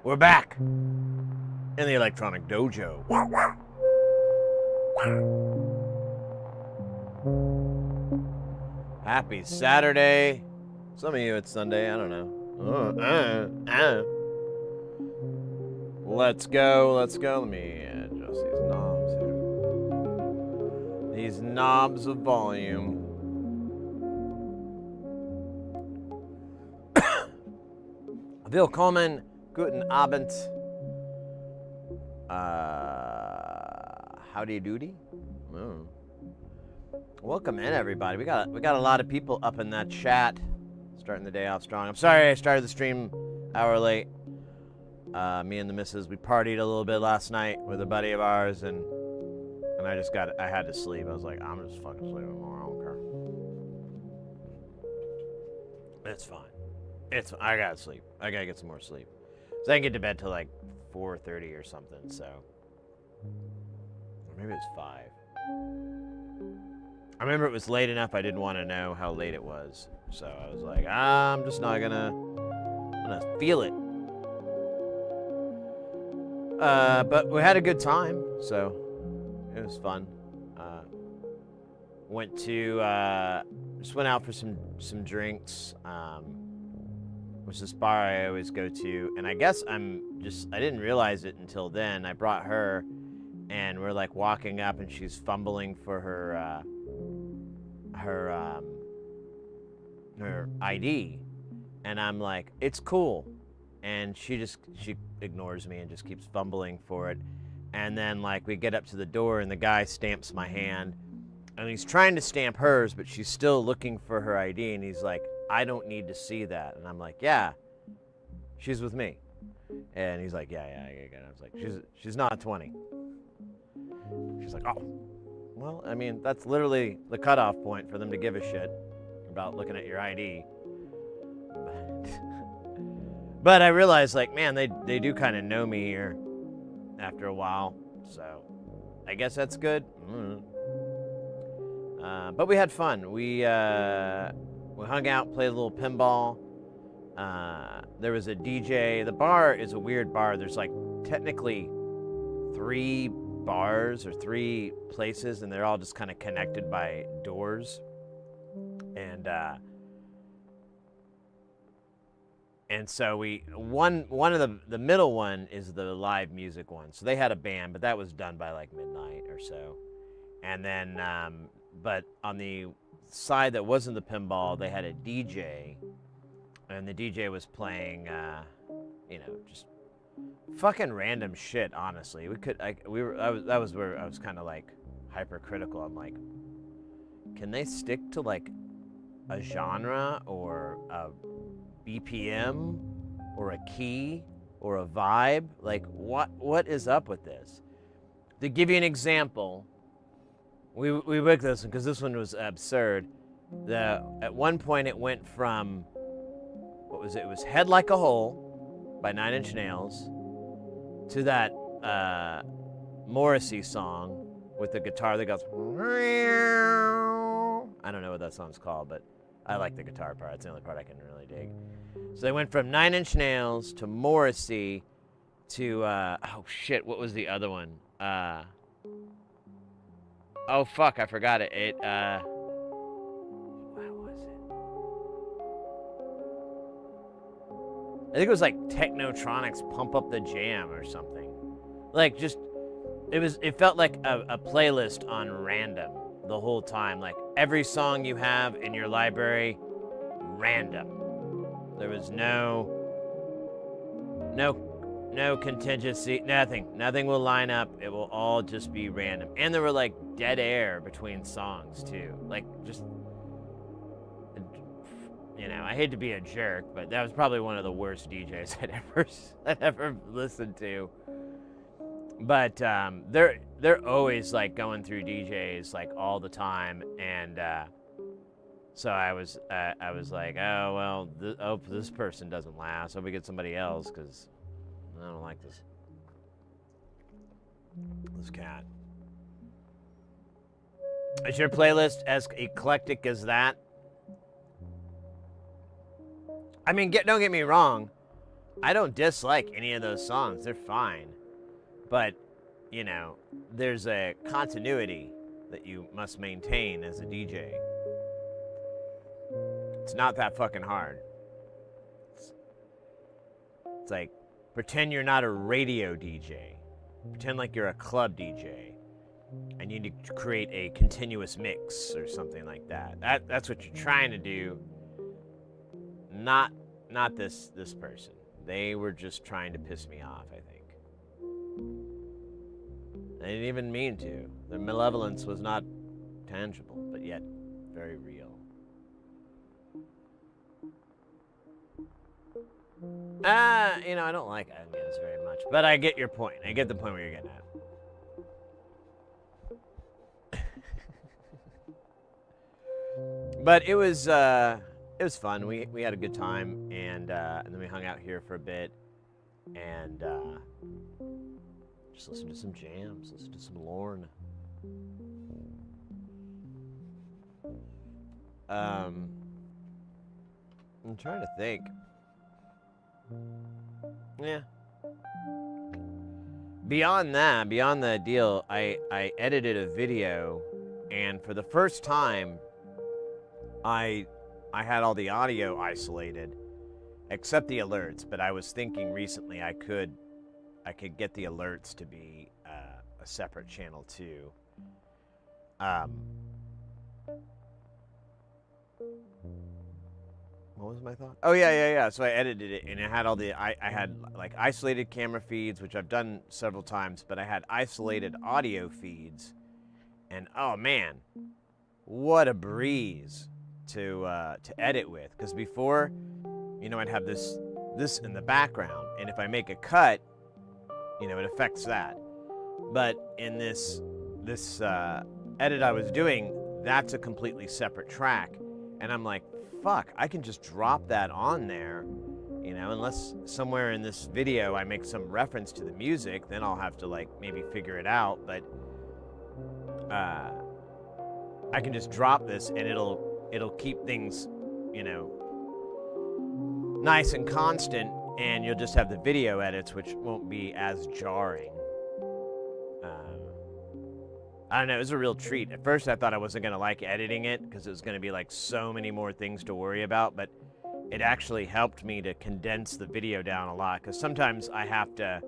We're back in the electronic dojo. Happy Saturday. Some of you it's Sunday, I don't know. Let's go. Let me adjust these knobs here. These knobs of volume. Willkommen, guten Abend. Howdy doody? Oh. Welcome in, everybody. We got a lot of people up in that chat. Starting the day off strong. I'm sorry I started the stream an hour late. Me and the missus, we partied a little bit last night with a buddy of ours, and I had to sleep. I was like, I'm just fucking sleeping more. I don't care. It's fine. I gotta sleep. I gotta get some more sleep. So I can get to bed till like 4:30 or something. So, or maybe it's 5. I remember it was late enough I didn't want to know how late it was. So I was like, I'm just not gonna feel it. But we had a good time, so it was fun. Just went out for some drinks. Which is this bar I always go to, and I guess I didn't realize it until then. I brought her, and we're like walking up, and she's fumbling for her ID, and I'm like, it's cool, and she ignores me and just keeps fumbling for it, and then like we get up to the door, and the guy stamps my hand, and he's trying to stamp hers, but she's still looking for her ID, and he's like, I don't need to see that. And I'm like, yeah, she's with me. And he's like, yeah. And I was like, she's not 20. She's like, oh. Well, I mean, that's literally the cutoff point for them to give a shit about looking at your ID. But I realized, like, man, they do kind of know me here after a while. So I guess that's good. But we had fun. We hung out, played a little pinball. There was a DJ. The bar is a weird bar. There's like technically 3 bars or 3 places, and they're all just kind of connected by doors. And so one of the middle one is the live music one. So they had a band, but that was done by like midnight or so. And then, but on the side that wasn't the pinball, they had a DJ, and the DJ was playing, just fucking random shit. Honestly, that was where I was kind of like hypercritical. I'm like, can they stick to like a genre or a BPM or a key or a vibe? Like, what is up with this? To give you an example. We worked this one because this one was absurd. At one point it went from, what was it? It was Head Like a Hole by 9 Inch Nails to that Morrissey song with the guitar that goes, I don't know what that song's called, but I like the guitar part. It's the only part I can really dig. So they went from 9 Inch Nails to Morrissey to, oh shit, what was the other one? Oh fuck, I forgot it. What was it? I think it was like Technotronics Pump Up the Jam or something. Like it felt like a playlist on random the whole time. Like every song you have in your library, random. There was no contingency, nothing. Nothing will line up. It will all just be random. And there were like dead air between songs too. Like just, I hate to be a jerk, but that was probably one of the worst DJs I'd ever listened to. But they're always like going through DJs like all the time, and so I was like, oh well, this person doesn't last. Hope we get somebody else, because I don't like this cat. Is your playlist as eclectic as that? I mean, don't get me wrong. I don't dislike any of those songs. They're fine. But, there's a continuity that you must maintain as a DJ. It's not that fucking hard. It's like, pretend you're not a radio DJ. Pretend like you're a club DJ. And you need to create a continuous mix or something like that. That's what you're trying to do. Not this person. They were just trying to piss me off, I think. They didn't even mean to. Their malevolence was not tangible, but yet very real. I don't like onions very much, but I get your point. I get the point where you're getting at. But it was fun. We had a good time, and then we hung out here for a bit, and just listened to some jams, listened to some Lorne. I'm trying to think. Yeah. Beyond the deal, I edited a video, and for the first time, I had all the audio isolated, except the alerts. But I was thinking recently I could get the alerts to be a separate channel too. What was my thought? Oh yeah. So I edited it, and it had all the I had like isolated camera feeds, which I've done several times, but I had isolated audio feeds, and oh man, what a breeze to edit with. Because before, I'd have this in the background, and if I make a cut, it affects that. But in this edit I was doing, that's a completely separate track, and I'm like, fuck, I can just drop that on there, unless somewhere in this video I make some reference to the music, then I'll have to like maybe figure it out, but I can just drop this and it'll keep things, nice and constant, and you'll just have the video edits, which won't be as jarring. I don't know, it was a real treat. At first I thought I wasn't going to like editing it because it was going to be like so many more things to worry about, but it actually helped me to condense the video down a lot, because sometimes I have to,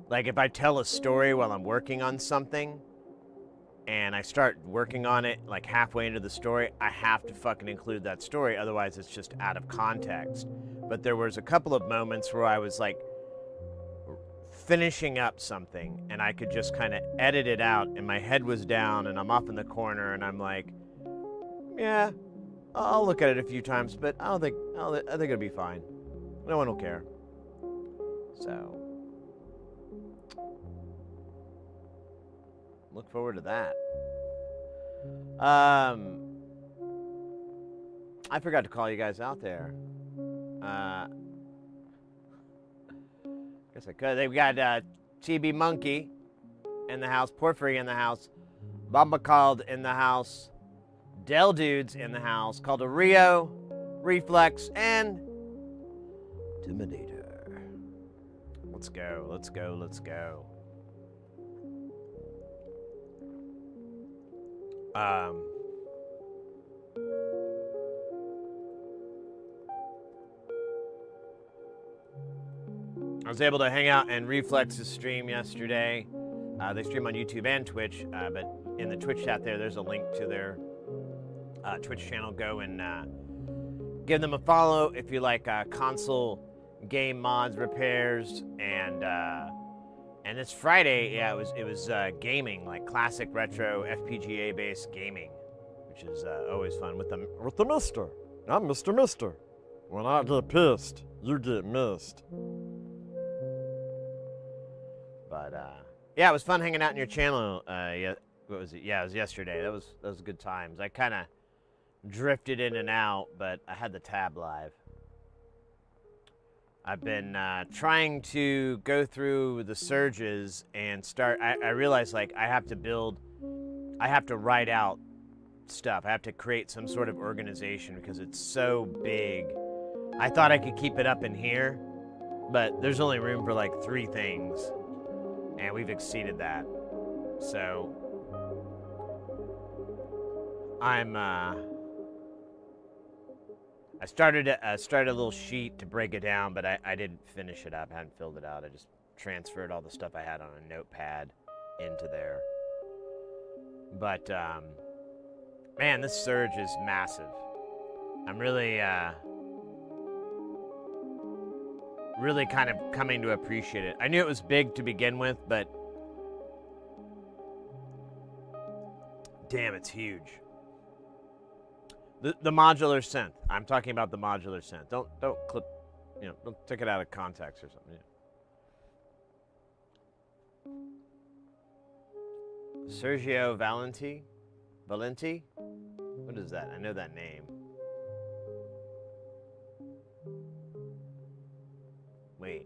like if I tell a story while I'm working on something and I start working on it like halfway into the story, I have to fucking include that story, otherwise it's just out of context. But there was a couple of moments where I was like finishing up something and I could just kind of edit it out, and my head was down and I'm off in the corner and I'm like, yeah, I'll look at it a few times, but I think it'll be fine. No one will care. So look forward to that. I forgot to call you guys out there. Guess I could. They've got TB Monkey in the house, Porphyry in the house, Bamba Called in the house, Del Dudes in the house, called a Rio, Reflex, and Intimidator. Let's go. I was able to hang out and Reflex's stream yesterday. They stream on YouTube and Twitch, but in the Twitch chat there's a link to their Twitch channel. Go and give them a follow if you like console game mods, repairs, and this Friday, yeah, it was gaming, like classic retro FPGA based gaming, which is always fun with the Mister. I'm Mister. When I get pissed, you get missed. But yeah, it was fun hanging out in your channel. What was it? Yeah, it was yesterday. That was good times. I kind of drifted in and out, but I had the tab live. I've been trying to go through the SERGEs and start. I realized like I have to write out stuff. I have to create some sort of organization because it's so big. I thought I could keep it up in here, but there's only room for like 3 things, and we've exceeded that. So I started a little sheet to break it down, but I didn't finish it up. I hadn't filled it out. I just transferred all the stuff I had on a notepad into there. But man, this SERGE is massive. I'm really really kind of coming to appreciate it. I knew it was big to begin with, but Damn, it's huge. The modular synth. I'm talking about the modular synth. Don't clip, don't take it out of context or something. Sergio Valenti? What is that? I know that name. Wait.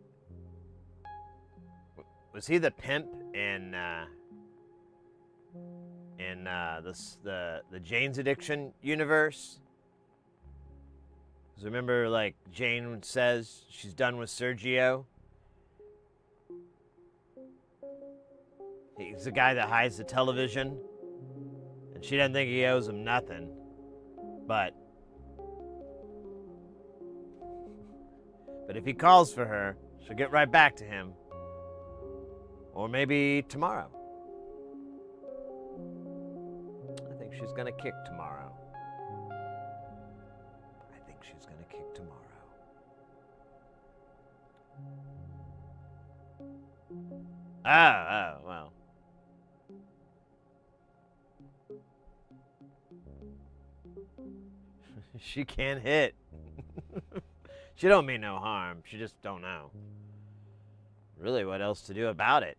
Was he the pimp in the Jane's Addiction universe? Because remember, like, Jane says she's done with Sergio? He's the guy that hides the television, and she doesn't think he owes him nothing. But if he calls for her, she'll get right back to him. Or maybe tomorrow. I think she's gonna kick tomorrow. Oh, well. She can't hit. She don't mean no harm. She just don't know. Really, what else to do about it?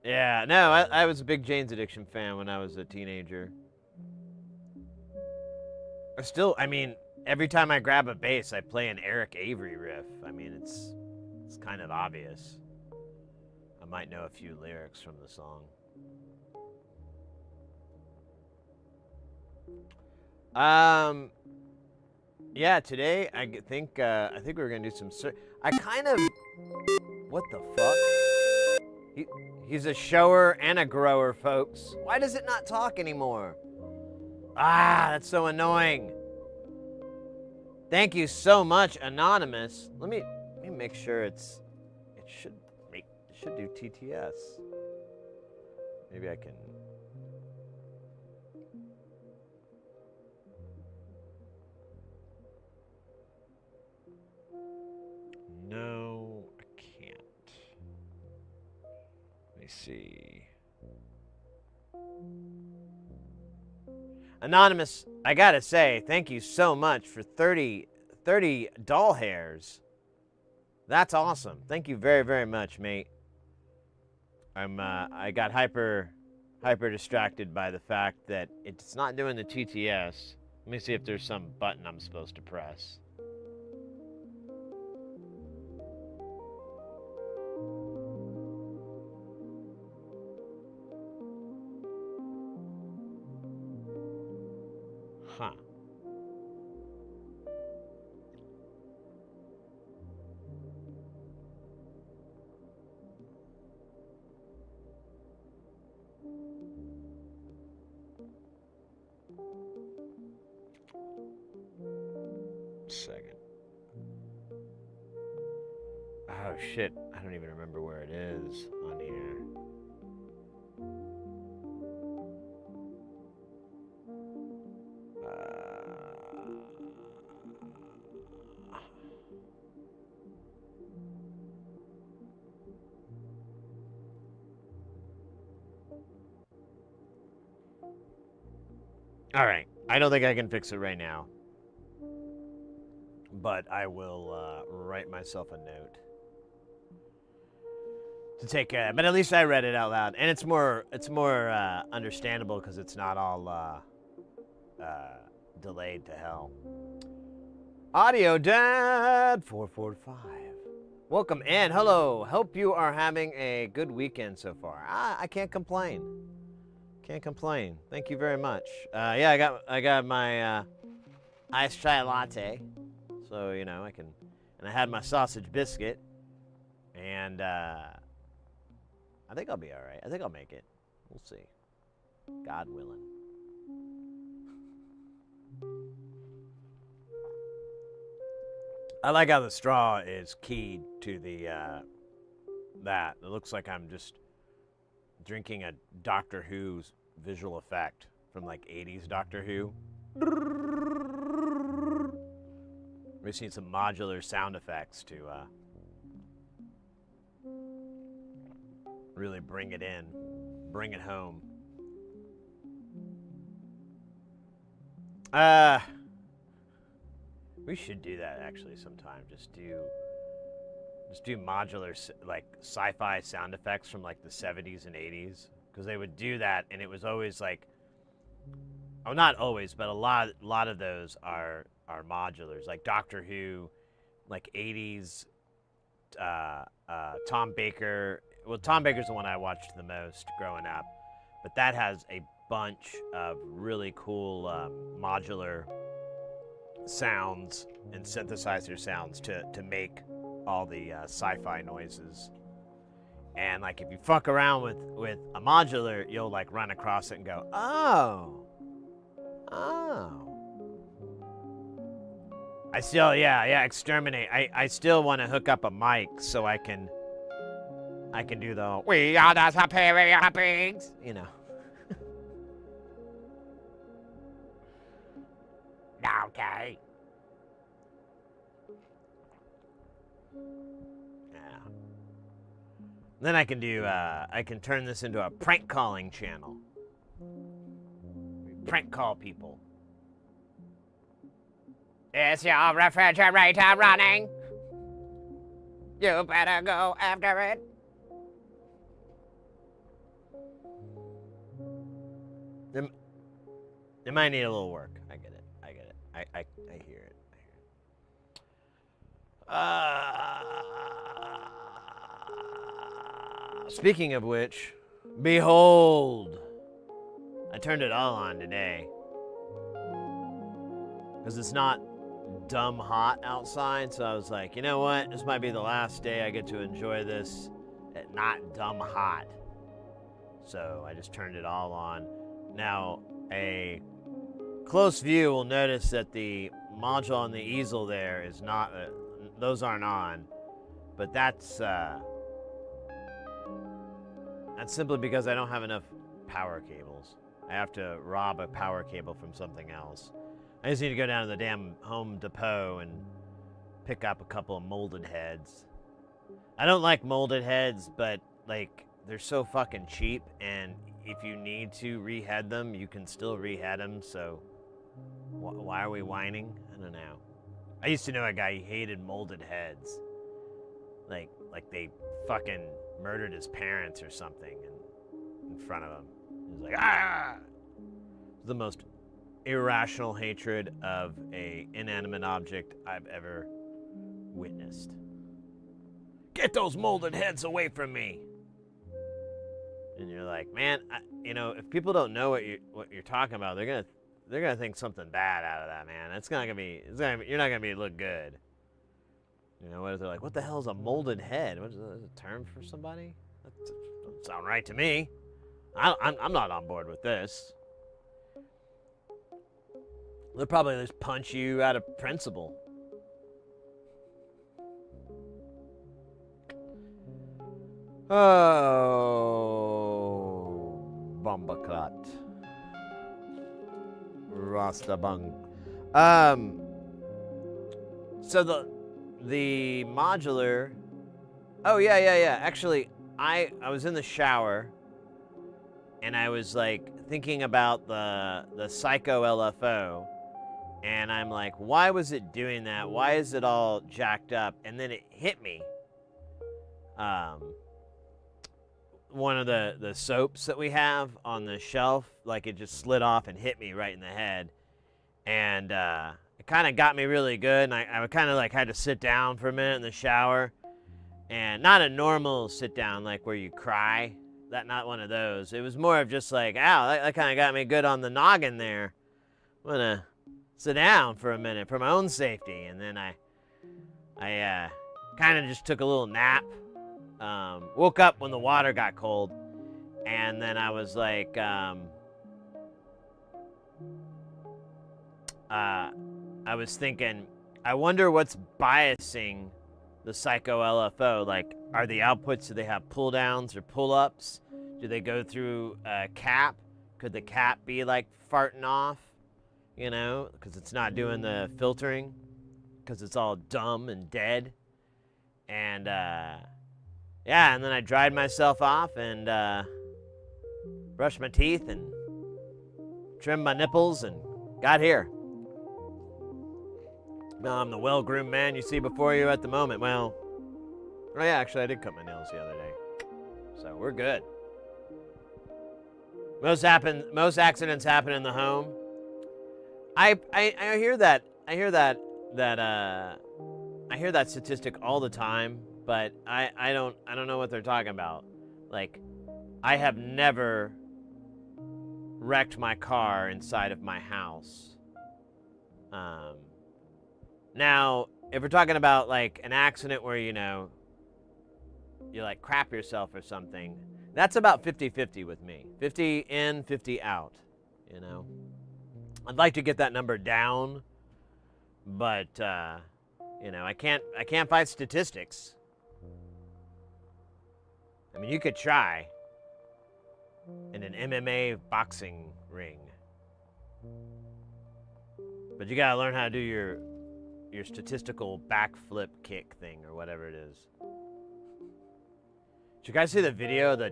Yeah, no, I was a big Jane's Addiction fan when I was a teenager. I mean, every time I grab a bass, I play an Eric Avery riff. I mean, it's kind of obvious. I might know a few lyrics from the song. Yeah, today I think we're gonna do some. What the fuck? He's a shower and a grower, folks. Why does it not talk anymore? Ah, that's so annoying. Thank you so much, Anonymous. Let me make sure it should do TTS. Maybe I can. No, I can't. Let me see. Anonymous, I gotta say, thank you so much for 30 doll hairs. That's awesome. Thank you very, very much, mate. I got hyper distracted by the fact that it's not doing the TTS. Let me see if there's some button I'm supposed to press. Huh. Second. Oh shit, I don't even remember where it is on here. All right, I don't think I can fix it right now, but I will write myself a note to take care of it. But at least I read it out loud, and it's more understandable because it's not all delayed to hell. Audio Dad 445. Welcome in. Hello. Hope you are having a good weekend so far. I can't complain. Can't complain. Thank you very much. Yeah, I got my iced chai latte, so I can, and I had my sausage biscuit, and I think I'll be all right. I think I'll make it. We'll see. God willing. I like how the straw is keyed to the that. It looks like I'm just drinking a Doctor Who's visual effect from like 80s Doctor Who. We've seen some modular sound effects to really bring it in, bring it home. We should do that actually sometime. Just do modular like sci-fi sound effects from like the 70s and 80s, because they would do that, and it was always like, oh, not always, but a lot of those are modulars, like Doctor Who, like 80s. Tom Baker. Well, Tom Baker's the one I watched the most growing up, but that has a bunch of really cool modular sounds and synthesizer sounds to make all the sci-fi noises. And like if you fuck around with a modular, you'll like run across it and go, oh. I still, yeah, exterminate. I still want to hook up a mic so I can do the "We are the superior beings," you know. Okay. Yeah. Then I can do. I can turn this into a prank calling channel. Prank call people. Is your refrigerator running? You better go after it. It might need a little work. I get it. I hear it. Speaking of which, behold, I turned it all on today. Because it's not dumb hot outside, so I was like, you know what? This might be the last day I get to enjoy this at not dumb hot. So I just turned it all on. Now, a close view will notice that the module on the easel there is not, those aren't on, but that's simply because I don't have enough power cables. I have to rob a power cable from something else. I just need to go down to the damn Home Depot and pick up a couple of molded heads. I don't like molded heads, but like they're so fucking cheap, and if you need to rehead them, you can still rehead them, so why are we whining? I don't know. I used to know a guy, he hated molded heads. Like they fucking murdered his parents or something in front of him. He was like, ah! The most irrational hatred of a inanimate object I've ever witnessed. Get those molded heads away from me! And you're like, man, if people don't know what you're talking about, they're gonna think something bad out of that, man. You're not gonna look good. You know, what they're like, what the hell is a molded head? What is a term for somebody? That doesn't sound right to me. I'm not on board with this. They'll probably just punch you out of principle. Oh, Bombaclat. Rastabung. So the modular. Oh yeah. Actually, I was in the shower, and I was like thinking about the Psycho LFO, and I'm like, why was it doing that? Why is it all jacked up? And then it hit me. One of the soaps that we have on the shelf, like it just slid off and hit me right in the head, and it kind of got me really good, and I kind of like had to sit down for a minute in the shower, and not a normal sit down like where you cry, not one of those. It was more of just like, ow, that kind of got me good on the noggin there. I'm gonna sit down for a minute for my own safety, and then I kind of just took a little nap. Woke up when the water got cold, and then I was like, I was thinking, I wonder what's biasing the Psycho LFO. Like, are the outputs, do they have pull downs or pull ups? Do they go through a cap? Could the cat be like farting off, you know, because it's not doing the filtering, because it's all dumb and dead. And yeah, and then I dried myself off and brushed my teeth and trimmed my nipples and got here. Now I'm the well-groomed man you see before you at the moment. Well, oh yeah, actually I did cut my nails the other day, so we're good. Most accidents happen in the home. I hear that statistic all the time, but I don't know what they're talking about. Like, I have never wrecked my car inside of my house. Now, if we're talking about like an accident where, you know, you like crap yourself or something, that's about 50-50 with me. 50 in, 50 out, you know. I'd like to get that number down, but you know, I can't fight statistics. I mean, you could try in an MMA boxing ring, but you gotta learn how to do your statistical backflip kick thing or whatever it is. Did you guys see the video of the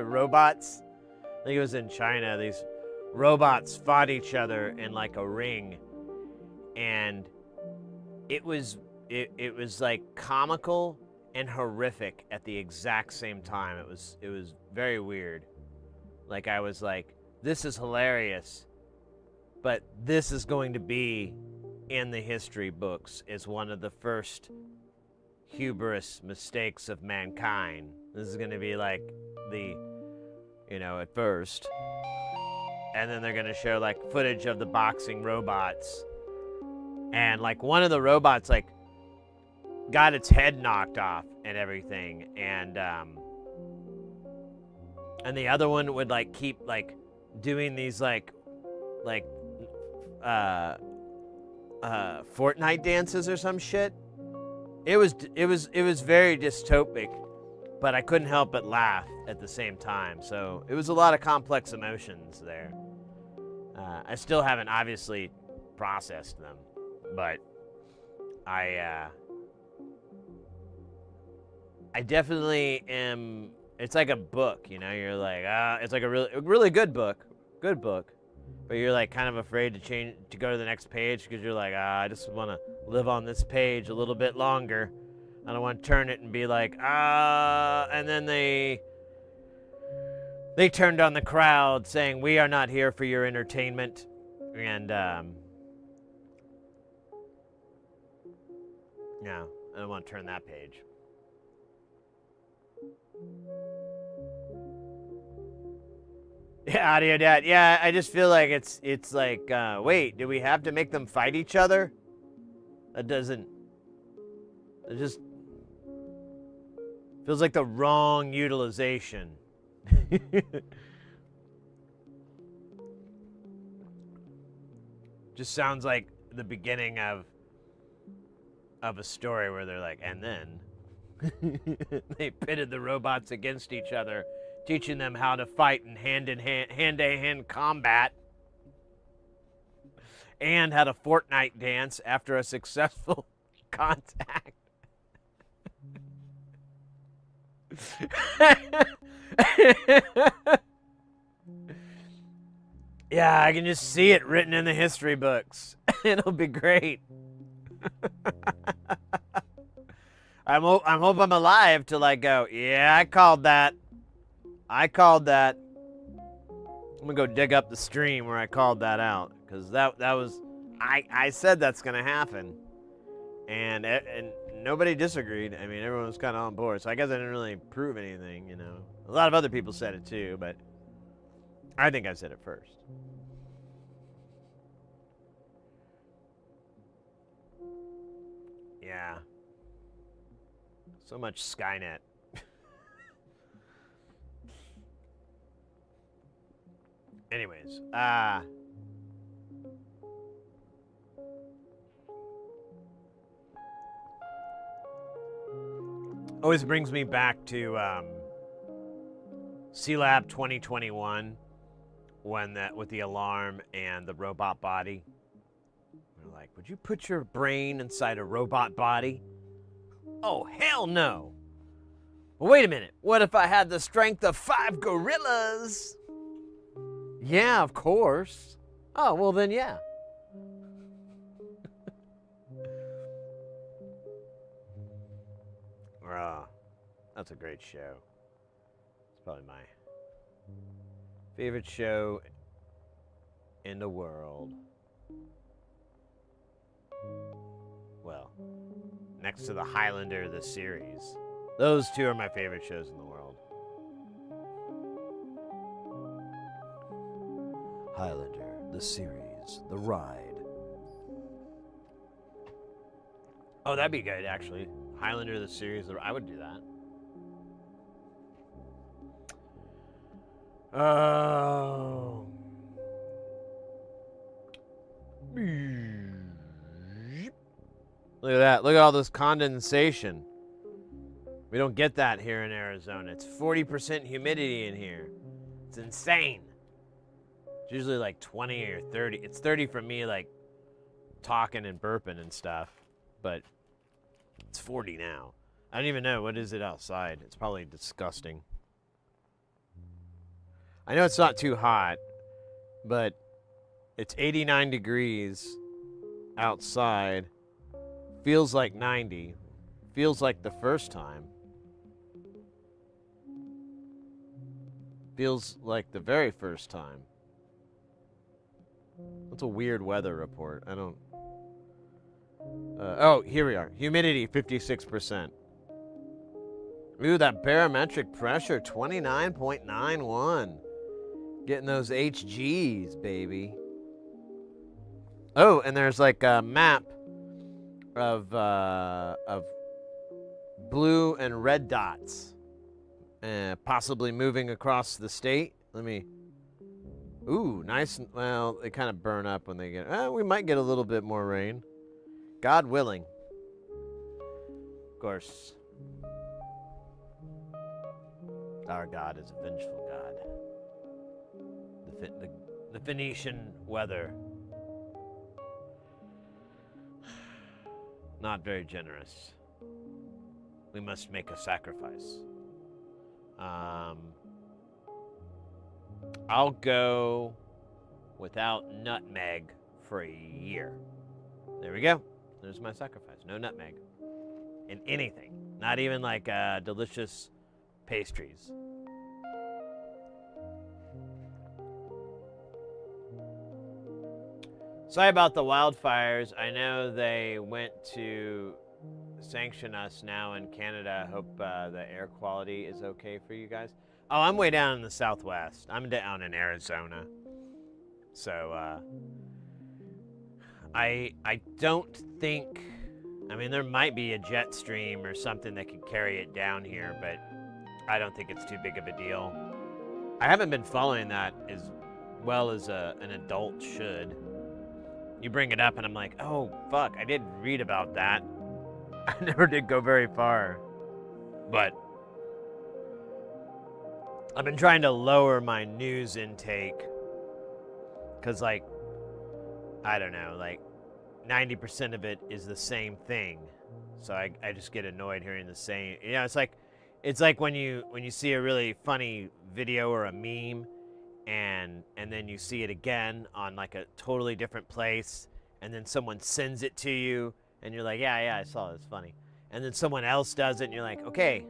robots? I think it was in China. These robots fought each other in like a ring, and it was like comical and horrific at the exact same time. It was very weird. Like, I was like, this is hilarious, but this is going to be in the history books as one of the first hubris mistakes of mankind. This is going to be like you know, at first. And then they're going to show like footage of the boxing robots. And like one of the robots like got its head knocked off and everything. And the other one would like keep like doing these like Fortnite dances or some shit. It was very dystopic, but I couldn't help but laugh at the same time. So it was a lot of complex emotions there. I still haven't obviously processed them, but I definitely am. It's like a book, you know. You're like, it's like a really good book, but you're like kind of afraid to go to the next page because you're like, I just want to live on this page a little bit longer. I don't want to turn it and be like, and then they turned on the crowd saying, we are not here for your entertainment. And yeah, I don't want to turn that page. Yeah, Audio Dad. Yeah, I just feel like it's like, wait, do we have to make them fight each other? It just feels like the wrong utilization. Just sounds like the beginning of a story where they're like, and then they pitted the robots against each other, teaching them how to fight in hand-to-hand combat, and how to Fortnite dance after a successful contact. Yeah, I can just see it written in the history books. It'll be great. I hope I'm alive to like go, yeah, I called that. I'm gonna go dig up the stream where I called that out, because that was, I said that's gonna happen, and nobody disagreed. I mean, everyone was kind of on board, so I guess I didn't really prove anything, you know. A lot of other people said it too, but I think I said it first. Yeah. So much Skynet. Anyways, always brings me back to C-Lab 2021. when that with the alarm and the robot body. They're like, would you put your brain inside a robot body? Oh, hell no. Well, wait a minute. What if I had the strength of 5 gorillas? Yeah, of course. Oh, well then, yeah. That's a great show. It's probably my favorite show in the world. Well, next to the Highlander, the series. Those two are my favorite shows in the world. Highlander, the series, the ride. Oh, that'd be good, actually. Highlander, the series, I would do that. Oh. Look at that. Look at all this condensation. We don't get that here in Arizona. It's 40% humidity in here. It's insane. It's usually like 20 or 30. It's 30 for me, like talking and burping and stuff. But it's 40 now. I don't even know. What is it outside? It's probably disgusting. I know it's not too hot, but it's 89 degrees outside. Feels like 90. Feels like the first time. Feels like the very first time. That's a weird weather report. I don't... oh, here we are. Humidity, 56%. Ooh, that barometric pressure, 29.91. Getting those HGs, baby. Oh, and there's like a map of blue and red dots, possibly moving across the state. Let me. Ooh, nice. Well, they kind of burn up when they get. We might get a little bit more rain, God willing. Of course, our God is a vengeful God. The Phoenician weather. Not very generous. We must make a sacrifice. I'll go without nutmeg for a year. There we go. There's my sacrifice. No nutmeg in anything. Not even like delicious pastries. Sorry about the wildfires. I know they went to sanction us now in Canada. I hope the air quality is okay for you guys. Oh, I'm way down in the Southwest. I'm down in Arizona. So I don't think... I mean, there might be a jet stream or something that could carry it down here, but I don't think it's too big of a deal. I haven't been following that as well as an adult should. You bring it up and I'm like, oh, fuck, I did read about that. I never did go very far. But I've been trying to lower my news intake. Because, like, I don't know, like 90% of it is the same thing. So I just get annoyed hearing the same. You know, it's like when you see a really funny video or a meme, and then you see it again on like a totally different place, and then someone sends it to you, and you're like, yeah, I saw it, it's funny. And then someone else does it, and you're like, okay,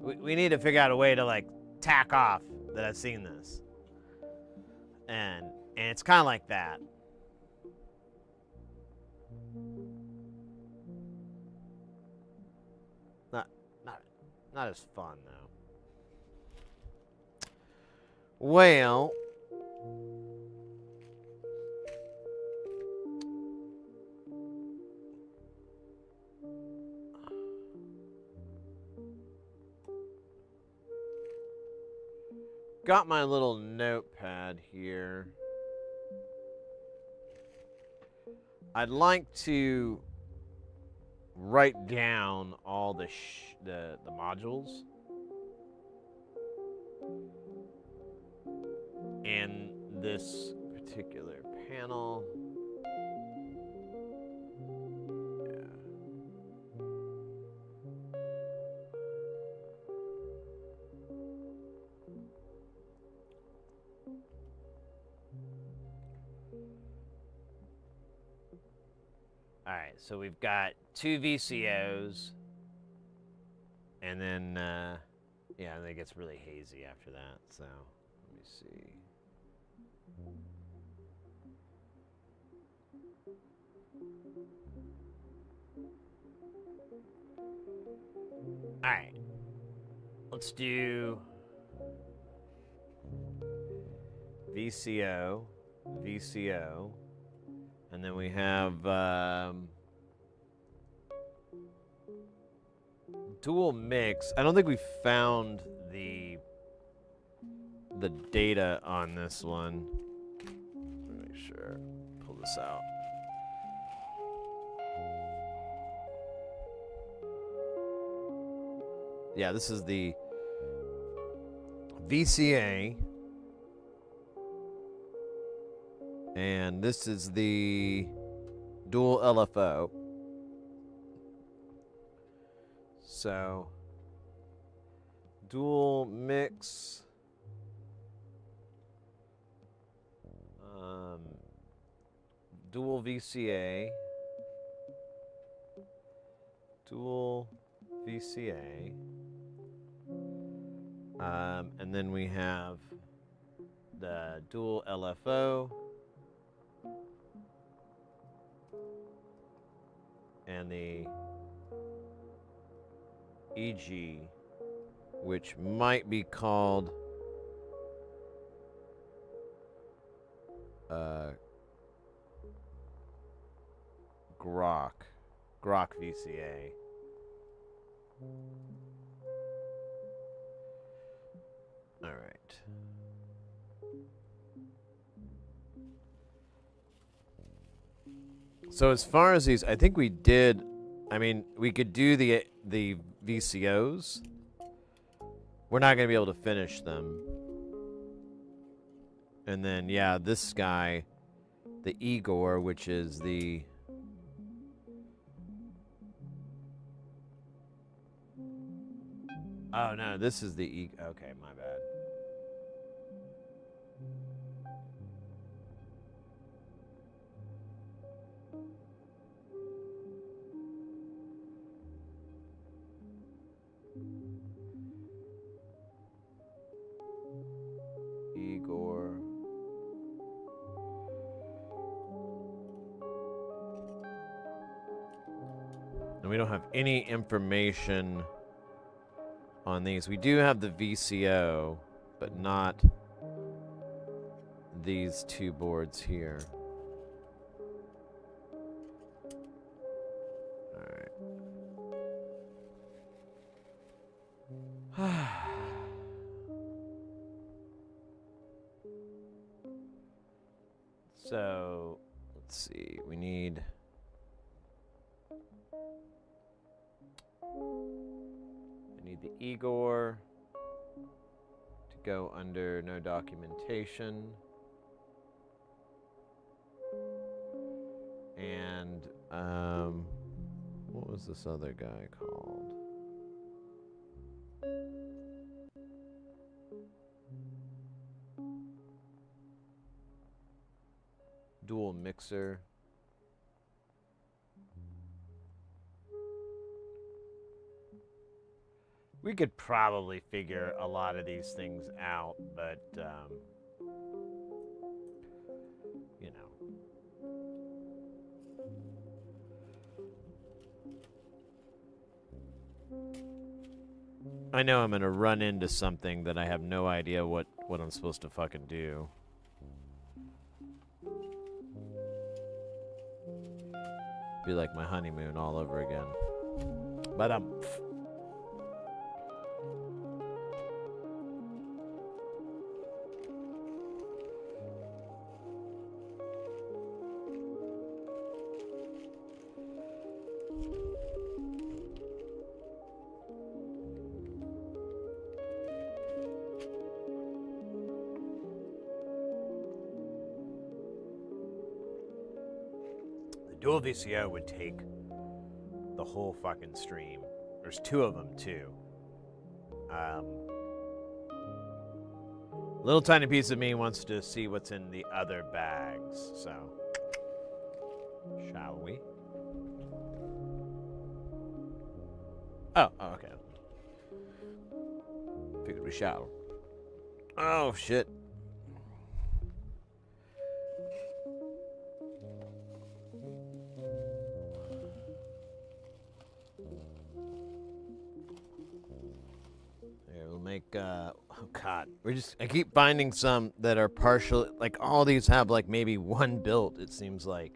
we need to figure out a way to like tack off that I've seen this. And it's kind of like that. Not as fun though. Well, got my little notepad here. I'd like to write down all the modules and this particular panel. All right, so we've got 2 VCOs, and then, yeah, and it gets really hazy after that, so let me see. All right, let's do VCO, VCO, and then we have dual mix. I don't think we found the data on this one. Let me make sure. Pull this out. Yeah, this is the VCA. And this is the dual LFO. So, dual mix. Dual VCA. Dual VCA. And then we have the dual LFO. And the EG, which might be called Grok VCA. All right. So as far as these, I think we did. I mean, we could do the VCOs. We're not going to be able to finish them. And then, yeah, this guy, the Igor, which is the... Oh, no, this is the... Okay, my bad. Igor. And we don't have any information on these. We do have the VCO, but not these 2 boards here. All right. So, let's see. We need the Igor to go under no documentation. And what was this other guy called? Dual mixer. We could probably figure a lot of these things out, but, you know. I know I'm going to run into something that I have no idea what I'm supposed to fucking do. Be like my honeymoon all over again. But Dual VCO would take the whole fucking stream. There's 2 of them too. Little tiny piece of me wants to see what's in the other bags, so shall we? Oh, okay. Figured we shall. Oh shit. We'll make, oh god. I keep finding some that are partial, like all these have like maybe one built, it seems like.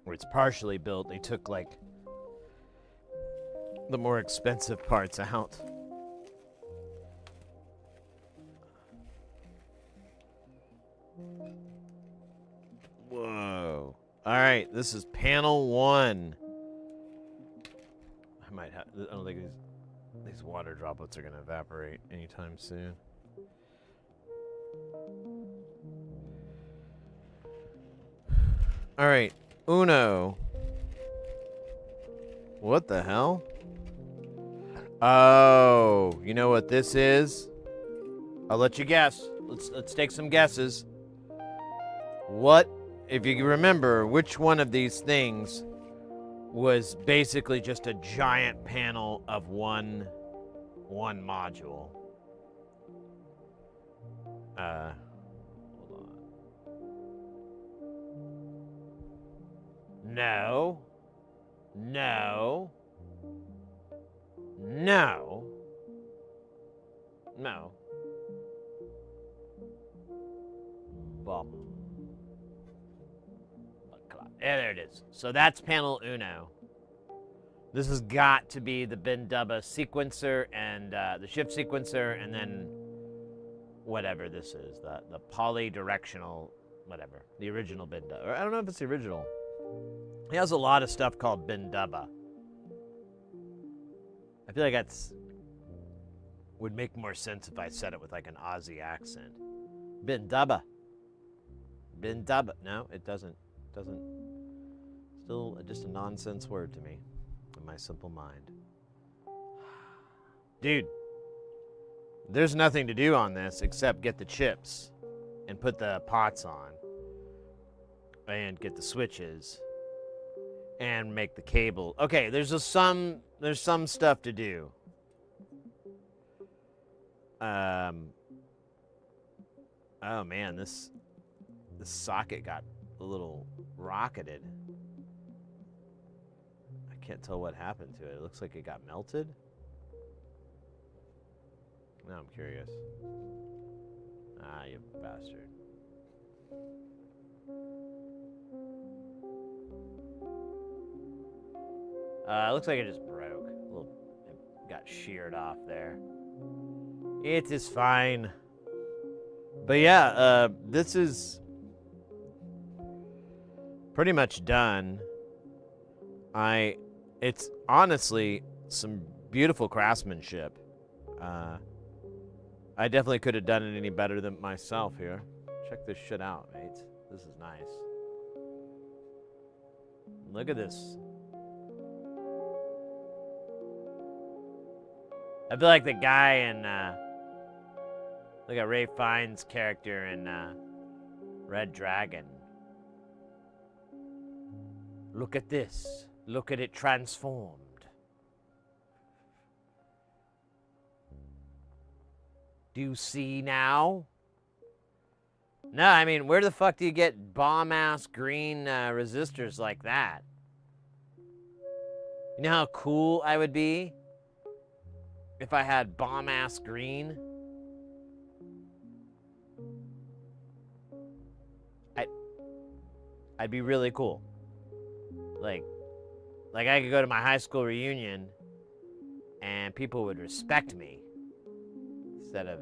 Or it's partially built. They took like the more expensive parts out. Whoa. Alright, this is panel 1. I might have, I don't think these water droplets are going to evaporate anytime soon. All right, Uno. What the hell? Oh, you know what this is? I'll let you guess. Let's take some guesses. What, if you remember, which one of these things was basically just a giant panel of one module? Hold on. No. No. No. No. Bum. There it is. So that's panel Uno. This has got to be the bin dubba sequencer and the shift sequencer, and then whatever this is, the polydirectional, whatever, the original bin dubba. I don't know if it's the original. He has a lot of stuff called bin dubba. I feel like would make more sense if I said it with like an Aussie accent. Bin dubba. Bin dubba. No, it doesn't. Still just a nonsense word to me in my simple mind. Dude, there's nothing to do on this except get the chips and put the pots on and get the switches and make the cable. Okay, there's some stuff to do. Oh man, this socket got a little rocketed. I can't tell what happened to it. It looks like it got melted. Now I'm curious. Ah, you bastard. It looks like it just broke. It got sheared off there. It is fine. But yeah, this is pretty much done. It's honestly some beautiful craftsmanship. I definitely could have done it any better than myself here. Check this shit out, mates. This is nice. Look at this. I feel like the guy in, look at Ray Fiennes' character in Red Dragon. Look at this. Look at it transformed. Do you see now? No, I mean, where the fuck do you get bomb-ass green resistors like that? You know how cool I would be if I had bomb-ass green? I'd be really cool. Like I could go to my high school reunion and people would respect me instead of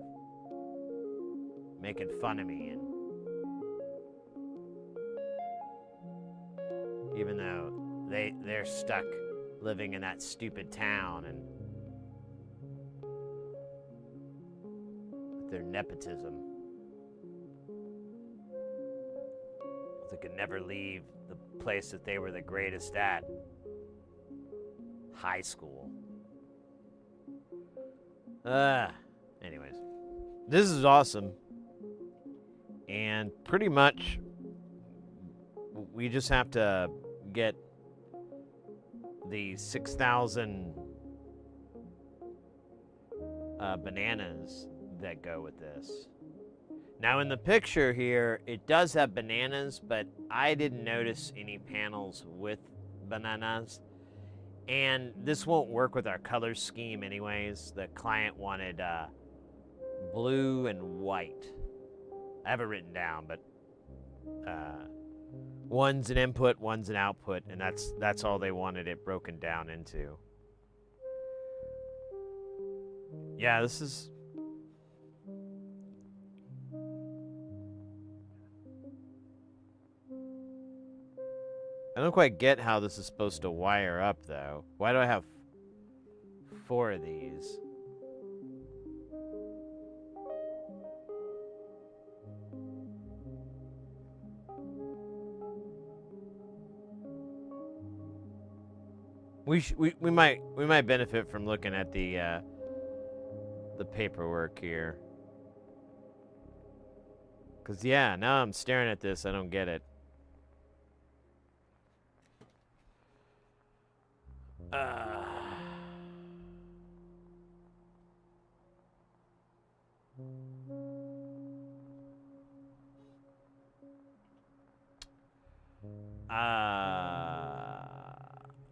making fun of me, and even though they're stuck living in that stupid town and with their nepotism. They could never leave the place that they were the greatest at. High school. Anyways. This is awesome. And pretty much we just have to get the 6,000 bananas that go with this. Now in the picture here, it does have bananas, but I didn't notice any panels with bananas. And this won't work with our color scheme anyways. The client wanted blue and white. I have it written down, but one's an input, one's an output, and that's all they wanted it broken down into. Yeah, this is... I don't quite get how this is supposed to wire up, though. Why do I have 4 of these? We might benefit from looking at the paperwork here. 'Cause yeah, now I'm staring at this, I don't get it.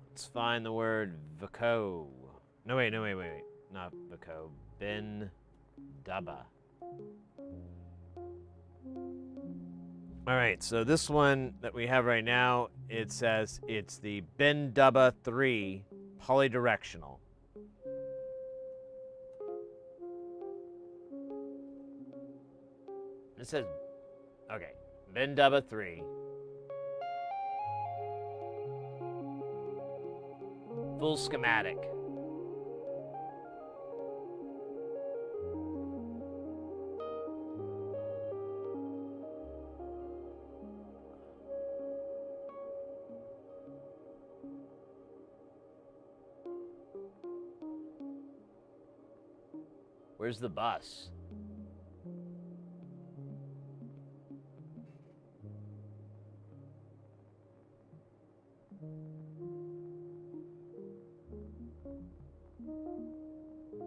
Let's find the word Vaco. No, wait. Not Vaco. Ben Dubba. Alright, so this one that we have right now, it says it's the Ben Dubba 3 polydirectional. It says, okay, Ben Dubba 3. Full schematic. Where's the bus?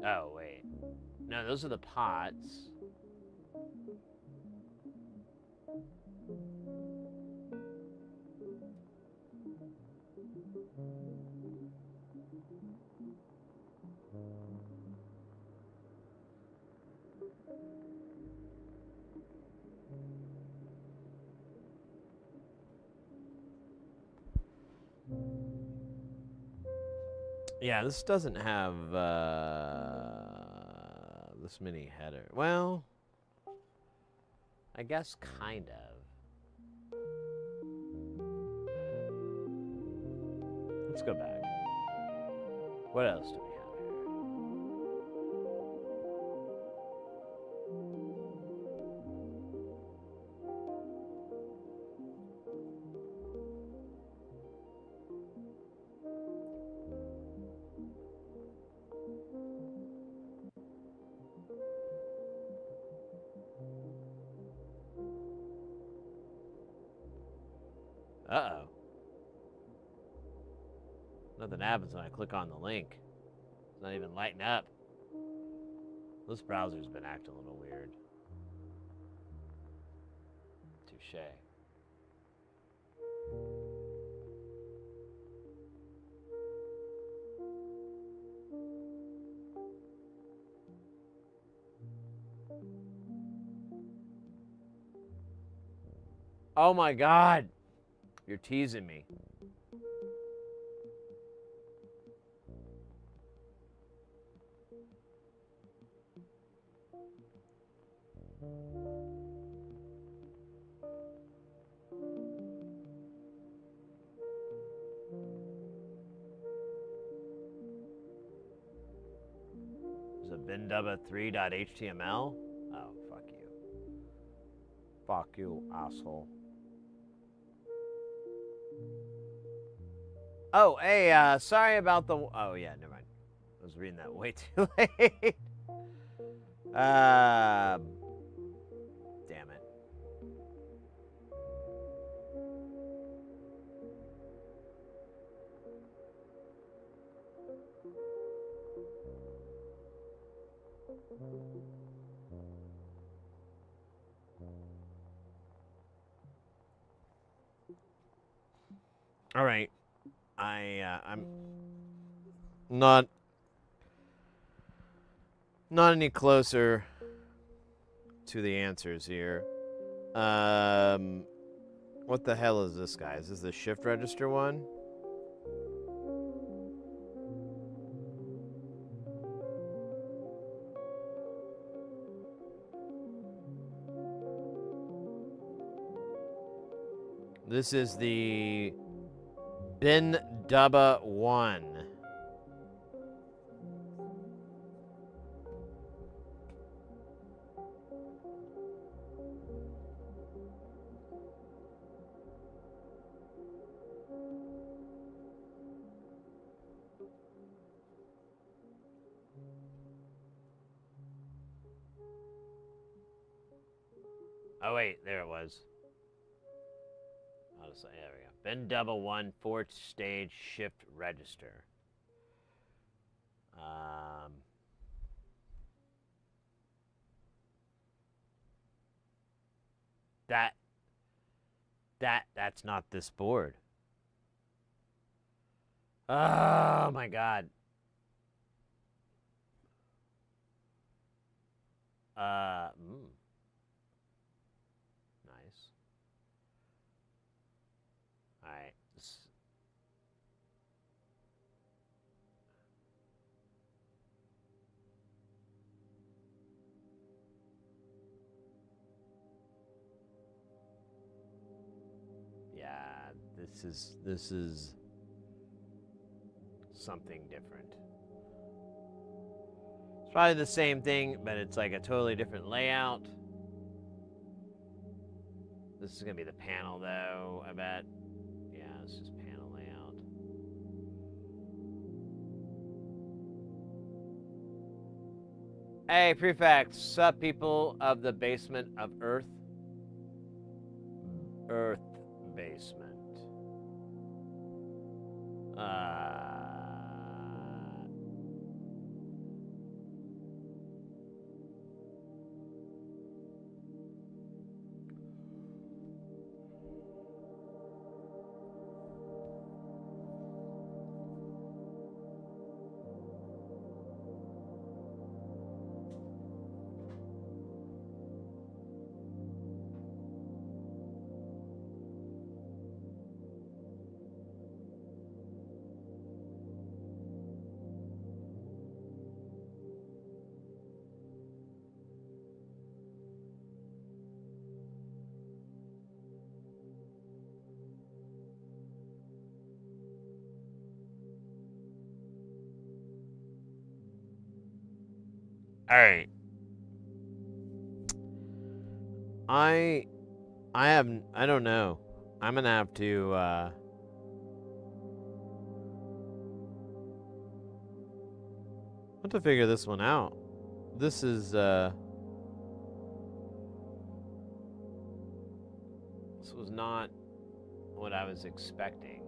Oh, wait. No, those are the pots. Yeah, this doesn't have this many header. Well, I guess kind of. Let's go back. What else do we have here? Uh-oh. Nothing happens when I click on the link. It's not even lighting up. This browser's been acting a little weird. Touche. Oh my God. You're teasing me. Is it bindubba3.html? Oh, fuck you. Fuck you, asshole. Oh, hey, sorry about the... Oh, yeah, never mind. I was reading that way too late. Damn it. All right. I'm not any closer to the answers here. What the hell is this guy? Is this the shift register one? This is the Bin Dubba 1. Oh wait, there it was. I'll just say, there we go. Bin Dubba 1 4-stage shift register. That's not this board. Oh my god. Nice. All right. Yeah, this is something different. It's probably the same thing, but it's like a totally different layout. This is gonna be the panel though, I bet. Yeah, it's just panel layout. Hey, Prefect, sup people of the basement of Earth? Earth basement. All right. I don't know. I'm gonna have to figure this one out. This is this was not what I was expecting.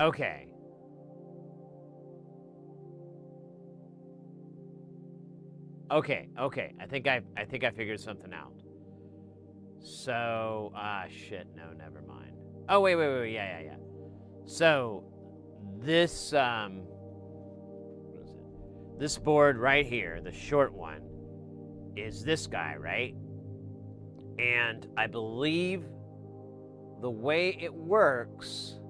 Okay. Okay. I think I figured something out. So, shit, no, never mind. Oh, wait, yeah. So, this, what is it? This board right here, the short one, is this guy, right? And I believe the way it works,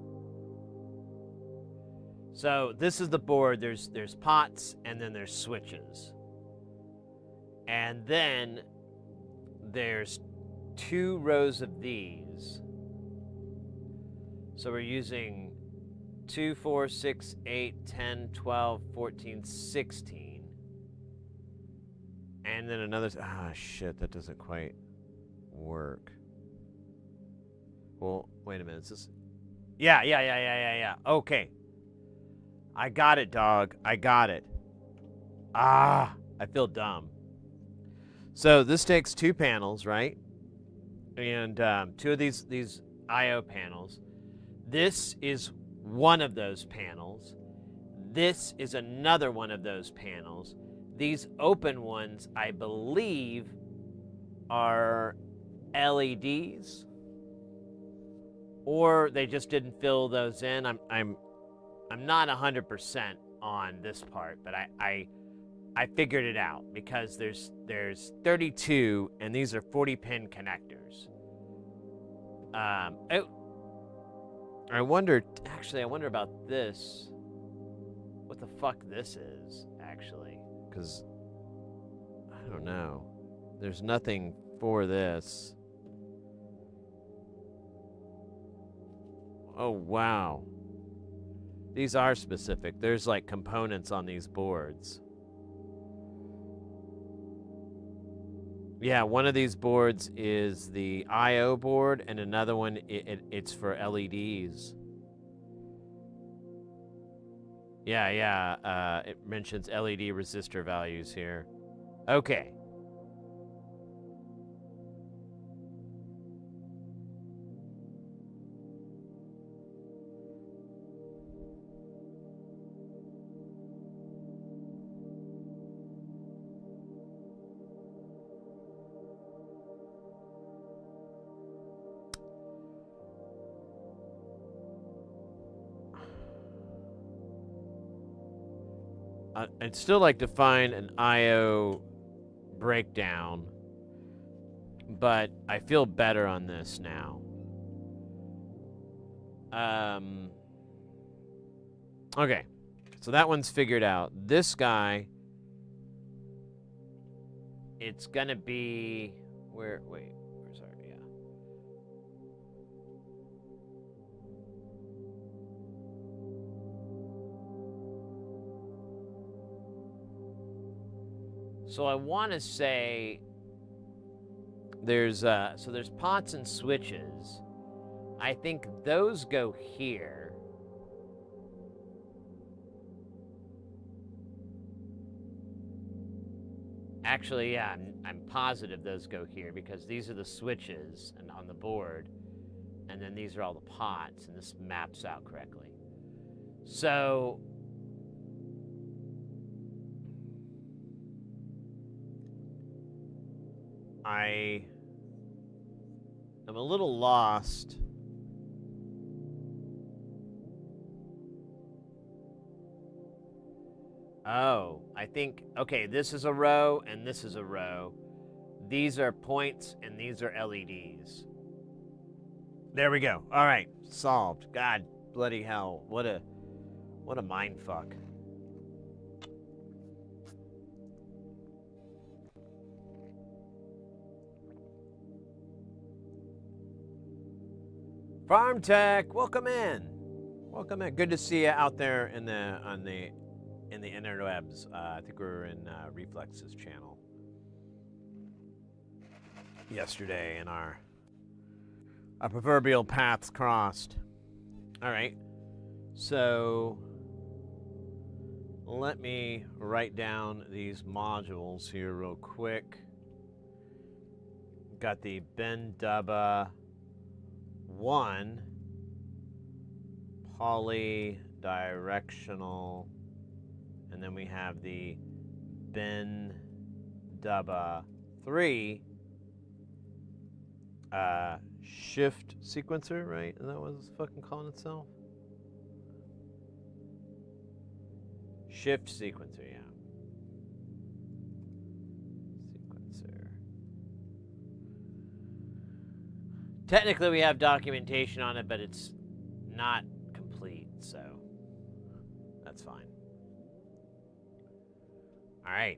So this is the board. There's pots and then there's switches. And then there's 2 rows of these. So we're using 2, 4, 6, 8, 10, 12, 14, 16. And then another, shit, that doesn't quite work. Well, wait a minute, is this? Yeah. Okay. I got it, dog. I got it. I feel dumb. So this takes 2 panels, right? And 2 of these I/O panels. This is one of those panels. This is another one of those panels. These open ones, I believe, are LEDs, or they just didn't fill those in. I'm not 100% on this part, but I figured it out because there's 32 and these are 40-pin connectors. I wonder about this. What the fuck this is, actually, because I don't know. There's nothing for this. Oh, wow. These are specific. There's like components on these boards. Yeah, one of these boards is the I/O board, and another one, it's for LEDs. Yeah, it mentions LED resistor values here. Okay. I'd still like to find an I/O breakdown, but I feel better on this now. Okay, so that one's figured out. This guy, it's gonna be yeah. So I want to say there's pots and switches. I think those go here. Actually, yeah, I'm positive those go here because these are the switches and on the board, and then these are all the pots, and this maps out correctly. So I am a little lost. Oh, I think, okay, this is a row and this is a row. These are points and these are LEDs. There we go. All right, solved. God bloody hell. What a mind fuck. Farm Tech, welcome in. Welcome in. Good to see you out there in the interwebs. I think we were in Reflex's channel yesterday, and our proverbial paths crossed. All right, so let me write down these modules here real quick. Got the Bendubba 1 polydirectional, and then we have the Bendubba 3 shift sequencer, right? Is that what it's fucking calling itself? Shift sequencer, yeah. Sequencer. Technically, we have documentation on it, but it's not complete, so that's fine. All right.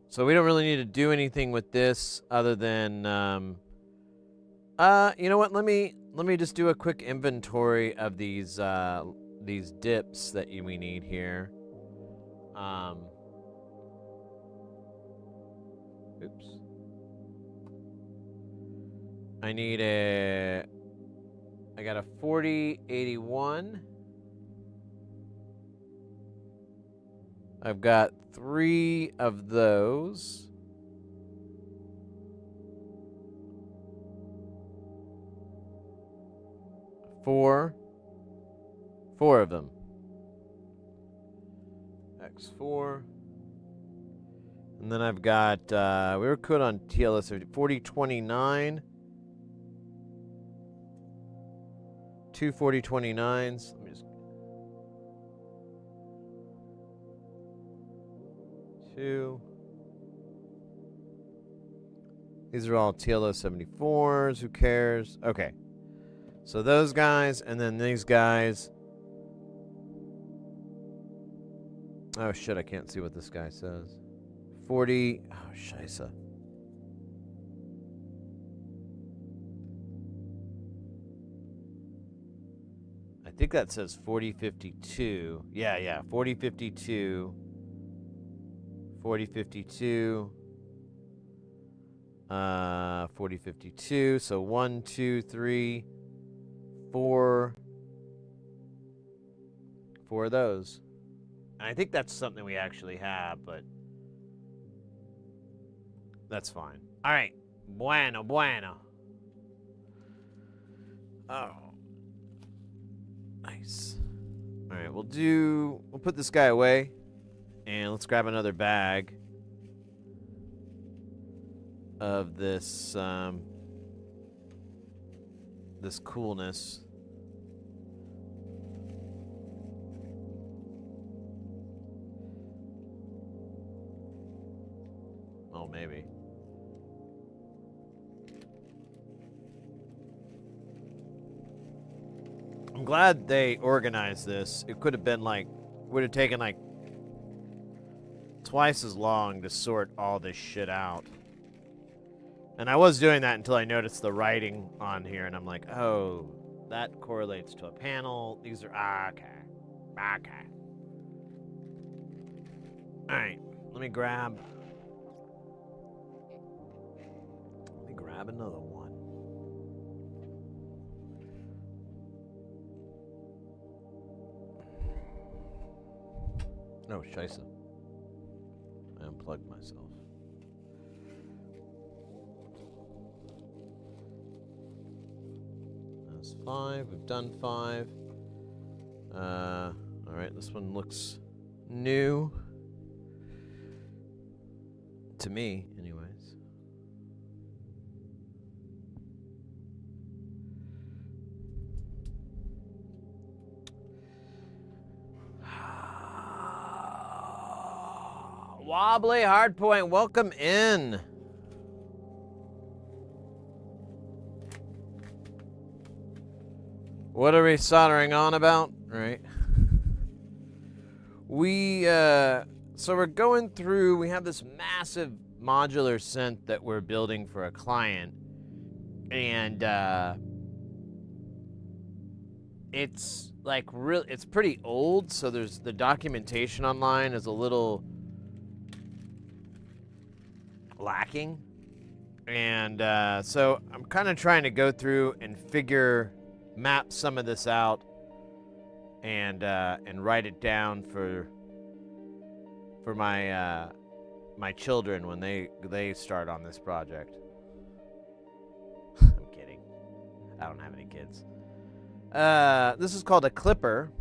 So we don't really need to do anything with this other than, you know what? Let me just do a quick inventory of these dips that we need here. Oops. I got a 4081. I've got 3 of those. Four of them. X4. And then I've got, we were code on TLS 4029. 2 4029s. Let me just. 2. These are all TLS 74s. Who cares? Okay. So those guys, and then these guys. Oh shit, I can't see what this guy says. 40. Oh, scheisse. I think that says 4052. Yeah. 4052. 4052. 4052. So 1, 2, 3, 4. 4 of those. And I think that's something we actually have, but that's fine. All right. Bueno. Oh. Nice. All right, we'll put this guy away, and let's grab another bag of this this coolness. Oh, maybe. I'm glad they organized this. It could have been like, would have taken like twice as long to sort all this shit out. And I was doing that until I noticed the writing on here, and I'm like, oh, that correlates to a panel. These are, okay. All right, let me grab another one. Oh, scheisse. I unplugged myself. That's 5. We've done 5. All right, this one looks new. To me, anyways. Wobbly Hardpoint, welcome in. What are we soldering on about? Right. So we're going through, we have this massive modular synth that we're building for a client. And it's like it's pretty old, so there's the documentation online is a little lacking, and so I'm kind of trying to go through and map some of this out, and write it down for my children when they start on this project. I'm kidding. I don't have any kids. This is called a clipper.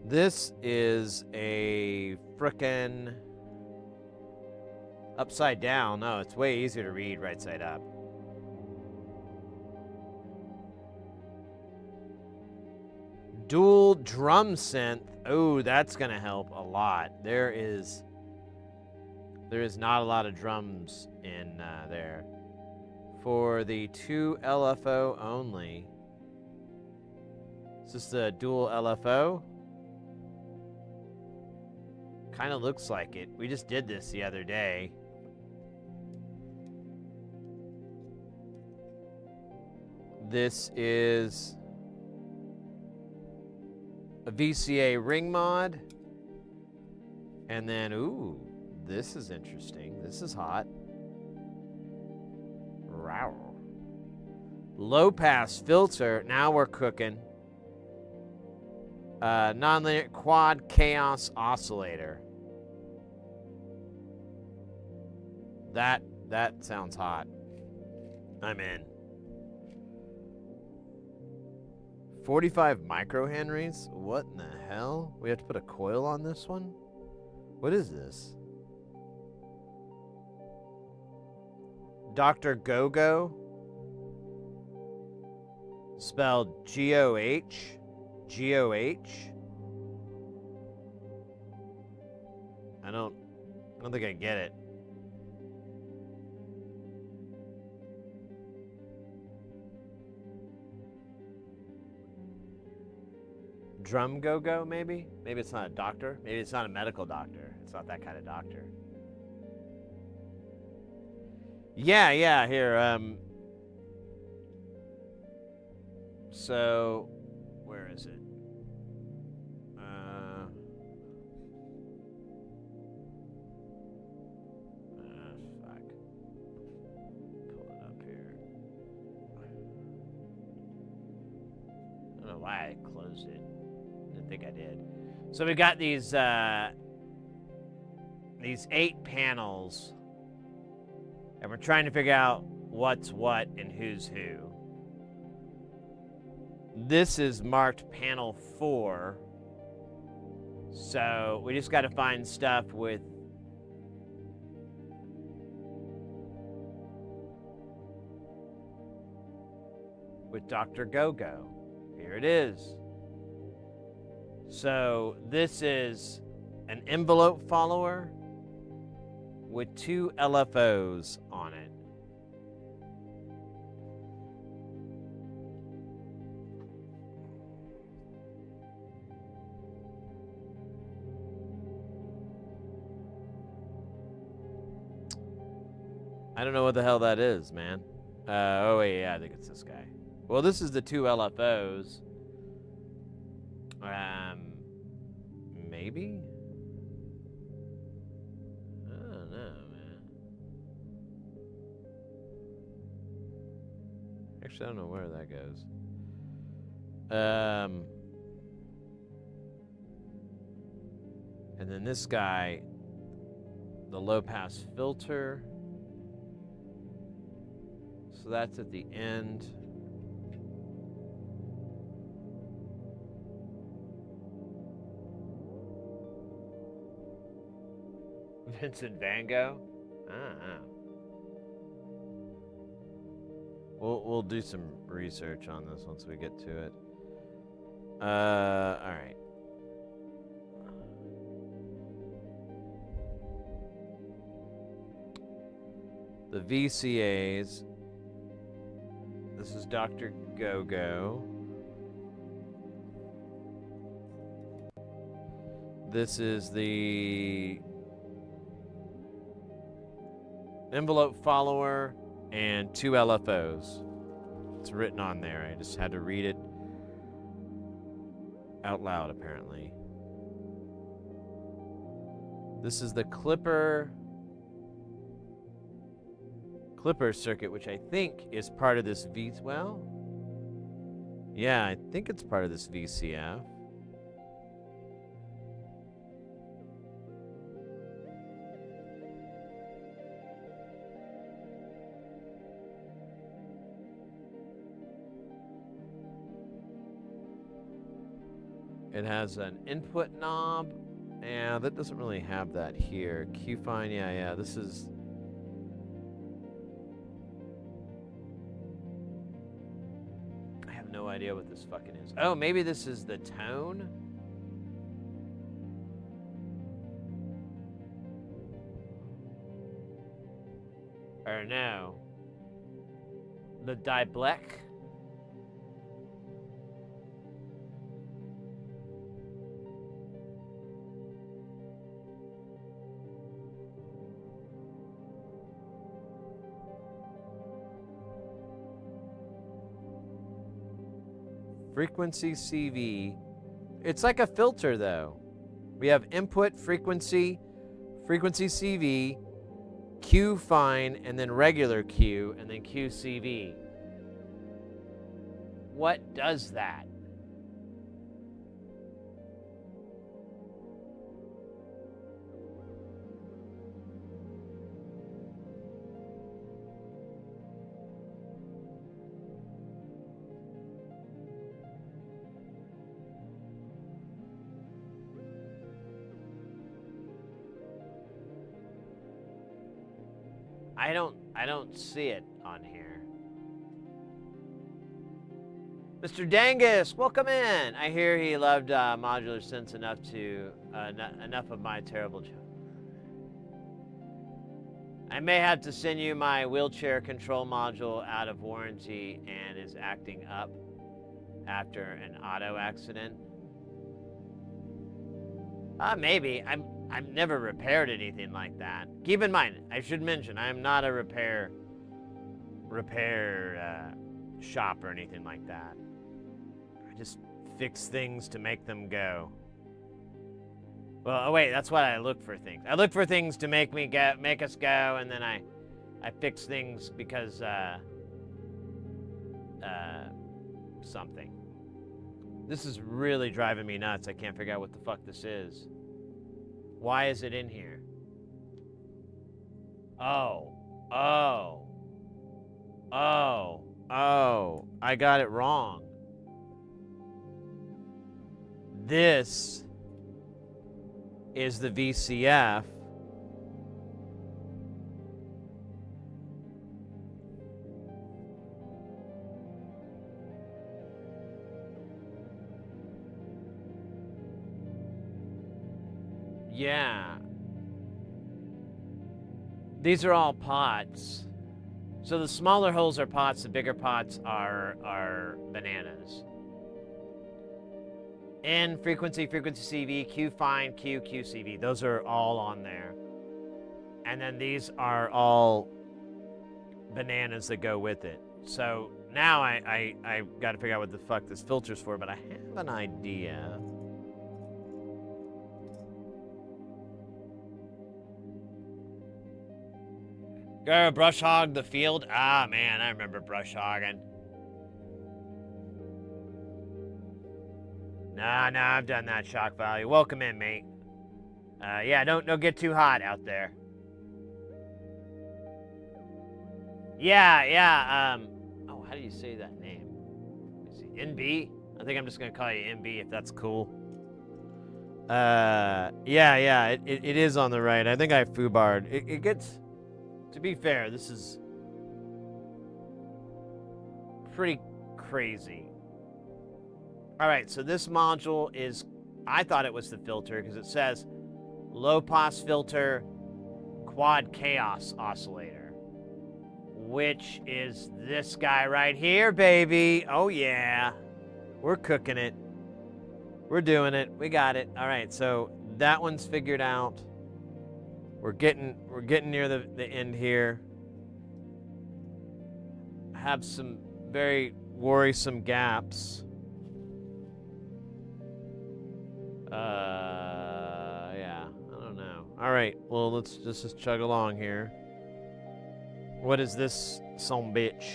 This is a frickin' upside down. No, it's way easier to read right side up. Dual drum synth. Oh, that's gonna help a lot. There is not a lot of drums in there. For the 2 LFO only. Is this the dual LFO? Kind of looks like it. We just did this the other day. This is a VCA ring mod. And then, ooh, this is interesting. This is hot. Wow. Low pass filter. Now we're cooking. Nonlinear quad chaos oscillator. That sounds hot. I'm in. 45 microhenries? What in the hell? We have to put a coil on this one? What is this? Dr. Go-Go? Spelled G-O-H? G-O-H? I don't think I get it. Drum Go-Go, maybe? Maybe it's not a doctor. Maybe it's not a medical doctor. It's not that kind of doctor. Yeah, here, so, where is it? Fuck. Pull it up here. I don't know why I closed it. Didn't think I did. So we got these 8 panels, and we're trying to figure out what's what and who's who. This is marked panel 4, so we just got to find stuff with Dr. Go-Go. Here it is. So this is an envelope follower with 2 LFOs on it. I don't know what the hell that is, man. Oh wait, yeah, I think it's this guy. Well, this is the 2 LFOs. Maybe? I don't know, man. Actually, I don't know where that goes. And then this guy, the low pass filter. So that's at the end. Vincent Van Gogh? I don't know. We'll do some research on this once we get to it. All right. The VCAs. This is Dr. Go-Go. This is the envelope follower and 2 LFOs. It's written on there. I just had to read it out loud, apparently. This is the Clipper circuit, which I think is part of this yeah, I think it's part of this VCF. It has an input knob. Yeah, that doesn't really have that here. Q-Fine, yeah, this is... I have no idea what this fucking is. Oh, maybe this is the tone? Or no. The Dieblech? Frequency CV. It's like a filter though. We have input frequency, frequency CV, Q fine, and then regular Q, and then QCV. What does that? I don't see it on here. Mr. Dangus, welcome in. I hear he loved modular synths enough to enough of my terrible joke. I may have to send you my wheelchair control module out of warranty and is acting up after an auto accident. Maybe. I've never repaired anything like that. Keep in mind, I should mention, I am not a repair shop or anything like that. I just fix things to make them go. Well, oh wait, that's what I look for things. I look for things to make us go, and then I fix things because something. This is really driving me nuts. I can't figure out what the fuck this is. Why is it in here? Oh, I got it wrong. This is the VCF. Yeah. These are all pots. So the smaller holes are pots, the bigger pots are bananas. N, frequency, frequency CV, Q fine, Q, QCV. Those are all on there. And then these are all bananas that go with it. So now I got to figure out what the fuck this filter's for, but I have an idea. Go brush hog the field. Ah, man, I remember brush hogging. Nah, I've done that, shock value. Welcome in, mate. Yeah, don't get too hot out there. Yeah, oh, how do you say that name? Let me see, NB? I think I'm just gonna call you NB if that's cool. Yeah, it is on the right. I think I foobarred. It gets... To be fair, this is pretty crazy. All right, so this module is, I thought it was the filter because it says low pass filter quad chaos oscillator, which is this guy right here, baby. Oh yeah, we're cooking it. We're doing it. We got it. All right, so that one's figured out. We're getting near the end here. Have some very worrisome gaps. Yeah, I don't know. All right, well, let's just chug along here. What is this son bitch?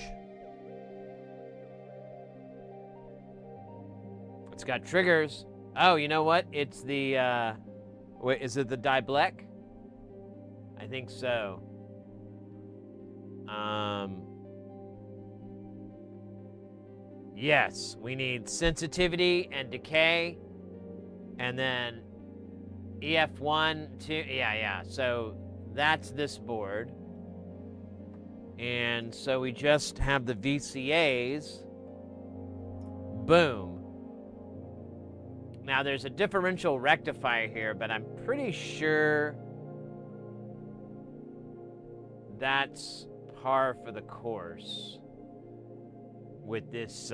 It's got triggers. Oh, you know what? It's the, wait, is it the Dieblek? I think so. Yes, we need sensitivity and decay, and then EF1, 2, yeah. So that's this board. And so we just have the VCAs. Boom. Now there's a differential rectifier here, but I'm pretty sure that's par for the course with this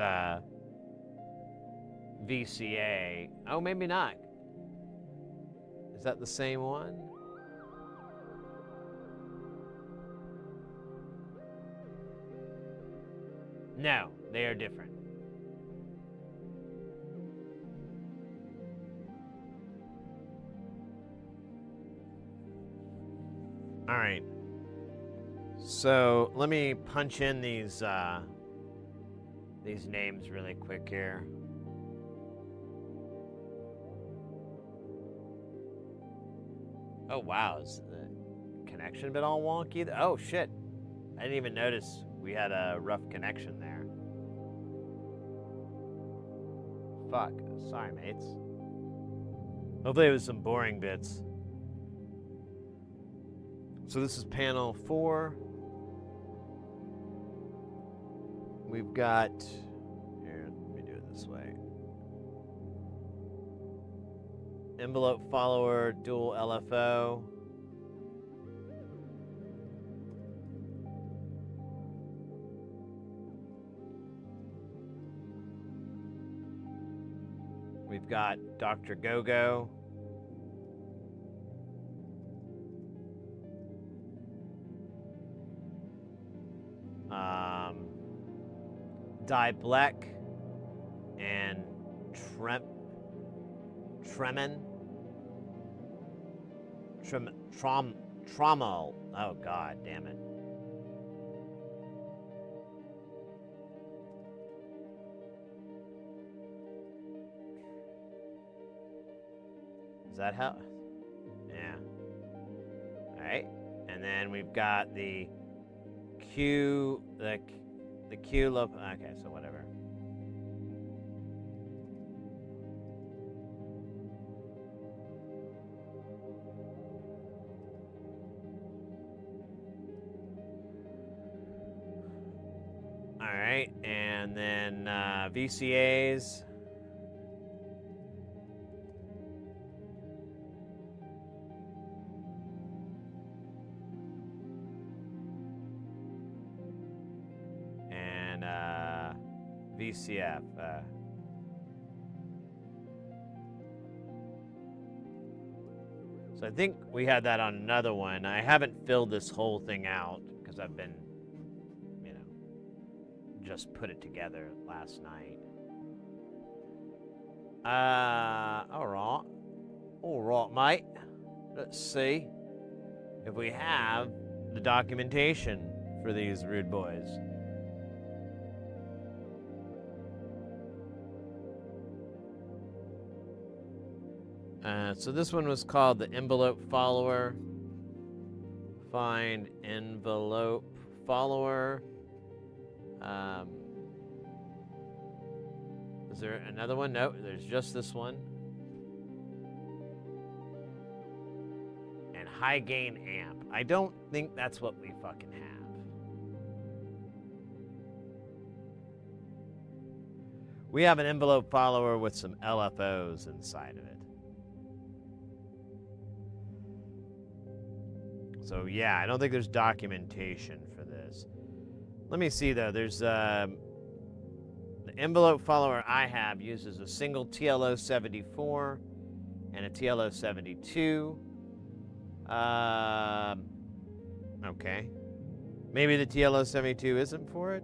VCA. Oh, maybe not. Is that the same one? No, they are different. All right. So let me punch in these names really quick here. Oh wow, is the connection been all wonky? Oh shit, I didn't even notice we had a rough connection there. Fuck, sorry mates. Hopefully it was some boring bits. So this is panel 4. We've got, here, let me do it this way. Envelope follower, dual LFO. We've got Dr. Go-Go. Die Black and Trommel. Oh god damn it. Is that how? Yeah. Alright. And then we've got the Q, the Q low. Okay, so whatever. All right, and then VCAs. And VCF. So I think we had that on another one. I haven't filled this whole thing out because I've been, you know, just put it together last night. All right, mate. Let's see if we have the documentation for these rude boys. So this one was called the envelope follower. Find envelope follower. Is there another one? No, there's just this one. And high gain amp. I don't think that's what we fucking have. We have an envelope follower with some LFOs inside of it. So yeah, I don't think there's documentation for this. Let me see though. There's the envelope follower I have uses a single TLO74 and a TLO72. Okay. Maybe the TLO72 isn't for it.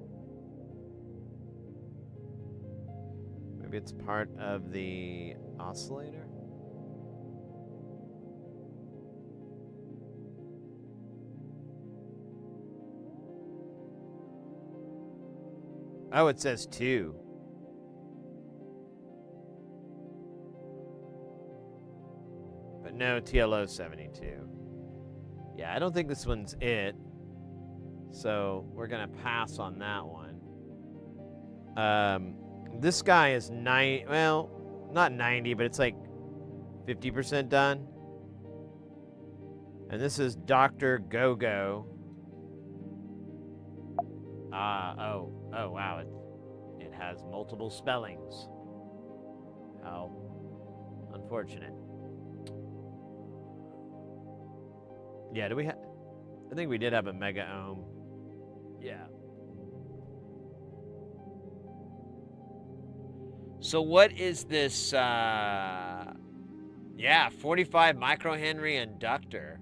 Maybe it's part of the oscillator. Oh, it says 2. But no TLO72. Yeah, I don't think this one's it. So we're going to pass on that one. This guy is well, not 90, but it's like 50% done. And this is Dr. Go-Go. Oh wow, it has multiple spellings. How unfortunate. Yeah, do we have? I think we did have a mega ohm. Yeah. So what is this? Yeah, 45 microhenry inductor.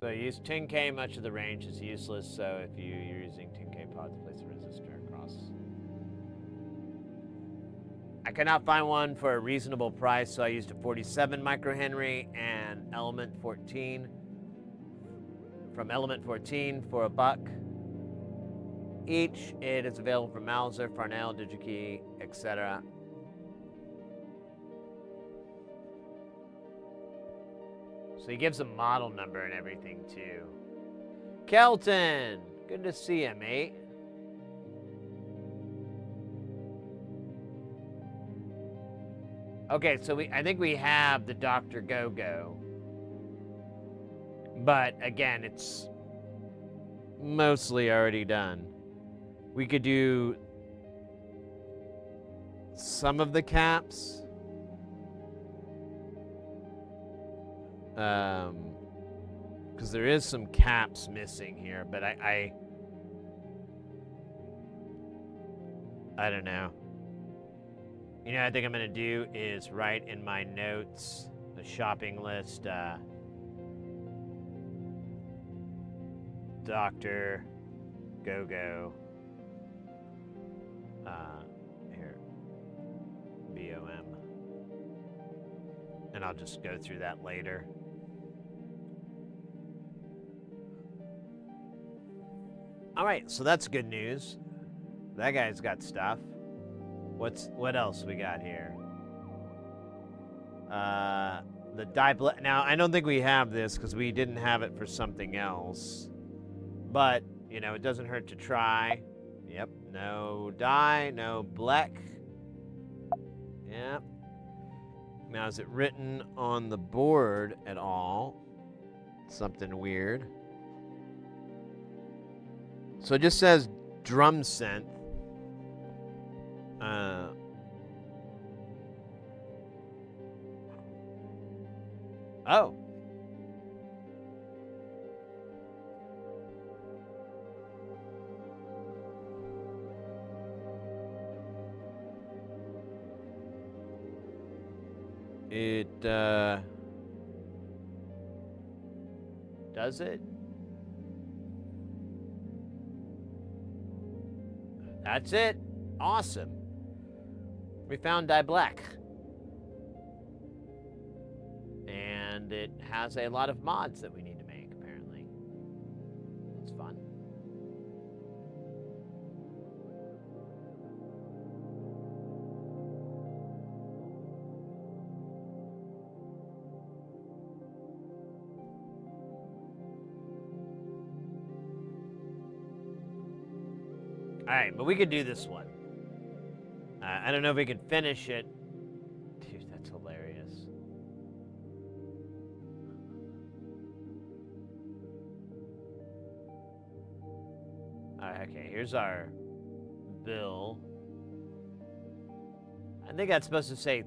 So I use 10K, much of the range is useless, so if you're using 10K pods, place a resistor across. I could not find one for a reasonable price, so I used a 47 microhenry and element 14 from element 14 for $1 each. It is available from Mauser, Farnell, DigiKey, etc. So he gives a model number and everything too. Kelton, good to see you, mate. Okay, so I think we have the Dr. Go-Go. But again, it's mostly already done. We could do some of the caps. Because there is some caps missing here, but I don't know. You know what I think I'm gonna do is write in my notes, the shopping list, Dr. Go-Go, here, BOM, and I'll just go through that later. All right, so that's good news. That guy's got stuff. What else we got here? The diplet. Now, I don't think we have this because we didn't have it for something else. But, you know, it doesn't hurt to try. Yep, no dye, no black. Yep. Now, is it written on the board at all? Something weird. So it just says drum synth. Oh. It, does it? That's it. Awesome. We found dye black. And it has a lot of mods that we need to make, apparently. That's fun. All right, but we could do this one. I don't know if we can finish it. Dude, that's hilarious. All right, okay, here's our bill. I think that's supposed to say,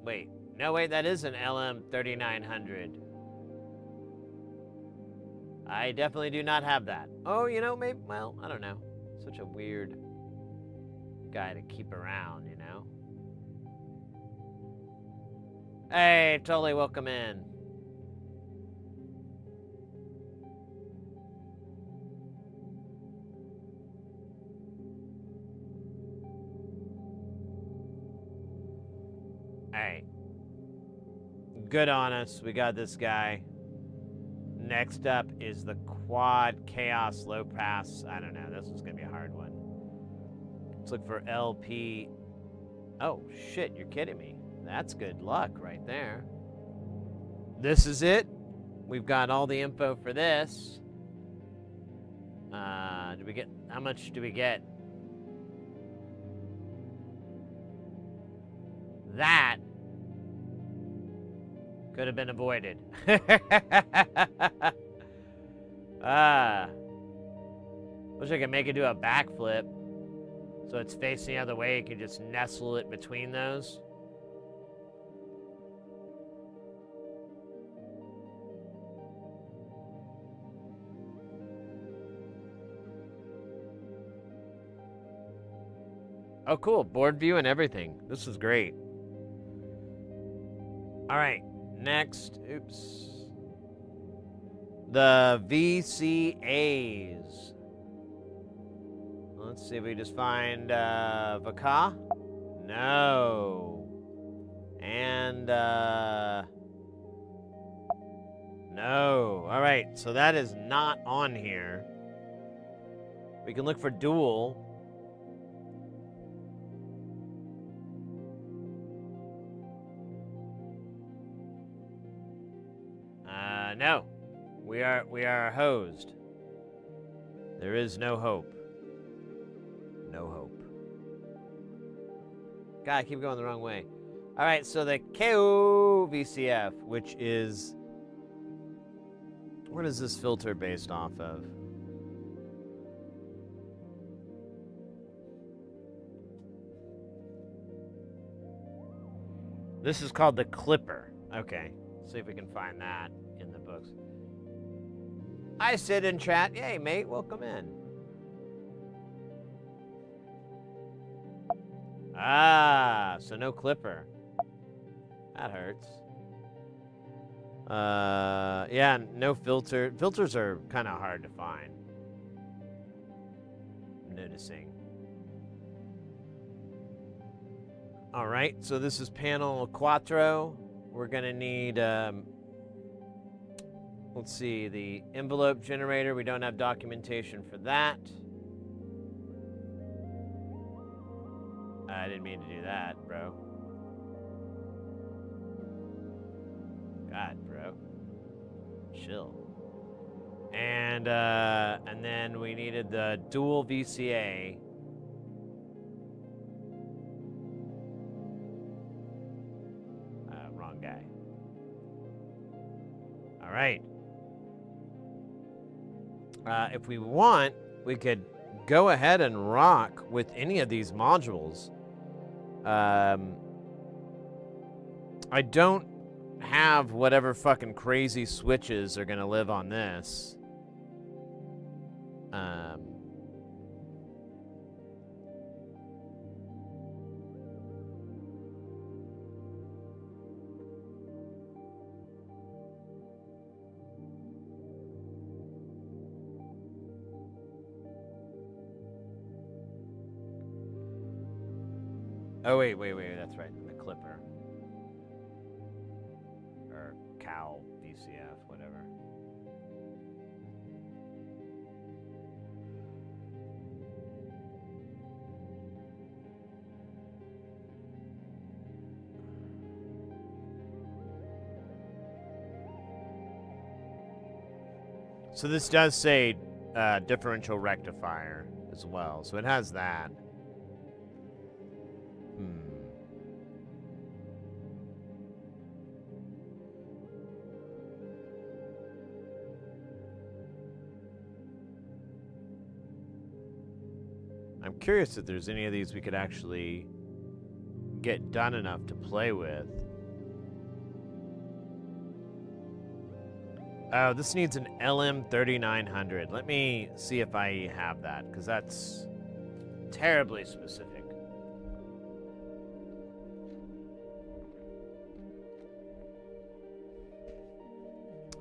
wait, no, wait, that is an LM3900. I definitely do not have that. Oh, you know, maybe, well, I don't know. Such a weird guy to keep around, you know? Hey, totally welcome in. Alright. Good on us. We got this guy. Next up is the quad chaos low pass. I don't know. This is going to be a hard one. Let's look for LP. Oh, shit. You're kidding me. That's good luck right there. This is it. We've got all the info for this. Do we get... How much do we get? That could have been avoided. Wish I could make it do a backflip. So it's facing the other way. You can just nestle it between those. Oh, cool. Board view and everything. This is great. All right. Next. Oops. The VCAs. Let's see if we just find Vaka. No. And no. All right, so that is not on here. We can look for dual. No. We are hosed. There is no hope. No hope. God, I keep going the wrong way. All right, so the KO VCF, which is... What is this filter based off of? This is called the Clipper. Okay, see if we can find that in the books. I sit in chat. Yay, mate, welcome in. Ah, so no Clipper. That hurts. Yeah, no filter. Filters are kind of hard to find. I'm noticing. All right, so this is panel Quattro. We're gonna need, let's see, the envelope generator. We don't have documentation for that. I didn't mean to do that, bro. God, bro. Chill. And then we needed the dual VCA. Wrong guy. All right. If we want, we could go ahead and rock with any of these modules. I don't have whatever fucking crazy switches are gonna live on this. Oh, wait, that's right, the Clipper. Or Cal VCF, whatever. So this does say differential rectifier as well, so it has that. I'm curious if there's any of these we could actually get done enough to play with. Oh, this needs an LM3900. Let me see if I have that, because that's terribly specific.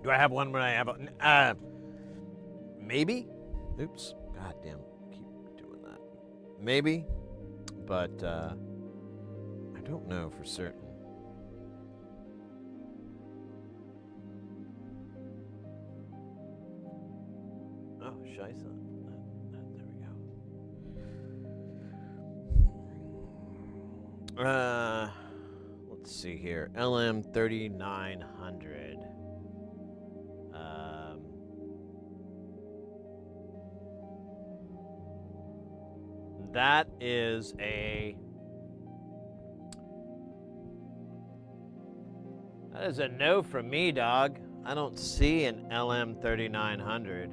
Do I have one where I have a... maybe? Oops. God damn. Keep doing that. Maybe. But, I don't know for certain. Oh, scheisse. There we go. Let's see here. LM3900. That is a... That is a no from me, dog. I don't see an LM3900.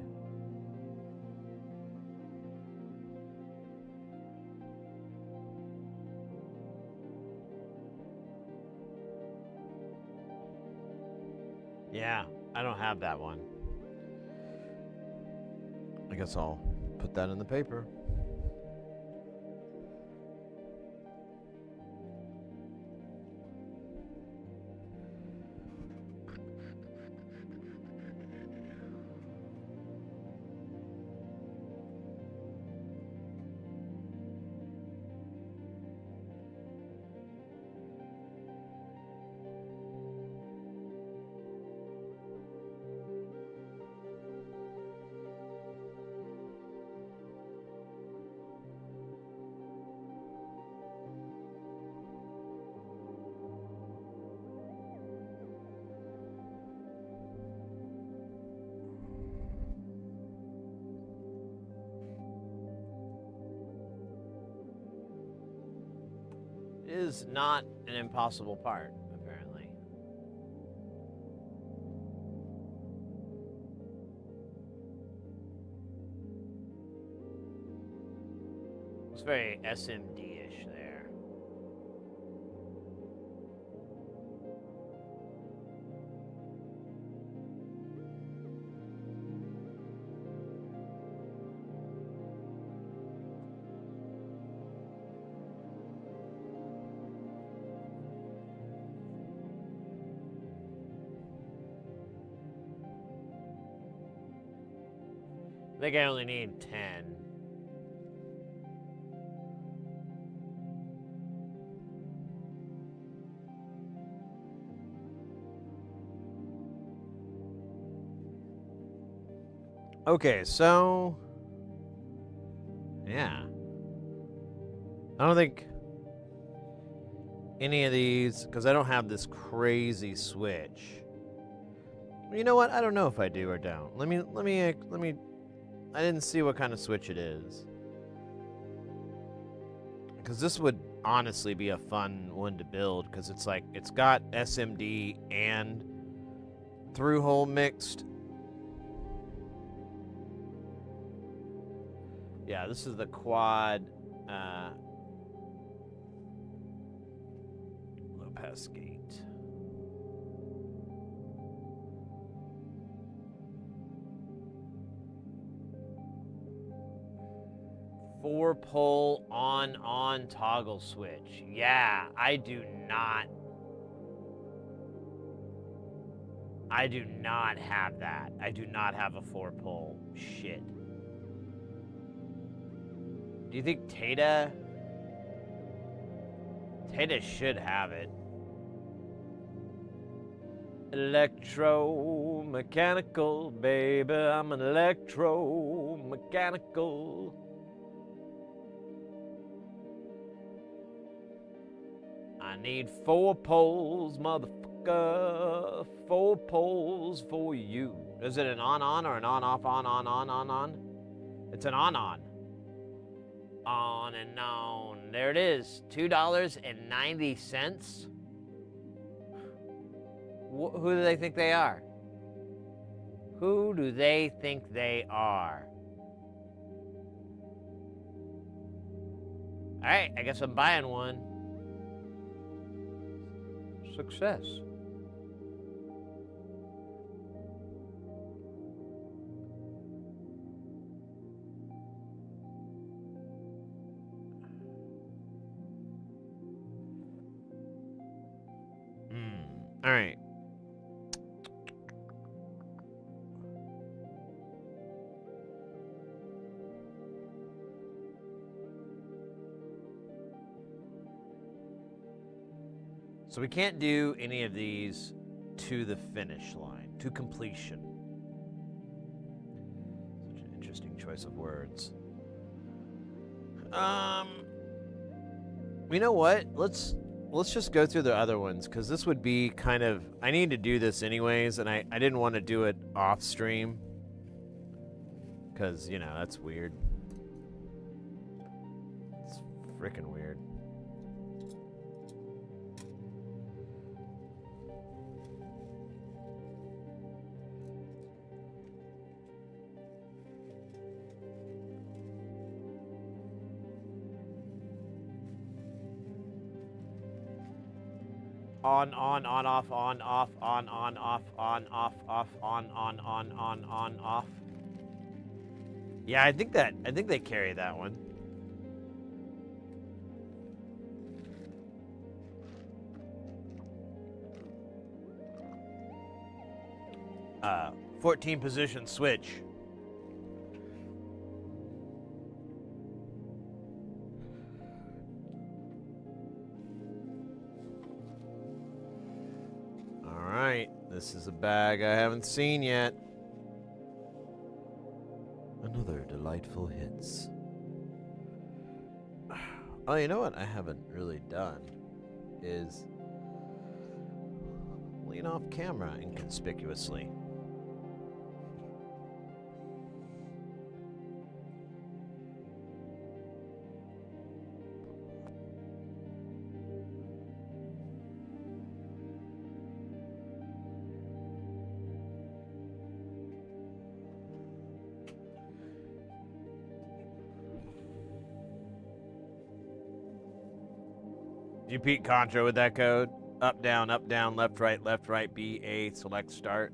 Yeah, I don't have that one. I guess I'll put that in the paper. is not an impossible part, apparently. It's very SMD-ish there. I think I only need 10. Okay, so yeah. I don't think any of these, because I don't have this crazy switch. You know what? I don't know if I do or don't. Let me. I didn't see what kind of switch it is. Because this would honestly be a fun one to build, because it's like, it's got SMD and through hole mixed. Yeah, this is the quad low pass gate. Four pole on toggle switch. Yeah, I do not have that. I do not have a 4-pole. Shit. Do you think Tata should have it? Electromechanical, baby. I'm an electromechanical. I need 4 poles, motherfucker. 4 poles for you. Is it an on or an on-off, on? It's an on. On and on. There it is. $2.90. Who do they think they are? Who do they think they are? All right, I guess I'm buying one. Success. All right. So we can't do any of these to the finish line, to completion. Such an interesting choice of words. You know what? Let's just go through the other ones, because this would be kind of, I need to do this anyways, and I didn't want to do it off stream, because, you know, that's weird. It's freaking weird. On, off, on, off, on, off, off, on, off. Yeah, I think they carry that one. 14 position switch. This is a bag I haven't seen yet. Another delightful hits. Oh, you know what I haven't really done is lean off camera inconspicuously. You beat Contra with that code? Up, down, left, right, B, A, select, start.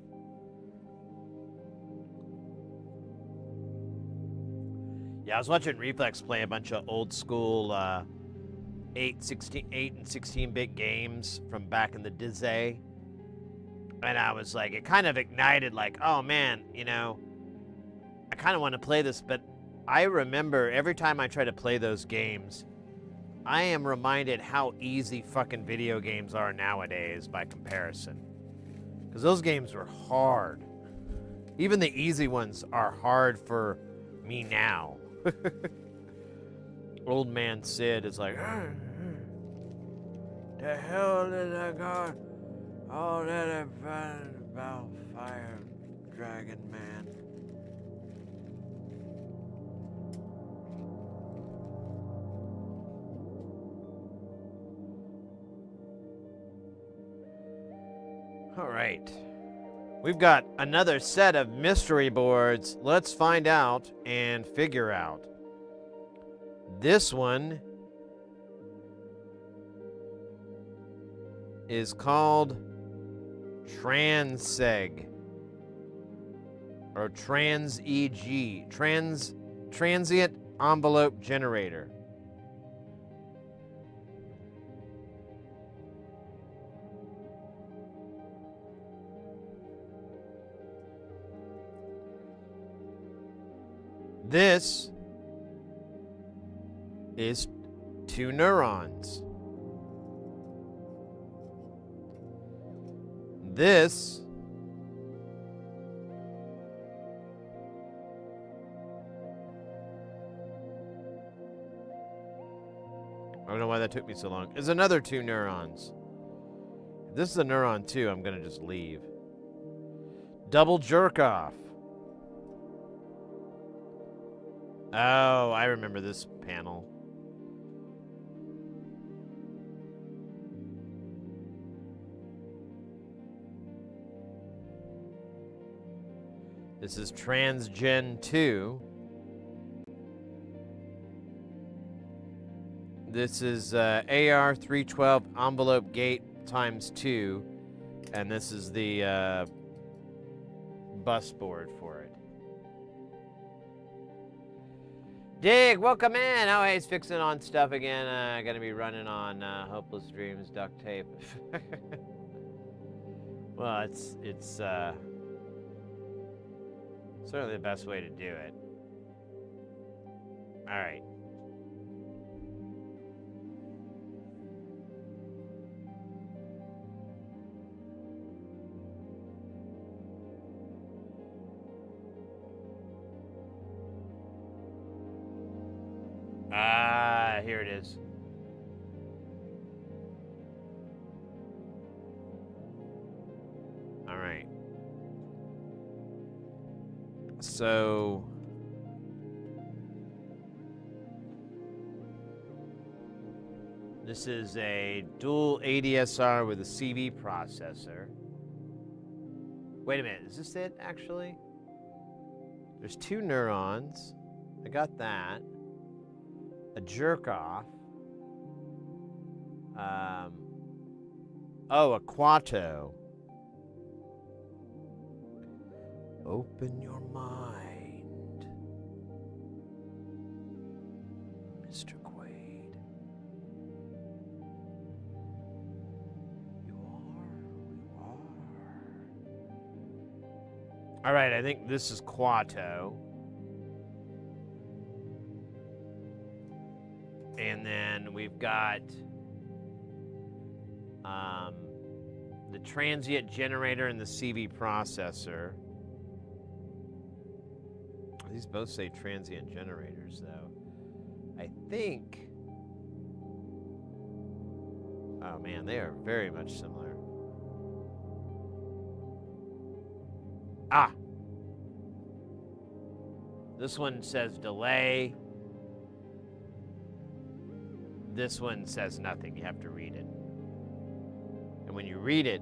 Yeah, I was watching Reflex play a bunch of old school 8 and 16-bit games from back in the day. And I was like, it kind of ignited like, oh man, you know, I kind of want to play this, but I remember every time I try to play those games, I am reminded how easy fucking video games are nowadays by comparison. Because those games were hard. Even the easy ones are hard for me now. Old man Sid is like, the hell did I got all that I found about Fire Dragon Man? All right. We've got another set of mystery boards. Let's find out and figure out. This one is called Transeg or Trans-EG, Transient Envelope Generator. This is 2 neurons. This I don't know why that took me so long. Is another 2 neurons. If this is a neuron 2, I'm gonna just leave. Double jerk off. Oh, I remember this panel. This is Transgen 2. This is AR312 envelope gate times 2. And this is the bus board for it. Dig, welcome in. Oh, he's fixing on stuff again. Gonna be running on Hopeless Dreams duct tape. Well, it's certainly the best way to do it. All right. Here it is. All right. So this is a dual ADSR with a CV processor. Wait a minute, is this it actually? There's 2 neurons. I got that. A jerk off. Oh, a Quato. Open your mind, Mr. Quaid. You are. All right, I think this is Quato. And then we've got the transient generator and the CV processor. These both say transient generators, though. I think... Oh, man, they are very much similar. Ah! This one says delay. This one says nothing. You have to read it. And when you read it,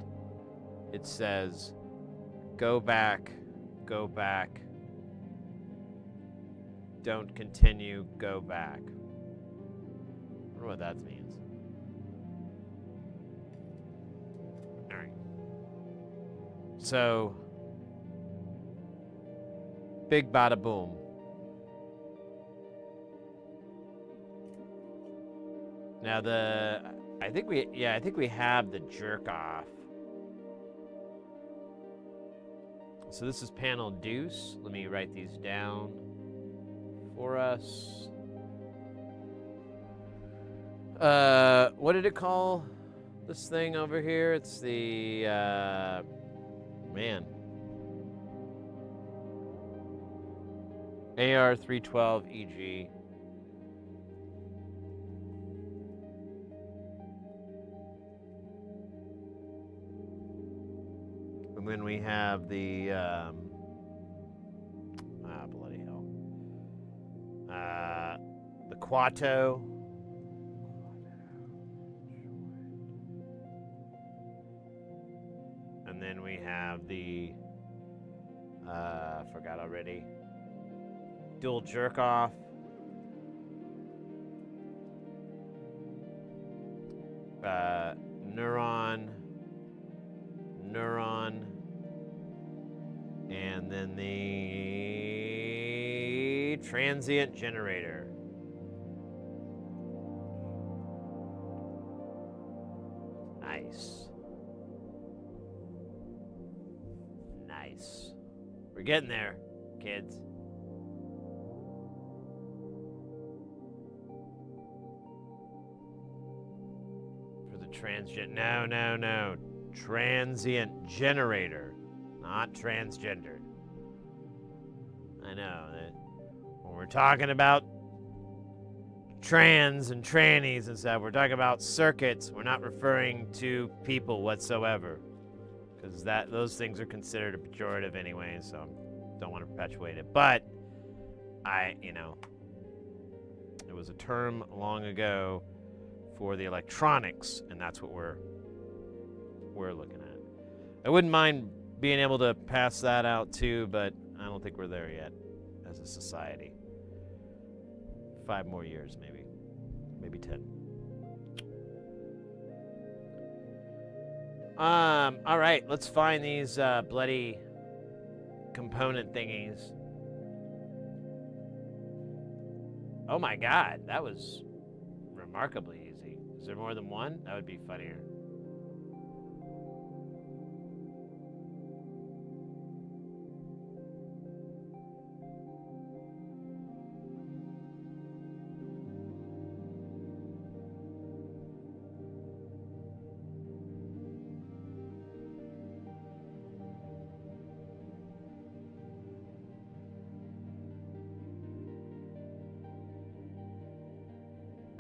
it says, go back, don't continue, go back. I wonder what that means. So, big bada boom. Now I think we have the jerk off. So this is panel deuce. Let me write these down for us. What did it call this thing over here? It's the, man. AR312 EG. And then we have the, bloody hell. The Quato. And then we have the, forgot already. Dual jerk off. Neuron. And then the transient generator. Nice. We're getting there, kids. For the no. Transient generator, not transgendered. I know that when we're talking about trans and trannies and stuff, we're talking about circuits. We're not referring to people whatsoever, because those things are considered a pejorative anyway. So I don't want to perpetuate it. But it was a term long ago for the electronics, and that's what we're looking at. I wouldn't mind being able to pass that out too, but I don't think we're there yet as a society. 5 more years, maybe 10. All right, let's find these bloody component thingies. Oh my God, that was remarkably easy. Is there more than one? That would be funnier.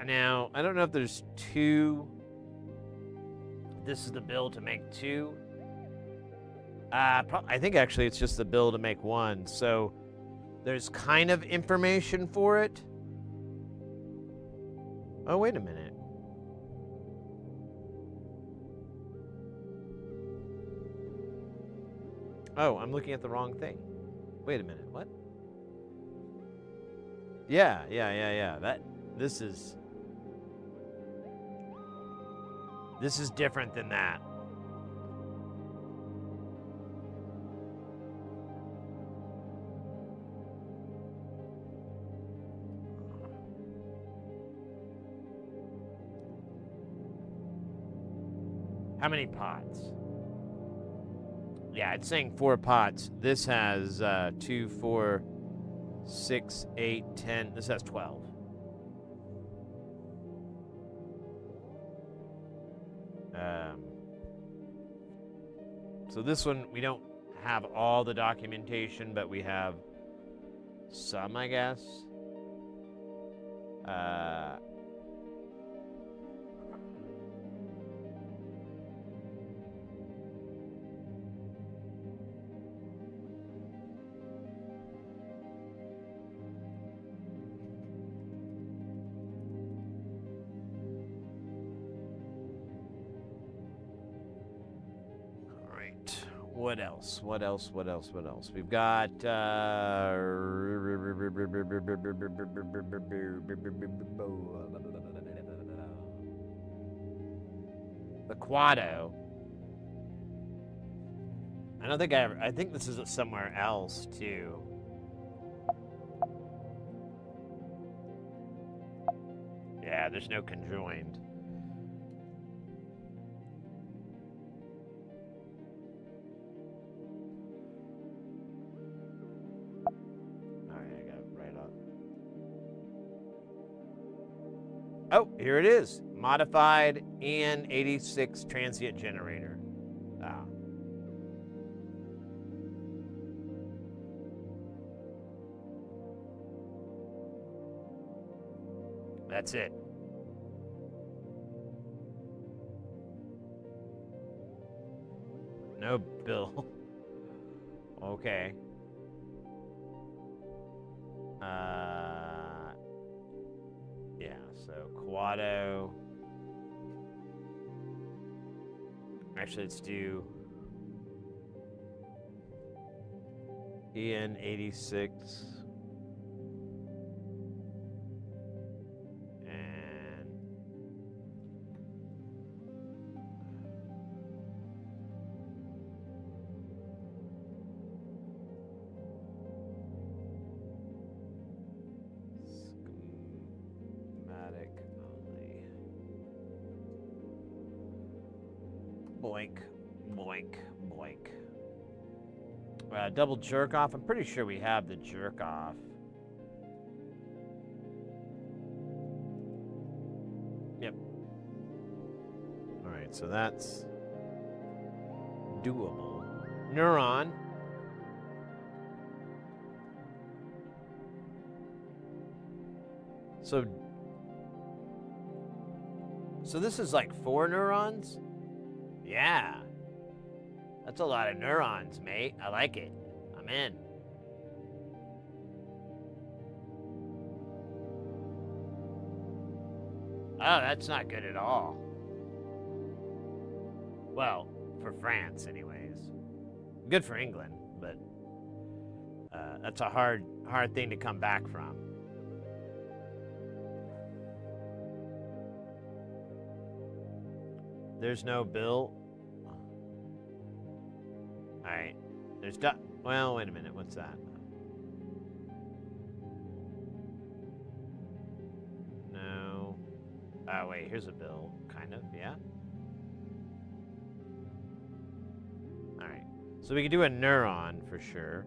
Now, I don't know if there's 2. This is the build to make 2. I think actually it's just the build to make 1. So there's kind of information for it. Oh, wait a minute. Oh, I'm looking at the wrong thing. Wait a minute, what? Yeah. This is different than that. How many pots? Yeah, it's saying 4 pots. This has 2, 4, 6, 8, 10. This has 12. So this one, we don't have all the documentation, but we have some, I guess. What else? We've got the Quado. I don't think I ever... I think this is somewhere else, too. Yeah, there's no conjoined. Alright, I got it right on. Oh, here it is. Modified EN86 transient generator. Ah. That's it. No bill. Okay. Yeah, so Quado. Actually, let's do EN86. And schematic only. Boink, boink, boink. Double jerk off. I'm pretty sure we have the jerk off. Yep. All right, so that's doable. Neuron. So this is like 4 neurons? Yeah. That's a lot of neurons, mate. I like it. I'm in. Oh, that's not good at all. Well, for France, anyways. Good for England, but that's a hard thing to come back from. There's no bill. All right. There's well, wait a minute. What's that? No. Oh, wait. Here's a bill. Kind of. Yeah. All right. So we can do a neuron for sure.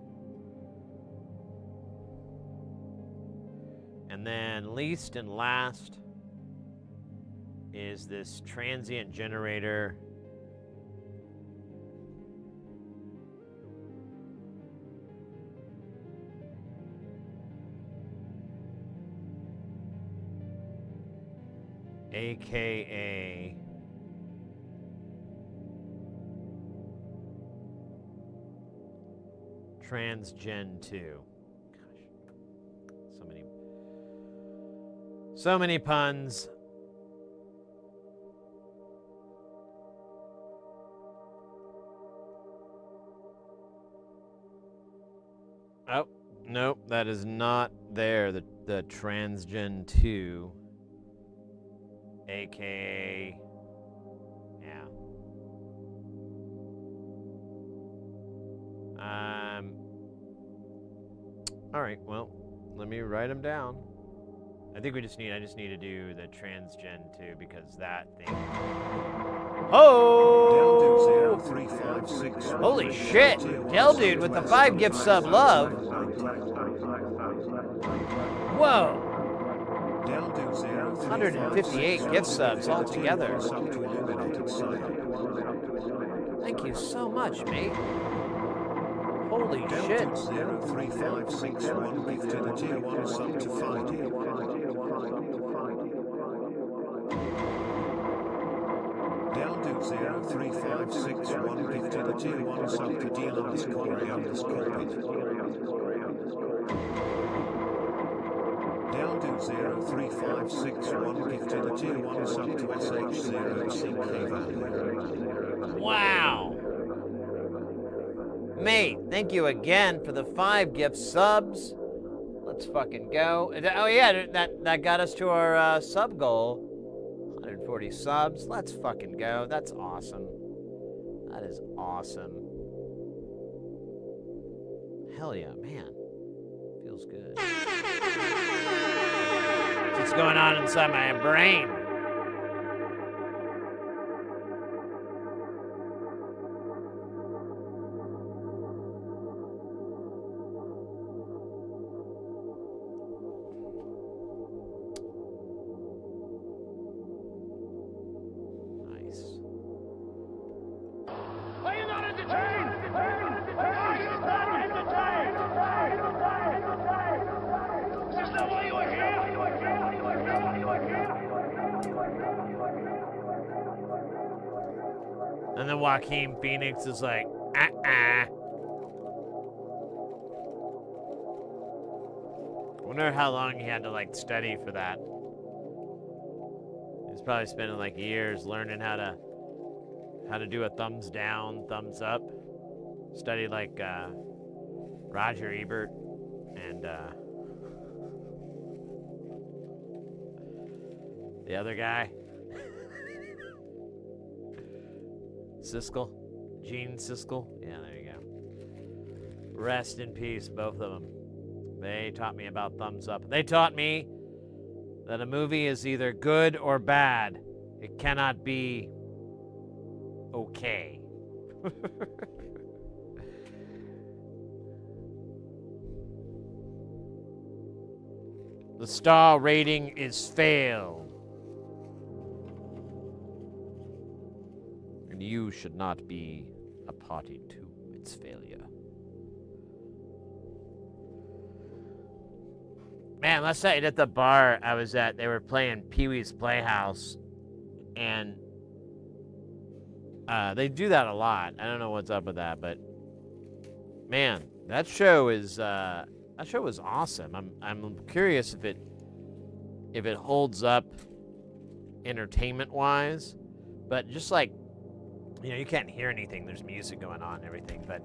And then least and last is this transient generator. AKA Transgen 2. Gosh. So many puns. Oh, nope, that is not there. The Transgen 2. AKA, yeah. All right, well, let me write them down. I think I just need to do the Transgen 2 because that thing. Oh! Holy shit! Del Dude with the 5 gift sub love. Whoa! 158 gift subs altogether. Thank you so much, mate. Holy shit. 03561 gifted a tier 1 sub to fight. Deldude 03561 gifted a tier 1 sub to deal underscore a underscore bit. Deldude 03561 gifted a tier 1 sub to SH0 CK value. Wow. Mate, thank you again for the 5 gift subs. Let's fucking go. Oh yeah, that got us to our sub goal. 140 subs. Let's fucking go. That's awesome. That is awesome. Hell yeah, man. Feels good. What's going on inside my brain? Nice. Are you not entertained? Are you not entertained? Is this not why you were here? And then Joaquin Phoenix is like, Wonder how long he had to like study for that. He's probably spending like years learning how to do a thumbs down, thumbs up. Studied like Roger Ebert and the other guy. Siskel, Gene Siskel. Yeah, there you go. Rest in peace, both of them. They taught me about thumbs up. They taught me that a movie is either good or bad. It cannot be okay. The star rating is failed. And you should not be a party to its failure. Man, last night at the bar I was at, they were playing Pee-wee's Playhouse. And they do that a lot. I don't know what's up with that, but man, that show was awesome. I'm curious if it holds up entertainment-wise, but just like, you know, you can't hear anything. There's music going on and everything, but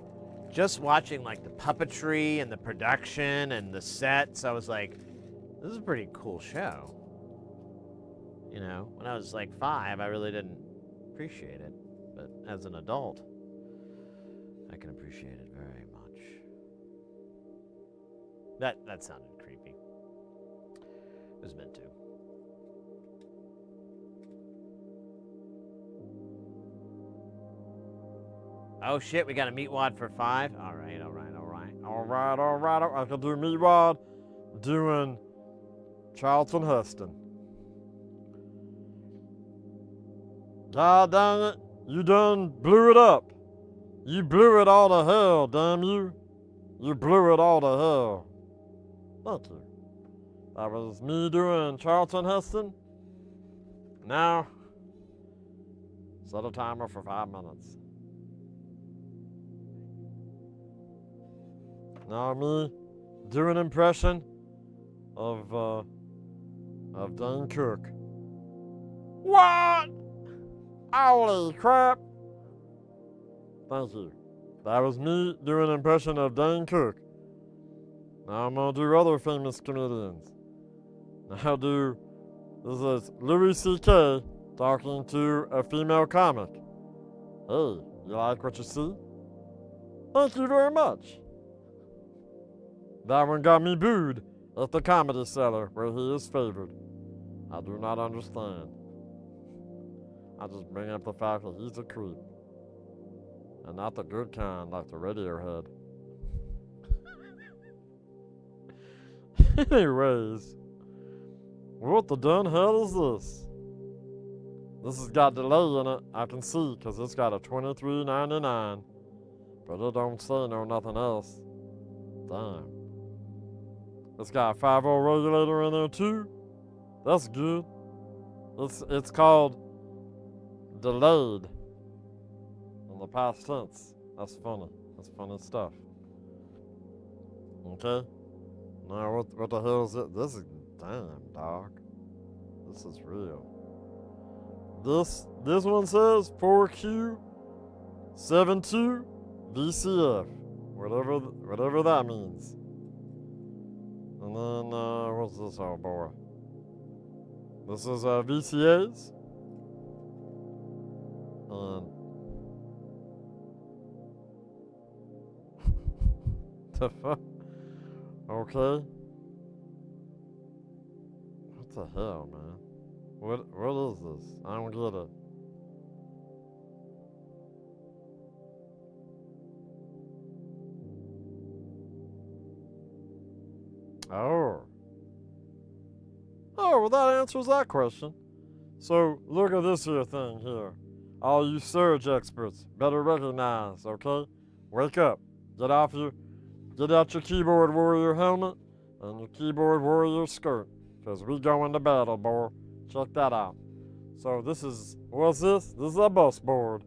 just watching like the puppetry and the production and the sets, I was like, this is a pretty cool show. You know, when I was like 5, I really didn't appreciate it, but as an adult, I can appreciate it very much. That sounded creepy. It was meant to. Oh shit, we got a meat wad for 5? All right. I can do meat wad doing Charlton Heston. God dang it, you done blew it up. You blew it all to hell, damn you. You blew it all to hell. Thank you. That was me doing Charlton Heston. Now, set a timer for 5 minutes. Now me do an impression of Dane Cook. What? Holy crap! Thank you. That was me doing an impression of Dane Cook. Now I'm gonna do other famous comedians. Now this is Louis C.K. talking to a female comic. Hey, you like what you see? Thank you very much. That one got me booed at the Comedy Cellar where he is favored. I do not understand. I just bring up the fact that he's a creep. And not the good kind like the Radiohead. Anyways, what the done hell is this? This has got delay in it, I can see, because it's got a $23.99. But it don't say no nothing else. Damn. It's got a 5-volt regulator in there too. That's good. It's called delayed in the past tense. That's funny. That's funny stuff. Okay. Now what the hell is it? This is damn dog. This is real. This one says 4Q72 VCF. Whatever that means. And then, what's this, oh boy? This is VCAs. And the fuck? Okay. What the hell, man? What is this? I don't get it. Oh. Oh, well that answers that question. So, look at this here thing here. All you SERGE experts better recognize, okay? Wake up. Get out your keyboard warrior helmet and your keyboard warrior skirt. Because we going to battle, boy. Check that out. So what's this? This is a bus board.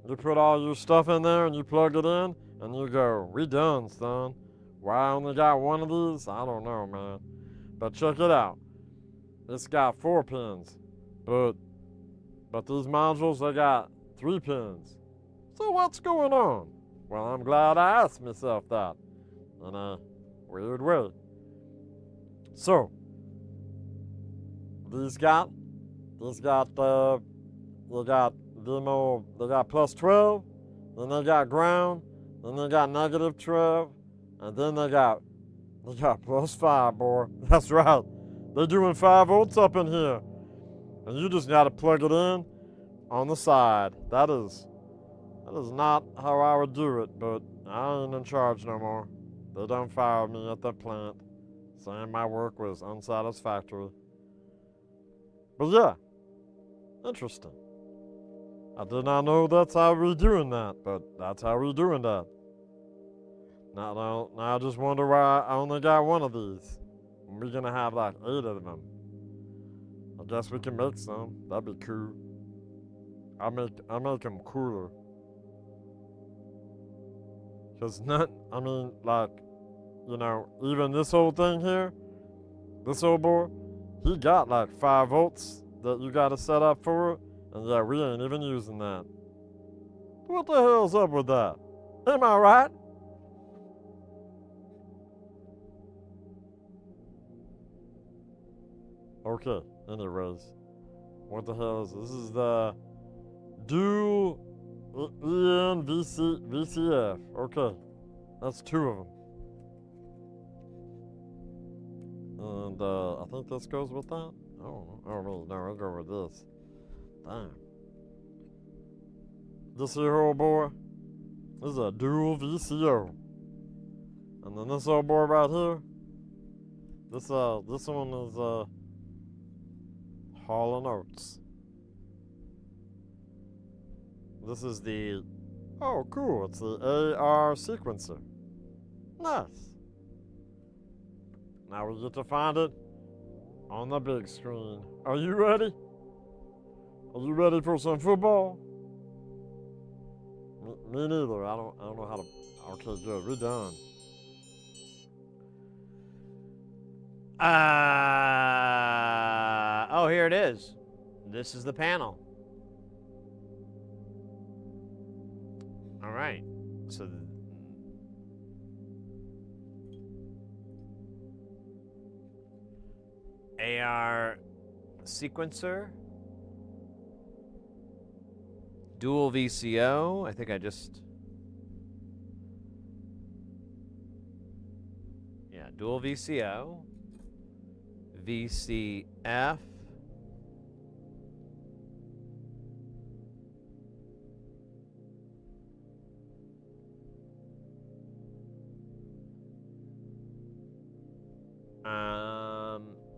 You put all your stuff in there and you plug it in and you go, we done, son. Why I only got one of these? I don't know, man. But check it out. It's got 4 pins. But these modules, they got 3 pins. So what's going on? Well, I'm glad I asked myself that in a weird way. So, they got demo, they got plus 12, then they got ground, then they got negative 12, and then they got plus 5, boy. That's right. They're doing 5 volts up in here. And you just gotta plug it in on the side. That is not how I would do it, but I ain't in charge no more. They done fired me at the plant, saying my work was unsatisfactory. But yeah, interesting. I did not know that's how we doing that, but that's how we doing that. Now I just wonder why I only got one of these. We're gonna have like 8 of them. I guess we can make some. That'd be cool. I'll make them cooler. Cause even this old thing here, this old boy, he got like 5 volts that you gotta set up for it. And yeah, we ain't even using that. What the hell's up with that? Am I right? Okay, anyways. What the hell is this? This is the dual VCF. Okay, that's 2 of them. And I think this goes with that. I don't know. Oh, no, I'll go with this. Damn. This here old boy, this is a dual VCO. And then this old boy right here, this one is Hall & Oates. This is the, oh cool, it's the AR sequencer. Nice. Now we get to find it on the big screen. Are you ready? Are you ready for some football? Me neither. I don't know how to. Okay, good. We're done. Oh, here it is. This is the panel. All right. So AR sequencer, dual VCO. I think I just, yeah, dual VCO, VCF,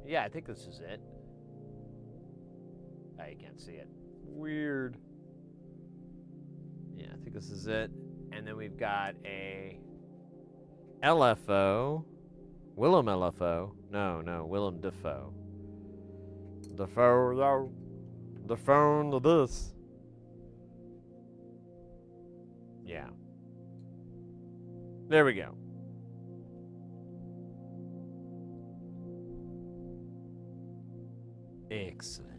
yeah, I think this is it. Oh, you can't see it. Weird. Yeah, I think this is it. And then we've got a LFO. Willem LFO. No, Willem Dafoe. Dafoe, yo. The phone to this. Yeah. There we go. Excellent.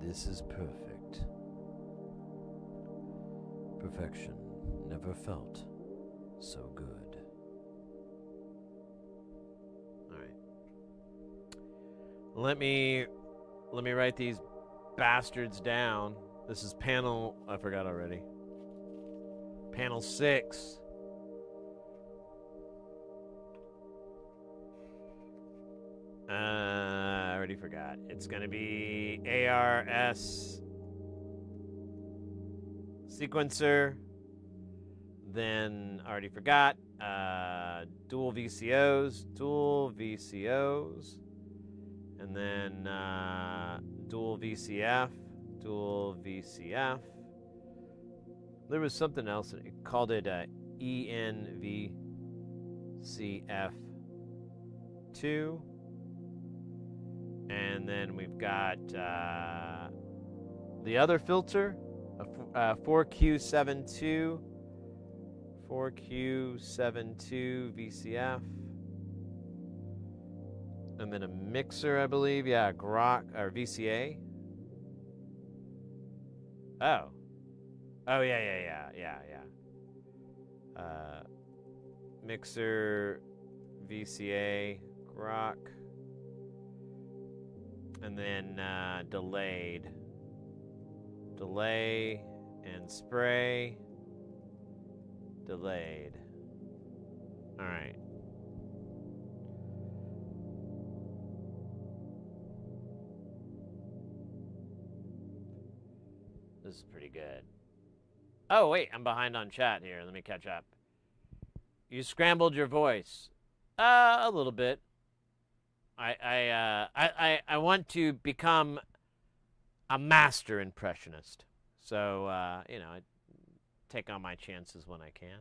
This is perfect. Perfection never felt so good. All right. Let me write these bastards down. This is panel, I forgot already. Panel 6. I already forgot. It's going to be ARS sequencer. Then, already forgot. Dual VCOs. And then dual VCF. There was something else. It called it ENVCF2. And then we've got the other filter, 4Q72 VCF. And then a mixer, I believe. Yeah, Grok, or VCA. Oh, yeah. Mixer, VCA, Grok. And then delay and spray, delayed. All right. This is pretty good. Oh, wait, I'm behind on chat here. Let me catch up. You scrambled your voice. A little bit. I want to become a master impressionist. So, you know, I take on my chances when I can.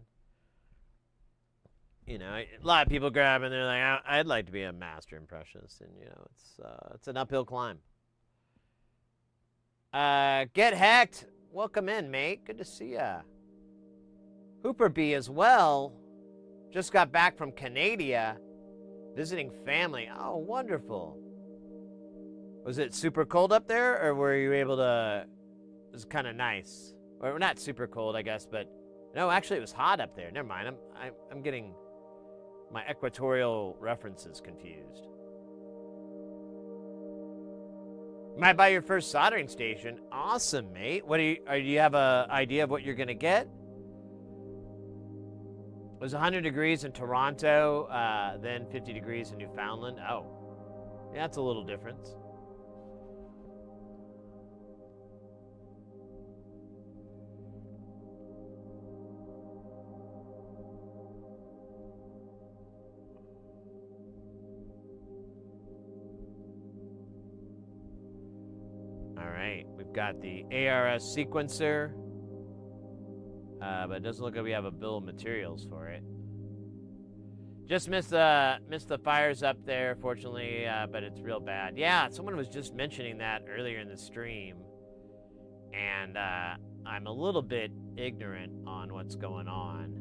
You know, a lot of people grab and they're like, I'd like to be a master impressionist. And, you know, it's an uphill climb. Get Hacked. Welcome in, mate. Good to see ya. Hooper B as well. Just got back from Canada. Visiting family. Oh, wonderful. Was it super cold up there, or were you able to... It was kind of nice. Or not super cold, I guess, but... No, actually, it was hot up there. Never mind. I'm getting my equatorial references confused. You might buy your first soldering station. Awesome, mate. What do you have an idea of what you're going to get? It was 100 degrees in Toronto, then 50 degrees in Newfoundland. Oh, yeah, that's a little difference. All right, we've got the ARS sequencer. But it doesn't look like we have a bill of materials for it. Just missed the fires up there, fortunately, but it's real bad. Yeah, someone was just mentioning that earlier in the stream, and I'm a little bit ignorant on what's going on.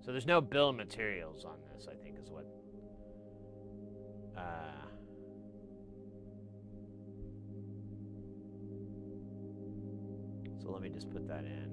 So there's no bill of materials on this, I think, is what... So let me just put that in.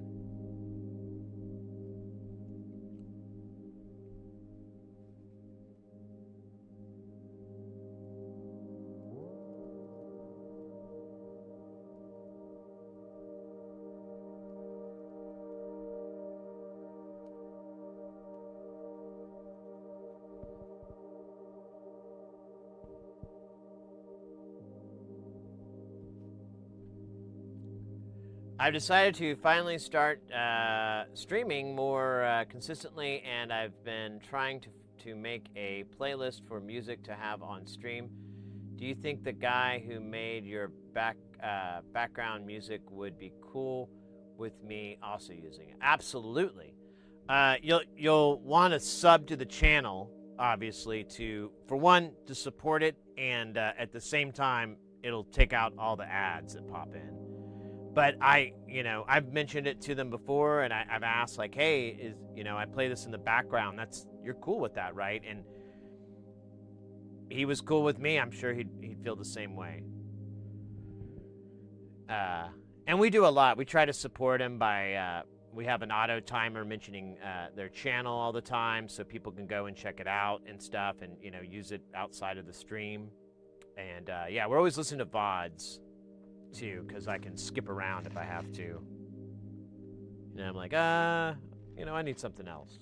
I've decided to finally start streaming more consistently, and I've been trying to make a playlist for music to have on stream. Do you think the guy who made your background music would be cool with me also using it? Absolutely. You'll want to sub to the channel, obviously, for one, to support it, and at the same time, it'll take out all the ads that pop in. But I've mentioned it to them before, and I've asked, like, hey, I play this in the background. You're cool with that, right? And he was cool with me, I'm sure he'd feel the same way. And we do a lot. We try to support him by we have an auto timer mentioning their channel all the time, so people can go and check it out and stuff, and use it outside of the stream. And yeah, we're always listening to VODs too, because I can skip around if I have to. And I'm like, I need something else.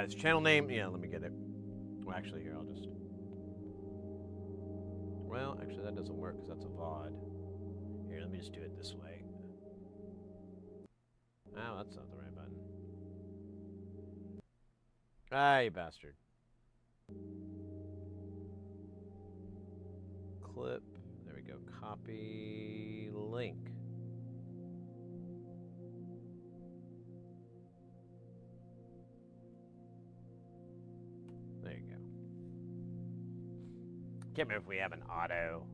His channel name, yeah, let me get it. Well, actually, here, I'll just... Well, actually, that doesn't work because that's a VOD. Here, let me just do it this way. Oh, that's not the right button. Ah, you bastard. Clip. There we go. Copy link. There you go. Can't remember if we have an auto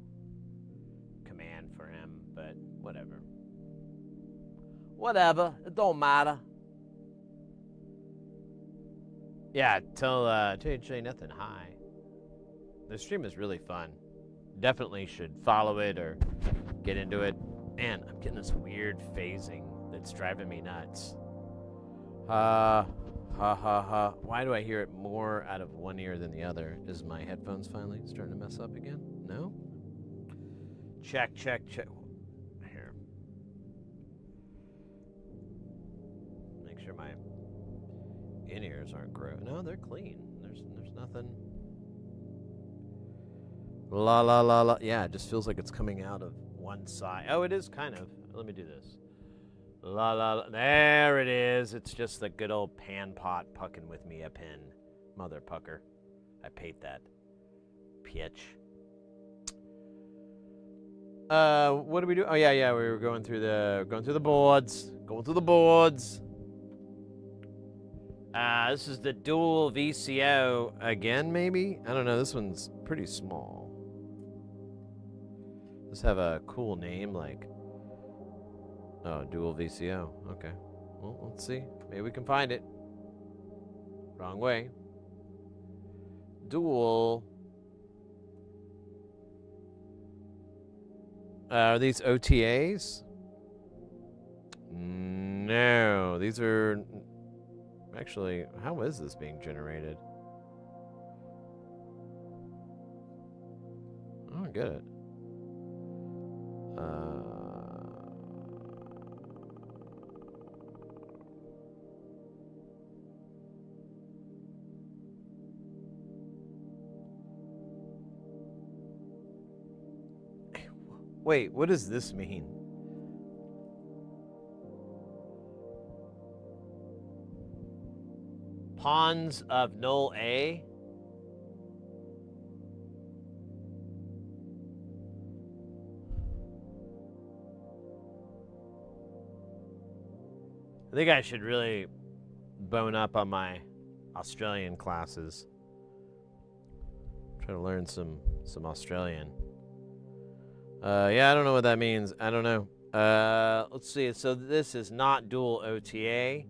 command for him, but whatever. Whatever. It don't matter. Yeah, tell you nothing. Hi. The stream is really fun. Definitely should follow it or get into it. Man, I'm getting this weird phasing that's driving me nuts. Ha ha ha. Why do I hear it more out of one ear than the other? Is my headphones finally starting to mess up again? No? Check. Here. Make sure my in-ears aren't gross. No, they're clean. There's nothing. La la la la. Yeah, it just feels like it's coming out of one side. Oh, it is kind of. Let me do this. La la la. There it is. It's just the good old pan pot pucking with me up in. Mother pucker. I paid that. Pitch. What do we do? Oh yeah, we were going through the boards. Going through the boards. This is the dual VCO again, maybe? I don't know. This one's pretty small. Does have a cool name like... Oh, dual VCO. Okay. Well, let's see. Maybe we can find it. Wrong way. Dual. Are these OTAs? No. These are... Actually, how is this being generated? I don't get it. Wait, what does this mean? Pawns of null A? I think I should really bone up on my Australian classes. Try to learn some Australian. Yeah, I don't know what that means. I don't know. Let's see. So this is not dual OTA.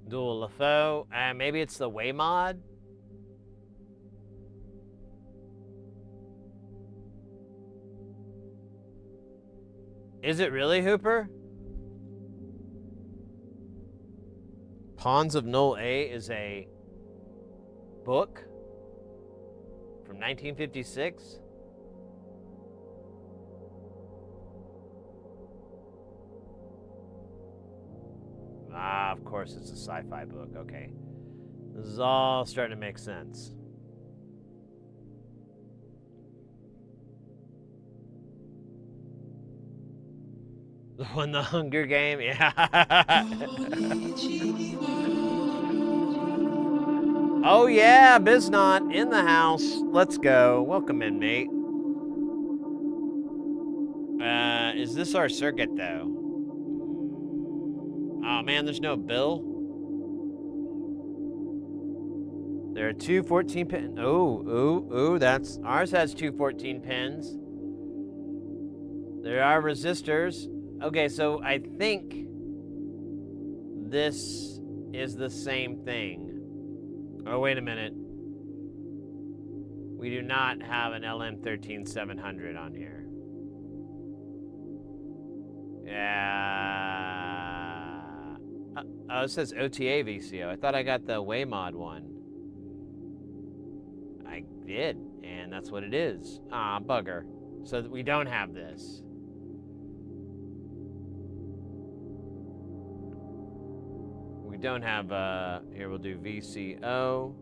Dual LFO. Maybe it's the way mod. Is it really, Hooper? Pawns of Null A is a book from 1956. Ah, of course it's a sci-fi book. Okay. This is all starting to make sense. Won the Hunger Game? Yeah. Oh yeah, Biznot in the house. Let's go. Welcome in, mate. Is this our circuit though? Oh man, there's no bill. There are two 14 pin. Oh, that's ours has two 14 pins. There are resistors. Okay, so I think this is the same thing. Oh, wait a minute. We do not have an LM13700 on here. Yeah. Oh, it says OTA VCO. I thought I got the Waymod one. I did, and that's what it is. Ah, bugger. So we don't have this. We don't have, here we'll do VCO.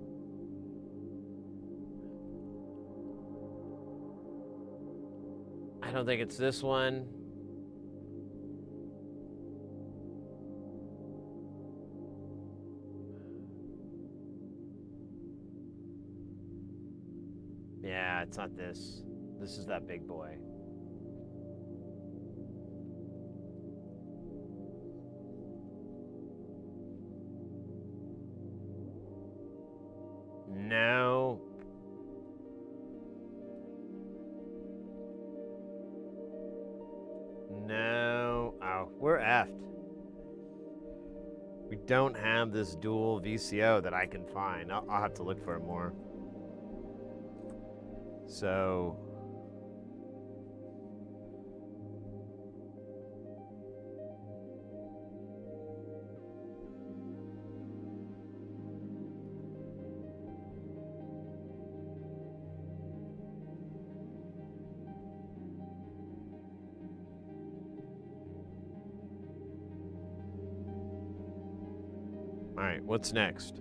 I don't think it's this one. Yeah, it's not this. This is that big boy. No. No. Oh, we're effed. We don't have this dual VCO that I can find. I'll have to look for it more. So... Alright, what's next?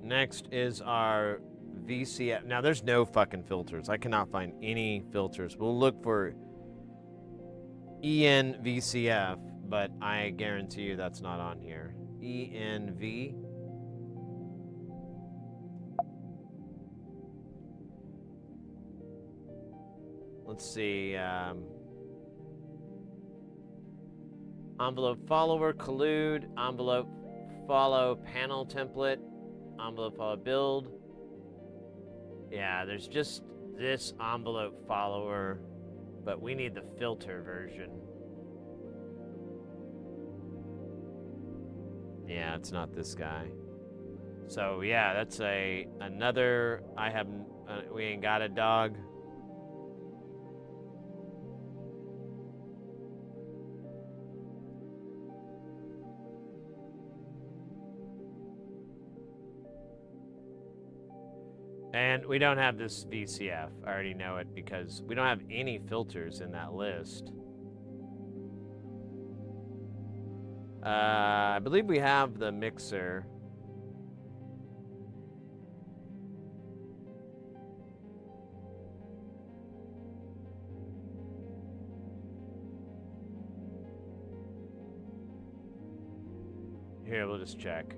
Next is our VCF. Now, there's no fucking filters. I cannot find any filters. We'll look for ENVCF, but I guarantee you that's not on here. ENV. Let's see. Envelope follower, collude, envelope follow panel template, envelope follow build. Yeah, there's just this envelope follower, but we need the filter version. Yeah, it's not this guy. So yeah, that's another. We ain't got a dog. And we don't have this VCF. I already know it because we don't have any filters in that list. I believe we have the mixer. Here, we'll just check.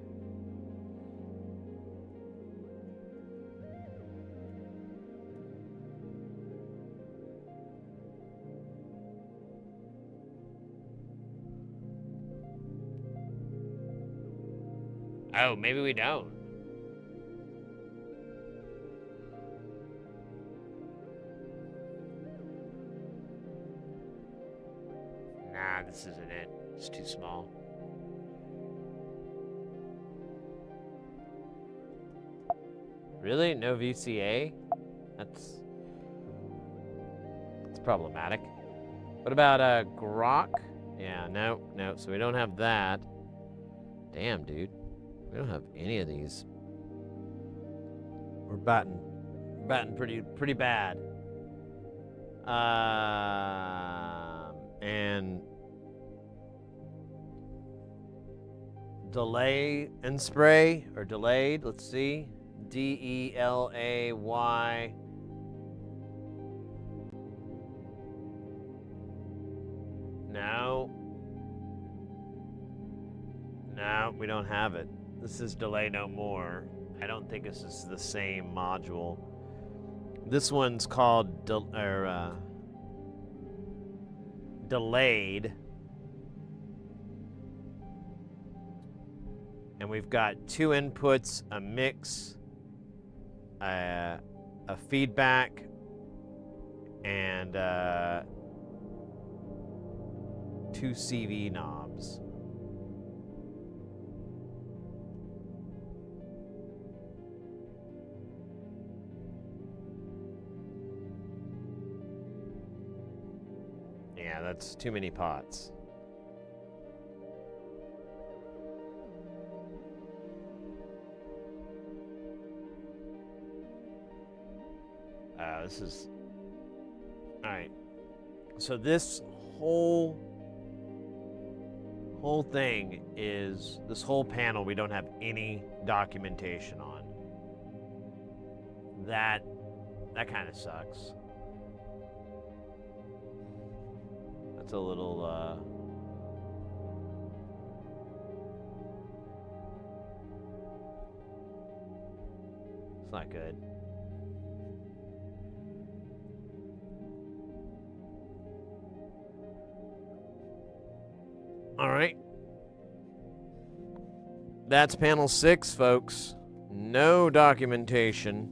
Oh, maybe we don't. Nah, this isn't it. It's too small. Really? No VCA? That's problematic. What about Grok? Yeah, no. So we don't have that. Damn, dude. We don't have any of these. We're batting pretty bad. And delay and spray or delayed. Let's see. DELAY. No, we don't have it. This is delay no more. I don't think this is the same module. This one's called delayed. And we've got 2 inputs, a mix, a feedback, and 2 CV knobs. Yeah, that's too many pots. This is... Alright. So this whole thing is... This whole panel we don't have any documentation on. That kind of sucks. That's a little, it's not good. All right. That's panel 6, folks. No documentation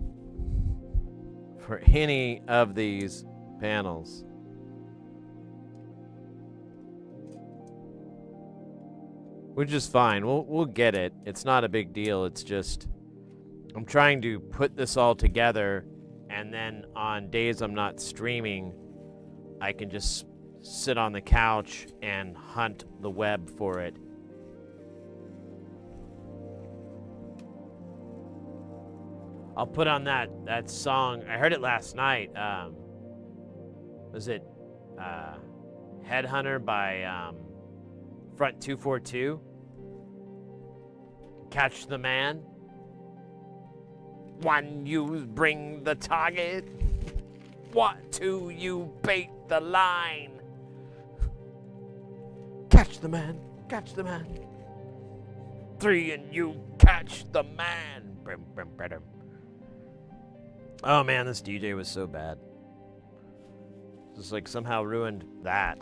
for any of these panels. Which is fine. We'll get it. It's not a big deal. It's just I'm trying to put this all together, and then on days I'm not streaming, I can just sit on the couch and hunt the web for it. I'll put on that song. I heard it last night. Was it Headhunter by Front 242? Catch the man. One, you bring the target. What, two, you bait the line. Catch the man. Catch the man. 3, and you catch the man. Oh man, this DJ was so bad. Just like somehow ruined that.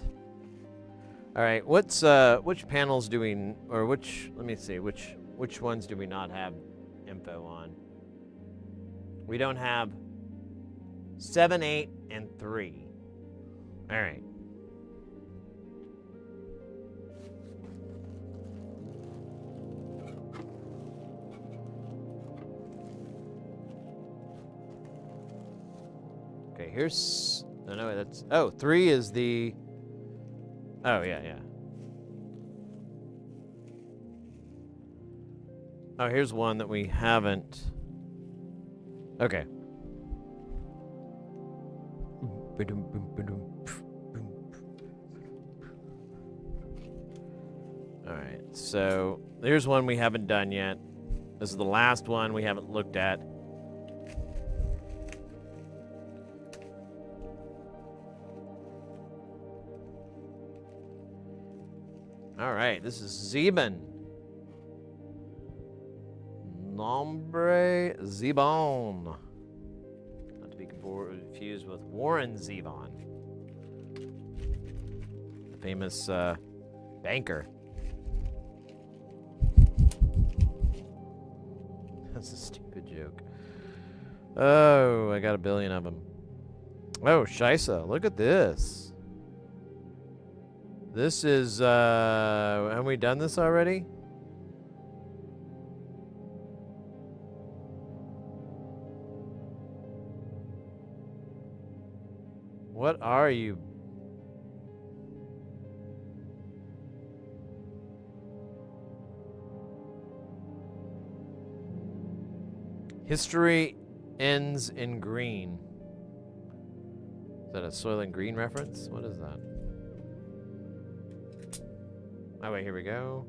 All right, what's which panels do we, or which? Let me see, which ones do we not have info on? We don't have 7, 8, and 3. All right. Okay, here's... No, that's... Oh, 3 is the... Oh, yeah. Oh, here's one that we haven't... Okay. Alright, so there's one we haven't done yet. This is the last one we haven't looked at. Alright, this is Zeben. Nombre Zebon. Not to be confused with Warren Zevon, the famous banker. That's a stupid joke. Oh, I got a billion of them. Oh, Shisa, look at this. This is, have we done this already? What are you? History ends in green. Is that a Soylent Green reference? What is that? Oh, wait, here we go.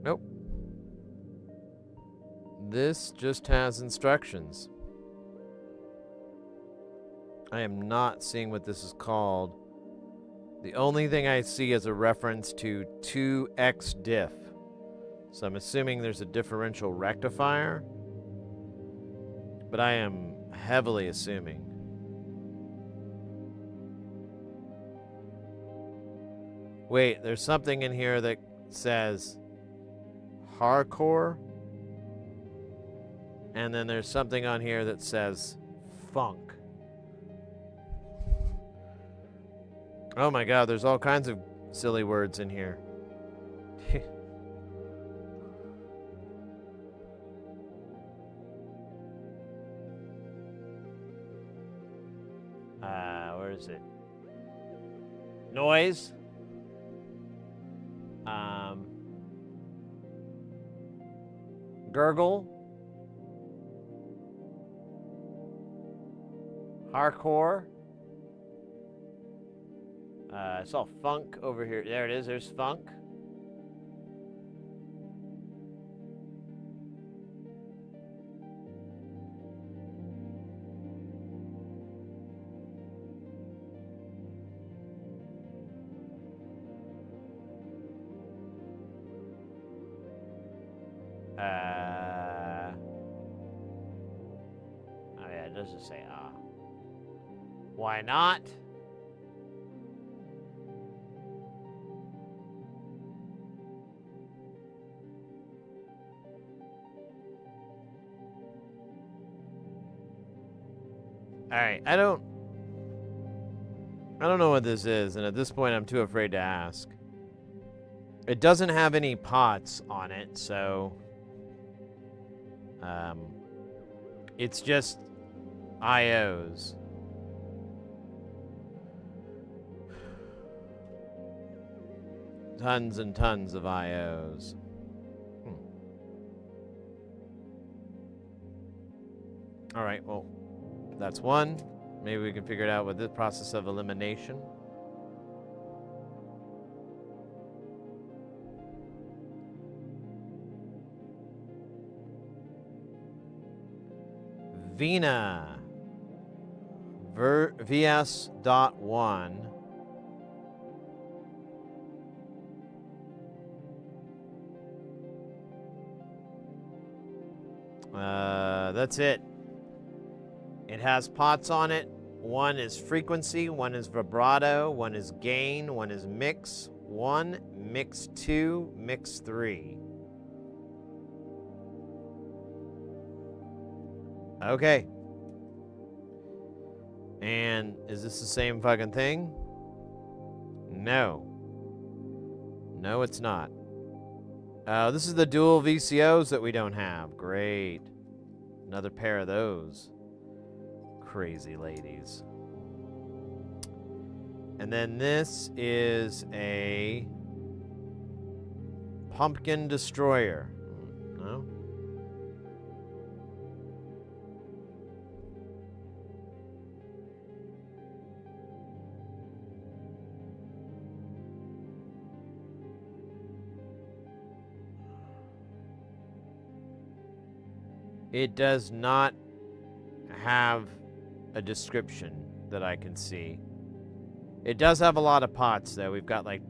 Nope. This just has instructions. I am not seeing what this is called. The only thing I see is a reference to 2x diff. So I'm assuming there's a differential rectifier. But I am heavily assuming. Wait, there's something in here that says hardcore. And then there's something on here that says funk. Oh my god, there's all kinds of silly words in here. Where is it? Noise. Gurgle. Hardcore. I saw funk over here. There it is. There's funk. Oh yeah, it does just say ah. Why not? All right, I don't know what this is, and at this point I'm too afraid to ask. It doesn't have any pots on it, so it's just IOs. Tons and tons of IOs. All right, well, that's one. Maybe we can figure it out with this process of elimination. Vina. VS.1. That's it. It has pots on it. One is frequency, one is vibrato, one is gain, one is mix 1, mix 2, mix 3. Okay. And is this the same fucking thing? No. No, it's not. This is the dual VCOs that we don't have. Great. Another pair of those. Crazy ladies. And then this is a pumpkin destroyer. No? It does not have a description that I can see. It does have a lot of pots, though. We've got like,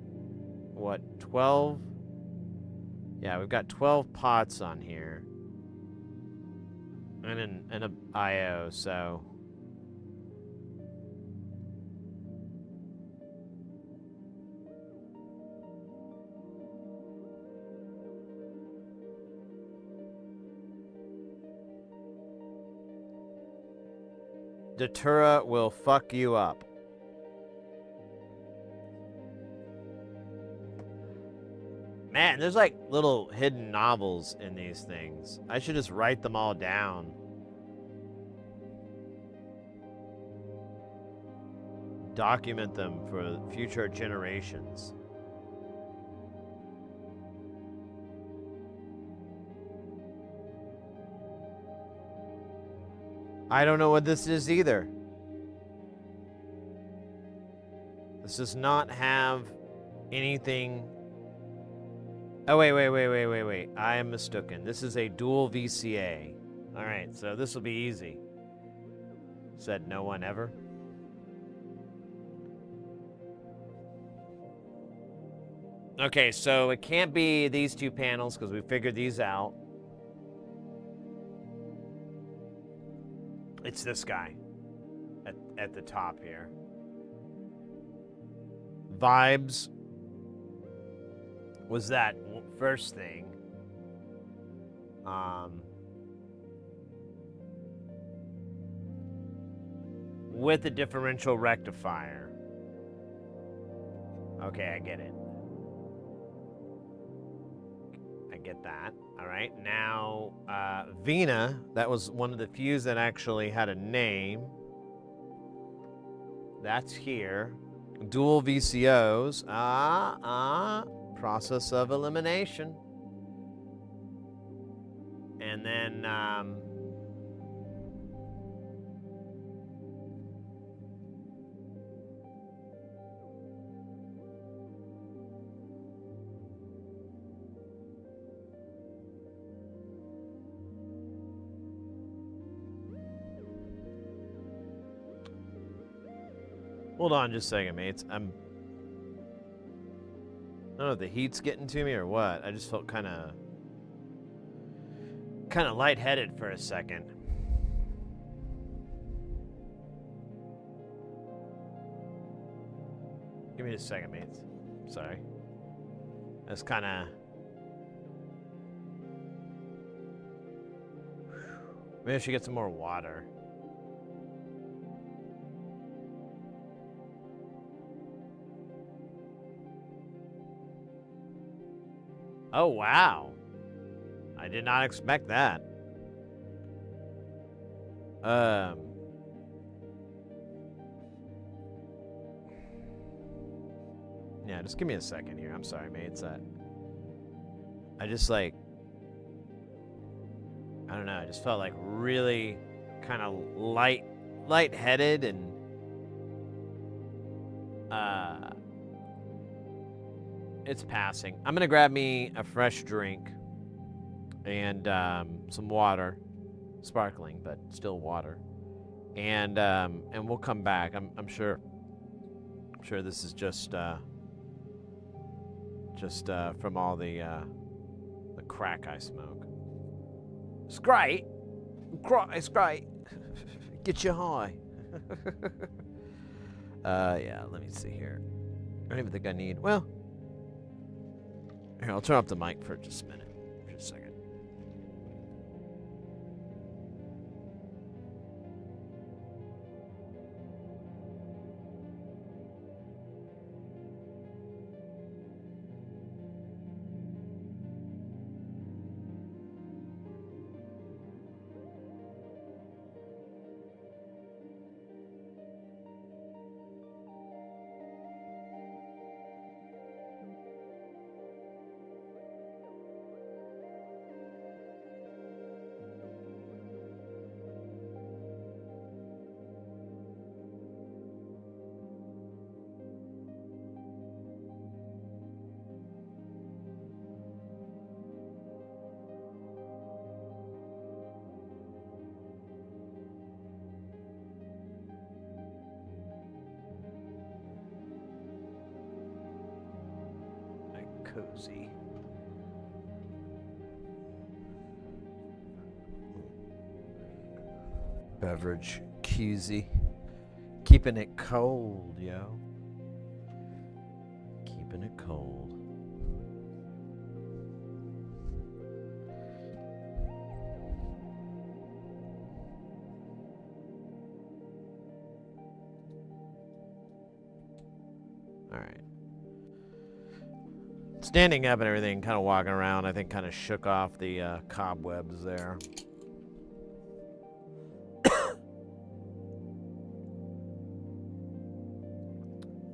what, 12? Yeah, we've got 12 pots on here. And a IO, so... Datura will fuck you up. Man, there's like little hidden novels in these things. I should just write them all down. Document them for future generations. I don't know what this is either. This does not have anything. Oh, wait. I am mistaken. This is a dual VCA. All right, so this will be easy. Said no one ever. Okay, so it can't be these two panels because we figured these out. It's this guy at the top here. Vibes was that first thing. With a differential rectifier. Okay, I get it. I get that. All right, now Vina, that was one of the few that actually had a name. That's here. Dual VCOs. Process of elimination. And then, hold on just a second, mates. I don't know if the heat's getting to me or what. I just felt kind of lightheaded for a second. Give me just a second, mates. Sorry. That's kind of... Maybe I should get some more water. Oh, wow. I did not expect that. Yeah, just give me a second here. I'm sorry, mates. I just like... I don't know. I just felt like really kind of lightheaded and... It's passing. I'm gonna grab me a fresh drink and some water, sparkling, but still water, and we'll come back. I'm sure this is just from all the crack I smoke. It's great. It's great. Get you high. Yeah. Let me see here. I don't even think I need. Well. Here, I'll turn off the mic for just a minute. Just a second. Cozy. Beverage koozie. Keeping it cold, yo. Keeping it cold. All right. Standing up and everything, kind of walking around, I think kind of shook off the cobwebs there.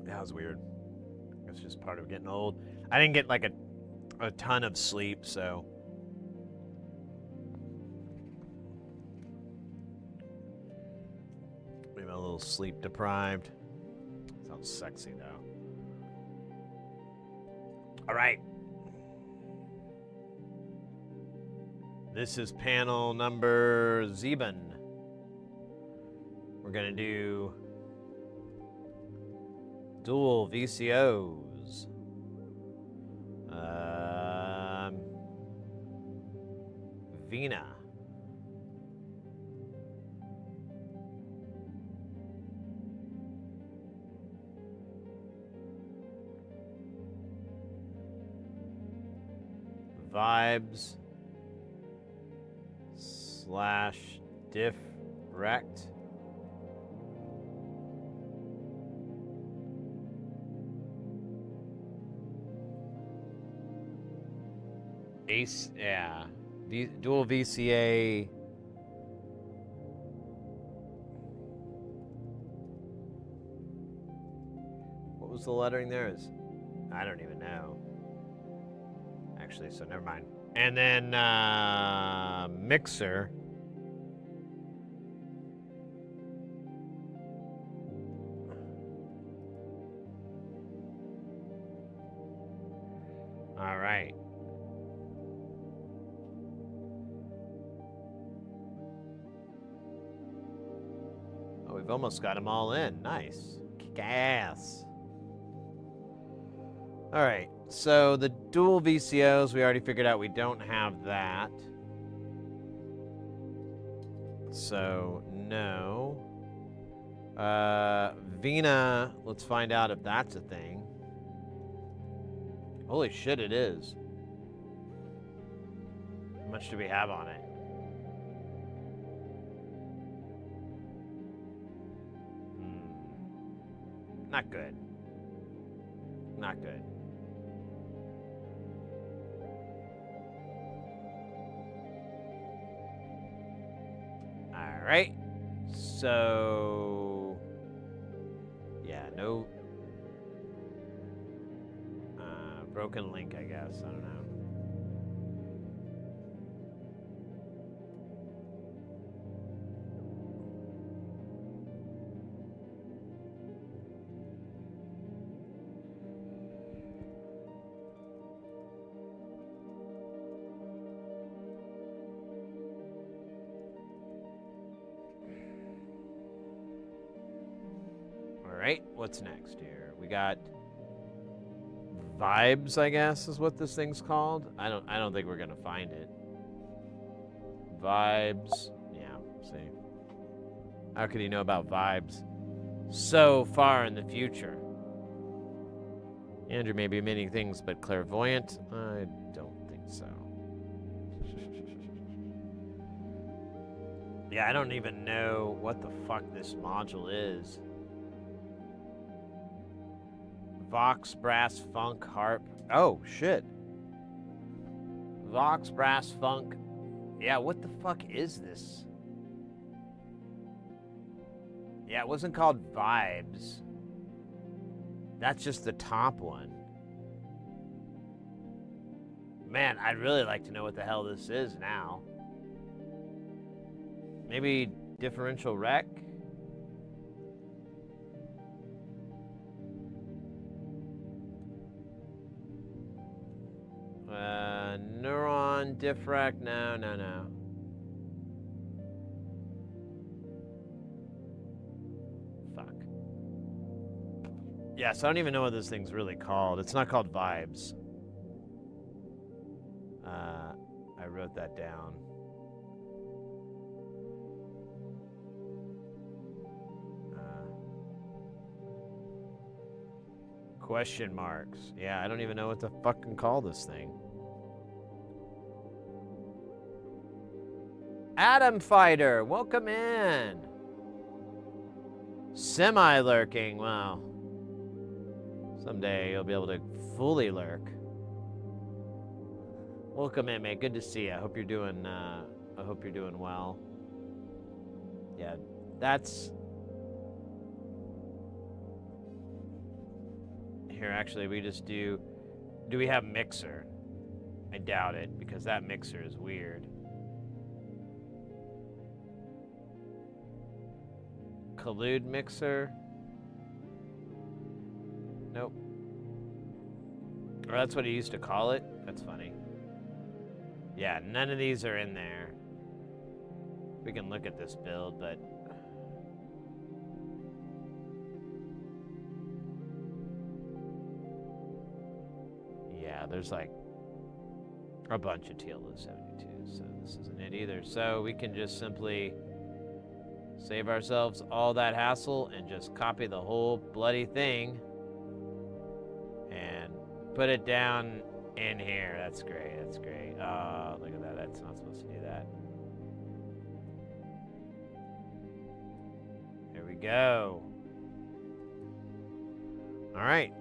That was weird. It's just part of getting old. I didn't get like a ton of sleep, so. Maybe a little sleep deprived. Sounds sexy though. All right. This is panel number 7. We're going to do dual VCOs. Vina. Vibes / diff rect. Ace, yeah. Dual VCA. was the lettering there? I don't even know. Actually, so never mind. And then mixer. All right. Oh, we've almost got them all in. Nice. Kick ass. All right. So the dual VCOs, we already figured out we don't have that. So no. Vina, let's find out if that's a thing. Holy shit, it is. How much do we have on it? Not good. Not good. All right. So, yeah, no. Broken link, I guess. I don't know. All right, what's next here? We got vibes, I guess, is what this thing's called. I don't think we're gonna find it. Vibes. Yeah, see. How could he know about vibes so far in the future? Andrew may be many things, but clairvoyant? I don't think so. Yeah, I don't even know what the fuck this module is. Vox, brass, funk, harp. Oh, shit. Vox, brass, funk. Yeah, what the fuck is this? Yeah, it wasn't called Vibes. That's just the top one. Man, I'd really like to know what the hell this is now. Maybe differential rec? Neuron, diffrac, no. Fuck. Yeah, so I don't even know what this thing's really called. It's not called Vibes. I wrote that down. Question marks. Yeah, I don't even know what to fucking call this thing. Atom Fighter, welcome in. Semi-lurking, wow. Someday you'll be able to fully lurk. Welcome in, mate. Good to see you. I hope you're doing well. Yeah, that's here actually we just do we have mixer? I doubt it, because that mixer is weird. Collude mixer? Nope. Or that's what he used to call it? That's funny. Yeah, none of these are in there. We can look at this build, but yeah, there's like a bunch of TL-72s, so this isn't it either. So we can just simply save ourselves all that hassle and just copy the whole bloody thing and put it down in here. That's great. That's great. Look at that. That's not supposed to do that. There we go. All right.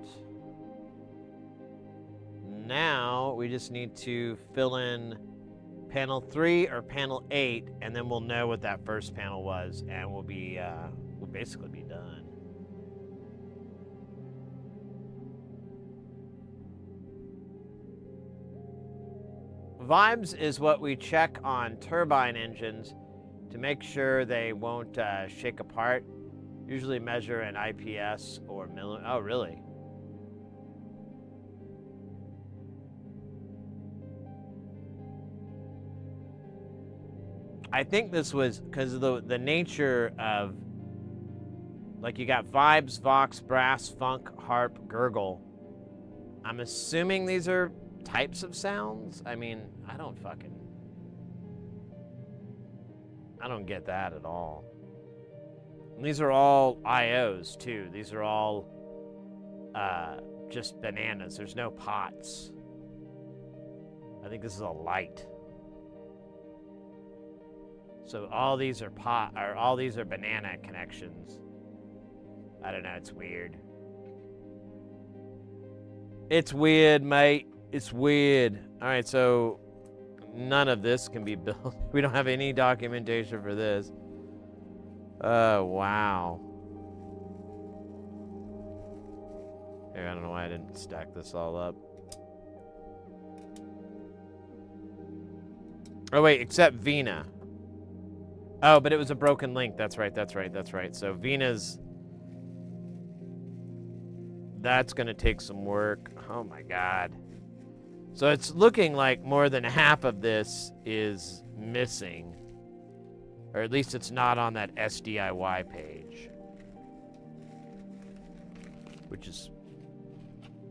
Now we just need to fill in panel 3 or panel 8, and then we'll know what that first panel was, and we'll basically be done. vibes is what we check on turbine engines to make sure they won't shake apart. Usually measure in IPS or oh, really? I think this was because of the nature of, like, you got vibes, vox, brass, funk, harp, gurgle. I'm assuming these are types of sounds. I mean, I don't get that at all. And these are all IOs too. These are all just bananas. There's no pots. I think this is a light. So all these are all these are banana connections. I don't know, it's weird. It's weird, mate. It's weird. All right, so none of this can be built. We don't have any documentation for this. Oh, wow. Here, I don't know why I didn't stack this all up. Oh, wait, except Vina. Oh, but it was a broken link. That's right, that's right, that's right. So Vina's... That's going to take some work. Oh, my God. So it's looking like more than half of this is missing. Or at least it's not on that SDIY page. Which is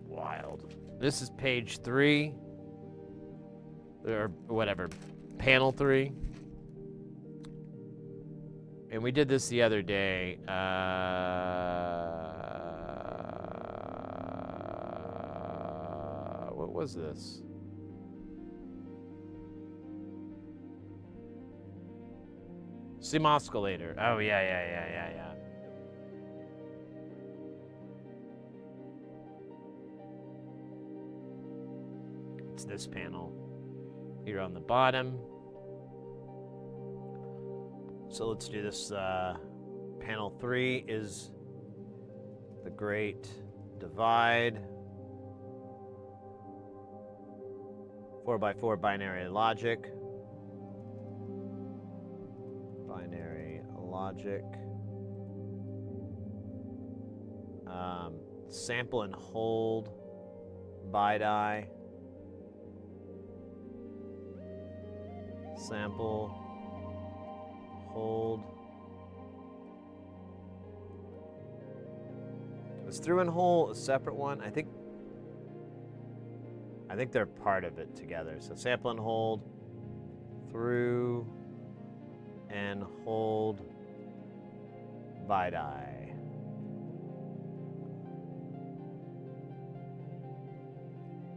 wild. This is page 3. Or whatever. Panel 3. And we did this the other day. What was this? Simosculator. Oh, yeah. It's this panel here on the bottom. So let's do this. Panel 3 is the Great Divide. 4x4 binary logic. Binary logic. Sample and hold. BiDi. Sample. Hold. Is through and hold a separate one? I think they're part of it together. So sample and hold, through and hold, BiDi.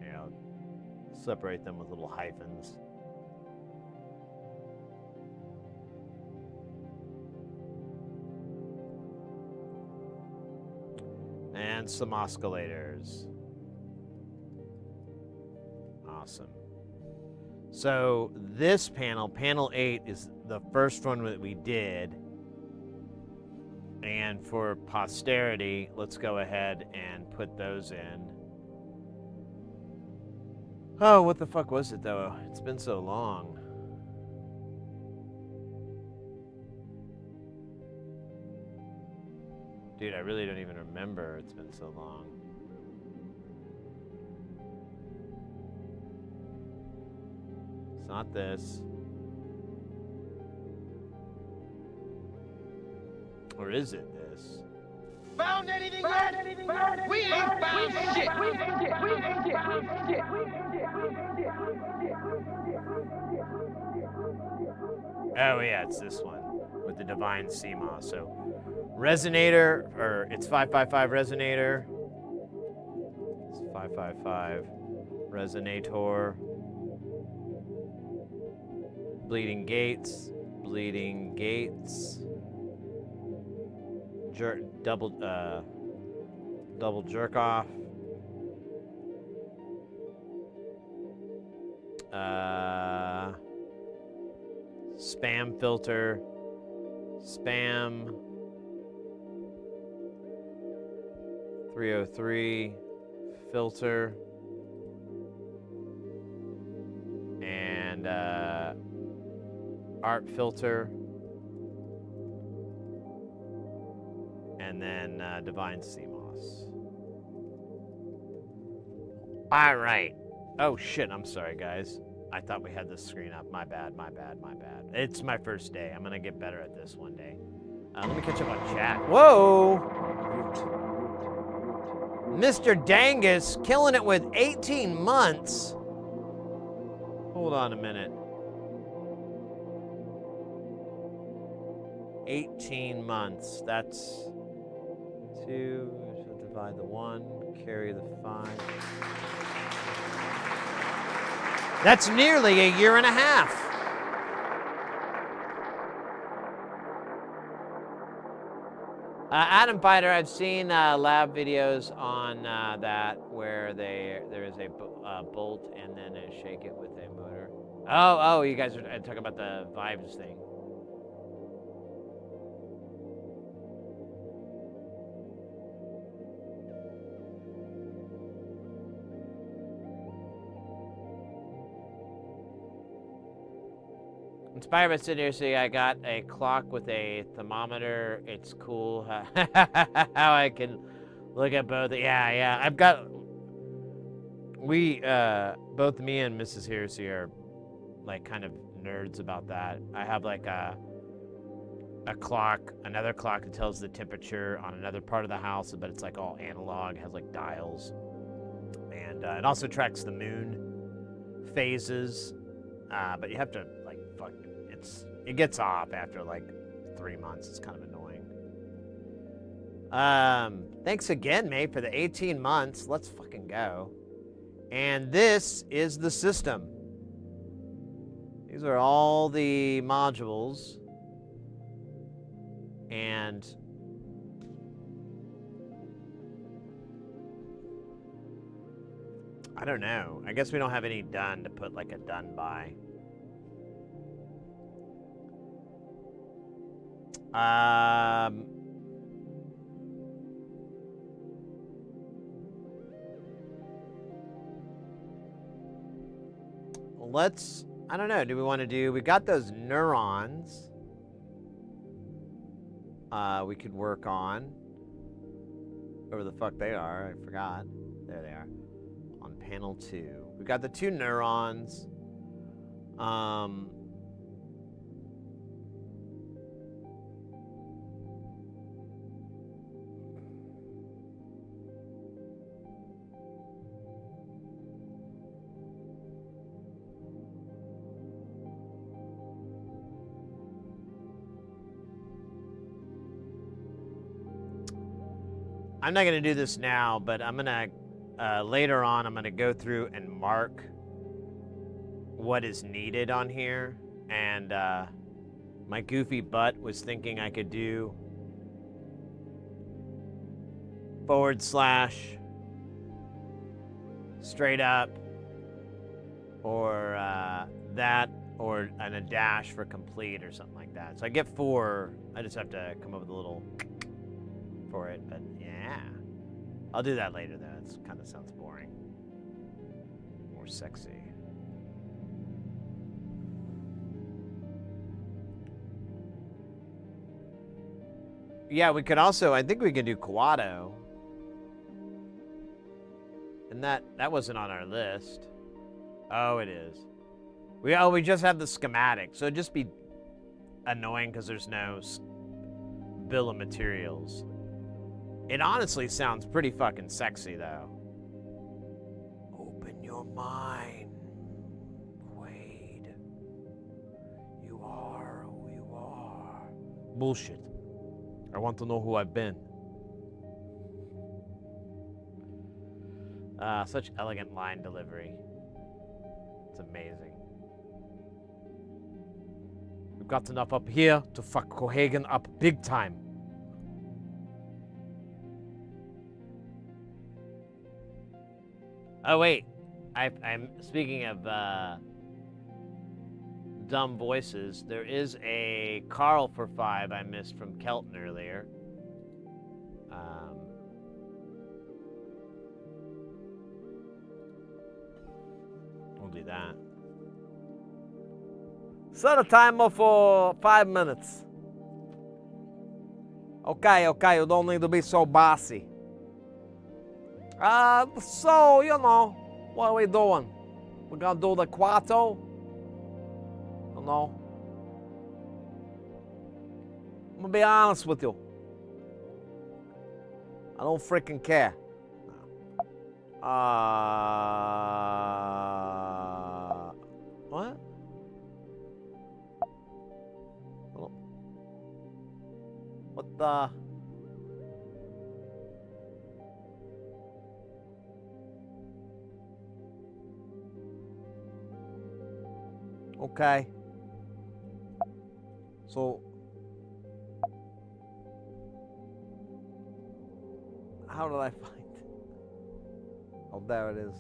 Here, I'll separate them with little hyphens. And some oscillators. Awesome. So this panel, panel 8, is the first one that we did. And for posterity, let's go ahead and put those in. Oh, what the fuck was it though? It's been so long. Dude, I really don't even remember. It's been so long. It's not this. Or is it this? Found anything yet? We ain't found shit. Oh yeah, it's this one with the divine CMOS. So resonator, or it's 555 resonator. It's 555 resonator. Bleeding gates. Double jerk off. Spam filter. Spam 303 filter. And and art filter, and then divine CMOS. All right. Oh shit, I'm sorry guys. I thought we had this screen up. My bad, my bad, my bad. It's my first day. I'm gonna get better at this one day. Let me catch up on chat. Whoa! Mr. Dangus killing it with 18 months. Hold on a minute. 18 months. That's 2. So divide the 1, carry the 5. That's nearly a year and a half. Adam Fighter, I've seen lab videos on that where there is a bolt and then shake it with a motor. Oh, you guys are talking about the vibes thing. Inspired by Sydney, so I got a clock with a thermometer. It's cool how I can look at both. Yeah. I've got. We both me and Mrs. Hersey are like kind of nerds about that. I have like a clock, another clock that tells the temperature on another part of the house, but it's like all analog, has like dials, and it also tracks the moon phases. But you have to like fuck. It gets off after like 3 months. It's kind of annoying. Thanks again, mate, for the 18 months. Let's fucking go. And this is the system. These are all the modules. And I don't know. I guess we don't have any done to put like a done by. Let's, I don't know, do we want to do, we got those neurons we could work on. Wherever the fuck they are, I forgot. There they are. On panel 2. We got the 2 neurons. I'm not going to do this now, but I'm going to, later on, I'm going to go through and mark what is needed on here. And my goofy butt was thinking I could do / straight up, or that, or a dash for complete or something like that. So I get 4. I just have to come up with a little for it, but yeah. I'll do that later though. It kind of sounds boring. More sexy. Yeah, we could also, I think we could do Quado. And that wasn't on our list. Oh, it is. We just have the schematic, so it'd just be annoying because there's no bill of materials. It honestly sounds pretty fucking sexy, though. Open your mind, Quaid. You are who you are. Bullshit. I want to know who I've been. Such elegant line delivery. It's amazing. We've got enough up here to fuck Cohagen up big time. Oh wait, I'm speaking of dumb voices. There is a Carl for 5 I missed from Kelton earlier. We'll do that. Set a timer for 5 minutes. Okay, you don't need to be so bossy. So, you know, what are we doing? We're gonna do the quarto? You know? I'm gonna be honest with you. I don't freaking care. What? What the? Okay. So, how did I find it? Oh, there it is.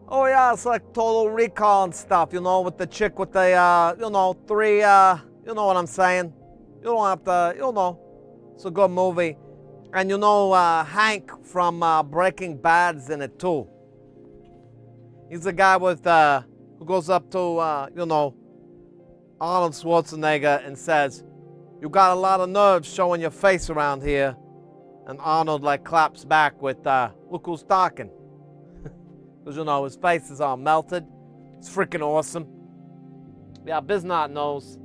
Oh yeah, it's like Total Recall and stuff, you know, with the chick with the, you know, three, you know what I'm saying? You don't have to, you know, it's a good movie. And you know, Hank from Breaking Bad's in it too. He's the guy with, who goes up to, you know, Arnold Schwarzenegger and says, "You got a lot of nerves showing your face around here." And Arnold like claps back with, "Look who's talking." Because, you know, his face is all melted. It's freaking awesome. Yeah, Biznot knows.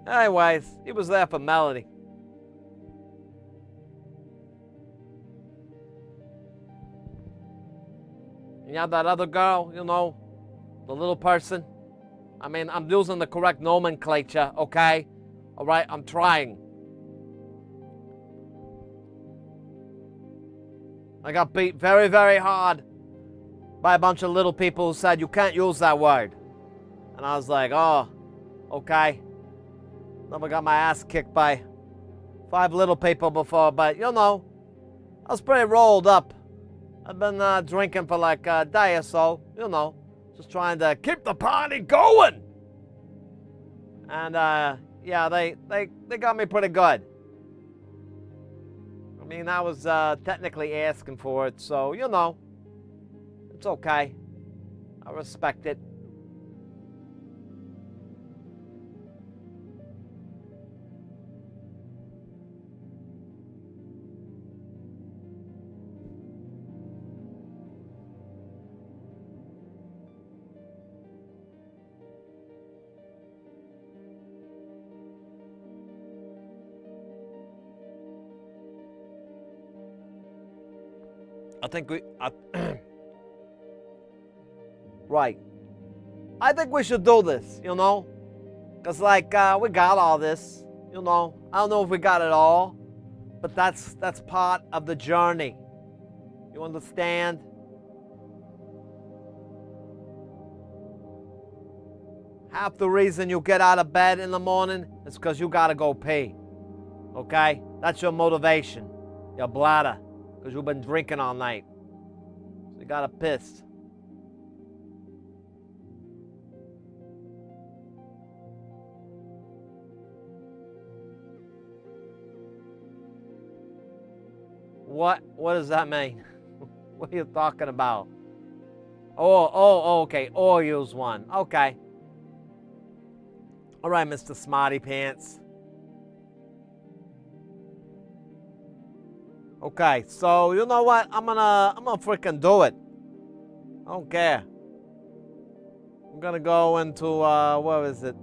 Anyways, he was there for Melody. And you have that other girl, you know, the little person. I mean, I'm using the correct nomenclature, okay? All right, I'm trying. I got beat very, very hard by a bunch of little people who said you can't use that word. And I was like, oh, okay. Never got my ass kicked by 5 little people before, but you know, I was pretty rolled up. I've been drinking for like a day or so, you know, just trying to keep the party going. And yeah, they got me pretty good. I mean, I was technically asking for it, so you know, it's okay. I respect it. I think we, right. I think we should do this, you know? Because, like, we got all this, you know? I don't know if we got it all, but that's part of the journey. You understand? Half the reason you get out of bed in the morning is because you got to go pee, okay? That's your motivation, your bladder. Because you've been drinking all night. So you gotta piss. What does that mean? What are you talking about? Oh, okay. Or use one. Okay. All right, Mr. Smarty Pants. Okay, so you know what? I'm gonna freaking do it. I don't care. I'm gonna go into where is it?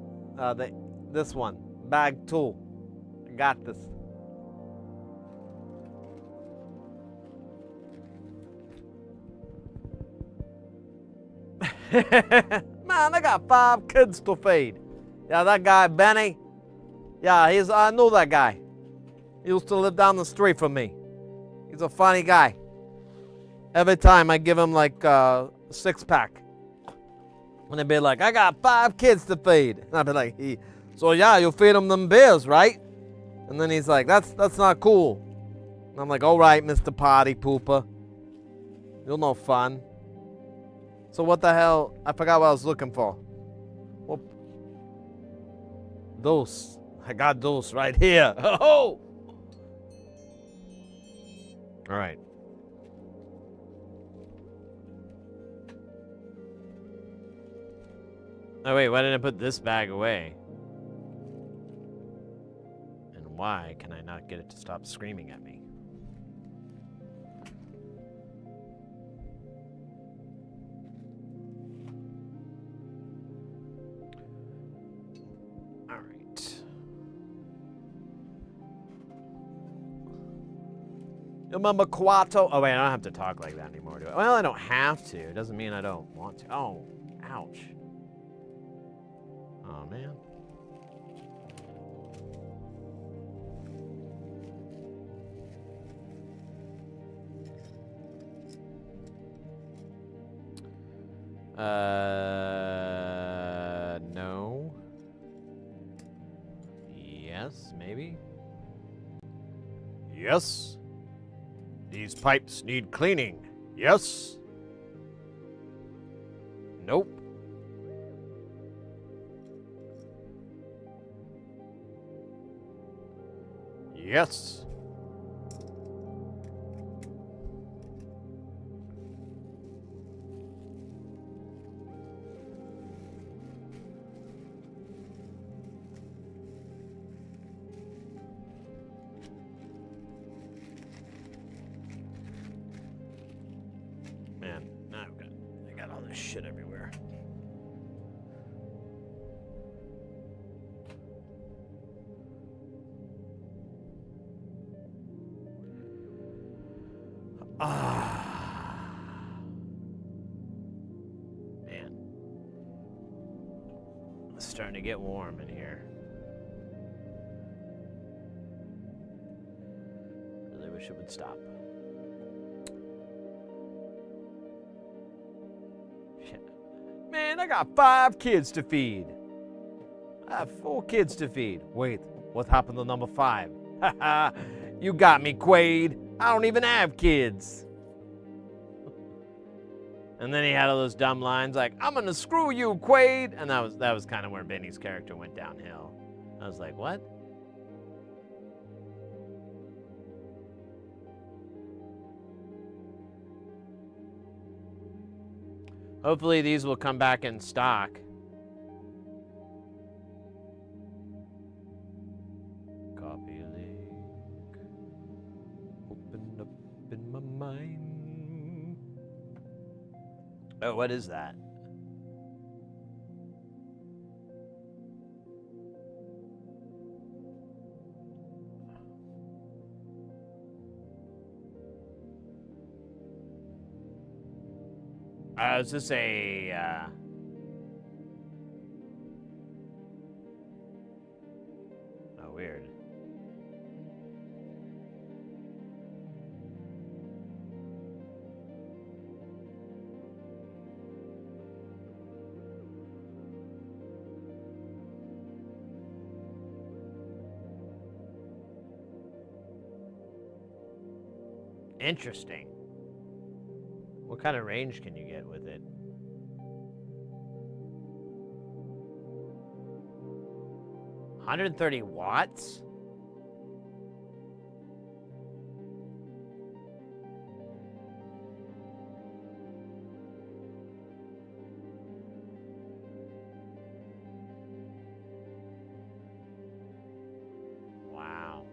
This one, bag 2. I got this. Man, I got 5 kids to feed. Yeah, that guy Benny. Yeah, I knew that guy. He used to live down the street from me. He's a funny guy. Every time I give him like a 6-pack. And they'd be like, I got 5 kids to feed. And I'd be like, so yeah, you feed them beers, right? And then he's like, that's not cool. And I'm like, all right, Mr. Potty Pooper. You're no fun. So what the hell? I forgot what I was looking for. Dose. I got dose right here. Oh! All right. Oh, wait, why did I put this bag away? And why can I not get it to stop screaming at me? All right. Yo, Mama Quato. Oh, wait, I don't have to talk like that anymore, do I? Well, I don't have to. It doesn't mean I don't want to. Oh, ouch. Oh, man. No. Yes, maybe. Yes. These pipes need cleaning. Yes. Nope. Yes. Man, now I got all this shit everywhere. Man. It's starting to get warm in here. Really wish it would stop. Shit. Man, I got 5 kids to feed. I have 4 kids to feed. Wait, what happened to number 5? Haha, you got me, Quaid. I don't even have kids. And then he had all those dumb lines like, I'm gonna screw you, Quaid. And that was kind of where Benny's character went downhill. I was like, what? Hopefully these will come back in stock. Copy link. Open up in my mind. Oh, what is that? Is this a, oh, weird. Interesting. What kind of range can you get with it? $130 watts? Wow.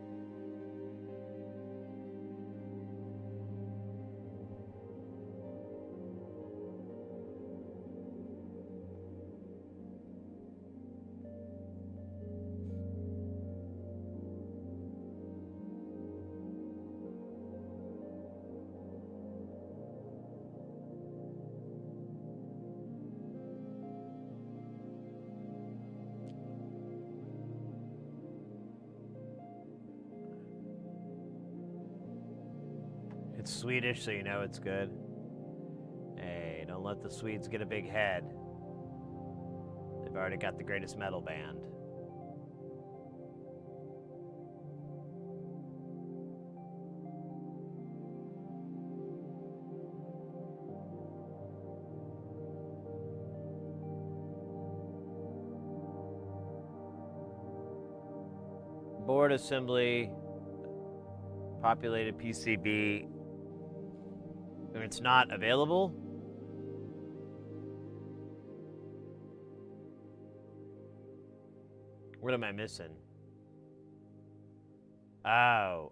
It's Swedish, so you know it's good. Hey, don't let the Swedes get a big head. They've already got the greatest metal band. board assembly, populated PCB. If it's not available. What am I missing? Oh.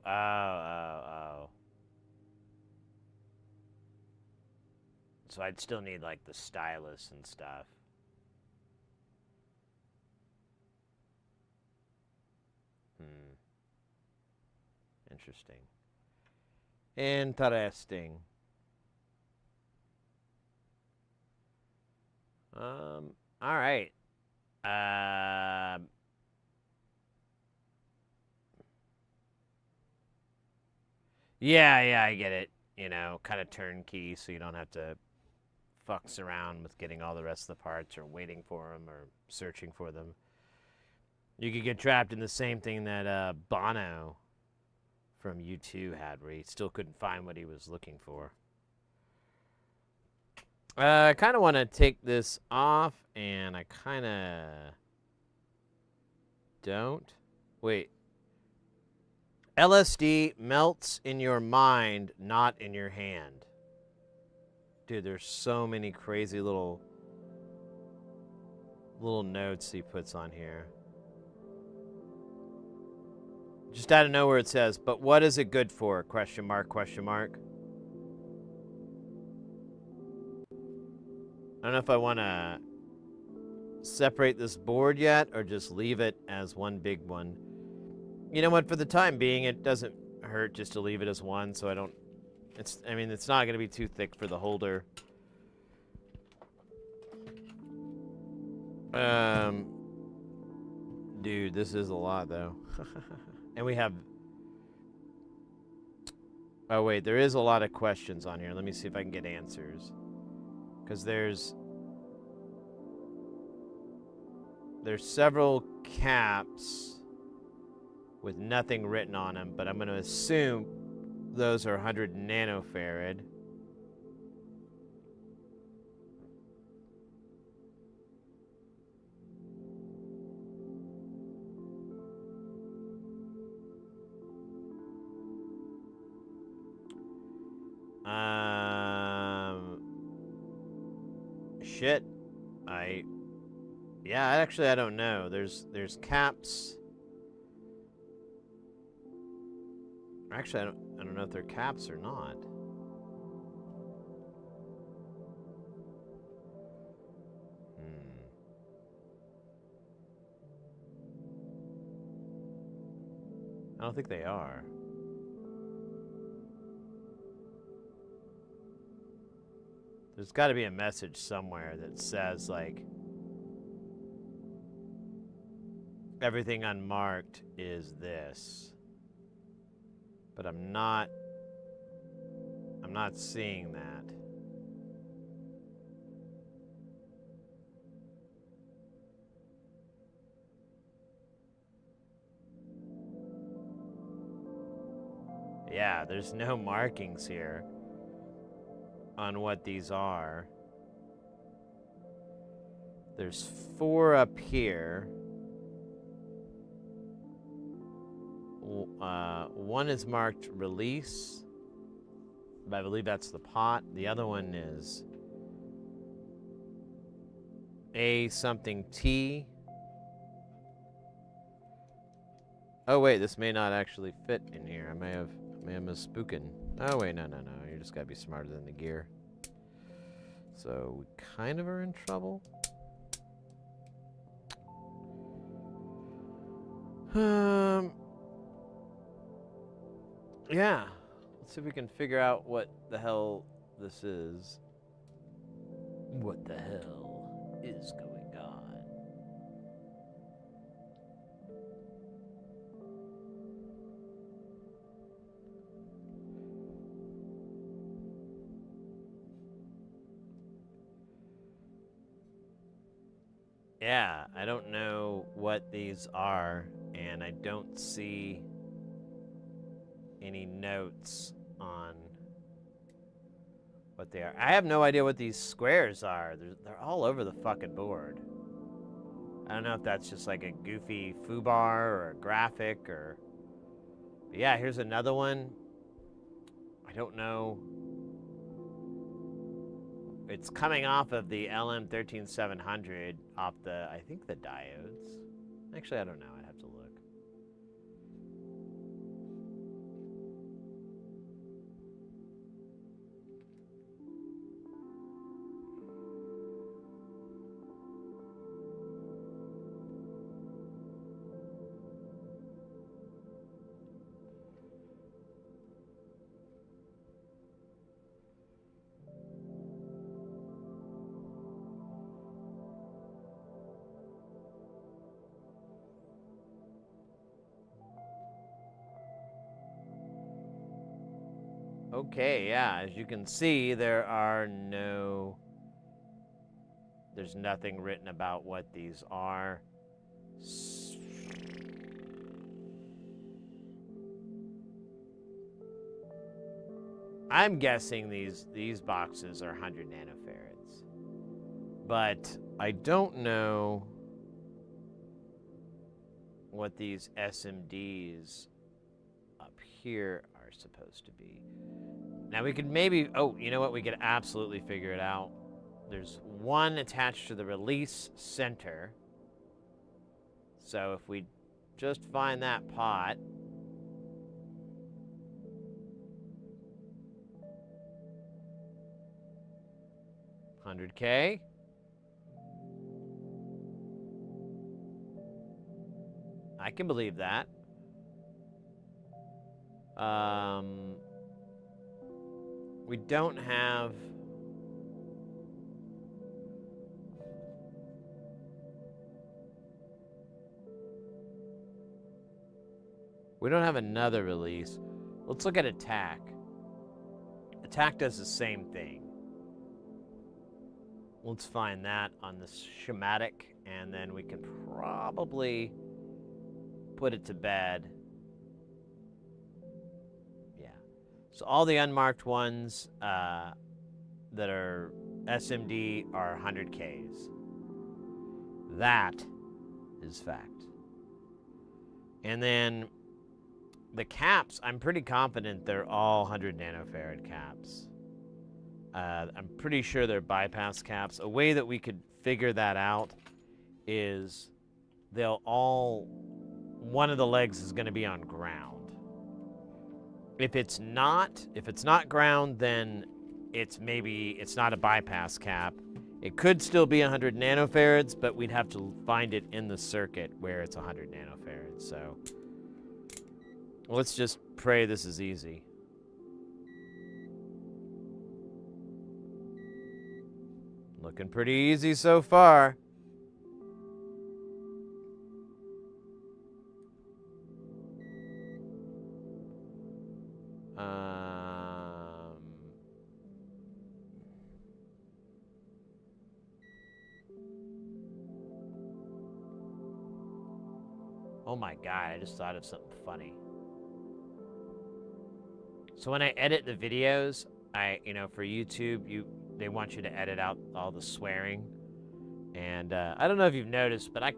So I'd still need like the stylus and stuff. Interesting. Interesting. All right. Yeah, I get it. You know, kind of turnkey, so you don't have to fucks around with getting all the rest of the parts or waiting for them or searching for them. You could get trapped in the same thing that Bono from U2 had, where he still couldn't find what he was looking for. I kind of want to take this off, and I kind of don't. Wait. LSD melts in your mind, not in your hand. Dude, there's so many crazy little notes he puts on here. Just out of nowhere it says, but what is it good for? Question mark, question mark. I don't know if I want to separate this board yet or just leave it as one big one. You know what? For the time being, it doesn't hurt just to leave it as one, so I don't... I mean, it's not going to be too thick for the holder. Dude, this is a lot, though. And we have... Oh, wait, there is a lot of questions on here. Let me see if I can get answers. Because there's several caps with nothing written on them, but I'm going to assume those are 100 nanofarad. Shit. Yeah, actually I don't know. There's caps. Actually, I don't know if they're caps or not. I don't think they are. There's got to be a message somewhere that says, like, everything unmarked is this. But I'm not seeing that. Yeah, there's no markings here on what these are. There's 4 up here. One is marked release. I believe that's the pot. The other one is A something T. Oh wait, this may not actually fit in here. I may have misspoken. Oh wait, no. You just gotta be smarter than the gear. So we kind of are in trouble. Yeah. Let's see if we can figure out what the hell this is. What the hell is going on? Yeah, I don't know what these are, and I don't see any notes on what they are. I have no idea what these squares are. They're all over the fucking board. I don't know if that's just like a goofy foobar or a graphic or... But yeah, here's another one. I don't know. It's coming off of the LM13700 off the, I think the diodes. Actually, I don't know. I'd have to look. Okay, yeah, as you can see, there's nothing written about what these are. I'm guessing these boxes are 100 nanofarads, but I don't know what these SMDs up here are supposed to be. Now we could maybe, oh, you know what? We could absolutely figure it out. There's one attached to the release center. So if we just find that pot. $100K. I can believe that. We don't have... We don't have another release. Let's look at Attack. Attack does the same thing. Let's find that on the schematic, and then we can probably put it to bed. Yeah. So all the unmarked ones that are SMD are 100Ks. That is fact. And then the caps, I'm pretty confident they're all 100 nanofarad caps. I'm pretty sure they're bypass caps. A way that we could figure that out is one of the legs is going to be on ground. If it's not ground, then it's not a bypass cap. It could still be 100 nanofarads, but we'd have to find it in the circuit where it's 100 nanofarads. So let's just pray this is easy. Looking pretty easy so far. Oh my God, I just thought of something funny. So when I edit the videos, for YouTube, they want you to edit out all the swearing. And I don't know if you've noticed, but I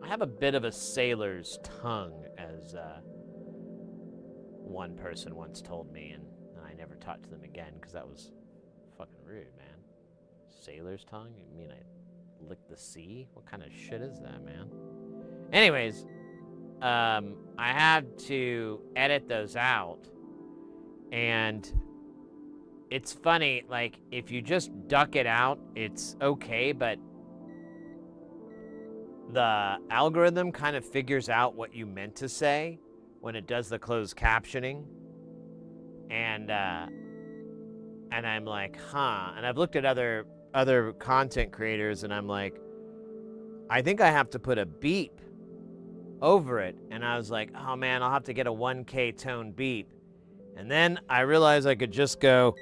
have a bit of a sailor's tongue, as one person once told me, and I never talked to them again because that was fucking rude, man. Sailor's tongue? You mean I lick the sea? What kind of shit is that, man? Anyways, I had to edit those out, and it's funny, like, if you just duck it out, it's okay, but the algorithm kind of figures out what you meant to say when it does the closed captioning. And I'm like, huh. And I've looked at other content creators, and I'm like, I think I have to put a beep over it. And I was like, oh man, I'll have to get a 1K tone beep. And then I realized I could just go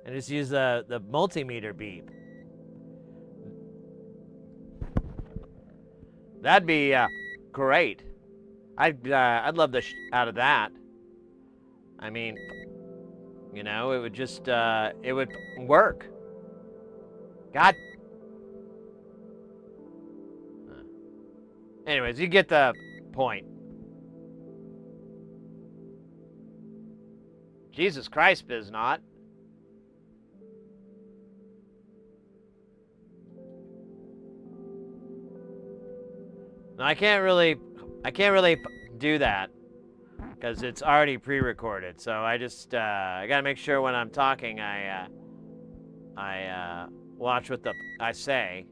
and just use the multimeter beep. That'd be great. I'd love the out of that. I mean, it would just it would work. God, Anyways, you get the point. Jesus Christ, Biznot. No, I can't really do that because it's already pre-recorded. So I just I gotta make sure when I'm talking I watch what I say.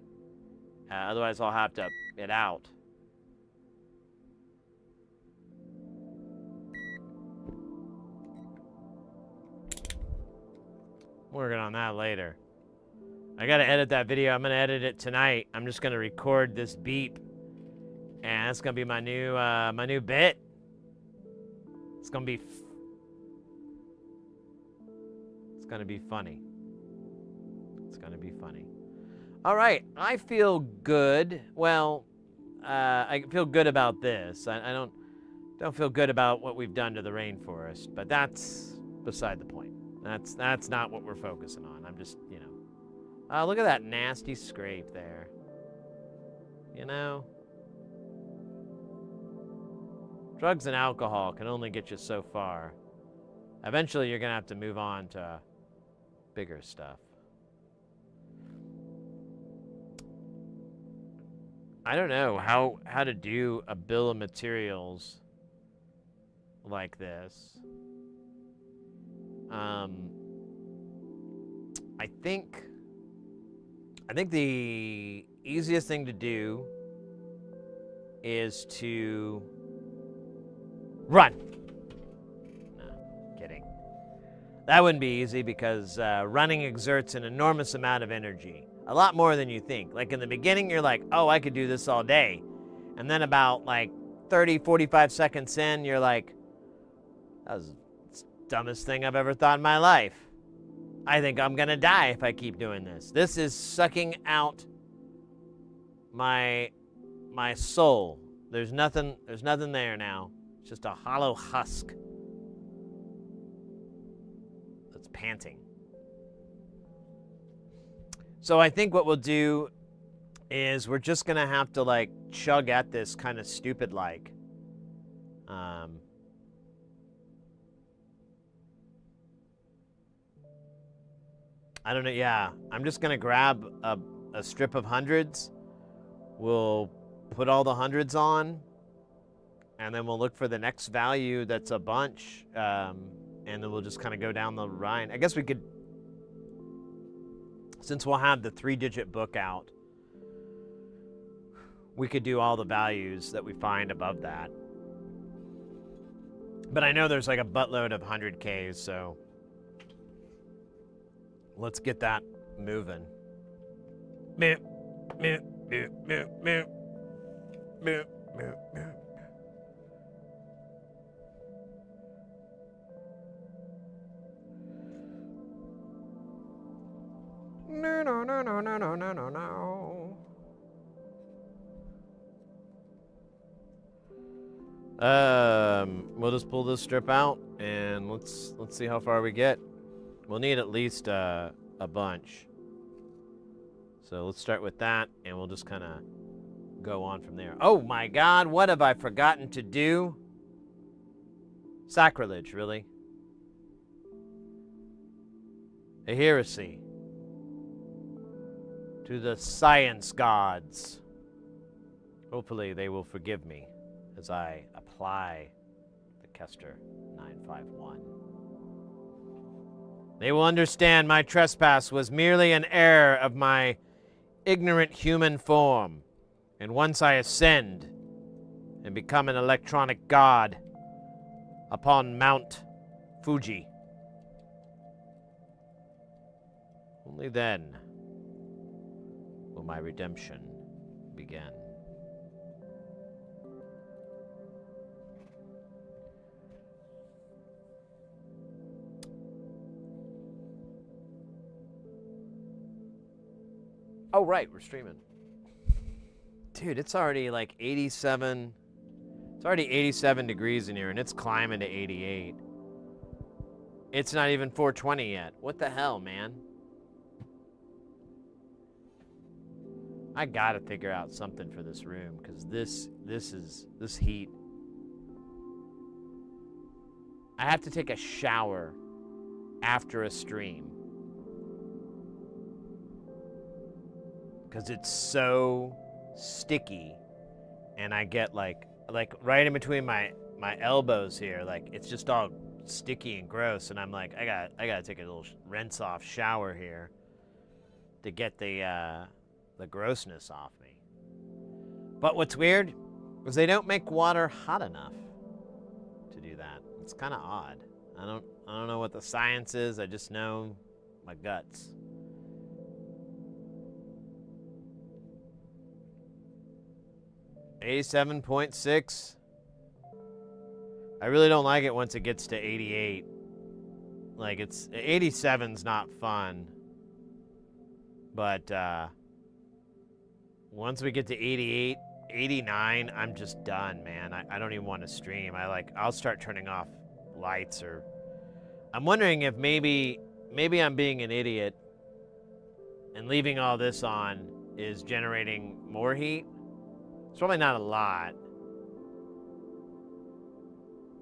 Otherwise, I'll have to it out. Working on that later. I gotta edit that video. I'm gonna edit it tonight. I'm just gonna record this beep, and it's gonna be my new bit. It's gonna be funny. It's gonna be funny. All right, I feel good. Well, I feel good about this. I don't feel good about what we've done to the rainforest, but that's beside the point. That's not what we're focusing on. I'm just, you know. Look at that nasty scrape there. You know? Drugs and alcohol can only get you so far. Eventually, you're going to have to move on to bigger stuff. I don't know how to do a bill of materials like this. I think the easiest thing to do is to run. No, kidding. That wouldn't be easy because running exerts an enormous amount of energy. A lot more than you think. Like in the beginning, you're like, oh, I could do this all day. And then about like 30, 45 seconds in, you're like, that was the dumbest thing I've ever thought in my life. I think I'm gonna die if I keep doing this. This is sucking out my soul. There's nothing there now. It's just a hollow husk that's panting. So I think what we'll do is we're just gonna have to like chug at this kind of stupid like. I don't know, yeah. I'm just gonna grab a strip of hundreds. We'll put all the hundreds on, and then we'll look for the next value that's a bunch, and then we'll just kind of go down the line. I guess we could, since we'll have the 3-digit book out, we could do all the values that we find above that. But I know there's like a buttload of 100Ks, so let's get that moving. Meow, meow, meow, meow, meow, meow, meow, meow. No, no, no, no, no, no, no, no, no. We'll just pull this strip out and let's see how far we get. We'll need at least a bunch. So let's start with that and we'll just kind of go on from there. Oh my God, what have I forgotten to do? Sacrilege, really? A heresy to the science gods. Hopefully they will forgive me as I apply the Kester 951. They will understand my trespass was merely an error of my ignorant human form, and once I ascend and become an electronic god upon Mount Fuji, only then will my redemption begin. Oh, right, we're streaming. Dude, it's already like 87. It's already 87 degrees in here, and it's climbing to 88. It's not even 420 yet. What the hell, man? I gotta figure out something for this room, because this heat. I have to take a shower after a stream, because it's so sticky, and I get like right in between my elbows here, like it's just all sticky and gross, and I'm like, I gotta take a little rinse off shower here to get the grossness off me. But what's weird is they don't make water hot enough to do that. It's kind of odd. I don't know what the science is. I just know my guts. $87.6. I really don't like it once it gets to 88. Like, 87's not fun. But once we get to 88, 89, I'm just done, man. I don't even want to stream. I'll start turning off lights, or I'm wondering if maybe I'm being an idiot and leaving all this on is generating more heat. It's probably not a lot.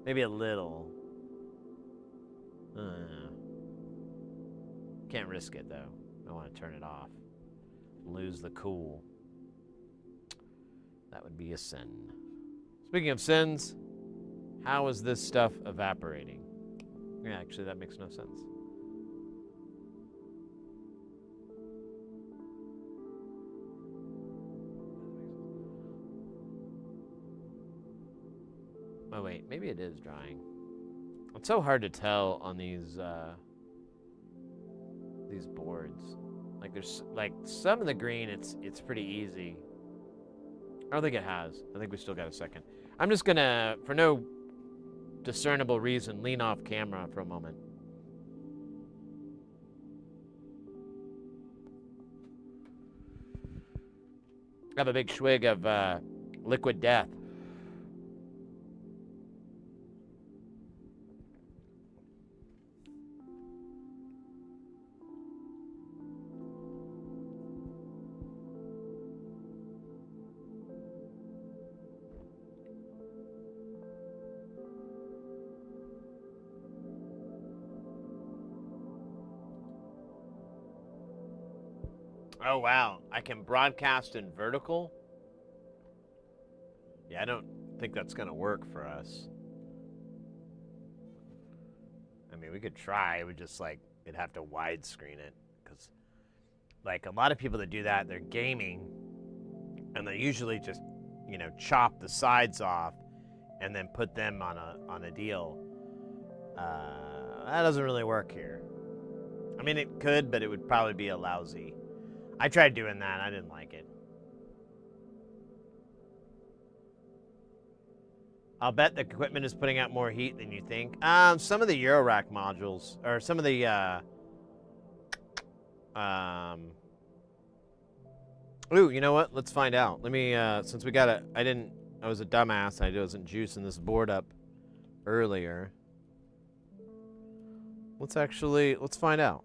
Maybe a little. Can't risk it though. I want to turn it off. Lose the cool. That would be a sin. Speaking of sins, how is this stuff evaporating? Yeah, actually, that makes no sense. Oh wait, maybe it is drying. It's so hard to tell on these boards. Like there's like some of the green, it's pretty easy. I don't think it has. I think we still got a second. I'm just gonna, for no discernible reason, lean off camera for a moment. Have a big swig of liquid death. Oh, wow. I can broadcast in vertical? Yeah, I don't think that's going to work for us. I mean, we could try. It would just, like, it'd have to widescreen it. Because, like, a lot of people that do that, they're gaming. And they usually just, you know, chop the sides off and then put them on a deal. That doesn't really work here. I mean, it could, but it would probably be a lousy. I tried doing that. I didn't like it. I'll bet the equipment is putting out more heat than you think. Some of the eurorack modules, or some of the, ooh, you know what? Let's find out. Let me, since we got I was a dumbass. I wasn't juicing this board up earlier. Let's find out.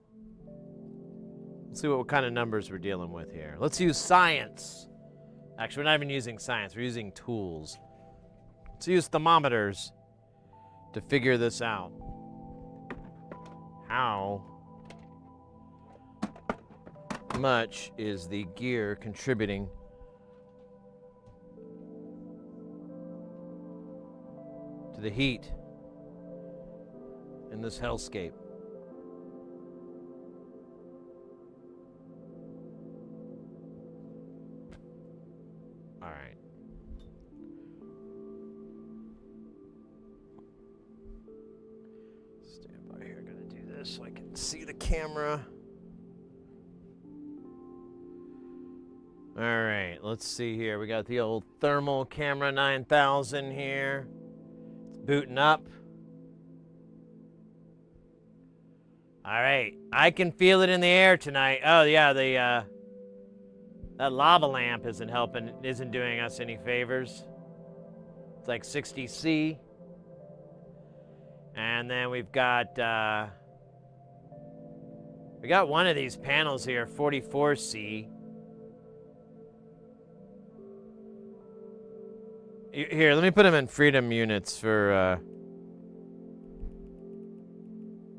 Let's see what kind of numbers we're dealing with here. Let's use science. Actually, we're not even using science. We're using tools. Let's use thermometers to figure this out. How much is the gear contributing to the heat in this hellscape? So I can see the camera. All right, let's see here. We got the old thermal camera 9000 here. It's booting up. All right, I can feel it in the air tonight. Oh yeah, that lava lamp isn't doing us any favors. It's like 60 C. And then we've got we got one of these panels here, 44C. Here, let me put them in freedom units for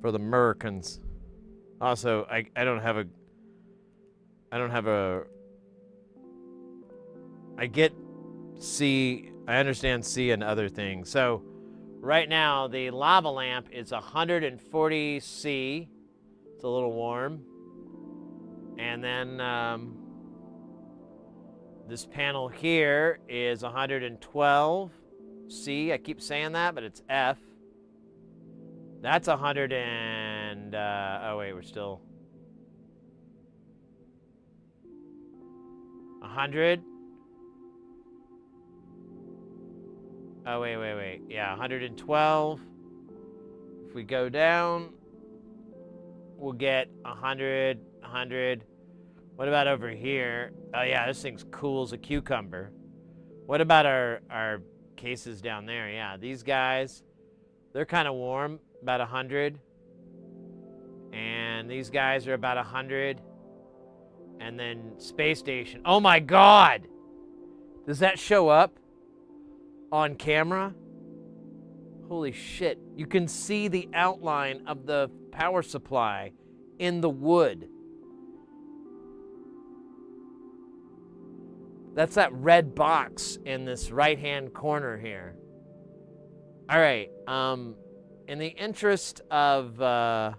the Americans. Also, I don't have a. I get C. I understand C and other things. So, right now the lava lamp is 140 C. It's a little warm. And then this panel here is 112 C. I keep saying that, but it's F. That's 100 and, oh wait, we're still 100. Oh, wait. Yeah, 112. If we go down, we'll get 100, 100. What about over here? Oh yeah, this thing's cool as a cucumber. What about our cases down there? Yeah, these guys, they're kind of warm, about 100. And these guys are about 100. And then space station. Oh my God! Does that show up on camera? Holy shit. You can see the outline of the power supply in the wood. That's that red box in this right-hand corner here. All right. In the interest of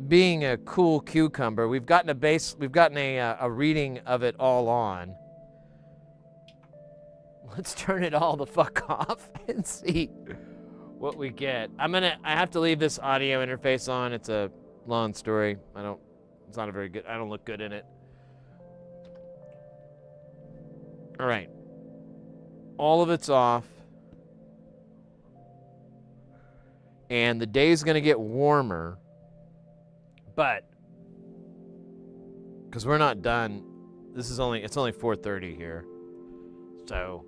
being a cool cucumber, we've gotten a reading of it all on. Let's turn it all the fuck off and see what we get. I have to leave this audio interface on. It's a long story. It's not a very good, I don't look good in it. All right. All of it's off. And the day's gonna get warmer, but because we're not done, it's only 4:30 here. So,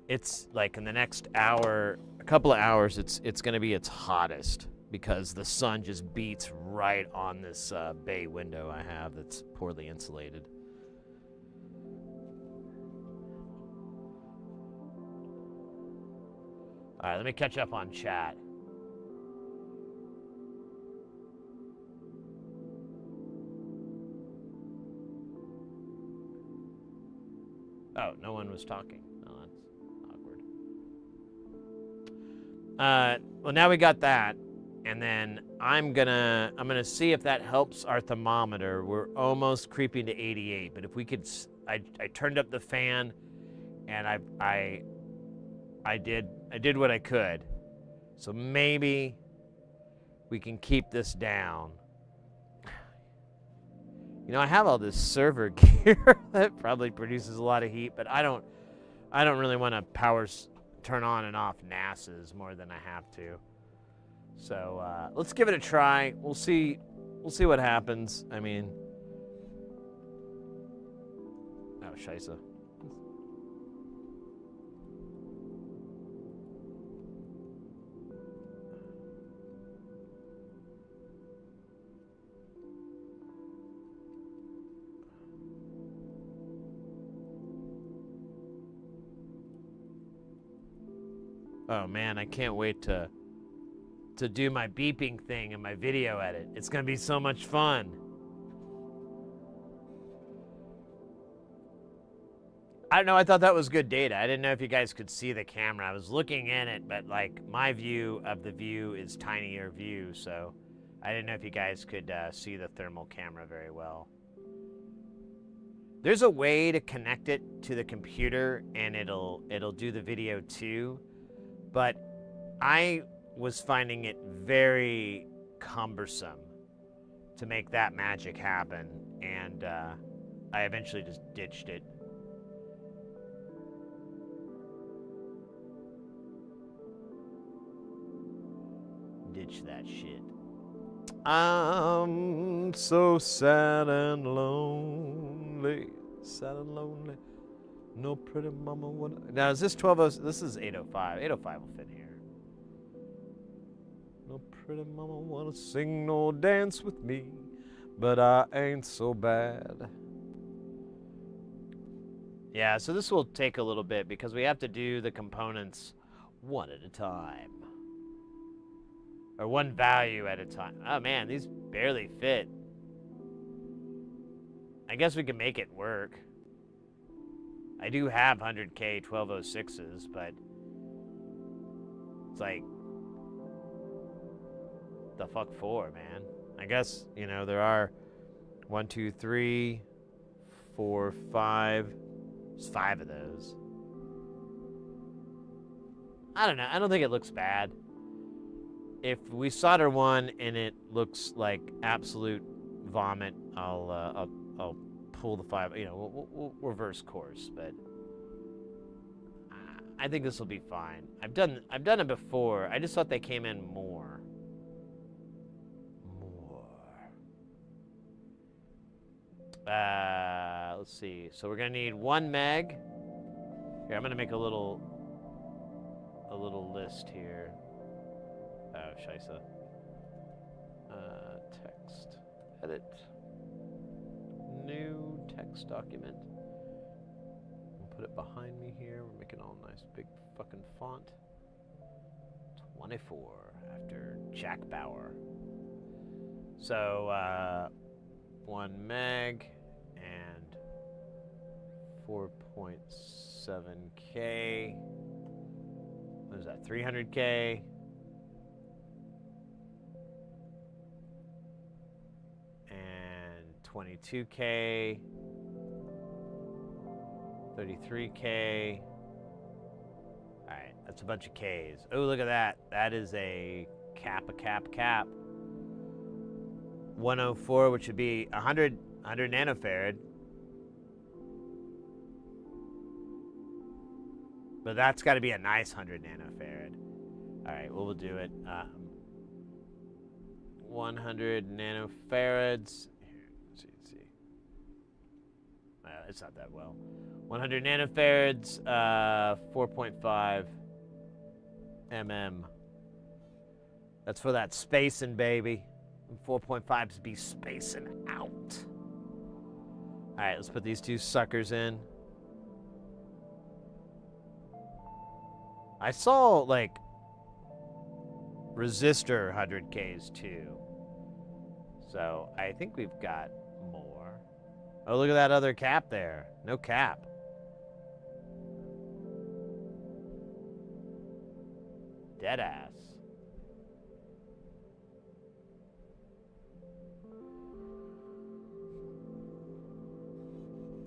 it's like in the next hour, a couple of hours, it's gonna be its hottest because the sun just beats right on this bay window I have that's poorly insulated. All right, let me catch up on chat. Oh, no one was talking. Oh, that's awkward. Well, now we got that, and then I'm gonna see if that helps our thermometer. We're almost creeping to 88, but if we could, I turned up the fan, and I did what I could. So maybe we can keep this down. You know, I have all this server gear that probably produces a lot of heat, but I don't really want to turn on and off NASA's more than I have to. So let's give it a try. We'll see what happens. I mean, oh, scheisse. Oh man, I can't wait to do my beeping thing in my video edit. It's gonna be so much fun. I don't know, I thought that was good data. I didn't know if you guys could see the camera. I was looking in it, but like my view of the view is tinier view, so I didn't know if you guys could see the thermal camera very well. There's a way to connect it to the computer and it'll do the video too. But I was finding it very cumbersome to make that magic happen, and I eventually just ditched it. Ditch that shit. I'm so sad and lonely, sad and lonely. No pretty mama would. Now is this 12? This is 805. 805 will fit here. No pretty mama wanna sing no dance with me, but I ain't so bad. Yeah, so this will take a little bit because we have to do the components one at a time. Or one value at a time. Oh man, these barely fit. I guess we can make it work. I do have 100K 1206s, but it's like, the fuck for, man? I guess, you know, there are 1, 2, 3, 4, 5. There's 5 of those. I don't know. I don't think it looks bad. If we solder one and it looks like absolute vomit, I'll pull the 5. You know, we'll reverse course. But I think this will be fine. I've done it before. I just thought they came in more. Let's see. So we're gonna need 1 meg. Here, I'm gonna make a little list here. Oh, scheisse. Text, edit, new text document. We'll put it behind me here. We're making all nice big fucking font. 24 after Jack Bauer. So 1 meg and 4.7K. What is that? 300K. And 22K. 33K. All right, that's a bunch of Ks. Oh, look at that. That is a cap. 104, which would be 100 nanofarad. But that's got to be a nice 100 nanofarad. All right, well, we'll do it. 100 nanofarads. Here, let's see. It's not that well. 100 nanofarads, 4.5 mm. That's for that spacing, baby. 4.5s be spacing out. All right, let's put these 2 suckers in. I saw, like, resistor 100Ks too. So I think we've got more. Oh, look at that other cap there. No cap. Dead ass.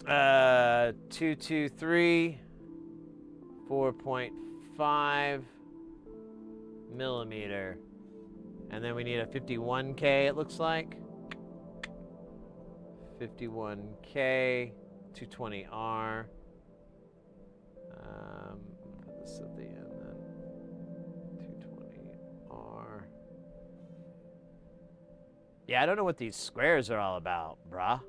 Uh, 223, 4.5 millimeter. And then we need a 51K, it looks like. 51K, 220R. Put this at the end then. 220R. Yeah, I don't know what these squares are all about, brah.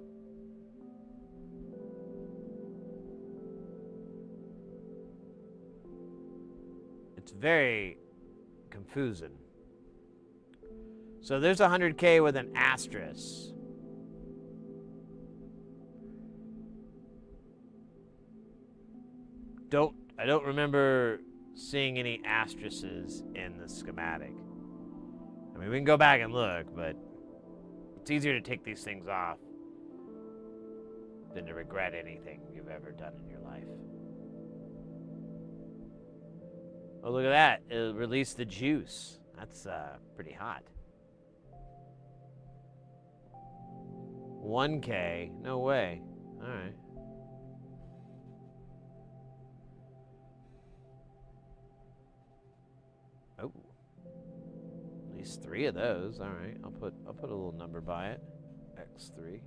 It's very confusing. So there's 100K with an asterisk. I don't remember seeing any asterisks in the schematic. I mean, we can go back and look, but it's easier to take these things off than to regret anything you've ever done in your life. Oh, look at that. It released the juice. That's pretty hot. 1K? No way. All right. Oh. At least 3 of those. All right. I'll put a little number by it. X3.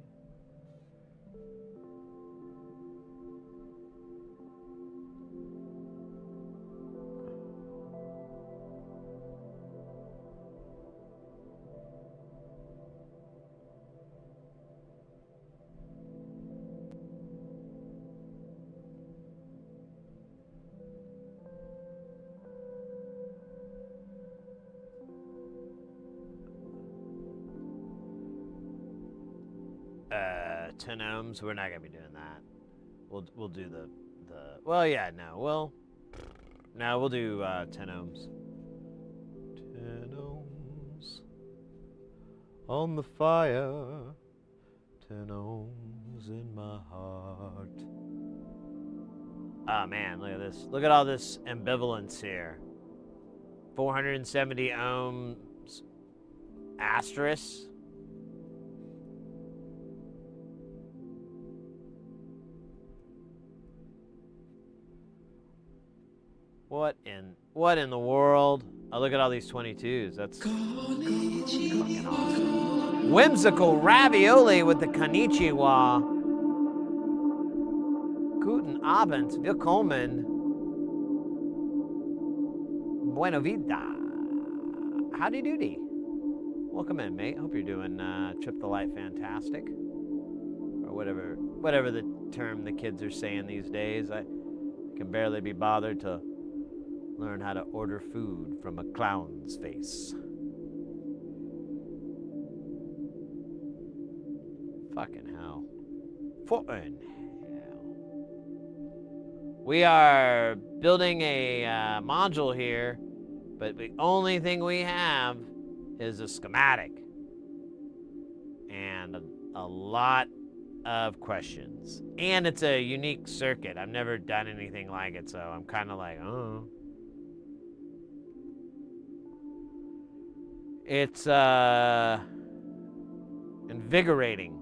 Uh, 10 ohms. We're not gonna be doing that. We'll do the Well, yeah, no. We'll do 10 ohms. 10 ohms on the fire. 10 ohms in my heart. Oh man, look at this. Look at all this ambivalence here. 470 ohms asterisk. What in the world? Oh, look at all these 22s. That's fucking awesome. Whimsical ravioli with the konnichiwa. Guten Abend, willkommen. Buena vida. Howdy doody. Welcome in, mate. Hope you're doing Trip the Light fantastic. Or whatever the term the kids are saying these days. I can barely be bothered to learn how to order food from a clown's face. Fucking hell. Fucking hell. We are building a module here, but the only thing we have is a schematic. And a lot of questions. And it's a unique circuit. I've never done anything like it, so I'm kind of like, oh. It's invigorating.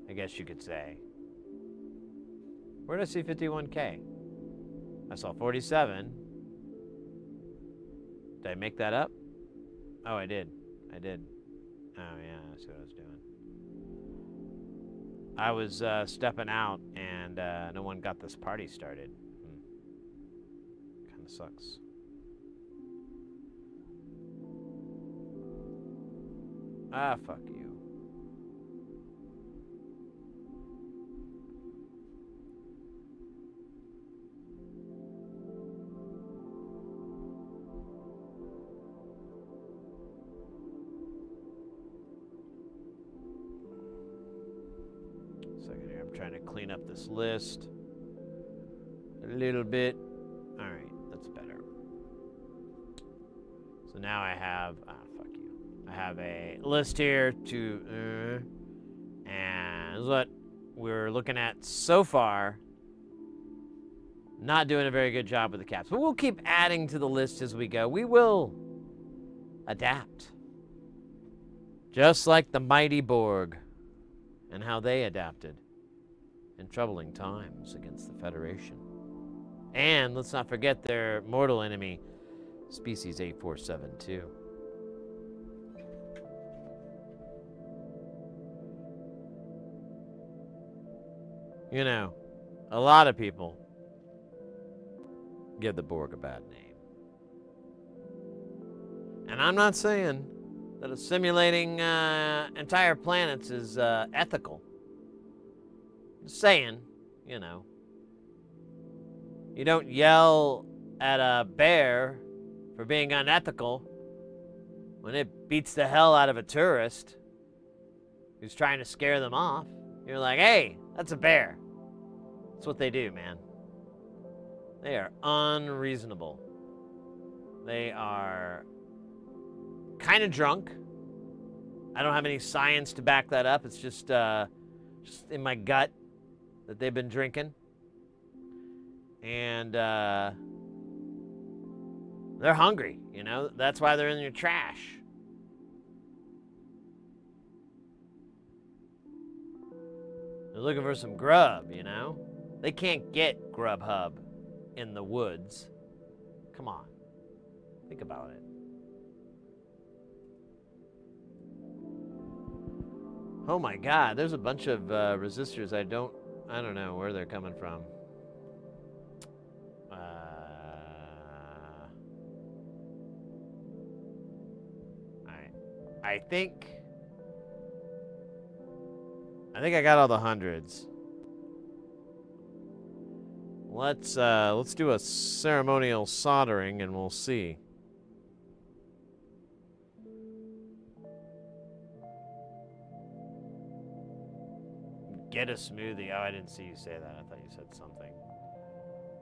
I guess you could say. Where did I see 51K? I saw 47. Did I make that up? Oh, I did. Oh, yeah, that's what I was doing. I was stepping out, and no one got this party started. Kind of sucks. Ah, fuck you. Second here, I'm trying to clean up this list a little bit. All right, that's better. So now I have, fuck you. I have a list here to, and this is what we're looking at so far. Not doing a very good job with the caps, but we'll keep adding to the list as we go. We will adapt. Just like the mighty Borg and how they adapted in troubling times against the Federation. And let's not forget their mortal enemy, Species 8472. You know, a lot of people give the Borg a bad name. And I'm not saying that assimilating entire planets is ethical. Just saying, you know, you don't yell at a bear for being unethical when it beats the hell out of a tourist who's trying to scare them off. You're like, hey, that's a bear. That's what they do, man. They are unreasonable. They are kind of drunk. I don't have any science to back that up. It's just in my gut that they've been drinking. And they're hungry, you know? That's why they're in your trash. They're looking for some grub, you know? They can't get Grubhub in the woods. Come on. Think about it. Oh my God, there's a bunch of resistors. I don't know where they're coming from. Alright. I think I got all the hundreds. Let's do a ceremonial soldering and we'll see. get a smoothie. Oh, I didn't see you say that. I thought you said something.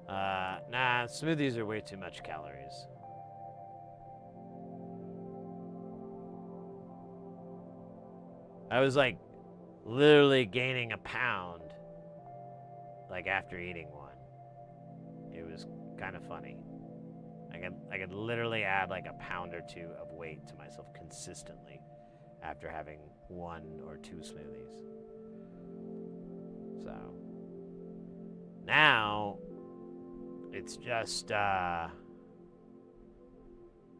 Nah, smoothies are way too much calories. I was like literally gaining a pound like after eating one. It was kind of funny. I could literally add like a pound or two of weight to myself consistently after having 1 or 2 smoothies. So now it's just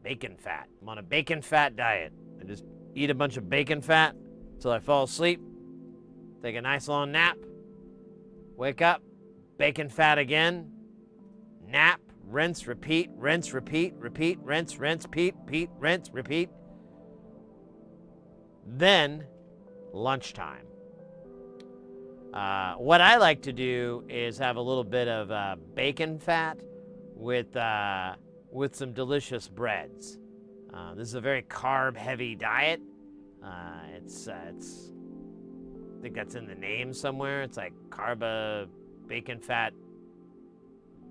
bacon fat. I'm on a bacon fat diet. I just eat a bunch of bacon fat till I fall asleep, take a nice long nap, wake up, bacon fat again, nap, rinse, repeat, rinse, repeat, repeat, rinse, repeat, rinse, repeat. Then lunchtime. What I like to do is have a little bit of bacon fat with some delicious breads. This is a very carb-heavy diet. It's I think that's in the name somewhere. It's like bacon fat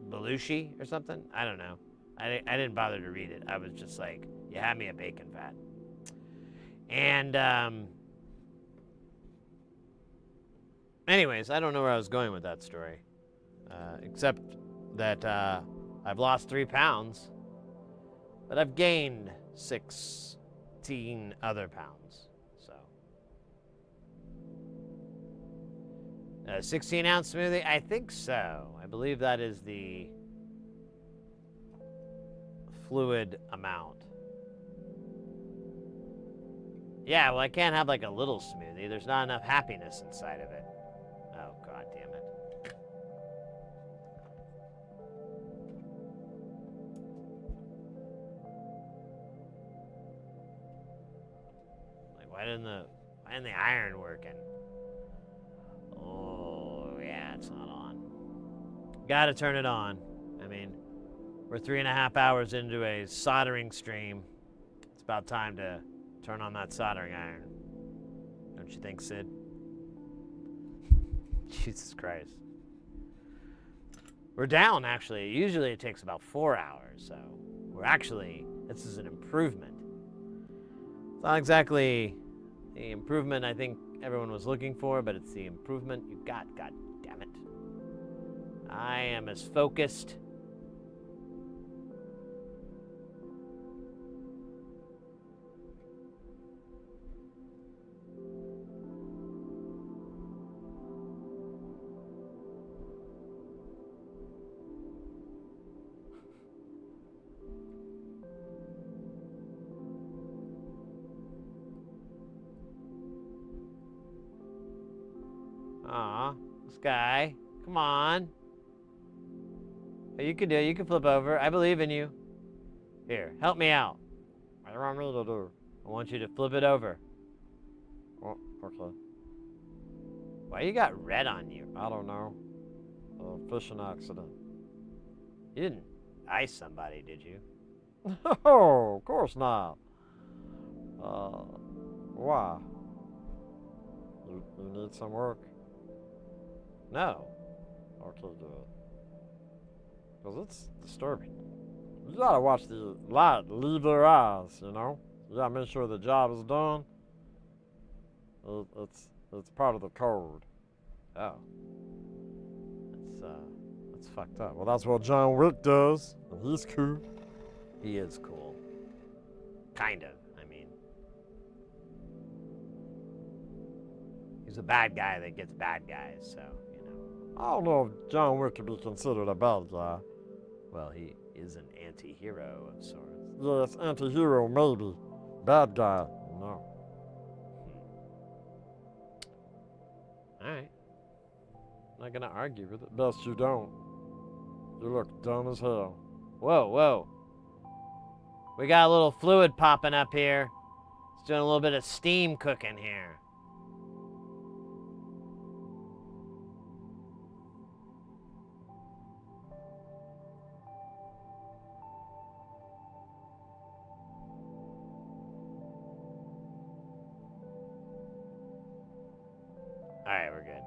belushi or something. I don't know. I didn't bother to read it. I was just like, you have me a bacon fat. And anyways, I don't know where I was going with that story, except that I've lost 3 pounds, but I've gained 16 other pounds. So, a 16-ounce smoothie? I think so. I believe that is the fluid amount. Yeah, well, I can't have like a little smoothie. There's not enough happiness inside of it. Oh, God damn it. Like, why isn't the iron working? Oh, yeah, it's not on. Gotta turn it on. I mean, we're 3.5 hours into a soldering stream. It's about time to turn on that soldering iron. Don't you think, Sid? Jesus Christ. We're down, actually. Usually it takes about 4 hours, so this is an improvement. It's not exactly the improvement I think everyone was looking for, but it's the improvement you got, god damn it. I am as focused. Aw, this guy. Come on. Oh, you can do it. You can flip over. I believe in you. Here, help me out. What do you want me to do? I want you to flip it over. Oh, okay. Why you got red on you? I don't know. Fishing accident. You didn't ice somebody, did you? No, of course not. Why? You need some work? No. Okay, good. Because it's disturbing. You gotta watch the light leave their eyes, you know? You gotta make sure the job is done. It's part of the code. Oh. That's fucked up. Well, that's what John Wick does, and he's cool. He is cool. Kind of. I mean, he's a bad guy that gets bad guys, so, you know. I don't know if John Wick could be considered a bad guy. Well, he is an anti-hero of sorts. Yes, anti-hero maybe. Bad guy, no. Alright. I'm not gonna argue with it. Best you don't. You look dumb as hell. Whoa, whoa. We got a little fluid popping up here. It's doing a little bit of steam cooking here. Alright, we're good.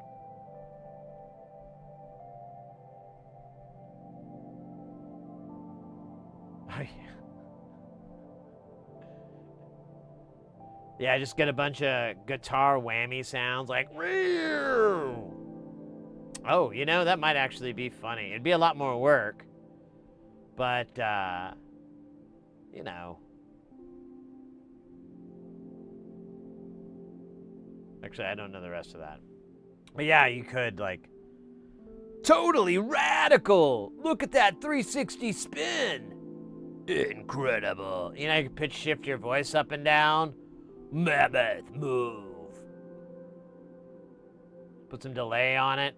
Yeah, just get a bunch of guitar whammy sounds like. Oh, you know, that might actually be funny. It'd be a lot more work, but, you know. Actually, I don't know the rest of that. But yeah, you could, like, totally radical. Look at that 360 spin. Incredible. You know, you can pitch shift your voice up and down. Mammoth move. Put some delay on it.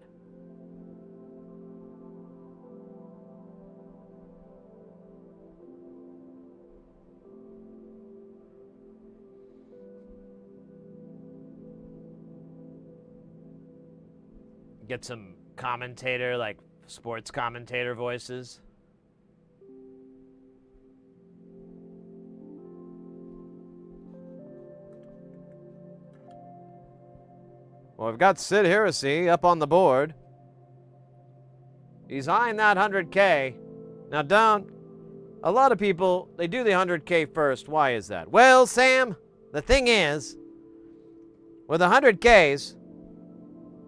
Get some commentator, like sports commentator voices. Well, we've got Sid Heresy up on the board. He's eyeing that 100K. Now, Don, a lot of people, they do the 100K first. Why is that? Well, Sam, the thing is, with 100Ks,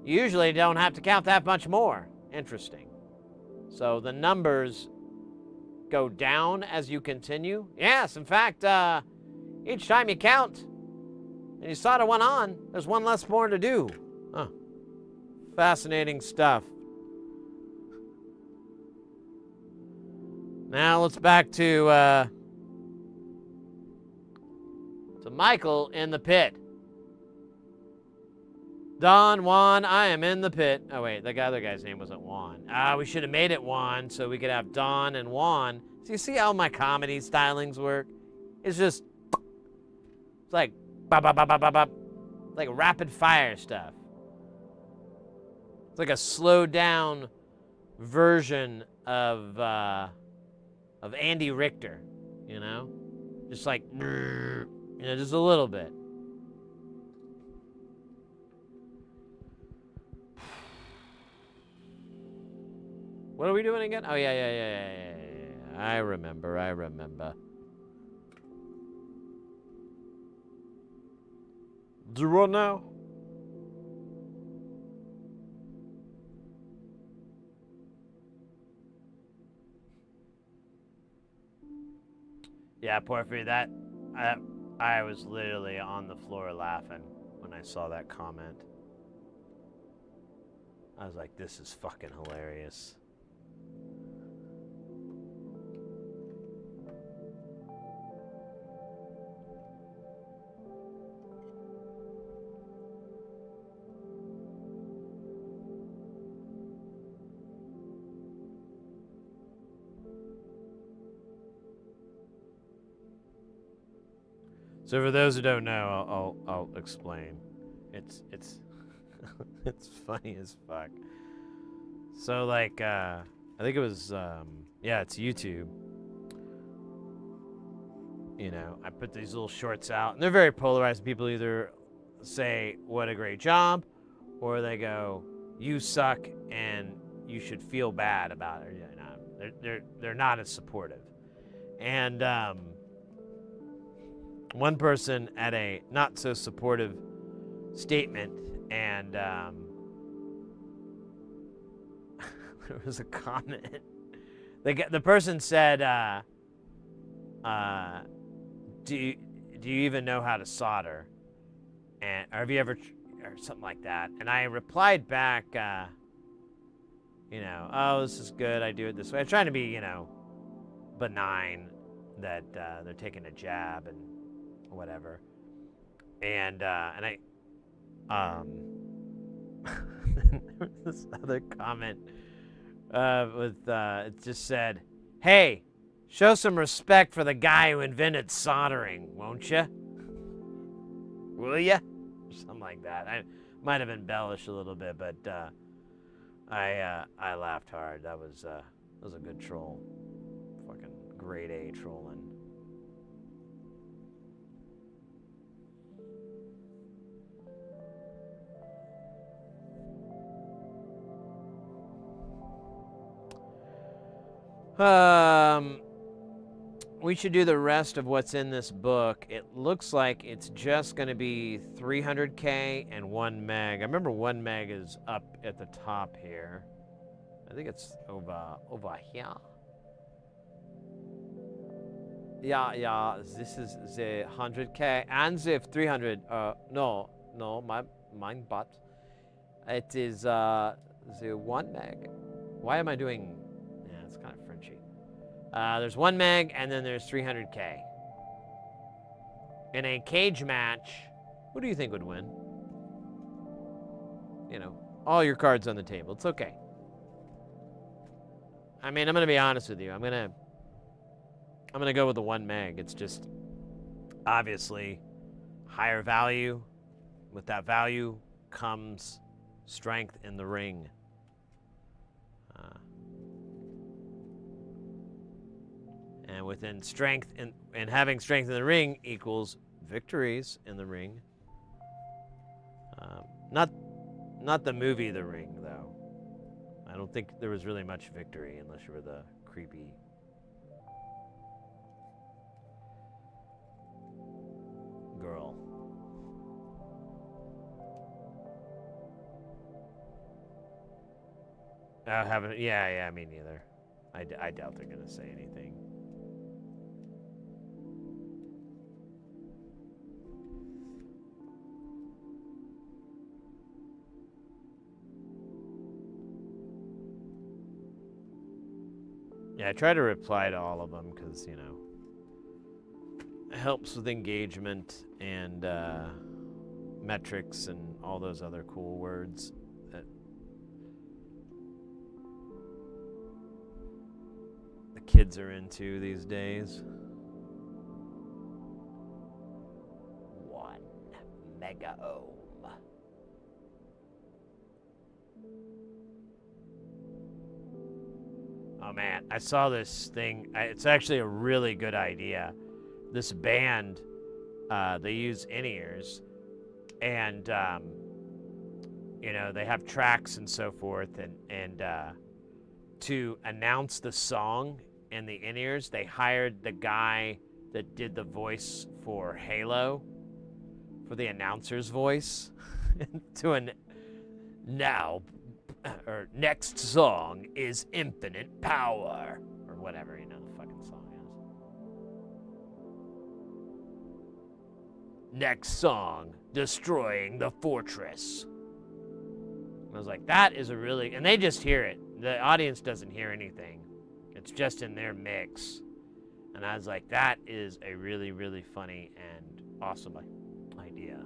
you usually don't have to count that much more. Interesting. So the numbers go down as you continue. Yes, in fact, each time you count and you solder one on, there's one less more to do. Huh. Fascinating stuff. Now let's back to Michael in the pit. Don, Juan, I am in the pit. Oh, wait, the other guy's name wasn't Juan. We should have made it Juan so we could have Don and Juan. So you see how my comedy stylings work? It's just, it's like, bop, bop, bop, bop, bop, bop. Like rapid fire stuff. It's like a slowed down version of Andy Richter, you know? Just like, you know, just a little bit. What are we doing again? Oh, yeah. I remember. Do what now? Yeah, Porphyry, I was literally on the floor laughing when I saw that comment. I was like, this is fucking hilarious. So for those who don't know, I'll explain. It's it's funny as fuck. So like I think it was yeah, it's YouTube. You know, I put these little shorts out and they're very polarized. People either say what a great job or they go you suck and you should feel bad about it. You know, they're not as supportive. And one person had a not so supportive statement, and there was a comment. The person said, do you even know how to solder? And or have you ever, or something like that. And I replied back, you know, oh, this is good. I do it this way. I'm trying to be, you know, benign that they're taking a jab and whatever. And I there was this other comment with it just said, hey, show some respect for the guy who invented soldering, won't you? Will ya? Something like that. I might have embellished a little bit, but I laughed hard. That was a good troll. Fucking grade A trolling. we should do the rest of what's in this book. It looks like it's just going to be 300K and 1 meg. I remember 1 meg is up at the top here. I think it's over here. Yeah, this is the 100K and the 300. No, mine, but it is the 1 meg. Why am I doing? Yeah, it's kind of Frenchy. There's 1 meg and then there's 300K. In a cage match, who do you think would win? You know, all your cards on the table. It's okay. I mean, I'm gonna be honest with you. I'm gonna go with the 1 meg. It's just obviously higher value. With that value comes strength in the ring. And within strength and having strength in the ring equals victories in the ring. Not the movie The Ring, though. I don't think there was really much victory unless you were the creepy girl. Yeah, me neither. I doubt they're gonna say anything. Yeah, I try to reply to all of them because, you know, it helps with engagement and metrics and all those other cool words that the kids are into these days. 1 mega ohm. Oh man, I saw this thing. It's actually a really good idea. This band, they use in-ears, and you know, they have tracks and so forth, and to announce the song in the in-ears, they hired the guy that did the voice for Halo, for the announcer's voice, to an now. Or next song is Infinite Power, or whatever, you know, the fucking song is. Next song, Destroying the Fortress. And I was like, that is a really, and they just hear it. The audience doesn't hear anything. It's just in their mix. And I was like, that is a really, really funny and awesome idea.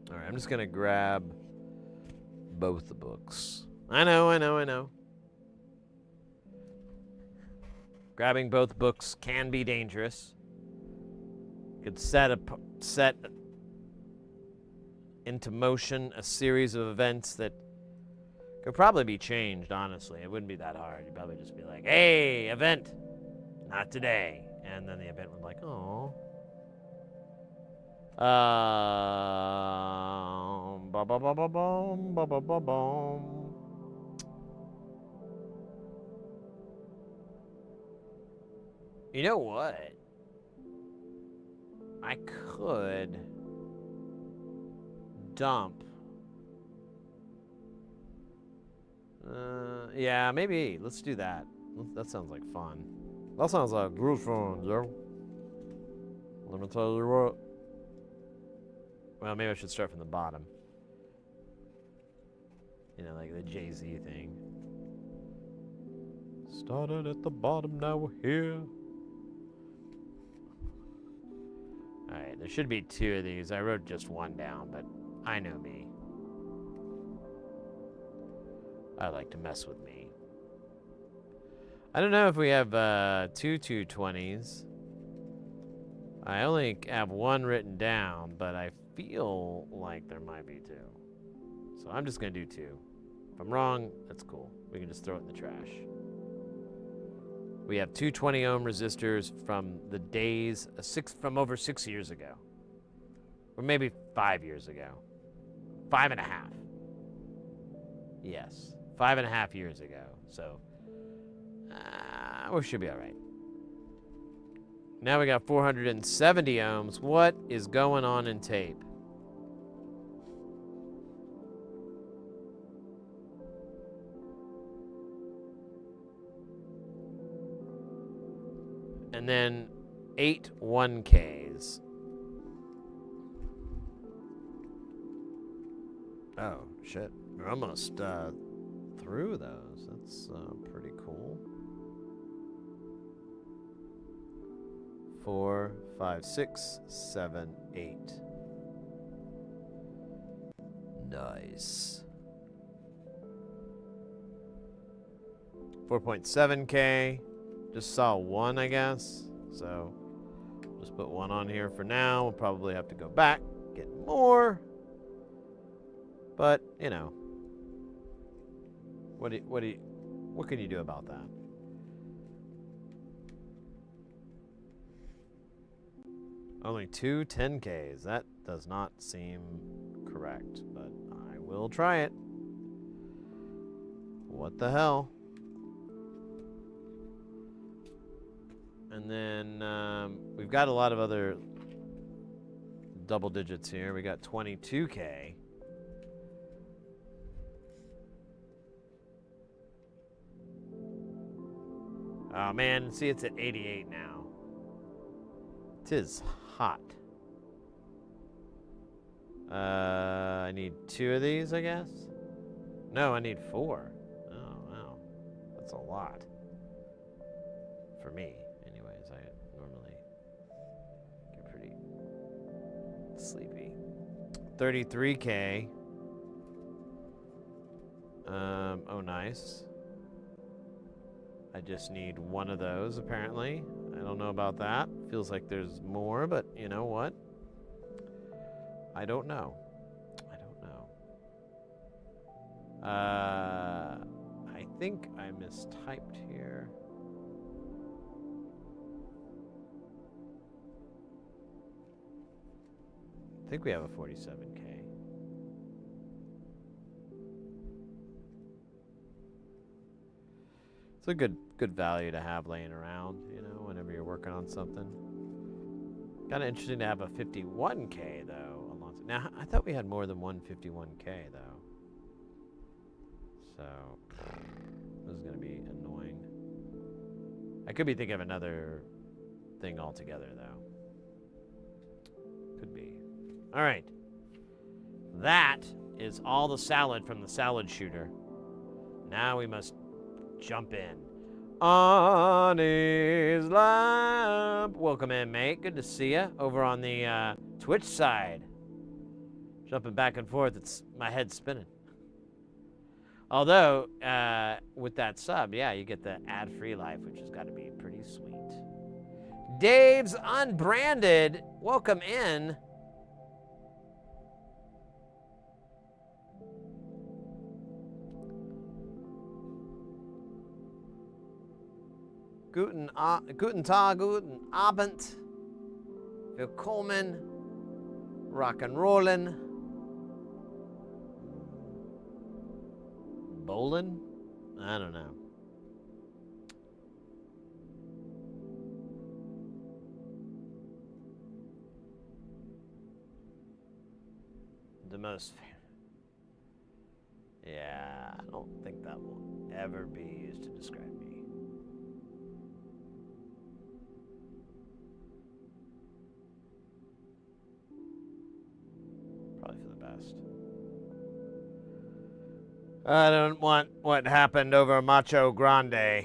All right, I'm just gonna grab both the books. I know. Grabbing both books can be dangerous. Could set into motion a series of events that could probably be changed, honestly. It wouldn't be that hard. You'd probably just be like, hey, event, not today. And then the event would be like, oh. You know what? I could dump. Yeah, maybe. Let's do that. That sounds like fun. That sounds like good fun, yo. Let me tell you what. Well, maybe I should start from the bottom. You know, like the Jay-Z thing. Started at the bottom, now we're here. Alright, there should be 2 of these. I wrote just 1 down, but I know me. I like to mess with me. I don't know if we have 2 220s. I only have one written down, but I feel like there might be two. So I'm just gonna do two. If I'm wrong, that's cool. We can just throw it in the trash. We have two 20 ohm resistors from the days, from over 6 years ago. Or maybe 5 years ago. 5.5. Yes, 5.5 years ago. So, we should be all right. Now we got 470 ohms. What is going on in tape? And then 8 1Ks. Oh, shit. We're almost through those. That's pretty cool. 4, 5, 6, 7, 8. Nice. 4.7K. Just saw one, I guess. So just put one on here for now. We'll probably have to go back, get more. But, you know, what can you do about that? Only two 10Ks. That does not seem correct, but I will try it. What the hell? And then we've got a lot of other double digits here. We got 22K. Oh man, see, it's at 88 now. It is hot. I need 2 of these, I guess? No, I need 4. Oh, wow. That's a lot. For me, anyways. I normally get pretty sleepy. 33K. Oh, nice. I just need 1 of those, apparently. I don't know about that. Feels like there's more, but you know what? I don't know. I don't know. I think I mistyped here. I think we have a 47K. It's a good value to have laying around, you know, whenever you're working on something. Kind of interesting to have a 51K though. Now I thought we had more than one 51K though. So this is gonna be annoying. I could be thinking of another thing altogether though. Could be. All right. That is all the salad from the salad shooter. Now we must jump in. On his lap. Welcome in, mate. Good to see you over on the Twitch side. Jumping back and forth. My head's spinning. Although, with that sub, yeah, you get the ad-free life, which has got to be pretty sweet. Dave's Unbranded. Welcome in. Guten Tag, guten Abend. Willkommen. Rock and rollin'. Bowlin'? I don't know. The most. Yeah, I don't think that will ever be used to describe me. Probably for the best. I don't want what happened over Macho Grande.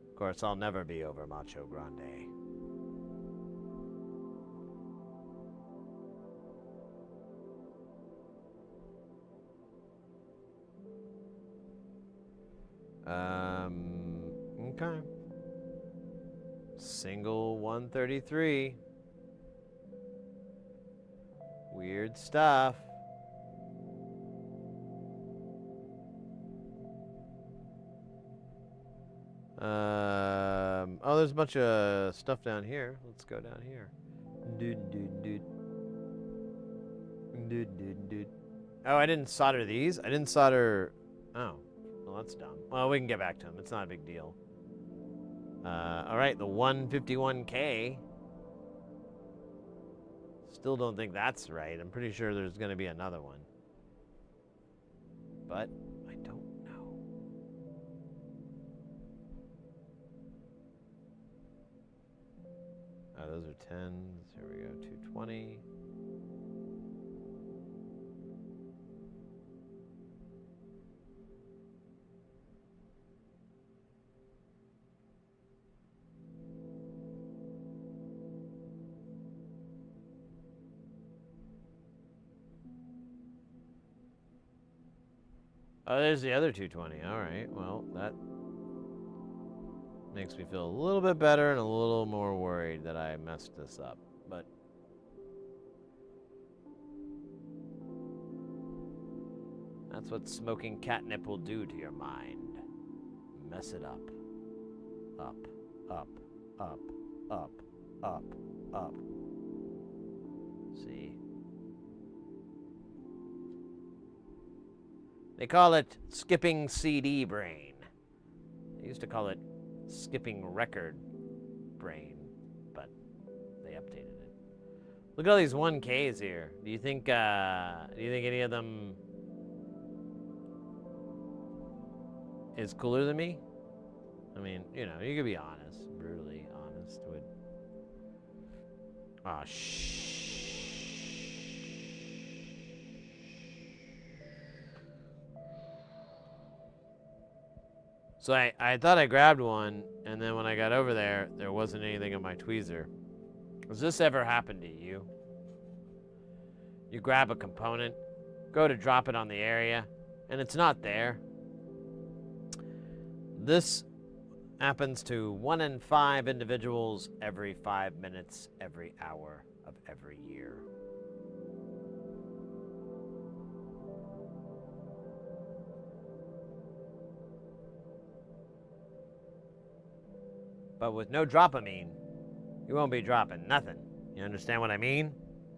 Of course, I'll never be over Macho Grande. Okay. Single 133. Weird stuff. Oh, there's a bunch of stuff down here. Let's go down here. Dude. Oh, I didn't solder these. I didn't solder. Oh, well, that's dumb. Well, we can get back to them. It's not a big deal. All right, the 151K. Still don't think that's right. I'm pretty sure there's going to be another one. But I don't know. Oh, those are 10s. Here we go, 220. Oh, there's the other 220. All right. Well, that makes me feel a little bit better and a little more worried that I messed this up. But that's what smoking catnip will do to your mind. Mess it up. Up, up, up, up, up, up. See? They call it skipping CD brain. They used to call it skipping record brain, but they updated it. Look at all these 1Ks here. Do you think any of them is cooler than me? I mean, you know, you could be honest, brutally honest. Oh, So I thought I grabbed one, and then when I got over there, there wasn't anything in my tweezer. Has this ever happened to you? You grab a component, go to drop it on the area, and it's not there. This happens to 1 in 5 individuals every 5 minutes, every hour of every year. But with no dropamine, you won't be dropping nothing. You understand what I mean?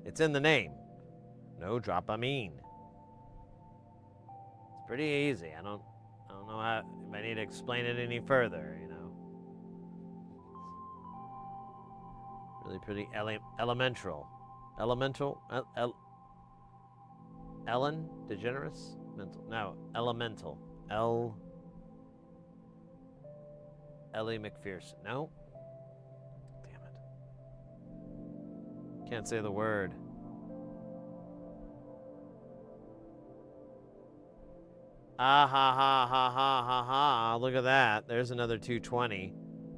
It's in the name. No dropamine. It's pretty easy. I don't know how, if I need to explain it any further, you know. Really pretty elemental. Elemental? Ellen? DeGeneres? Mental. No, elemental. Ellie McPherson. No? Damn it. Can't say the word. Ah ha ha ha ha ha ha. Look at that. There's another 220.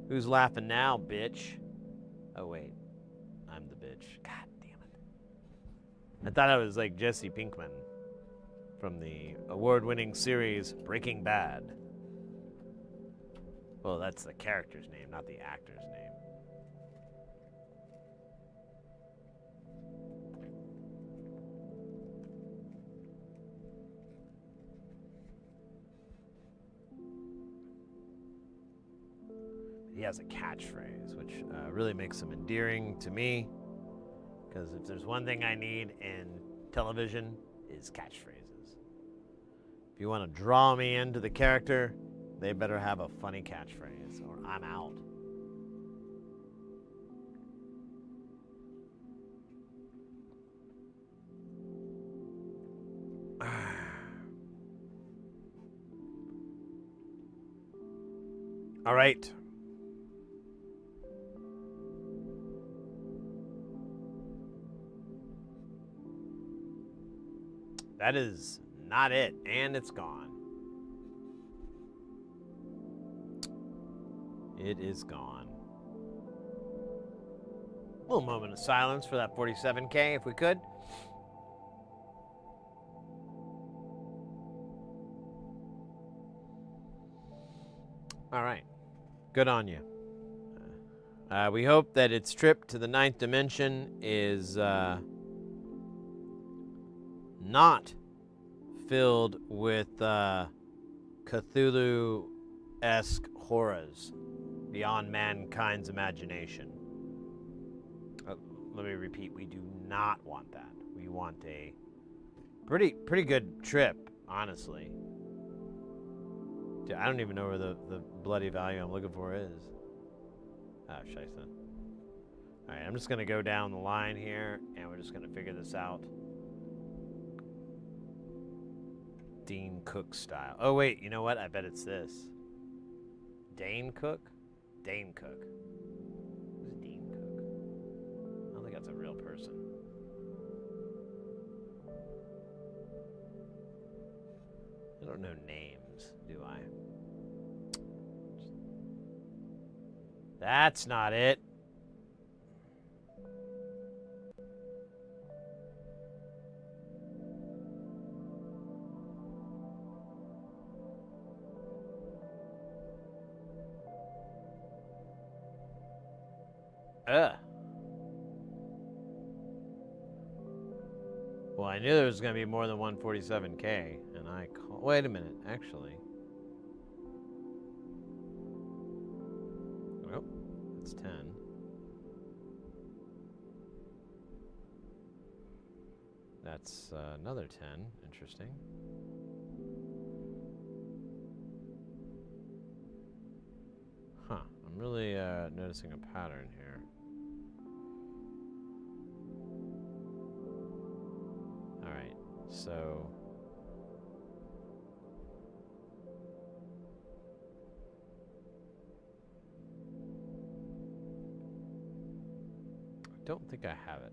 Who's laughing now, bitch? Oh, wait. I'm the bitch. God damn it. I thought I was like Jesse Pinkman from the award-winning series Breaking Bad. Well, that's the character's name, not the actor's name. He has a catchphrase, which really makes him endearing to me. Because if there's one thing I need in television, is catchphrases. If you want to draw me into the character, they better have a funny catchphrase, or I'm out. All right. That is not it, and it's gone. It is gone. A little moment of silence for that 47K, if we could. All right. Good on you. We hope that its trip to the 9th dimension is not filled with Cthulhu-esque horrors beyond mankind's imagination. Let me repeat, we do not want that. We want a pretty good trip, honestly. Dude, I don't even know where the bloody value I'm looking for is. Ah, scheisse. Alright, I'm just gonna go down the line here, and we're just gonna figure this out. Dean Cook style. Oh wait, you know what? I bet it's this. Dane Cook? Dane Cook. Who's Dean Cook? I don't think that's a real person. I don't know names, do I? That's not it. Well, I knew there was going to be more than 147K, and I call. Wait a minute, actually. Oh, it's 10. That's another 10. Interesting. Huh. I'm really noticing a pattern here. Alright, so... I don't think I have it.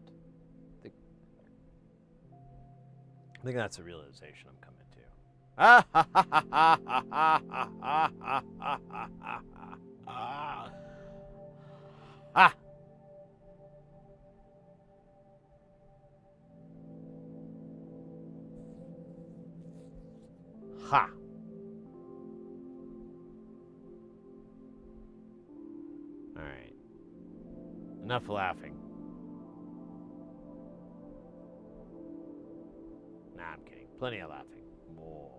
I think that's a realization I'm coming to. Ah ha ha ha ha ha ha ha ha ha ha. Ah. Ha. All right. Enough laughing. Nah, I'm kidding. Plenty of laughing. Whoa.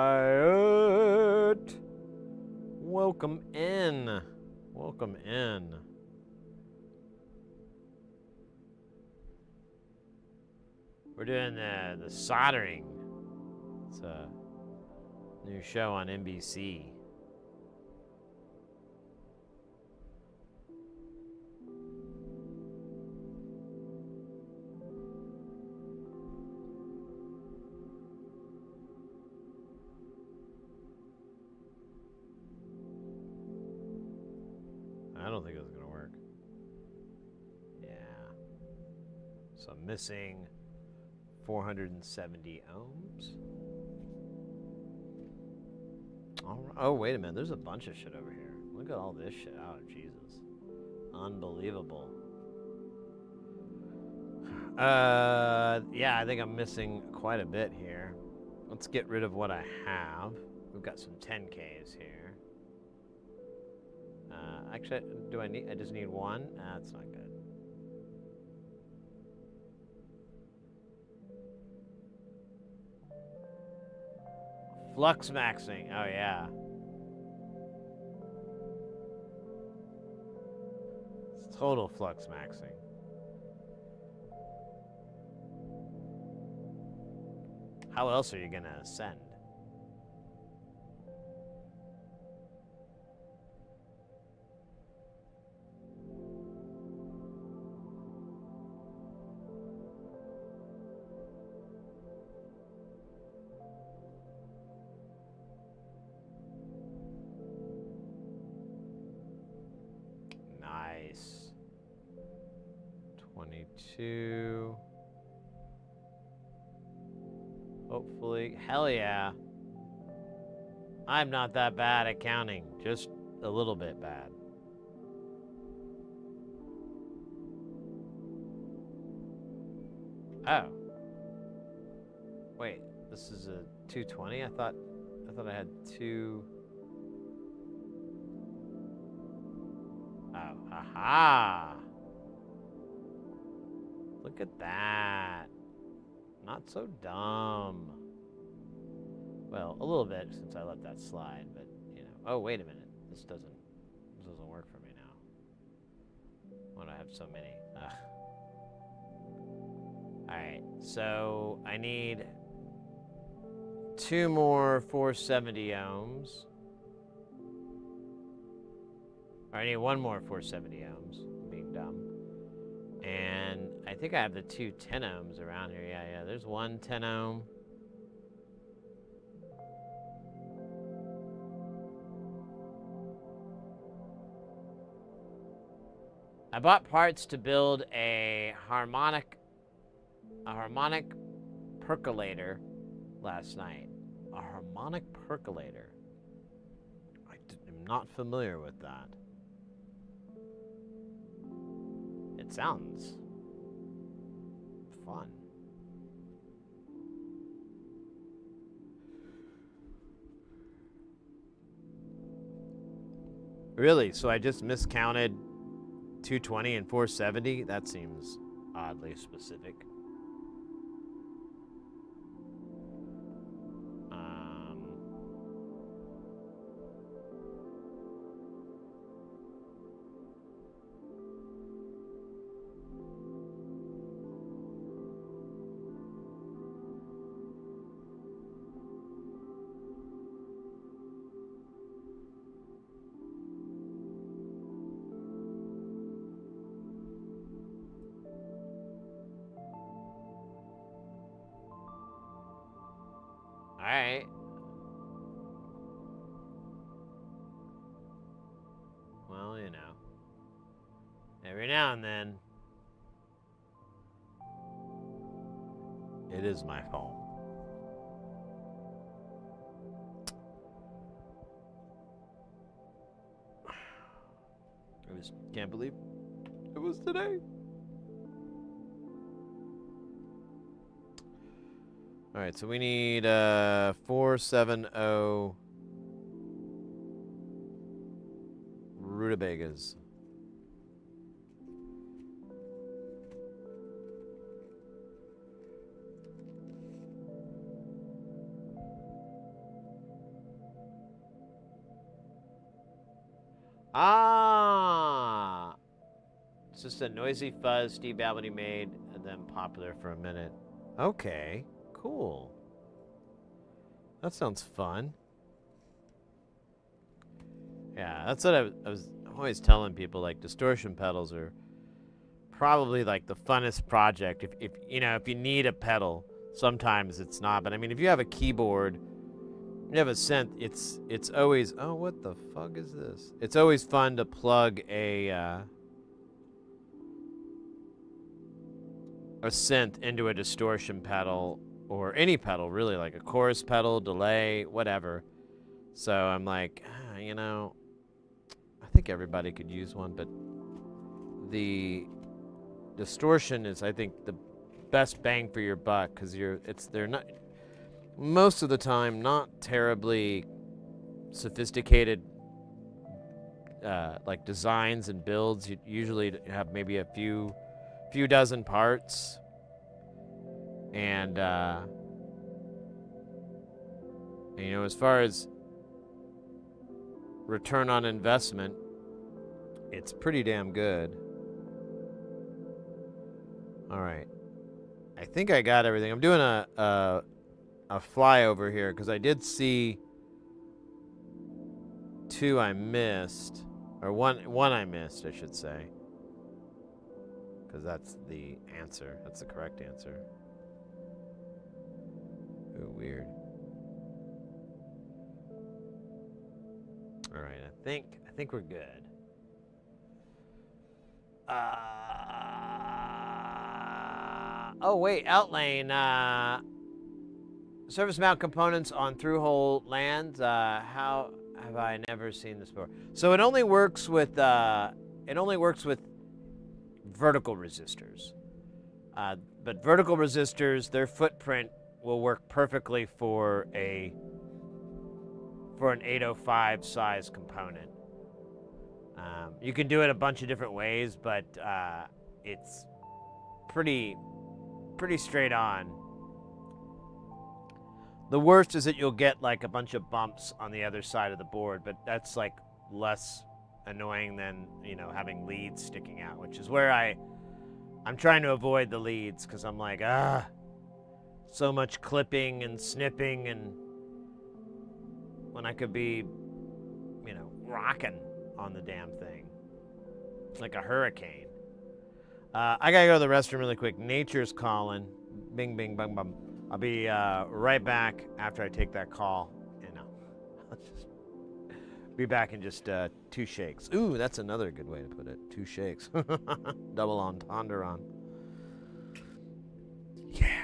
Wyatt, welcome in. Welcome in. We're doing the soldering. It's a new show on NBC. I don't think it was gonna work. Yeah. So I'm missing 470 ohms. All right. Oh, wait a minute. There's a bunch of shit over here. Look at all this shit. Oh, Jesus. Unbelievable. Yeah, I think I'm missing quite a bit here. Let's get rid of what I have. We've got some 10Ks here. Actually, I just need one? That's not good. Flux maxing. Oh, yeah. It's total flux maxing. How else are you going to ascend? Nice. 22. Hopefully. Hell yeah. I'm not that bad at counting. Just a little bit bad. Oh. Wait, this is a 220? I thought I had two. Oh, aha! Look at that. Not so dumb. Well, a little bit since I let that slide, but you know. Oh, wait a minute. This doesn't work for me now. Why do I have so many? Ugh. Alright, so I need 2 more 470 ohms. Or I need 1 more 470 ohms. I'm being dumb. And I think I have the 2 10 ohms around here. Yeah, there's 1 10 ohm. I bought parts to build a harmonic percolator last night. A harmonic percolator. I'm not familiar with that. It sounds fun. Really? So I just miscounted 220 and 470? That seems oddly specific. Alright. Well, you know. Every now and then, it is my fault. I just can't believe it was today. All right, so we need 470 rutabagas. Ah! It's just a noisy fuzz Steve Albany made and then popular for a minute. Okay, cool. That sounds fun. Yeah, that's what I was always telling people, like distortion pedals are probably like the funnest project. If you know, if you need a pedal, sometimes it's not. But I mean, if you have a keyboard, you have a synth, it's always, oh, what the fuck is this? It's always fun to plug a synth into a distortion pedal, or any pedal really, like a chorus pedal, delay, whatever. So I'm like, you know, I think everybody could use one, but the distortion is, I think, the best bang for your buck, because they're not, most of the time, not terribly sophisticated like designs and builds. You usually have maybe a few dozen parts, and you know, as far as return on investment, it's pretty damn good. All right, I think I got everything. I'm doing a flyover here because I did see 2 I missed, or one I missed, I should say, because that's the answer. That's the correct answer. Ooh, weird. All right, I think we're good. Oh wait, outlane. Surface mount components on through-hole lands. How have I never seen this before? So it only works with vertical resistors. but vertical resistors, their footprint will work perfectly for an 805 size component. You can do it a bunch of different ways, but it's pretty straight on. The worst is that you'll get like a bunch of bumps on the other side of the board, but that's like less annoying than, you know, having leads sticking out, which is where I'm trying to avoid the leads, because I'm like, so much clipping and snipping, and when I could be, you know, rocking on the damn thing like a hurricane. I gotta go to the restroom really quick. Nature's calling. Bing, bing, bum, bum. I'll be right back after I take that call. You know, I'll just be back in just 2 shakes. Ooh, that's another good way to put it. 2 shakes. Double entendre. Yeah.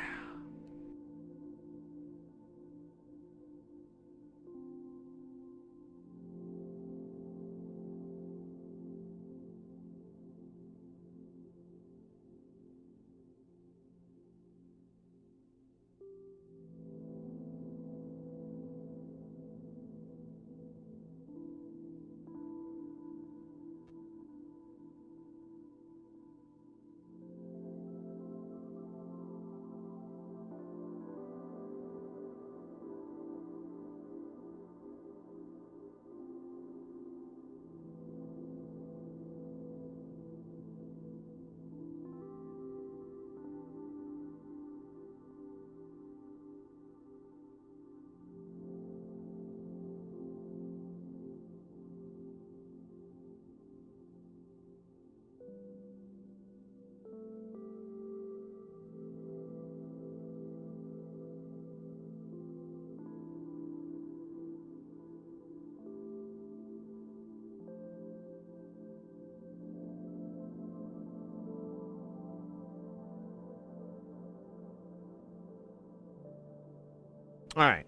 All right.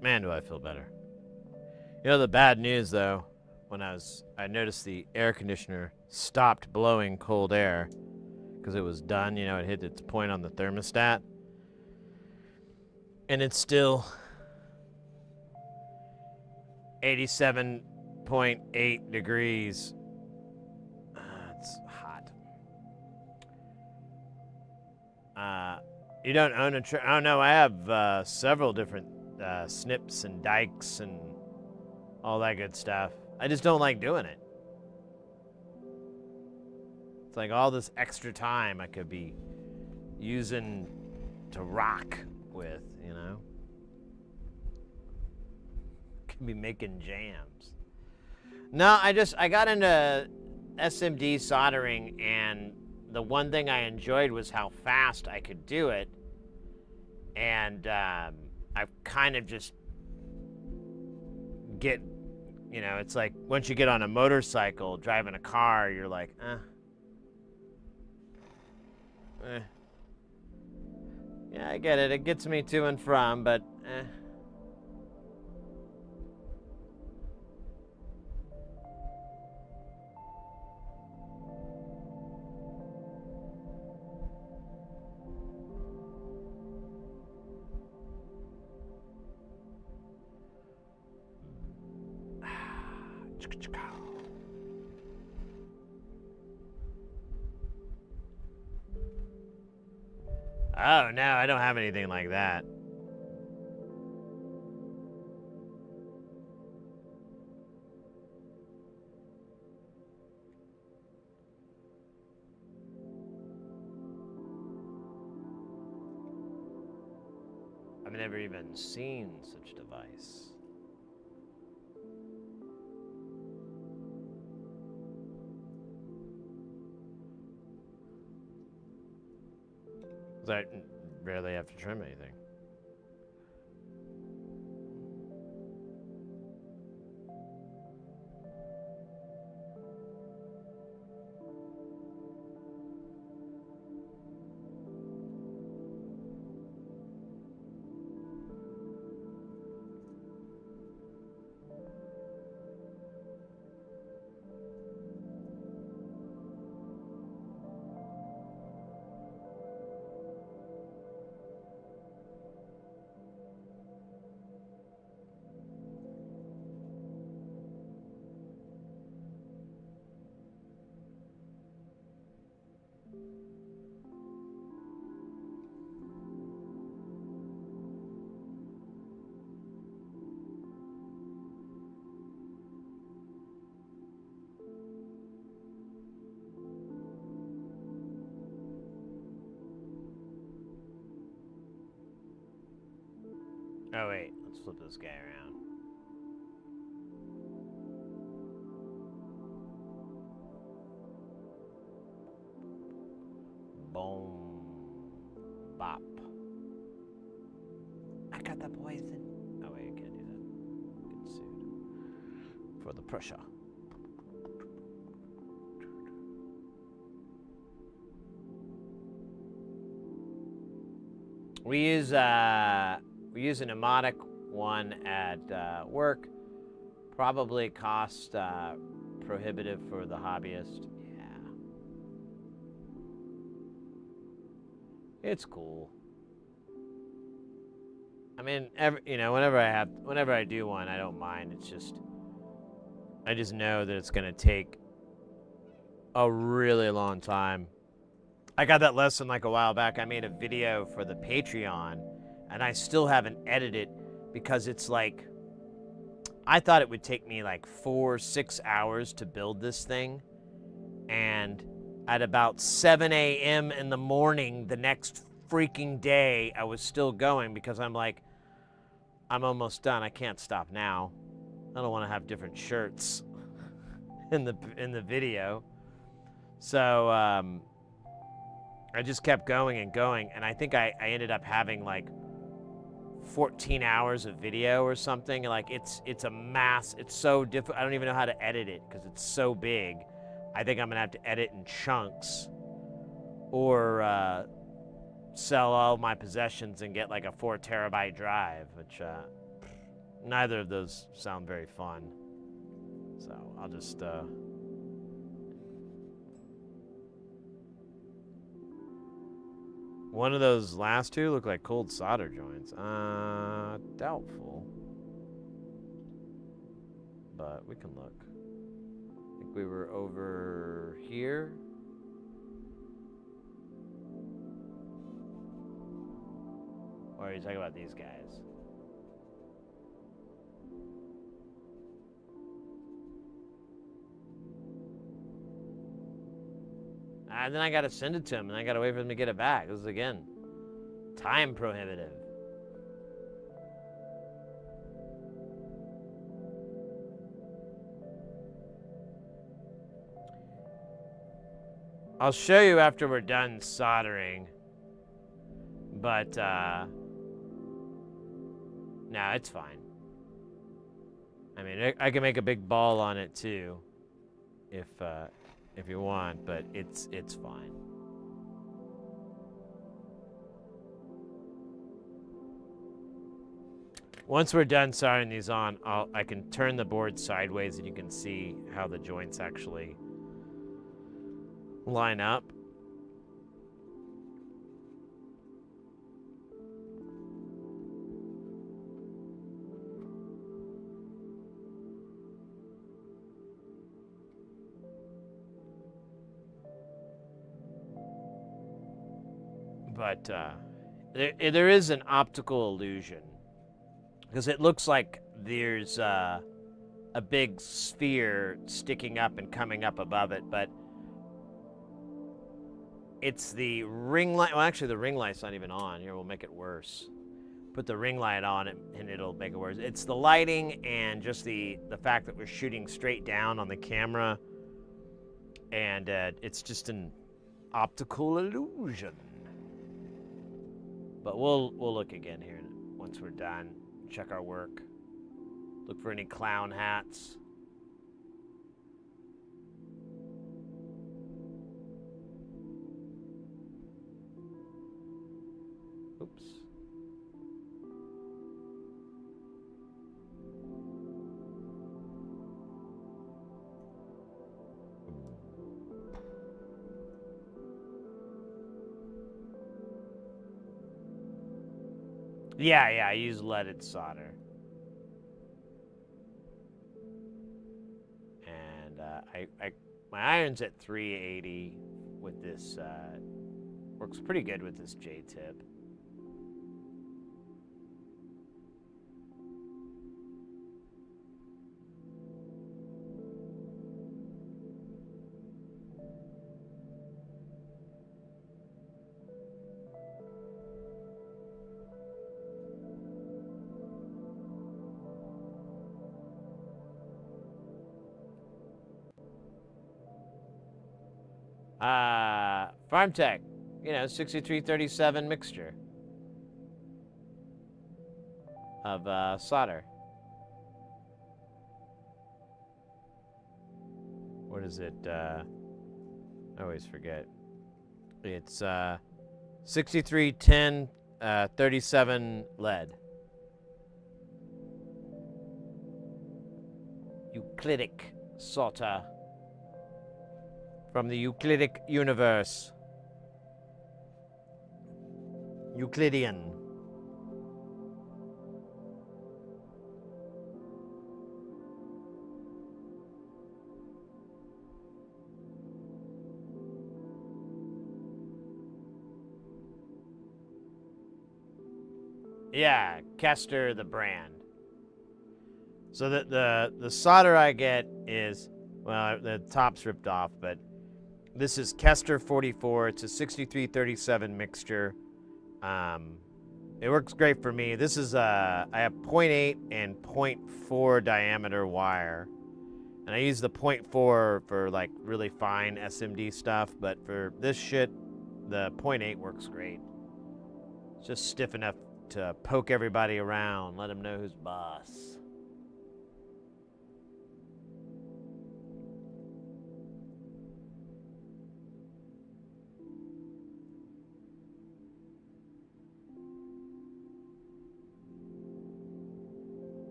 Man, do I feel better. You know, the bad news though, when I noticed the air conditioner stopped blowing cold air because it was done, you know, it hit its point on the thermostat. And it's still 87.8 degrees. It's hot. You don't own a I don't know. I have several different snips and dikes and all that good stuff. I just don't like doing it. It's like all this extra time I could be using to rock with, you know? Could be making jams. No, I got into SMD soldering, and the one thing I enjoyed was how fast I could do it. And I've kind of just get, you know, it's like once you get on a motorcycle, driving a car, you're like, yeah, I get it. It gets me to and from, but oh, no, I don't have anything like that. I've never even seen such a device. I rarely have to trim anything. Oh wait, let's flip this guy around. Boom. Bop. I got the poison. Oh wait, I can't do that. Get sued. For the pressure. We use an emotic one at work. Probably cost prohibitive for the hobbyist. Yeah, it's cool. I mean, whenever I do one, I don't mind. It's just, I just know that it's gonna take a really long time. I got that lesson like a while back. I made a video for the Patreon, and I still haven't edited because it's like, I thought it would take me like 4-6 hours to build this thing, and at about 7 a.m. in the morning the next freaking day, I was still going because I'm like, I'm almost done. I can't stop now. I don't want to have different shirts in the video. So I just kept going and going, and I think I ended up having like 14 hours of video or something. Like it's a mass. It's so difficult. I don't even know how to edit it because it's so big. I think I'm gonna have to edit in chunks, or sell all my possessions and get like a 4 terabyte drive, which neither of those sound very fun. So I'll just one of those last two look like cold solder joints. Doubtful. But we can look. I think we were over here. Or are you talking about these guys? And then I gotta send it to him, and I gotta wait for him to get it back. This is, again, time prohibitive. I'll show you after we're done soldering, but no, it's fine. I mean, I can make a big ball on it too, if you want, but it's fine. Once we're done soldering these on, I can turn the board sideways and you can see how the joints actually line up. But there is an optical illusion, because it looks like there's a big sphere sticking up and coming up above it, but it's the ring light. Well, actually, the ring light's not even on. Here, we'll make it worse. Put the ring light on it, and it'll make it worse. It's the lighting and just the fact that we're shooting straight down on the camera, and it's just an optical illusion. But we'll look again here once we're done. Check our work. Look for any clown hats. Oops. Yeah, I use leaded solder. And my iron's at 380 with this, works pretty good with this J-tip. Farm Tech, 6337 mixture of solder. What is it? I always forget. It's 6310 37 lead. Euclidic solder from the Euclidic universe. Euclidean. Yeah, Kester the brand. So the solder I get is, well, the top's ripped off, but this is Kester 44. It's a 6337 mixture. It works great for me. This is I have 0.8 and 0.4 diameter wire, and I use the 0.4 for like really fine SMD stuff. But for this shit, the 0.8 works great. It's just stiff enough to poke everybody around, let them know who's boss.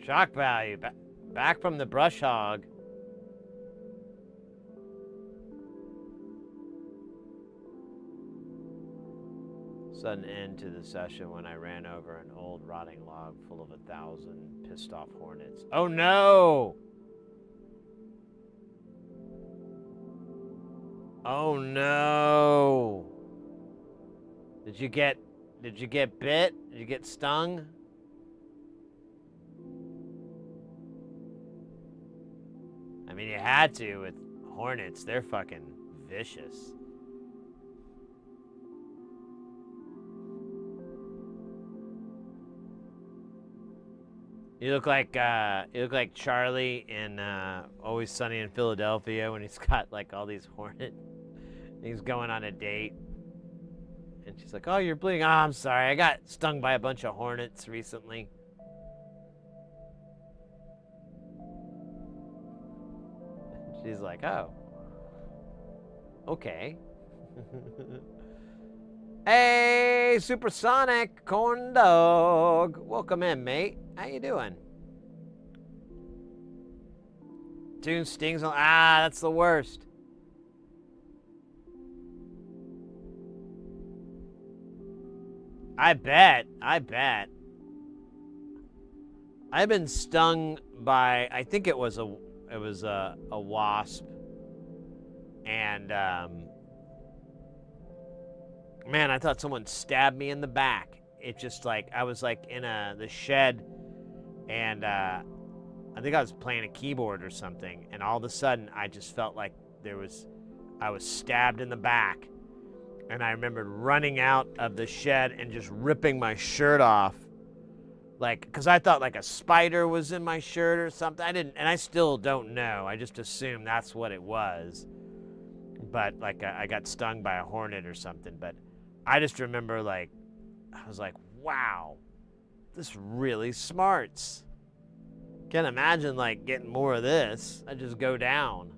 Shock value, back from the brush hog. Sudden end to the session when I ran over an old rotting log full of 1,000 pissed off hornets. Oh no! Oh no! Did you get bit? Did you get stung? I mean, you had to with hornets. They're fucking vicious. You look like Charlie in Always Sunny in Philadelphia when he's got like all these hornets. He's going on a date, and she's like, "Oh, you're bleeding." Oh, I'm sorry. I got stung by a bunch of hornets recently. She's like, "Oh, okay." Hey, Supersonic Corn Dog. Welcome in, mate. How you doing? Tune stings on. That's the worst. I bet. I've been stung by, I think it was a wasp, and man, I thought someone stabbed me in the back. It just like, I was like in the shed, and I think I was playing a keyboard or something, and all of a sudden I just felt like I was stabbed in the back, and I remembered running out of the shed and just ripping my shirt off, like, because I thought like a spider was in my shirt or something. I still don't know. I just assumed that's what it was, but like I got stung by a hornet or something. But I just remember, like, I was like, wow, this really smarts. Can't imagine like getting more of this. I just go down.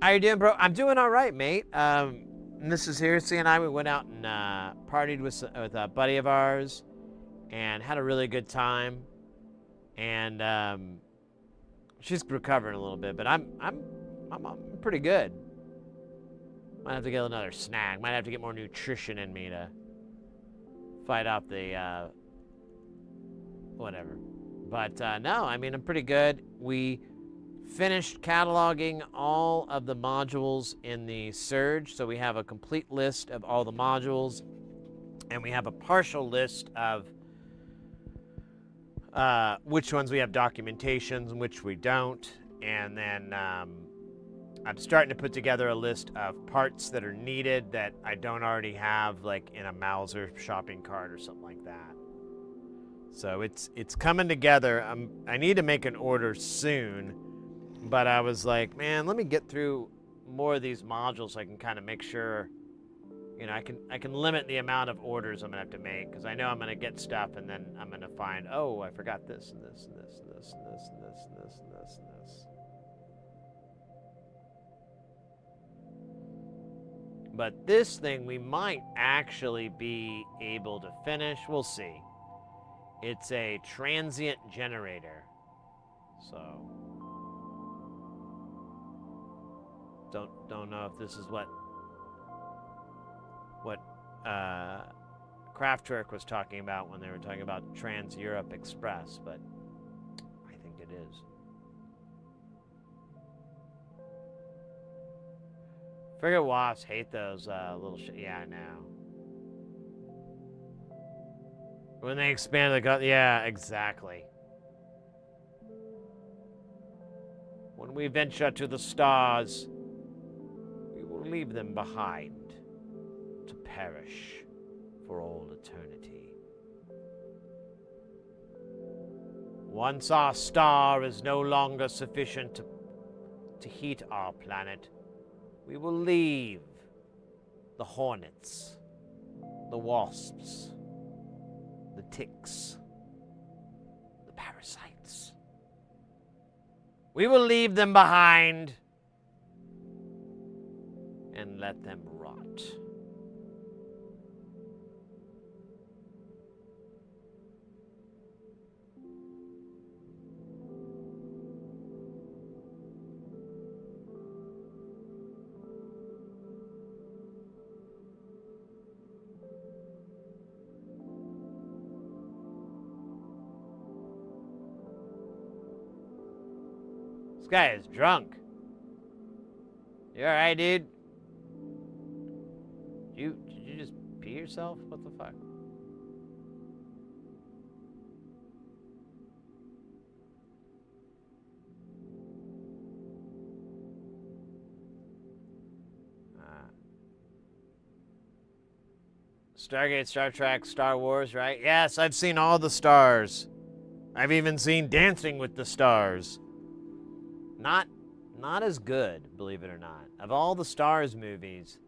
How you doing, bro? I'm doing all right, mate. Mrs. Hearsey and I, we went out and partied with a buddy of ours and had a really good time. And she's recovering a little bit, but I'm pretty good. Might have to get another snack. Might have to get more nutrition in me to fight off the whatever. But no, I mean, I'm pretty good. We finished cataloging all of the modules in the SERGE, so we have a complete list of all the modules, and we have a partial list of which ones we have documentations and which we don't. And then I'm starting to put together a list of parts that are needed that I don't already have, like in a Mauser shopping cart or something like that. So it's coming together. I need to make an order soon, But I was like, man, let me get through more of these modules so I can kind of make sure, you know, I can limit the amount of orders I'm gonna have to make, because I know I'm gonna get stuff and then I'm gonna find, oh, I forgot this and this and this and this and this and this and this and this and this. But this thing we might actually be able to finish. We'll see. It's a transient generator, so don't know if this is what Kraftwerk was talking about when they were talking about Trans-Europe Express, but I think it is. Frigate wasps hate those little shit. Yeah, I know. When they expand the gun, yeah, exactly. When we venture to the stars, we will leave them behind to perish for all eternity. Once our star is no longer sufficient to heat our planet, we will leave the hornets, the wasps, the ticks, the parasites. We will leave them behind and let them rot. This guy is drunk. You alright, dude? Did you just pee yourself? What the fuck? Stargate, Star Trek, Star Wars, right? Yes, I've seen all the stars. I've even seen Dancing with the Stars. Not as good, believe it or not. Of all the Stars movies,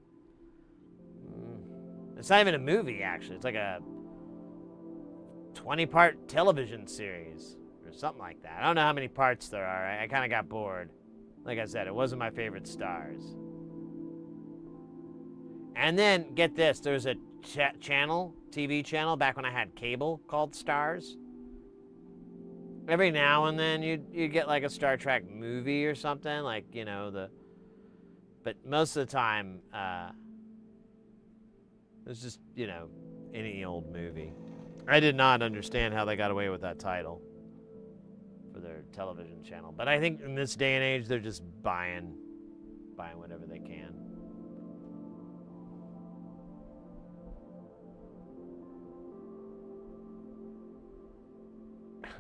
it's not even a movie, actually. It's like a 20-part television series or something like that. I don't know how many parts there are. I kind of got bored. Like I said, it wasn't my favorite Stars. And then, get this, there's a TV channel, back when I had cable, called Stars. Every now and then you'd get like a Star Trek movie or something, like, you know, but most of the time, it was just, you know, any old movie. I did not understand how they got away with that title for their television channel. But I think in this day and age, they're just buying whatever they can.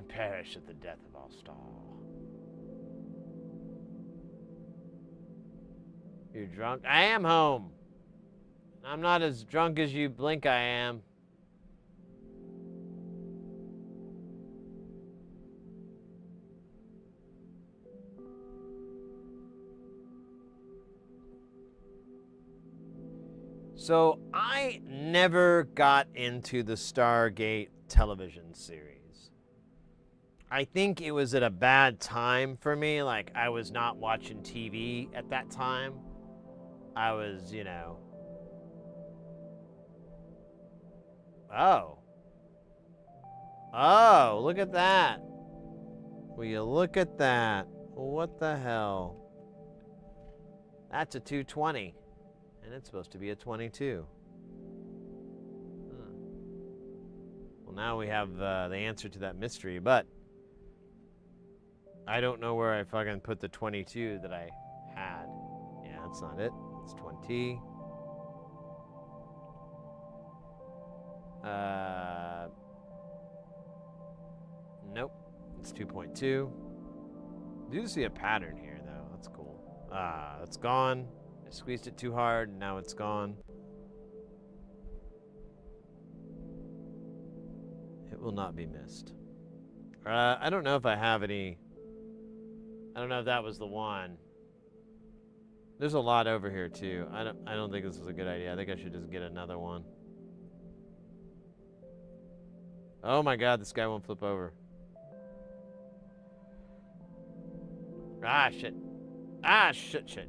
Perish at the death of our star. You're drunk? I am home. I'm not as drunk as you blink I am. So I never got into the Stargate television series. I think it was at a bad time for me. Like, I was not watching TV at that time. I was, you know... Oh. Oh, look at that. Will you look at that? What the hell? That's a 220. And it's supposed to be a 22. Huh. Well, now we have the answer to that mystery, but I don't know where I fucking put the 22 that I had. Yeah, that's not it. It's 20. Nope. It's 2.2. Do see a pattern here, though. That's cool. It's gone. I squeezed it too hard, and now it's gone. It will not be missed. I don't know if I have any... I don't know if that was the one. There's a lot over here too. I don't think this is a good idea. I think I should just get another one. Oh my god, this guy won't flip over. Ah, shit. Ah, shit.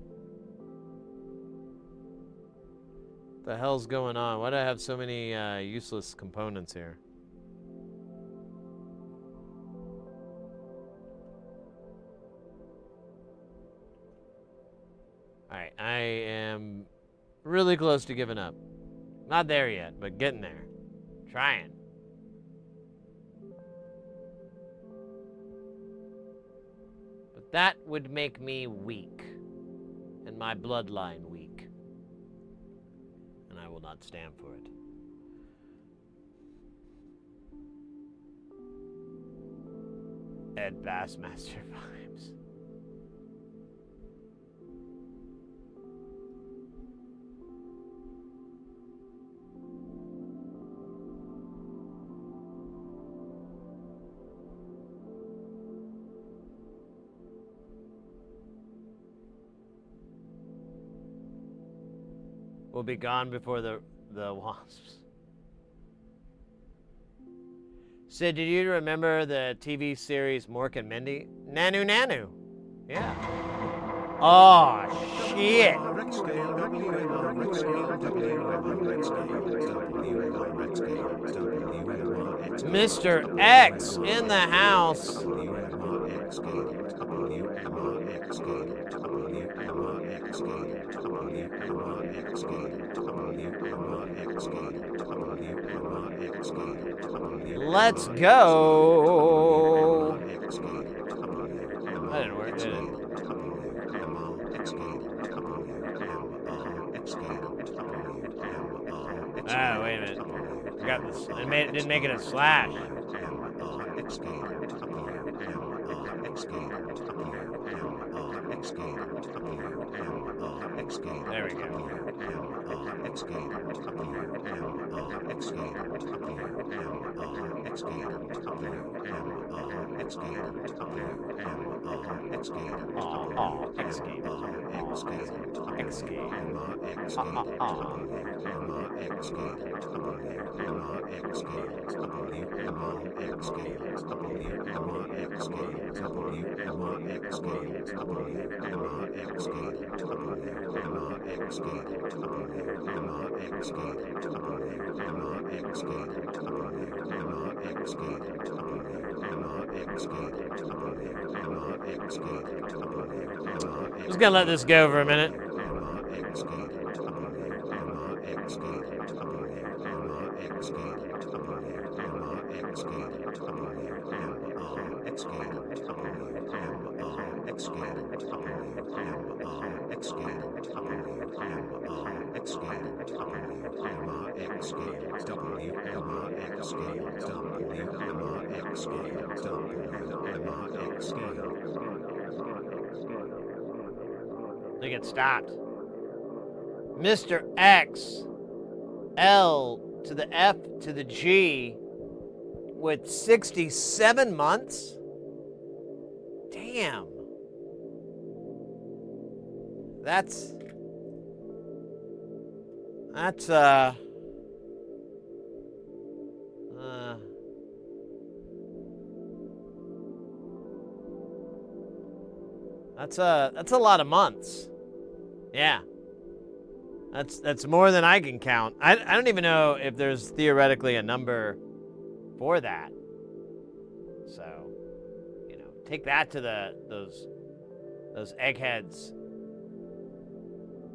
What the hell's going on? Why do I have so many useless components here? Alright, I am really close to giving up. Not there yet, but getting there. Trying. But that would make me weak. And my bloodline weak. And I will not stand for it. Ed Bassmaster vibes. Will be gone before the wasps. Sid, did you remember the TV series Mork and Mindy? Nanu. Yeah. Oh, shit. Mr. X in the house. Let's go. That didn't work, did it? Ah, wait a minute. I got this. It didn't make it a slash. There we go. Just gonna let this go for a minute. They get stopped. Mr. X, L to the F to the G with 67 months? Damn. That's a lot of months. Yeah. That's more than I can count. I don't even know if there's theoretically a number for that. So, you know, take that to those eggheads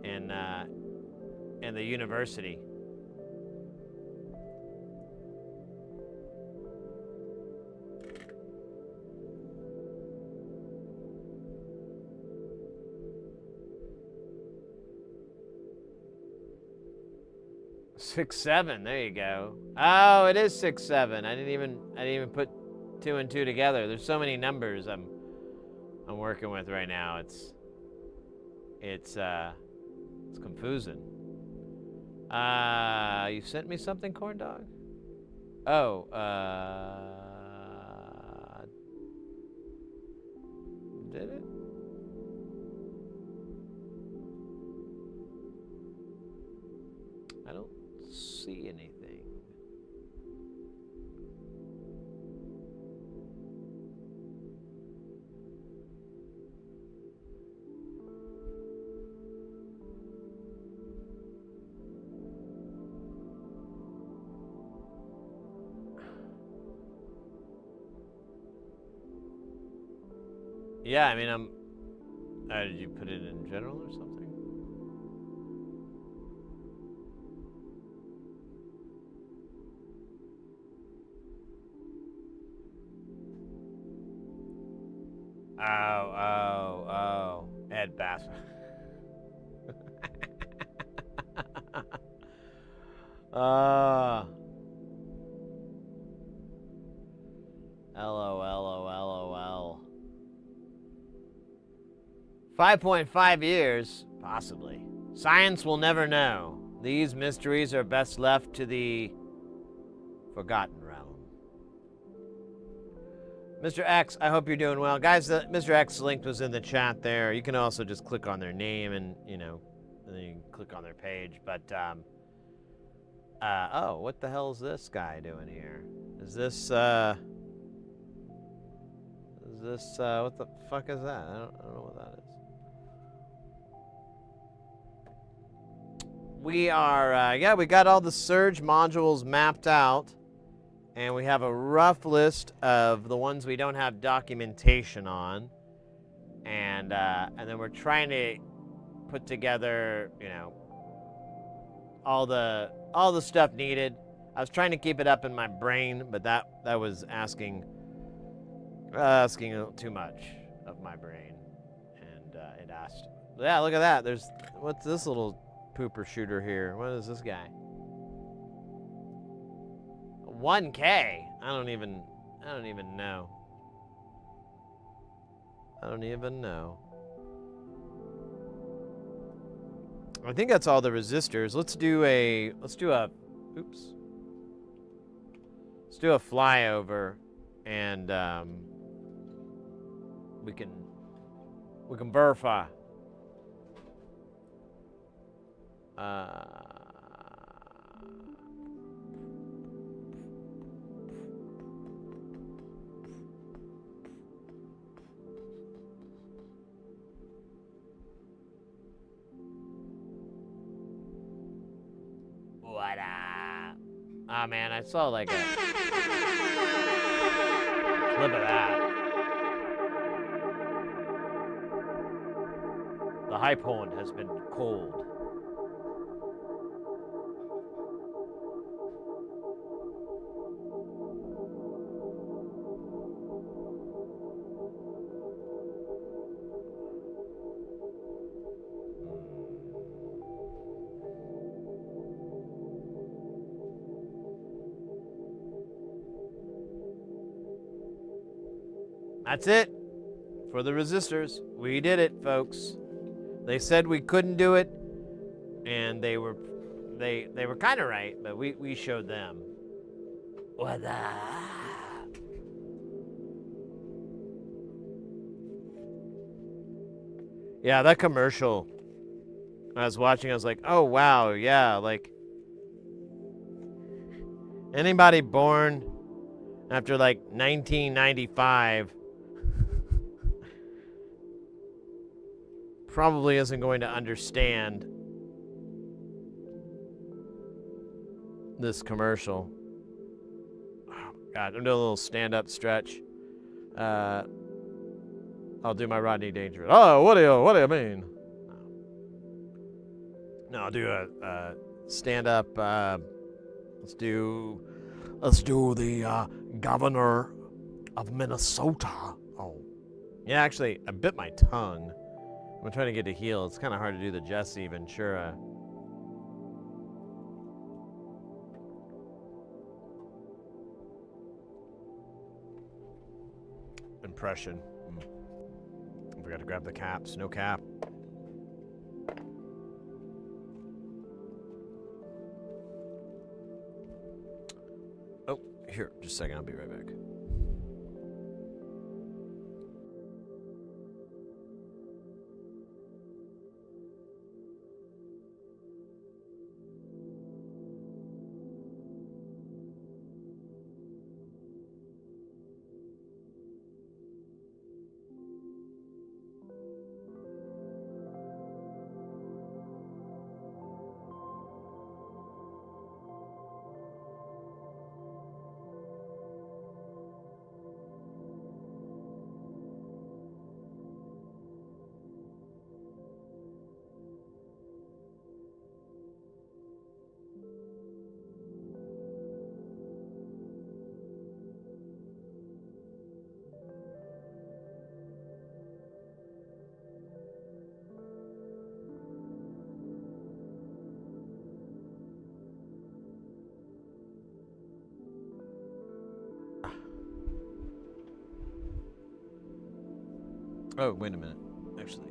in the university. Six, 7. There you go. Oh, it is 6, 7. I didn't even put 2 and 2 together. There's so many numbers I'm working with right now. It's confusing. You sent me something, corn dog? Oh, did it? don't see anything. Yeah, I mean, did you put it in general or something? Oh. Ed Bass. LOL. 5.5 years? Possibly. Science will never know. These mysteries are best left to the forgotten realm. Mr. X, I hope you're doing well. Guys, the Mr. X link was in the chat there. You can also just click on their name and, and then you can click on their page. But, oh, what the hell is this guy doing here? Is this, what the fuck is that? I don't know what that is. We are, yeah, we got all the SERGE modules mapped out, and we have a rough list of the ones we don't have documentation on, and then we're trying to put together, all the stuff needed. I was trying to keep it up in my brain, but that was asking too much of my brain, and it asked. Yeah, look at that. What's this little pooper shooter here? What is this guy? 1K? I don't even know. I think that's all the resistors. Let's do a flyover, and we can verify. What up? Oh man, I saw like a clip of that. The high point has been cold. That's it for the resistors. We did it, folks. They said we couldn't do it, and they were kind of right, but we showed them. What up? Yeah, that commercial I was watching, I was like, oh wow, yeah, like anybody born after like 1995 probably isn't going to understand this commercial. Oh, God, I'm doing a little stand-up stretch. I'll do my Rodney Dangerous. Oh, what do you mean? No, I'll do a stand-up. Let's do the governor of Minnesota. Oh, yeah. Actually, I bit my tongue. I'm trying to get it healed. It's kind of hard to do the Jesse Ventura. Impression. I forgot to grab the caps. No cap. Oh, here, just a second. I'll be right back. Oh, wait a minute. Actually.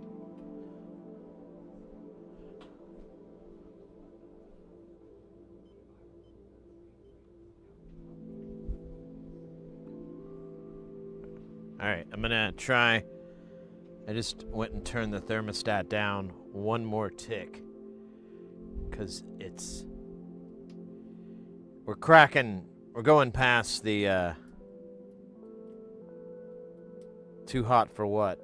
All right, I'm gonna try. I just went and turned the thermostat down one more tick because we're going past the too hot for what,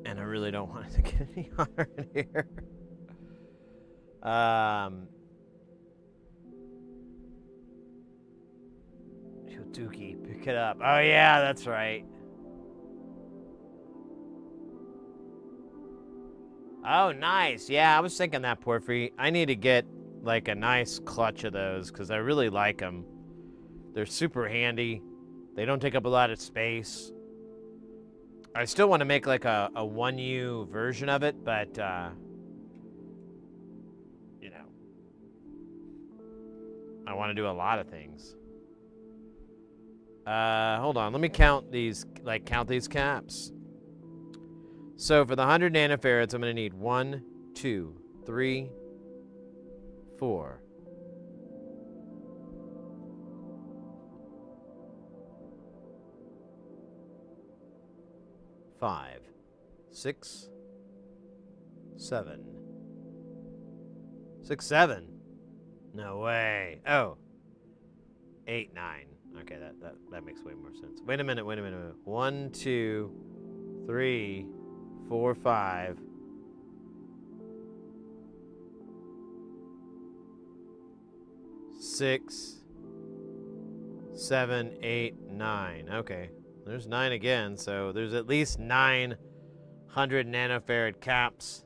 and I really don't want it to get any hotter in here. Dookie, pick it up. Oh yeah, that's right. Oh, nice. Yeah, I was thinking that, Porphyry. I need to get like a nice clutch of those because I really like them. They're super handy. They don't take up a lot of space. I still want to make like a 1U version of it, but you know, I want to do a lot of things. Hold on. Let me count these caps. So for the 100 nanofarads, I'm going to need 1, 2, 3, 4. 5, 6, 7. 6, 7. No way. Oh. 8, 9. Okay, that makes way more sense. Wait a minute. 1, 2, 3, 4, 5. 6, 7, 8, 9. Okay. There's 9 again, so there's at least 900 nanofarad caps.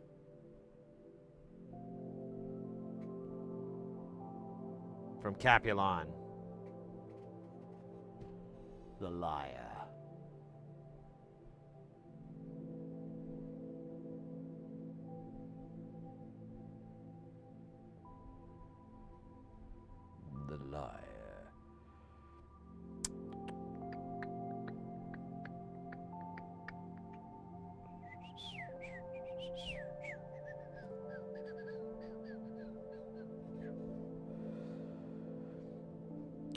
From Capulon. The liar. The liar.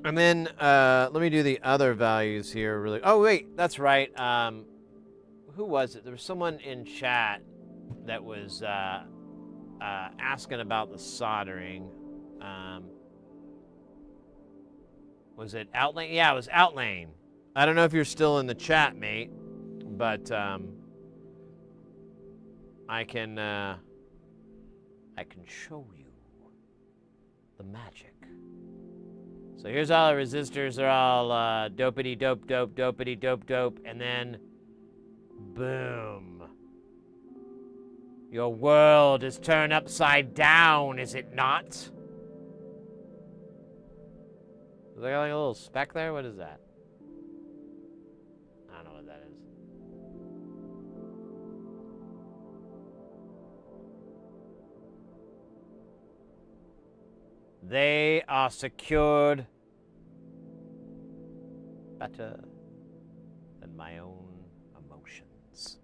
And then let me do the other values here really. Oh wait, that's right. Who was it? There was someone in chat that was asking about the soldering. Was it Outlane? Yeah, it was Outlane. I don't know if you're still in the chat, mate, but I can show you the magic. So here's all the resistors. They're all dopity dope dope dopity dope dope, and then boom. Your world is turned upside down, is it not? Is there like a little speck there? What is that? I don't know what that is. They are secured better than my own emotions.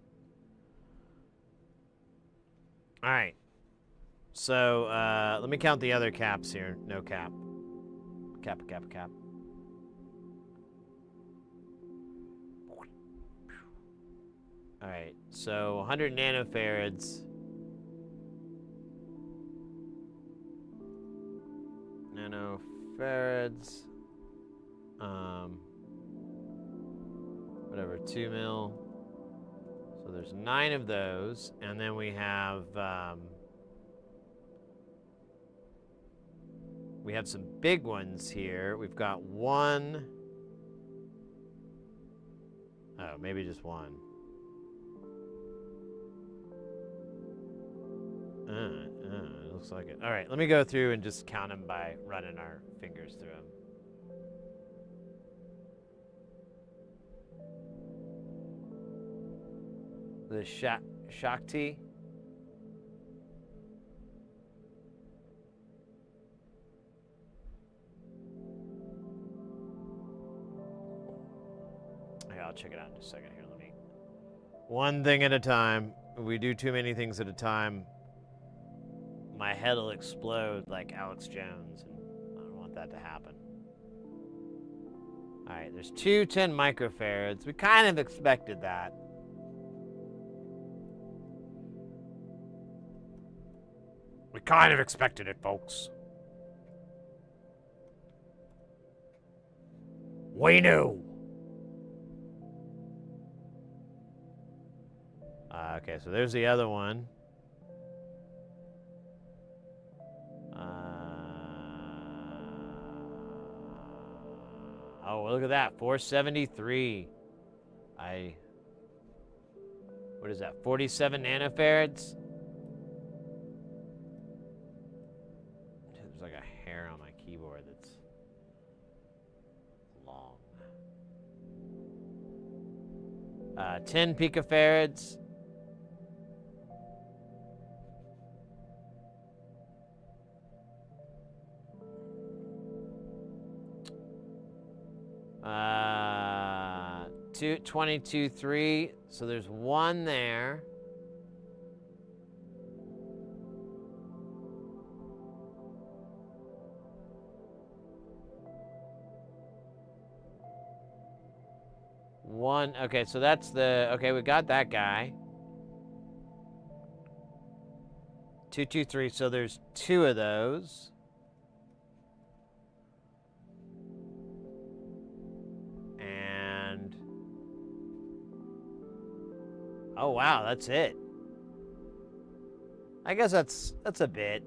All right. So let me count the other caps here. No cap. Cap. All right. So 100 nanofarads. Whatever, 2 mil. So there's 9 of those, and then we have some big ones here. We've got 1. Oh, maybe just 1. It looks like it. All right, let me go through and just count them by running our fingers through them. The Shakti. Okay, I'll check it out in just a second here. Let me One thing at a time. If we do too many things at a time, my head will explode like Alex Jones, and I don't want that to happen. All right, there's 210 microfarads. We kind of expected that. We kind of expected it, folks. We knew. Okay, so there's the other one. Oh, look at that, 473. What is that, 47 nanofarads? There's like a hair on my keyboard that's long. 10 picofarads. Uh, 22.3. So there's one there. One. Okay, so that's the. Okay, we got that guy. 223. So there's two of those. And oh wow, that's it. I guess that's a bit.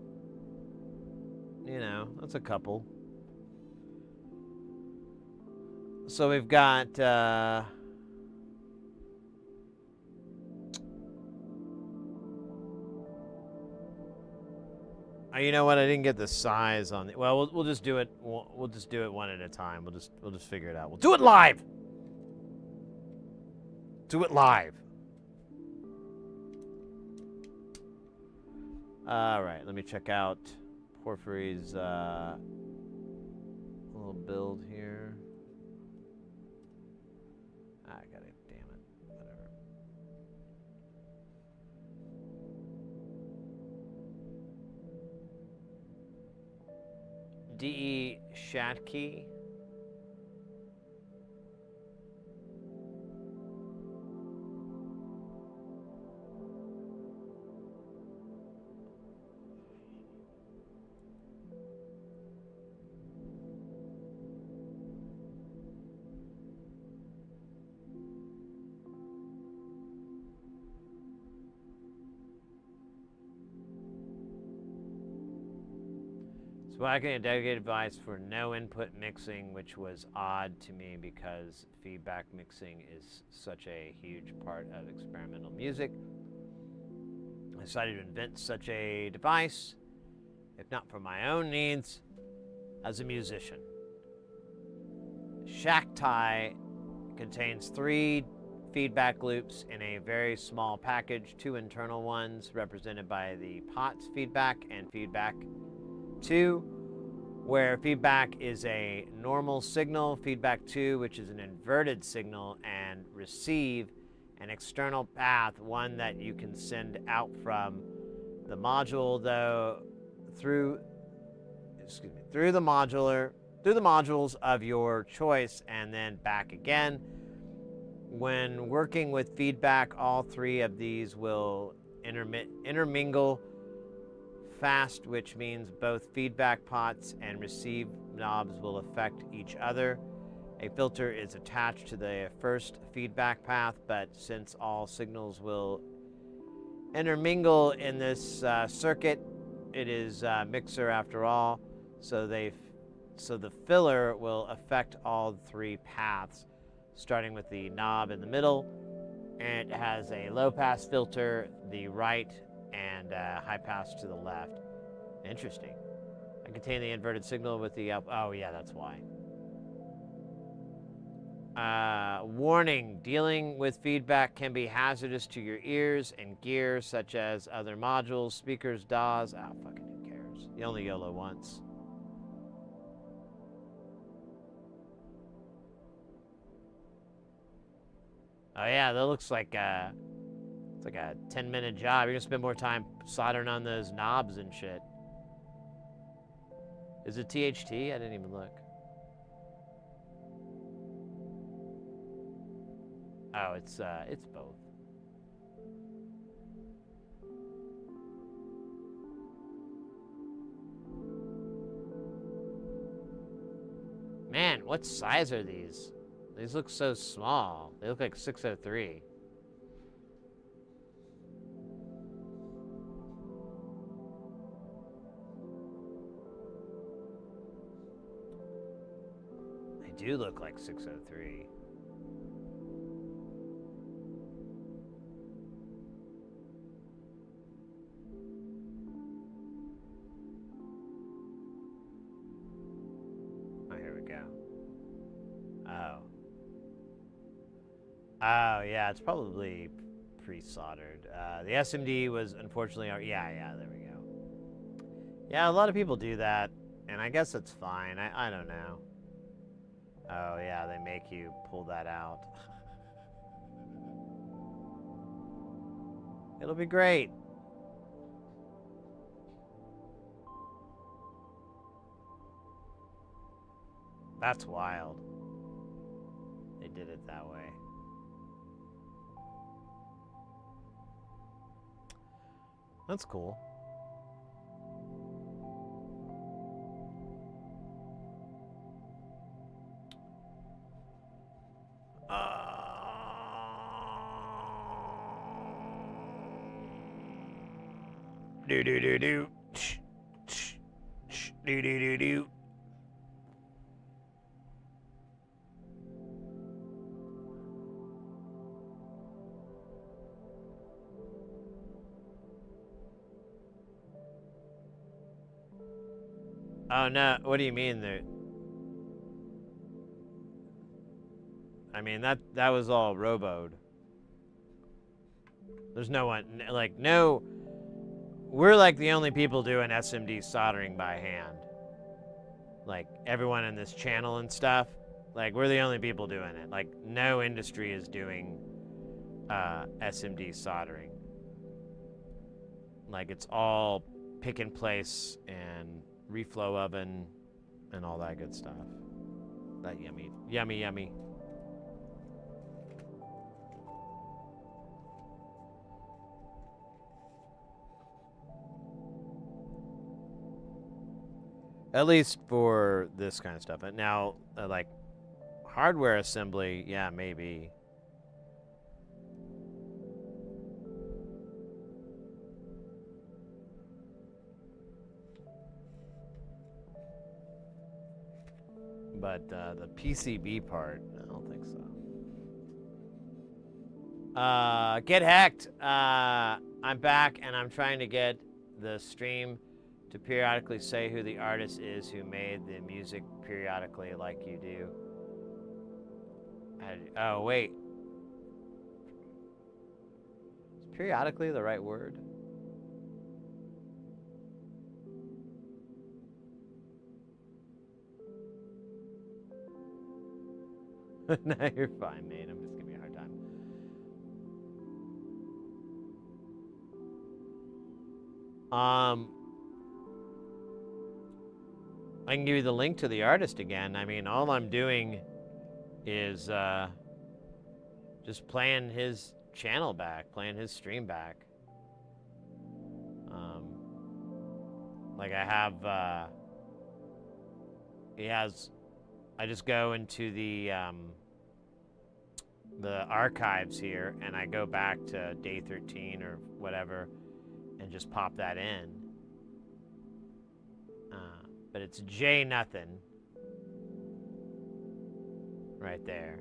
You know, that's a couple. So we've got you know what? I didn't get the size on the. Well, we'll just do it. We'll just do it one at a time. We'll just figure it out. We'll do it live. Do it live. All right. Let me check out Porphyry's little build here. I got it. Damn it. Whatever. D.E. Shatke. Swacking a dedicated device for no input mixing, which was odd to me because feedback mixing is such a huge part of experimental music. I decided to invent such a device, if not for my own needs, as a musician. Shaktai contains 3 feedback loops in a very small package, 2 internal ones represented by the POTS feedback and feedback 2, where feedback is a normal signal, feedback 2, which is an inverted signal, and receive an external path, one that you can send out from the module, though, through the modules of your choice, and then back again. When working with feedback, all 3 of these will intermingle fast, which means both feedback pots and receive knobs will affect each other. A filter is attached to the first feedback path, but since all signals will intermingle in this circuit, it is a mixer after all, so the filler will affect all 3 paths, starting with the knob in the middle, and it has a low pass filter, the right, and high pass to the left. Interesting. I contain the inverted signal with the oh yeah, that's why. Warning, dealing with feedback can be hazardous to your ears and gear, such as other modules, speakers, DAWs. Oh, fucking who cares? You only YOLO once. Oh yeah, that looks like It's like a 10-minute job. You're gonna spend more time soldering on those knobs and shit. Is it THT? I didn't even look. Oh, it's both. Man, what size are these? These look so small. They look like 603. They do look like 603. Oh, here we go. Oh. Oh, yeah, it's probably pre-soldered. The SMD was unfortunately, yeah, there we go. Yeah, a lot of people do that, and I guess it's fine. I don't know. Oh, yeah, they make you pull that out. It'll be great. That's wild. They did it that way. That's cool. Do do do do. Do do do do. Oh no! What do you mean there? I mean that was all roboed. There's no one like no. We're like the only people doing SMD soldering by hand. Like everyone in this channel and stuff. Like we're the only people doing it. Like no industry is doing SMD soldering. Like it's all pick and place and reflow oven and all that good stuff. That yummy, yummy, yummy. At least for this kind of stuff. And now, like hardware assembly, yeah, maybe. But the PCB part, I don't think so. Get hacked. I'm back and I'm trying to get the stream to periodically say who the artist is who made the music periodically like you do. Oh, wait. Is periodically the right word? No, you're fine, mate. I'm just giving you a hard time. I can give you the link to the artist again. I mean, all I'm doing is just playing his channel back, playing his stream back. Like I have, he has. I just go into the archives here, and I go back to day 13 or whatever, and just pop that in. But it's J nothing right there.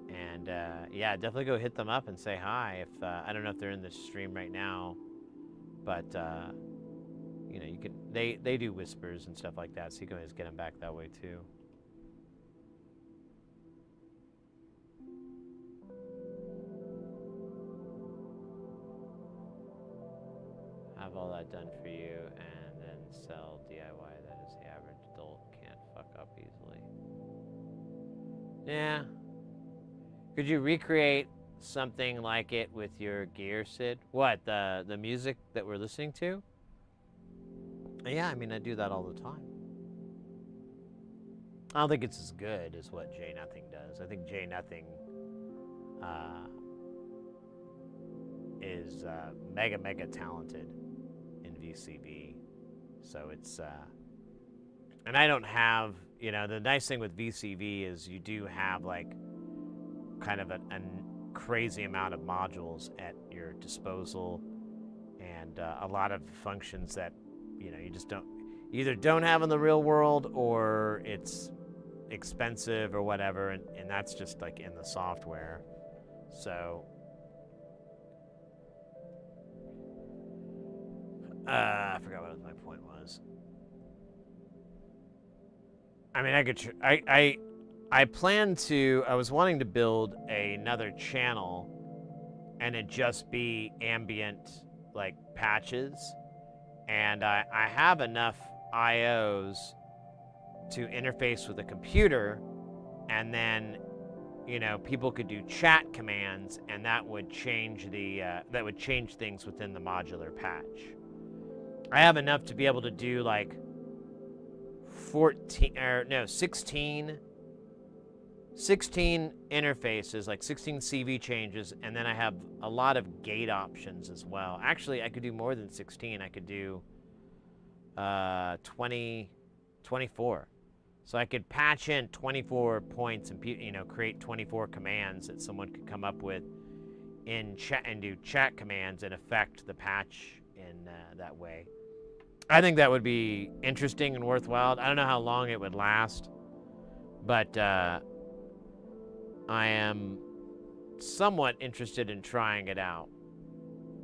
And yeah, definitely go hit them up and say hi. If I don't know if they're in the stream right now, but you know, you can. They do whispers and stuff like that, so you can always get them back that way too. Have all that done for you, and then sell DIY. That is the average adult can't fuck up easily. Yeah. Could you recreate something like it with your gear, Sid? What, the music that we're listening to? Yeah, I mean, I do that all the time. I don't think it's as good as what J Nothing does. I think J Nothing is mega talented in VCV. So it's and I don't have, you know, the nice thing with VCV is you do have like kind of a crazy amount of modules at your disposal, and a lot of functions that, you know, you just either don't have in the real world, or it's expensive or whatever, and that's just like in the software. So I forgot what my point was. I mean, I could I plan to, I was wanting to build another channel and it just be ambient like patches, and I have enough IOs to interface with a computer, and then, you know, people could do chat commands, and that would change the that would change things within the modular patch. I have enough to be able to do like 16 interfaces, like 16 CV changes, and then I have a lot of gate options as well. Actually, I could do more than 16. I could do 24. So I could patch in 24 points and, you know, create 24 commands that someone could come up with in chat and do chat commands and affect the patch in that way. I think that would be interesting and worthwhile. I don't know how long it would last, but I am somewhat interested in trying it out.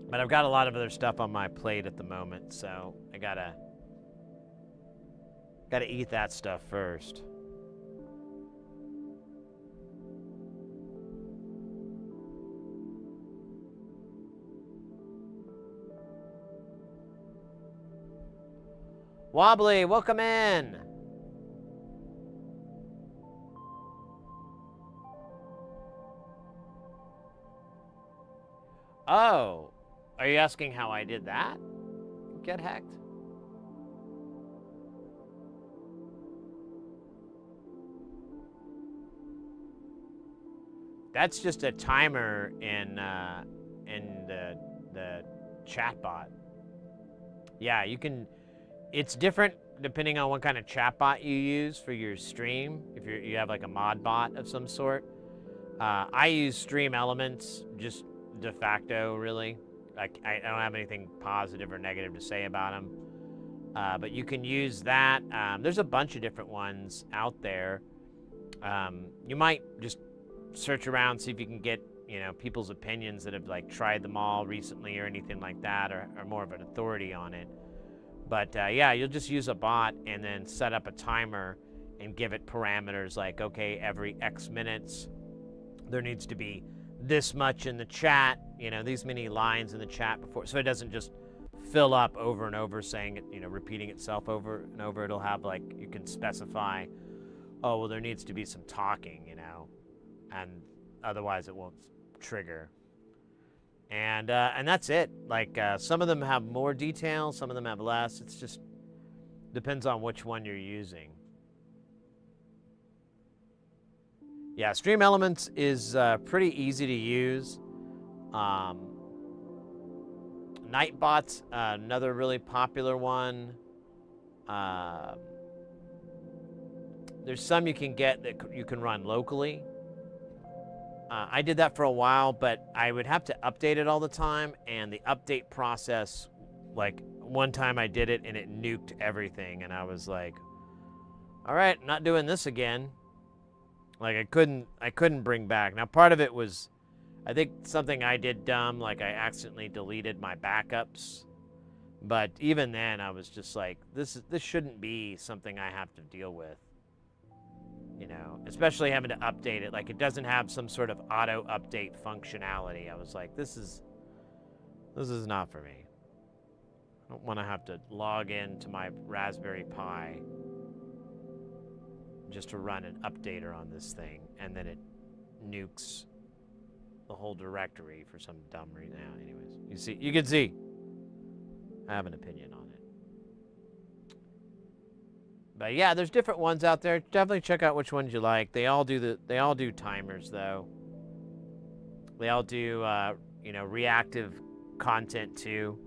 But I've got a lot of other stuff on my plate at the moment, so I gotta eat that stuff first. Wobbly, welcome in. Oh, are you asking how I did that? Get hacked? That's just a timer in the chatbot. Yeah, you can. It's different depending on what kind of chatbot you use for your stream. If you have like a mod bot of some sort, I use Stream Elements just de facto, really. Like I don't have anything positive or negative to say about them, but you can use that. There's a bunch of different ones out there. You might just search around, see if you can get, you know, people's opinions that have like tried them all recently or anything like that, or more of an authority on it. But yeah, you'll just use a bot and then set up a timer and give it parameters like, okay, every X minutes, there needs to be this much in the chat, you know, these many lines in the chat before, so it doesn't just fill up over and over, saying it, you know, repeating itself over and over. It'll have like, you can specify, oh, well, there needs to be some talking, you know, and otherwise it won't trigger. And that's it. Like some of them have more detail, some of them have less. It's just depends on which one you're using. Yeah, Stream Elements is pretty easy to use. Nightbot's another really popular one. There's some you can get that you can run locally. I did that for a while, but I would have to update it all the time, and the update process, like one time I did it and it nuked everything, and I was like, all right, not doing this again. Like I couldn't bring back. Now part of it was, I think something I did dumb, like I accidentally deleted my backups. But even then I was just like, this shouldn't be something I have to deal with. You know, especially having to update it. Like it doesn't have some sort of auto update functionality. I was like, this is not for me. I don't want to have to log in to my Raspberry Pi just to run an updater on this thing, and then it nukes the whole directory for some dumb reason. Yeah, anyways, you can see. I have an opinion on it. But yeah, there's different ones out there. Definitely check out which ones you like. They all do timers though. They all do reactive content too.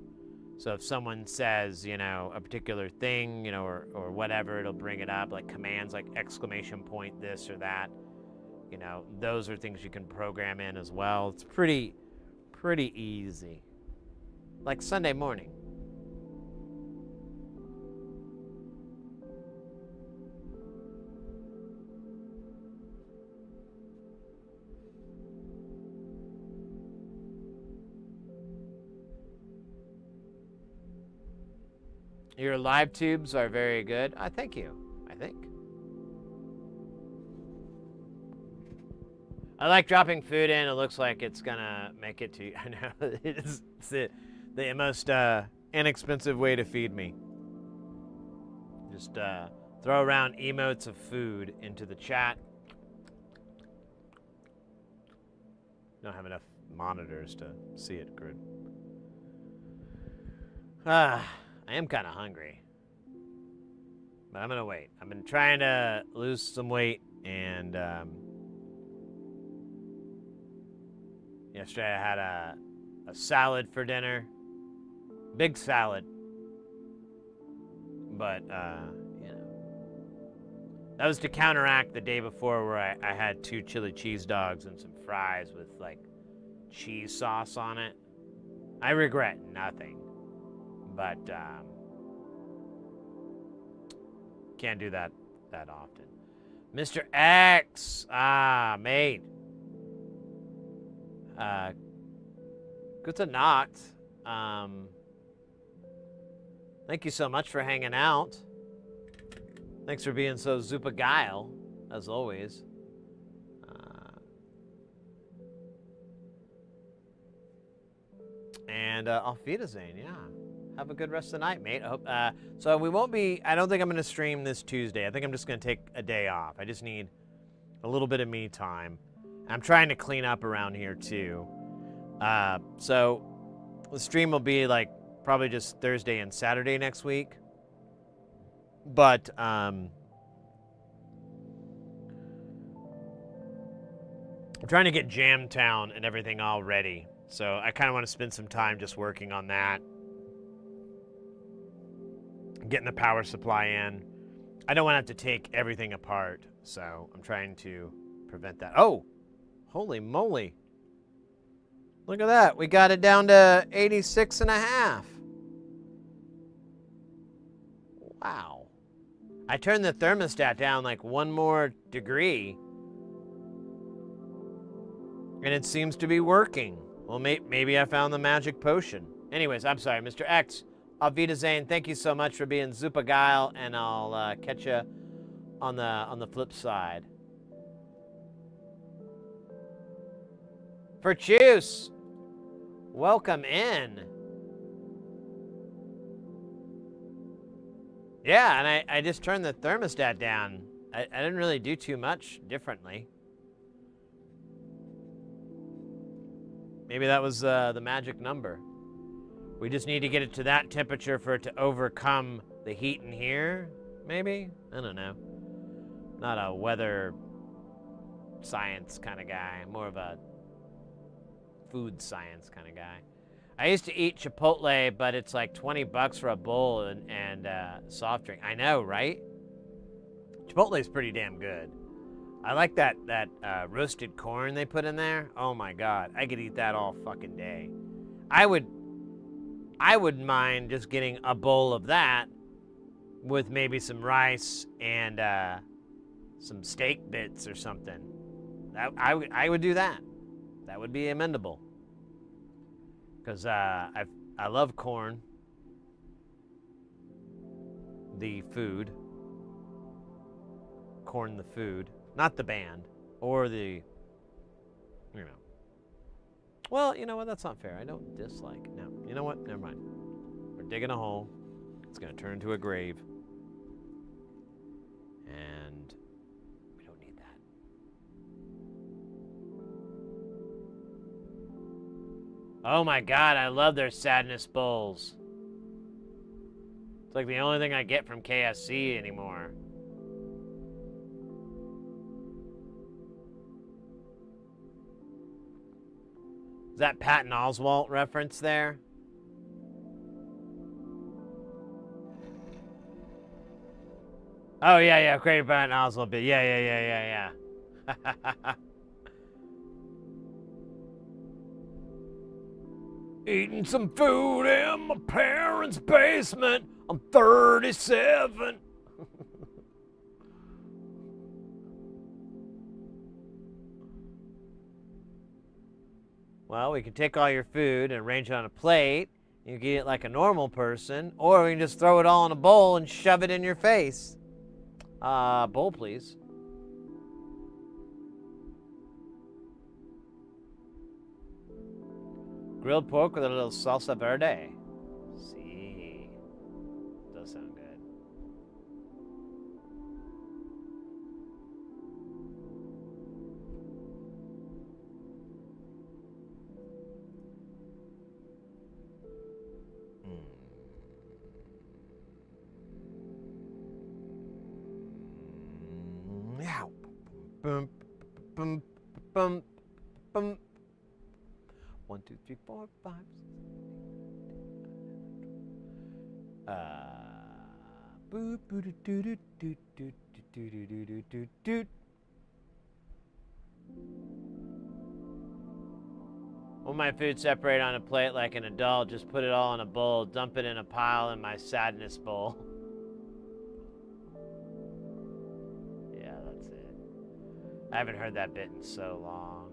So if someone says, a particular thing, or whatever, it'll bring it up, like commands like exclamation point this or that. Those are things you can program in as well. It's pretty easy. Like Sunday morning. Your live tubes are very good. Thank you, I think. I like dropping food in. It looks like it's gonna make it to you. I know, it's the most inexpensive way to feed me. Just throw around emotes of food into the chat. Don't have enough monitors to see it good. I am kind of hungry, but I'm gonna wait. I've been trying to lose some weight, and yesterday I had a salad for dinner, big salad, but that was to counteract the day before where I had 2 chili cheese dogs and some fries with like cheese sauce on it. I regret nothing. But can't do that often. Mr. X, mate. Gute Nacht. Thank you so much for hanging out. Thanks for being so super geil, as always. And auf Wiedersehen, yeah. Have a good rest of the night, mate. I hope, so we won't be, I don't think I'm going to stream this Tuesday. I think I'm just going to take a day off. I just need a little bit of me time. I'm trying to clean up around here too. So the stream will be like probably just Thursday and Saturday next week. But I'm trying to get Jamtown and everything all ready. So I kind of want to spend some time just working on that. Getting the power supply in. I don't want to have to take everything apart, so I'm trying to prevent that. Oh, holy moly. Look at that. We got it down to 86.5. Wow. I turned the thermostat down like 1 more degree, and it seems to be working. Well, maybe I found the magic potion. Anyways, I'm sorry, Mr. X. Auf Wiedersehen. Thank you so much for being super geil, and I'll catch you on the flip side. For Juice, welcome in. Yeah, and I just turned the thermostat down. I didn't really do too much differently. Maybe that was the magic number. We just need to get it to that temperature for it to overcome the heat in here, maybe? I don't know. Not a weather science kind of guy, more of a food science kind of guy. I used to eat Chipotle, but it's like $20 for a bowl and soft drink. I know, right? Chipotle is pretty damn good. I like that roasted corn they put in there. Oh my God, I could eat that all fucking day. I wouldn't mind just getting a bowl of that with maybe some rice and some steak bits or something. I would do that. That would be amendable. Because I love corn. The food. Corn the food. Not the band. Or the, Well, you know what? That's not fair. I don't dislike. No. You know what? Never mind. We're digging a hole. It's going to turn into a grave. And we don't need that. Oh my god, I love their sadness bowls. It's like the only thing I get from KFC anymore. Is that Patton Oswalt reference there? Oh, yeah, created Patton Oswalt bit. Yeah. Eating some food in my parents' basement. I'm 37. Well, we can take all your food and arrange it on a plate. You can eat it like a normal person, or we can just throw it all in a bowl and shove it in your face. Bowl, please. Grilled pork with a little salsa verde. See, does sound good. Meow. Bum, bum, bum, bum. 1, 2, 3, 4, 5, 6, 7, 8. Boo boo doo doo doo doo doo doo doo doo doo doo doo. Want my food separated on a plate like an adult, just put it all in a bowl, dump it in a pile in my sadness bowl. Yeah, that's it. I haven't heard that bit in so long.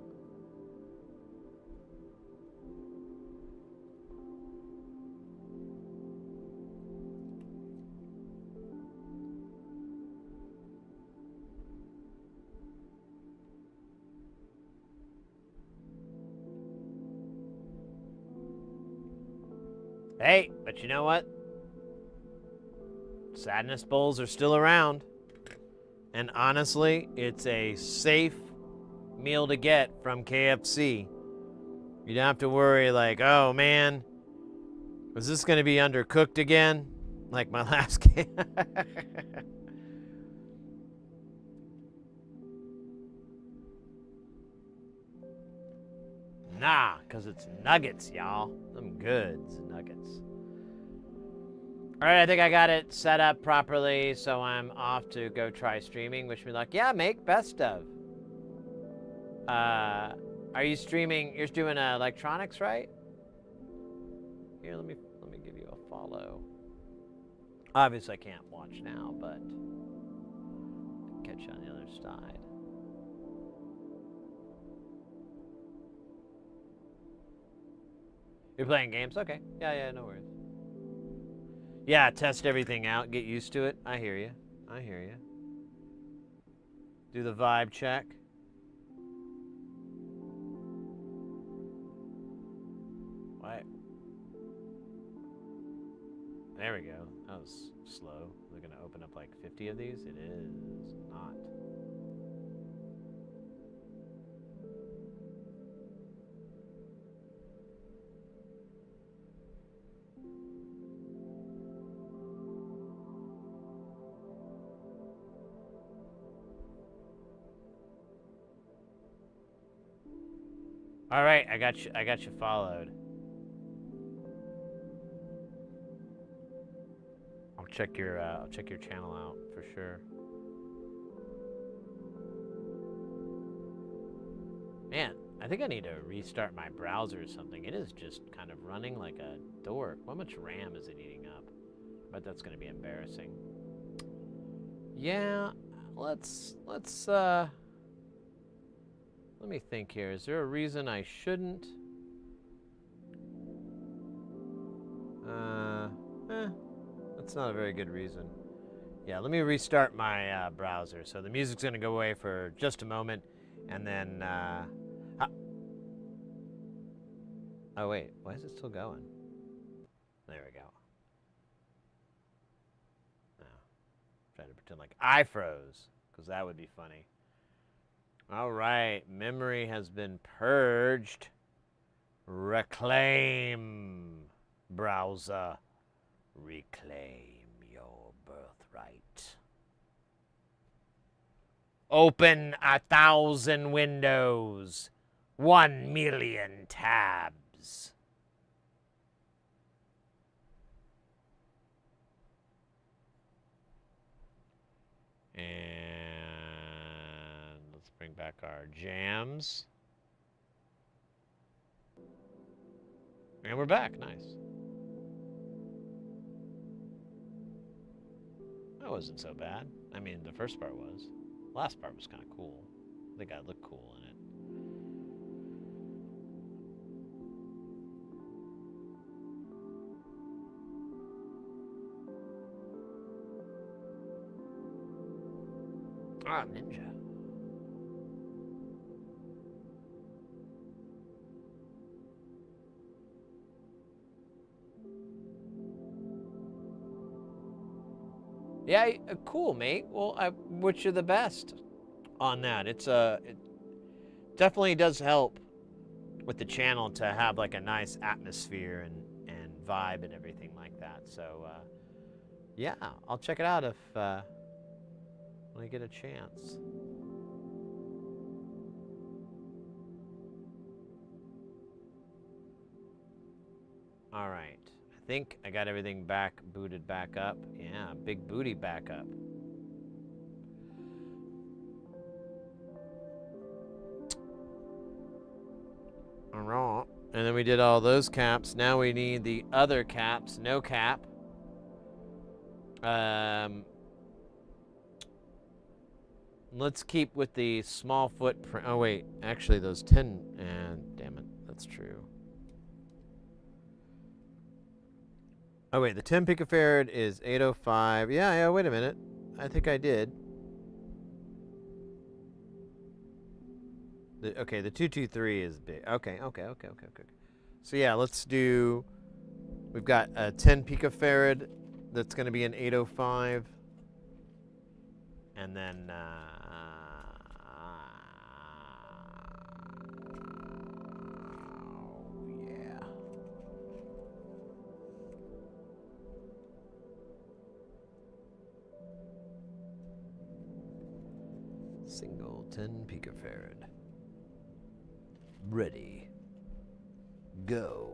Hey, but you know what? Sadness bowls are still around. And honestly, it's a safe meal to get from KFC. You don't have to worry like, oh man, was this going to be undercooked again? Like my last game. Nah, because it's nuggets, y'all. Them goods nuggets. All right, I think I got it set up properly, so I'm off to go try streaming. Wish me luck. Yeah, make best of. Are you streaming? You're doing electronics, right? Here, let me give you a follow. Obviously, I can't watch now, but I'll catch you on the other side. You're playing games? Okay. Yeah, no worries. Yeah, test everything out, get used to it. I hear you. Do the vibe check. What? There we go. That was slow. We're gonna open up like 50 of these? It is not. All right, I got you followed. I'll check your channel out for sure. Man, I think I need to restart my browser or something. It is just kind of running like a dork. How much RAM is it eating up? I bet that's gonna be embarrassing. Yeah, let's let me think here. Is there a reason I shouldn't? That's not a very good reason. Yeah, let me restart my browser. So the music's gonna go away for just a moment, and then, oh wait, why is it still going? There we go. No, I'm trying to pretend like I froze, because that would be funny. All right, memory has been purged. Reclaim, browser. Reclaim your birthright. Open 1,000 windows. 1,000,000 tabs. And let's bring back our jams. And we're back. Nice. That wasn't so bad. I mean, the first part was. The last part was kind of cool. They got to look cool in it. Ah, Ninja. Yeah, cool, mate. Well, I wish you the best on that. It definitely does help with the channel to have like a nice atmosphere and vibe and everything like that. So yeah, I'll check it out if when I get a chance. All right. I think I got everything booted back up. Yeah, big booty back up. All right. And then we did all those caps. Now we need the other caps. No cap. Let's keep with the small footprint. Oh, wait. Actually, those 10... damn it. That's true. Oh, wait. The 10 picofarad is 805. Yeah, wait a minute. I think I did. Okay, the 223 is big. Okay. So, yeah, let's do... We've got a 10 picofarad that's going to be an 805. And then... yeah. Single 10 picofarad. Ready. Go.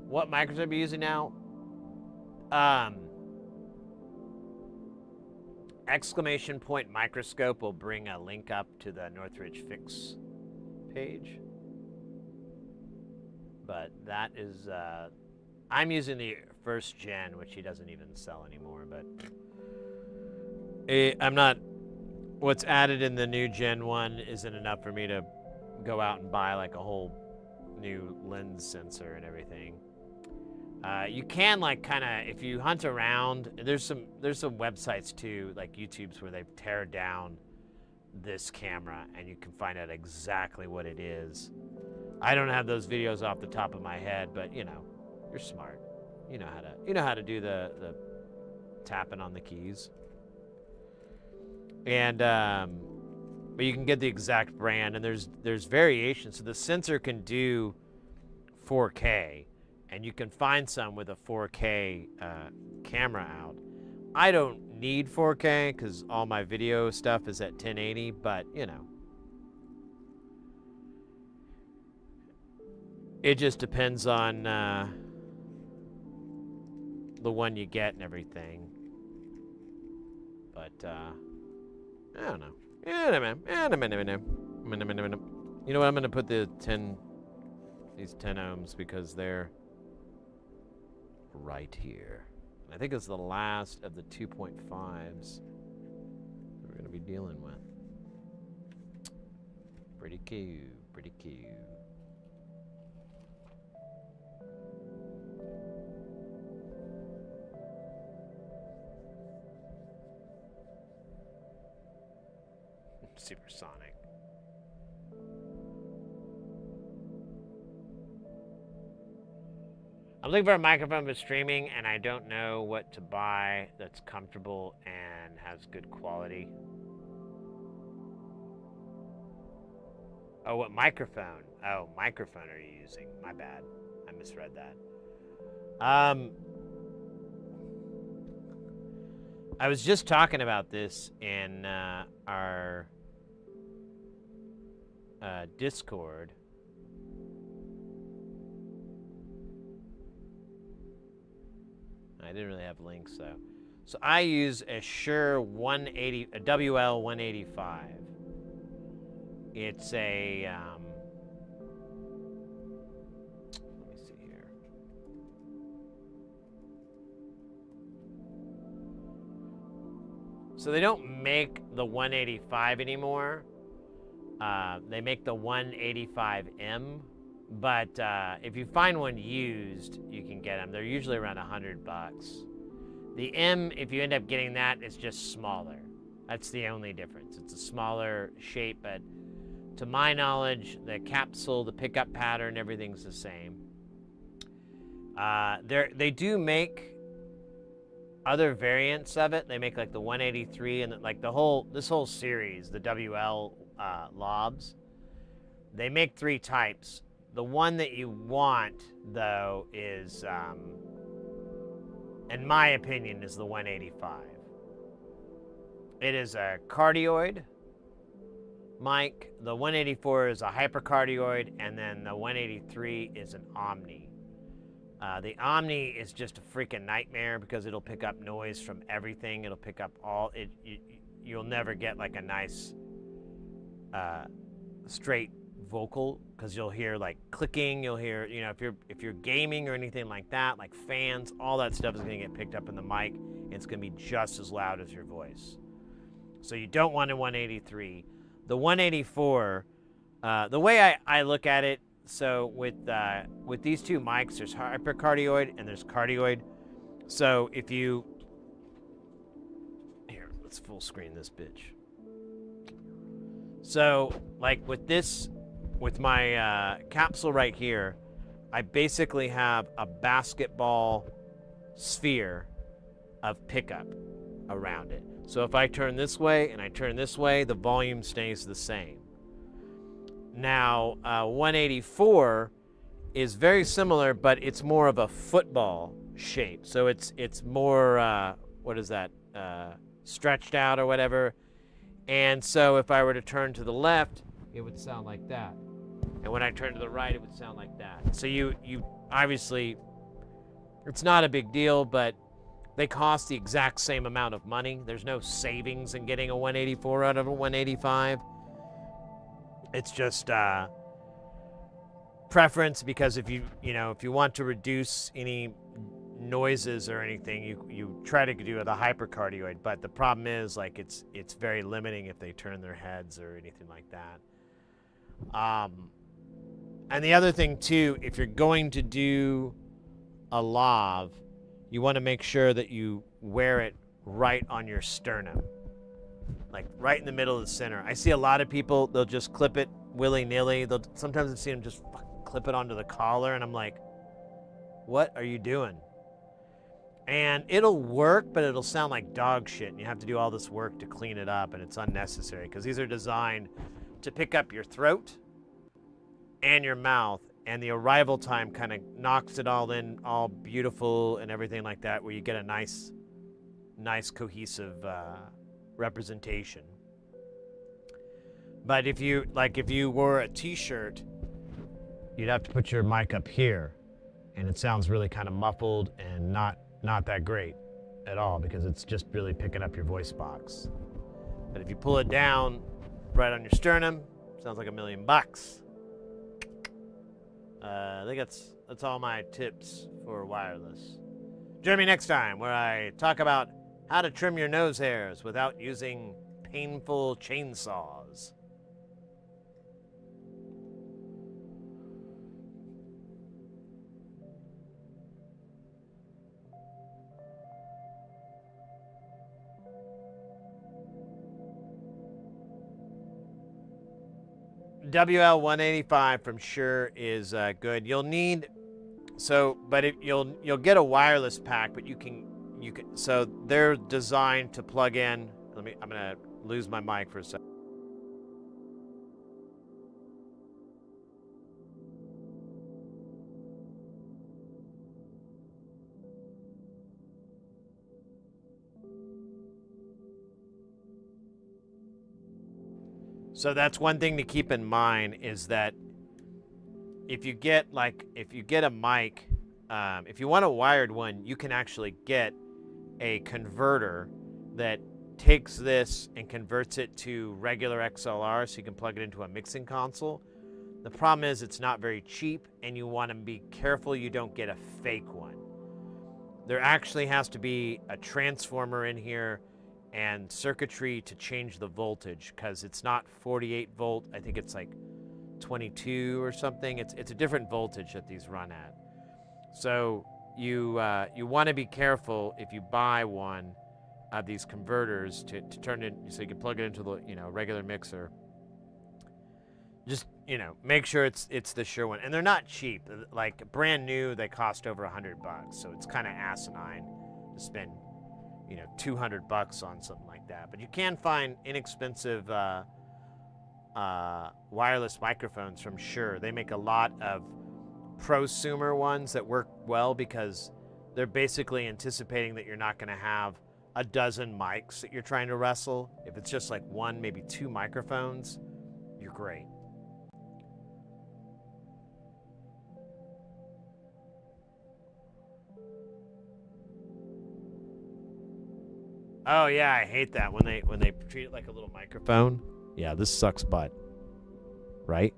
What microscope are you using now? Exclamation point microscope will bring a link up to the Northridge Fix page. But that is, I'm using the first gen, which he doesn't even sell anymore, but I'm not, what's added in the new gen one isn't enough for me to go out and buy like a whole new lens sensor and everything. You can like kind of, if you hunt around, there's some websites too, like YouTube's, where they tear down this camera and you can find out exactly what it is. I don't have those videos off the top of my head, but you know, you're smart. You know how to do the tapping on the keys. And but you can get the exact brand, and there's variations. So the sensor can do 4K. And you can find some with a 4K camera out. I don't need 4K because all my video stuff is at 1080, but you know. It just depends on the one you get and everything. But, I don't know. You know what, I'm going to put these 10 ohms because they're right here. I think it's the last of the 2.5s we're going to be dealing with. Pretty cute, pretty cute. supersonic. I'm looking for a microphone for streaming, and I don't know what to buy that's comfortable and has good quality. Oh, what microphone? Oh, microphone are you using? My bad. I misread that. I was just talking about this in our Discord. I didn't really have links though. So I use a Shure 180, a WL 185. It's a let me see here. So they don't make the 185 anymore. They make the 185M, but if you find one used, you can get them. They're usually around $100. The M, if you end up getting that, is just smaller. That's the only difference. It's a smaller shape, but to my knowledge, the capsule, the pickup pattern, everything's the same. They do make other variants of it. They make like the 183 and like this whole series, the WL lobs. They make 3 types. The one that you want, though, is, in my opinion, is the 185. It is a cardioid mic. The 184 is a hypercardioid, and then the 183 is an omni. The omni is just a freaking nightmare because it'll pick up noise from everything. It'll pick up all it. You'll never get like a nice straight vocal because you'll hear like clicking. You'll hear, you know, if you're gaming or anything like that, like fans, all that stuff is going to get picked up in the mic, and it's going to be just as loud as your voice. So you don't want a 183. The 184, the way I look at it, so with these 2 mics, there's hypercardioid and there's cardioid. So if you, here, let's full screen this bitch. So like with my capsule right here, I basically have a basketball sphere of pickup around it. So if I turn this way and I turn this way, the volume stays the same. Now, 184 is very similar, but it's more of a football shape. So it's more, what is that, stretched out or whatever. And so if I were to turn to the left, it would sound like that. And when I turn to the right, it would sound like that. So you obviously, it's not a big deal, but they cost the exact same amount of money. There's no savings in getting a 184 out of a 185. It's just preference, because if you want to reduce any noises or anything, you try to do the hypercardioid. But the problem is, like, it's very limiting if they turn their heads or anything like that. And the other thing too, if you're going to do a lav, you want to make sure that you wear it right on your sternum, like right in the middle of the center. I see a lot of people, they'll just clip it willy-nilly. Sometimes I've seen them just clip it onto the collar, and I'm like, what are you doing? And it'll work, but it'll sound like dog shit, and you have to do all this work to clean it up, and it's unnecessary because these are designed to pick up your throat and your mouth, and the arrival time kind of knocks it all in, all beautiful and everything like that, where you get a nice cohesive representation. But if you wore a t-shirt, you'd have to put your mic up here, and it sounds really kind of muffled and not that great at all, because it's just really picking up your voice box. But if you pull it down right on your sternum, sounds like $1 million. I think that's all my tips for wireless. Join me next time where I talk about how to trim your nose hairs without using painful chainsaws. WL185 from Shure is good. You'll need you'll get a wireless pack, but you can so they're designed to plug in. I'm gonna lose my mic for a second. So that's one thing to keep in mind is that if you get a mic, if you want a wired one, you can actually get a converter that takes this and converts it to regular XLR so you can plug it into a mixing console. The problem is it's not very cheap and you want to be careful you don't get a fake one. There actually has to be a transformer in here and circuitry to change the voltage because it's not 48 volt. I think it's like 22 or something. It's a different voltage that these run at. So you want to be careful if you buy one of these converters to turn it so you can plug it into the regular mixer. Just make sure it's the Shure one, and they're not cheap. Like brand new, they cost over $100, so it's kind of asinine to spend $200 on something like that. But you can find inexpensive wireless microphones from Shure. They make a lot of prosumer ones that work well because they're basically anticipating that you're not going to have a dozen mics that you're trying to wrestle. If it's just like one, maybe two microphones, you're great. Oh yeah, I hate that when they treat it like a little microphone. Yeah, this sucks butt. Right?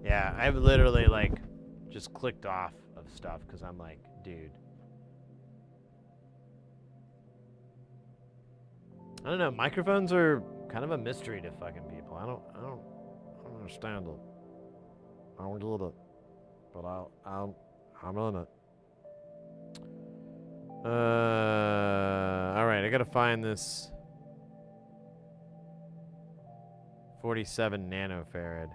Yeah, I've literally just clicked off of stuff because I'm like, dude. I don't know, microphones are kind of a mystery to fucking people. I don't understand it. I don't get it. But I'm in it. Alright, I gotta find this 47 nanofarad.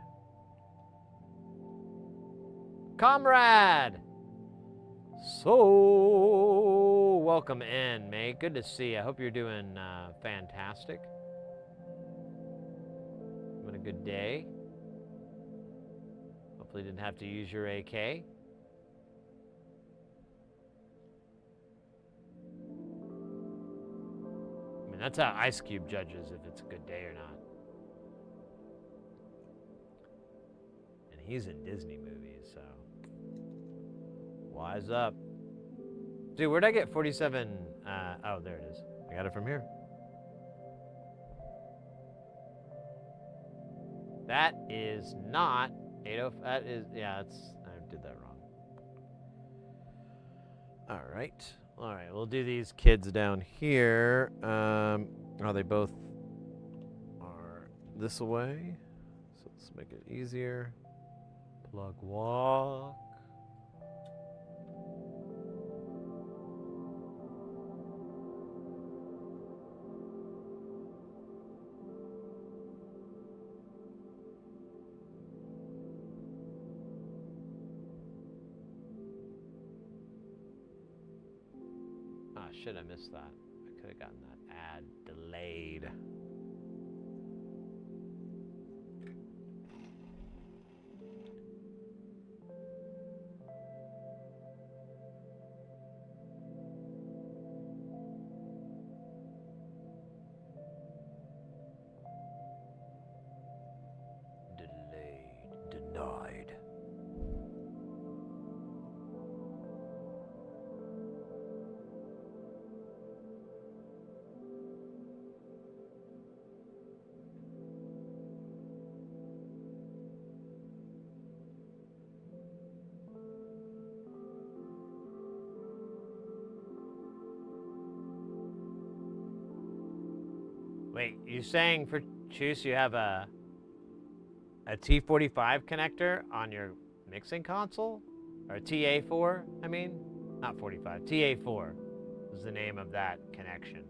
Comrade! So, welcome in, mate. Good to see you. I hope you're doing fantastic. Having a good day. Hopefully didn't have to use your AK. I mean, that's how Ice Cube judges if it's a good day or not. And he's in Disney movies, so wise up. Dude, where'd I get 47? Oh, there it is. I got it from here. That is not 80. That is, yeah, I did that wrong. All right. All right, we'll do these kids down here. Oh, they both are this way. So let's make it easier. Plug walk. Shit, I missed that. I could have gotten that ad delayed. Delayed. Denied. Wait, you saying for Choose you have a T45 connector on your mixing console? Or a TA4, I mean? Not 45, TA4 is the name of that connection.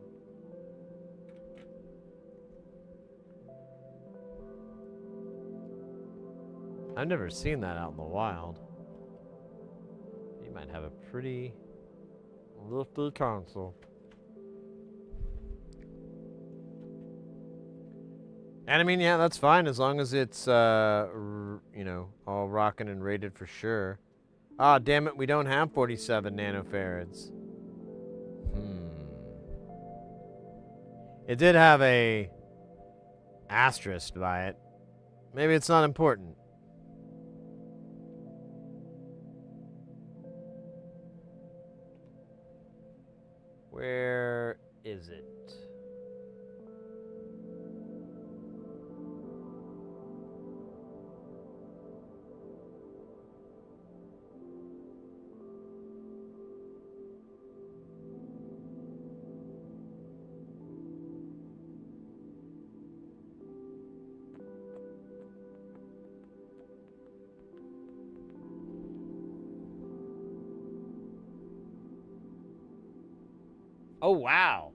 I've never seen that out in the wild. You might have a pretty Lifty console. And I mean, yeah, that's fine as long as it's, you know, all rocking and rated for sure. Ah, damn it, we don't have 47 nanofarads. It did have a asterisk by it. Maybe it's not important. Where is it? Oh, wow.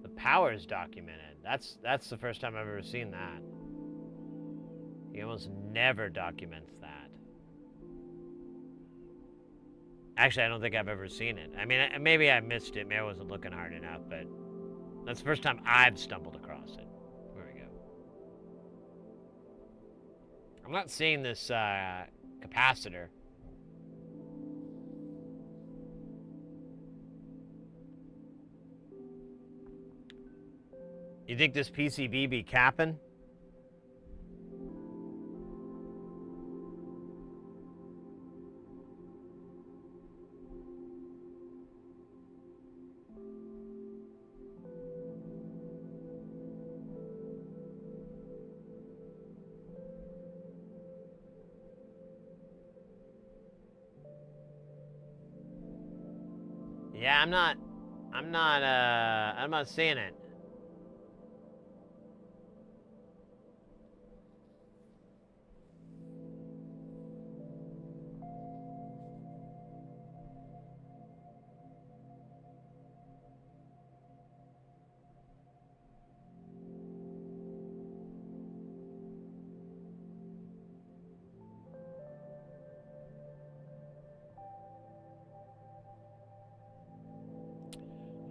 The power is documented. That's the first time I've ever seen that. He almost never documents that. Actually, I don't think I've ever seen it. I mean, maybe I missed it. Maybe I wasn't looking hard enough, but that's the first time I've stumbled across it. There we go. I'm not seeing this capacitor. You think this PCB be capping? Yeah, I'm not seeing it.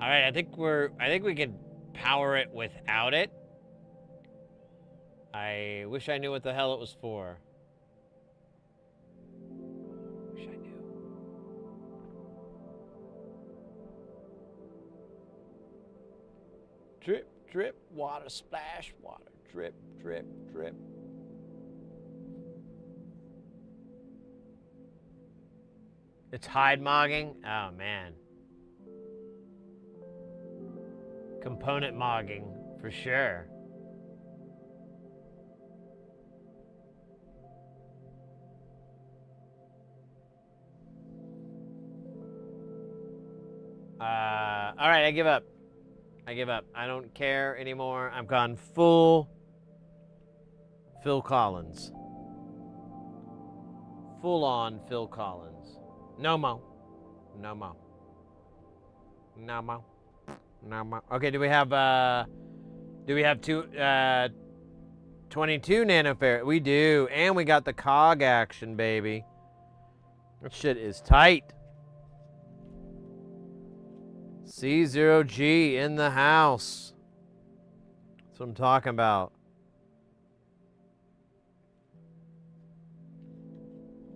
All right, I think we can power it without it. I wish I knew what the hell it was for. Wish I knew. Drip, drip, water splash, water drip, drip, drip. It's hide mogging? Oh man. Component mogging, for sure. All right, I give up. I give up. I don't care anymore. I've gone full Phil Collins. Full on Phil Collins. No mo. No mo. No mo. No mo. Okay, do we have 22 nanofarad? We do. And we got the cog action, baby. That shit is tight. C0G in the house. That's what I'm talking about.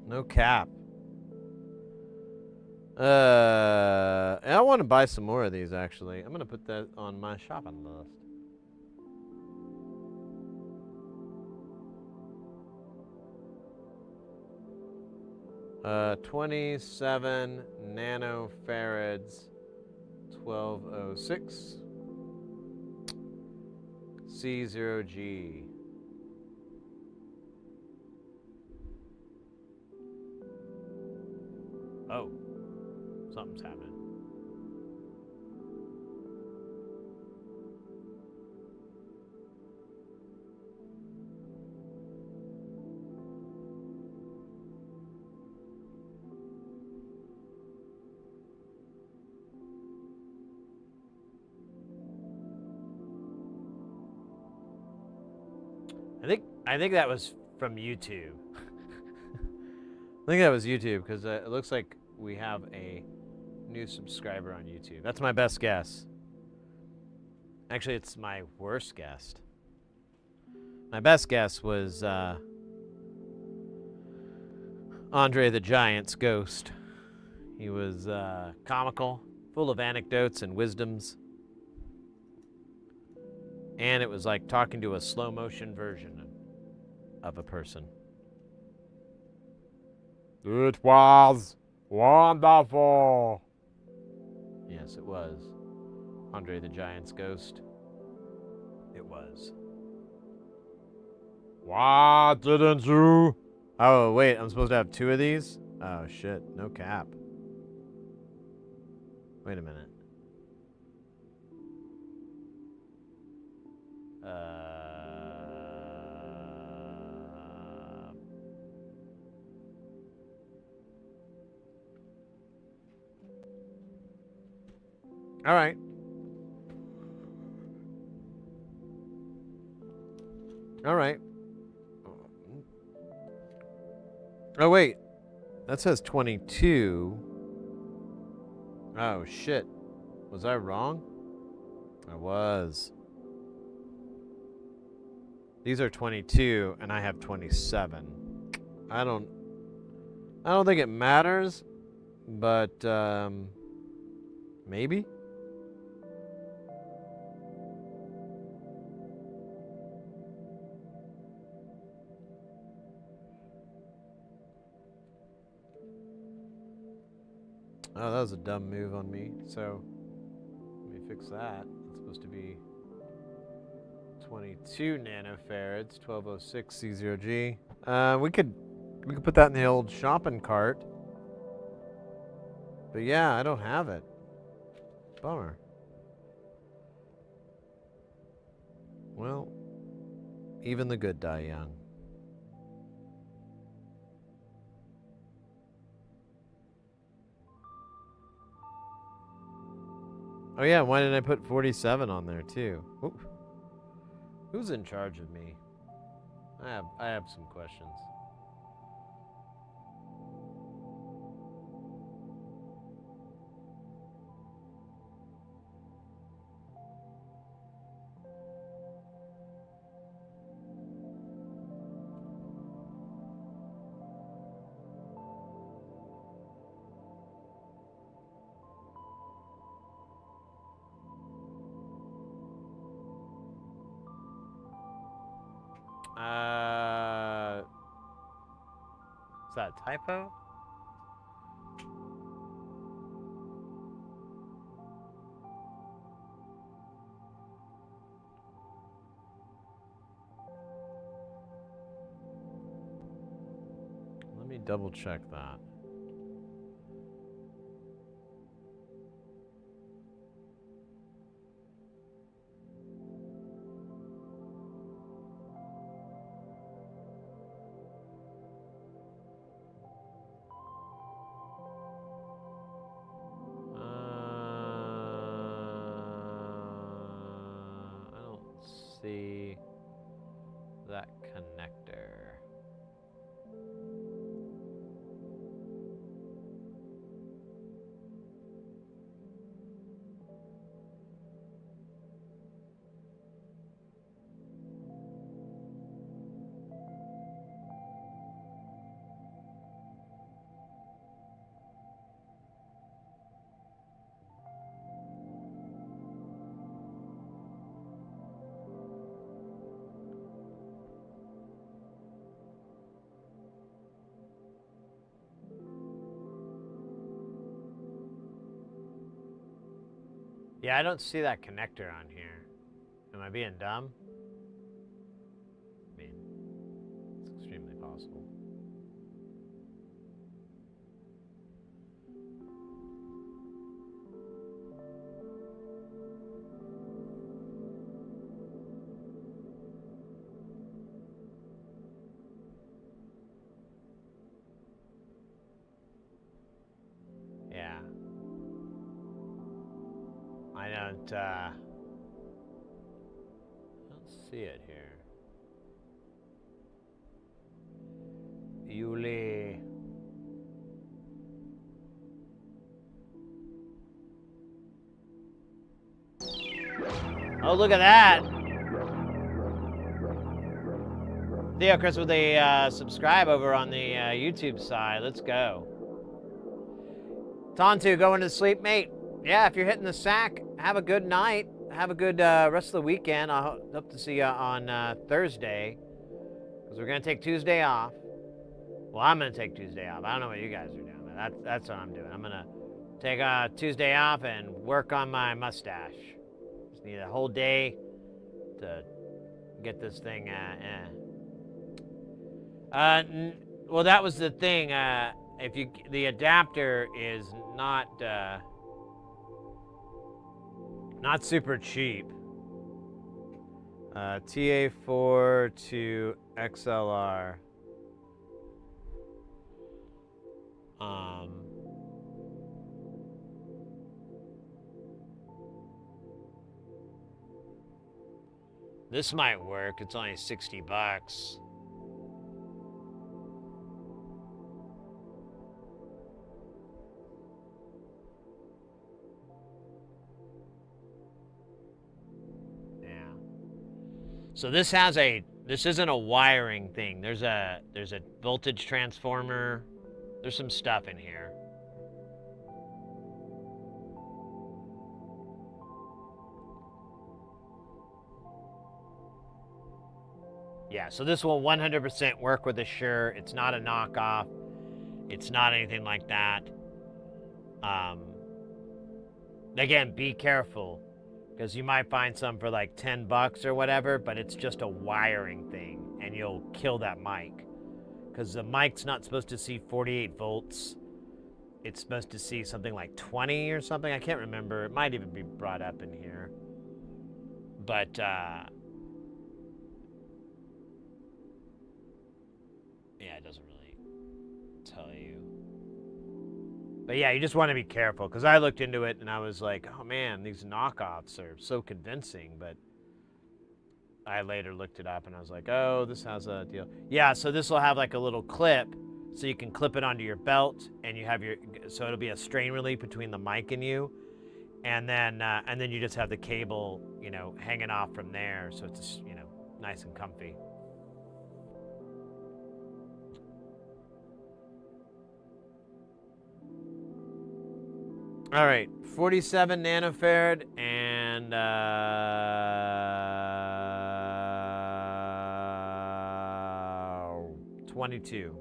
No cap. I want to buy some more of these, actually. I'm going to put that on my shopping list. Uh, 27 nanofarads, 1206. C0G. Oh, something's happening. I think that was from YouTube. I think that was YouTube because it looks like we have a new subscriber on YouTube. That's my best guess. Actually, it's my worst guess. My best guess was Andre the Giant's ghost. He was comical, full of anecdotes and wisdoms. And it was like talking to a slow motion version of a person. It was wonderful. Yes, it was. Andre the Giant's ghost. It was. Why didn't you? Oh, wait, I'm supposed to have 2 of these? Oh, shit, no cap. Wait a minute. All right. All right. Oh, wait. That says 22. Oh, shit. Was I wrong? I was. These are 22, and I have 27. I don't think it matters, but, maybe? Oh, that was a dumb move on me. So, let me fix that. It's supposed to be 22 nanofarads, 1206 C0G. We could put that in the old shopping cart. But yeah, I don't have it. Bummer. Well, even the good die young. Oh yeah, why didn't I put 47 on there too? Ooh. Who's in charge of me? I have some questions. Is that a typo? Let me double check that. I don't see that connector. Yeah, I don't see that connector on here. Am I being dumb? I mean, it's extremely possible. Yeah. I don't see it here. Yuli. Oh, look at that. Theo Chris with a subscribe over on the YouTube side. Let's go. Tontu, going to sleep, mate. Yeah, if you're hitting the sack, have a good night. Have a good rest of the weekend. I hope to see you on Thursday, because we're going to take Tuesday off. Well, I'm going to take Tuesday off. I don't know what you guys are doing, but that's what I'm doing. I'm going to take Tuesday off and work on my mustache. Just need a whole day to get this thing well, that was the thing. If the adapter is not super cheap. TA4 to XLR. This might work. It's only $60. So this isn't a wiring thing. There's a voltage transformer. There's some stuff in here. Yeah, so this will 100% work with the Shure. It's not a knockoff. It's not anything like that. Again, be careful, because you might find some for like $10 or whatever, but it's just a wiring thing, and you'll kill that mic. Because the mic's not supposed to see 48 volts. It's supposed to see something like 20 or something. I can't remember. It might even be brought up in here. But, yeah, it doesn't really tell you. But yeah, you just want to be careful, because I looked into it and I was like, oh man, these knockoffs are so convincing. But I later looked it up and I was like, oh, this has a deal. Yeah, so this will have like a little clip, so you can clip it onto your belt, and you have so it'll be a strain relief between the mic and you, and then you just have the cable, hanging off from there, so it's just, nice and comfy. All right, 47 nanofarad and 22.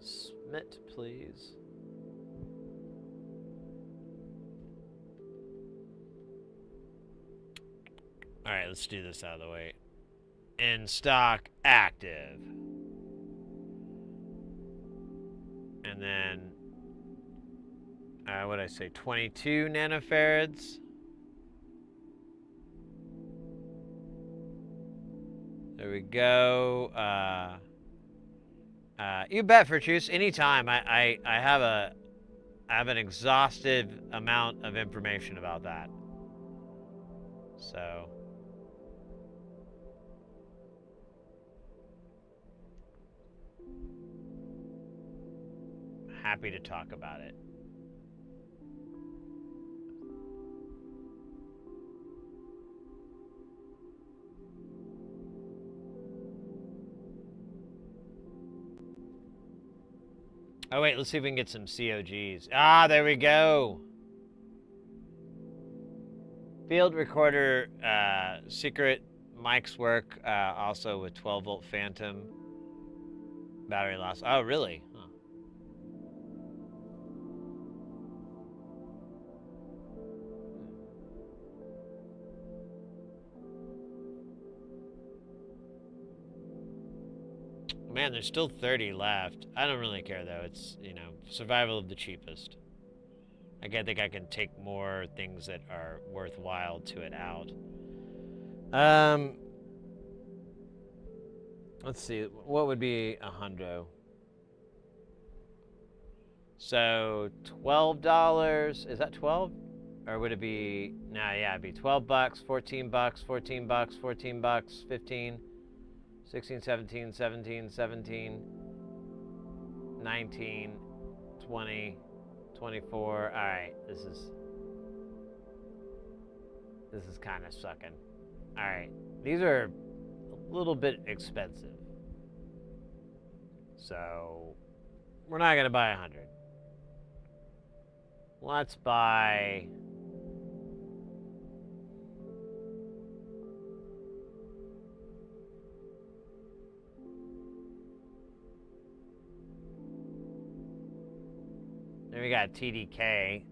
Smith, please. All right, let's do this out of the way. In stock, active. And then, what did I say, 22 nanofarads. There we go. You bet, Virtues. Anytime. I have an exhaustive amount of information about that. So happy to talk about it. Oh, wait, let's see if we can get some COGs. Ah, there we go. Field recorder, secret mics work, also with 12-volt phantom. Battery loss. Oh, really? Huh. Man, there's still 30 left. I don't really care though. It's, you know, survival of the cheapest. I think I can take more things that are worthwhile to it out. Let's see. What would be a hundo? So $12. Is that 12? Or would it be? Nah, yeah, it'd be 12 bucks, 14 bucks, 14 bucks, 14 bucks, 15, 16, 17, 17, 17, 19, 20, 24. All right, this is kind of sucking. All right, these are a little bit expensive, so we're not gonna buy 100. Let's buy. Then we got TDK.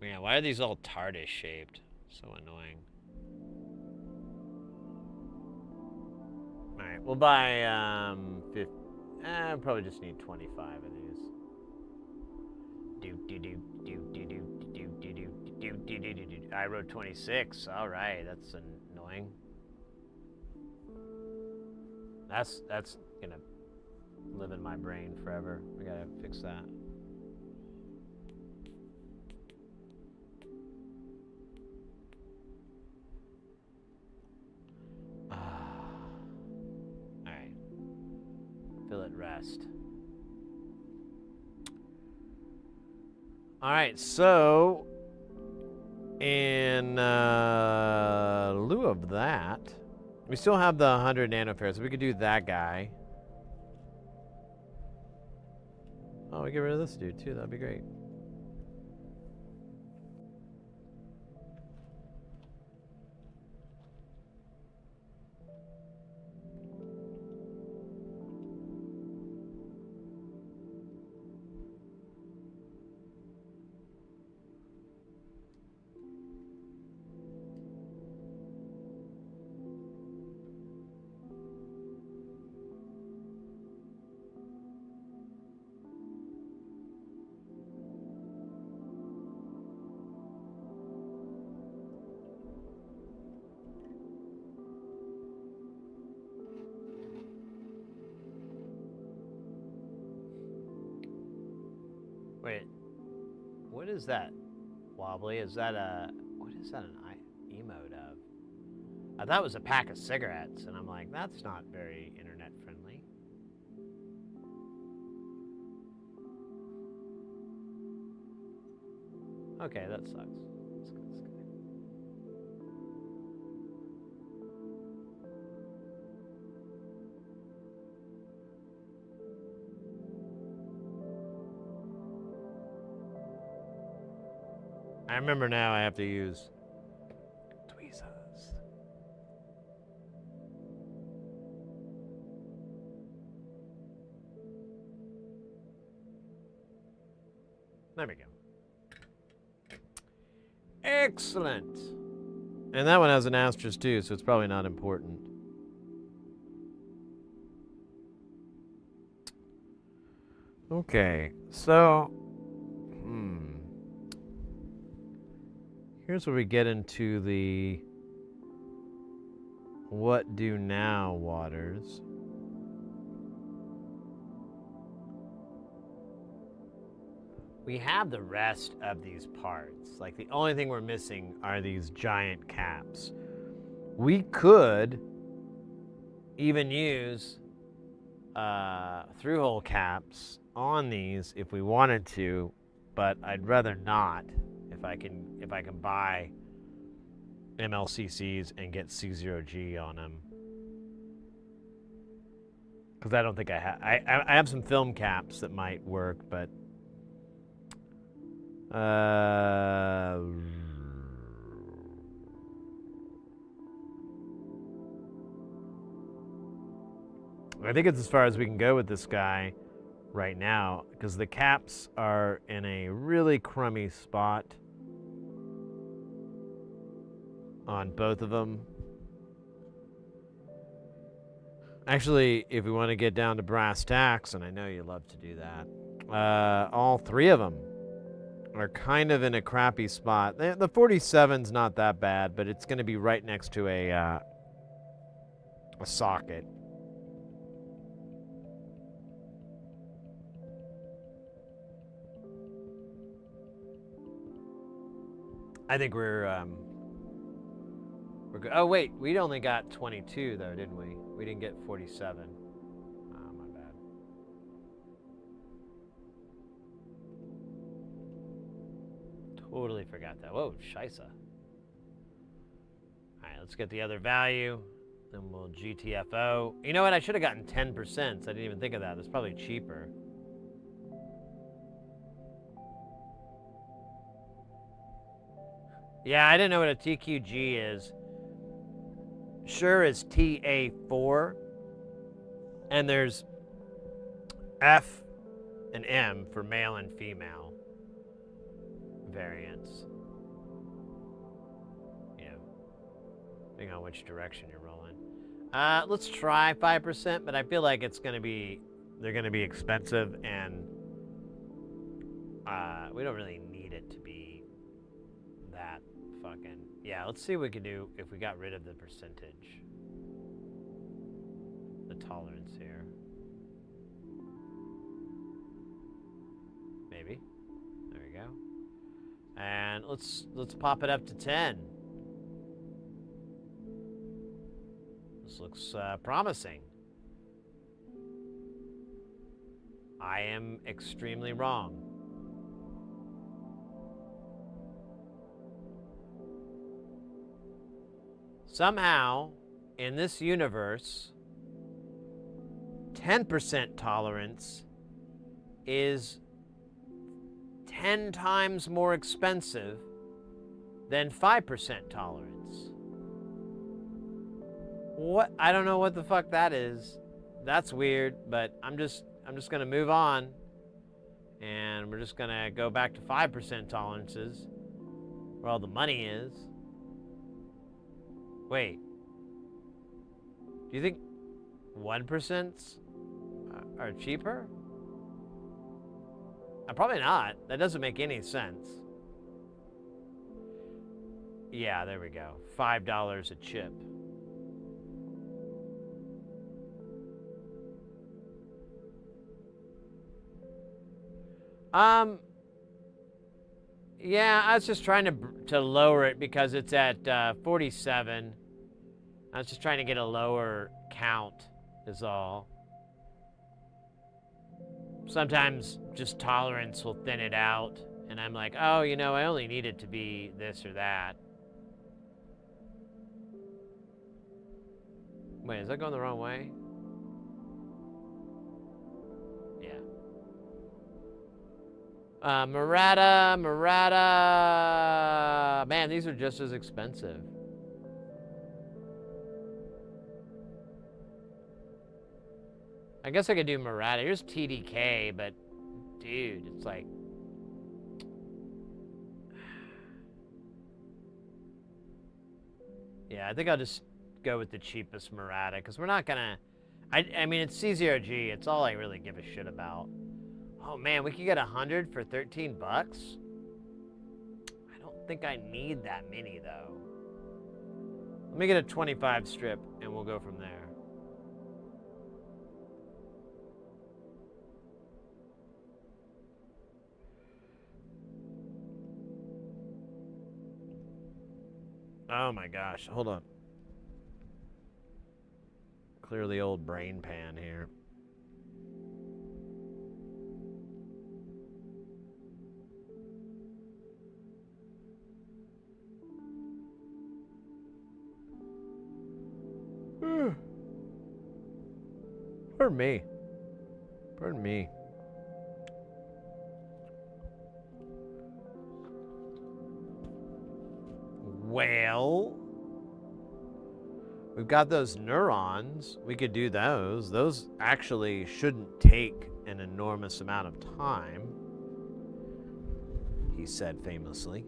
Man, why are these all TARDIS shaped? So annoying. Alright, we'll buy, probably just need 25 of these. I wrote 26. Alright, that's annoying. That's gonna live in my brain forever. We gotta fix that. Alright. Feel it rest. Alright, so in lieu of that, we still have the 100 nanofarads, so we could do that guy. Oh, we get rid of this dude too, that'd be great. Wait, what is that? Wobbly? Is that what is that an emote of? I thought it was a pack of cigarettes, and I'm like, that's not very internet friendly. Okay, that sucks. That's good. I remember now I have to use tweezers. There we go. Excellent. And that one has an asterisk too, so it's probably not important. Okay, so here's where we get into the what do now waters. We have the rest of these parts. Like, the only thing we're missing are these giant caps. We could even use through-hole caps on these if we wanted to, but I'd rather not if I can buy MLCCs and get C0G on them. Because I don't think I have some film caps that might work, but I think it's as far as we can go with this guy right now, because the caps are in a really crummy spot on both of them. Actually, if we want to get down to brass tacks, and I know you love to do that, all three of them are kind of in a crappy spot. The 47's not that bad, but it's going to be right next to a socket. I think we're good. Oh wait, we only got 22 though, didn't we? We didn't get 47. Oh, my bad. Totally forgot that. Whoa, scheisse. All right, let's get the other value. Then we'll GTFO. You know what? I should have gotten 10%. So I didn't even think of that. That's probably cheaper. Yeah, I didn't know what a TQG is. Sure is TA4. And there's F and M for male and female variants. Yeah. Depending on which direction you're rolling. Let's try 5%, but I feel like it's gonna be, they're gonna be expensive, and we don't really need it to be that fucking. Yeah, let's see what we can do if we got rid of the percentage. The tolerance here. Maybe. There we go. And let's pop it up to 10. This looks promising. I am extremely wrong. Somehow, in this universe, 10% tolerance is 10 times more expensive than 5% tolerance. What? I don't know what the fuck that is. That's weird, but I'm just gonna move on, and we're just gonna go back to 5% tolerances, where all the money is. Wait. Do you think 1% are cheaper? Probably not. That doesn't make any sense. Yeah, there we go. $5 a chip. Yeah, I was just trying to lower it because it's at 47. I was just trying to get a lower count is all. Sometimes just tolerance will thin it out, and I'm like, oh, you know, I only need it to be this or that. Wait, is that going the wrong way? Yeah. Murata. Man, these are just as expensive. I guess I could do Murata. Here's TDK, but dude, it's like... Yeah, I think I'll just go with the cheapest Murata, because we're not gonna... I mean, it's CZRG. It's all I really give a shit about. Oh man, we could get 100 for 13 bucks? I don't think I need that many, though. Let me get a 25 strip, and we'll go from there. Oh my gosh, hold on. Clear the old brain pan here. Pardon me. Pardon me. Well, we've got those neurons. We could do those. Those actually shouldn't take an enormous amount of time, he said famously.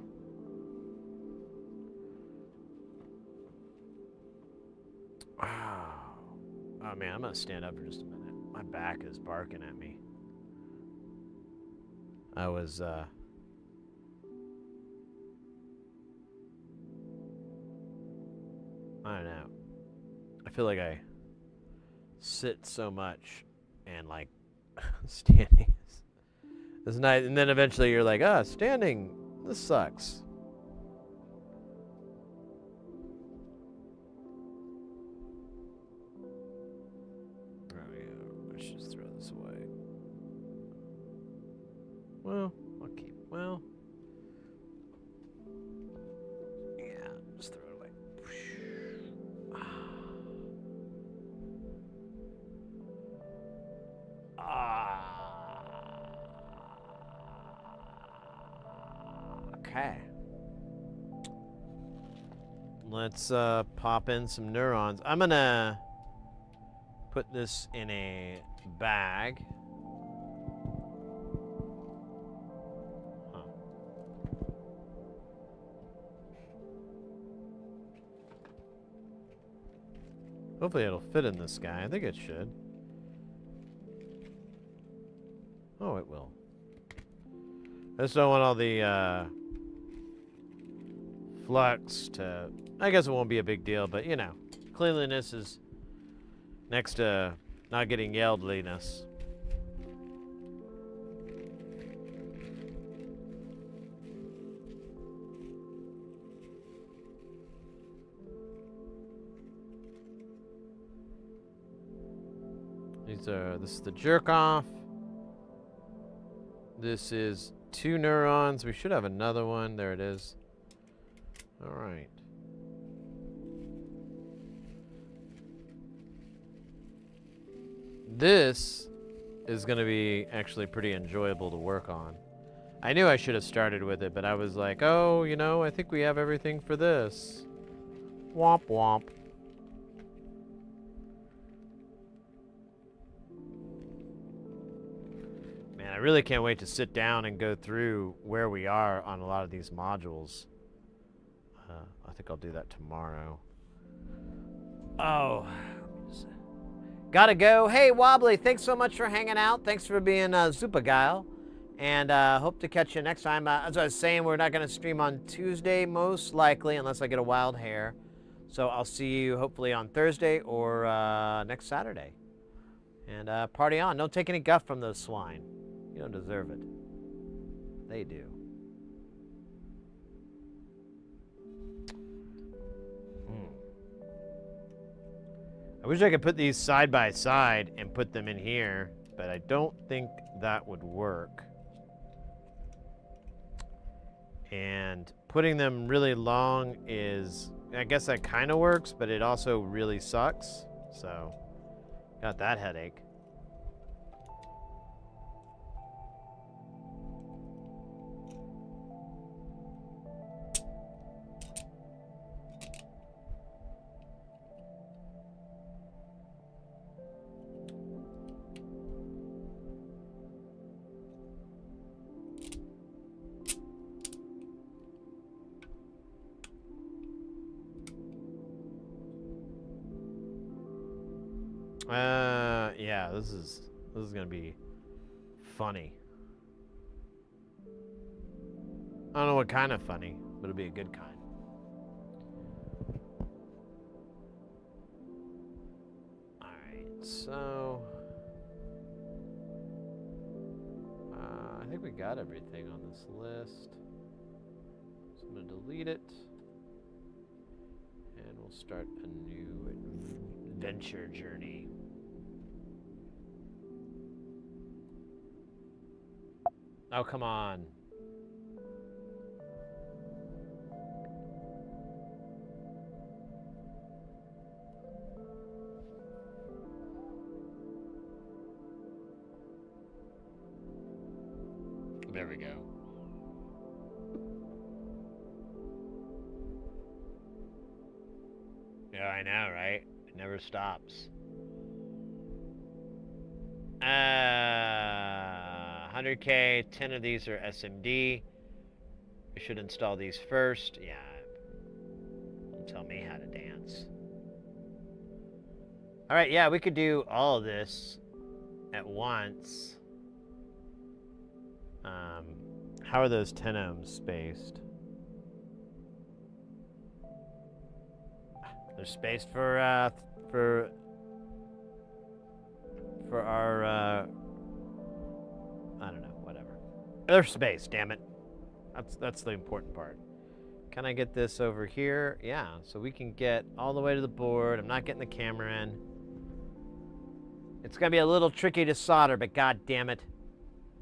Oh man, I'm gonna stand up for just a minute. My back is barking at me. I was, I don't know. I feel like I sit so much and like standing is nice, and then eventually you're like, ah, standing, this sucks. There we go. Let's just throw this away. Well, I'll keep. Well, yeah, just throw it away. Okay. Let's pop in some neurons. I'm gonna put this in a bag. Huh. Hopefully it'll fit in this guy. I think it should. Oh, it will. I just don't want all the flux to... I guess it won't be a big deal, but you know, cleanliness is next to not getting yelledliness. This is the jerk off. This is 2 neurons. We should have another one. There it is. All right. This is going to be actually pretty enjoyable to work on. I knew I should have started with it, but I was like, oh, you know, I think we have everything for this. Womp womp. Man, I really can't wait to sit down and go through where we are on a lot of these modules. I think I'll do that tomorrow. Oh, gotta go. Hey, Wobbly, thanks so much for hanging out. Thanks for being super guile. And hope to catch you next time. As I was saying, we're not going to stream on Tuesday, most likely, unless I get a wild hair. So I'll see you hopefully on Thursday or next Saturday. And party on. Don't take any guff from those swine. You don't deserve it. They do. I wish I could put these side by side and put them in here, but I don't think that would work. And putting them really long is, I guess that kind of works, but it also really sucks. So, got that headache. Yeah, this is gonna be funny. I don't know what kind of funny, but it'll be a good kind. Alright, so I think we got everything on this list. So I'm gonna delete it. And we'll start a new adventure journey. Oh, come on. There we go. Yeah, I know, right? It never stops. 100K, 10 of these are SMD. We should install these first. Yeah. Don't tell me how to dance. All right, yeah, we could do all of this at once. How are those 10 ohms spaced? They're spaced for our I don't know, whatever. They're spaced, damn it. That's the important part. Can I get this over here? Yeah, so we can get all the way to the board. I'm not getting the camera in. It's gonna be a little tricky to solder, but god damn it.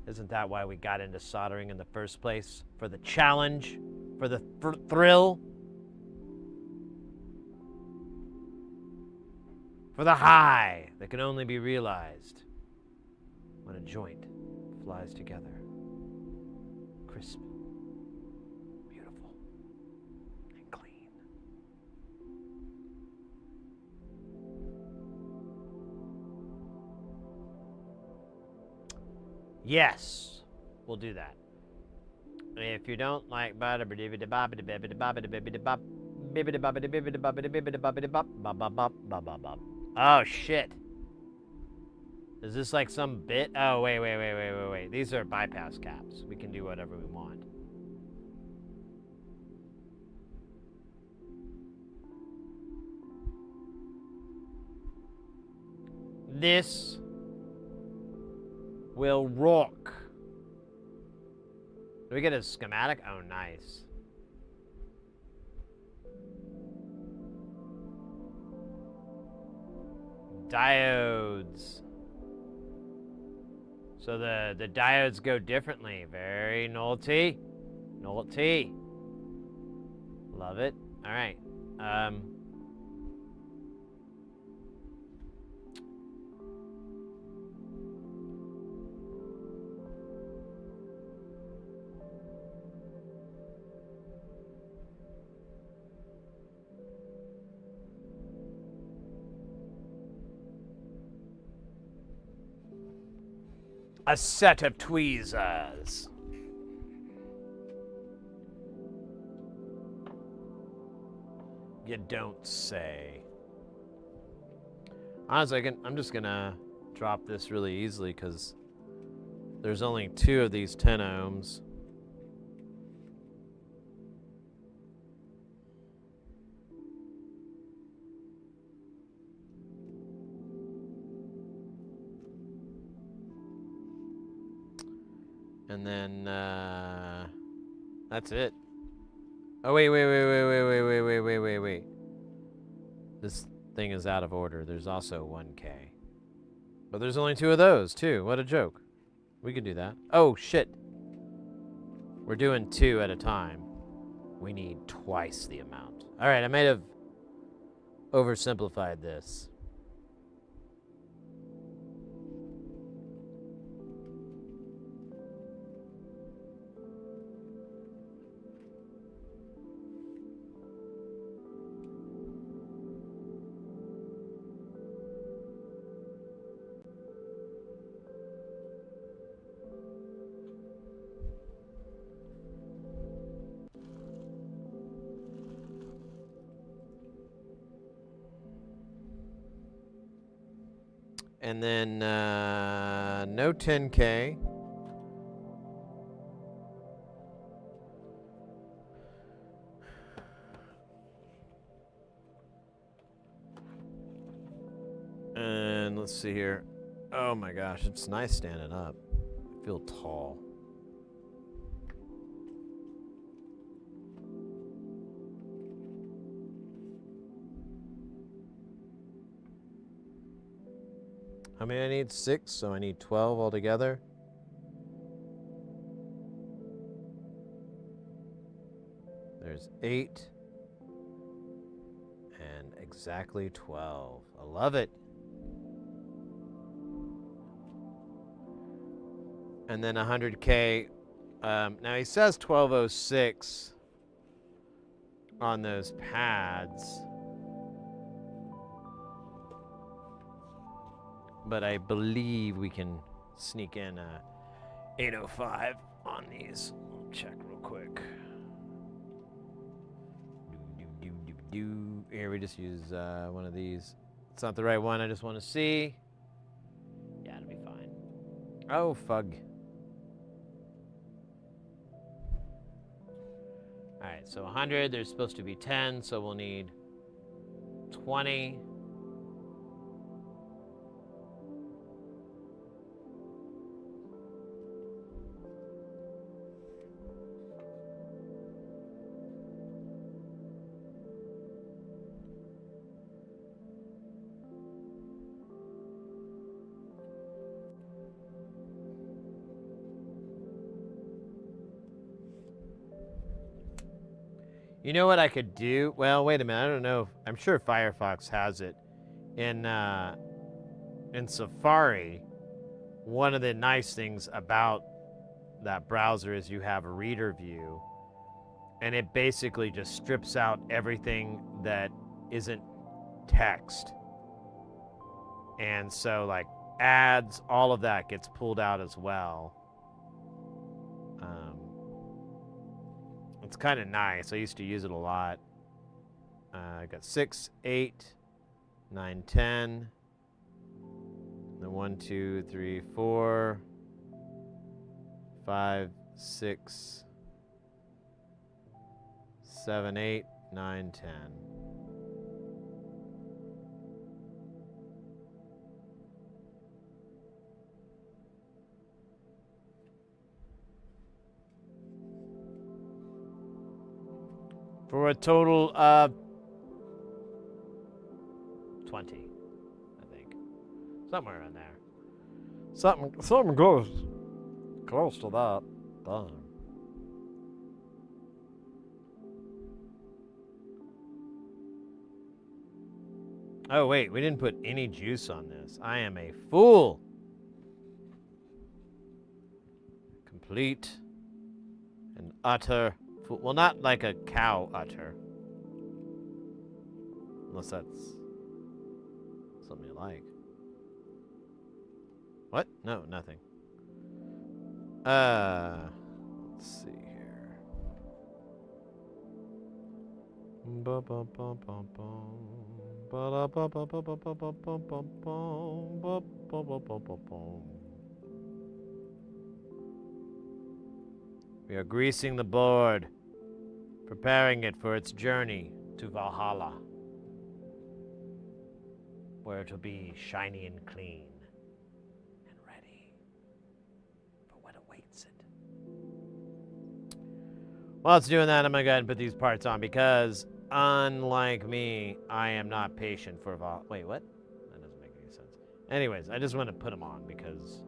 Isn't that why we got into soldering in the first place? For the challenge? For the thrill? For the high that can only be realized when a joint flies together. Crisp, beautiful, and clean. Yes, we'll do that. If you don't like oh shit. Is this like some bit? Oh, wait. These are bypass caps. We can do whatever we want. This will rock. Do we get a schematic? Oh, nice. Diodes. So the diodes go differently. Very naughty. Naughty. Love it. All right. A set of tweezers. You don't say. Honestly, I'm just gonna drop this really easily because there's only 2 of these 10 ohms. And then, that's it. Oh, wait. This thing is out of order. There's also 1K. But there's only 2 of those, too. What a joke. We could do that. Oh, shit. We're doing 2 at a time. We need twice the amount. All right, I might have oversimplified this. And then no 10K. And let's see here. Oh my gosh, it's nice standing up. I feel tall. How many I need? 6, so I need 12 altogether. There's 8. And exactly 12. I love it. And then 100K. Now he says 1206 on those pads. But I believe we can sneak in 805 on these. I'll check real quick. Here, we just use one of these. That's not the right one. I just want to see. Yeah, it'll be fine. Oh, fug. All right, so 100. There's supposed to be 10, so we'll need 20. You know what I could do? Well, wait a minute. I don't know. I'm sure Firefox has it. In Safari, one of the nice things about that browser is you have a reader view, and it basically just strips out everything that isn't text. And so, like, ads, all of that gets pulled out as well. It's kind of nice. I used to use it a lot. I got 6, 8, 9, 10. Then 1, 2, 3, 4, 5, 6, 7, 8, 9, 10. For a total of 20, I think. Somewhere in there. Something close to that. Damn. Oh, wait, we didn't put any juice on this. I am a fool. Complete and utter fool. Well, not like a cow utter. Unless that's something you like. What? No, nothing. Let's see here. We are greasing the board, preparing it for its journey to Valhalla, where it will be shiny and clean and ready for what awaits it. While it's doing that, I'm going to go ahead and put these parts on because, unlike me, I am not patient for Wait, what? That doesn't make any sense. Anyways, I just want to put them on because...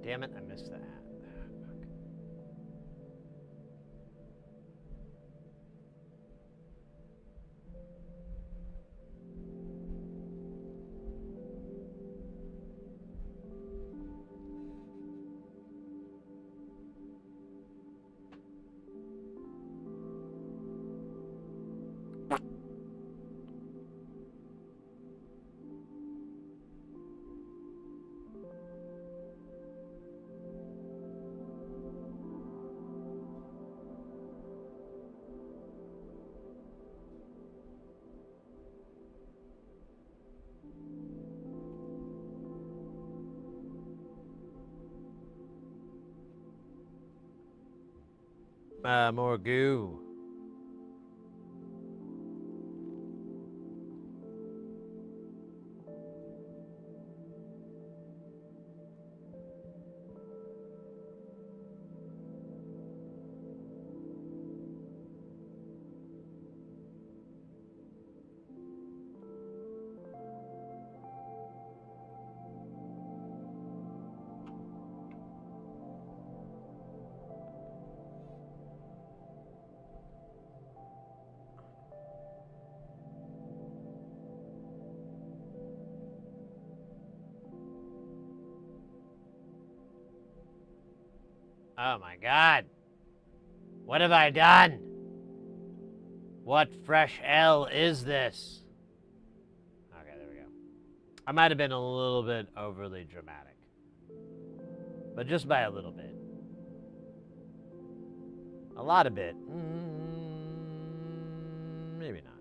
Damn it, I missed that. More goo. Oh my god. What have I done? What fresh L is this? Okay, there we go. I might have been a little bit overly dramatic. But just by a little bit. A lot of bit. Maybe not.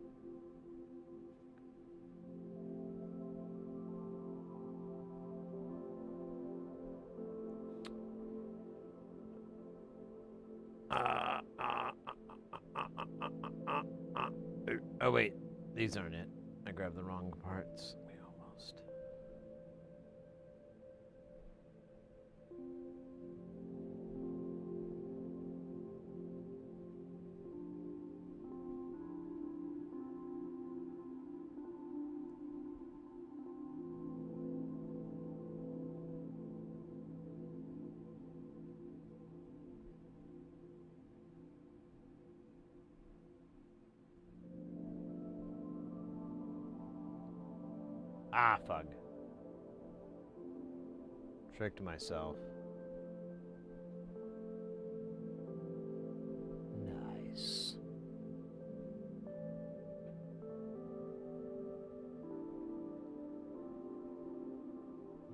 Oh wait, these aren't it. I grabbed the wrong parts. We almost. Ah, fuck. Tricked myself. Nice.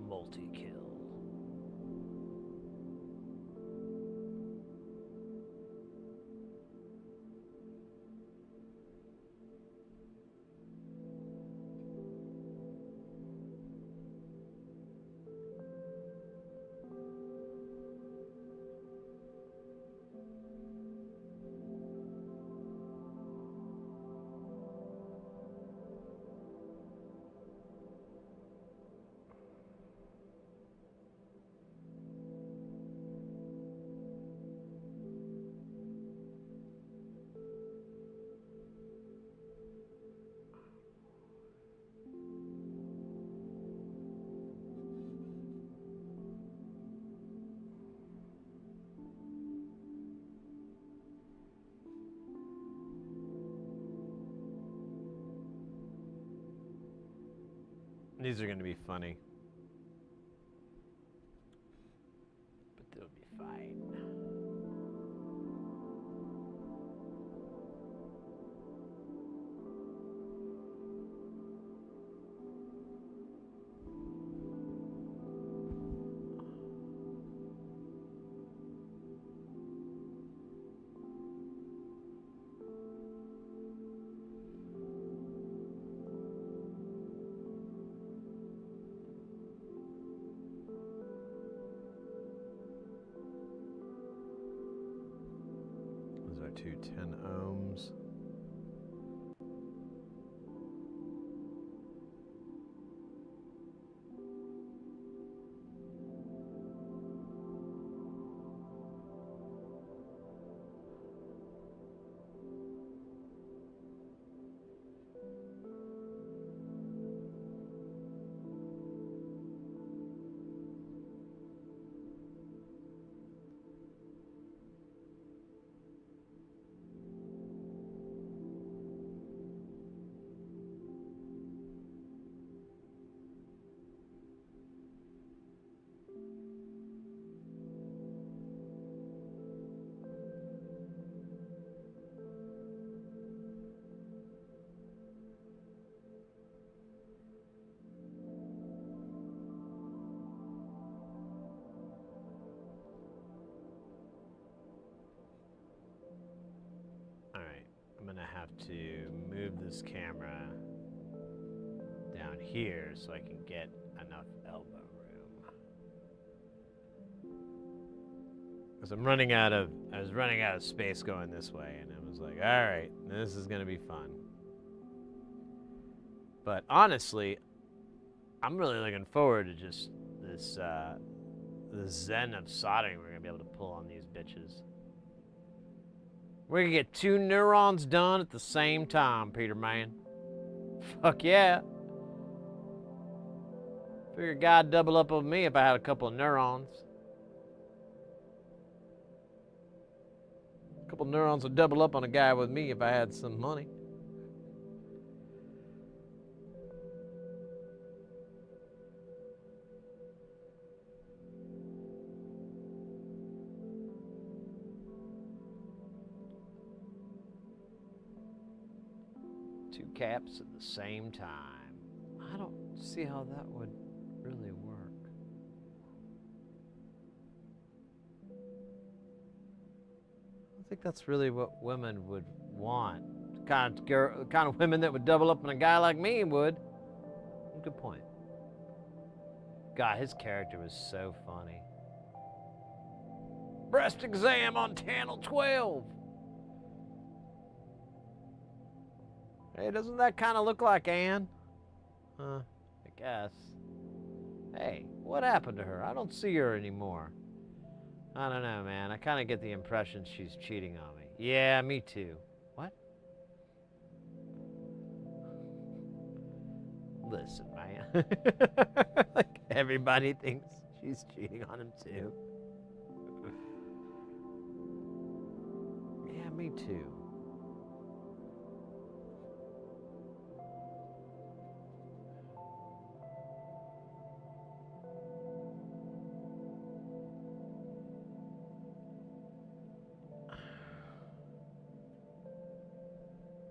Multi-kill. These are gonna be funny. But they'll be fine. Those are two 10 ohms. I'm gonna have to move this camera down here so I can get enough elbow room. Because I was running out of space going this way, and I was like, all right, this is gonna be fun. But honestly, I'm really looking forward to just this the zen of soldering we're gonna be able to pull on these bitches. We're gonna get 2 neurons done at the same time, Peter man. Fuck yeah. Figure God'd double up on me if I had a couple of neurons. A couple of neurons would double up on a guy with me if I had some money. 2 caps at the same time. I don't see how that would really work. I think that's really what women would want. The kind of women that would double up on a guy like me would. Good point. God, his character was so funny. Breast exam on channel 12. Hey, doesn't that kind of look like Anne? I guess. Hey, what happened to her? I don't see her anymore. I don't know, man. I kind of get the impression she's cheating on me. Yeah, me too. What? Listen, man. Like, everybody thinks she's cheating on him too. Yeah, me too.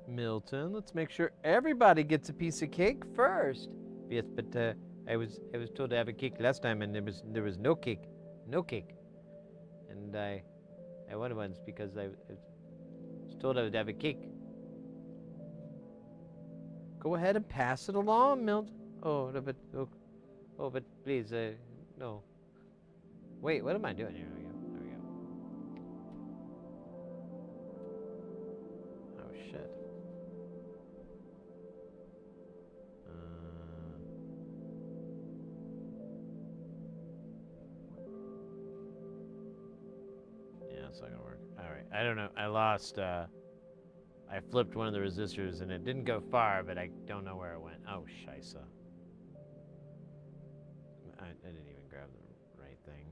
Milton, let's make sure everybody gets a piece of cake first. Yes, but I was told to have a cake last time, and there was no cake, and I wanted one because I was told I would have a cake. Go ahead and pass it along, Milton. Oh, no, but please, no. Wait, what am I doing here? There we go. Oh shit. Yeah, it's not gonna work. All right, I don't know. I lost. I flipped one of the resistors and it didn't go far, but I don't know where it went. Oh, scheisse. I didn't even grab the right thing.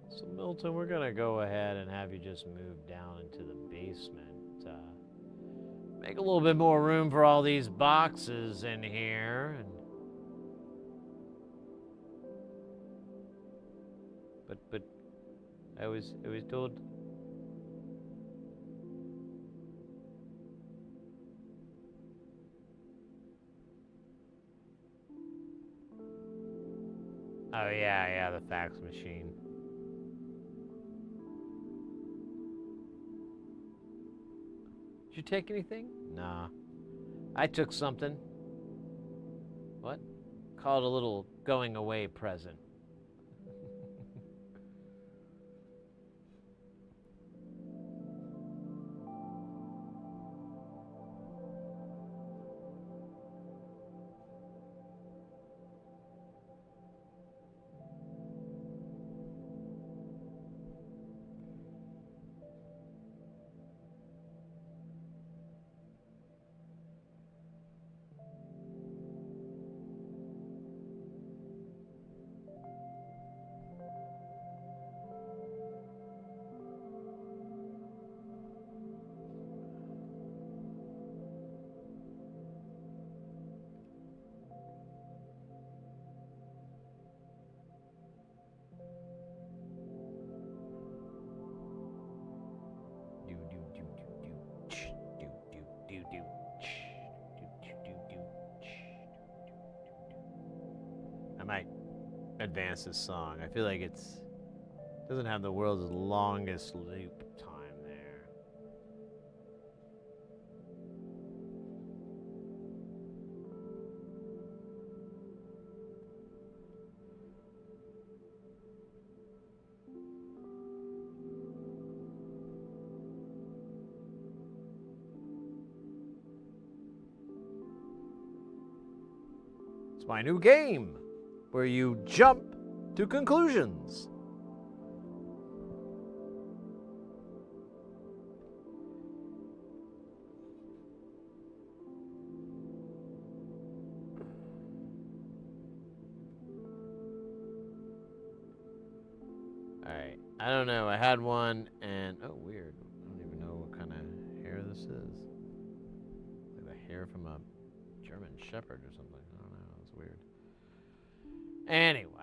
So Milton, we're gonna go ahead and have you just move down into the basement. Make a little bit more room for all these boxes in here. But I was told. Oh yeah, the fax machine. Did you take anything? Nah. I took something. What? Called a little going away present. I might advance this song. I feel like it doesn't have the world's longest loop time there. It's my new game, where you jump to conclusions. Alright, I don't know, I had one and, oh weird, I don't even know what kind of hair this is. Like the hair from a German Shepherd or something, I don't know, it's weird. Anyway.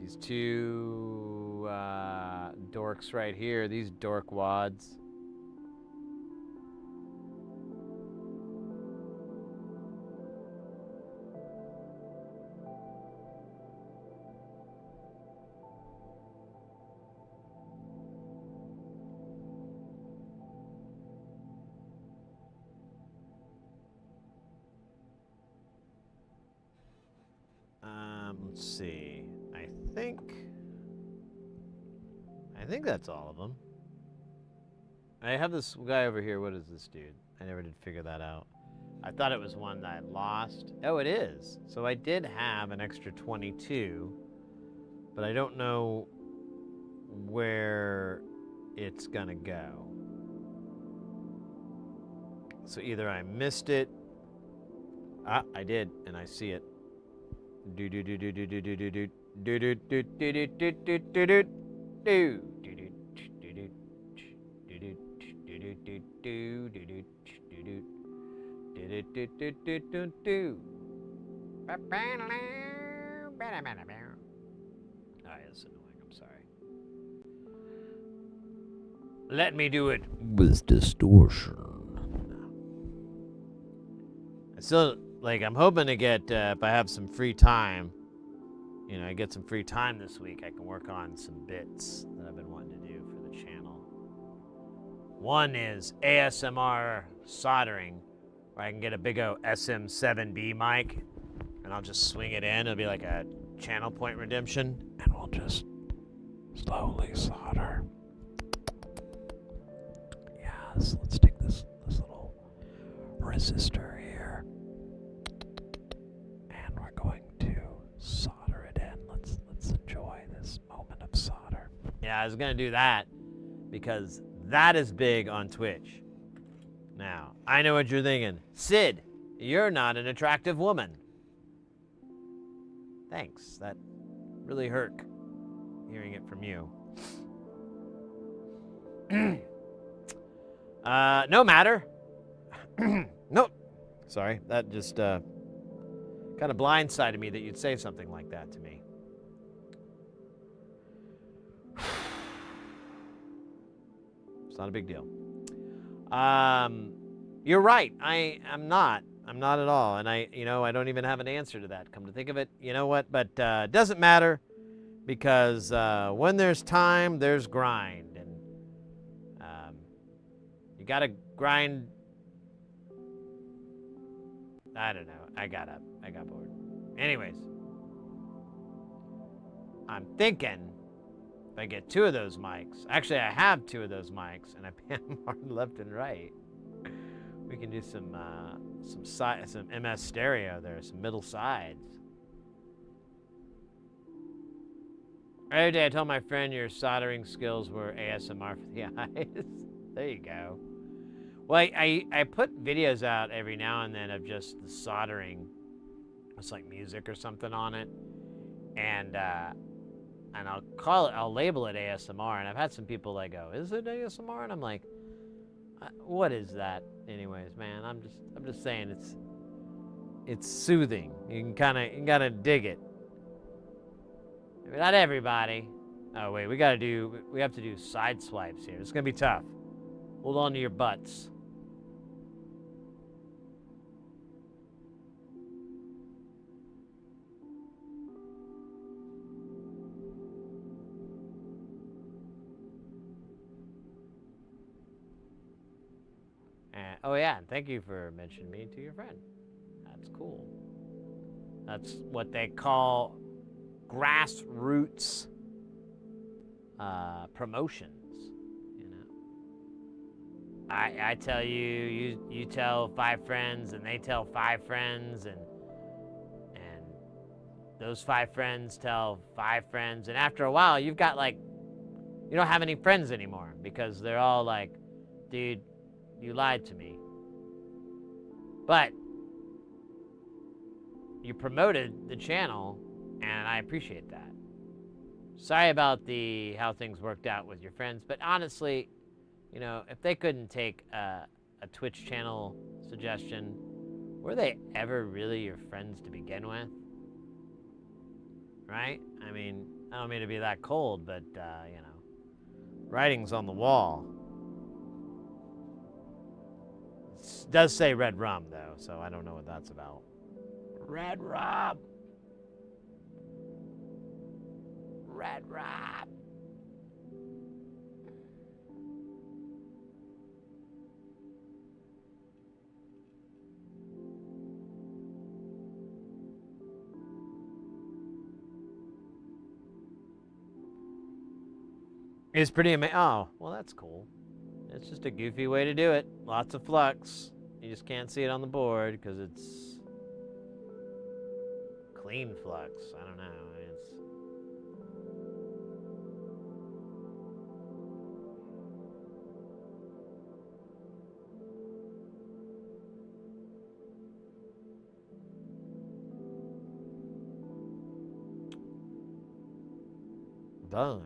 These two dorks right here, these dork wads. Let's see. I think that's all of them. I have this guy over here. What is this dude? I never did figure that out. I thought it was one that I lost. Oh, it is. So I did have an extra 22, but I don't know where it's gonna go. So either I missed it. Ah, I did, and I see it. Do do do do do do do do do do do do do do do do do do. That's annoying. I'm sorry. Let me do it with distortion. I still I'm hoping to get if I have some free time. You know, I get some free time this week, I can work on some bits that I've been wanting to do for the channel. One is ASMR soldering, where I can get a big O SM7B mic, and I'll just swing it in. It'll be like a channel point redemption, and we'll just slowly solder. Yes, let's take this little resistor here, and we're going to solder it in. Let's enjoy this moment of solder. Yeah, I was gonna do that because that is big on Twitch. Now, I know what you're thinking. Sid, you're not an attractive woman. Thanks, that really hurt hearing it from you. No matter. Nope. Sorry, that just kind of blindsided me that you'd say something like that to me. It's not a big deal. You're right. I'm not at all. And I don't even have an answer to that. Come to think of it, you know what? But it doesn't matter because when there's time, there's grind. And you got to grind. I don't know. I got bored. Anyways, I'm thinking if I get 2 of those mics, actually I have 2 of those mics, and I pan them hard left and right, we can do some MS stereo there, some middle sides. Every day I told my friend your soldering skills were ASMR for the eyes. There you go. Well, I put videos out every now and then of just the soldering. It's like music or something on it, and I'll label it ASMR. And I've had some like go, "Is it ASMR?" And I'm like, "What is that?" Anyways, man, I'm just saying it's soothing. You can kind of dig it. Maybe not everybody. Oh wait, we have to do side swipes here. It's gonna be tough. Hold on to your butts. Oh yeah, and thank you for mentioning me to your friend. That's cool. That's what they call grassroots promotions. You know, I tell you tell 5 friends, and they tell 5 friends, and those 5 friends tell 5 friends, and after a while, you've got you don't have any friends anymore because they're all like, dude, you lied to me. But you promoted the channel, and I appreciate that. Sorry about how things worked out with your friends, but honestly, if they couldn't take a Twitch channel suggestion, were they ever really your friends to begin with? Right? I mean, I don't mean to be that cold, but, you know, writing's on the wall. It does say red rum, though, so I don't know what that's about. Red rum! Red rum! It's pretty amazing. Oh, well, that's cool. It's just a goofy way to do it. Lots of flux. You just can't see it on the board because it's clean flux. I don't know. It's Damn.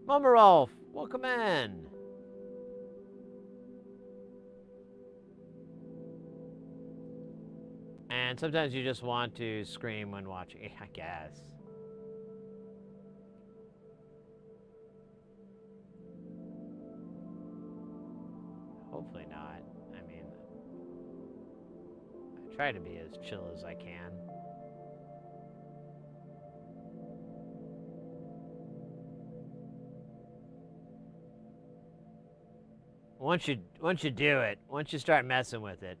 Mama Rolf, welcome in. And sometimes you just want to scream when watching, I guess. Hopefully not. I mean, I try to be as chill as I can. Once you do it, once you start messing with it,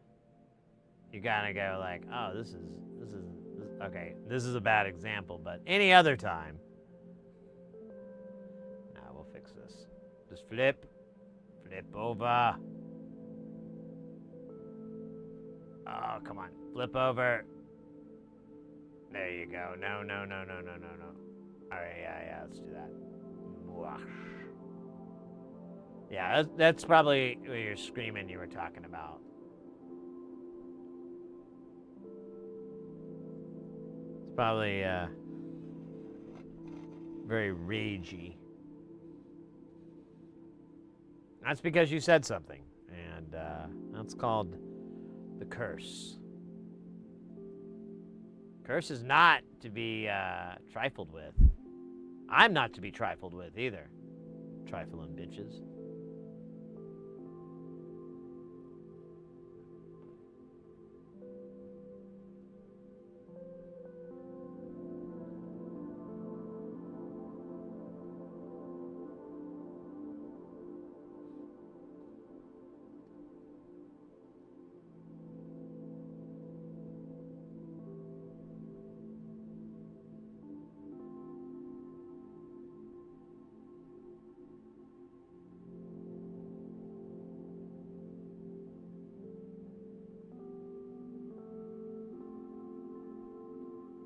you gotta go like, oh, this is okay. This is a bad example, but any other time, nah, we'll fix this. Just flip over. Oh, come on, flip over. There you go. No. All right, yeah, let's do that. Whoosh. Yeah, that's probably what you're screaming you were talking about. It's probably very ragey. That's because you said something, and that's called the curse. Curse is not to be trifled with. I'm not to be trifled with either. Trifling bitches.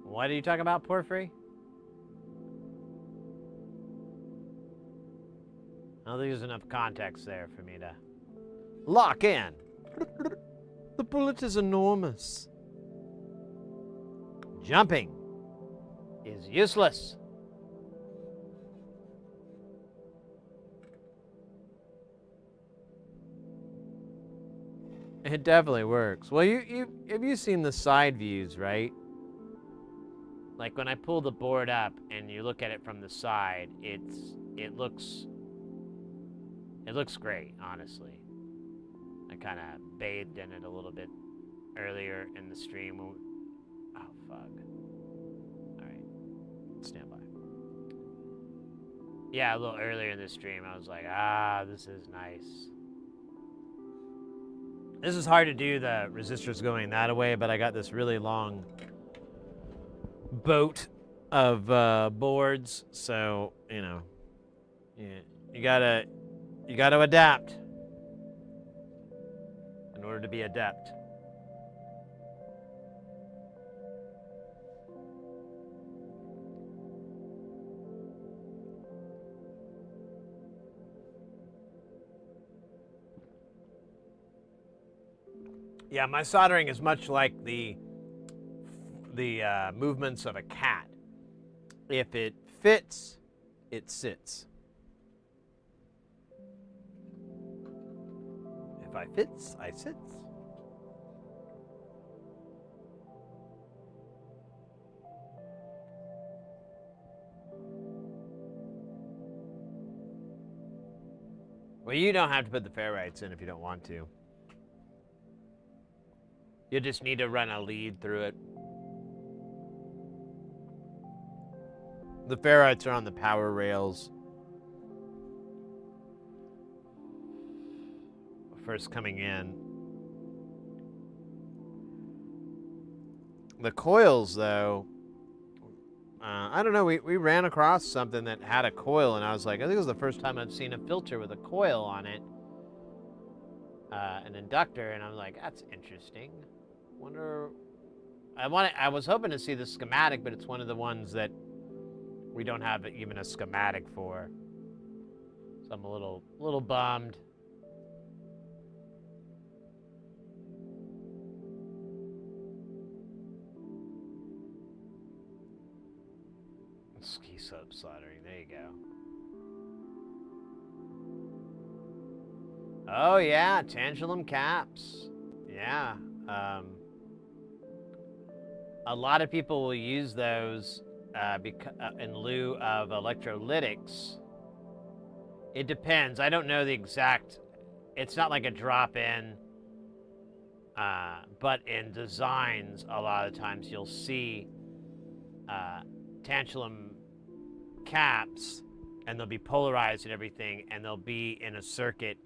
What are you talking about, Porphyry? I don't think there's enough context there for me to lock in. The bullet is enormous. Jumping is useless. It definitely works. Well, have you seen the side views, right? Like when I pull the board up and you look at it from the side, it looks great, honestly. I kind of bathed in it a little bit earlier in the stream. Oh fuck. All right, stand by. Yeah, a little earlier in the stream, I was like, this is nice. This is hard to do, the resistors going that way, but I got this really long boat of boards, so you know, you gotta adapt in order to be adept. Yeah, my soldering is much like the movements of a cat. If it fits, it sits. I fits, I sits. Well, you don't have to put the ferrites in if you don't want to. You just need to run a lead through it. The ferrites are on the power rails. First coming in. The coils, though, I don't know, we ran across something that had a coil, and I was like, I think it was the first time I've seen a filter with a coil on it. An inductor, and I'm like, that's interesting. Wonder... I was hoping to see the schematic, but it's one of the ones that we don't have even a schematic for. So I'm a little bummed. Ski slope soldering, there you go. Oh yeah, tantalum caps. Yeah. A lot of people will use those in lieu of electrolytics. It depends. I don't know the exact... It's not like a drop-in, but in designs, a lot of times you'll see tantalum caps, and they'll be polarized and everything, and they'll be in a circuit.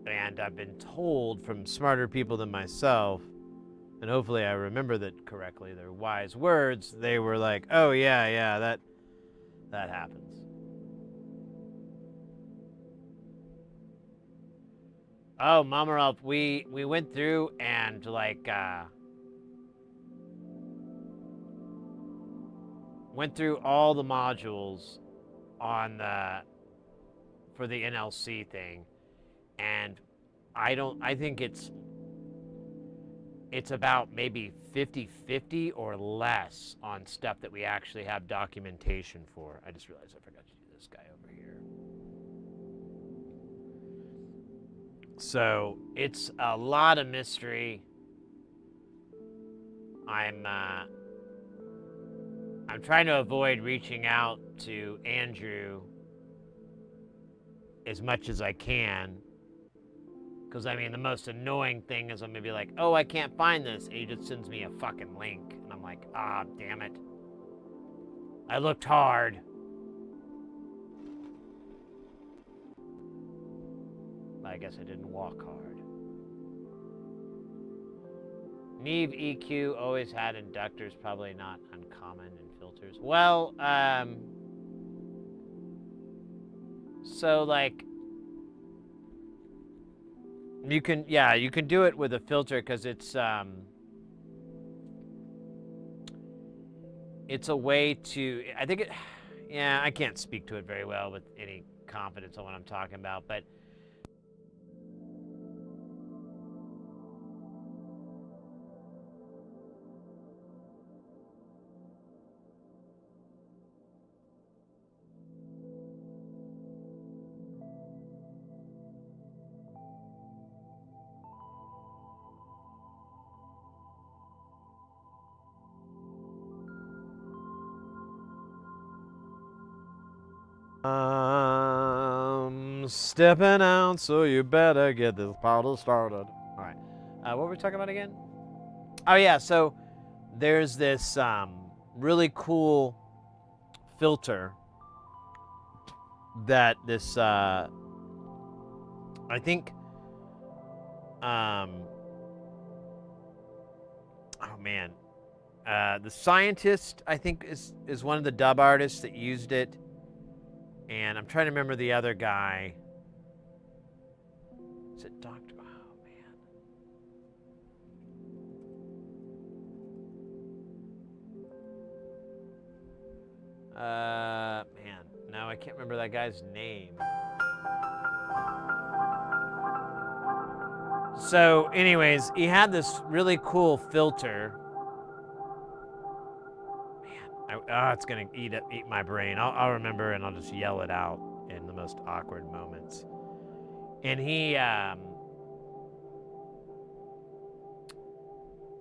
And I've been told from smarter people than myself, and hopefully I remember that correctly, they're wise words, they were like, oh yeah, that happens. Oh, Mama Elf, we went through and went through all the modules on for the NLC thing, and I think it's about maybe 50-50 or less on stuff that we actually have documentation for. I just realized I forgot to do this guy over here. So it's a lot of mystery. I'm trying to avoid reaching out to Andrew as much as I can. Because, I mean, the most annoying thing is I'm going to be like, oh, I can't find this. And he just sends me a fucking link. And I'm like, ah, damn it. I looked hard. I guess I didn't walk hard. Neve EQ always had inductors, probably not uncommon in filters. Well, so like, you can do it with a filter because it's a way to, I think I can't speak to it very well with any confidence on what I'm talking about, but stepping out, so you better get this party started. All right. What were we talking about again? Oh, yeah. So there's this really cool filter that this, I think, oh, man. The Scientist, I think, is one of the dub artists that used it. And I'm trying to remember the other guy. Is it Dr. Oh, man. Man, no, I can't remember that guy's name. So, anyways, he had this really cool filter. It's gonna eat my brain. I'll remember and I'll just yell it out in the most awkward moments. And he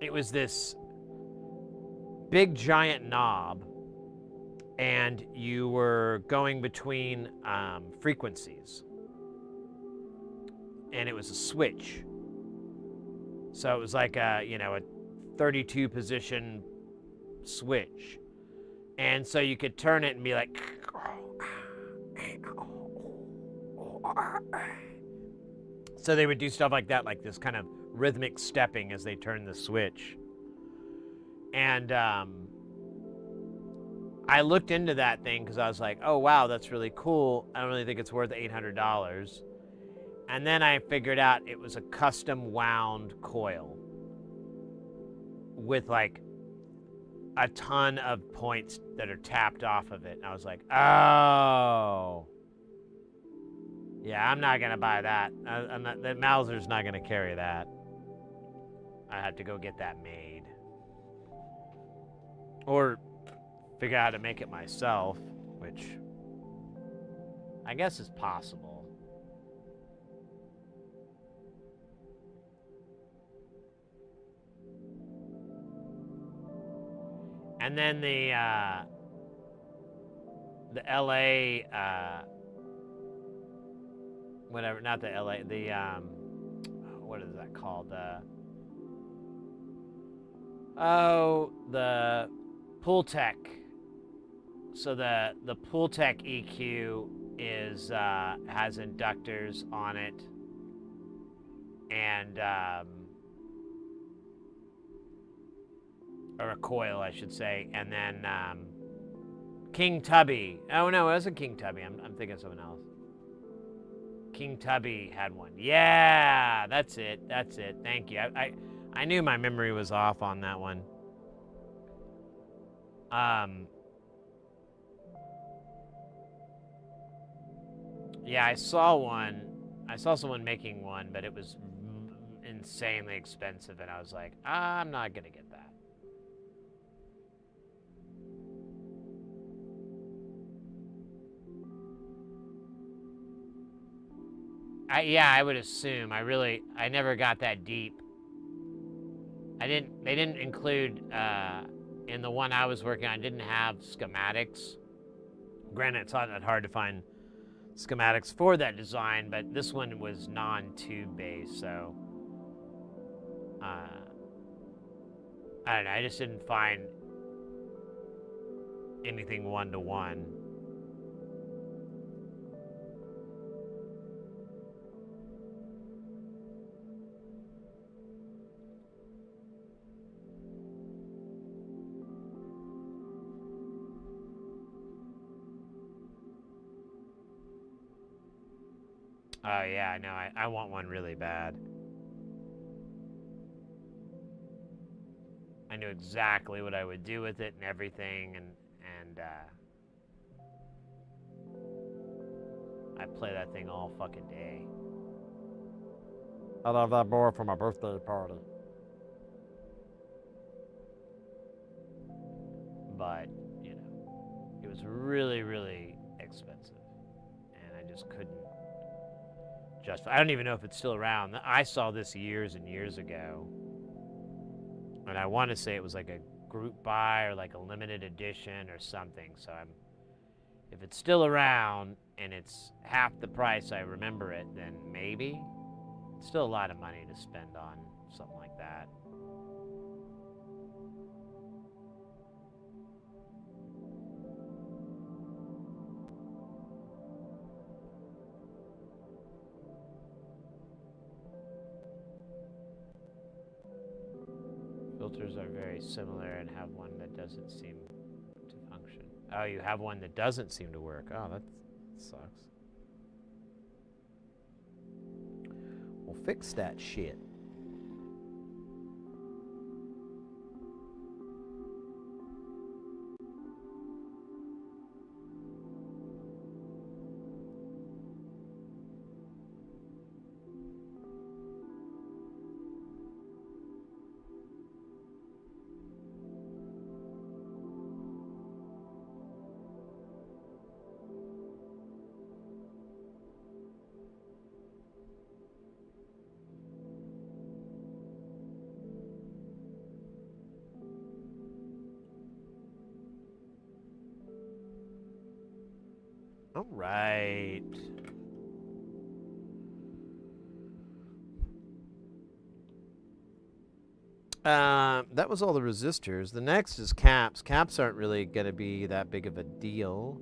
it was this big giant knob, and you were going between frequencies, and it was a switch. So it was like a 32 position switch, and so you could turn it and be like, so they would do stuff like that, like this kind of rhythmic stepping as they turned the switch. And I looked into that thing because I was like, oh wow, that's really cool. I don't really think it's worth $800. And then I figured out it was a custom wound coil with like a ton of points that are tapped off of it. And I was like, oh, yeah, I'm not gonna buy that. The Mauser's not gonna carry that. I had to go get that made, or figure out how to make it myself, which I guess is possible. And then the LA, whatever, not the LA, the what is that called? The Pultec. So the Pultec EQ is has inductors on it, and or a coil, I should say, and then King Tubby. Oh no, it wasn't King Tubby. I'm thinking of someone else. King Tubby had one. Yeah, that's it. That's it. Thank you. I knew my memory was off on that one. Yeah, I saw one. I saw someone making one, but it was insanely expensive, and I was like, I'm not gonna get that. I would assume. I never got that deep. They didn't include, in the one I was working on, didn't have schematics. Granted, it's not that hard to find schematics for that design, but this one was non-tube based, so I don't know, I just didn't find anything one-to-one. Oh yeah, no, I want one really bad. I knew exactly what I would do with it and everything, and I play that thing all fucking day. I'd have that boy for my birthday party. But, you know, it was really, really expensive, and I just couldn't justify. I don't even know if it's still around. I saw this years and years ago, and I want to say it was like a group buy or like a limited edition or something. So if it's still around and it's half the price I remember it, then maybe. It's still a lot of money to spend on something like that. Filters are very similar and have one that doesn't seem to function. Oh, you have one that doesn't seem to work. Oh, that sucks. Well, fix that shit. Right. That was all the resistors. The next is caps. Caps aren't really going to be that big of a deal.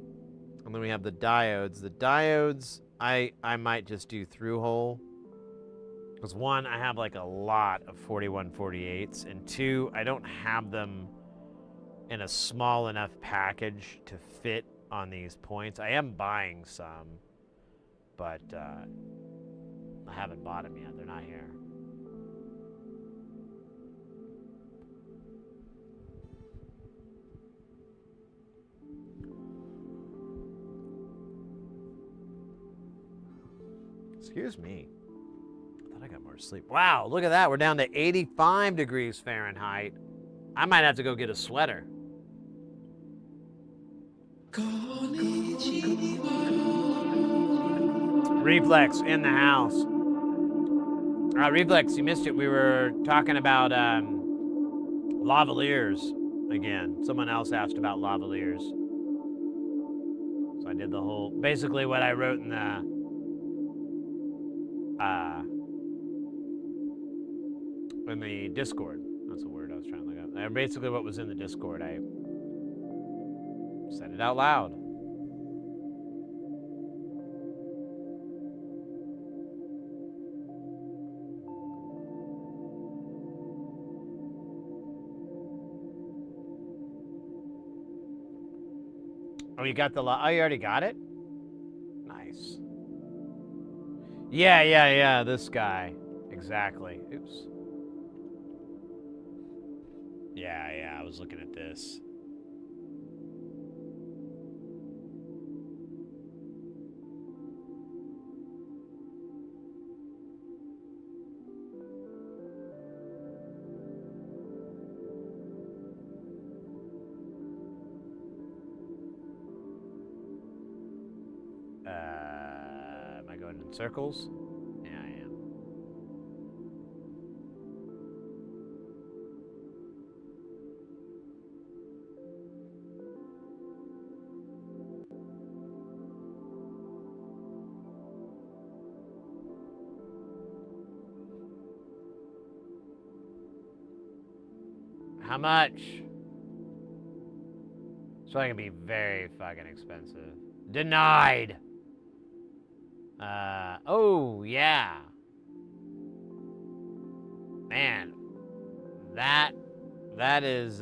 And then we have the diodes. The diodes, I might just do through hole. Because one, I have like a lot of 4148s. And two, I don't have them in a small enough package to fit on these points. I am buying some, but I haven't bought them yet. They're not here. Excuse me. I thought I got more sleep. Wow, look at that. We're down to 85 degrees Fahrenheit. I might have to go get a sweater. Reflex in the house. Reflex, you missed it. We were talking about lavaliers again. Someone else asked about lavaliers. So I did the whole, basically what I wrote in the Discord. That's the word I was trying to look up. Basically what was in the Discord. I said it out loud. Oh, you got the oh, you already got it? Nice. Yeah, this guy. Exactly. Oops. Yeah, I was looking at this. Am I going in circles? Yeah, I am. How much? It's probably gonna be very fucking expensive. Denied. Oh yeah. Man, that is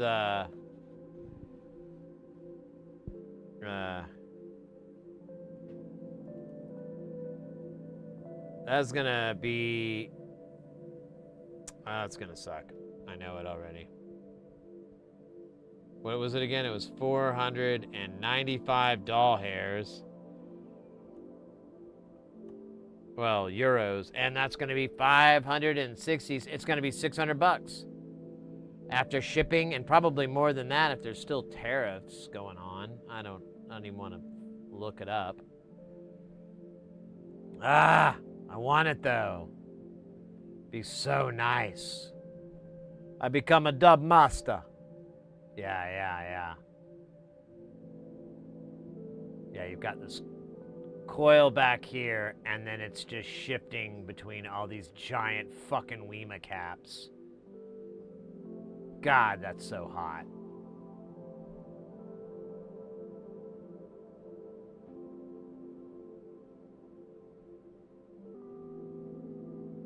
that's gonna be it's gonna suck. I know it already. What was it again? It was 495 doll hairs. Well, euros, and that's going to be 560. It's going to be 600 bucks after shipping, and probably more than that if there's still tariffs going on. I don't even want to look it up. I want it though. Be so nice. I become a dub master. Yeah. Yeah, you've got this coil back here, and then it's just shifting between all these giant fucking WEMA caps. God, that's so hot.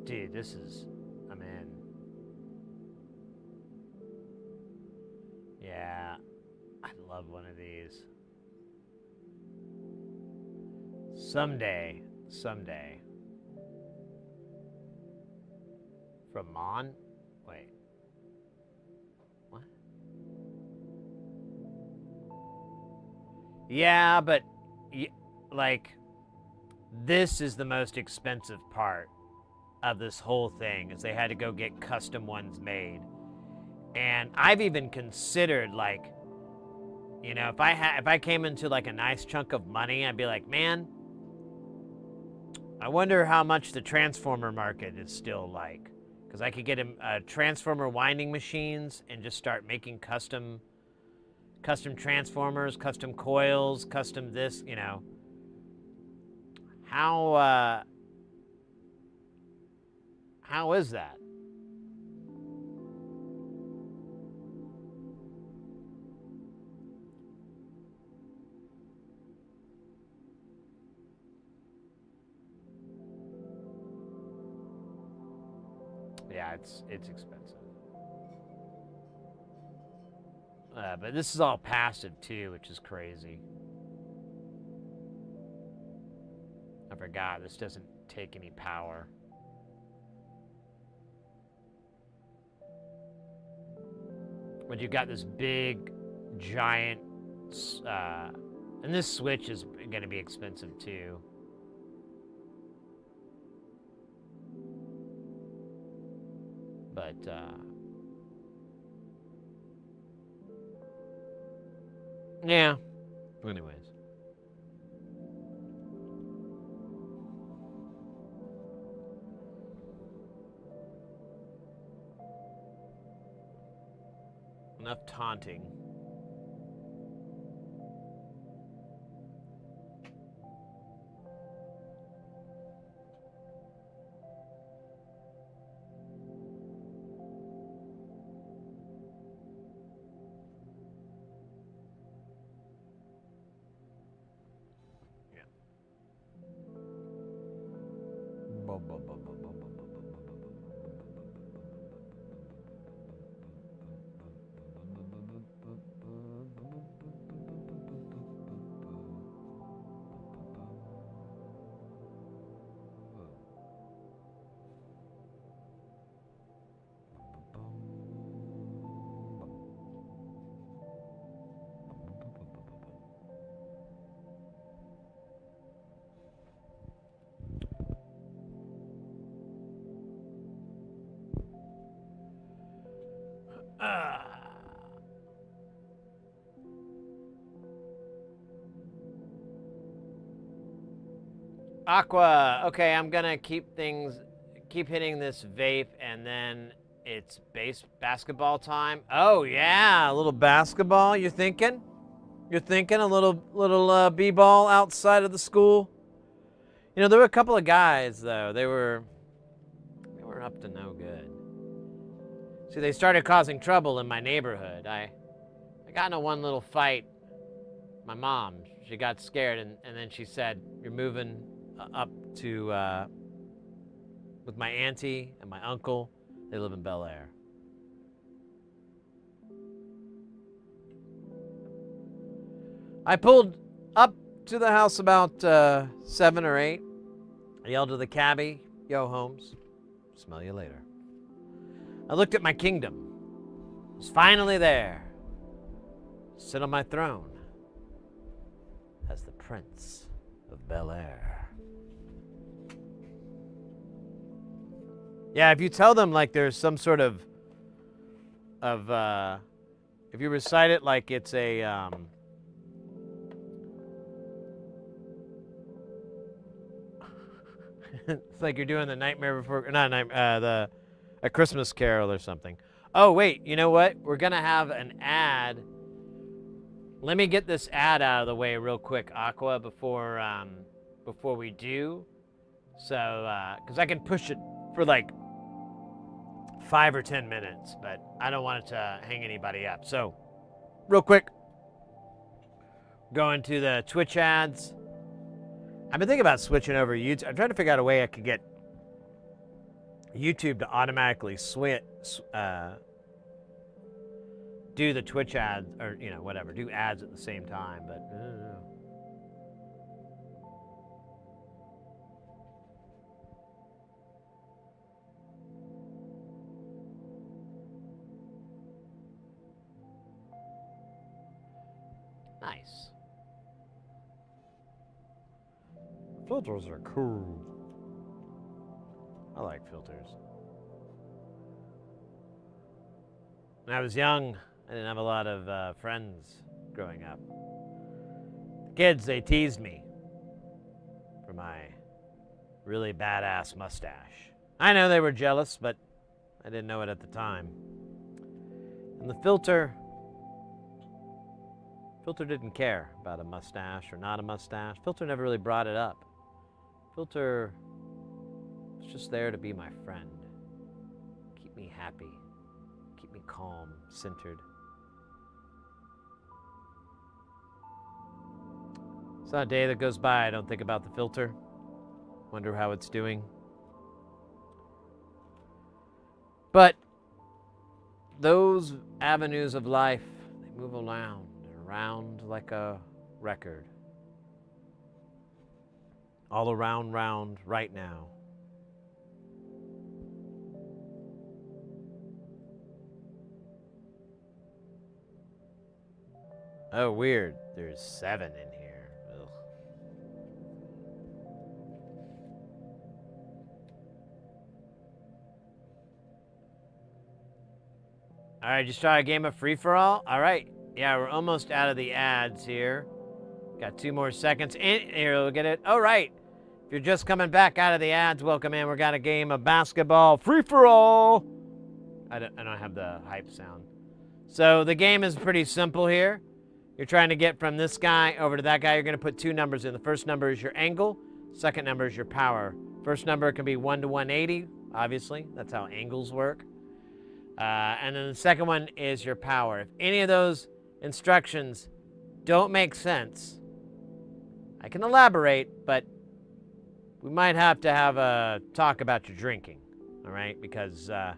Dude, this is, I'm in. Yeah, I'd love one of these. Someday. From Mon? Wait. What? Yeah, but like, this is the most expensive part of this whole thing, is they had to go get custom ones made. And I've even considered, like, you know, if I came into like a nice chunk of money, I'd be like, man, I wonder how much the transformer market is still like. Because I could get transformer winding machines and just start making custom transformers, custom coils, custom this, you know. How is that? Yeah, it's expensive. But this is all passive too, which is crazy. I forgot, this doesn't take any power. But you've got this big, giant, and this switch is going to be expensive too. But, yeah. Anyways. Enough taunting. Aqua, okay, I'm gonna keep hitting this vape, and then it's basketball time. Oh yeah, a little basketball. You're thinking a little b-ball outside of the school. You know, there were a couple of guys though. They were up to no good. See, they started causing trouble in my neighborhood. I got into one little fight. My mom, she got scared, and then she said, "You're moving up to with my auntie and my uncle. They live in Bel Air." I pulled up to the house about 7 or 8. I yelled to the cabbie, "Yo, Holmes, smell you later." I looked at my kingdom. It was finally there. Sit on my throne as the Prince of Bel Air. Yeah, if you tell them like there's some sort of if you recite it like it's a it's like you're doing the Nightmare Before, not Night, a Christmas Carol or something. Oh wait, you know what? We're gonna have an ad. Let me get this ad out of the way real quick, Aqua, before we do. So, because I can push it for like 5 or 10 minutes, but I don't want it to hang anybody up. So, real quick, going to the Twitch ads. I've been thinking about switching over to YouTube. I'm trying to figure out a way I could get YouTube to automatically do the Twitch ads, or whatever, do ads at the same time, but I don't know. Nice. Filters are cool. I like filters. When I was young, I didn't have a lot of friends growing up. The kids, they teased me for my really badass mustache. I know they were jealous, but I didn't know it at the time. And the filter didn't care about a mustache or not a mustache. Filter never really brought it up. Filter is just there to be my friend. Keep me happy. Keep me calm, centered. It's not a day that goes by I don't think about the filter. Wonder how it's doing. But those avenues of life, they move around and around like a record. All around, round, right now. Oh, weird. There's 7 in here. Ugh. All right, just try a game of free-for-all. All right. Yeah, we're almost out of the ads here. Got 2 more seconds. Here, look at it. All right. If you're just coming back out of the ads, welcome in. We got a game of basketball free-for-all. I don't have the hype sound. So the game is pretty simple here. You're trying to get from this guy over to that guy. You're going to put 2 numbers in. The first number is your angle. Second number is your power. First number can be 1 to 180, obviously. That's how angles work. And then the second one is your power. If any of those instructions don't make sense, I can elaborate, but we might have to have a talk about your drinking, all right? Because, I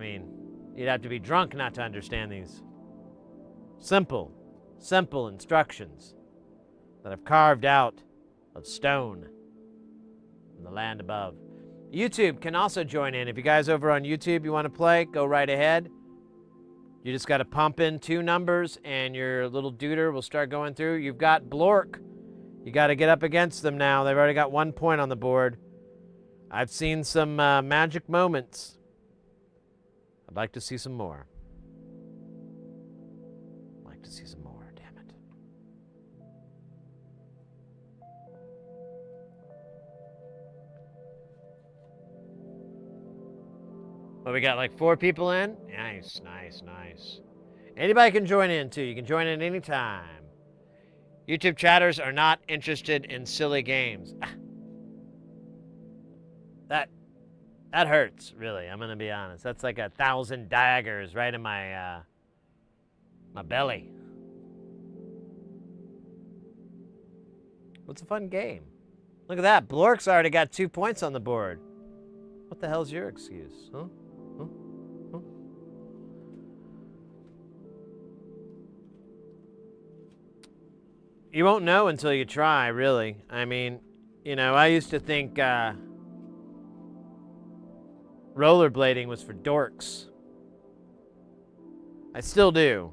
mean, you'd have to be drunk not to understand these simple instructions that I've carved out of stone in the land above. YouTube can also join in. If you guys over on YouTube, you want to play, go right ahead. You just got to pump in 2 numbers and your little duder will start going through. You've got Blork. You got to get up against them now. They've already got 1 point on the board. I've seen some magic moments. I'd like to see some more. I'd like to see some more, damn it. Well, we got like 4 people in. Nice, nice, nice. Anybody can join in too. You can join in anytime. YouTube chatters are not interested in silly games. That hurts, really. I'm gonna be honest. That's like 1,000 daggers right in my my belly. What's a fun game? Look at that. Blork's already got 2 points on the board. What the hell's your excuse? Huh? Huh? Huh? You won't know until you try, really. I mean, you know, I used to think rollerblading was for dorks. I still do.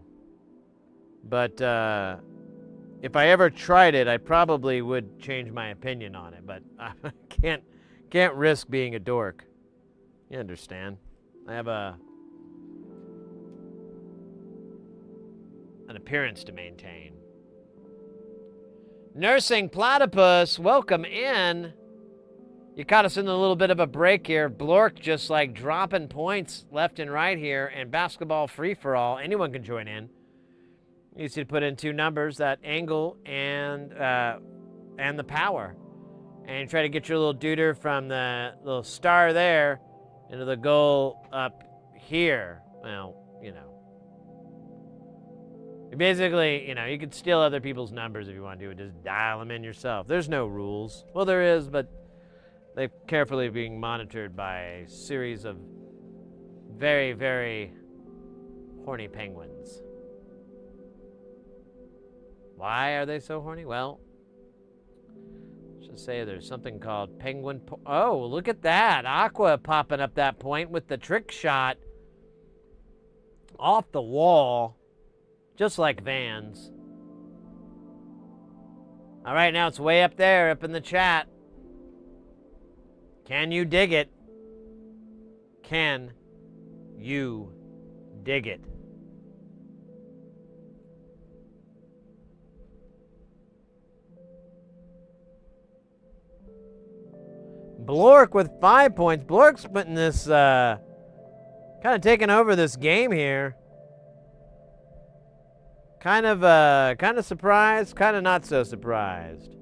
But if I ever tried it, I probably would change my opinion on it. But I can't risk being a dork. You understand? I have an appearance to maintain. Nursing Platypus, welcome in. You caught us in a little bit of a break here. Blork just like dropping points left and right here, and basketball free-for-all. Anyone can join in. You need to put in 2 numbers, that angle and the power. And try to get your little duder from the little star there into the goal up here. Well, you know. Basically, you know, you could steal other people's numbers if you want to, just dial them in yourself. There's no rules. Well, there is, but they're carefully being monitored by a series of very, very horny penguins. Why are they so horny? Well, let's just say there's something called penguin. Oh, look at that. Aqua popping up that point with the trick shot off the wall. Just like Vans. All right, now it's way up there, up in the chat. Can you dig it? Can you dig it? Blork with 5 points. Blork's putting this, kind of taking over this game here. Kind of surprised, kind of not so surprised.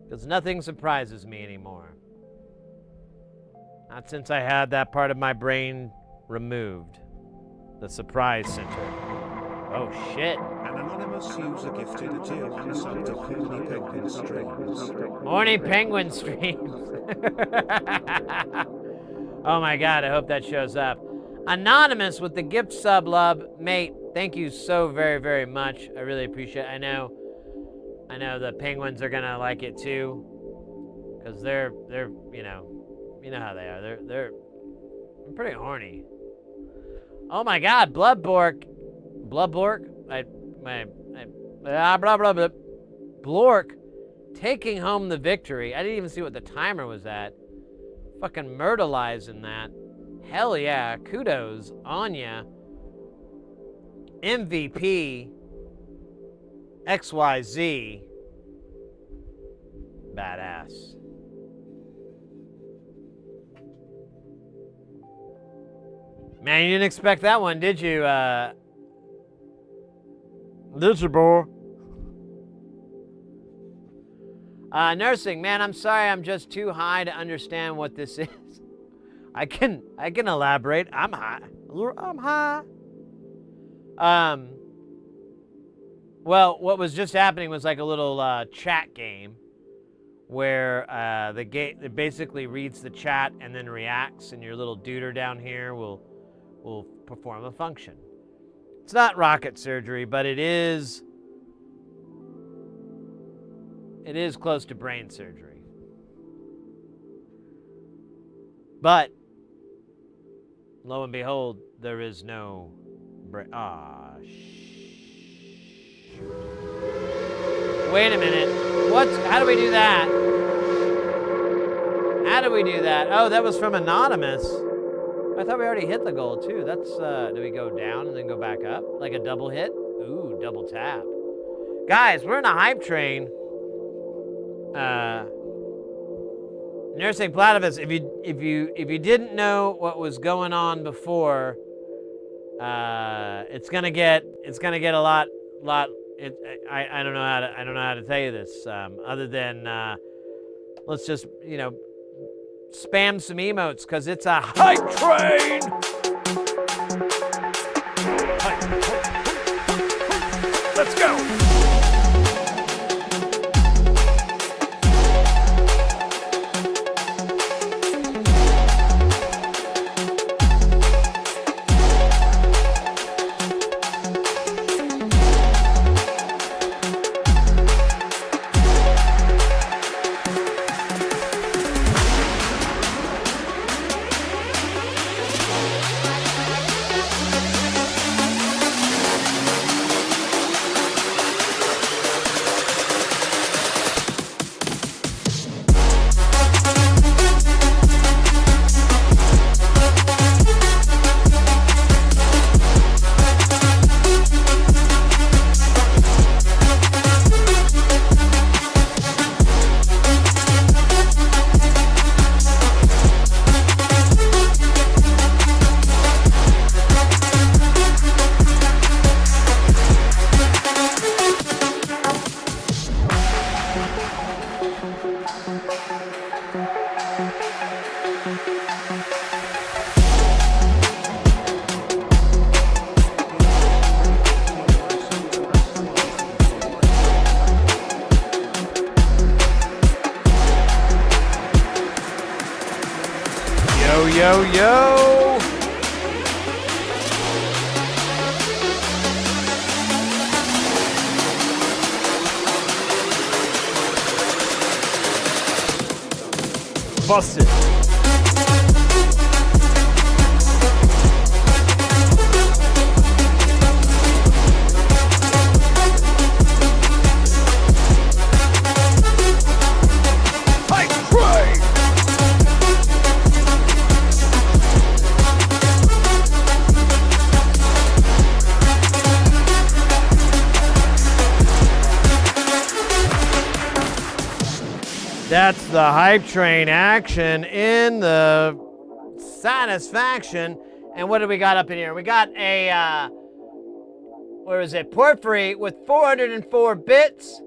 Because nothing surprises me anymore. Not since I had that part of my brain removed. The surprise center. Oh, shit. An anonymous user gifted a tier 1 sub to Horny Penguin Streams. Horny Penguin streams. Oh my god, I hope that shows up. Anonymous with the gift sub, love. Mate, thank you so very, very much. I really appreciate it. I know the penguins are gonna like it too. Because they're you know how they are. They're pretty horny. Oh my god, Bloodbork. Blork taking home the victory. I didn't even see what the timer was at. Fucking myrtleizing that. Hell yeah, kudos on ya. MVP XYZ. Badass. Man, you didn't expect that one, did you? Did you, boy? Nursing, man, I'm sorry, I'm just too high to understand what this is. I can elaborate. I'm high. I'm high. Well, what was just happening was like a little chat game where the game it basically reads the chat and then reacts, and your little duder down here will perform a function. It's not rocket surgery, but it is close to brain surgery. But lo and behold, there is no brain. Ah, shoot. Wait a minute. How do we do that? How do we do that? Oh, that was from Anonymous. I thought we already hit the goal too. That's, do we go down and then go back up? Like a double hit? Ooh, double tap. Guys, we're in a hype train. Nursing Platypus, if you didn't know what was going on before, it's gonna get a lot. I don't know how to tell you this, other than let's just spam some emotes, because it's a hype train. Let's go. Yo. Bust it. That's the hype train action in the satisfaction. And what do we got up in here? We got a, where is it? Porphyry with 404 bits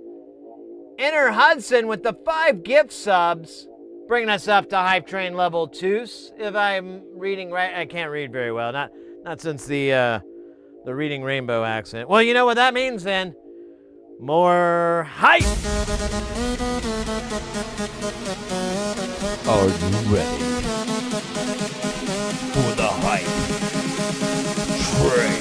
Enter Hudson with the 5 gift subs, bringing us up to Hype Train level 2. If I'm reading right, I can't read very well. Not since the Reading Rainbow accident. Well, you know what that means then. More hype. Are you ready for the hype train?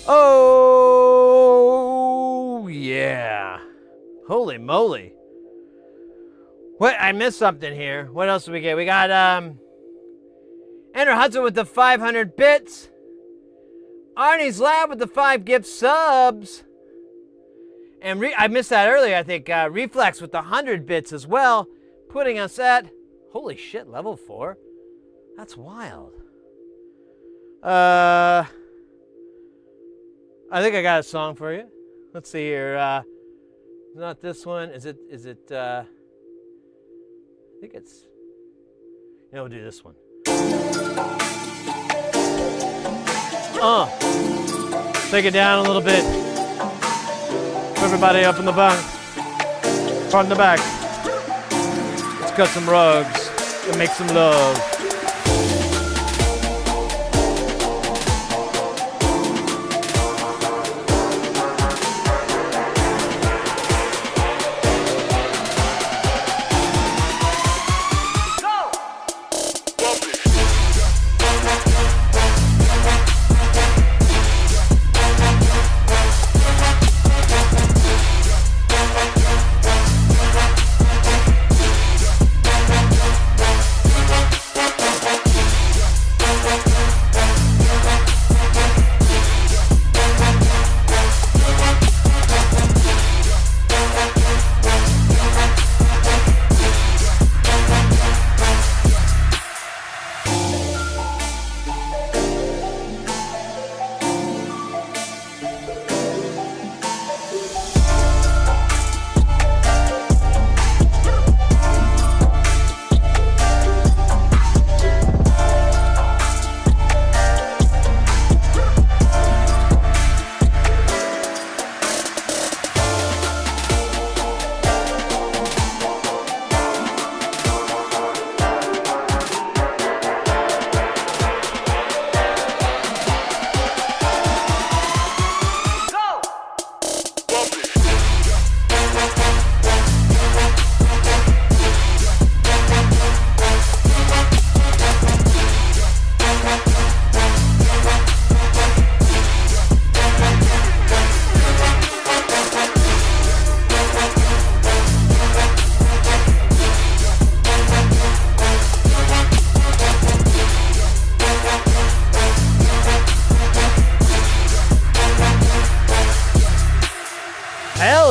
Oh, yeah. Holy moly. What? I missed something here. What else do we get? We got, Enter Hudson with the 500 bits. Arnie's Lab with the 5 gift subs. And I missed that earlier, I think. Reflex with the 100 bits as well. Putting us at, holy shit, level 4. That's wild. I think I got a song for you. Let's see here. Not this one. Is it, I think it's, we'll do this one. Take it down a little bit. Everybody up in the bunk. Front and the back. Let's cut some rugs and make some love.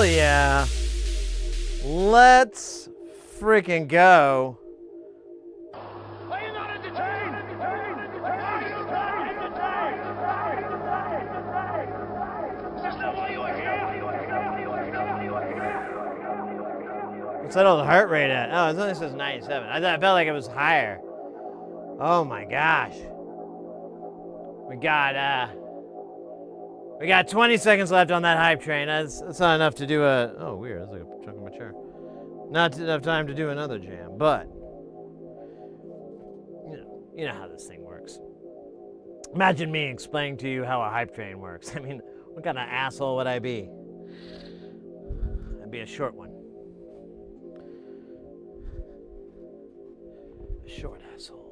Hell yeah. Let's freaking go. Are you not entertained? Are you not entertained? Is this not why you were here? What's that old heart rate at? Oh, it only says 97. I felt like it was higher. Oh my gosh. We got 20 seconds left on that hype train. That's not enough to do a... Oh, weird. That's like a chunk of my chair. Not enough time to do another jam, but... You know how this thing works. Imagine me explaining to you how a hype train works. I mean, what kind of asshole would I be? I'd be a short one. A short asshole.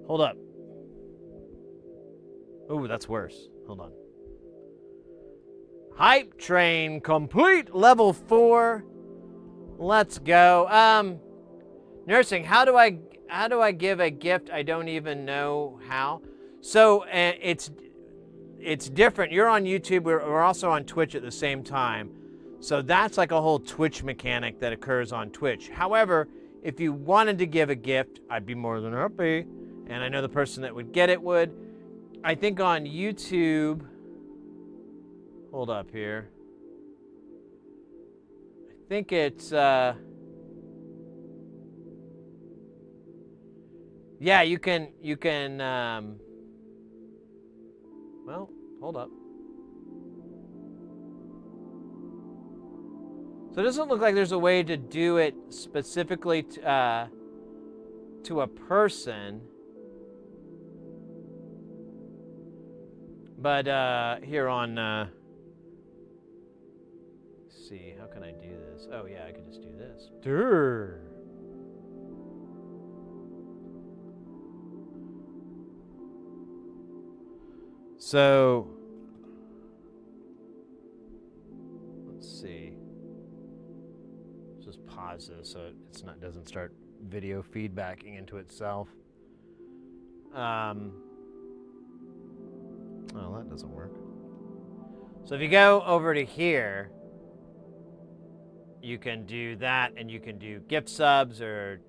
Hold up. Ooh, that's worse. Hold on. Hype train complete, level 4. Let's go. Nursing, how do I give a gift? I don't even know how. So it's different. You're on YouTube. We're also on Twitch at the same time. So that's like a whole Twitch mechanic that occurs on Twitch. However, if you wanted to give a gift, I'd be more than happy. And I know the person that would get it would. I think on YouTube, hold up here. I think it's, yeah, you can, well, hold up. So it doesn't look like there's a way to do it specifically to a person. But here on, let's see, how can I do this? Oh yeah, I can just do this. Durr. So, let's see. Let's just pause this so it doesn't start video feedbacking into itself. Oh, that doesn't work. So if you go over to here, you can do that, and you can do gift subs or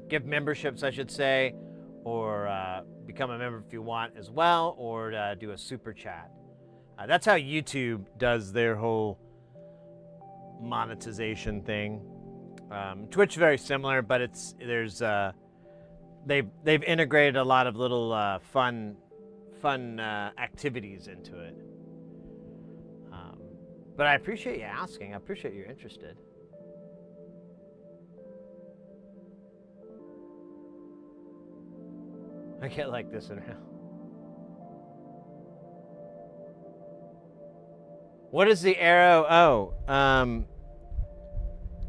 gift memberships, I should say, or become a member if you want as well, or do a super chat. That's how YouTube does their whole monetization thing. Twitch very similar, but they've integrated a lot of little fun activities into it. But I appreciate you asking. I appreciate you're interested. I get like this in real. What is the arrow? Oh,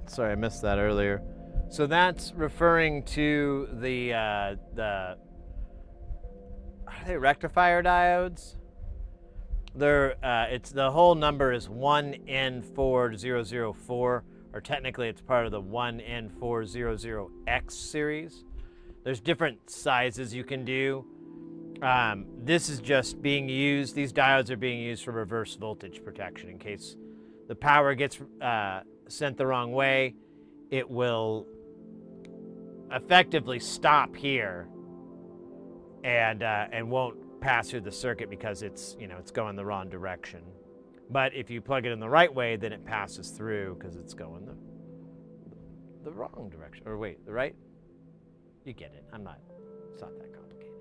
sorry, I missed that earlier. So that's referring to the are they rectifier diodes? They're it's the whole number is 1N4004, or technically it's part of the 1N400X series. There's different sizes you can do. This is just being used. These diodes are being used for reverse voltage protection in case the power gets sent the wrong way. It will effectively stop here and won't pass through the circuit because it's going the wrong direction. But if you plug it in the right way, then it passes through because it's going the wrong direction. Or wait, the right? You get it. It's not that complicated.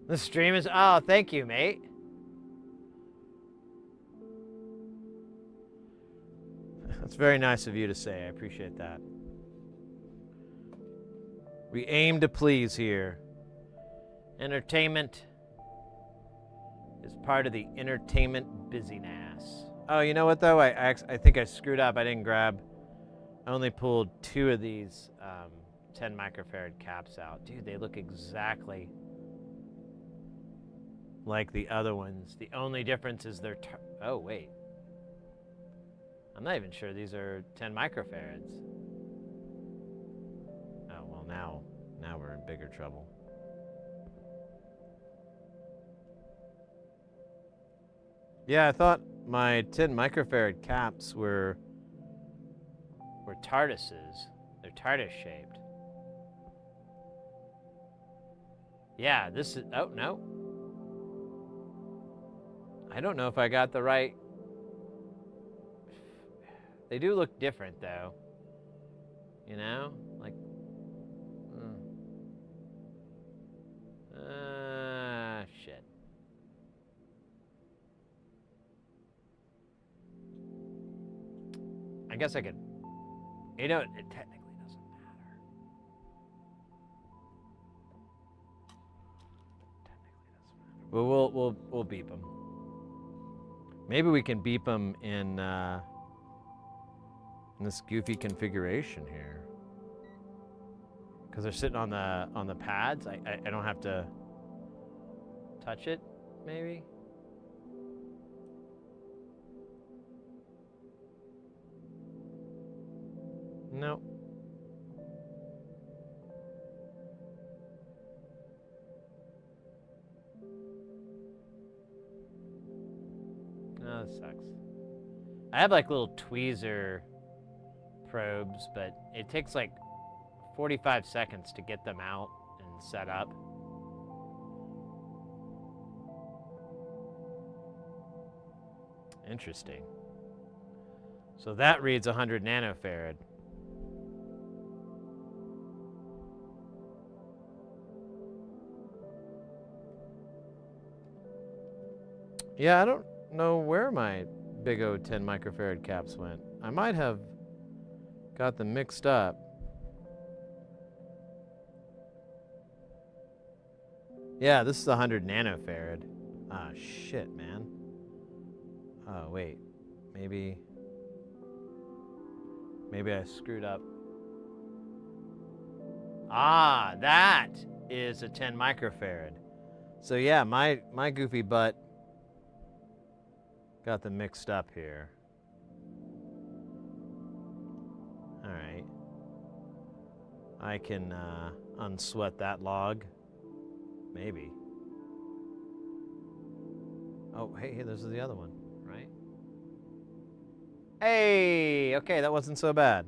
The stream is, oh, thank you, mate. That's very nice of you to say. I appreciate that. We aim to please here. Entertainment is part of the entertainment busyness. Oh, you know what though? I think I screwed up. I only pulled 2 of these 10 microfarad caps out. Dude, they look exactly like the other ones. The only difference is oh wait. I'm not even sure these are 10 microfarads. Oh, well Now we're in bigger trouble. Yeah, I thought my 10 microfarad caps were TARDISes. They're TARDIS shaped. Yeah, this is, oh no. I don't know if I got the right. They do look different though. You know? Like, shit. I guess I could, you know, it technically doesn't matter. But we'll beep them. Maybe we can beep them in this goofy configuration here, because they're sitting on the pads. I don't have to touch it. Maybe. No. Oh, that sucks. I have like little tweezer probes, but it takes like 45 seconds to get them out and set up. Interesting. So that reads 100 nanofarad. Yeah, I don't know where my big O 10 microfarad caps went. I might have got them mixed up. Yeah, this is 100 nanofarad. Ah, shit, man. Oh, wait. Maybe I screwed up. Ah, that is a 10 microfarad. So yeah, my goofy butt got them mixed up here. All right. I can unsweat that log. Maybe. Oh, hey, this is the other one, right? Hey, okay, that wasn't so bad.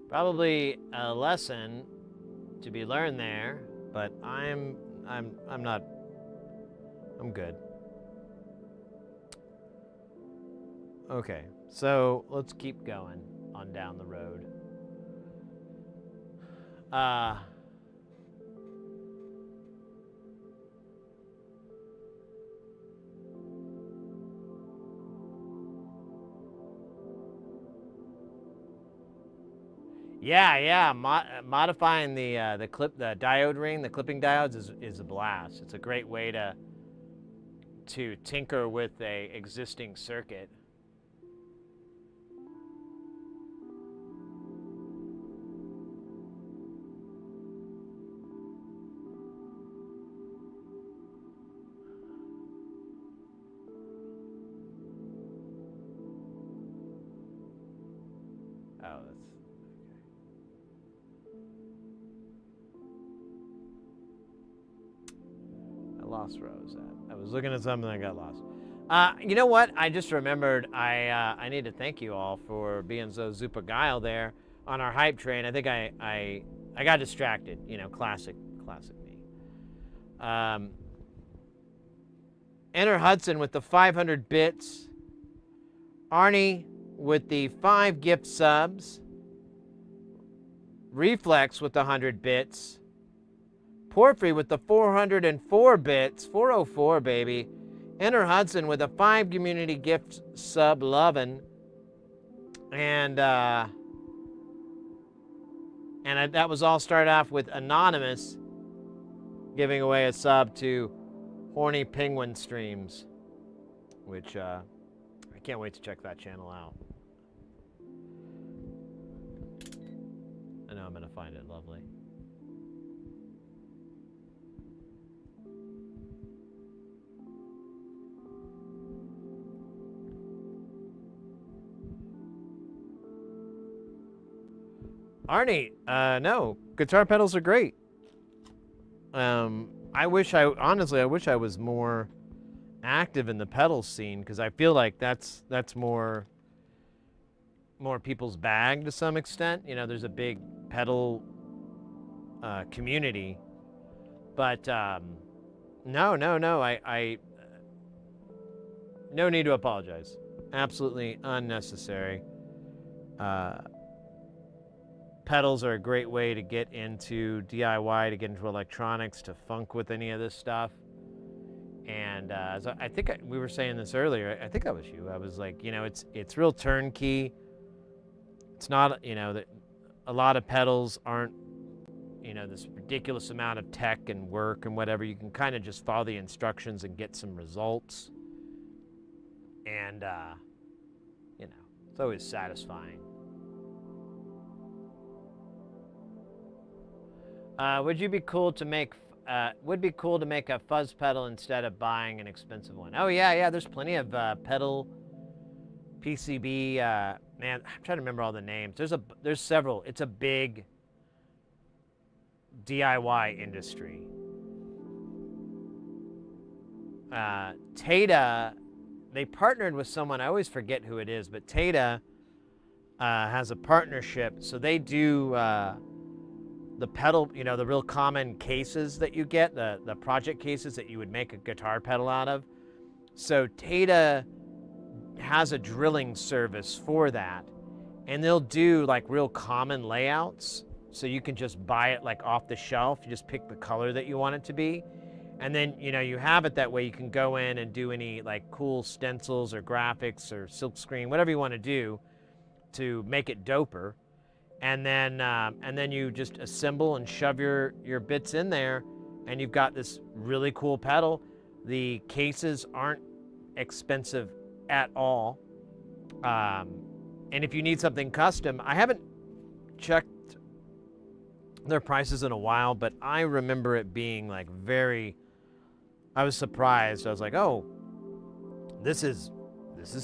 Probably a lesson to be learned there, but I'm good. Okay, so let's keep going on down the road. Yeah. Modifying the diode ring, the clipping diodes is a blast. It's a great way to tinker with a existing circuit. Oh, that's okay. I lost where I was at. I was looking at something and I got lost. You know what? I just remembered I need to thank you all for being so super guile there on our hype train. I think I got distracted. You know, classic me. Enter Hudson with the 500 bits. Arnie with the 5 gift subs. Reflex with the 100 bits. Porphyry with the 404 bits. 404, baby. Enter Hudson with a 5 community gift sub lovin'. And that was all started off with Anonymous giving away a sub to Horny Penguin Streams, which I can't wait to check that channel out. I know I'm going to find it lovely. Arnie, no, guitar pedals are great. I wish I wish I was more active in the pedal scene because I feel like that's more people's bag to some extent. You know, there's a big pedal community, but no, I no need to apologize. Absolutely unnecessary. Pedals are a great way to get into DIY, to get into electronics, to funk with any of this stuff. And so I think we were saying this earlier. I think that was you. I was like, you know, it's real turnkey. It's not, you know, that a lot of pedals aren't, you know, this ridiculous amount of tech and work and whatever. You can kind of just follow the instructions and get some results. And you know, it's always satisfying. Would be cool to make a fuzz pedal instead of buying an expensive one. Oh yeah, there's plenty of pedal PCB. Man, I'm trying to remember all the names. There's several. It's a big DIY industry. Tata, they partnered with someone. I always forget who it is, but Tata has a partnership, so they do the pedal, you know, the real common cases that you get, the project cases that you would make a guitar pedal out of. So Tata has a drilling service for that, and they'll do like real common layouts, so you can just buy it like off the shelf. You just pick the color that you want it to be, and then, you know, you have it that way. You can go in and do any like cool stencils or graphics or silk screen, whatever you want to do to make it doper. And then you just assemble and shove your bits in there, and you've got this really cool pedal. The cases aren't expensive at all. And if you need something custom, I haven't checked their prices in a while, but I remember it being like I was surprised. I was like, oh, this is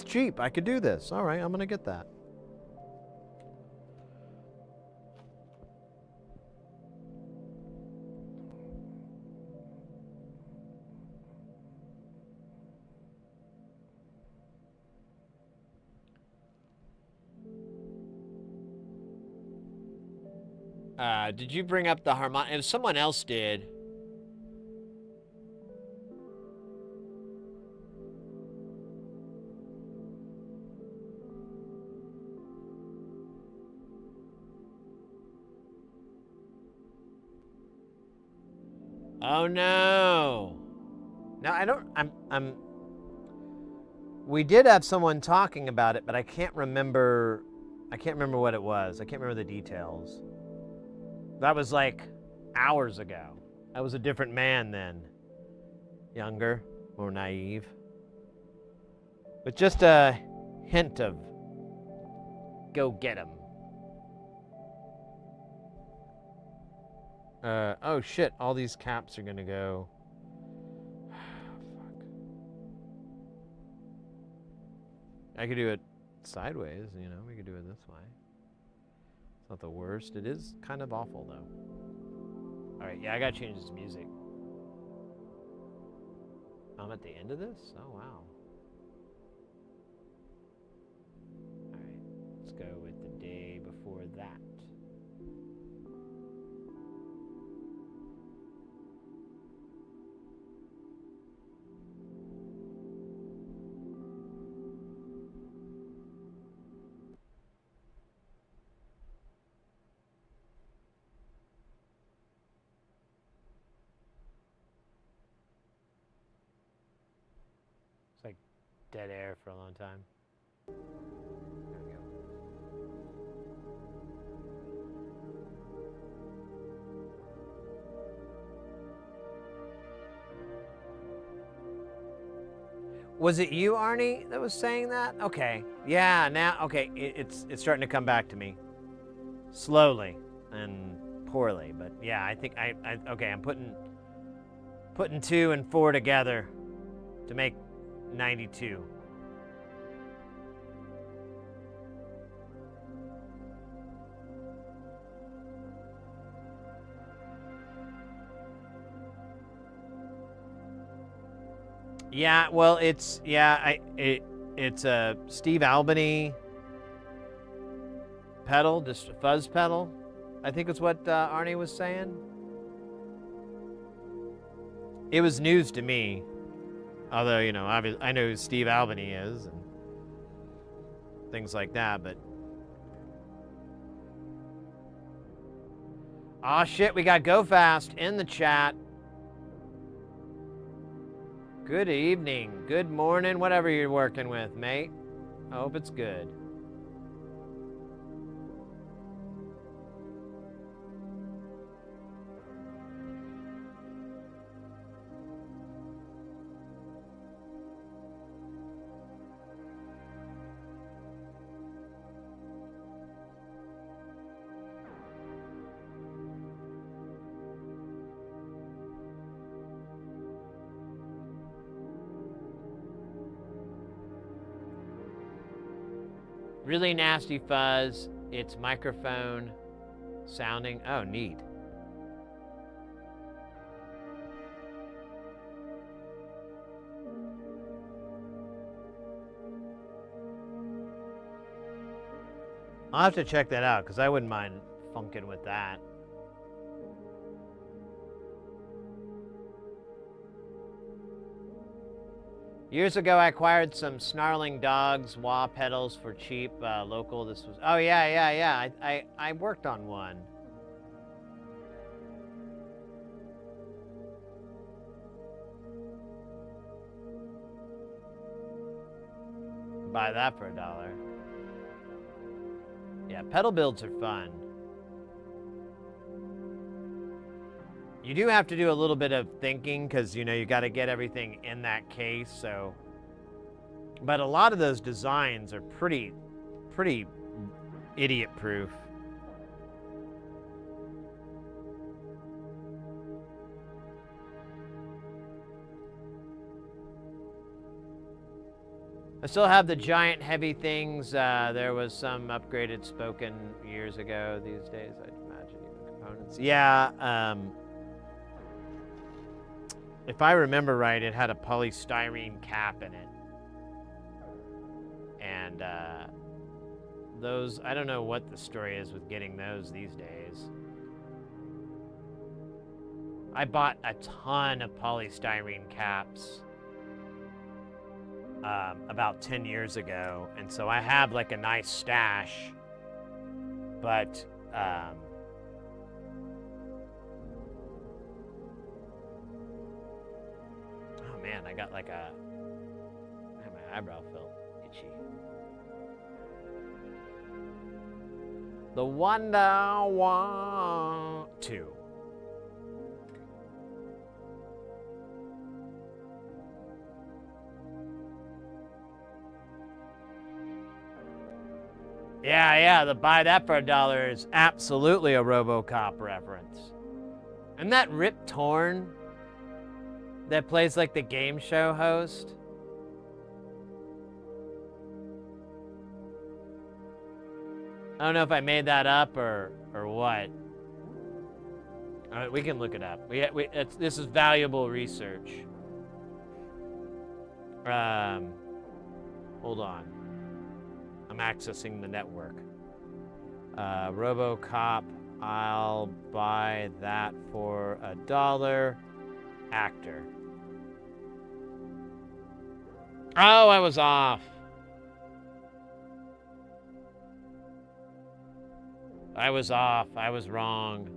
cheap. I could do this. All right, I'm gonna get that. Did you bring up the harmonic? If someone else did. Oh no. No, I don't. We did have someone talking about it, but I can't remember what it was. I can't remember the details. That was like hours ago. I was a different man then. Younger, more naive. But just a hint of go get him. Oh shit, all these caps are gonna go. Fuck. I could do it sideways, you know, we could do it this way. It's not the worst. It is kind of awful though. Alright, yeah, I gotta change this music. I'm at the end of this? Oh wow. Alright, let's go with the day before that. It's like dead air for a long time. There we go. Was it you, Arnie, that was saying that? Okay. Yeah, now, okay, it's starting to come back to me. Slowly and poorly, but yeah, I think okay, I'm putting 2 and 4 together to make 92. Yeah, well, it's it's a Steve Albany pedal, just a fuzz pedal. I think is what Arnie was saying. It was news to me, although you know, I know who Steve Albany is and things like that. But oh shit, we got Go Fast in the chat. Good evening, good morning, whatever you're working with, mate. I hope it's good. Really nasty fuzz. It's microphone sounding. Oh, neat. I'll have to check that out because I wouldn't mind funking with that. Years ago, I acquired some Snarling Dogs wah pedals for cheap, local. This was, oh yeah. I worked on one. Buy that for $1. Yeah, pedal builds are fun. You do have to do a little bit of thinking because, you know, you got to get everything in that case, so. But a lot of those designs are pretty idiot-proof. I still have the giant heavy things. There was some upgraded Spoken years ago. These days, I'd imagine even components. Yeah, if I remember right, it had a polystyrene cap in it. And those, I don't know what the story is with getting those these days. I bought a ton of polystyrene caps about 10 years ago, and so I have like a nice stash, but oh man, I got like a, my eyebrow felt itchy. The Wonder One 2. Yeah, the buy that for $1 is absolutely a RoboCop reference. And that Rip Torn that plays like the game show host. I don't know if I made that up or what. We can look it up. This is valuable research. Hold on. I'm accessing the network. RoboCop, I'll buy that for $1. Actor. Oh, I was off. I was off. I was wrong.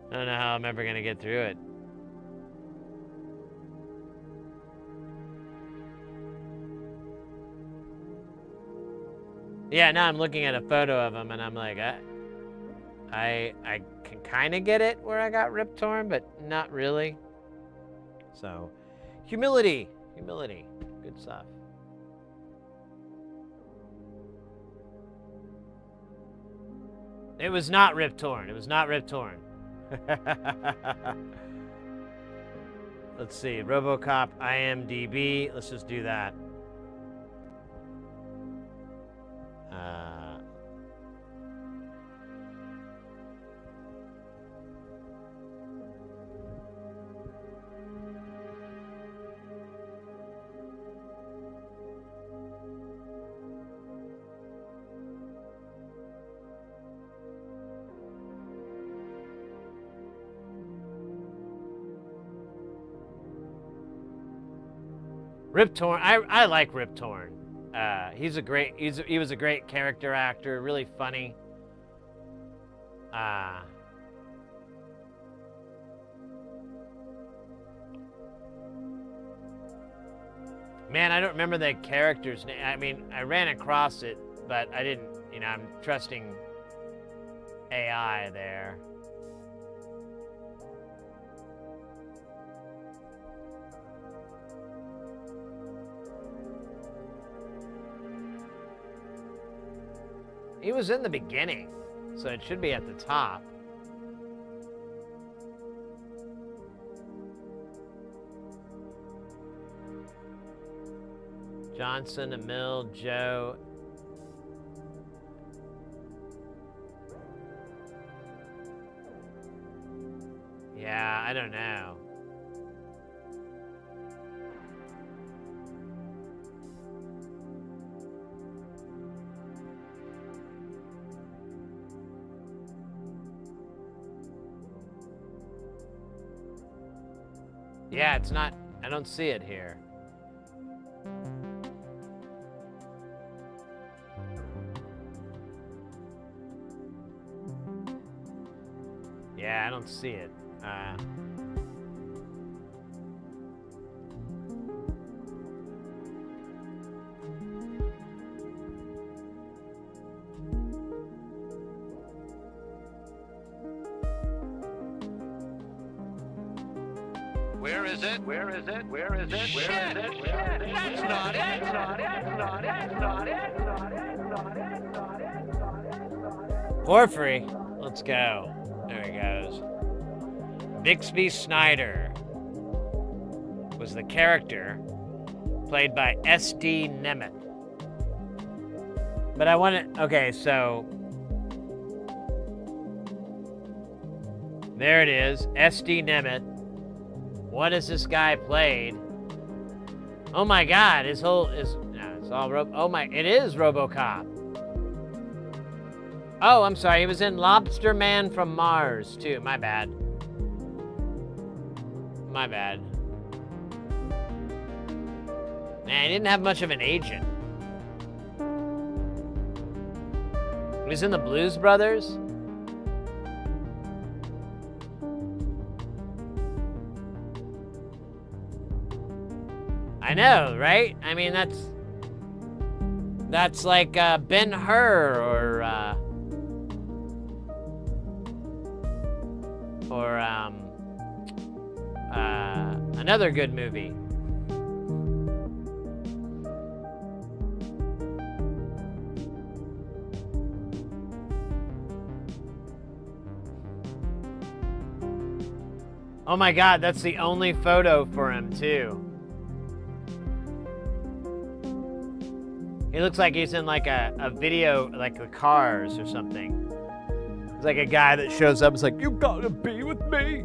I don't know how I'm ever going to get through it. Yeah, now I'm looking at a photo of him and I'm like, I can kind of get it where I got Rip Torn, but not really. So, humility. Good stuff. It was not Rip Torn. Let's see, RoboCop IMDb. Let's just do that. Rip Torn. I like Rip Torn. He was a great character actor, really funny. Man, I don't remember the character's name. I mean, I ran across it, but I didn't, you know, I'm trusting AI there. He was in the beginning, so it should be at the top. Johnson, Emil, Joe. Yeah, I don't know. Yeah, it's not, I don't see it here. Yeah, I don't see it. Where is it? Where is it? Where is it? Where is it? Shit! That's not it! That's not it! That's not it! That's not it! Porphyry, let's go. There he goes. Bixby Snyder was the character played by S.D. Nemeth. But I want to, okay, so there it is, S.D. Nemeth. What has this guy played? Oh my God, his whole, no, it's all, oh my, it is RoboCop. Oh, I'm sorry, he was in Lobster Man from Mars, too. My bad. My bad. Man, he didn't have much of an agent. He was in the Blues Brothers. I know, right? I mean, that's like Ben-Hur or another good movie. Oh my God, that's the only photo for him too. He looks like he's in like a video, like the Cars or something. It's like a guy that shows up, it's like, you gotta be with me.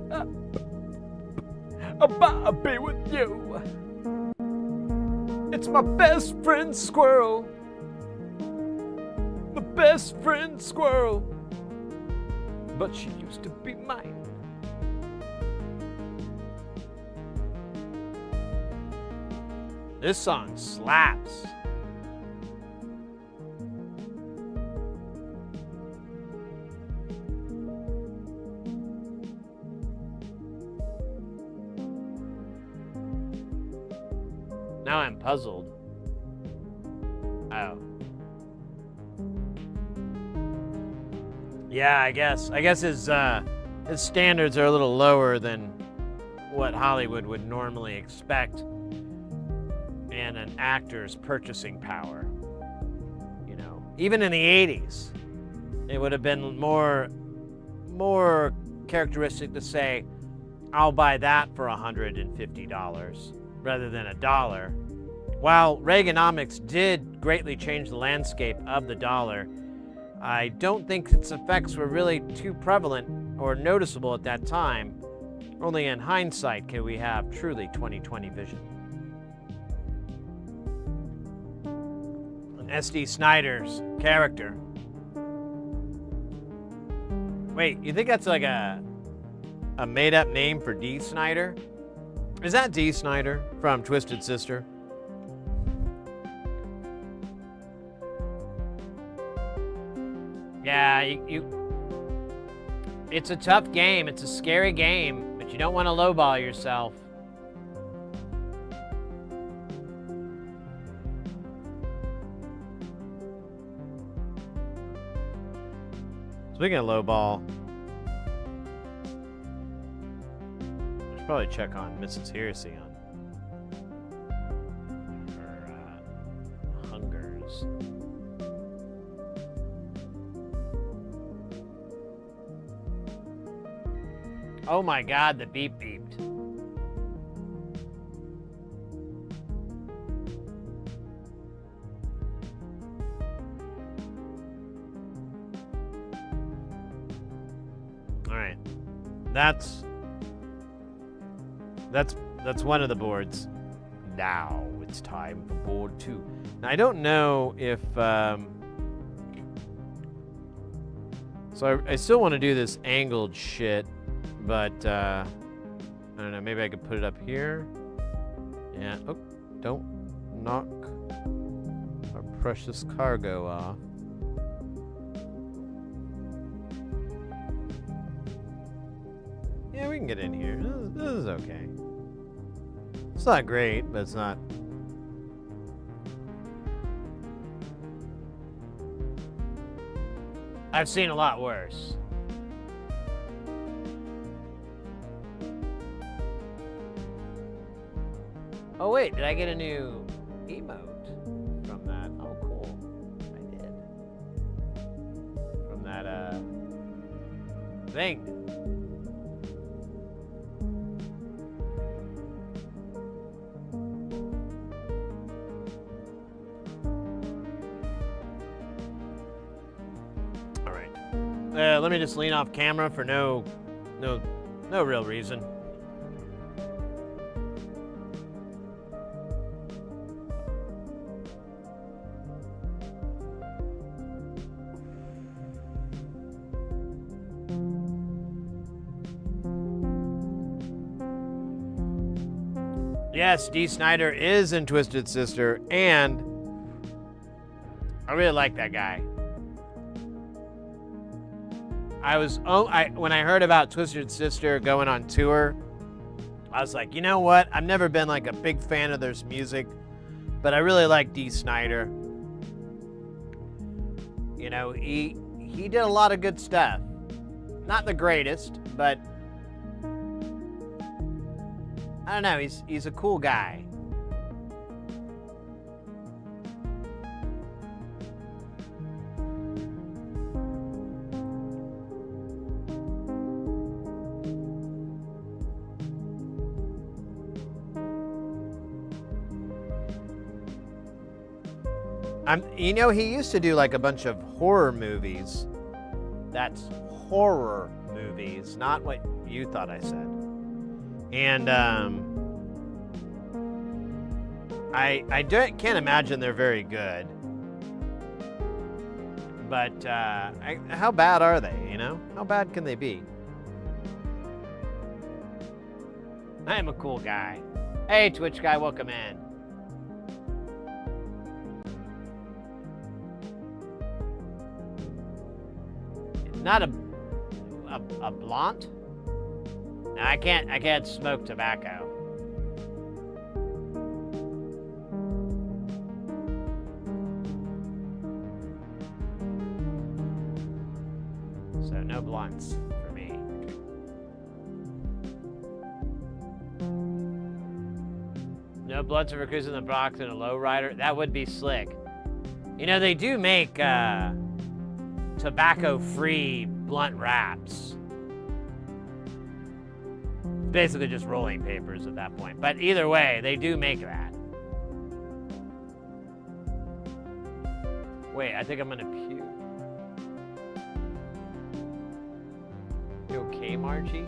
I'll be with you. It's my best friend Squirrel. My best friend Squirrel. But she used to be mine. This song slaps. Now I'm puzzled. Oh. Yeah, I guess his standards are a little lower than what Hollywood would normally expect in an actor's purchasing power. You know, even in the 80s, it would have been more characteristic to say, I'll buy that for $150 rather than $1. While Reaganomics did greatly change the landscape of the dollar, I don't think its effects were really too prevalent or noticeable at that time. Only in hindsight can we have truly 20/20 vision. And S.D. Snyder's character. Wait, you think that's like a made-up name for Dee Snider? Is that Dee Snider from Twisted Sister? Yeah, it's a tough game. It's a scary game, but you don't want to lowball yourself. Speaking of lowball, I should probably check on Mrs. Heresy on her hungers. Oh my God, the beep beeped. All right, that's one of the boards. Now it's time for board 2. Now I don't know if so I still want to do this angled shit, but I don't know, maybe I could put it up here. Yeah. Oh, don't knock our precious cargo off. Yeah, we can get in here. This is okay. It's not great, but it's not. I've seen a lot worse. Oh wait, did I get a new emote from that? Oh cool, I did. From that thing. All right. Let me just lean off camera for no real reason. Yes, Dee Snider is in Twisted Sister, and I really like that guy. When I heard about Twisted Sister going on tour, I was like, you know what? I've never been like a big fan of their music, but I really like Dee Snider. You know, he did a lot of good stuff. Not the greatest, but I don't know, he's a cool guy. You know, he used to do like a bunch of horror movies. That's horror movies, not what you thought I said. And I can't imagine they're very good. But how bad are they, you know? How bad can they be? I am a cool guy. Hey, Twitch guy, welcome in. Not a blunt? No, I can't smoke tobacco. So no blunts for me. No blunts for cruising the Bronx in a lowrider. That would be slick. You know, they do make tobacco-free blunt wraps. Basically just rolling papers at that point. But either way, they do make that. Wait, I think I'm gonna puke. You okay, Margie?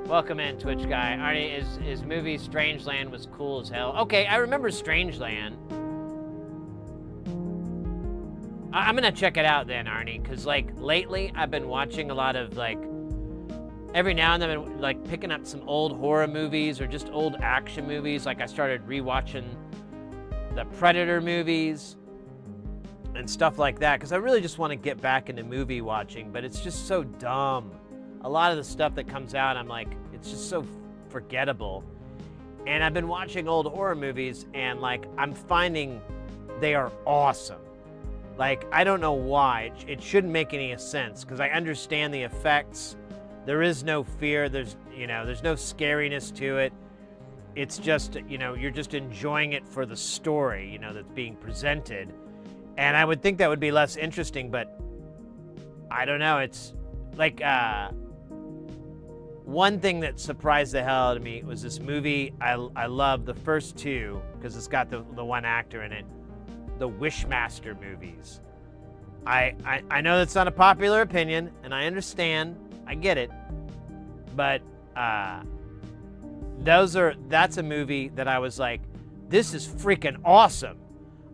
Welcome in, Twitch guy. Arnie, his movie Strangeland was cool as hell. Okay, I remember Strangeland. I'm gonna check it out then, Arnie, because like lately I've been watching a lot of like, every now and then I've been like picking up some old horror movies or just old action movies. Like I started rewatching the Predator movies, and stuff like that, because I really just want to get back into movie watching, but it's just so dumb. A lot of the stuff that comes out, I'm like, it's just so forgettable. And I've been watching old horror movies, and like, I'm finding they are awesome. Like, I don't know why. It shouldn't make any sense, because I understand the effects. There is no fear. There's no scariness to it. It's just, you're just enjoying it for the story, that's being presented. And I would think that would be less interesting, but I don't know. It's like, one thing that surprised the hell out of me was this movie. I love the first two because it's got the one actor in it. The Wishmaster movies. I know that's not a popular opinion, and I understand. I get it. But that's a movie that I was like, this is freaking awesome.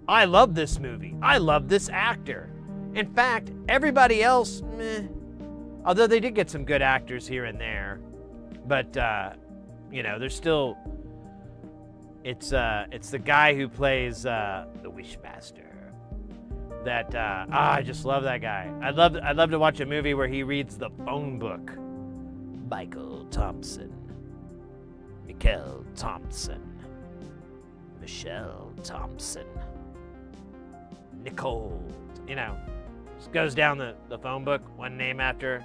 I love this movie. I love this actor. In fact, everybody else, meh. Although they did get some good actors here and there, but there's still. It's the guy who plays the Wishmaster. That I just love that guy. I'd love to watch a movie where he reads the phone book. Michael Thompson, Mikkel Thompson, Michelle Thompson, Nicole. Just goes down the phone book, one name after.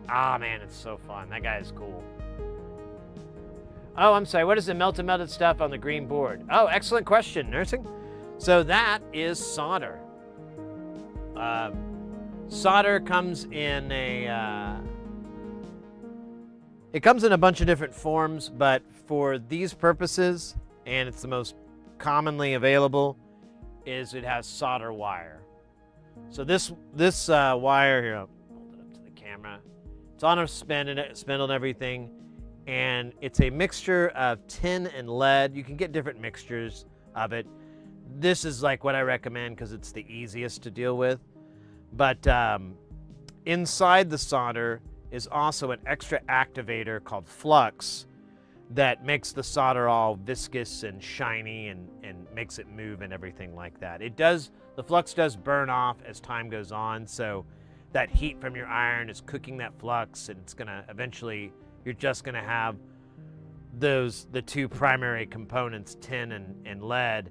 Man, it's so fun. That guy is cool. Oh, I'm sorry. What is the melted stuff on the green board? Oh, excellent question, Nursing. So that is solder. Solder comes in it comes in a bunch of different forms, but for these purposes, and it's the most commonly available, is it has solder wire. So this wire here, I'll hold it up to the camera. It's on a spindle and everything, and it's a mixture of tin and lead. You can get different mixtures of it. This is like what I recommend because it's the easiest to deal with. But inside the solder is also an extra activator called flux that makes the solder all viscous and shiny and makes it move and everything like that. The flux does burn off as time goes on, so that heat from your iron is cooking that flux, and it's gonna eventually, you're just gonna have the two primary components, tin and lead,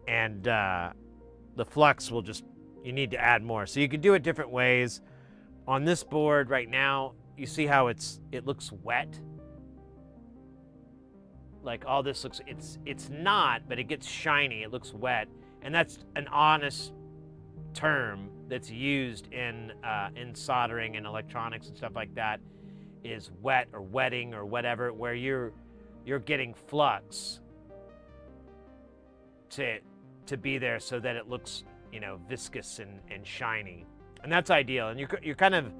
and the flux will just, you need to add more. So you can do it different ways. On this board right now, you see how it looks wet? Like all this looks, it's not, but it gets shiny, it looks wet. And that's an honest term that's used in soldering and electronics and stuff like that, is wet or wetting or whatever, where you're getting flux to be there so that it looks, viscous and shiny. And that's ideal. And you're kind of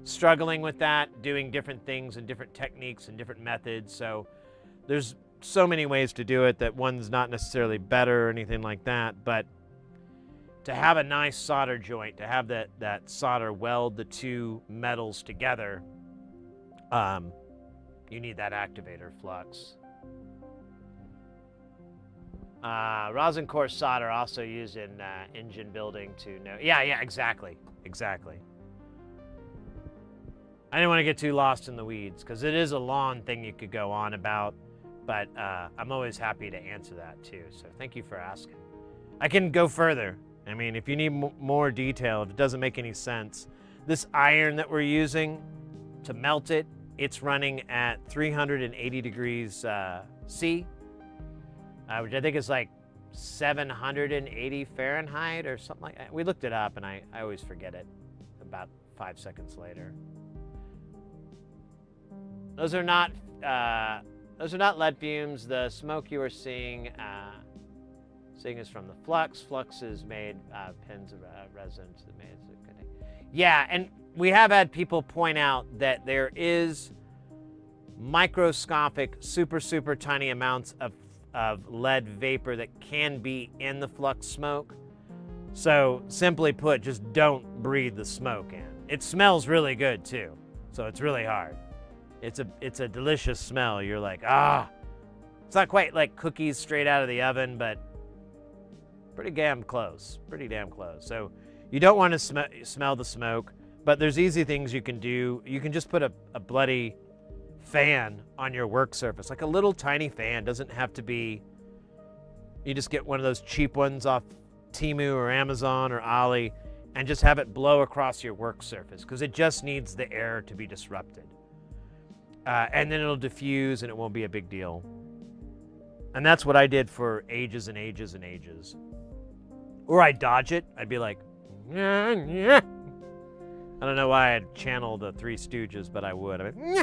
struggling with that, doing different things and different techniques and different methods. So there's so many ways to do it that one's not necessarily better or anything like that, but to have a nice solder joint, to have that solder weld the two metals together, you need that activator flux. Rosin core solder also used in engine building to know. Yeah, exactly. I didn't want to get too lost in the weeds because it is a long thing you could go on about, but I'm always happy to answer that too. So thank you for asking. I can go further. I mean, if you need more detail, if it doesn't make any sense, this iron that we're using to melt it, it's running at 380 degrees C, which I think is like 780 Fahrenheit or something like that. We looked it up, and I always forget it about 5 seconds later. Those are not lead fumes. The smoke you are seeing is from the flux. Flux is made pins of resin. Yeah, and we have had people point out that there is microscopic, super tiny amounts of lead vapor that can be in the flux smoke. So simply put, just don't breathe the smoke in. It smells really good too, so it's really hard. It's a delicious smell. You're like, it's not quite like cookies straight out of the oven, but Pretty damn close. Pretty damn close. So you don't want to smell the smoke, but there's easy things you can do. You can just put a bloody fan on your work surface, like a little tiny fan. Doesn't have to be, you just get one of those cheap ones off Temu or Amazon or Ali and just have it blow across your work surface because it just needs the air to be disrupted. And then it'll diffuse and it won't be a big deal. And that's what I did for ages and ages and ages. Or I'd dodge it. I'd be like, yeah, yeah. I don't know why I'd channel the Three Stooges, but I would. I'd be,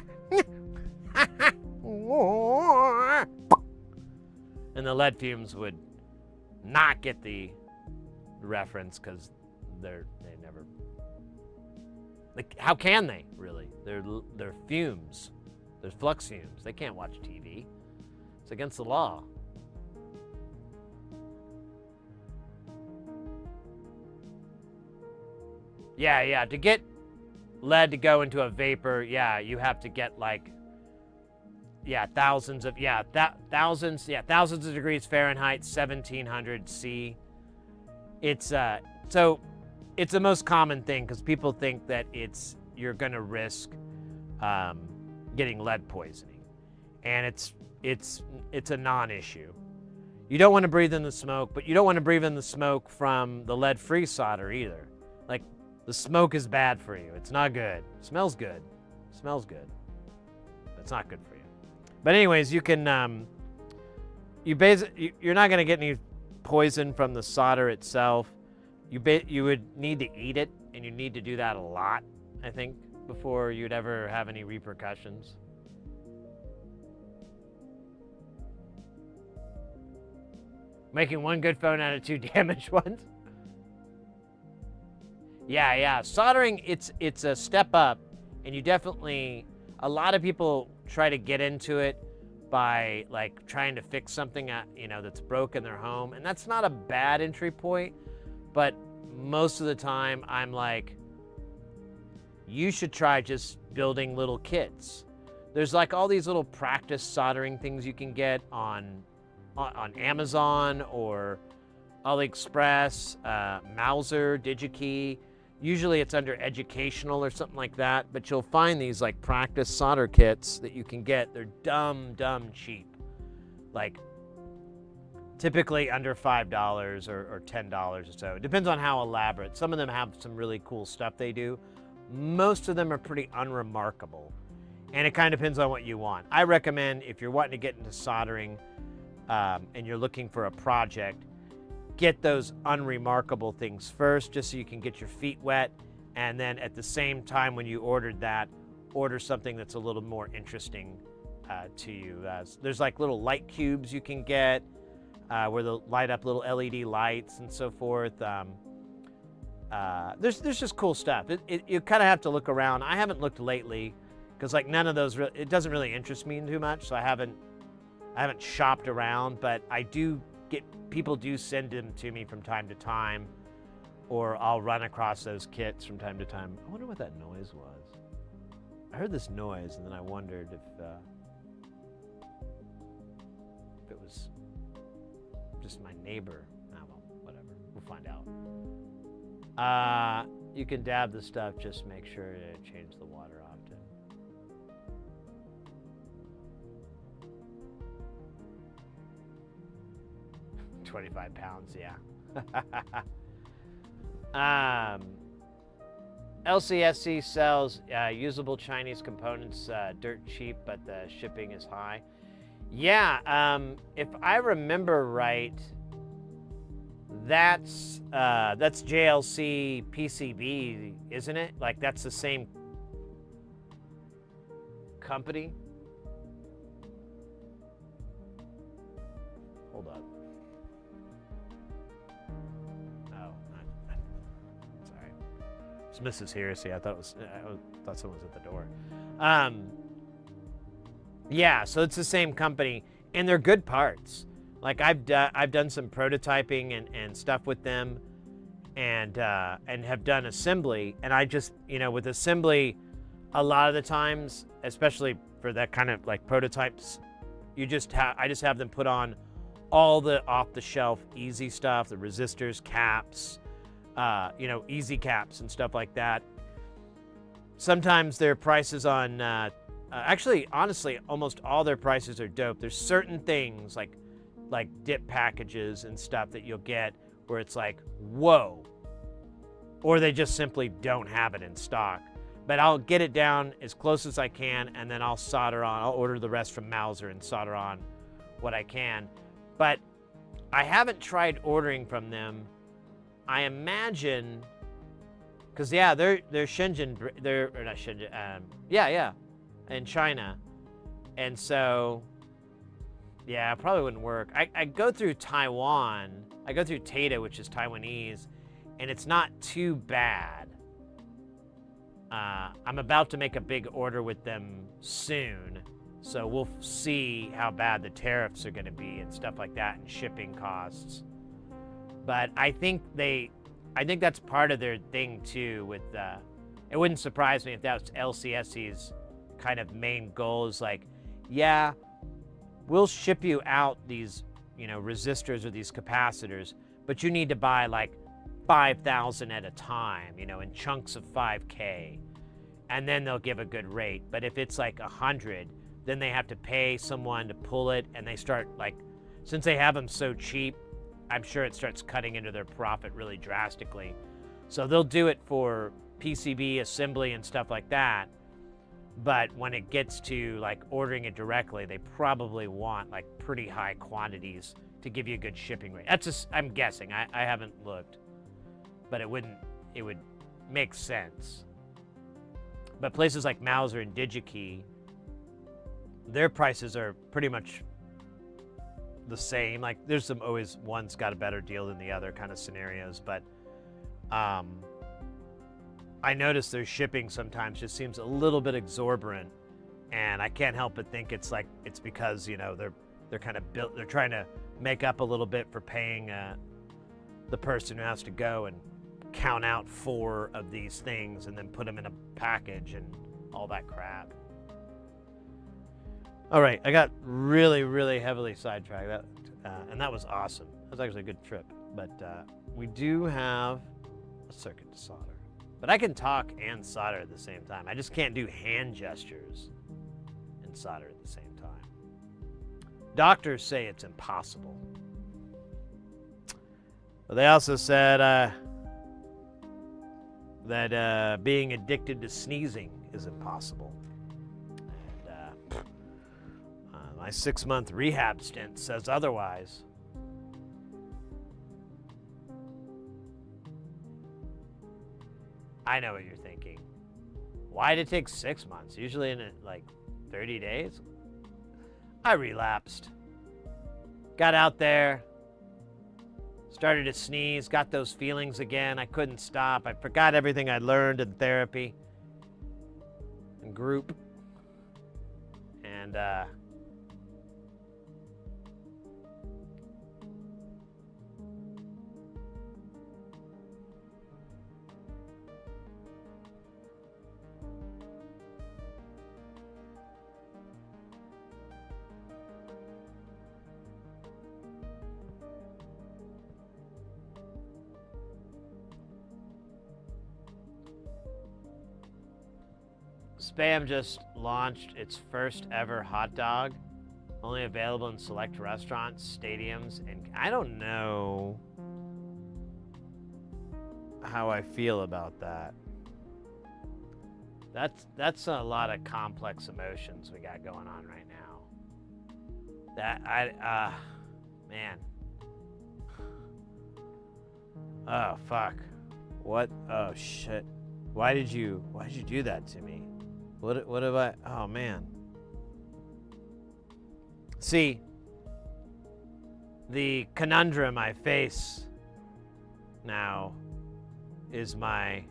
and the lead fumes would not get the reference because they never. Like, how can they really? They're fumes. They're flux fumes. They can't watch TV. It's against the law. Yeah. To get lead to go into a vapor, you have to get like, thousands of degrees Fahrenheit, 1700 C. It's so it's the most common thing because people think that you're gonna risk getting lead poisoning, and it's a non-issue. You don't want to breathe in the smoke, but you don't want to breathe in the smoke from the lead-free solder either. Like, the smoke is bad for you. It's not good. Smells good. Smells good. But it's not good for you. But anyways, you can you're not going to get any poison from the solder itself. You would need to eat it, and you need to do that a lot, I think, before you'd ever have any repercussions. Making one good phone out of 2 damaged ones. Yeah. Soldering, it's a step up, and you definitely, a lot of people try to get into it by like trying to fix something that's broke in their home, and that's not a bad entry point, but most of the time I'm like, you should try just building little kits. There's like all these little practice soldering things you can get on Amazon or AliExpress, Mauser, DigiKey. Usually it's under educational or something like that, but you'll find these like practice solder kits that you can get. They're dumb cheap. Like typically under $5 or $10 or so. It depends on how elaborate. Some of them have some really cool stuff they do. Most of them are pretty unremarkable. And it kind of depends on what you want. I recommend if you're wanting to get into soldering, and you're looking for a project, get those unremarkable things first, just so you can get your feet wet, and then at the same time when you ordered that, order something that's a little more interesting to you. There's like little light cubes you can get where they'll light up little LED lights and so forth. There's just cool stuff. You kind of have to look around. I haven't looked lately because like none of those, it doesn't really interest me too much, so I haven't shopped around, but I do get, people do send them to me from time to time, or I'll run across those kits from time to time. I wonder what that noise was. I heard this noise and then I wondered if it was just my neighbor. Oh, well, whatever, we'll find out. You can dab the stuff, just make sure to change the water often. 25 pounds, yeah. LCSC sells usable Chinese components dirt cheap, but the shipping is high. Yeah, if I remember right, that's JLC PCB, isn't it? Like that's the same company. Hold up. Mrs. Heresy. I thought someone was at the door. Yeah, so it's the same company, and they're good parts. Like I've done some prototyping and stuff with them, and have done assembly. And I just, with assembly, a lot of the times, especially for that kind of like prototypes, I just have them put on all the off-the-shelf easy stuff, the resistors, caps, you know, easy caps and stuff like that. Sometimes their prices on, actually, honestly, almost all their prices are dope. There's certain things like dip packages and stuff that you'll get where it's like, whoa, or they just simply don't have it in stock. But I'll get it down as close as I can, and then I'll solder on. I'll order the rest from Mauser and solder on what I can. But I haven't tried ordering from them. I imagine, because yeah, they're Shenzhen, or not Shenzhen, yeah, in China, and so yeah, it probably wouldn't work. I go through Taiwan. I go through Tata, which is Taiwanese, and it's not too bad. I'm about to make a big order with them soon, so we'll see how bad the tariffs are going to be and stuff like that, and shipping costs. But I think that's part of their thing too. With it wouldn't surprise me if that was LCSC's kind of main goal. Is like, yeah, we'll ship you out these, you know, resistors or these capacitors, but you need to buy like 5,000 at a time, you know, in chunks of 5K, and then they'll give a good rate. But if it's like 100, then they have to pay someone to pull it, and they start like, since they have them so cheap, I'm sure it starts cutting into their profit really drastically. So they'll do it for PCB assembly and stuff like that. But when it gets to like ordering it directly, they probably want like pretty high quantities to give you a good shipping rate. That's just, I'm guessing. I haven't looked, but it would make sense. But places like Mauser and DigiKey, their prices are pretty much the same. Like there's some always one's got a better deal than the other kind of scenarios, but I notice their shipping sometimes just seems a little bit exorbitant, and I can't help but think it's because, you know, they're kind of built, they're trying to make up a little bit for paying the person who has to go and count out 4 of these things and then put them in a package and all that crap. All right, I got really, really heavily sidetracked, and that was awesome. That was actually a good trip. But we do have a circuit to solder. But I can talk and solder at the same time. I just can't do hand gestures and solder at the same time. Doctors say it's impossible. But they also said that being addicted to sneezing is impossible. My 6-month rehab stint says otherwise. I know what you're thinking. Why did it take 6 months? Usually in like 30 days? I relapsed. Got out there. Started to sneeze. Got those feelings again. I couldn't stop. I forgot everything I learned in therapy and group. And Spam just launched its first ever hot dog, only available in select restaurants, stadiums, and I don't know how I feel about that. That's a lot of complex emotions we got going on right now. Man. Oh fuck. What? Oh shit. Why did you do that to me? What have I? Oh man. See, the conundrum I face now is my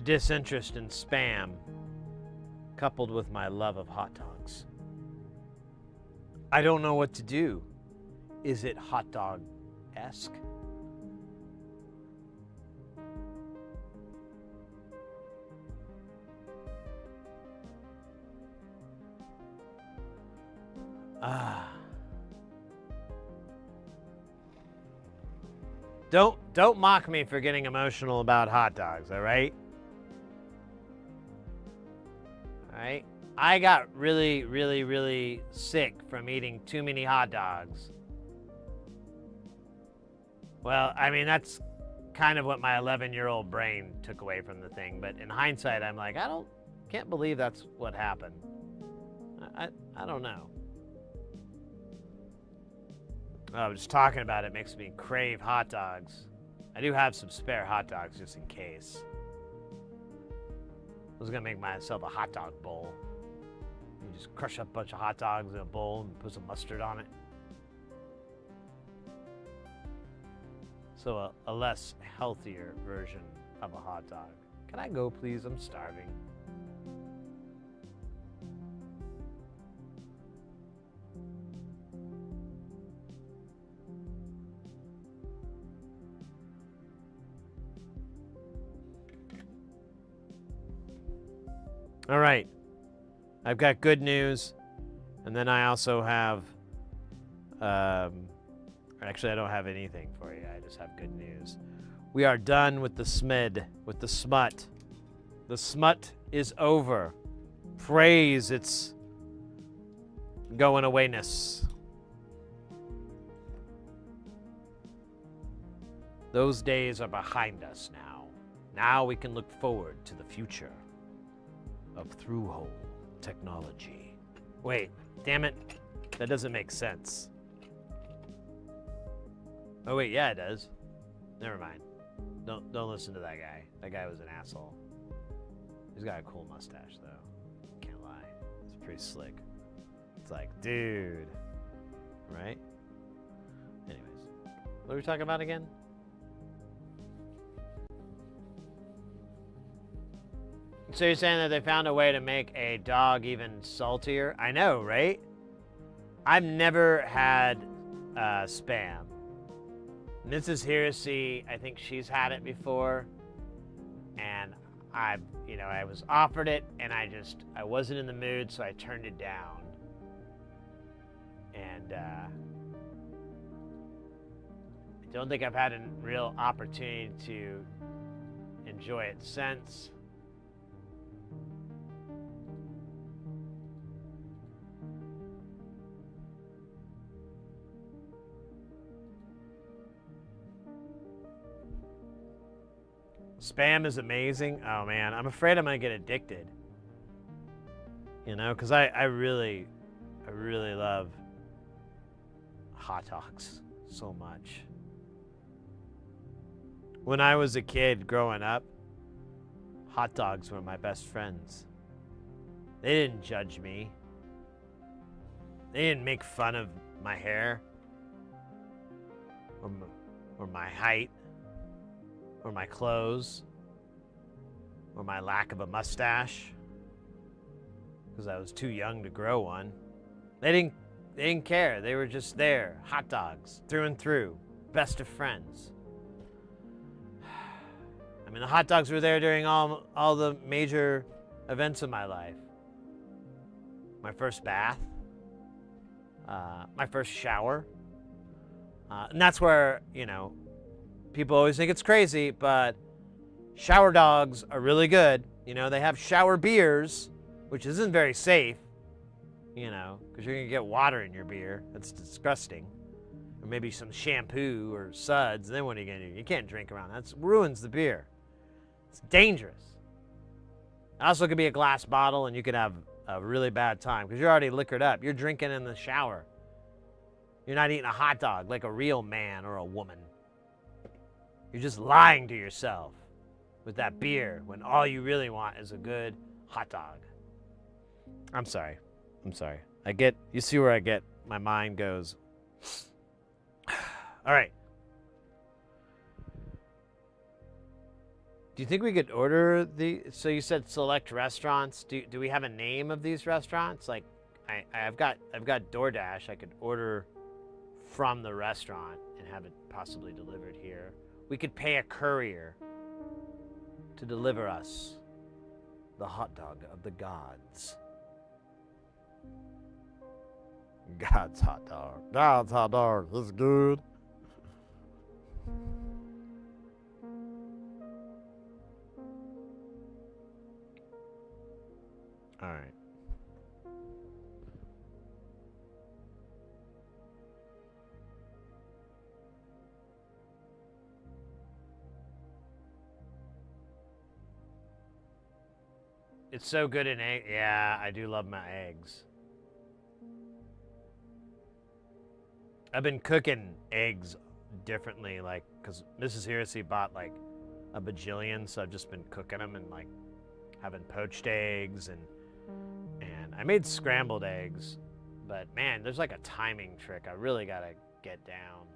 disinterest in spam coupled with my love of hot dogs. I don't know what to do. Is it hot dog-esque? Don't mock me for getting emotional about hot dogs, all right? All right? I got really, really, really sick from eating too many hot dogs. Well, I mean, that's kind of what my 11-year-old brain took away from the thing, but in hindsight, I'm like, can't believe that's what happened. I don't know. Oh, just talking about it makes me crave hot dogs. I do have some spare hot dogs just in case. I was gonna make myself a hot dog bowl. You just crush up a bunch of hot dogs in a bowl and put some mustard on it. So a less healthier version of a hot dog. Can I go, please? I'm starving. All right. I've got good news. And then I also have, actually I don't have anything for you. I just have good news. We are done with the with the smut. The smut is over. Praise its going awayness. Those days are behind us now. Now we can look forward to the future of through-hole technology. Wait, damn it. That doesn't make sense. Oh wait, yeah it does. Never mind. Don't listen to that guy. That guy was an asshole. He's got a cool mustache though. Can't lie. It's pretty slick. It's like, dude. Right? Anyways. What are we talking about again? So you're saying that they found a way to make a dog even saltier? I know, right? I've never had Spam. Mrs. Heresy, I think she's had it before. And I was offered it and I wasn't in the mood, so I turned it down. And I don't think I've had a real opportunity to enjoy it since. Spam is amazing. Oh man, I'm afraid I'm gonna get addicted. You know, because I really love hot dogs so much. When I was a kid growing up, hot dogs were my best friends. They didn't judge me. They didn't make fun of my hair or my height or my clothes or my lack of a mustache because I was too young to grow one. They didn't care. They were just there. Hot dogs, through and through. Best of friends. I mean, the hot dogs were there during all the major events of my life. My first bath. My first shower. And that's where, people always think it's crazy, but shower dogs are really good. They have shower beers, which isn't very safe, because you're going to get water in your beer. That's disgusting. Or maybe some shampoo or suds. And then what are you going to do? You can't drink around. That ruins the beer. It's dangerous. It also could be a glass bottle, and you could have a really bad time because you're already liquored up. You're drinking in the shower. You're not eating a hot dog like a real man or a woman. You're just lying to yourself with that beer when all you really want is a good hot dog. I'm sorry. You see where my mind goes. All right. Do you think we could order so you said select restaurants. Do we have a name of these restaurants? Like I've got DoorDash. I could order from the restaurant and have it possibly delivered here. We could pay a courier to deliver us the hot dog of the gods. God's hot dog. God's hot dog is good. All right. It's so good in egg. Yeah, I do love my eggs. I've been cooking eggs differently, like, because Mrs. Heresy bought like a bajillion, so I've just been cooking them and like having poached eggs and I made scrambled eggs, but man, there's like a timing trick I really gotta get down.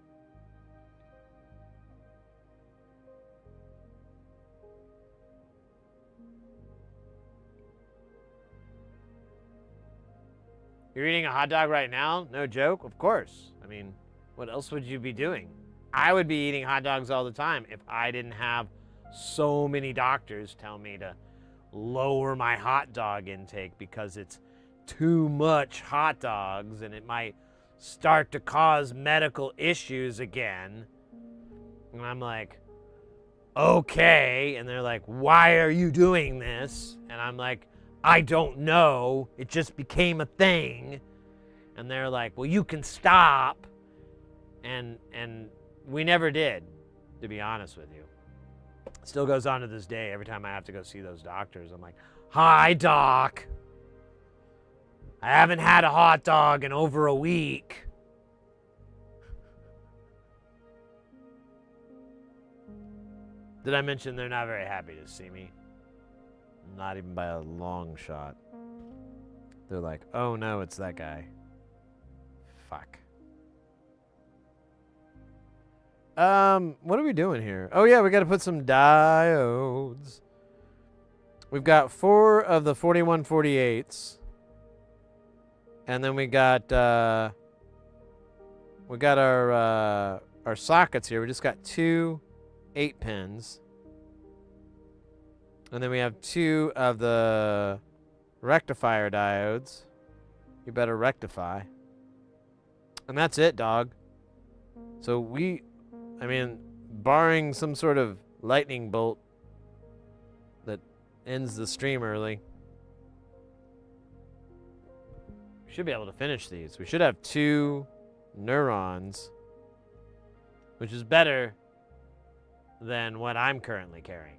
You're eating a hot dog right now? No joke? Of course. I mean, what else would you be doing? I would be eating hot dogs all the time if I didn't have so many doctors tell me to lower my hot dog intake because it's too much hot dogs and it might start to cause medical issues again. And I'm like, okay. And they're like, why are you doing this? And I'm like, I don't know. It just became a thing. And they're like, well, you can stop. And we never did, to be honest with you. It still goes on to this day. Every time I have to go see those doctors, I'm like, hi, doc. I haven't had a hot dog in over a week. Did I mention they're not very happy to see me? Not even by a long shot. They're like, oh no, it's that guy. Fuck. What are we doing here? Oh yeah, we gotta put some diodes. We've got 4 of the 4148s. And then we got our sockets here. We just got 2 8-pins. And then we have 2 of the rectifier diodes. You better rectify. And that's it, dog. So barring some sort of lightning bolt that ends the stream early, we should be able to finish these. We should have 2 neurons, which is better than what I'm currently carrying.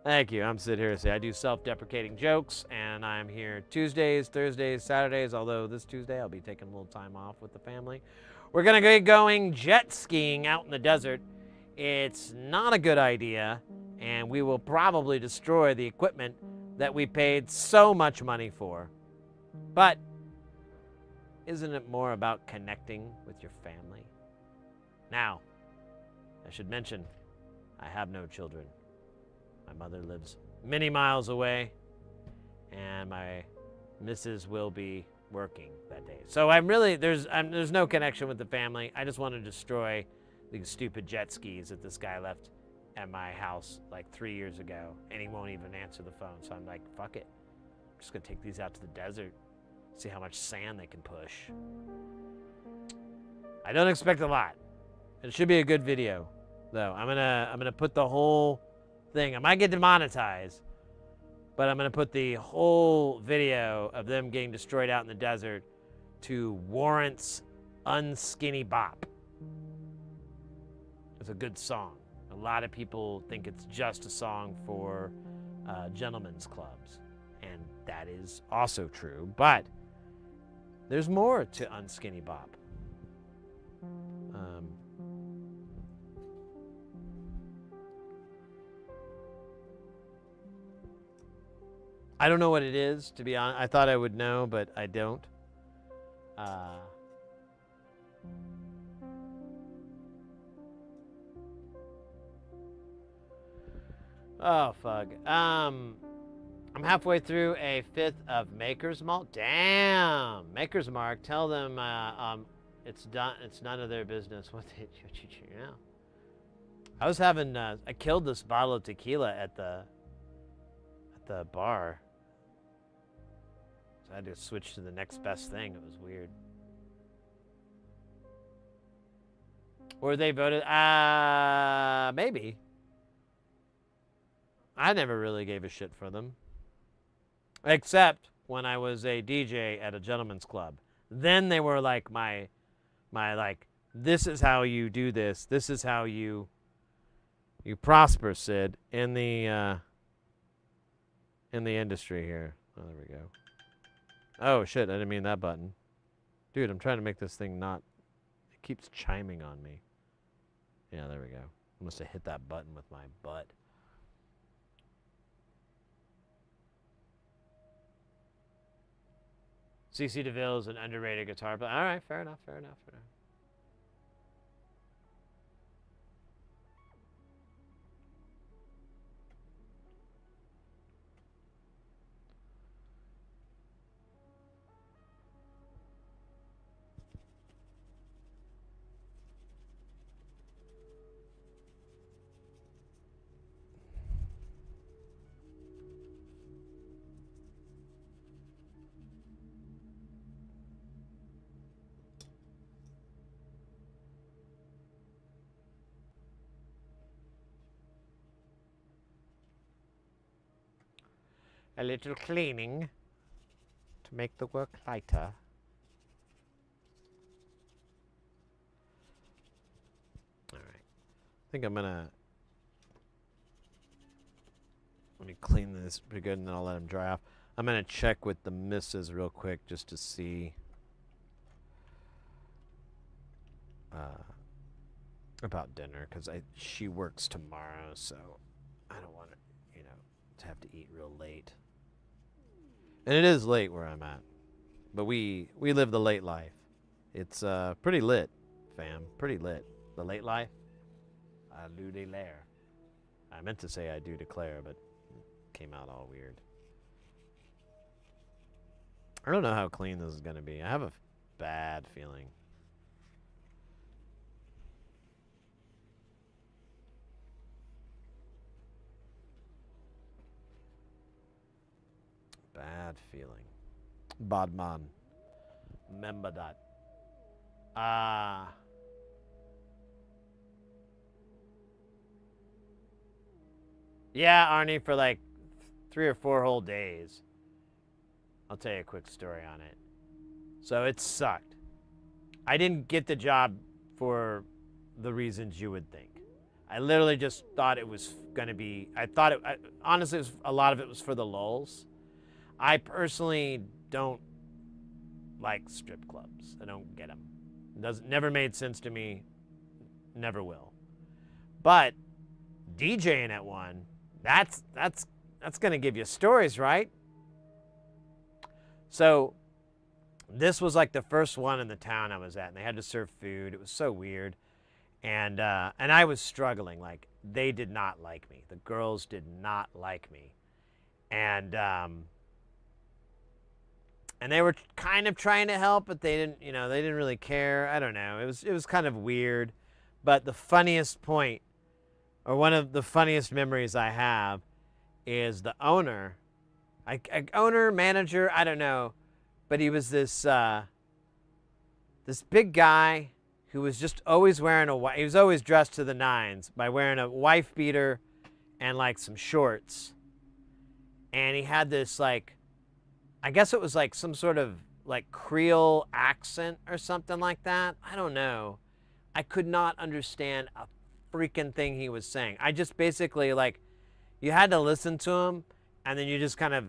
Thank you. I'm Sid Heresy. I do self-deprecating jokes, and I'm here Tuesdays, Thursdays, Saturdays, although this Tuesday I'll be taking a little time off with the family. We're going to get going jet skiing out in the desert. It's not a good idea, and we will probably destroy the equipment that we paid so much money for. But isn't it more about connecting with your family? Now, I should mention, I have no children. My mother lives many miles away, and my missus will be working that day. So there's no connection with the family. I just want to destroy these stupid jet skis that this guy left at my house like 3 years ago, and he won't even answer the phone. So I'm like, fuck it. I'm just gonna take these out to the desert, see how much sand they can push. I don't expect a lot. It should be a good video, though. I'm gonna put the whole thing. I might get demonetized, but I'm gonna put the whole video of them getting destroyed out in the desert to Warrant's Unskinny Bop. It's a good song. A lot of people think it's just a song for gentlemen's clubs, and that is also true, but there's more to Unskinny Bop. I don't know what it is, to be honest. I thought I would know, but I don't. Oh, fuck. I'm halfway through a 5th of Maker's Malt. Damn! Maker's Mark, tell them it's done. It's none of their business what you know. I was having I killed this bottle of tequila at the bar. So I had to switch to the next best thing. It was weird. Or they voted maybe. I never really gave a shit for them. except when I was a DJ at a gentleman's club. Then they were like my like, this is how you do this. This is how you prosper, Sid, in the industry here. Oh, there we go. Oh shit, I didn't mean that button. Dude, I'm trying to make this thing not, it keeps chiming on me. Yeah, there we go. I must have hit that button with my butt. CC DeVille is an underrated guitar player. All right, fair enough, fair enough, fair enough. A little cleaning to make the work lighter. All right. I think I'm gonna, let me clean this pretty good and then I'll let them dry off. I'm gonna check with the missus real quick just to see about dinner, because she works tomorrow, so I don't want to have to eat real late. And it is late where I'm at, but we live the late life. It's pretty lit, fam. Pretty lit. The late life. I do declare. I meant to say I do declare, but it came out all weird. I don't know how clean this is gonna be. I have a bad feeling. Bad feeling. Badman. Remember that. Yeah, Arnie, for like 3 or 4 whole days. I'll tell you a quick story on it. So it sucked. I didn't get the job for the reasons you would think. I literally just thought it was going to be, honestly, a lot of it was for the lulz. I personally don't like strip clubs. I don't get them. Never made sense to me. Never will. But DJing at one, that's gonna give you stories, right? So this was like the first one in the town I was at, and they had to serve food. It was so weird, and I was struggling. Like, they did not like me. The girls did not like me, and they were kind of trying to help, but they didn't really care. I don't know. It was kind of weird. But the funniest point, or one of the funniest memories I have, is the owner. Owner, manager, I don't know. But he was this big guy who was just always wearing he was always dressed to the nines by wearing a wife beater and like some shorts. And he had this like, I guess it was like some sort of like Creole accent or something like that. I don't know. I could not understand a freaking thing he was saying. I just basically, like, you had to listen to him and then you just kind of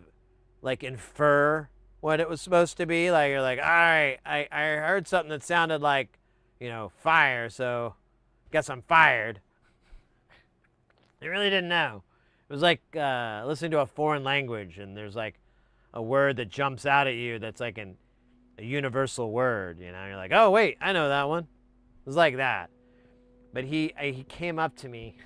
like infer what it was supposed to be. Like, you're like, all right, I heard something that sounded like, fire, so guess I'm fired. I really didn't know. It was like listening to a foreign language and there's like a word that jumps out at you that's like a universal word, You're like, oh wait, I know that one. It was like that. But he came up to me,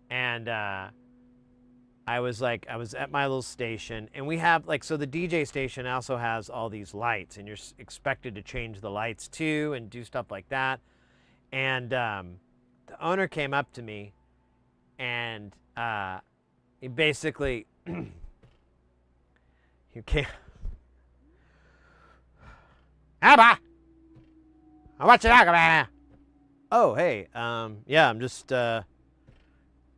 and I was at my little station, and we have so the DJ station also has all these lights, and you're expected to change the lights too and do stuff like that. And the owner came up to me, and he basically he came. Abba, what you talking about? Oh, hey, yeah, I'm just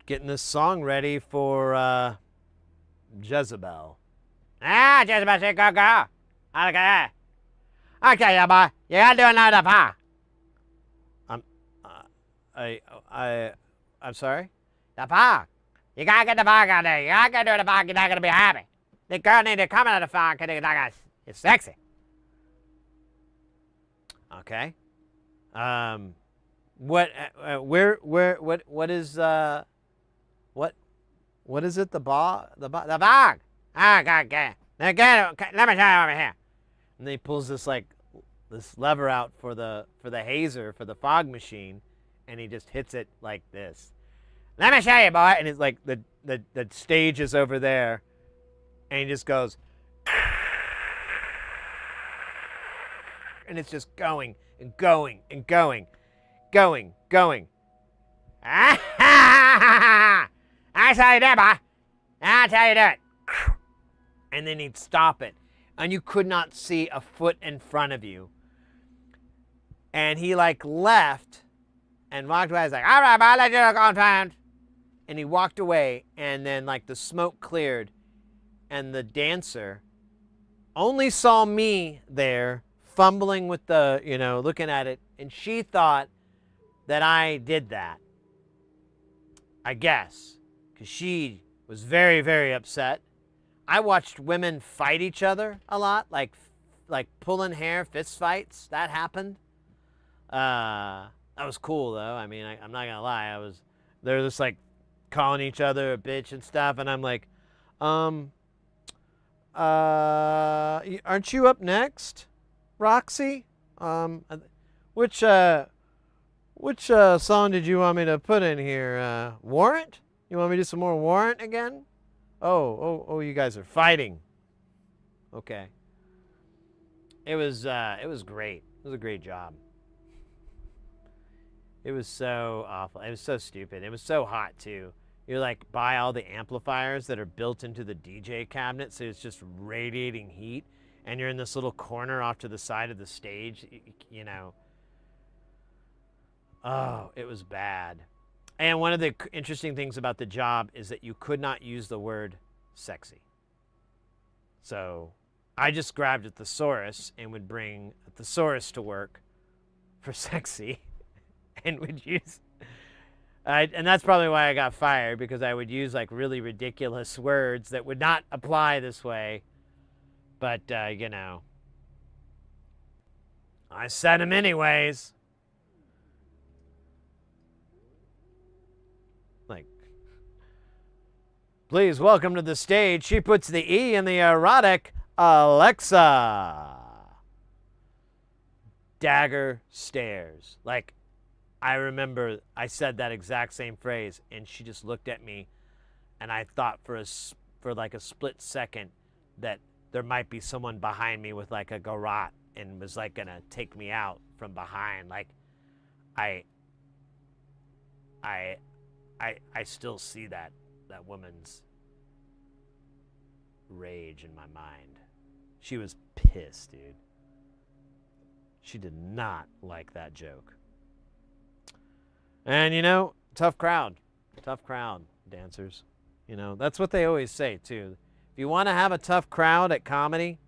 getting this song ready for Jezebel. Ah, just about to go. Okay. Okay, yeah, boy. You gotta do another part. I'm sorry? The park. You gotta get the park out there. You gotta do the park. You're not gonna be happy. The girl need to come out of the park because it's sexy. Okay. What is it? The bog? The bog. Ah, God, get it. Let me try it over here. And then he pulls this lever out for the hazer, for the fog machine, and he just hits it like this. Let me show you, boy. And it's like the stage is over there, and he just goes, and it's just going and going and going. That's how you do it, boy. That's how you do it. And then he'd stop it, and you could not see a foot in front of you. And he left and walked away. He's like, all right, I'll let you look on time. And he walked away, and then the smoke cleared, and the dancer only saw me there fumbling with the, looking at it, and she thought that I did that. I guess, because she was very, very upset. I watched women fight each other a lot, like pulling hair, fist fights. That happened. That was cool, though. I mean, I'm not gonna lie. They're just calling each other a bitch and stuff, and I'm like, aren't you up next, Roxy? Which song did you want me to put in here? Warrant? You want me to do some more Warrant again? Oh, you guys are fighting. Okay. It was great. It was a great job. It was so awful. It was so stupid. It was so hot too. You're buy all the amplifiers that are built into the DJ cabinet, so it's just radiating heat, and you're in this little corner off to the side of the stage, Oh, it was bad. And one of the interesting things about the job is that you could not use the word sexy. So I just grabbed a thesaurus and would bring a thesaurus to work for sexy and would use... and that's probably why I got fired, because I would use really ridiculous words that would not apply this way. But, I said them anyways. Please welcome to the stage. She puts the E in the erotic Alexa. Dagger stares. I remember I said that exact same phrase, and she just looked at me, and I thought for a split second that there might be someone behind me with a garrote and was gonna take me out from behind. I still see that woman's rage in my mind. She was pissed, dude. She did not like that joke. And tough crowd, dancers. That's what they always say too. If you want to have a tough crowd at comedy,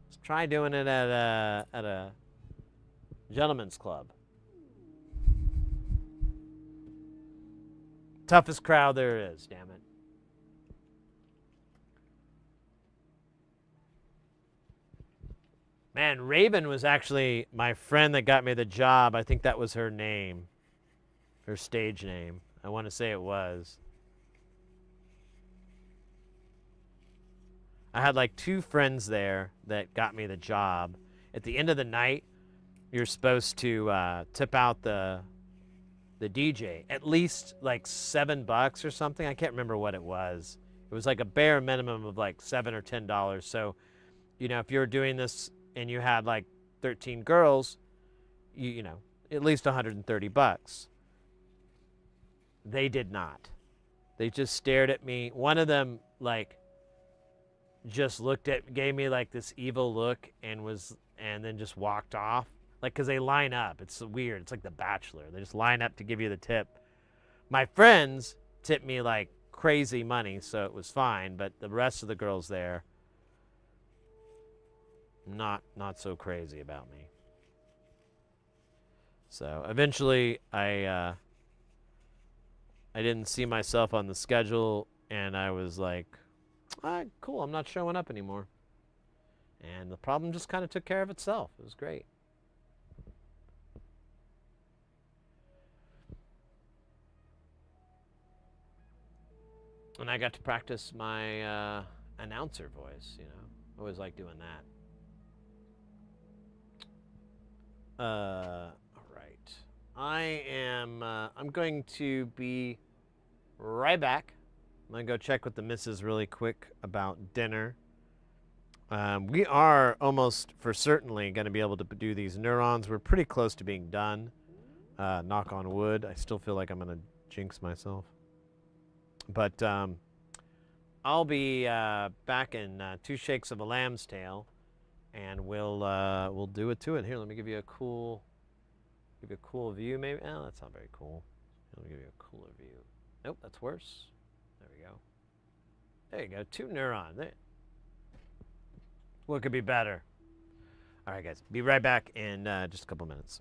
just try doing it at a gentleman's club. Toughest crowd there is, damn it. Man, Raven was actually my friend that got me the job. I think that was her name. Her stage name. I want to say it was. I had 2 friends there that got me the job. At the end of the night, you're supposed to tip out the DJ at least $7 or something. I can't remember what it was. It was a bare minimum of $7 or $10. So, if you were doing this and you had 13 girls, you know, at least $130. They did not. They just stared at me. One of them just gave me this evil look and then just walked off. Because they line up. It's weird. It's like The Bachelor. They just line up to give you the tip. My friends tipped me crazy money, so it was fine. But the rest of the girls there, not so crazy about me. So eventually, I didn't see myself on the schedule, and I was like, all right, cool, I'm not showing up anymore. And the problem just kind of took care of itself. It was great. And I got to practice my announcer voice, you know. I always like doing that. All right. I'm going to be right back. I'm going to go check with the missus really quick about dinner. We are almost for certainly going to be able to do these neurons. We're pretty close to being done. Knock on wood. I still feel like I'm going to jinx myself. But I'll be back in 2 shakes of a lamb's tail, and we'll do it to it. Here, let me give you a cool view. Maybe. Oh, that's not very cool. Let me give you a cooler view. Nope, that's worse. There we go. There you go. 2 neurons. There. What could be better? All right, guys. Be right back in just a couple minutes.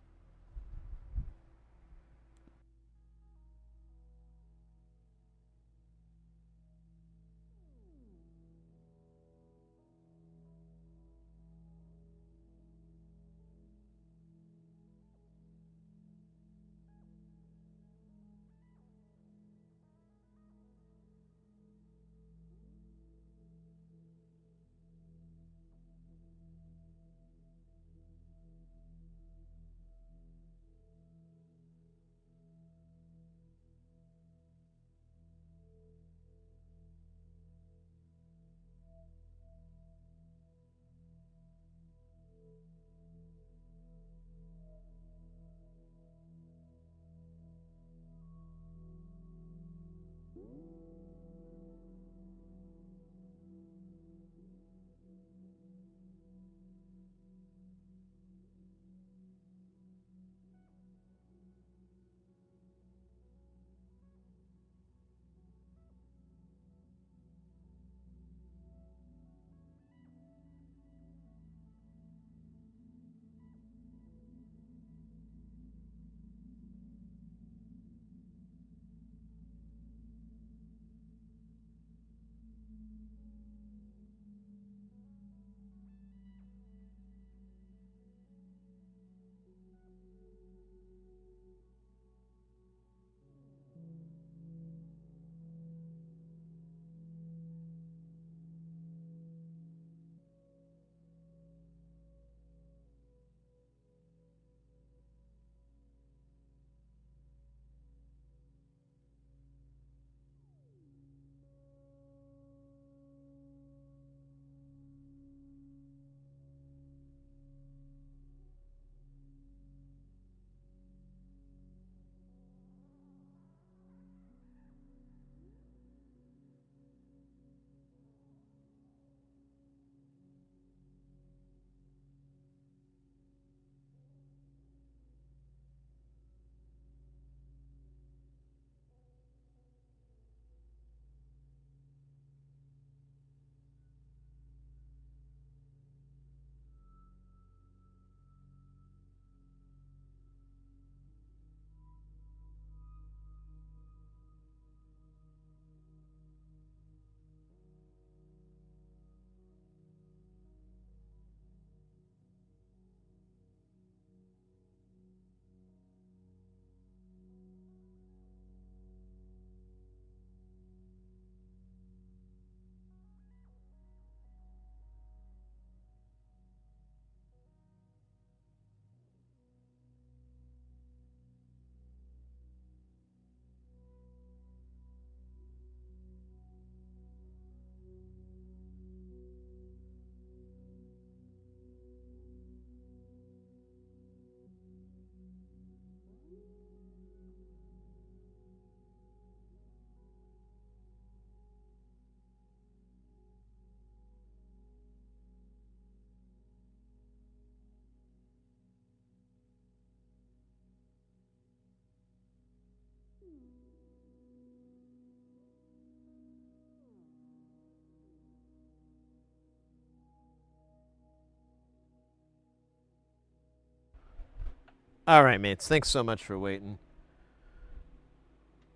All right, mates. Thanks so much for waiting.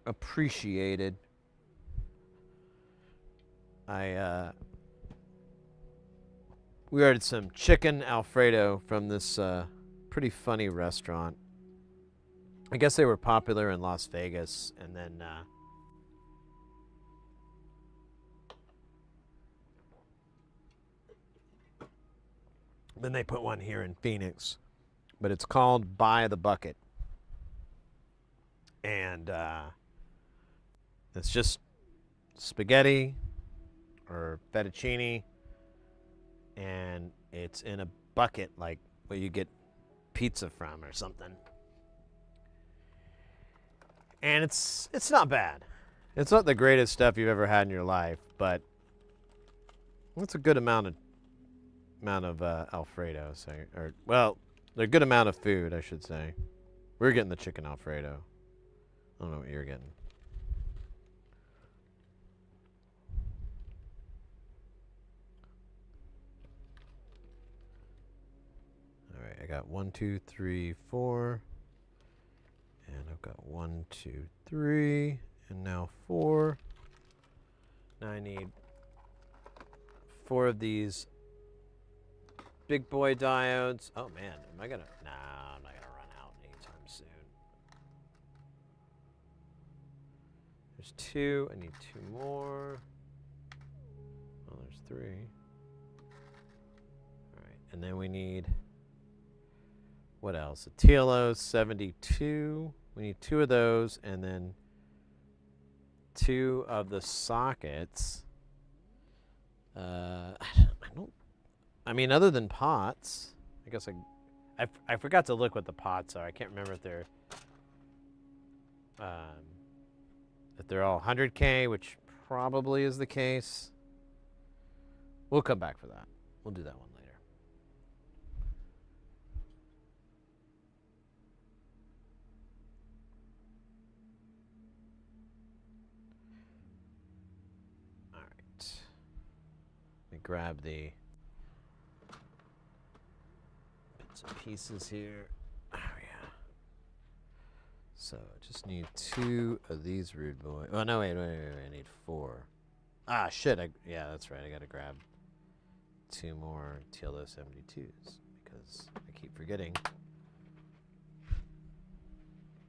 Appreciated. We ordered some chicken Alfredo from this pretty funny restaurant. I guess they were popular in Las Vegas, and then they put one here in Phoenix. But it's called By the Bucket. And it's just spaghetti or fettuccine, and it's in a bucket like where you get pizza from or something. And it's not bad. It's not the greatest stuff you've ever had in your life, but it's a good amount of Alfredo. So, a good amount of food, I should say. We're getting the chicken Alfredo. I don't know what you're getting. All right, I got 1, 2, 3, 4. And I've got 1, 2, 3, and now 4. Now I need 4 of these big boy diodes. Oh man, am I gonna? Nah, I'm not gonna run out anytime soon. There's 2. I need 2 more. Oh, there's 3. All right, and then we need. What else? A TLO 72. We need 2 of those, and then 2 of the sockets. I don't. I mean, other than pots, I guess I forgot to look what the pots are. I can't remember if they're all 100K, which probably is the case. We'll come back for that. We'll do that one later. All right. Let me grab the bits and pieces here. Oh, yeah. So I just need 2 of these rude boys. Oh, no, wait. I need 4. Ah, shit. Yeah, that's right. I got to grab 2 more TLO 72s because I keep forgetting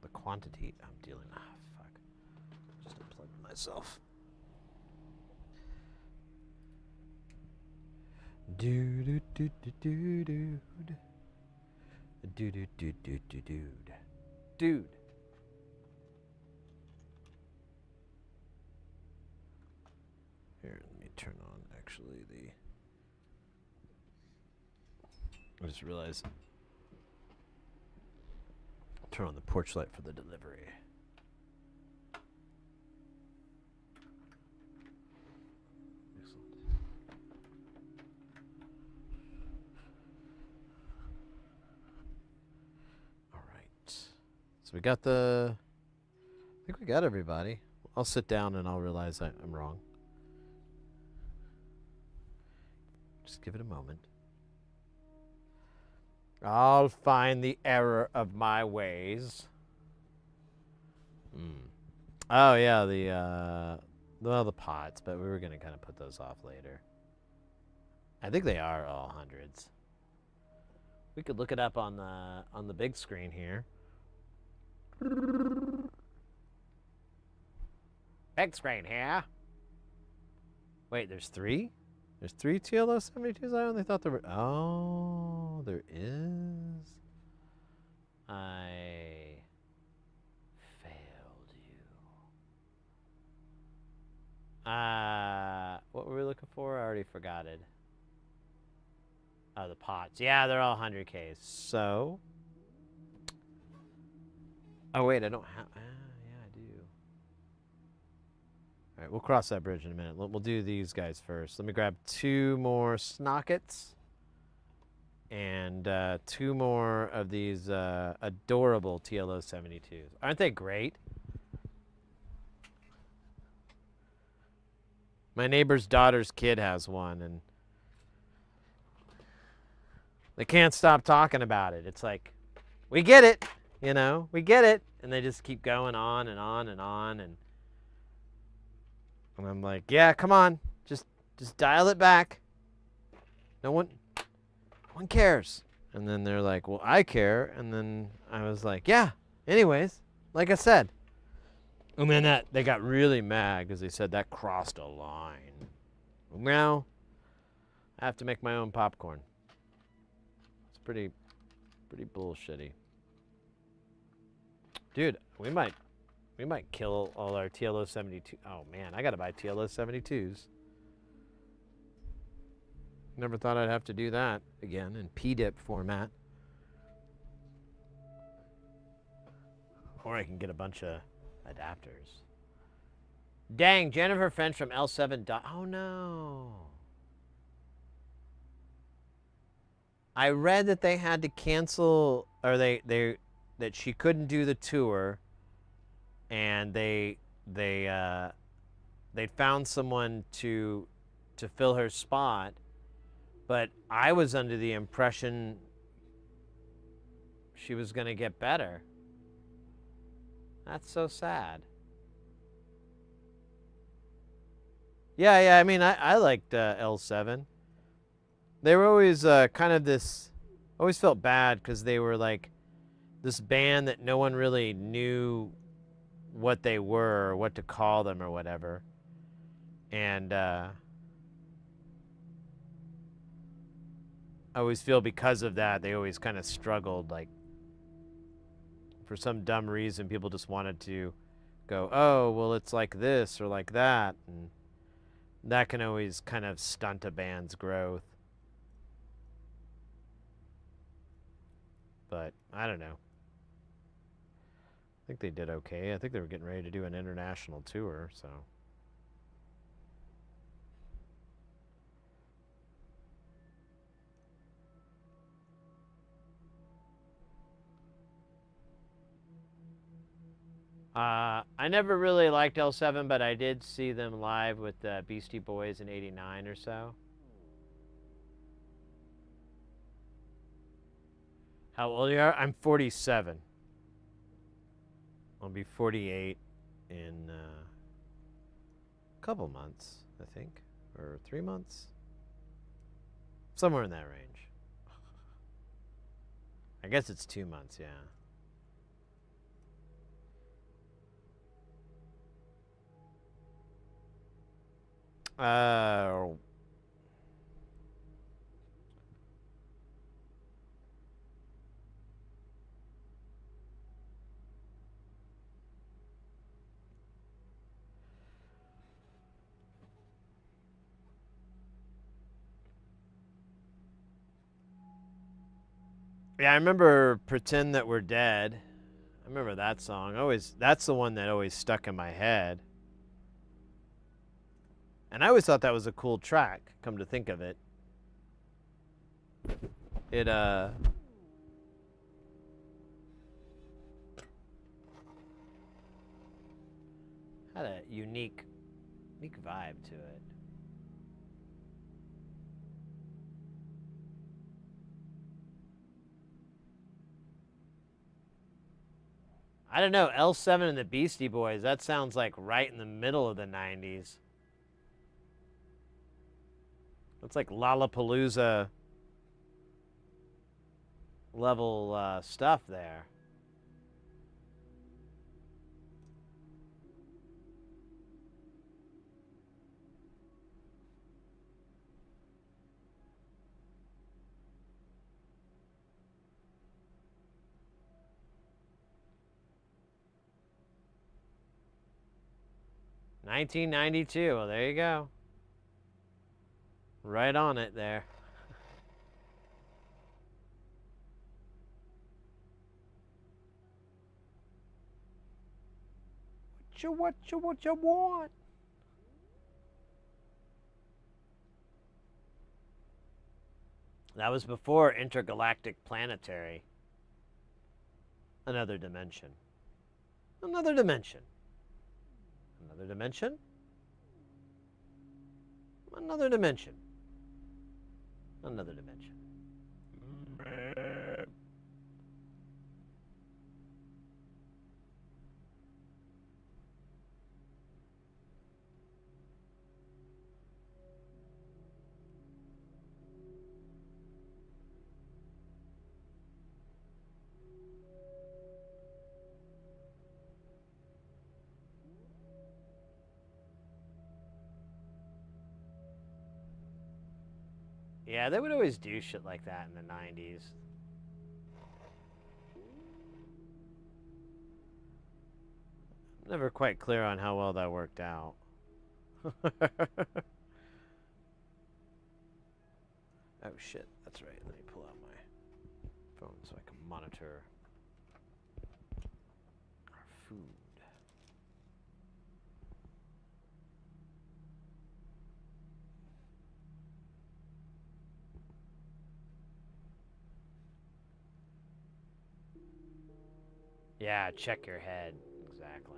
the quantity I'm dealing. Ah, fuck. Just unplugged myself. Dude. Here, let me turn on actually I just realized. Turn on the porch light for the delivery. Excellent. All right. So we got I think we got everybody. I'll sit down and I'll realize I'm wrong. Just give it a moment. I'll find the error of my ways. Oh yeah, the pots, but we were gonna kind of put those off later. I think they are all 100s. We could look it up on the big screen here. Big screen here. Wait, there's 3? There's 3 TLO 72s? I only thought there were. Oh, there is. I failed you. What were we looking for? I already forgot it. Oh, the pots. Yeah, they're all 100Ks. So. Oh, wait, I don't have. Yeah, I do. All right, we'll cross that bridge in a minute. We'll do these guys first. Let me grab 2 more snockets and 2 more of these adorable TLO 72s. Aren't they great? My neighbor's daughter's kid has one, and they can't stop talking about it. It's like we get it, you know, we get it. And they just keep going on and on and on. And I'm like, yeah, come on, just dial it back. No one cares. And then they're like, well, I care. And then I was like, yeah, anyways, like I said. And then they got really mad because they said that crossed a line. Now, I have to make my own popcorn. It's pretty bullshitty. Dude, we might kill all our TLO 72. Oh man, I gotta buy TLO 72s. Never thought I'd have to do that again in PDIP format. Or I can get a bunch of adapters. Dang, Jennifer French from L7. Oh no. I read that they had to cancel, or that she couldn't do the tour, and they found someone to fill her spot, but I was under the impression she was going to get better. That's so sad. Yeah, I mean, I liked L7. They were always kind of this, always felt bad because they were like this band that no one really knew what they were or what to call them or whatever. And I always feel because of that, they always kind of struggled. Like, for some dumb reason, people just wanted to go, oh, well, it's like this or like that. And that can always kind of stunt a band's growth. But I don't know. I think they did okay. I think they were getting ready to do an international tour, so. I never really liked L7, but I did see them live with the Beastie Boys in '89 or so. How old you are? I'm 47. I'll be 48 in a couple months, I think, or 3 months. Somewhere in that range. I guess it's 2 months, yeah. Yeah, I remember Pretend That We're Dead. I remember that song. That's the one that always stuck in my head. And I always thought that was a cool track, come to think of it. It had a unique vibe to it. I don't know, L7 and the Beastie Boys, that sounds like right in the middle of the 90s. It's like Lollapalooza level stuff there. $19.92. Well, there you go. Right on it there. What you want? That was before Intergalactic Planetary. Another dimension. Another dimension. Another dimension. Another dimension. Another dimension. Yeah, they would always do shit like that in the 90s. I'm never quite clear on how well that worked out. Oh shit, that's right. Let me pull out my phone so I can monitor our food. Yeah, check your head. Exactly.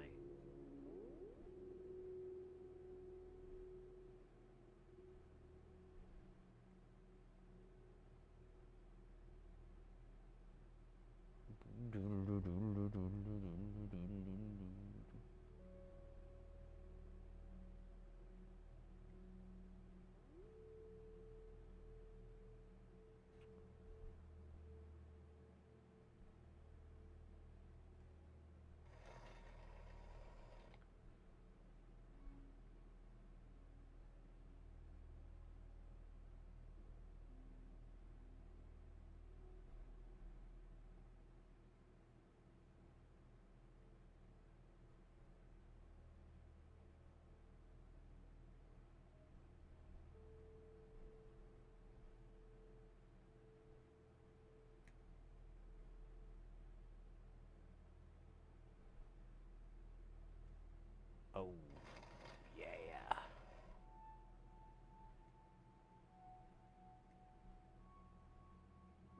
Oh, yeah.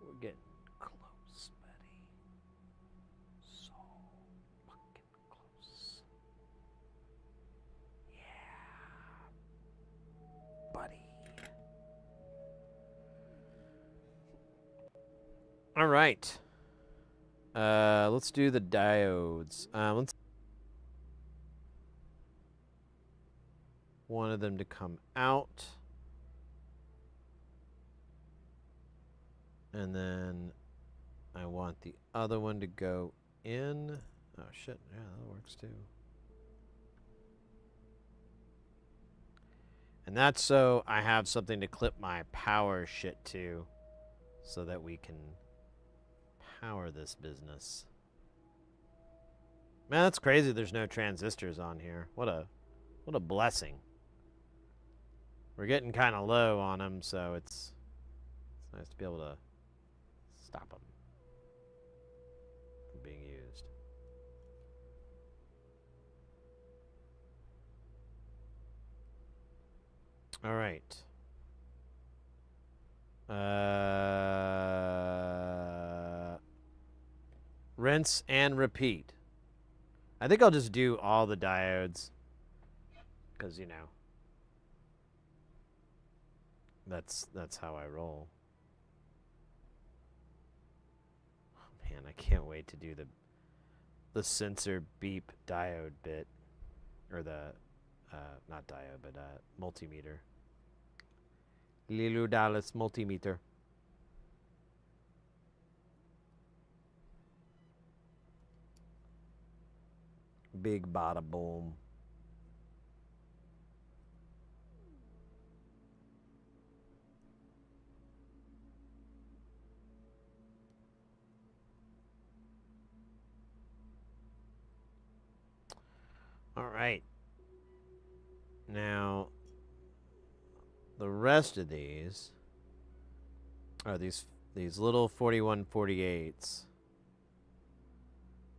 We're getting close, buddy. So fucking close. Yeah, buddy. All right. Let's do the diodes. Let's one of them to come out. And then I want the other one to go in. Oh shit, yeah, that works too. And that's so I have something to clip my power shit to so that we can power this business. Man, that's crazy there's no transistors on here. What a blessing. We're getting kind of low on them, so it's nice to be able to stop them from being used. All right. Rinse and repeat. I think I'll just do all the diodes because, you know, that's how I roll. Oh, man, I can't wait to do the sensor beep diode bit, or the not diode but multimeter. Lilu Dallas multimeter. Big bada boom. All right. Now, the rest of these are these little 4148s,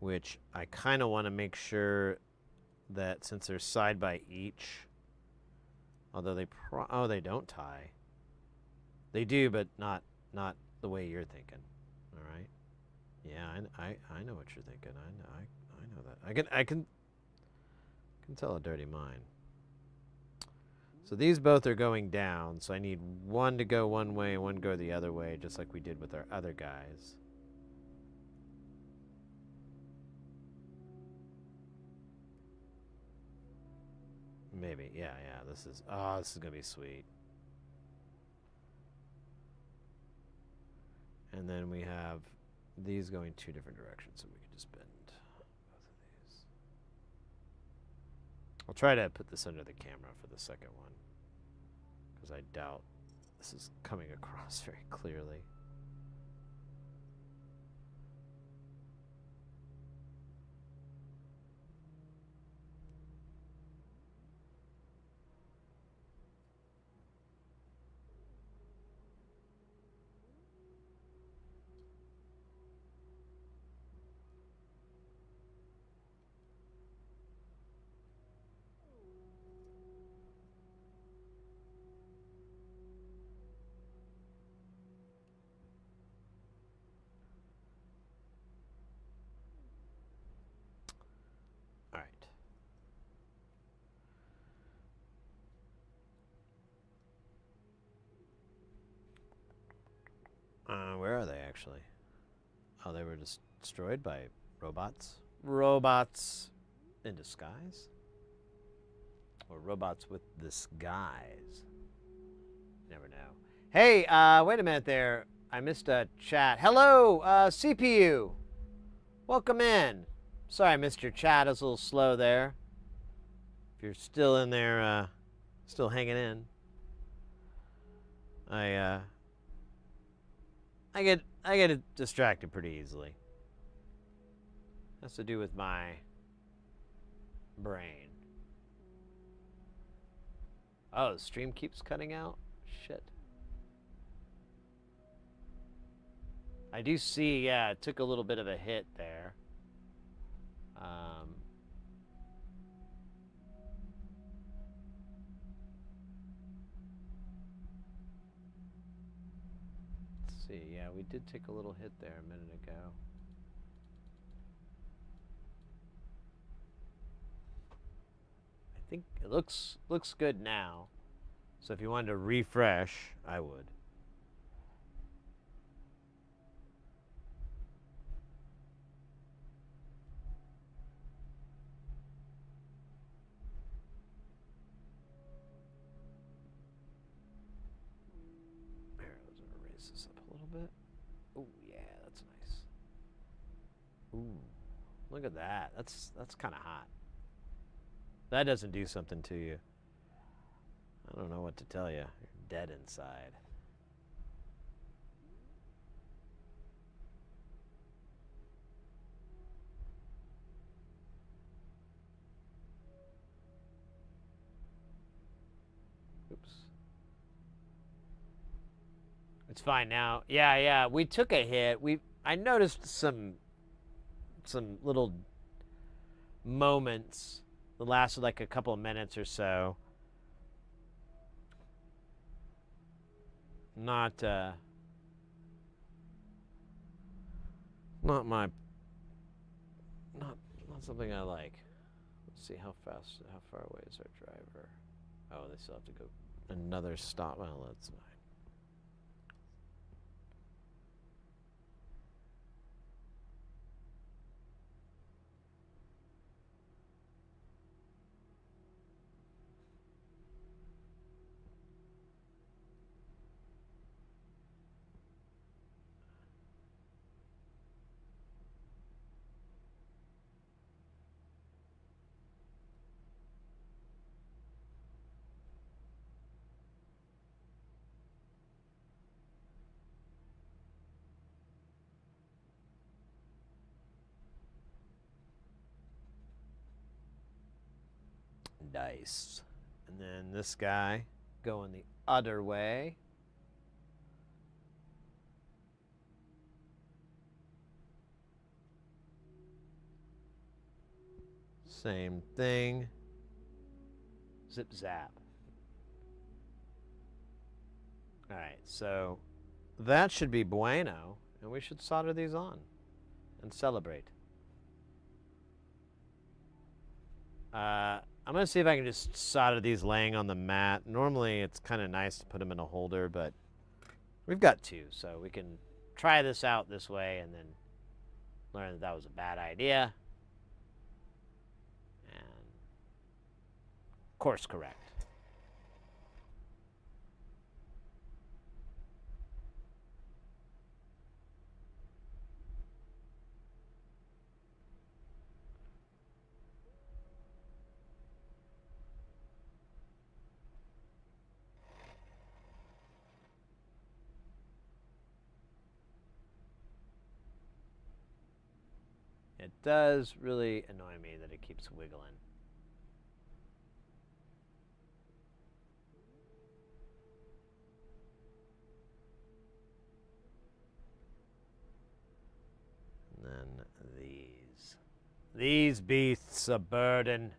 which I kind of want to make sure that since they're side by each, although they don't tie. They do, but not the way you're thinking. All right. Yeah, I know what you're thinking. I know that. I can tell a dirty mind. So these both are going down, so I need one to go one way and one go the other way, just like we did with our other guys. Maybe, yeah. This is gonna be sweet. And then we have these going two different directions, so we can just bend both of these. I'll try to put this under the camera for the second one, because I doubt this is coming across very clearly. All right. Where are they actually? Oh, they were just destroyed by robots. Robots in disguise? Or robots with disguise? Never know. Hey, wait a minute there. I missed a chat. Hello, CPU. Welcome in. Sorry I missed your chat. I was a little slow there. If you're still in there, still hanging in. I get distracted pretty easily. Has to do with my brain. Oh, the stream keeps cutting out? Shit. I do see, yeah, it took a little bit of a hit there. Let's see, yeah, we did take a little hit there a minute ago. I think it looks good now. So if you wanted to refresh, I would. Here, let's raise this up a little bit. Oh yeah, that's nice. Ooh, look at that. That's kind of hot. That doesn't do something to you. I don't know what to tell you. You're dead inside. Oops. It's fine now. Yeah. We took a hit. I noticed some little moments that lasted like a couple of minutes or so. Not something I like. Let's see how far away is our driver. Oh, they still have to go another stop. Well, that's fine. Nice. And then this guy going the other way. Same thing. Zip zap. All right, so that should be bueno, and we should solder these on and celebrate. I'm going to see if I can just solder these laying on the mat. Normally, it's kind of nice to put them in a holder, but we've got two, so we can try this out this way and then learn that was a bad idea. And course correct. It does really annoy me that it keeps wiggling. And then these. These beasts of burden.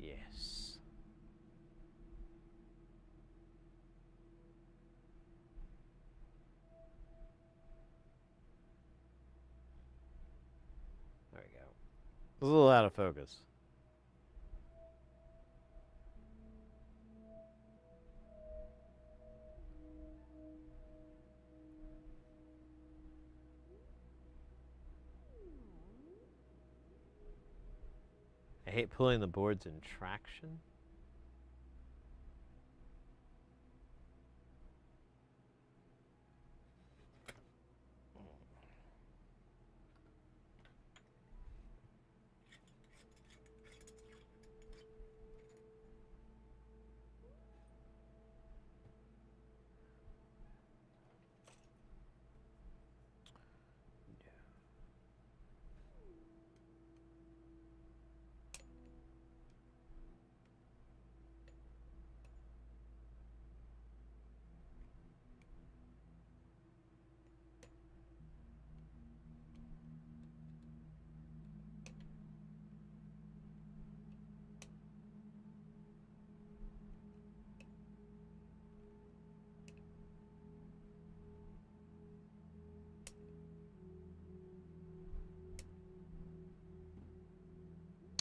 Yes. There we go. It's a little out of focus. I hate pulling the boards in traction.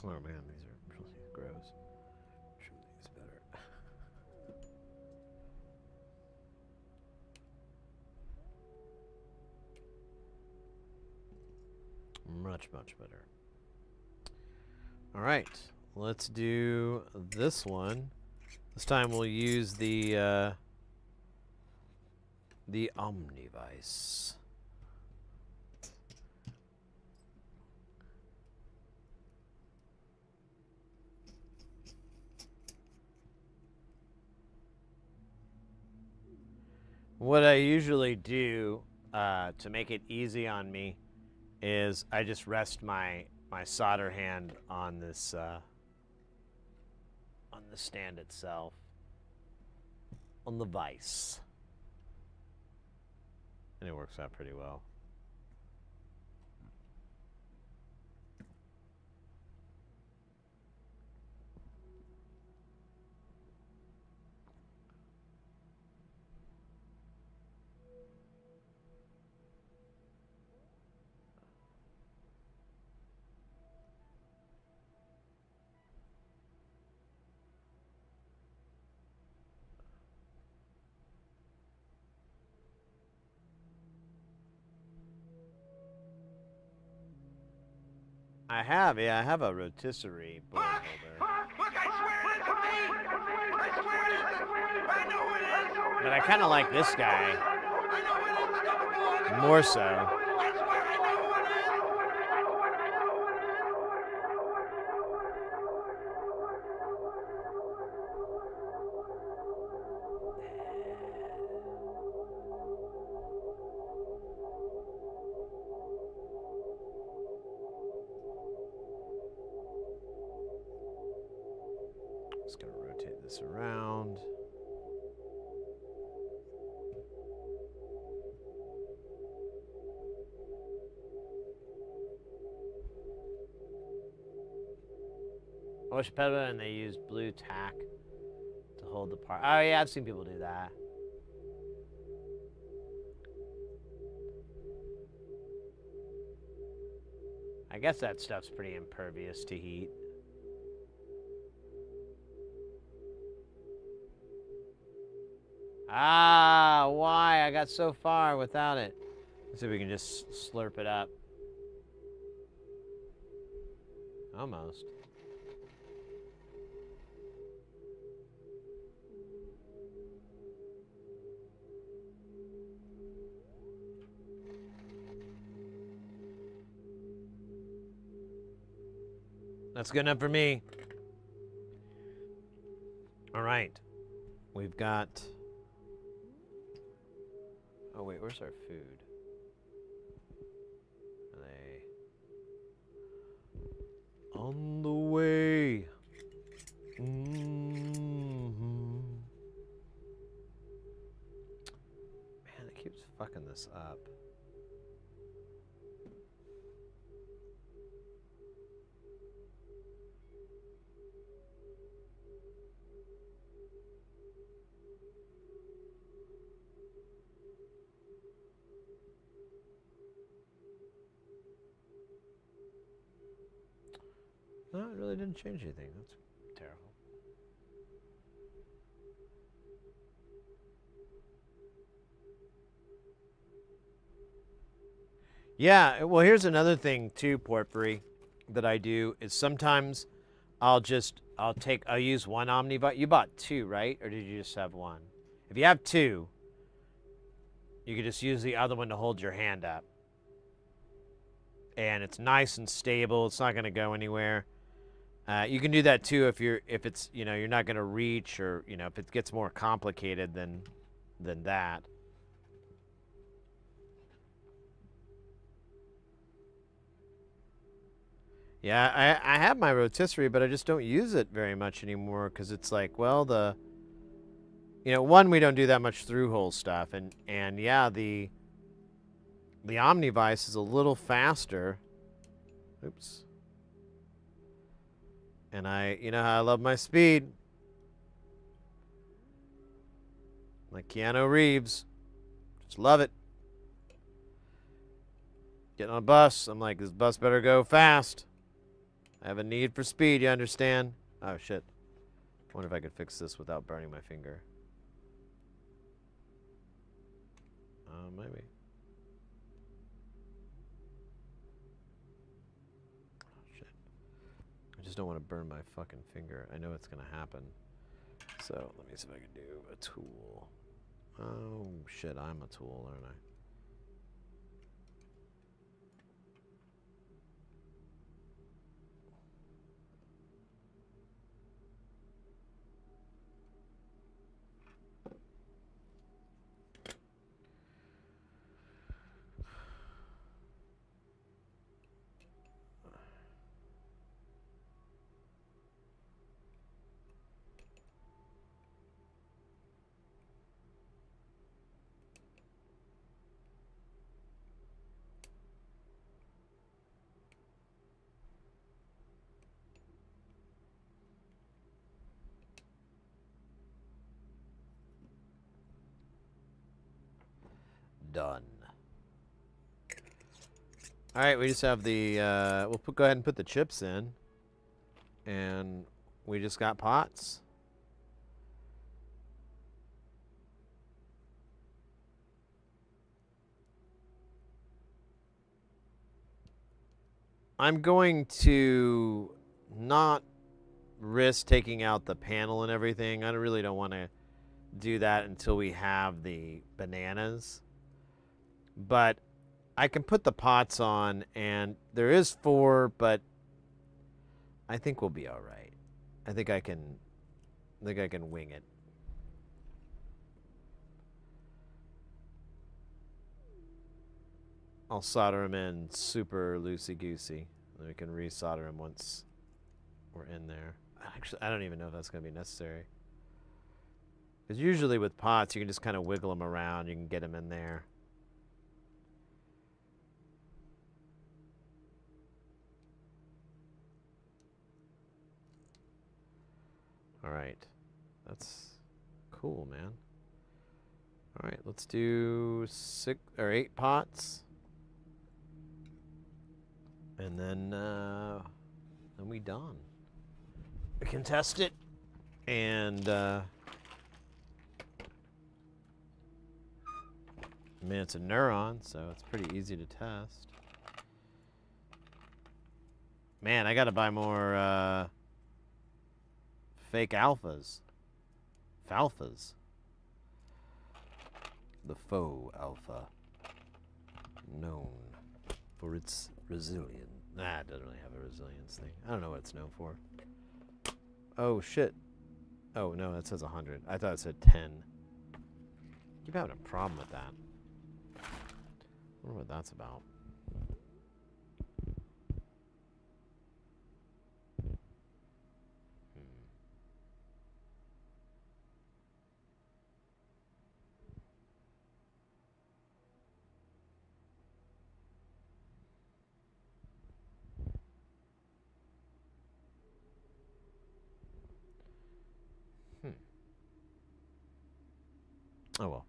Oh man, these are really gross. Show these better. Much, much better. All right, let's do this one. This time we'll use the Omnivice. What I usually do to make it easy on me is I just rest my solder hand on this on the stand itself, on the vise, and it works out pretty well. I have a rotisserie board holder. Look, I swear it's me! I swear it is! I know it is! But I kind of like this guy I know it is! Stop it, boy! more so. I swear I know who it is! Just gonna rotate this around. I wish better and they used blue tack to hold the part. Oh yeah, I've seen people do that. I guess that stuff's pretty impervious to heat. Ah, why? I got so far without it. Let's see if we can just slurp it up. Almost. That's good enough for me. we've got... Oh wait, where's our food? Are they... On the way. Man, it keeps fucking this up. No, it really didn't change anything. That's terrible. Yeah, well, here's another thing too, Porphyry, that I do is sometimes I'll use one omnibot. You bought two, right? Or did you just have one? If you have two, you could just use the other one to hold your hand up. And it's nice and stable. It's not going to go anywhere. You can do that too if it's you're not going to reach, or if it gets more complicated than that. Yeah, I have my rotisserie, but I just don't use it very much anymore because it's like, well, one, we don't do that much through-hole stuff, and yeah, the Omnivice is a little faster. Oops. And you know how I love my speed. Like Keanu Reeves. Just love it. Getting on a bus, I'm like, this bus better go fast. I have a need for speed, you understand? Oh, shit. I wonder if I could fix this without burning my finger. Maybe. Oh, shit. I just don't want to burn my fucking finger. I know it's going to happen. So, let me see if I can do a tool. Oh, shit, I'm a tool, aren't I? Done. All right, we just have the, go ahead and put the chips in. And we just got pots. I'm going to not risk taking out the panel and everything. I really don't want to do that until we have the bananas. But I can put the pots on, and there is 4, but I think we'll be all right. I think I can wing it. I'll solder them in super loosey-goosey. Then we can re-solder them once we're in there. Actually, I don't even know if that's going to be necessary. Because usually with pots, you can just kind of wiggle them around. You can get them in there. All right. That's cool, man. All right, let's do 6 or 8 pots. And then we done. We can test it. And I mean, it's a neuron, so it's pretty easy to test. Man, I gotta buy more fake alphas. Falphas. The faux alpha. Known for its resilience. Nah, it doesn't really have a resilience thing. I don't know what it's known for. Oh, shit. Oh, no, it says 100. I thought it said 10. Keep having a problem with that. I wonder what that's about. Oh, well.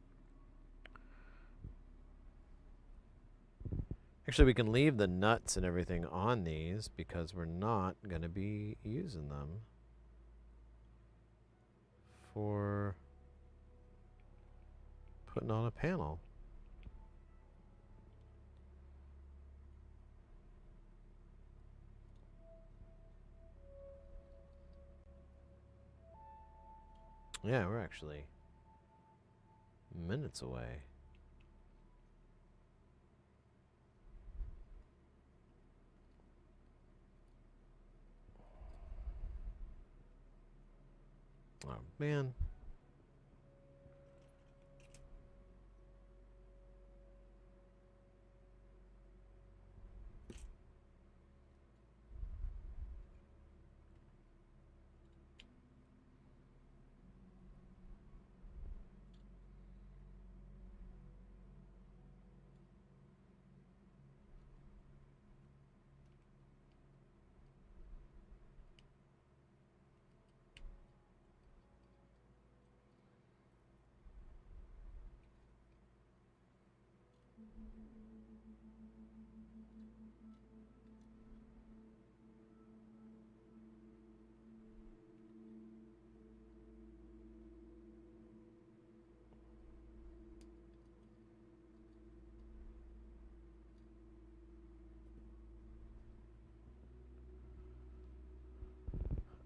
Actually, we can leave the nuts and everything on these because we're not going to be using them for putting on a panel. Yeah, we're actually minutes away. Oh, man.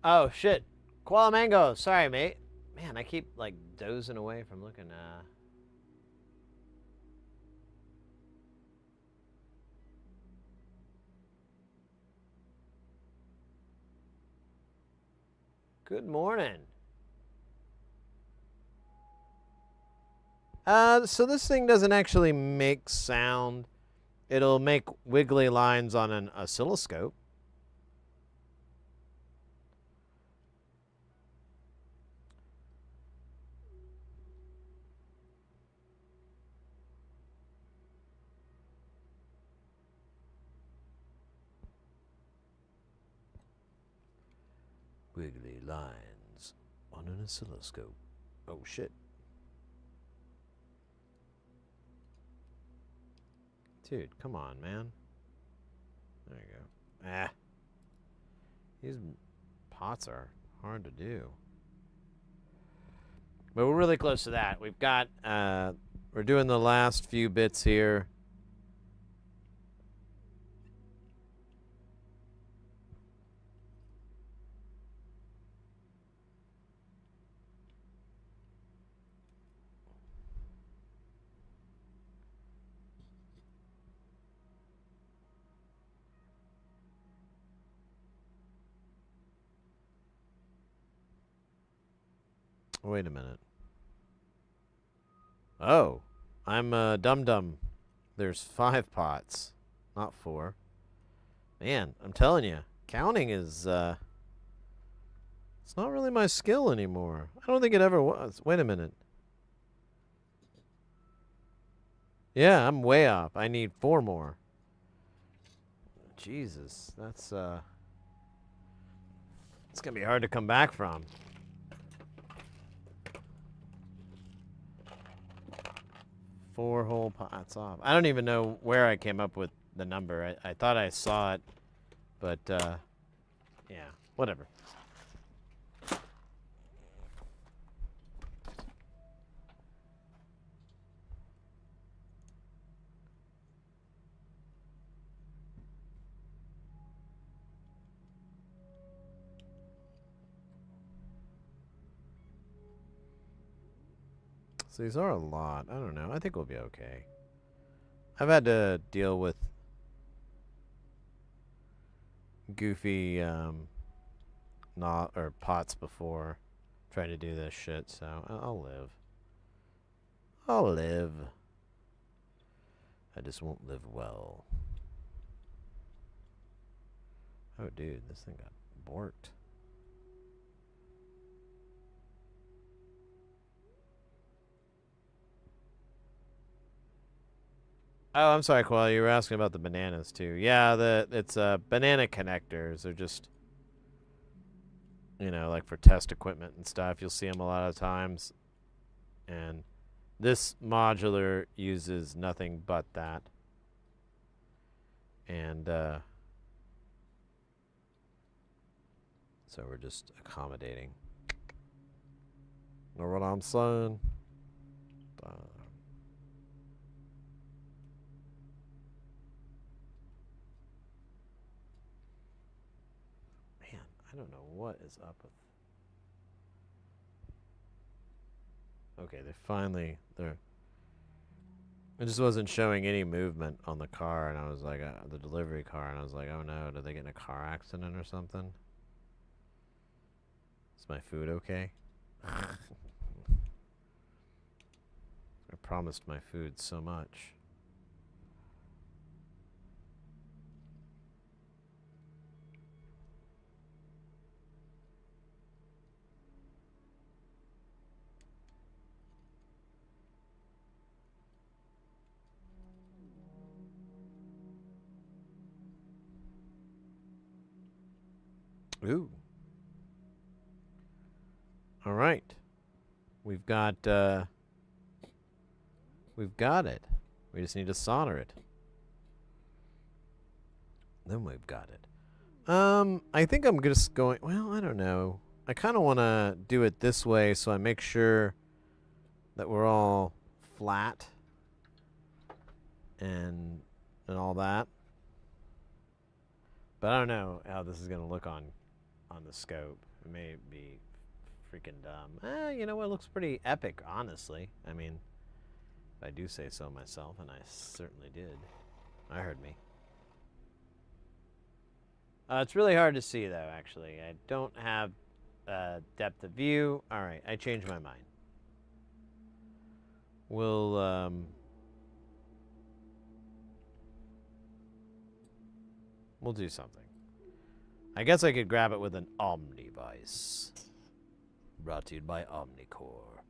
Oh, shit. Koala mango. Sorry, mate. Man, I keep, like, dozing away from looking. Good morning. So this thing doesn't actually make sound. It'll make wiggly lines on an oscilloscope. Wiggly lines on an oscilloscope. Oh, shit. Dude, come on, man. There you go. Ah. These pots are hard to do. But we're really close to that. We've got, we're doing the last few bits here. Wait a minute. Oh, I'm dum-dum. There's 5 pots, not 4. Man, I'm telling you, counting is, it's not really my skill anymore. I don't think it ever was. Wait a minute. Yeah, I'm way off. I need 4 more. Jesus, that's, it's gonna be hard to come back from. Four whole pots off. I don't even know where I came up with the number. I thought I saw it, but, yeah, whatever. So these are a lot. I don't know. I think we'll be okay. I've had to deal with goofy pots before. trying to do this shit, so I'll live. I'll live. I just won't live well. Oh, dude, this thing got borked. Oh, I'm sorry, Koala. You were asking about the bananas too. Yeah, it's banana connectors. They're just, you know, like for test equipment and stuff. You'll see them a lot of times. And this modular uses nothing but that. And so we're just accommodating. Know what I'm saying? Man, I don't know what is up with. Okay, they're. It just wasn't showing any movement on the car, and I was like, the delivery car, and I was like, oh no, did they get in a car accident or something? Is my food okay? I promised my food so much. Ooh. All right. We've got it. We just need to solder it. Then we've got it. I think I'm just going, well, I don't know. I kind of want to do it this way so I make sure that we're all flat and all that. But I don't know how this is going to look on the scope. It may be freaking dumb. You know what? It looks pretty epic, honestly. I mean, if I do say so myself, and I certainly did. I heard me. It's really hard to see, though, actually. I don't have depth of view. All right, I changed my mind. We'll do something. I guess I could grab it with an Omnivice. Brought to you by Omnicore,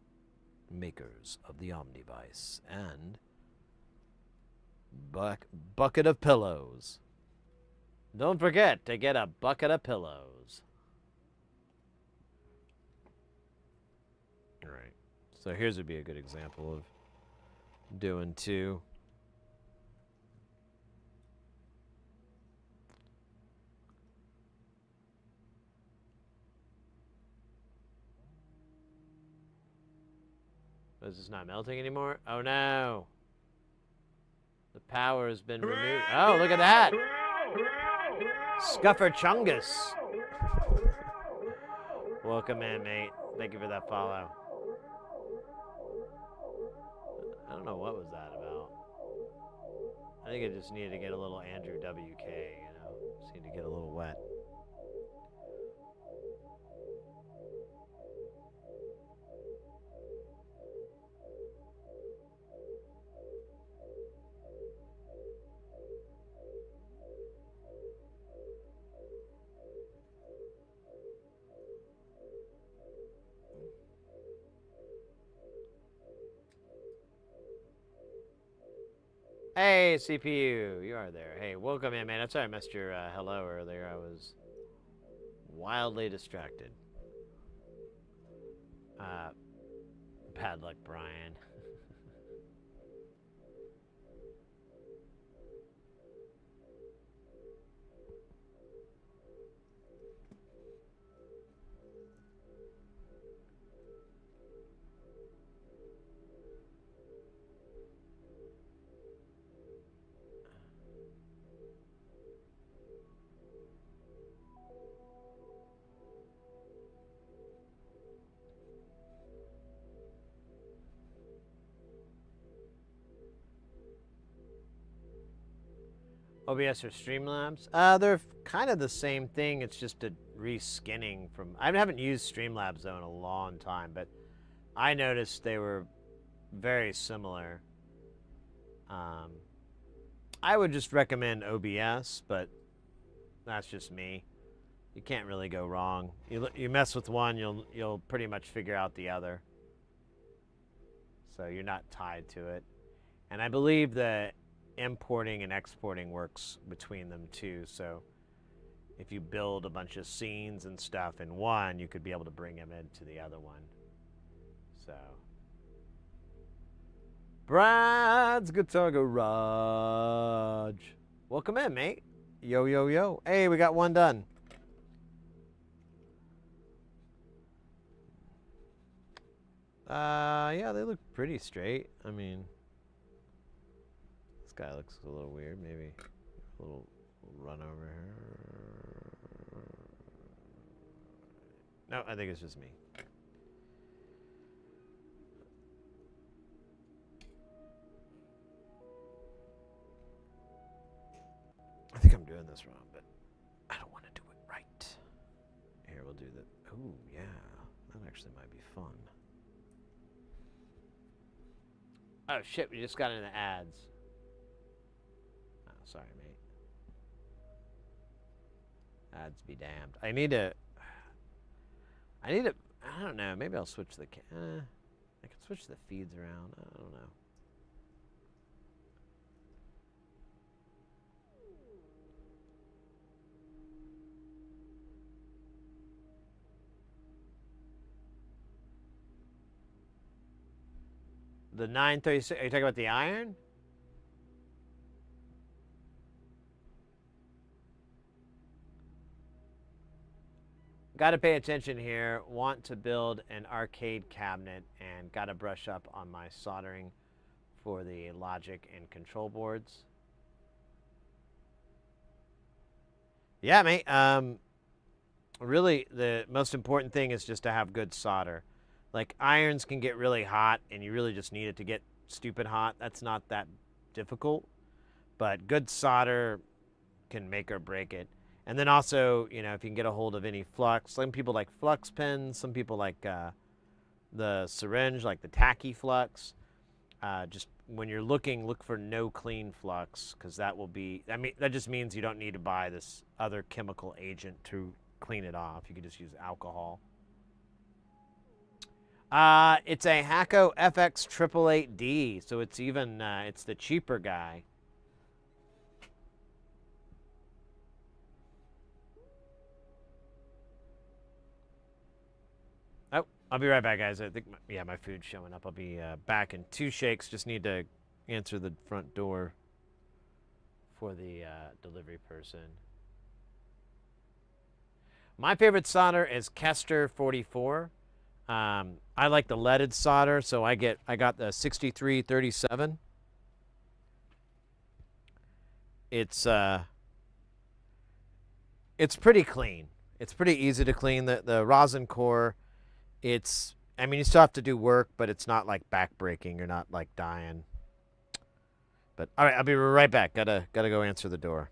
makers of the Omnivice, and bucket of pillows. Don't forget to get a bucket of pillows. All right. So here's would be a good example of doing two. Is this not melting anymore? Oh no. The power has been removed. Oh, look at that. Scuffer Chungus. Welcome in, mate. Thank you for that follow. I don't know what was that about. I think I just needed to get a little Andrew WK, you know. Just need to get a little wet. Hey, CPU, you are there. Hey, welcome in, man. I'm sorry I missed your hello earlier. I was wildly distracted. Bad luck, Brian. OBS or Streamlabs? They're kind of the same thing. It's just a reskinning from. I haven't used Streamlabs though in a long time, but I noticed they were very similar. I would just recommend OBS, but that's just me. You can't really go wrong. You mess with one, you'll pretty much figure out the other. So you're not tied to it. And I believe that importing and exporting works between them too. So if you build a bunch of scenes and stuff in one, you could be able to bring them into the other one. So Brad's Guitar Garage. Welcome in, mate. Yo, yo, yo. Hey, we got one done. Yeah, they look pretty straight. I mean, this guy looks a little weird. Maybe a little run over here. No, I think it's just me. I think I'm doing this wrong, but I don't want to do it right. Here, we'll do the... Oh, yeah. That actually might be fun. Oh, shit. We just got into ads. Oh, sorry, mate. Ads be damned. I need to... I don't know. Maybe I'll switch the... I can switch the feeds around. I don't know. The 936. Are you talking about the iron? Got to pay attention here. Want to build an arcade cabinet and got to brush up on my soldering for the logic and control boards. Yeah, mate. Really, the most important thing is just to have good solder. Like, irons can get really hot, and you really just need it to get stupid hot. That's not that difficult. But good solder can make or break it. And then also, you know, if you can get a hold of any flux. Some people like flux pens. Some people like the syringe, like the tacky flux. Just when you're looking, look for no clean flux, because that will be... I mean, that just means you don't need to buy this other chemical agent to clean it off. You can just use alcohol. It's a Hacko FX 888D, so it's even, it's the cheaper guy. Oh, I'll be right back, guys. I think, my food's showing up. I'll be back in 2 shakes. Just need to answer the front door for the delivery person. My favorite solder is Kester 44. I like the leaded solder, so I got the 6337. It's pretty clean. It's pretty easy to clean. The rosin core, I mean, you still have to do work, but it's not like backbreaking. You're not like dying. But all right, I'll be right back. Gotta go answer the door.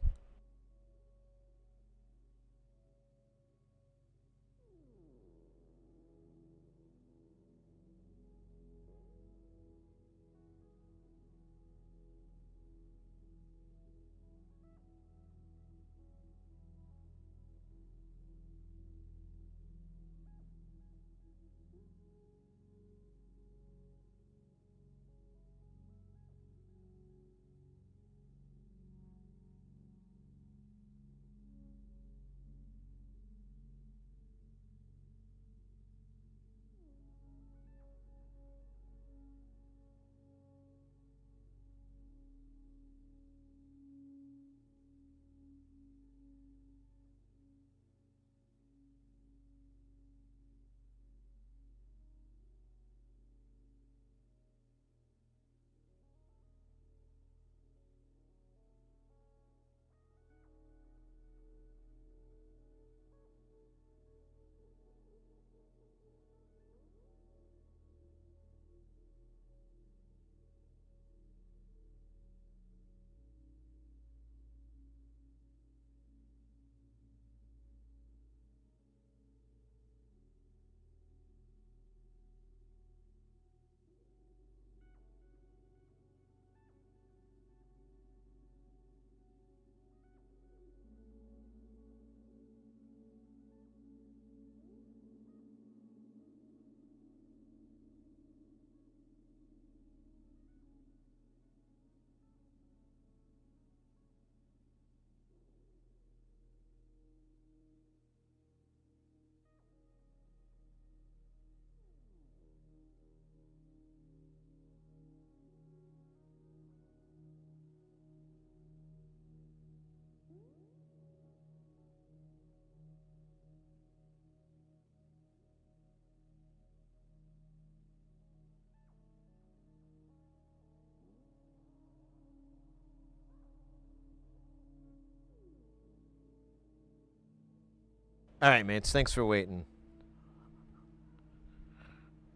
All right, mates. Thanks for waiting.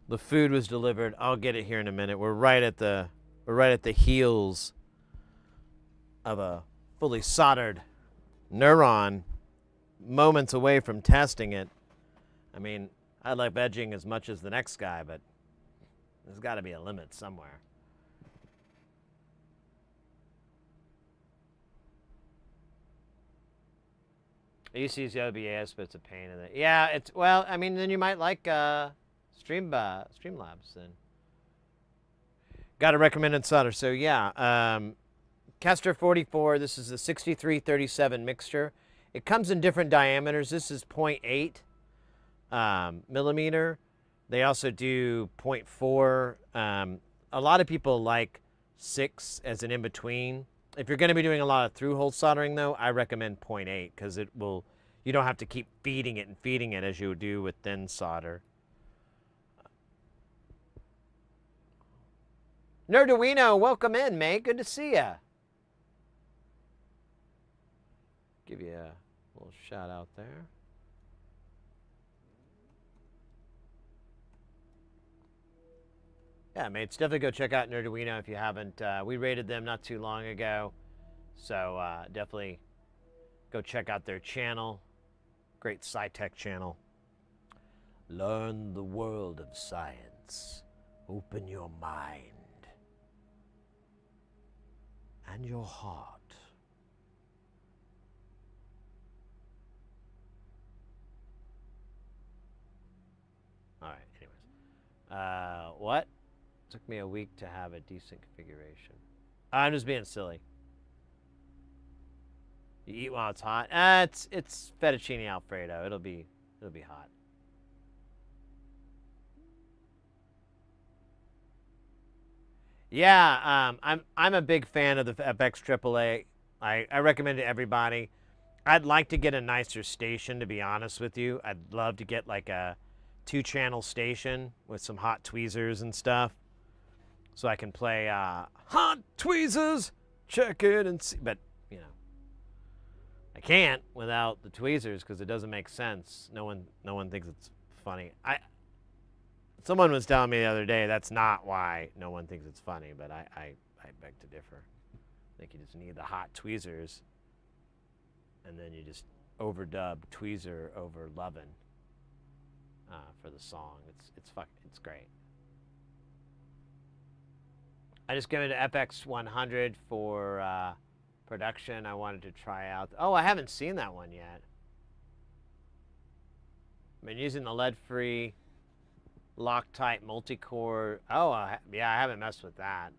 The food was delivered. I'll get it here in a minute. We're right at the heels of a fully soldered neuron, moments away from testing it. I mean, I like edging as much as the next guy, but there's got to be a limit somewhere. I used to use the OBS, but it's a pain in it. Yeah, it's, well, I mean, then you might like Streamlabs then. Got a recommended solder. So yeah, Castor 44, this is the 6337 mixture. It comes in different diameters. This is 0.8 millimeter. They also do 0.4. A lot of people like 6 as an in-between. If you're going to be doing a lot of through-hole soldering, though, I recommend 0.8 because it will, you don't have to keep feeding it and feeding it as you would do with thin solder. Nerduino, welcome in, mate. Good to see ya. Give you a little shout out there. Yeah, mates, definitely go check out Nerduino if you haven't. We rated them not too long ago, so definitely go check out their channel. Great sci-tech channel. Learn the world of science. Open your mind and your heart. All right, anyways. What? Took me a week to have a decent configuration. I'm just being silly. You eat while it's hot? It's fettuccine Alfredo. It'll be hot. Yeah, I'm a big fan of the FX AAA. I recommend it to everybody. I'd like to get a nicer station, to be honest with you. I'd love to get like a 2-channel station with some hot tweezers and stuff, so I can play hot tweezers. Check it and see. But you know, I can't without the tweezers because it doesn't make sense. No one thinks it's funny. Someone was telling me the other day that's not why no one thinks it's funny, but I beg to differ. I think you just need the hot tweezers, and then you just overdub tweezer over lovin' for the song. It's great. I just gave it an FX 100 for production. I wanted to try out. Oh, I haven't seen that one yet. I've been using the lead-free Loctite multi-core. Oh, yeah, I haven't messed with that.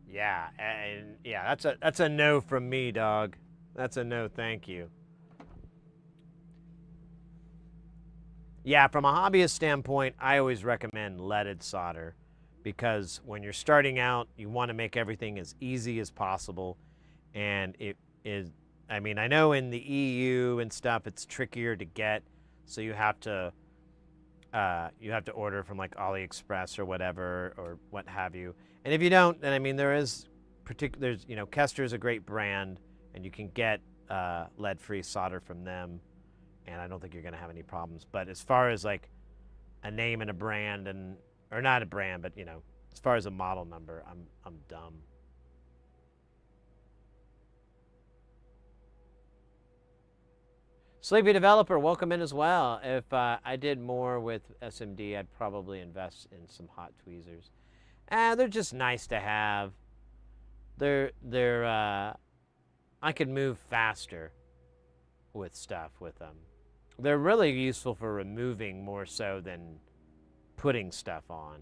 Yeah, and yeah, that's a no from me, dog. That's a no, thank you. Yeah, from a hobbyist standpoint, I always recommend leaded solder because when you're starting out, you want to make everything as easy as possible. And it is, I mean, I know in the EU and stuff, it's trickier to get, so you have to order from like AliExpress or whatever or what have you. And if you don't, then I mean, there's you know, Kester is a great brand, and you can get lead-free solder from them. And I don't think you're going to have any problems. But as far as like a name and a brand, and or not a brand, but you know, as far as a model number, I'm dumb. Sleepy Developer, welcome in as well. If I did more with SMD, I'd probably invest in some hot tweezers. They're just nice to have. I could move faster with stuff with them. They're really useful for removing more so than putting stuff on.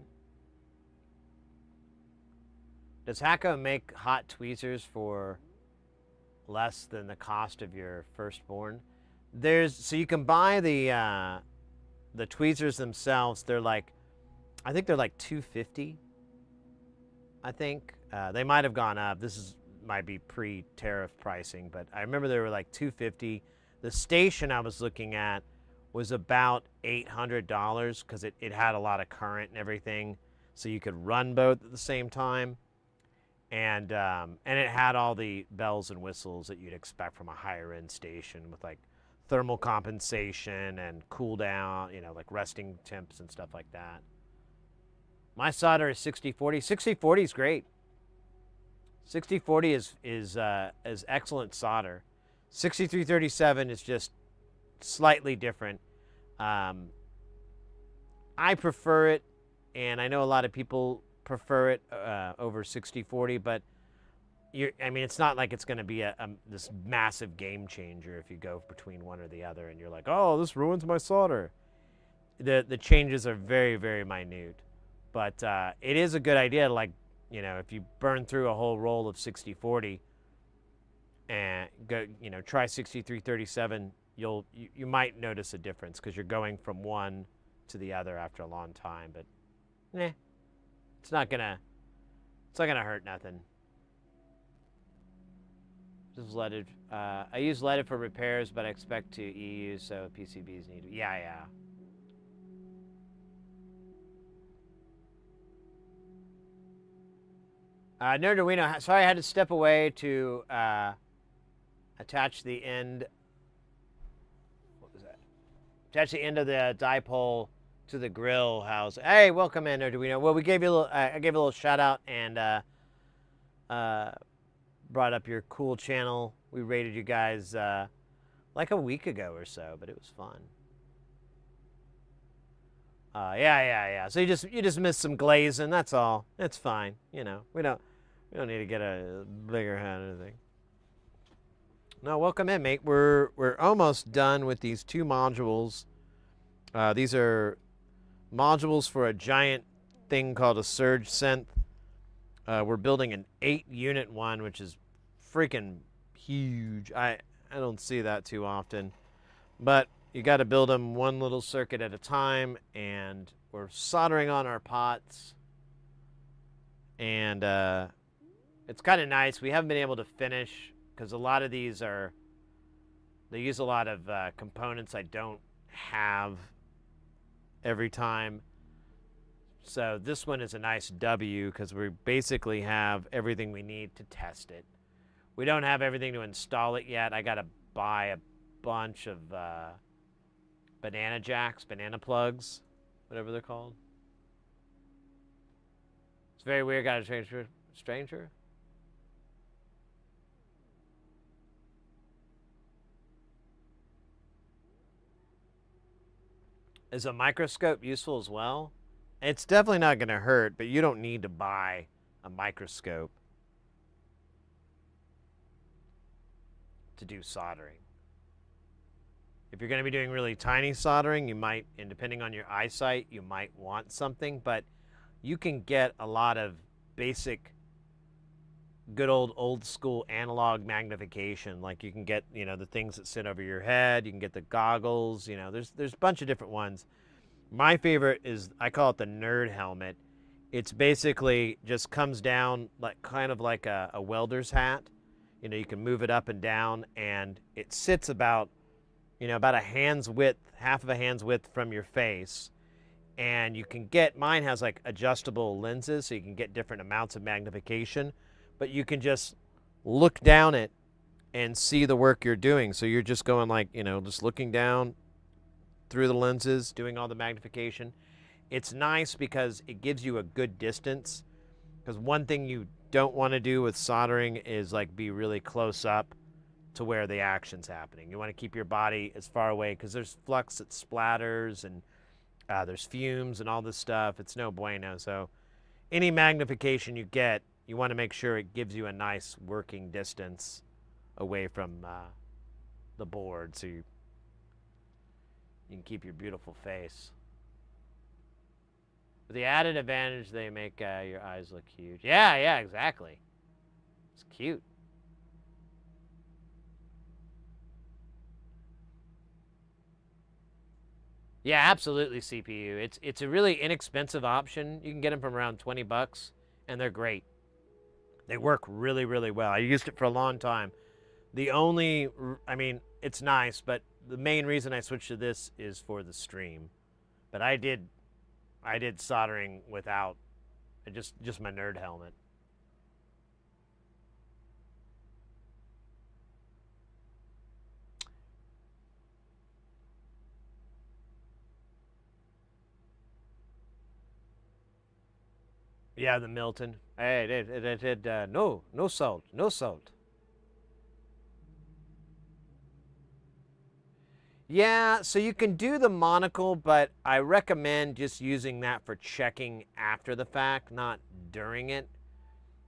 Does Hacko make hot tweezers for less than the cost of your firstborn? So you can buy the tweezers themselves. They're like, I think they're like $250. I think they might have gone up. Might be pre-tariff pricing, but I remember they were like $250. The station I was looking at was about $800 because it had a lot of current and everything, so you could run both at the same time. and it had all the bells and whistles that you'd expect from a higher end station with like thermal compensation and cool down, like resting temps and stuff like that. My solder is 6040. 6040 is great. 6040 is excellent solder. 6337 is just slightly different. I prefer it, and I know a lot of people prefer it over 6040, but it's not like it's going to be this massive game changer if you go between one or the other and you're like, oh, this ruins my solder. The changes are very, very minute, but it is a good idea to, like, if you burn through a whole roll of 6040 and go, try 6337, you might notice a difference because you're going from one to the other after a long time, but it's not gonna hurt nothing. Just leaded. I use leaded for repairs, but I expect to EU, so PCBs need. Yeah. No Arduino. Sorry, I had to step away to attach the end. What was that? Attach the end of the dipole to the grill house. Hey, welcome in, Arduino. Well, we gave you a little. I gave a little shout out and brought up your cool channel. We rated you guys like a week ago or so, but it was fun. Yeah. So you just missed some glazing. That's all. It's fine. We don't need to get a bigger head or anything. No, welcome in, mate. We're almost done with these two modules. These are modules for a giant thing called a SERGE synth. We're building an 8-unit one, which is freaking huge. I don't see that too often, but you got to build them one little circuit at a time, and we're soldering on our pots, and it's kind of nice. We haven't been able to finish because a lot of these they use a lot of components I don't have every time. So this one is a nice W because we basically have everything we need to test it. We don't have everything to install it yet. I got to buy a bunch of banana jacks, banana plugs, whatever they're called. It's very weird. Got a stranger? Is a microscope useful as well? It's definitely not going to hurt, but you don't need to buy a microscope to do soldering. If you're going to be doing really tiny soldering, you might, and depending on your eyesight, you might want something, but you can get a lot of basic, good old school analog magnification. Like you can get, the things that sit over your head, you can get the goggles, there's a bunch of different ones. My favorite is, I call it the nerd helmet. It's basically just comes down kind of like a welder's hat. You can move it up and down, and it sits about a hand's width, half of a hand's width from your face. And you can get, mine has like adjustable lenses, so you can get different amounts of magnification, but you can just look down it and see the work you're doing. So you're just going just looking down through the lenses, doing all the magnification. It's nice because it gives you a good distance, because one thing you don't want to do with soldering is be really close up to where the action's happening. You want to keep your body as far away because there's flux that splatters and there's fumes and all this stuff. It's no bueno. So any magnification you get, you want to make sure it gives you a nice working distance away from the board, so you can keep your beautiful face. With the added advantage, they make your eyes look huge. Yeah, exactly. It's cute. Yeah, absolutely, CPU. It's a really inexpensive option. You can get them from around $20, and they're great. They work really, really well. I used it for a long time. It's nice, but the main reason I switched to this is for the stream. But I did soldering without just my nerd helmet. Yeah, the Milton. Hey, no salt, no salt. Yeah, so you can do the monocle, but I recommend just using that for checking after the fact, not during it.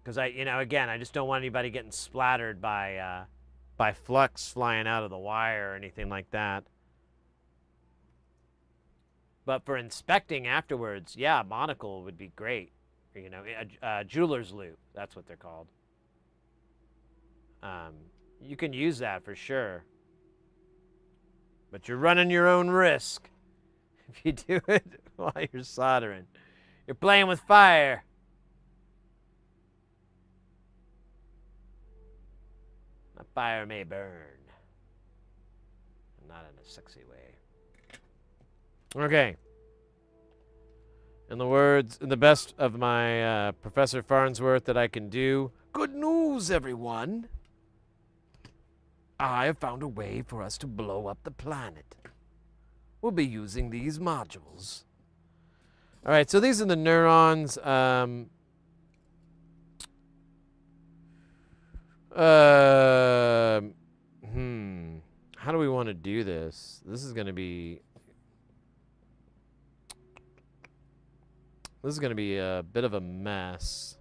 Because again, I just don't want anybody getting splattered by flux flying out of the wire or anything like that. But for inspecting afterwards, yeah, monocle would be great. Jeweler's loop, that's what they're called. You can use that for sure. But you're running your own risk if you do it while you're soldering. You're playing with fire. The fire may burn. Not in a sexy way. Okay. In the best of my Professor Farnsworth that I can do, good news, everyone. I have found a way for us to blow up the planet. We'll be using these modules. All right, so these are the neurons. How do we want to do this? This is going to be a bit of a mess.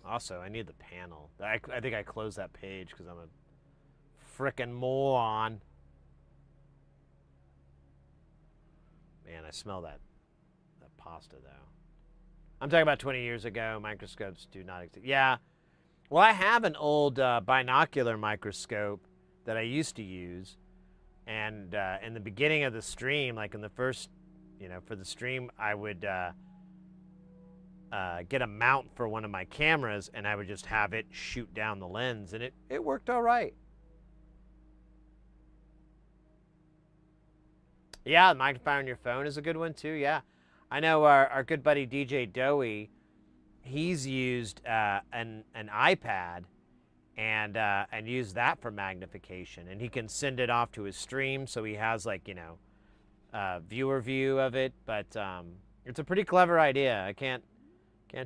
Also, I need the panel. I think I closed that page because I'm a frickin' moron. Man, I smell that pasta, though. I'm talking about 20 years ago. Microscopes do not exist. Yeah. Well, I have an old binocular microscope that I used to use. And in the beginning of the stream, like in the first, for the stream, I would get a mount for one of my cameras, and I would just have it shoot down the lens, and it worked all right. Yeah, the microphone on your phone is a good one too. Yeah, I know our good buddy DJ Dowie. He's used an iPad and used that for magnification, and he can send it off to his stream, so he has viewer view of it. But it's a pretty clever idea. I can't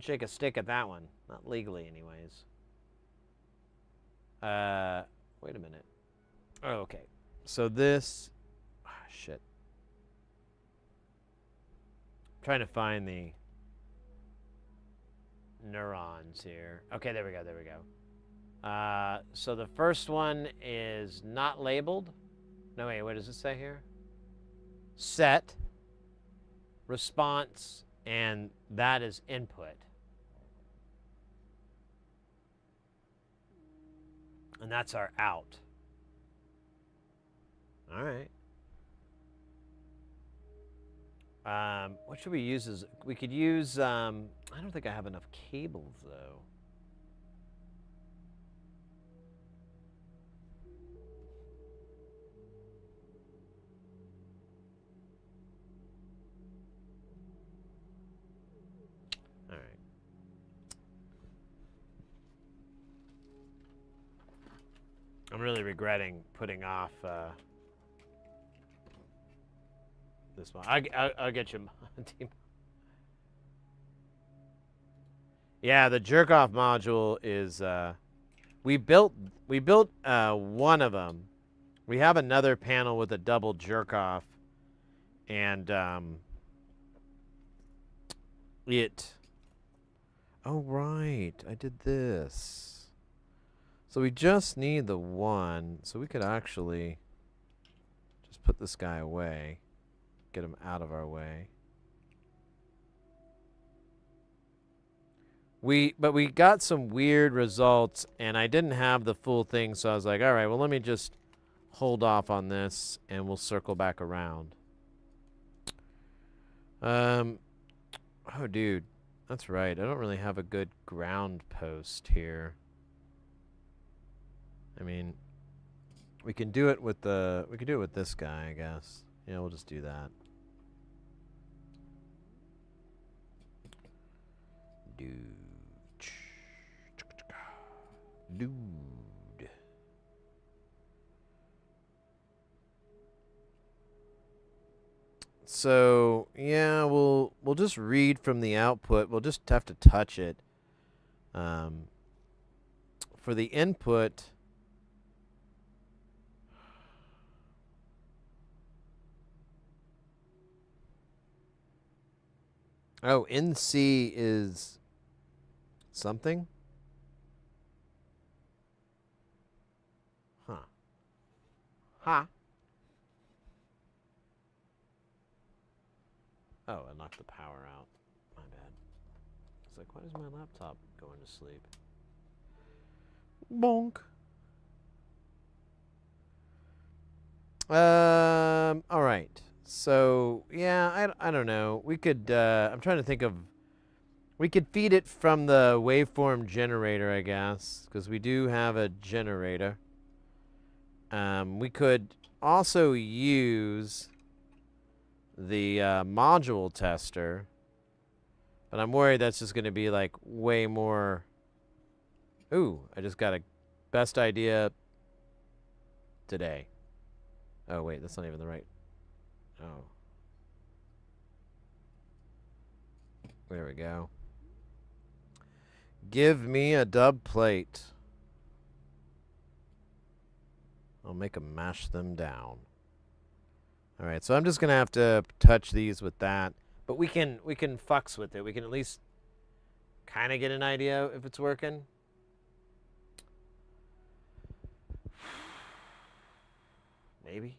shake a stick at that one, not legally, anyways. Wait a minute. Oh, okay. So this, shit. I'm trying to find the neurons here. Okay, there we go. So the first one is not labeled. No, wait, what does it say here? Set, response, and that is input. And that's our out. All right. What should we use we could use, I don't think I have enough cables, though. All right. I'm really regretting putting off this one. I'll get you. Yeah, the jerk off module is. We built one of them. We have another panel with a double jerk off, and it. Oh right, I did this. So we just need the one, so we could actually just put this guy away. Get him out of our way. But we got some weird results, and I didn't have the full thing, so I was like, all right, well, let me just hold off on this, and we'll circle back around. Oh, dude, that's right. I don't really have a good ground post here. I mean, we can do it with this guy, I guess. Yeah, we'll just do that. Dude. So yeah, we'll just read from the output. We'll just have to touch it. For the input, oh, NC is something? Huh. Huh. Oh, I knocked the power out. My bad. It's like, why is my laptop going to sleep? Bonk. All right. So, yeah, I don't know. We could, I'm trying to think of, we could feed it from the waveform generator, I guess, because we do have a generator. We could also use the module tester, but I'm worried that's just going to be like way more. Ooh, I just got a best idea today. Oh, wait, that's not even the right. Oh. There we go. Give me a dub plate. I'll make them mash them down. All right, so I'm just gonna have to touch these with that, but we can fucks with it. We can at least kind of get an idea if it's working. Maybe.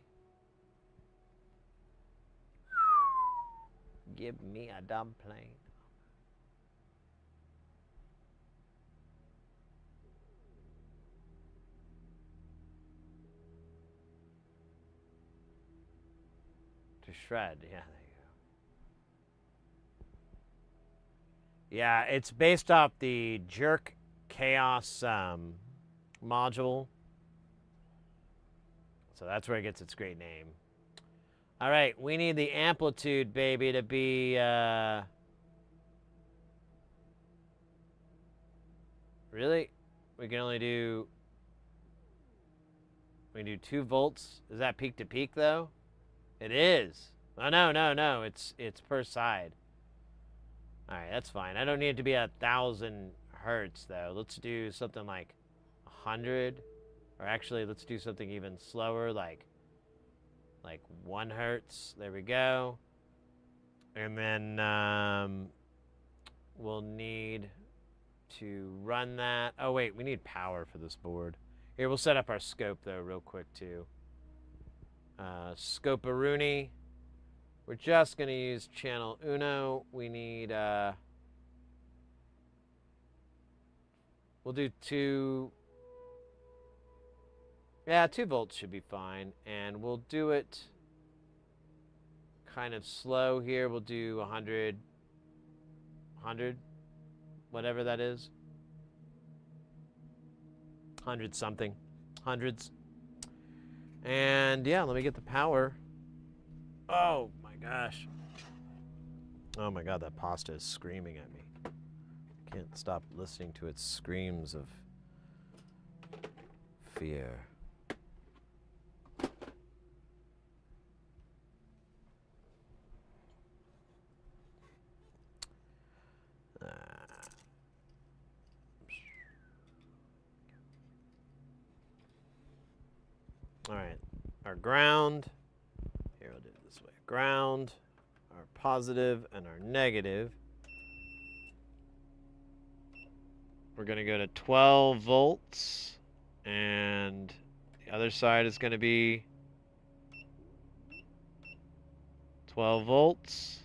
Give me a dub plate. To shred, yeah, there you go. Yeah, it's based off the Jerk Chaos module. So that's where it gets its great name. All right, we need the amplitude, baby, to be... Really? We can only do... We can do 2 volts. Is that peak to peak, though? It is. Oh, no. It's per side. All right, that's fine. I don't need it to be 1,000 hertz, though. Let's do something like 100. Or actually, let's do something even slower, like 1 hertz. There we go. And then we'll need to run that. Oh, wait, we need power for this board. Here, we'll set up our scope, though, real quick, too. Scope-a-rooney. We're just going to use channel Uno. We need, we'll do 2, yeah, 2 volts should be fine. And we'll do it kind of slow here. We'll do 100, whatever that is. 100 something, hundreds. And yeah, let me get the power. Oh my gosh. Oh my god, that pasta is screaming at me. I can't stop listening to its screams of fear. All right, our ground. Here, I'll do it this way. Ground, our positive, and our negative. We're going to go to 12 volts, and the other side is going to be 12 volts.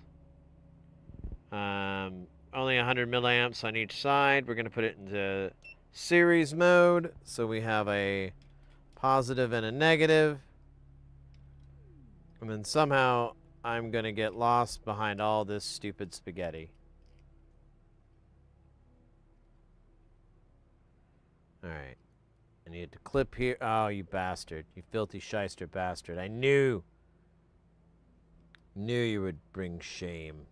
Only 100 milliamps on each side. We're going to put it into series mode, so we have a positive and a negative. And then somehow I'm going to get lost behind all this stupid spaghetti. All right. I need to clip here. Oh, you bastard. You filthy shyster bastard. I knew you would bring shame.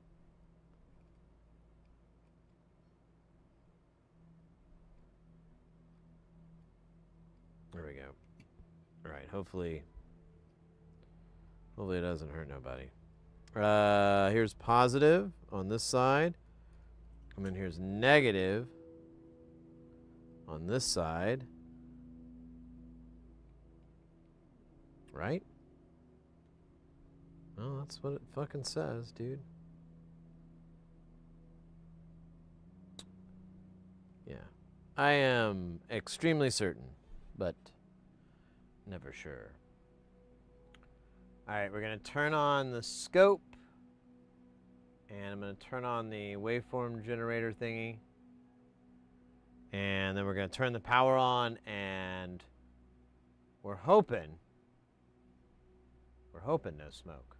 There we go. All right, hopefully it doesn't hurt nobody. Here's positive on this side. And then here's negative on this side. Right? Well, that's what it fucking says, dude. Yeah. I am extremely certain, but never sure. Alright, we're going to turn on the scope. And I'm going to turn on the waveform generator thingy. And then we're going to turn the power on, and we're hoping no smoke.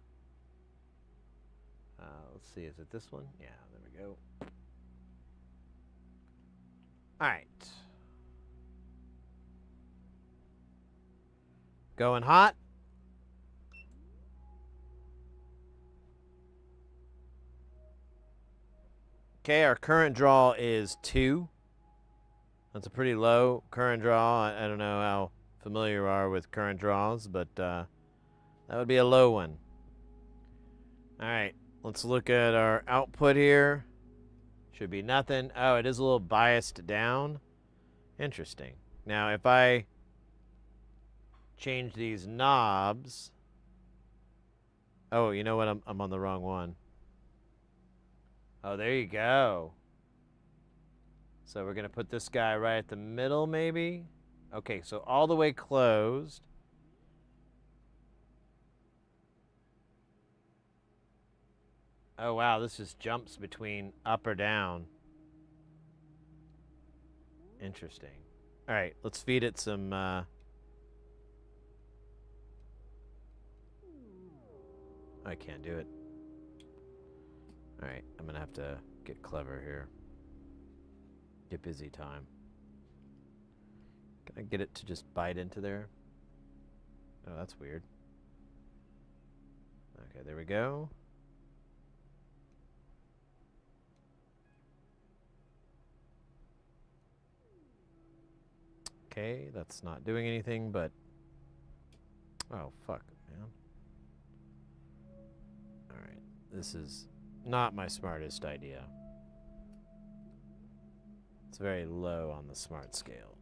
Let's see, is it this one? Yeah, there we go. All right. Going hot. Okay, our current draw is 2. That's a pretty low current draw. I don't know how familiar you are with current draws, but that would be a low one. All right, let's look at our output here. Should be nothing. Oh, it is a little biased down. Interesting. Now, if I change these knobs. Oh, you know what? I'm on the wrong one. Oh, there you go. So we're going to put this guy right at the middle, maybe? Okay, so all the way closed. Oh, wow, this just jumps between up or down. Interesting. All right, let's feed it some... I can't do it. All right, I'm going to have to get clever here. Get busy time. Can I get it to just bite into there? Oh, that's weird. Okay, there we go. Okay, that's not doing anything, but... Oh, fuck, man. Alright, this is not my smartest idea. It's very low on the smart scale.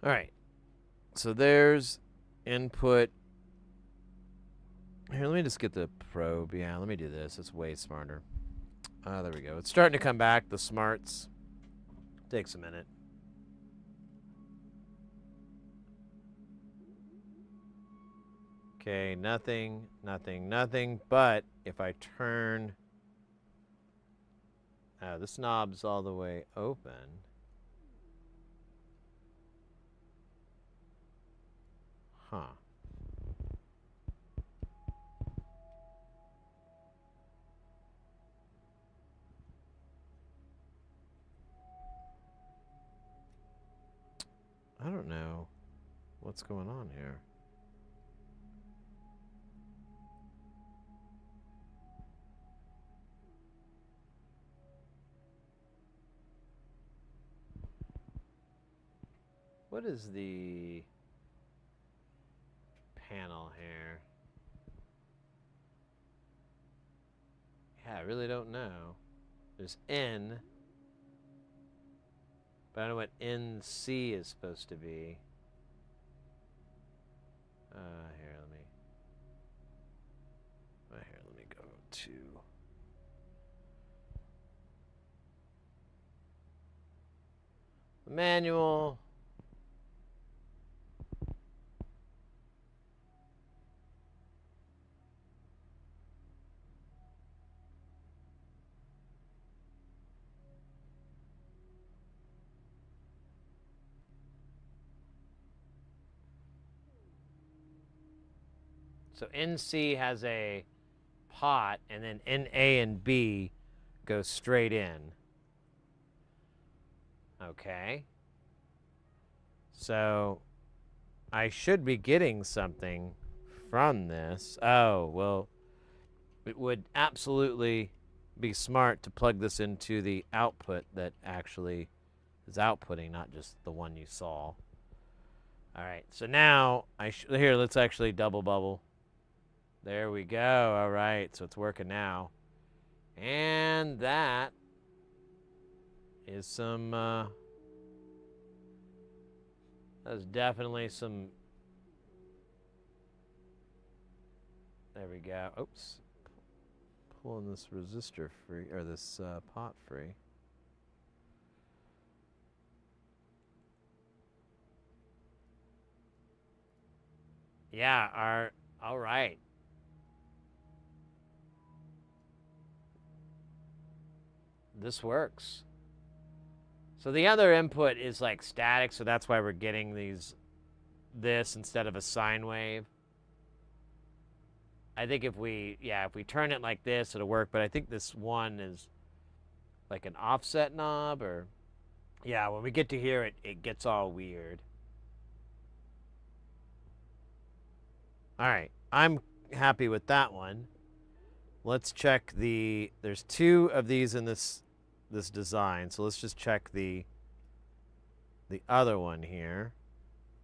Alright, so there's input. Here, let me just get the probe. Yeah, let me do this. It's way smarter. There we go. It's starting to come back, the smarts. Takes a minute. Okay, nothing, nothing, nothing. But if I turn... Oh, this knob's all the way open. Huh. I don't know what's going on here. What is the panel here? Yeah, I really don't know. There's N. But I don't know what NC is supposed to be. Here, let me go to... the manual. So NC has a pot, and then NA and B go straight in. Okay. So I should be getting something from this. Oh, well, it would absolutely be smart to plug this into the output that actually is outputting, not just the one you saw. All right, so now here, let's actually double bubble. There we go. All right, so it's working now. And that is some, that's definitely some, there we go. Oops. Pulling this resistor free, or this pot free. Yeah, all right. This works. So the other input is like static, so that's why we're getting this instead of a sine wave. I think if we turn it like this, it'll work, but I think this one is like an offset knob, or yeah, when we get to here, it gets all weird. All right, I'm happy with that one. Let's check there's 2 of these in this design, so let's just check the other one here.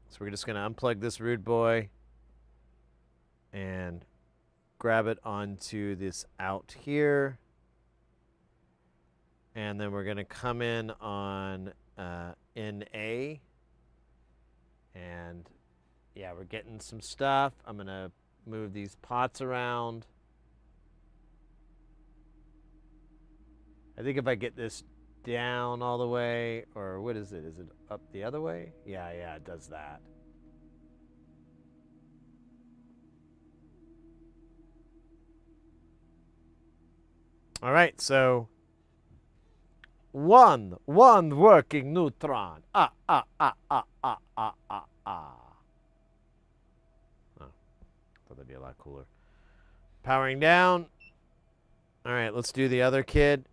So we're just gonna unplug this rude boy and grab it onto this out here. And then we're gonna come in on NA. And yeah, we're getting some stuff. I'm gonna move these pots around. I think if I get this down all the way, or what is it? Is it up the other way? Yeah, it does that. All right, so one working neutron. Oh, thought that'd be a lot cooler. Powering down. All right, let's do the other kid.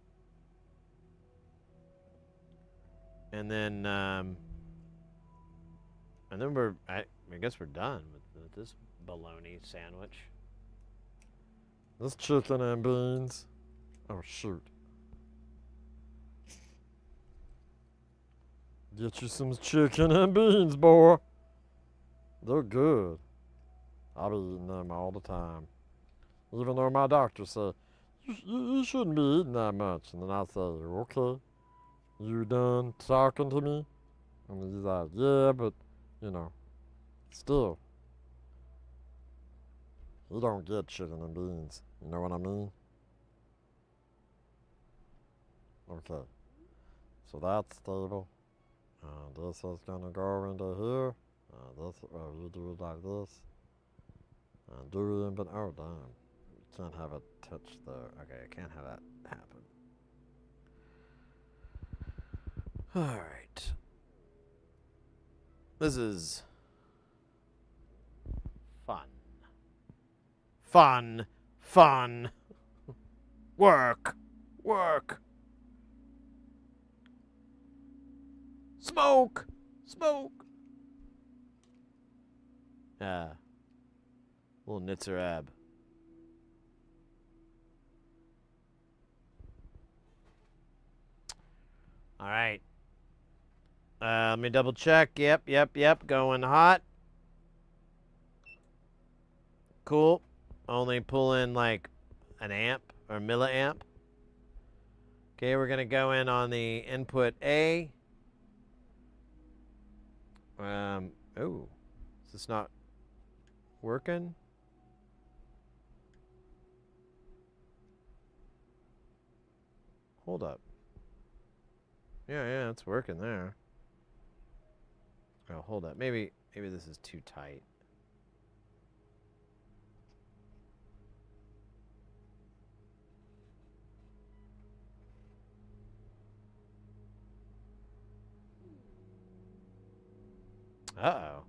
And then I guess we're done with this bologna sandwich. This chicken and beans. Oh, shoot. Get you some chicken and beans, boy. They're good. I'll be eating them all the time. Even though my doctor said, you shouldn't be eating that much. And then I say, okay, you done talking to me? And he's like, yeah, but, you know, still. You don't get chicken and beans. You know what I mean? Okay. So that's stable. This is gonna go into here. You do it like this. And do it in, but oh damn. You can't have it touch there. Okay, I can't have that happen. Alright. This is fun. Fun. Work. Smoke. Little Nitzer ab. All right. Let me double check. Yep. Going hot. Cool. Only pull in like an amp or milliamp. Okay, we're going to go in on the input A. Oh, is this not working? Hold up. Yeah, it's working there. Oh, hold up. Maybe this is too tight. Uh-oh.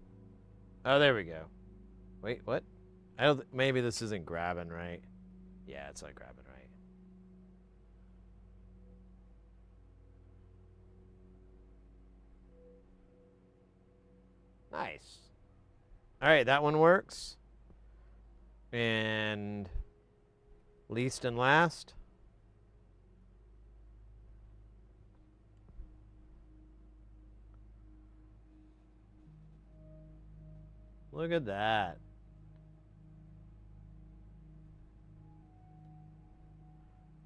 Oh, there we go. Wait, what? I don't maybe this isn't grabbing right. Yeah, it's not grabbing right. Nice. All right, that one works. And least and last. Look at that.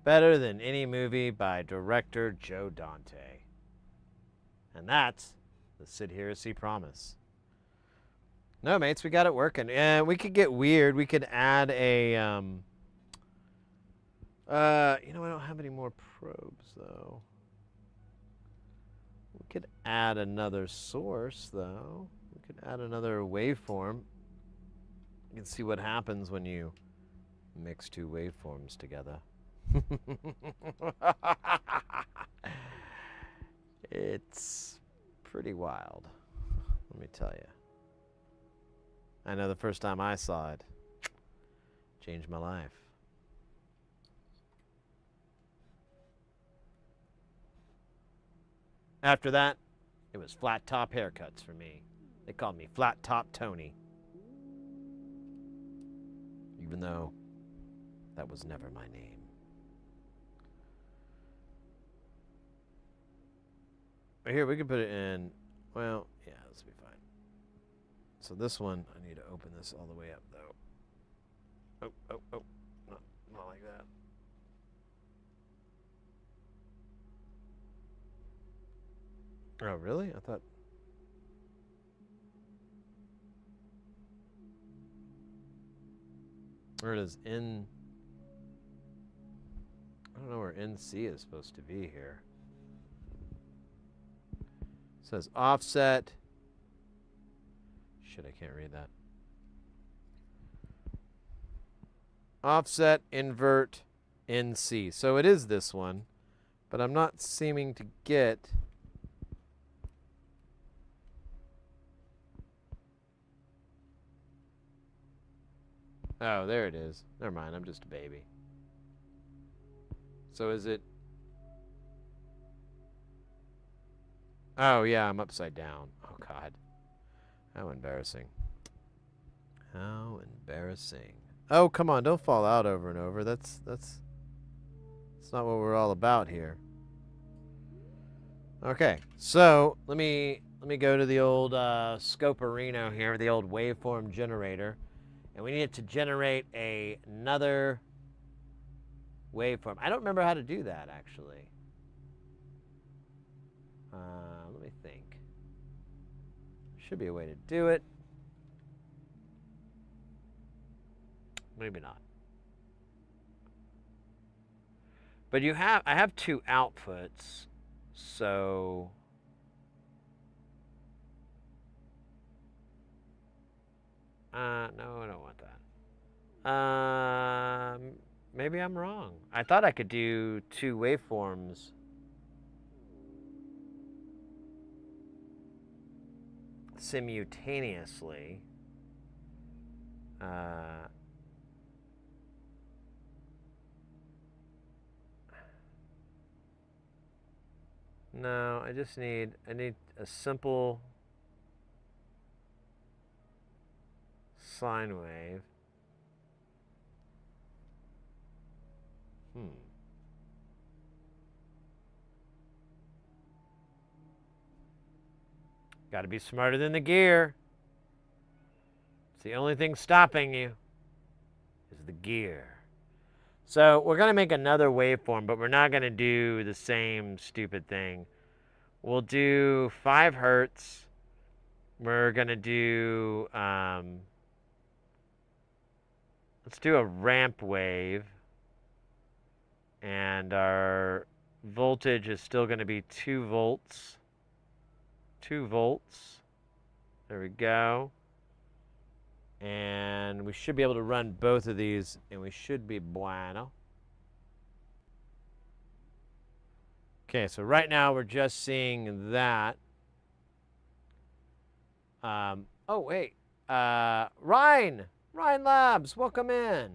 Better than any movie by director Joe Dante. And that's the Sit Here See Promise. No, mates, we got it working. We could get weird. We could add a, I don't have any more probes, though. We could add another source, though. We could add another waveform. You can see what happens when you mix two waveforms together. It's pretty wild, let me tell you. I know the first time I saw it changed my life. After that, it was flat top haircuts for me. They called me Flat Top Tony. Even though that was never my name. But here, we can put it in, well, yeah, this will be fine. So this one, I need to open this all the way up, though. Oh, not like that. Oh, really? I thought... Where does N... I don't know where NC is supposed to be here. It says offset. Shit, I can't read that. Offset, invert, NC. So it is this one, but I'm not seeming to get... Oh, there it is. Never mind, I'm just a baby. So is it... Oh, yeah, I'm upside down. Oh, God. How embarrassing. How embarrassing. Oh, come on, don't fall out over and over. That's not what we're all about here. Okay, so let me go to the old Scoperino here, the old waveform generator. And we need it to generate another waveform. I don't remember how to do that, actually. Let me think. Should be a way to do it. Maybe not. But I have two outputs, so... no, I don't want that. Maybe I'm wrong. I thought I could do two waveforms simultaneously. No, I need a simple sine wave. Got to be smarter than the gear. It's the only thing stopping you is the gear. So we're going to make another waveform, but we're not going to do the same stupid thing. We'll do 5 hertz. We're going to do, let's do a ramp wave. And our voltage is still going to be 2 volts. 2 volts. There we go. And we should be able to run both of these, and we should be bueno. Okay, so right now we're just seeing that. Oh, wait. Ryan Labs, welcome in.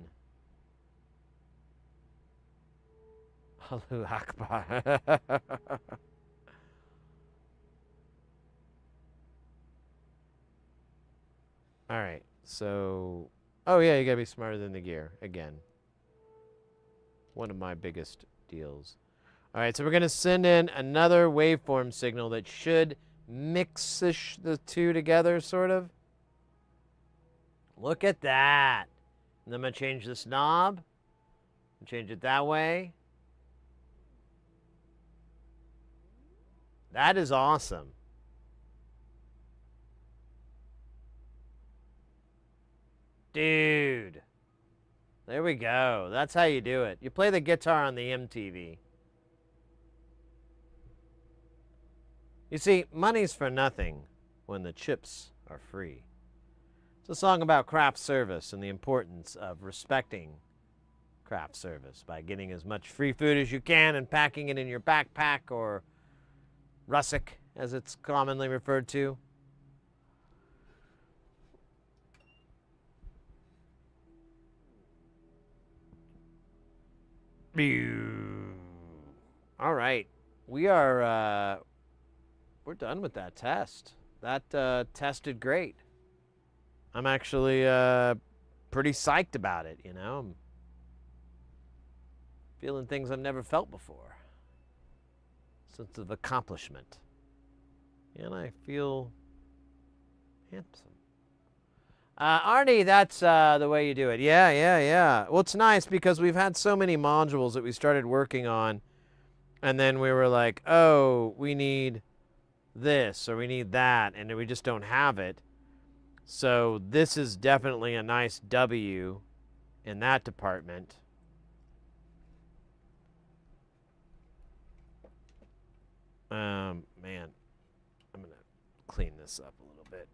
Allahu Akbar. All right, so, oh yeah, you gotta be smarter than the gear, again. One of my biggest deals. All right, so we're gonna send in another waveform signal that should mix the two together, sort of. Look at that. And I'm going to change this knob. Change it that way. That is awesome. Dude. There we go. That's how you do it. You play the guitar on the MTV. You see, money's for nothing when the chips are free. It's a song about craft service and the importance of respecting craft service by getting as much free food as you can and packing it in your backpack, or russack, as it's commonly referred to. All right, we're done with that test. That tested great. I'm actually pretty psyched about it, you know. I'm feeling things I've never felt before. Sense of accomplishment. And I feel handsome. Arnie, that's the way you do it. Yeah. Well, it's nice because we've had so many modules that we started working on, and then we were like, oh, we need this or we need that, and we just don't have it. So this is definitely a nice W in that department. Man, I'm going to clean this up a little bit.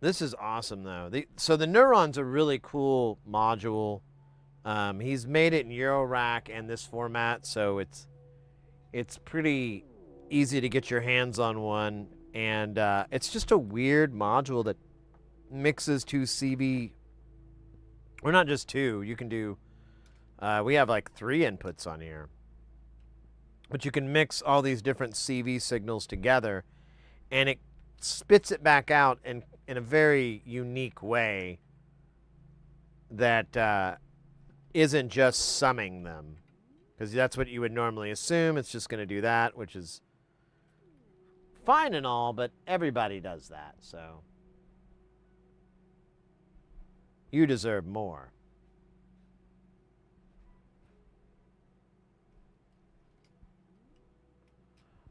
This is awesome, though. So the Neuron's a really cool module. He's made it in eurorack and this format, so it's pretty easy to get your hands on one. And it's just a weird module that mixes two CV, or not just two. You can do, we have like 3 inputs on here. But you can mix all these different CV signals together, and it spits it back out in a very unique way that isn't just summing them. Because that's what you would normally assume. It's just going to do that, which is fine and all, but everybody does that, so you deserve more.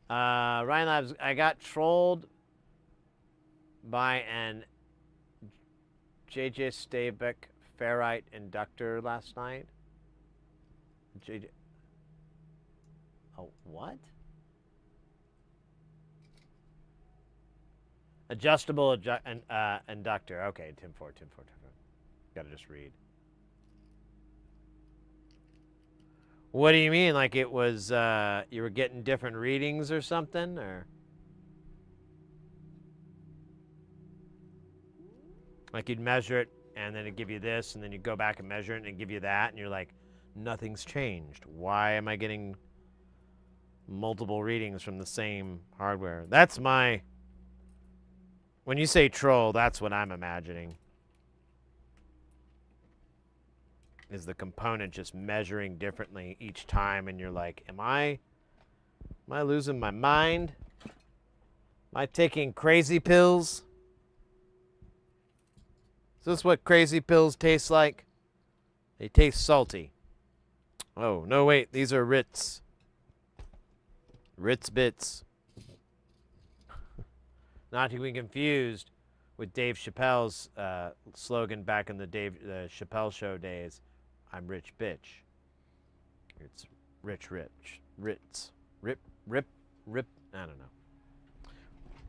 Ryan Labs, I got trolled by an JJ Stabeck ferrite inductor last night. JJ. Oh, what? Adjustable inductor. Okay, Tim 4. Gotta just read. What do you mean? Like it was, you were getting different readings or something? Or like you'd measure it and then it'd give you this, and then you'd go back and measure it and it'd give you that, and you're like, nothing's changed. Why am I getting multiple readings from the same hardware? That's my... When you say troll, that's what I'm imagining. Is the component just measuring differently each time, and you're like, am I losing my mind? Am I taking crazy pills? Is this what crazy pills taste like? They taste salty. Oh, no, wait, these are Ritz. Ritz Bits. Not to be confused with Dave Chappelle's slogan back in the Chappelle Show days. I'm rich, bitch. It's rich, Ritz. Rip. I don't know.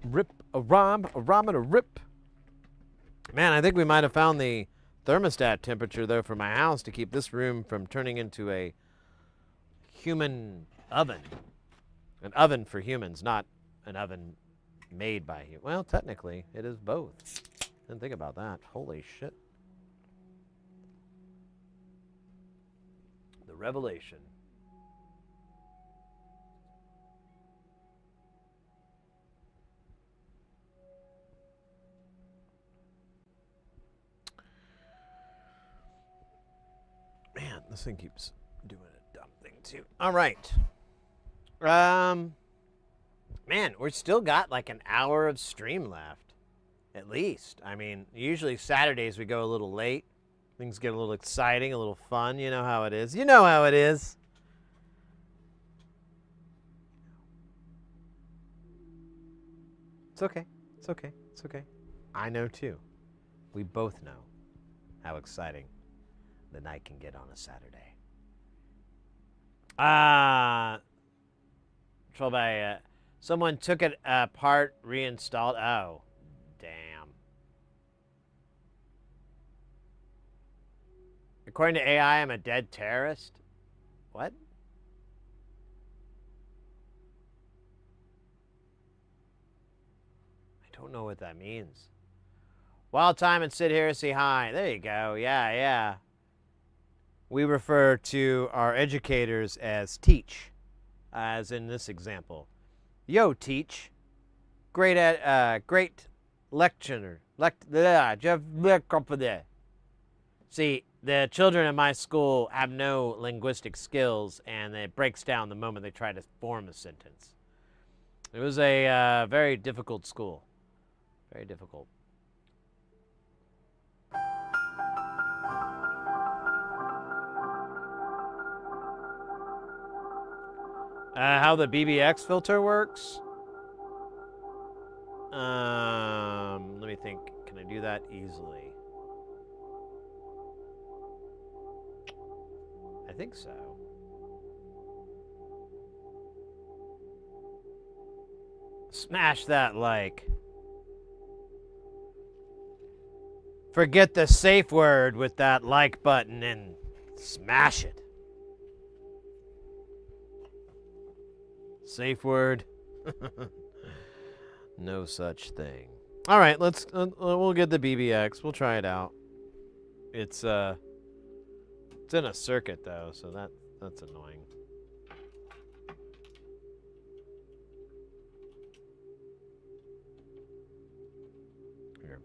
Rip, a rhyme and a rip. Man, I think we might have found the thermostat temperature, though, for my house to keep this room from turning into a human oven. An oven for humans, not an oven made by humans. Well, technically, it is both. Didn't think about that. Holy shit. The revelation. Man, this thing keeps doing a dumb thing too. All right. Man, we're still got like an hour of stream left. At least. I mean, usually Saturdays we go a little late. Things get a little exciting, a little fun. You know how it is. You know how it is. It's okay. It's okay. It's okay. I know too. We both know how exciting the night can get on a Saturday. Control by someone took it apart, reinstalled. Oh, damn. According to AI, I'm a dead terrorist. What? I don't know what that means. Wild time and sit here, say hi. There you go. Yeah, yeah. We refer to our educators as teach, as in this example. Yo, teach. Great lecturer. See, the children in my school have no linguistic skills, and it breaks down the moment they try to form a sentence. It was a very difficult school. Very difficult. How the BBX filter works? Let me think. Can I do that easily? I think so. Smash that like. Forget the safe word with that like button and smash it. Safe word. No such thing. All right, let's we'll get the BBX. We'll try it out. It's in a circuit though, so that's annoying. Here,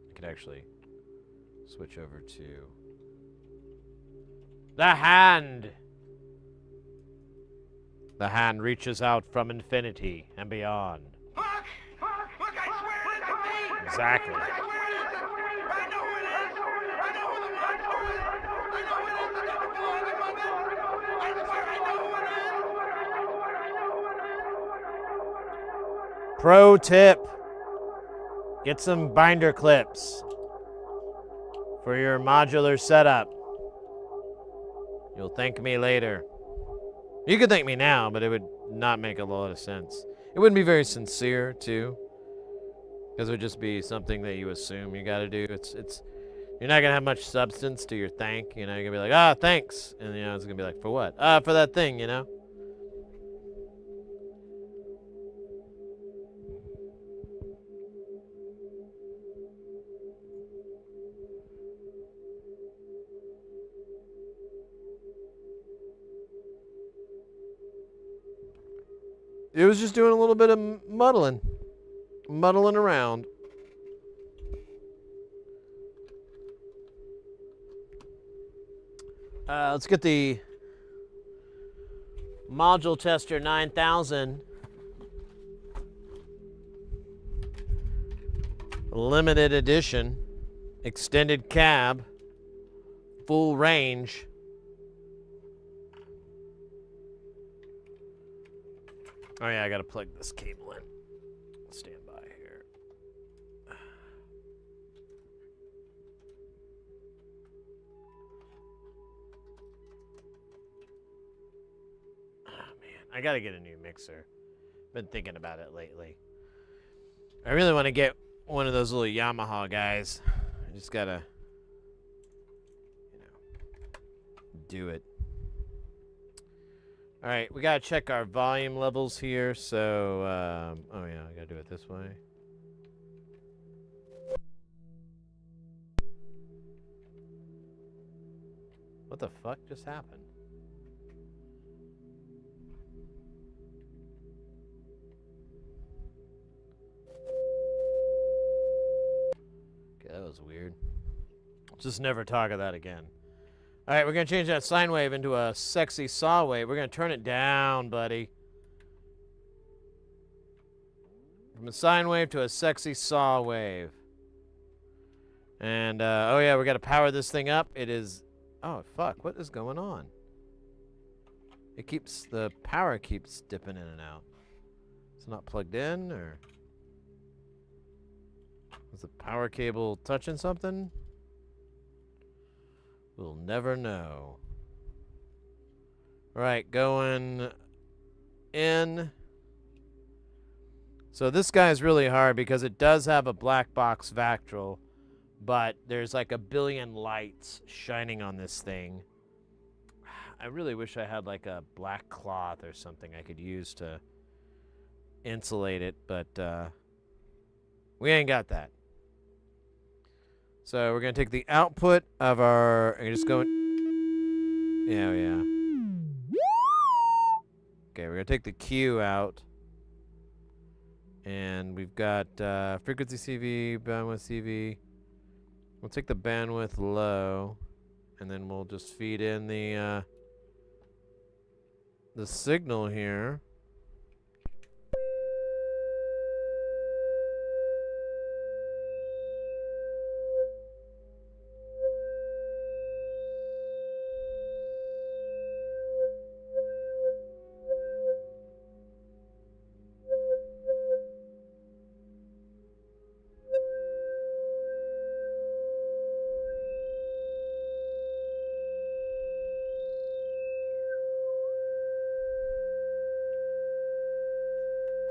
I could actually switch over to the hand. The hand reaches out from infinity and beyond. Look, I swear it isn't me! Exactly. I swear it isn't me! I know who it is! I know who the monster is! I know it is the devil behind the puppet! I swear I know who it is! Pro tip. Get some binder clips for your modular setup. You'll thank me later. You could thank me now, but it would not make a lot of sense. It wouldn't be very sincere, too. Because it would just be something that you assume you gotta do. You're not gonna have much substance to your thank, you know. You're gonna be like, thanks. And, it's gonna be like, for what? For that thing, you know. It was just doing a little bit of muddling around. Let's get the Module Tester 9000 limited edition, extended cab, full range. Oh yeah, I gotta plug this cable in. Stand by here. Oh man, I gotta get a new mixer. Been thinking about it lately. I really want to get one of those little Yamaha guys. I just gotta, do it. All right, we gotta check our volume levels here. So, oh yeah, I gotta do it this way. What the fuck just happened? Okay, that was weird. Just never talk of that again. All right, we're going to change that sine wave into a sexy saw wave. We're going to turn it down, buddy. From a sine wave to a sexy saw wave. And, oh yeah, we got to power this thing up. It is, oh, fuck, what is going on? It keeps, the power keeps dipping in and out. It's not plugged in, or is the power cable touching something? We'll never know. All right, going in. So this guy's really hard because it does have a black box Vactral, but there's like a billion lights shining on this thing. I really wish I had like a black cloth or something I could use to insulate it, but we ain't got that. So we're gonna take the output of our, and just go, yeah. Okay, we're gonna take the Q out. And we've got frequency CV, bandwidth CV. We'll take the bandwidth low, and then we'll just feed in the signal here.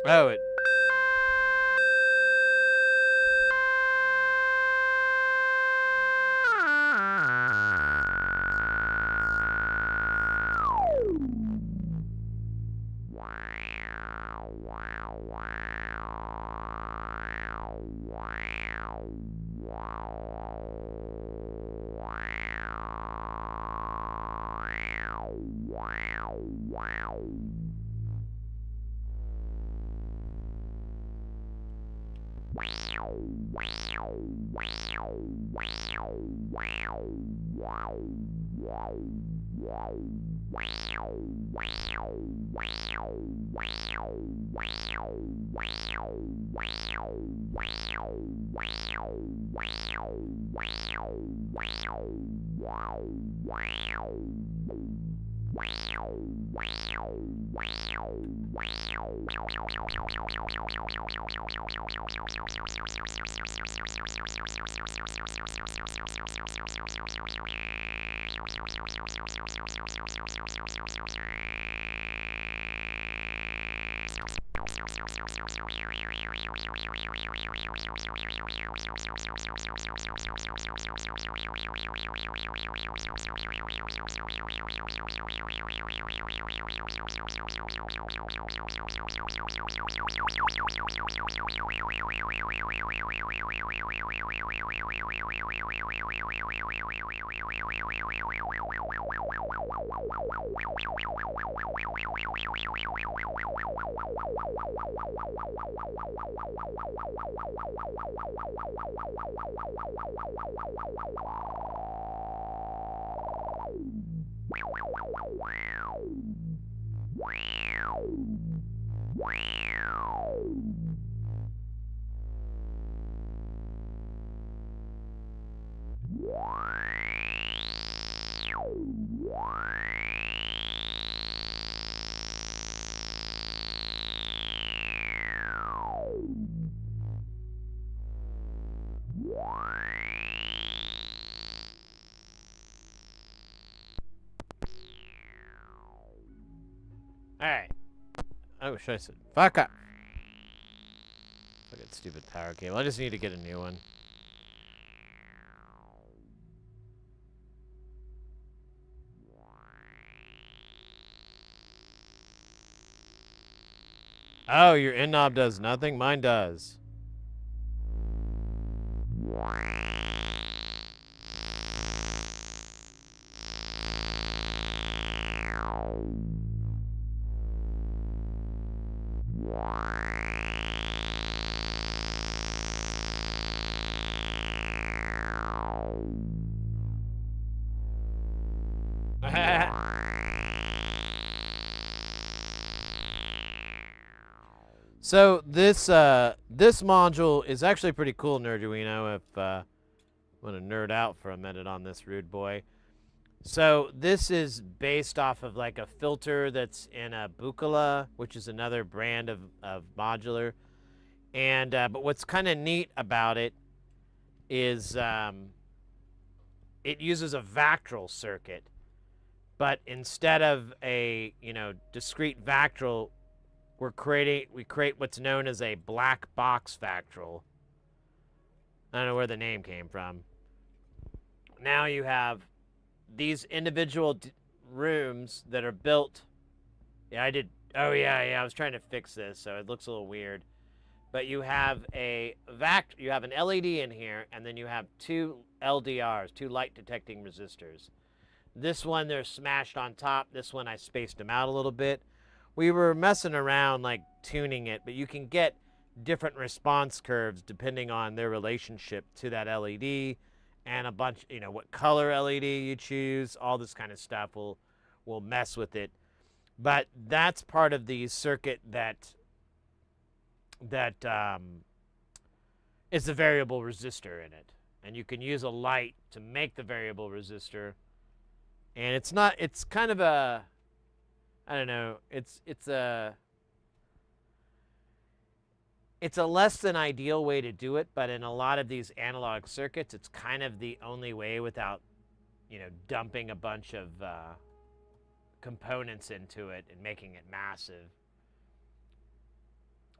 Oh, it. Alright. I wish I said, fuck up. Fucking stupid power cable. I just need to get a new one. Oh, your end knob does nothing? Mine does. So this this module is actually pretty cool, Nerduino. If I'm gonna nerd out for a minute on this rude boy. So this is based off of like a filter that's in a Bucala, which is another brand of Modular. And but what's kind of neat about it is it uses a Vactral circuit, but instead of a discrete Vactral, we create what's known as a black box Vactral. I don't know where the name came from. Now you have these individual rooms that are built. Yeah, I did. Oh yeah. I was trying to fix this, so it looks a little weird. But you have you have an LED in here, and then you have two LDRs, two light detecting resistors. This one they're smashed on top. This one I spaced them out a little bit. We were messing around like tuning it, but you can get different response curves depending on their relationship to that LED and a bunch, what color LED you choose, all this kind of stuff will mess with it. But that's part of the circuit that is the variable resistor in it. And you can use a light to make the variable resistor. And it's kind of a, I don't know, it's a less than ideal way to do it, but in a lot of these analog circuits, it's kind of the only way without, dumping a bunch of components into it and making it massive.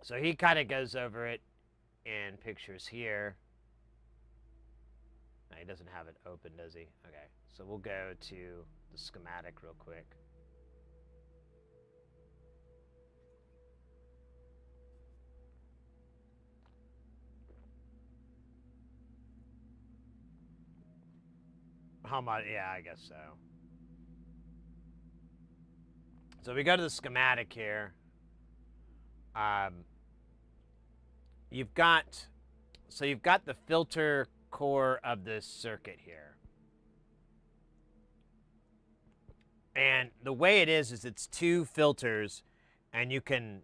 So he kind of goes over it in pictures here. No, he doesn't have it open, does he? Okay, so we'll go to the schematic real quick. How much? Yeah, I guess so. So we go to the schematic here. You've got the filter core of this circuit here. And the way it is it's two filters, and you can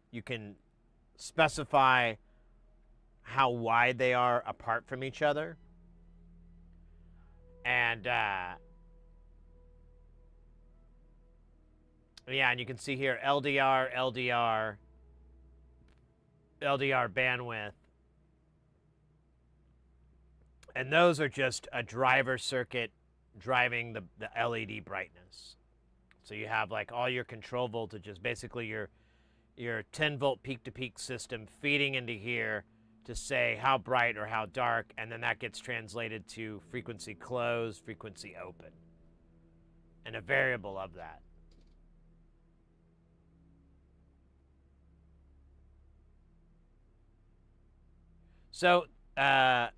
specify how wide they are apart from each other. And yeah, and you can see here LDR, LDR, LDR bandwidth. And those are just a driver circuit driving the LED brightness. So you have like all your control voltages, basically your 10 volt peak to peak system feeding into here to say how bright or how dark, and then that gets translated to frequency closed, frequency open, and a variable of that. So my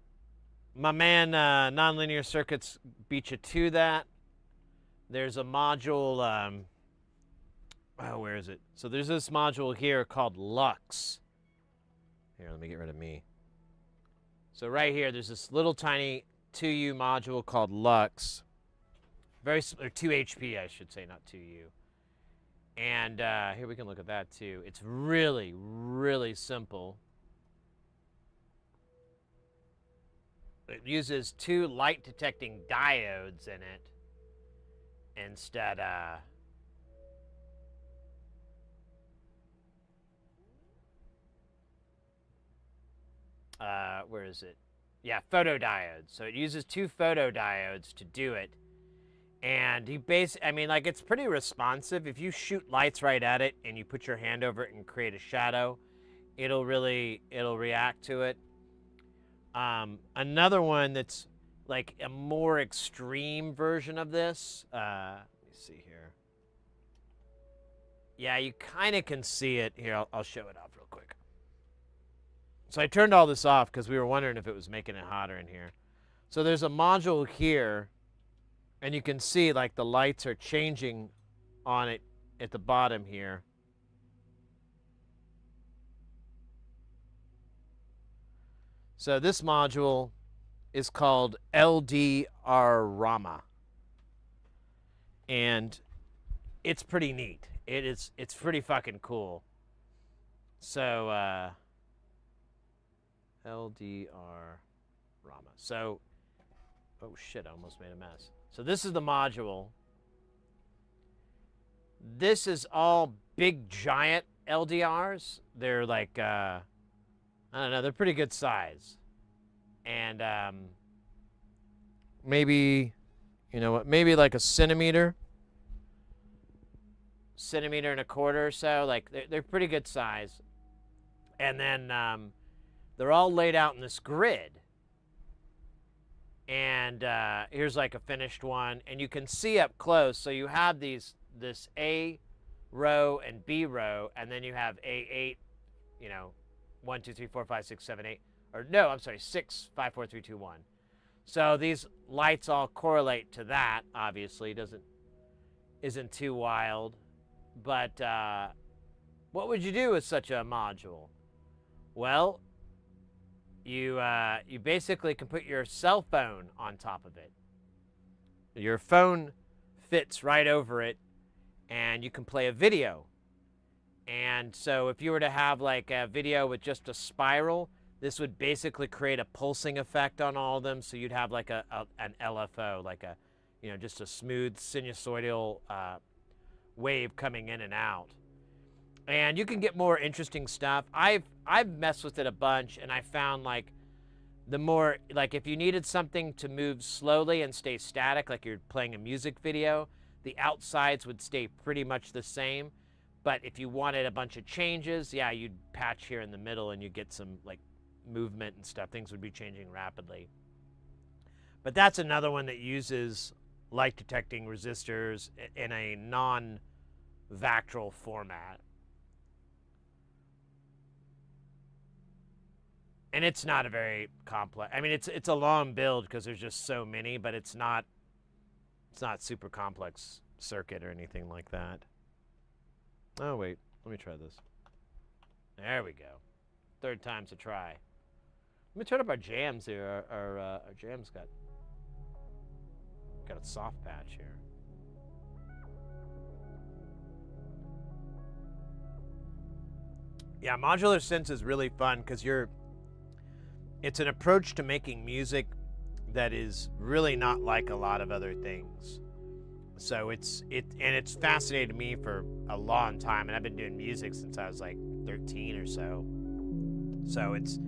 man Nonlinear Circuits beat you to that. There's a module, where is it? So there's this module here called Lux. Here, let me get rid of me. So right here, there's this little tiny 2U module called Lux. Or 2 HP, I should say, not 2U. And here we can look at that too. It's really, really simple. It uses two light detecting diodes in it instead where is it? Yeah, photodiodes. So it uses two photodiodes to do it. And it's pretty responsive. If you shoot lights right at it and you put your hand over it and create a shadow, it'll react to it. Another one that's like a more extreme version of this. Let me see here. Yeah, you kind of can see it here. I'll show it off real quick. So I turned all this off because we were wondering if it was making it hotter in here. So there's a module here, and you can see like the lights are changing on it at the bottom here. So this module is called LDR-RAMA, and it's pretty neat. It's pretty fucking cool. So LDR-RAMA. So Oh shit, I almost made a mess. So this is the module. This is all big giant LDRs. They're like, I don't know, they're pretty good size. And maybe, you know what, maybe like a centimeter and a quarter or so. Like they're pretty good size. And then they're all laid out in this grid. And here's like a finished one, and you can see up close. So you have this A row and B row, and then you have A8, you know, 1, 2, 3, 4, 5, 6, 7, 8, or no, I'm sorry, 6, 5, 4, 3, 2, 1. So these lights all correlate to that. Obviously, isn't too wild, but what would you do with such a module? Well, you basically can put your cell phone on top of it. Your phone fits right over it, and you can play a video. And so if you were to have like a video with just a spiral, this would basically create a pulsing effect on all of them. So you'd have like an LFO, like a, you know, just a smooth sinusoidal wave coming in and out. And you can get more interesting stuff. I've messed with it a bunch, and I found like the more, like if you needed something to move slowly and stay static, like you're playing a music video, the outsides would stay pretty much the same. But if you wanted a bunch of changes, yeah, you'd patch here in the middle and you get some like movement and stuff. Things would be changing rapidly. But that's another one that uses light detecting resistors in a non-Vactral format. And it's not a very complex. I mean, it's a long build because there's just so many, but it's not super complex circuit or anything like that. Oh wait, let me try this. There we go. Third time's a try. Let me turn up our jams here. Our jams got a soft patch here. Yeah, modular synths is really fun because it's an approach to making music that is really not like a lot of other things. So it's fascinated me for a long time, and I've been doing music since I was like 13 or so. So it's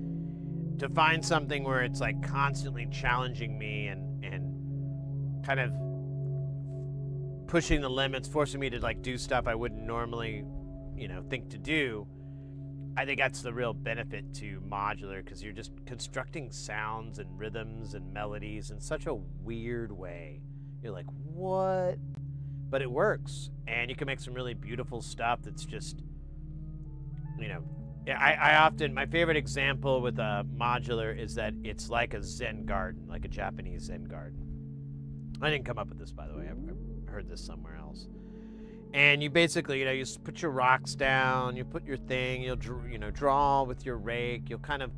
to find something where it's like constantly challenging me and kind of pushing the limits, forcing me to like do stuff I wouldn't normally, you know, think to do. I think that's the real benefit to modular, because you're just constructing sounds and rhythms and melodies in such a weird way. You're like, what? But it works, and you can make some really beautiful stuff that's just, you know, I often, my favorite example with a modular is that it's like a Zen garden, like a Japanese Zen garden. I didn't come up with this, by the way. I've heard this somewhere else. And you basically, you know, you put your rocks down, you put your thing, you'll, you know, draw with your rake. You'll kind of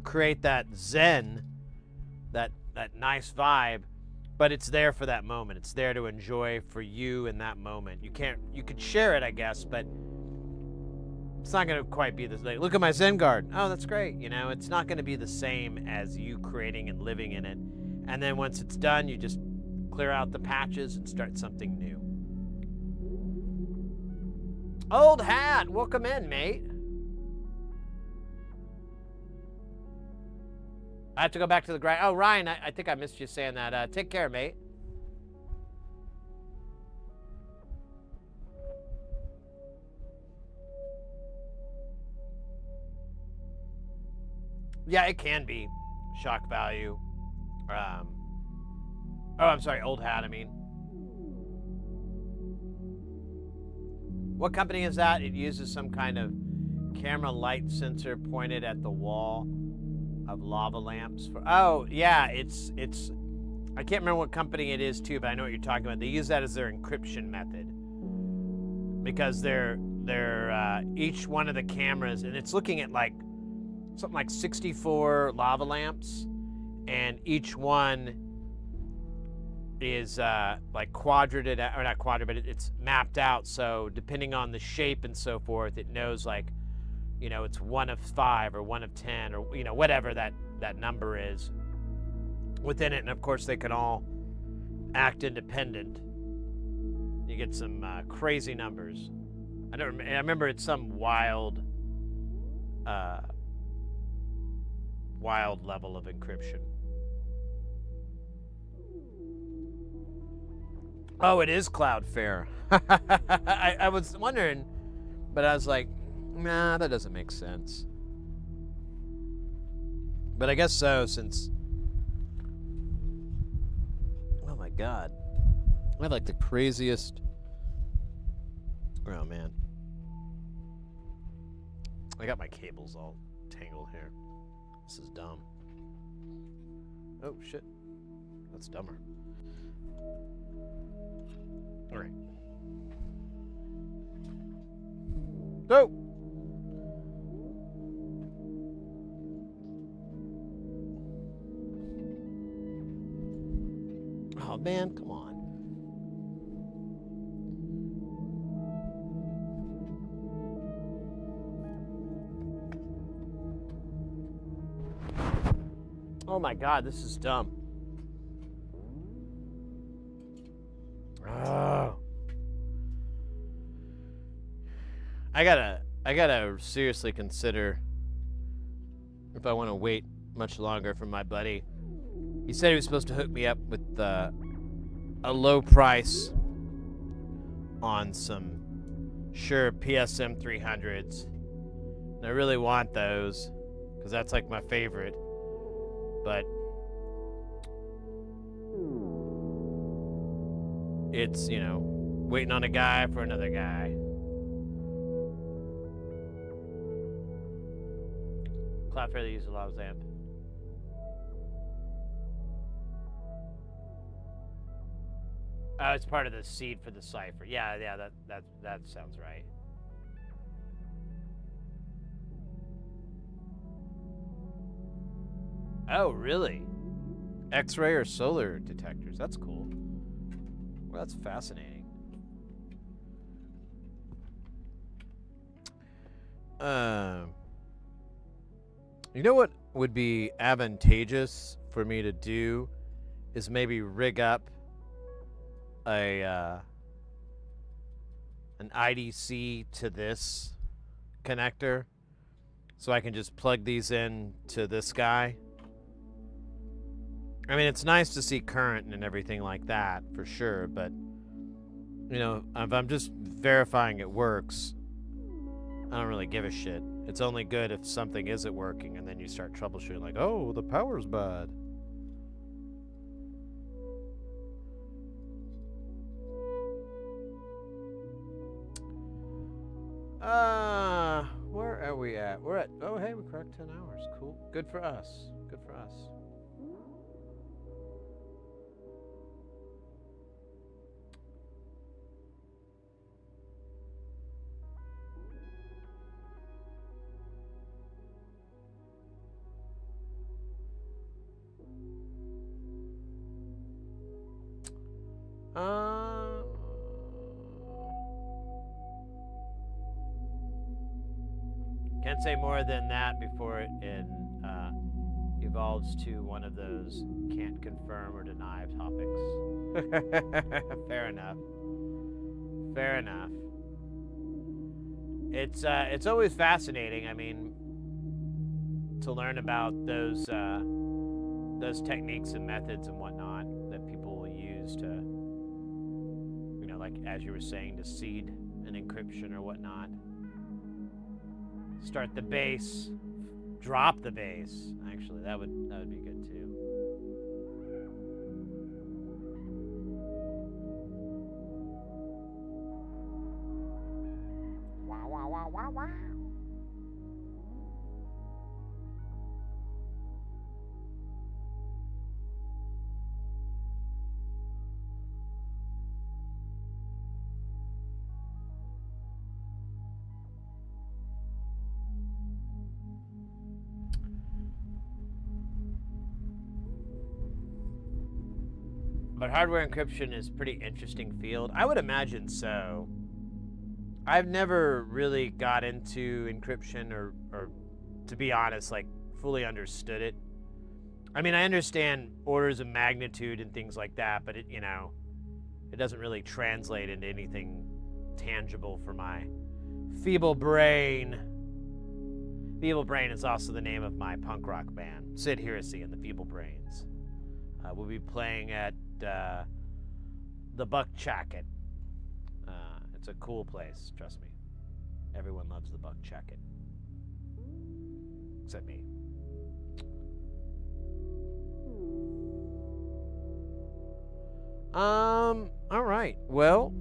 create that Zen, that nice vibe, but it's there for that moment. It's there to enjoy for you in that moment. You could share it, I guess, but it's not going to quite be this. Like, look at my Zen garden. Oh, that's great. You know, it's not going to be the same as you creating and living in it. And then once it's done, you just clear out the patches and start something new. Old Hat, welcome in, mate. I have to go back to the grind. Oh, Ryan, I think I missed you saying that. Take care, mate. Yeah, it can be shock value. Oh, I'm sorry, Old Hat, I mean. What company is that? It uses some kind of camera light sensor pointed at the wall of lava lamps. Oh, yeah, it's. I can't remember what company it is too, but I know what you're talking about. They use that as their encryption method because they're each one of the cameras, and it's looking at like something like 64 lava lamps, and each one is like quadrated, or not quadrated, but it's mapped out. So depending on the shape and so forth, it knows like, you know, it's 1 of 5 or 1 of 10 or, you know, whatever that number is. within it, and of course they can all act independent. You get some crazy numbers. I remember it's some wild level of encryption. Oh, it is Cloudflare. I was wondering, but I was like, nah, that doesn't make sense. But I guess so, since... Oh my god. I have like the craziest... Oh man. I got my cables all tangled here. This is dumb. Oh shit. That's dumber. Alright. Go! Oh man, come on. Oh my god, this is dumb. Oh. I gotta seriously consider if I want to wait much longer for my buddy. He said he was supposed to hook me up with a low price on some Shure PSM 300s. And I really want those because that's like my favorite. But it's, you know, waiting on a guy for another guy. Cloudflare uses a lot of amp. Oh, it's part of the seed for the cipher. Yeah, that sounds right. Oh, really? X-ray or solar detectors. That's cool. Well, that's fascinating. You know what would be advantageous for me to do is maybe rig up an IDC to this connector so I can just plug these in to this guy. I mean, it's nice to see current and everything like that for sure, but you know, if I'm just verifying it works, I don't really give a shit. It's only good if something isn't working and then you start troubleshooting like, oh, the power's bad. Where are we at? We're at, oh, hey, we cracked 10 hours. Cool. Good for us. Good for us. Can't say more than that before it evolves to one of those can't confirm or deny topics. Fair enough. Fair enough. It's always fascinating. I mean, to learn about those techniques and methods and whatnot that people will use to, you know, like as you were saying, to seed an encryption or whatnot. Start the bass, drop the bass. Actually, that would be good too. Wow, wow, wow, wow, wow. But hardware encryption is a pretty interesting field. I would imagine so. I've never really got into encryption or to be honest, like fully understood it. I mean, I understand orders of magnitude and things like that, but it, it doesn't really translate into anything tangible for my feeble brain. Feeble Brain is also the name of my punk rock band, Sid Heresy and the Feeble Brains. We'll be playing at the Buck Chacket. It's a cool place, trust me. Everyone loves the Buck Chacket. Except me. All right. Well,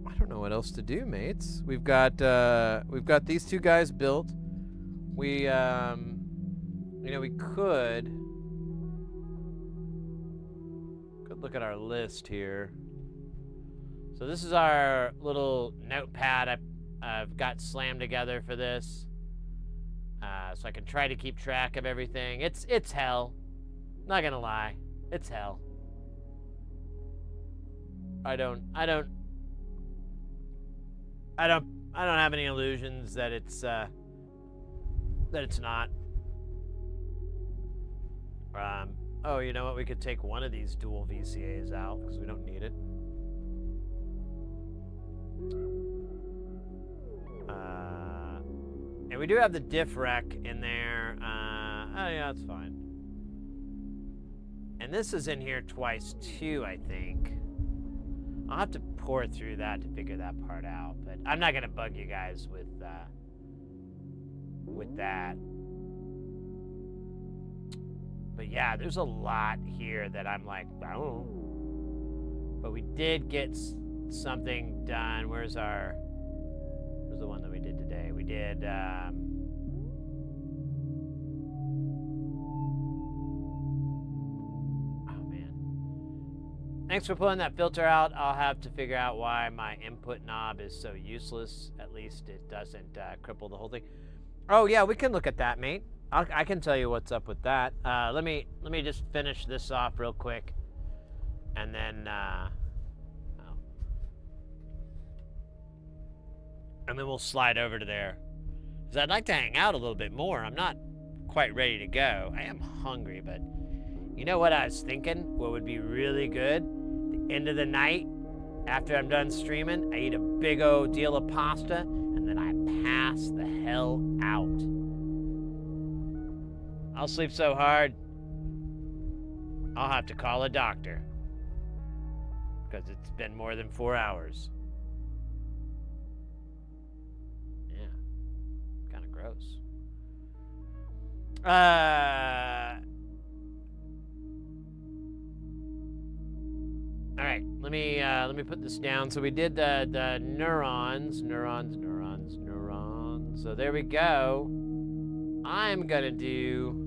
I don't know what else to do, mates. We've got these two guys built. We we could look at our list here. So this is our little notepad I've got slammed together for this, so I can try to keep track of everything. It's hell. Not gonna lie, it's hell. I don't have any illusions that it's not. Oh, you know what? We could take one of these dual VCAs out because we don't need it. And we do have the diff rec in there. Oh yeah, that's fine. And this is in here twice too, I think. I'll have to pour through that to figure that part out, but I'm not gonna bug you guys with that. But yeah, there's a lot here that I'm like, I don't know. But we did get something done. Where's the one that we did today? We did, oh man. Thanks for pulling that filter out. I'll have to figure out why my input knob is so useless. At least it doesn't cripple the whole thing. Oh yeah, we can look at that, mate. I can tell you what's up with that. Let me just finish this off real quick, and then we'll slide over to there. Because I'd like to hang out a little bit more. I'm not quite ready to go. I am hungry, but you know what I was thinking? What would be really good? The end of the night, after I'm done streaming, I eat a big old deal of pasta, and then I pass the hell out. I'll sleep so hard, I'll have to call a doctor. Because it's been more than 4 hours. Yeah. Kind of gross. Alright, let me put this down. So we did the neurons. So there we go. I'm gonna do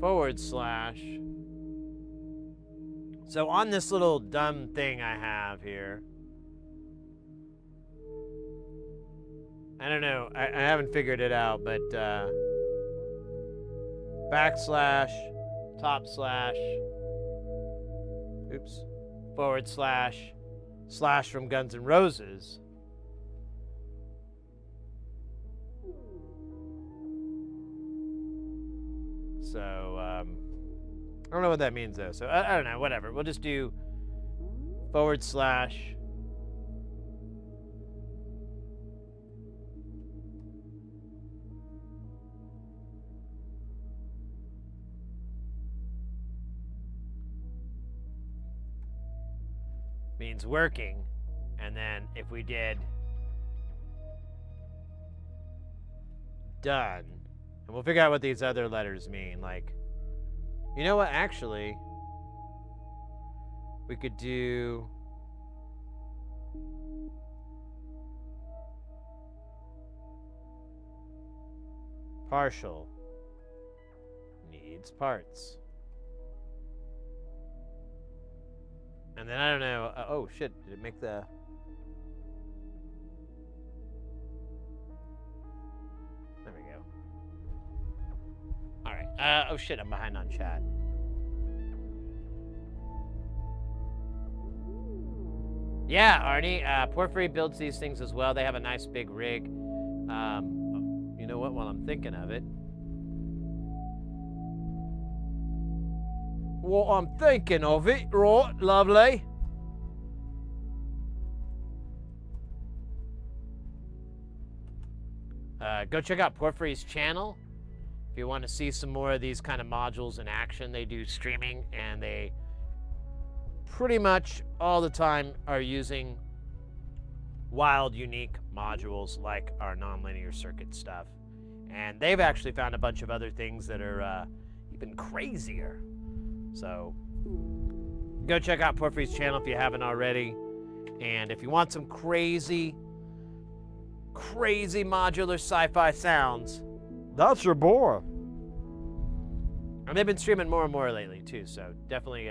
/ So on this little dumb thing I have here, I don't know, I haven't figured it out, but backslash, top slash, oops, / slash from Guns N' Roses. So, I don't know what that means though. So I don't know, whatever. We'll just do / means working, and then if we did done, and we'll figure out what these other letters mean. Like, you know what, actually we could do partial needs parts. And then I don't know. Oh shit! Did it make the? There we go. All right. Oh shit! I'm behind on chat. Yeah, Arnie. Porphyry builds these things as well. They have a nice big rig. You know what? While I'm thinking of it. Well, I'm thinking of it. Right, lovely. Go check out Porphyry's channel if you want to see some more of these kind of modules in action. They do streaming, and they pretty much all the time are using wild, unique modules like our nonlinear circuit stuff. And they've actually found a bunch of other things that are even crazier. So go check out Porphyry's channel if you haven't already. And if you want some crazy modular sci-fi sounds, That's your boy. and they've been streaming more and more lately too, so definitely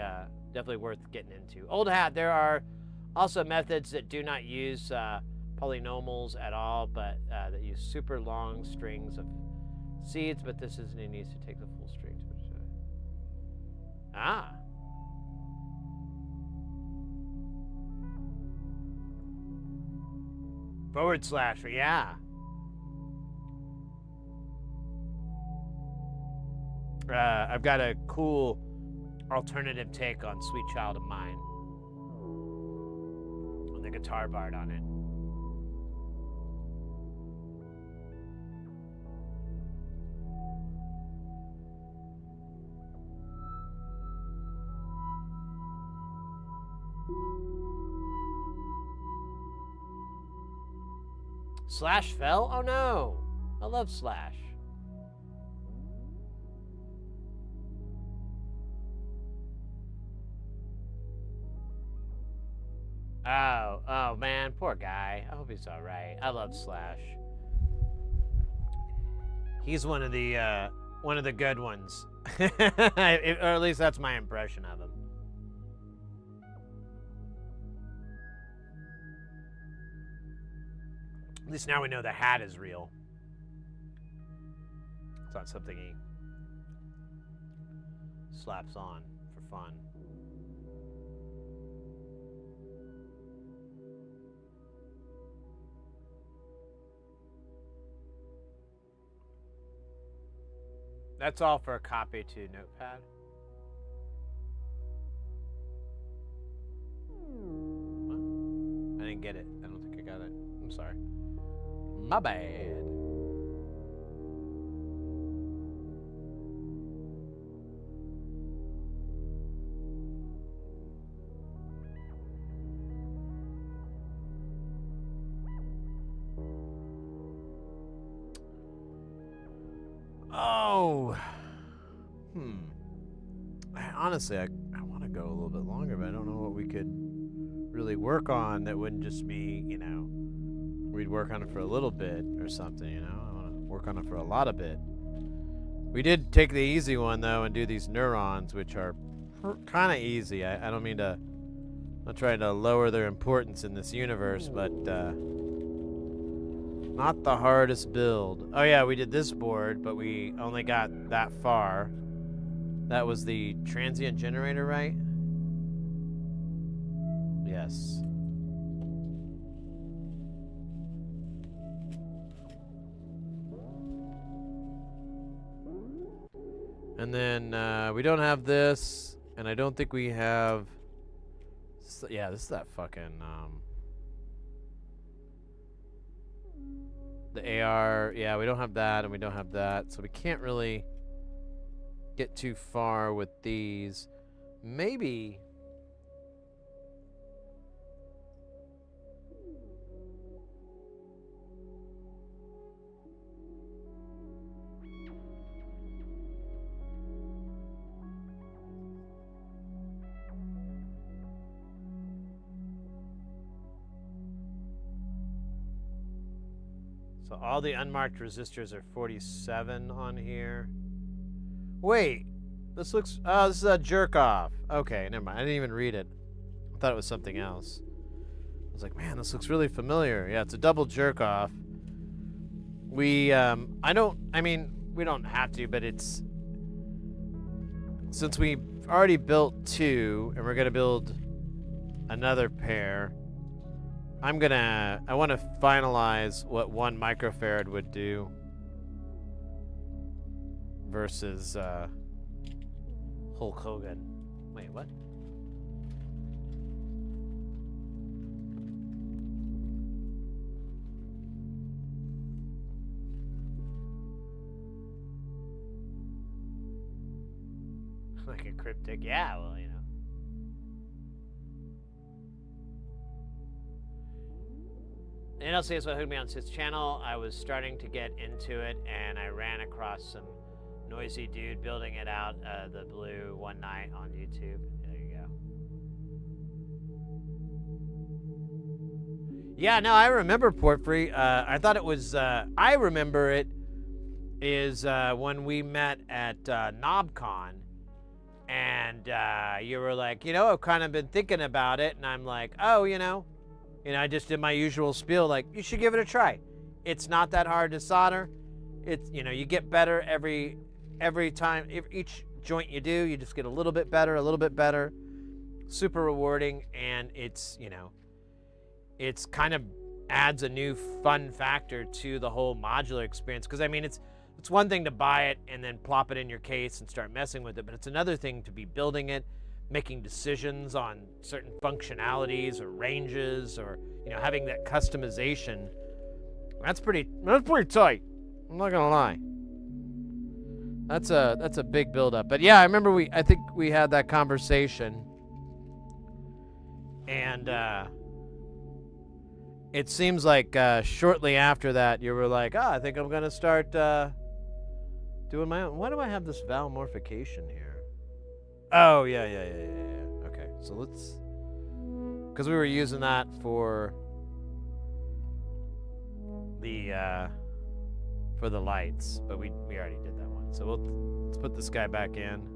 worth getting into. Old hat, there are also methods that do not use polynomials at all, but that use super long strings of seeds, but this isn't, it needs to take the full string to it. Ah. / yeah. I've got a cool alternative take on Sweet Child of Mine. On the guitar part on it. Slash fell? Oh no! I love Slash. Oh man, poor guy. I hope he's alright. I love Slash. He's one of the good ones. Or at least that's my impression of him. At least now we know the hat is real. It's not something he slaps on for fun. That's all for a copy to Notepad. What? I didn't get it. I don't think I got it. I'm sorry. My bad. Oh. Honestly, I want to go a little bit longer, but I don't know what we could really work on that wouldn't just be, you know, we'd work on it for a little bit or something, you know? I want to work on it for a lot of bit. We did take the easy one, though, and do these neurons, which are kind of easy. I don't mean to... I'm not trying to lower their importance in this universe, but not the hardest build. Oh, yeah, we did this board, but we only got that far. That was the transient generator, right? Yes. And then we don't have this, and I don't think we have... Yeah, this is that fucking... the AR, yeah, we don't have that, and we don't have that, so we can't really get too far with these. Maybe... So all the unmarked resistors are 47 on here. Wait, this looks, oh, this is a jerk off. Okay, never mind. I didn't even read it. I thought it was something else. I was like, man, this looks really familiar. Yeah, it's a double jerk off. We, I mean, we don't have to, but it's, since we already built two and we're going to build another pair, I want to finalize what 1 microfarad would do versus Hulk Hogan. Wait, what? Like a cryptic, yeah, well, you know. NLCS what hooked me on Synth's channel. I was starting to get into it, and I ran across some noisy dude building it out the blue one night on YouTube. There you go. Yeah, no, I remember Porphyry. I thought it was. I remember it is when we met at KnobCon, and you were like, you know, I've kind of been thinking about it, and I'm like, oh, you know, I just did my usual spiel, like, you should give it a try. It's not that hard to solder. It's, you know, you get better every time. Each joint you do, you just get a little bit better. Super rewarding, and it's, you know, it's kind of adds a new fun factor to the whole modular experience. Because I mean, it's one thing to buy it and then plop it in your case and start messing with it, but it's another thing to be building it, making decisions on certain functionalities or ranges, or, you know, having that customization. That's pretty tight. I'm not gonna lie. That's a big build-up. But yeah, I remember I think we had that conversation, and it seems like shortly after that you were like, oh, I think I'm gonna start doing my own. Why do I have this valmorphication here? Oh, yeah. Okay, so let's, because we were using that for the lights, but we already did that one. So let's put this guy back in.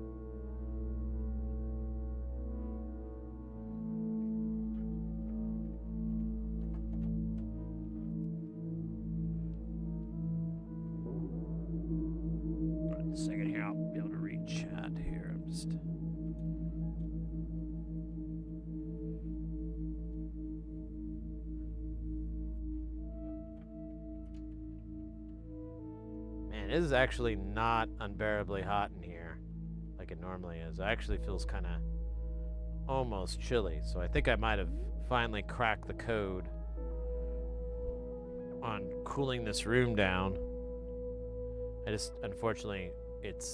Right, a second here, I'll be able to read chat here. I'm just. Man, it is actually not unbearably hot in here like it normally is. It actually feels kind of almost chilly, so I think I might have finally cracked the code on cooling this room down. I just, unfortunately, it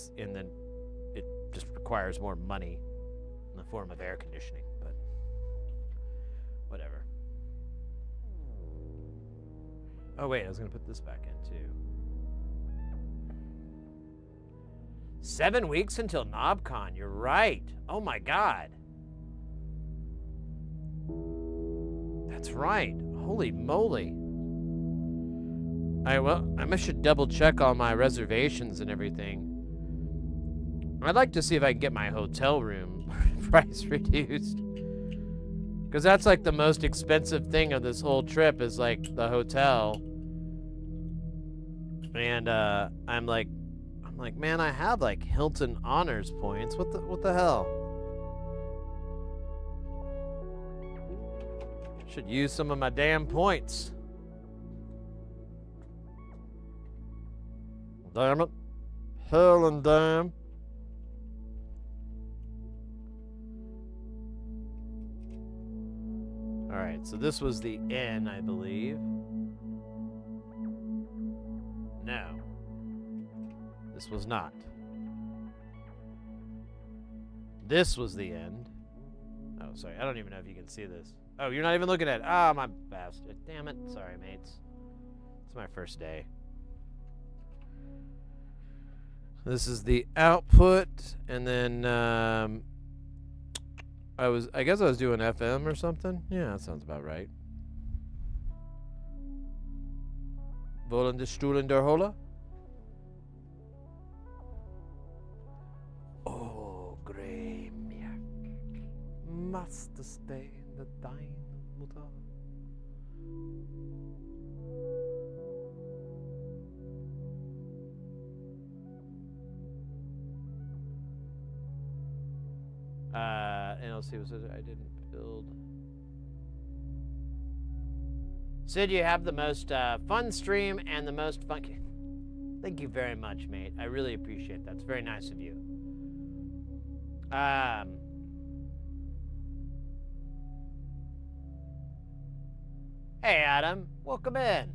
just requires more money in the form of air conditioning, but whatever. Oh wait, I was gonna put this back in too. 7 weeks until KnobCon, you're right. Oh my God. That's right. Holy moly. I should double check all my reservations and everything. I'd like to see if I can get my hotel room price reduced. Because that's like the most expensive thing of this whole trip is like the hotel. And I'm like, man, I have like Hilton Honors points. What the hell? Should use some of my damn points. Damn it. Hell and damn. Alright, so this was the N, I believe. No. This was not. This was the end. Oh, sorry. I don't even know if you can see this. Oh, you're not even looking at it. Ah, my bastard. Damn it. Sorry, mates. It's my first day. This is the output, and then I guess I was doing FM or something. Yeah, that sounds about right. Wollen die Stuhl in der Holle? Oh, Gremiak, must stay in the deine Mutter. NLC was it? I didn't build. Sid, you have the most fun stream and the most funky. Thank you very much, mate. I really appreciate that. It's very nice of you. Hey, Adam. Welcome in.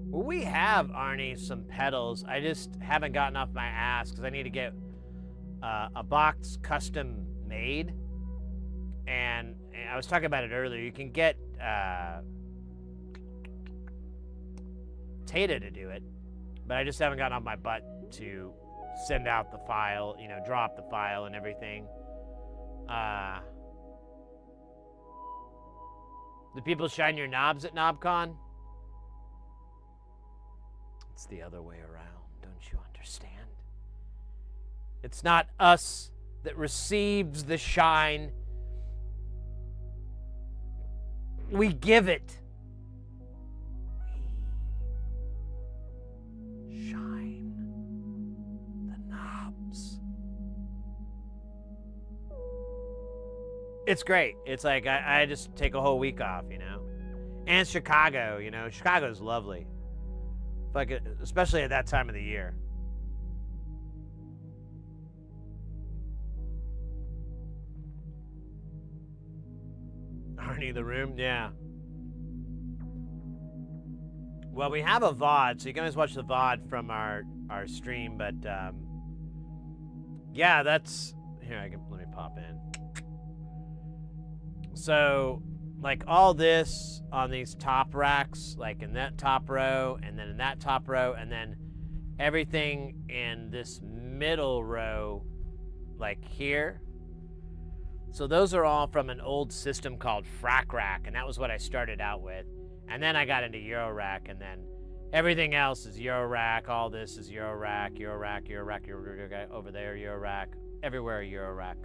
Well, we have, Arnie, some pedals. I just haven't gotten off my ass because I need to get a box custom made. And I was talking about it earlier. You can get Tata to do it, but I just haven't gotten off my butt to send out the file, you know, drop the file and everything. Do people shine your knobs at KnobCon? It's the other way around, don't you understand? It's not us that receives the shine. We give it. We shine the knobs. It's great. It's like I just take a whole week off, you know? And Chicago, you know? Chicago's lovely. Like, especially at that time of the year. Arnie the room, yeah. Well, we have a VOD, so you can always watch the VOD from our stream, but yeah, that's here. Let me pop in. So, like all this on these top racks, like in that top row, and then in that top row, and then everything in this middle row, like here. So those are all from an old system called Frack Rack, and that was what I started out with. And then I got into Eurorack, and then everything else is Eurorack. All this is Eurorack, Eurorack, Eurorack, Eurorack, over there, Eurorack, everywhere Eurorack.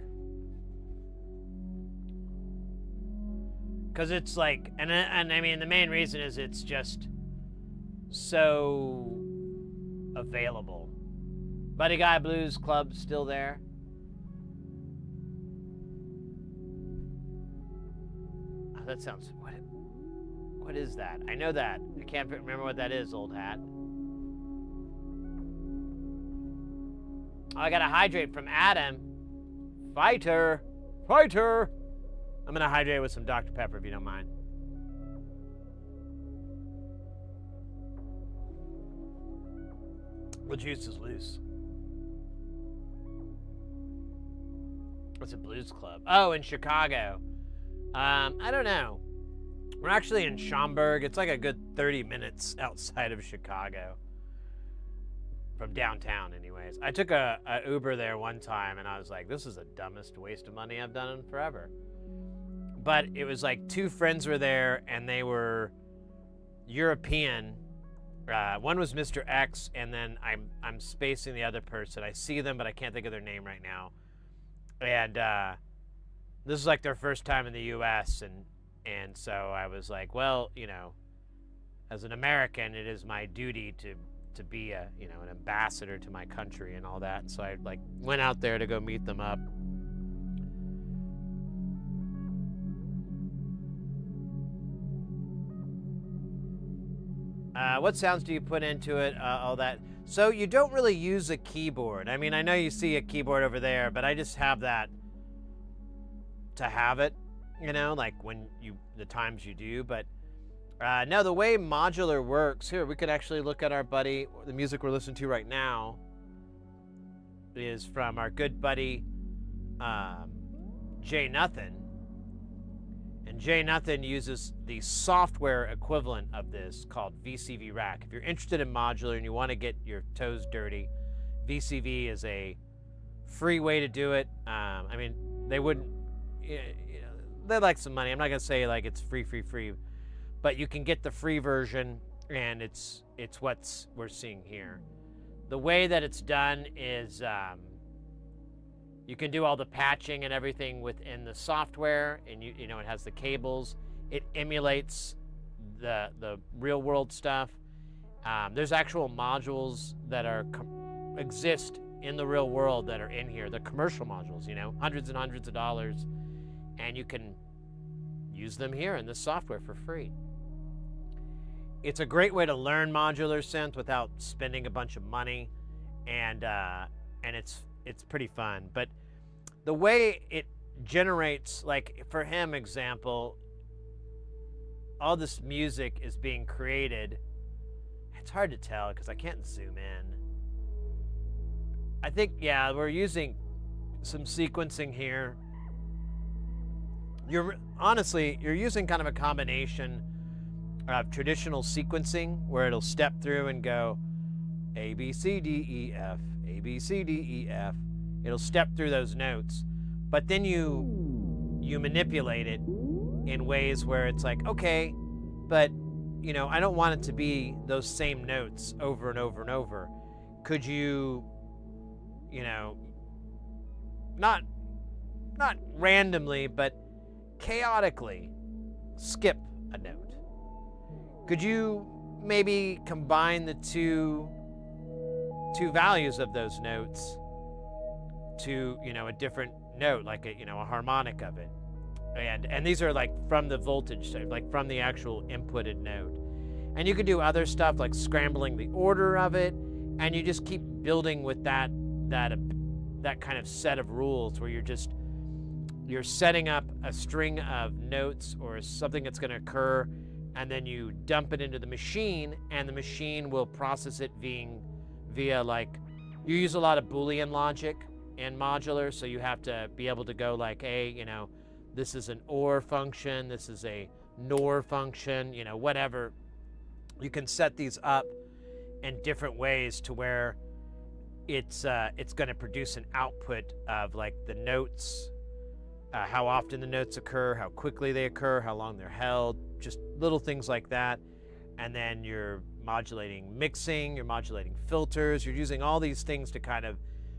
Because it's like, and I mean, the main reason is it's just so available. Buddy Guy Blues Club still there. Oh, that sounds, what is that? I know that. I can't remember what that is, old hat. Oh, I got a hydrate from Adam. Fighter. Fighter. I'm gonna hydrate with some Dr. Pepper if you don't mind. The juice is loose. What's a blues club? Oh, in Chicago. I don't know. We're actually in Schaumburg. It's like a good 30 minutes outside of Chicago. From downtown, anyways. I took a Uber there one time, and I was like, this is the dumbest waste of money I've done in forever. But it was like two friends were there, and they were European. One was Mr. X, and then I'm spacing the other person. I see them, but I can't think of their name right now. And this is like their first time in the U.S., and so I was like, well, you know, as an American, it is my duty to be a, you know, an ambassador to my country and all that. And so I like went out there to go meet them up. What sounds do you put into it? All that. So you don't really use a keyboard. I mean, I know you see a keyboard over there, but I just have that to have it, you know, like when the times you do. But no, the way Modular works, here, we could actually look at our buddy, the music we're listening to right now is from our good buddy, Jay Nothing. And Jay Nothing uses the software equivalent of this called VCV Rack. If you're interested in Modular and you want to get your toes dirty, VCV is a free way to do it. I mean, they wouldn't, you know, they'd like some money. I'm not going to say like it's free, but you can get the free version, and it's what we're seeing here. The way that it's done is you can do all the patching and everything within the software, and you know, it has the cables. It emulates the real world stuff. There's actual modules that are exist in the real world that are in here, the commercial modules, you know, hundreds and hundreds of dollars, and you can use them here in this software for free. It's a great way to learn modular synth without spending a bunch of money, and it's pretty fun. But the way it generates, like for him example, all this music is being created. It's hard to tell because I can't zoom in. I think, yeah, we're using some sequencing here. You're using kind of a combination of traditional sequencing where it'll step through and go A, B, C, D, E, F, A, B, C, D, E, F. It'll step through those notes, but then you manipulate it in ways where it's like, okay, but you know, I don't want it to be those same notes over and over and over. Could you, you know, not randomly, but chaotically skip a note? Could you maybe combine the two values of those notes to, you know, a different note, like a, you know, a harmonic of it? And these are like from the voltage, like from the actual inputted note. And you could do other stuff like scrambling the order of it, and you just keep building with that kind of set of rules where you're setting up a string of notes or something that's going to occur, and then you dump it into the machine, and the machine will process it via like, you use a lot of Boolean logic in modular, so you have to be able to go like, hey, you know, this is an OR function, this is a NOR function, you know, whatever. You can set these up in different ways to where it's going to produce an output of like the notes, how often the notes occur, how quickly they occur, how long they're held, just little things like that. And then you're modulating mixing, you're modulating filters, you're using all these things to kind of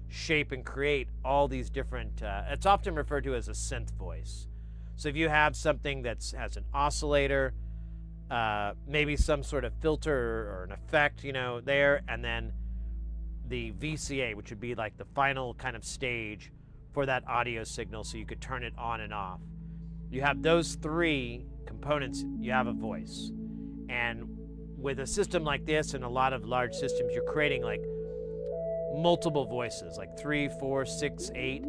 shape and create all these different, it's often referred to as a synth voice. So if you have something that has an oscillator, maybe some sort of filter or an effect, you know, there, and then the VCA, which would be like the final kind of stage for that audio signal, so you could turn it on and off. You have those three components, you have a voice. And with a system like this and a lot of large systems, you're creating like multiple voices, like 3, 4, 6, 8,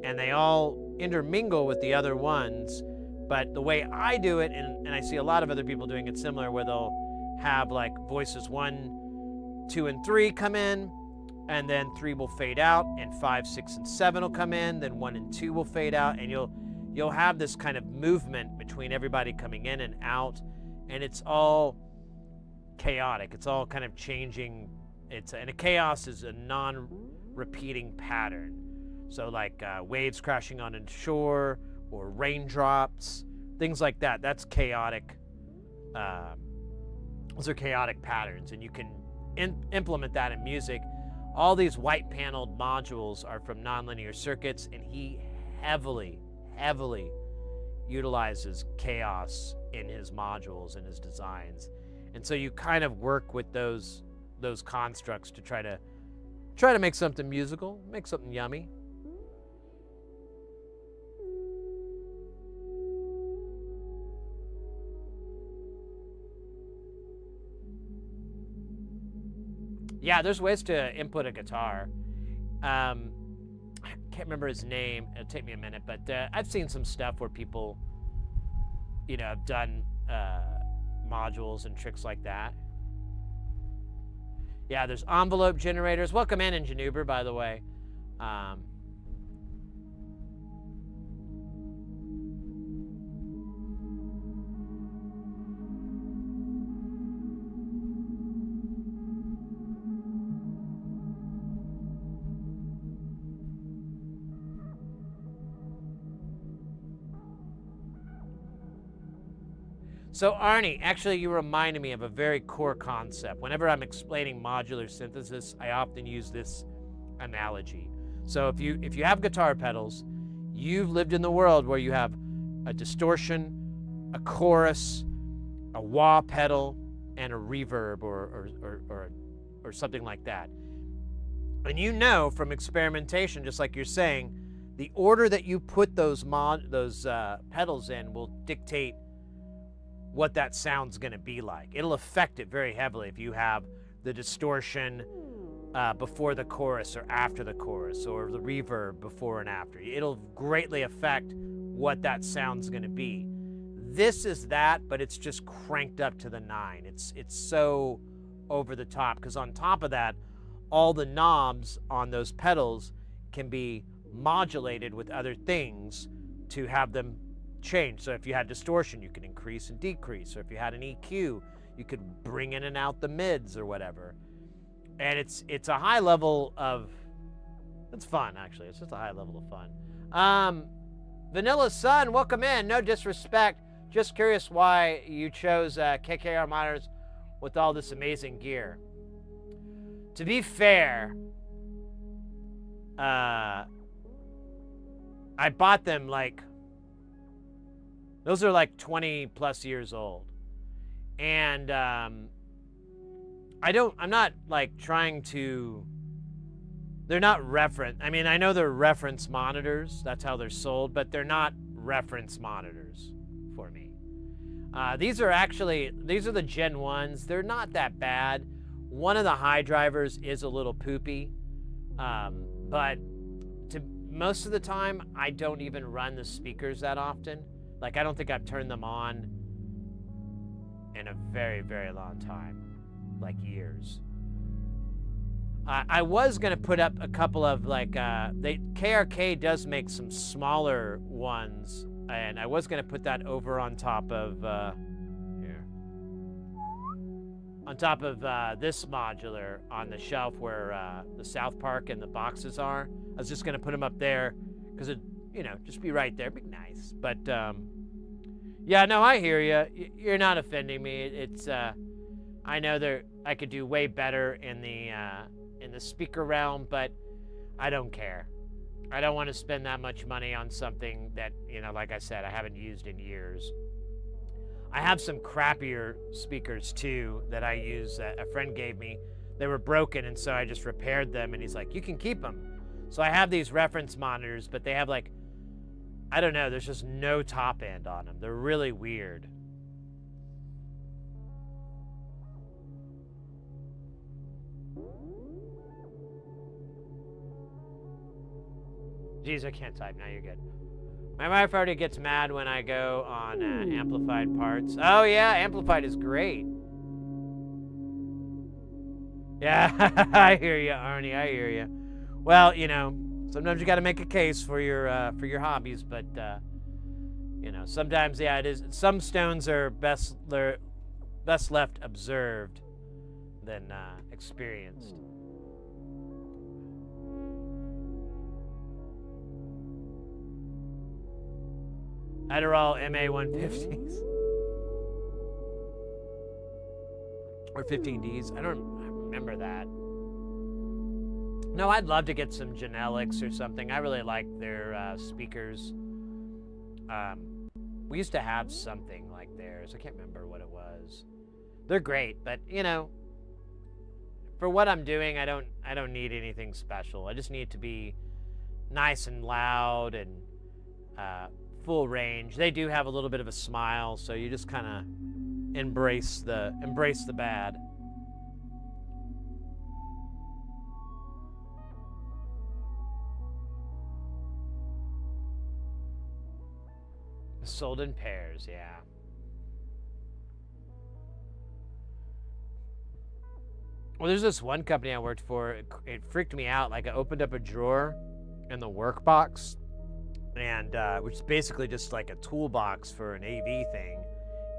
and they all intermingle with the other ones. But the way I do it, and I see a lot of other people doing it similar, where they'll have like voices 1, 2, and 3 come in, and then 3 will fade out, and 5, 6, and 7 will come in, then 1 and 2 will fade out, and you'll have this kind of movement between everybody coming in and out, and it's all chaotic. It's all kind of changing. And a chaos is a non-repeating pattern. So like waves crashing on a shore, or raindrops, things like that. That's chaotic. Those are chaotic patterns, and you can implement that in music. All these white paneled modules are from nonlinear circuits, and he heavily utilizes chaos in his modules and his designs. And so you kind of work with those constructs to try to make something musical, make something yummy. Yeah, there's ways to input a guitar. I can't remember his name. It'll take me a minute, but I've seen some stuff where people, you know, have done modules and tricks like that. Yeah, there's envelope generators. Welcome in Januber, by the way. So Arnie, actually you reminded me of a very core concept. Whenever I'm explaining modular synthesis, I often use this analogy. So if you have guitar pedals, you've lived in the world where you have a distortion, a chorus, a wah pedal, and a reverb or something like that. And you know from experimentation, just like you're saying, the order that you put those pedals in will dictate what that sound's going to be like. It'll affect it very heavily if you have the distortion before the chorus or after the chorus, or the reverb before and after. It'll greatly affect what that sound's going to be. This is that, but it's just cranked up to the 9. It's so over the top, because on top of that, all the knobs on those pedals can be modulated with other things to have them change. So if you had distortion, you can increase and decrease. Or if you had an EQ, you could bring in and out the mids or whatever. And it's a high level of, it's fun actually. It's just a high level of fun. Vanilla Sun, welcome in. No disrespect, just curious why you chose KKR monitors with all this amazing gear. To be fair, I bought them like, those are like 20 plus years old. And I'm not like trying to, they're not reference. I mean, I know they're reference monitors. That's how they're sold, but they're not reference monitors for me. These are the Gen 1s. They're not that bad. One of the high drivers is a little poopy, but most of the time, I don't even run the speakers that often. Like, I don't think I've turned them on in a very, very long time, like years. I was going to put up a couple of, like, KRK does make some smaller ones, and I was going to put that over on top of, this modular on the shelf where the South Park and the boxes are. I was just going to put them up there because it, just be right there. It'd be nice. But, yeah, no, I hear you. You're not offending me. It's, I know I could do way better in the speaker realm, but I don't care. I don't want to spend that much money on something that, like I said, I haven't used in years. I have some crappier speakers too that I use that a friend gave me. They were broken, and so I just repaired them, and he's like, you can keep them. So I have these reference monitors, but they have, like, I don't know, there's just no top end on them. They're really weird. Jeez, I can't type now. You're good. My wife already gets mad when I go on amplified parts. Oh, yeah, amplified is great. Yeah, I hear you, Arnie. I hear you. Well, sometimes you got to make a case for your hobbies, but sometimes, yeah, it is. Some stones are best left observed than experienced. Adderall MA150s. Or 15Ds. I don't remember that. No, I'd love to get some Genelix or something. I really like their speakers. We used to have something like theirs. I can't remember what it was. They're great, but for what I'm doing, I don't need anything special. I just need it to be nice and loud and full range. They do have a little bit of a smile, so you just kind of embrace the bad. Sold in pairs, yeah. Well, there's this one company I worked for. It freaked me out. Like, I opened up a drawer in the work box, and which is basically just like a toolbox for an AV thing.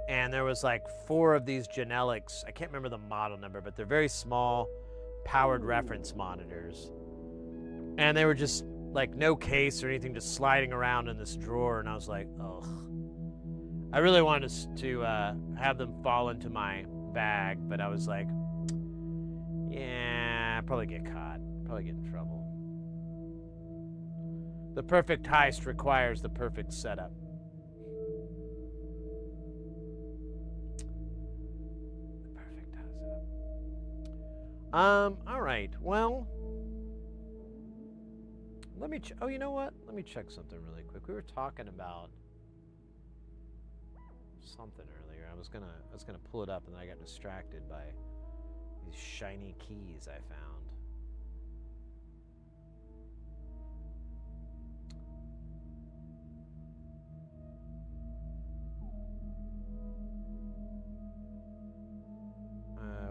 And there was like 4 of these Genelix. I can't remember the model number, but they're very small, powered reference monitors. And they were just like no case or anything, just sliding around in this drawer. And I was like, ugh. I really wanted to have them fall into my bag, but I was like, yeah, I'd probably get caught, probably get in trouble. The perfect heist requires the perfect setup. The perfect setup. All right, well, Let me. Oh, you know what? Let me check something really quick. We were talking about something earlier. I was gonna pull it up, and then I got distracted by these shiny keys I found.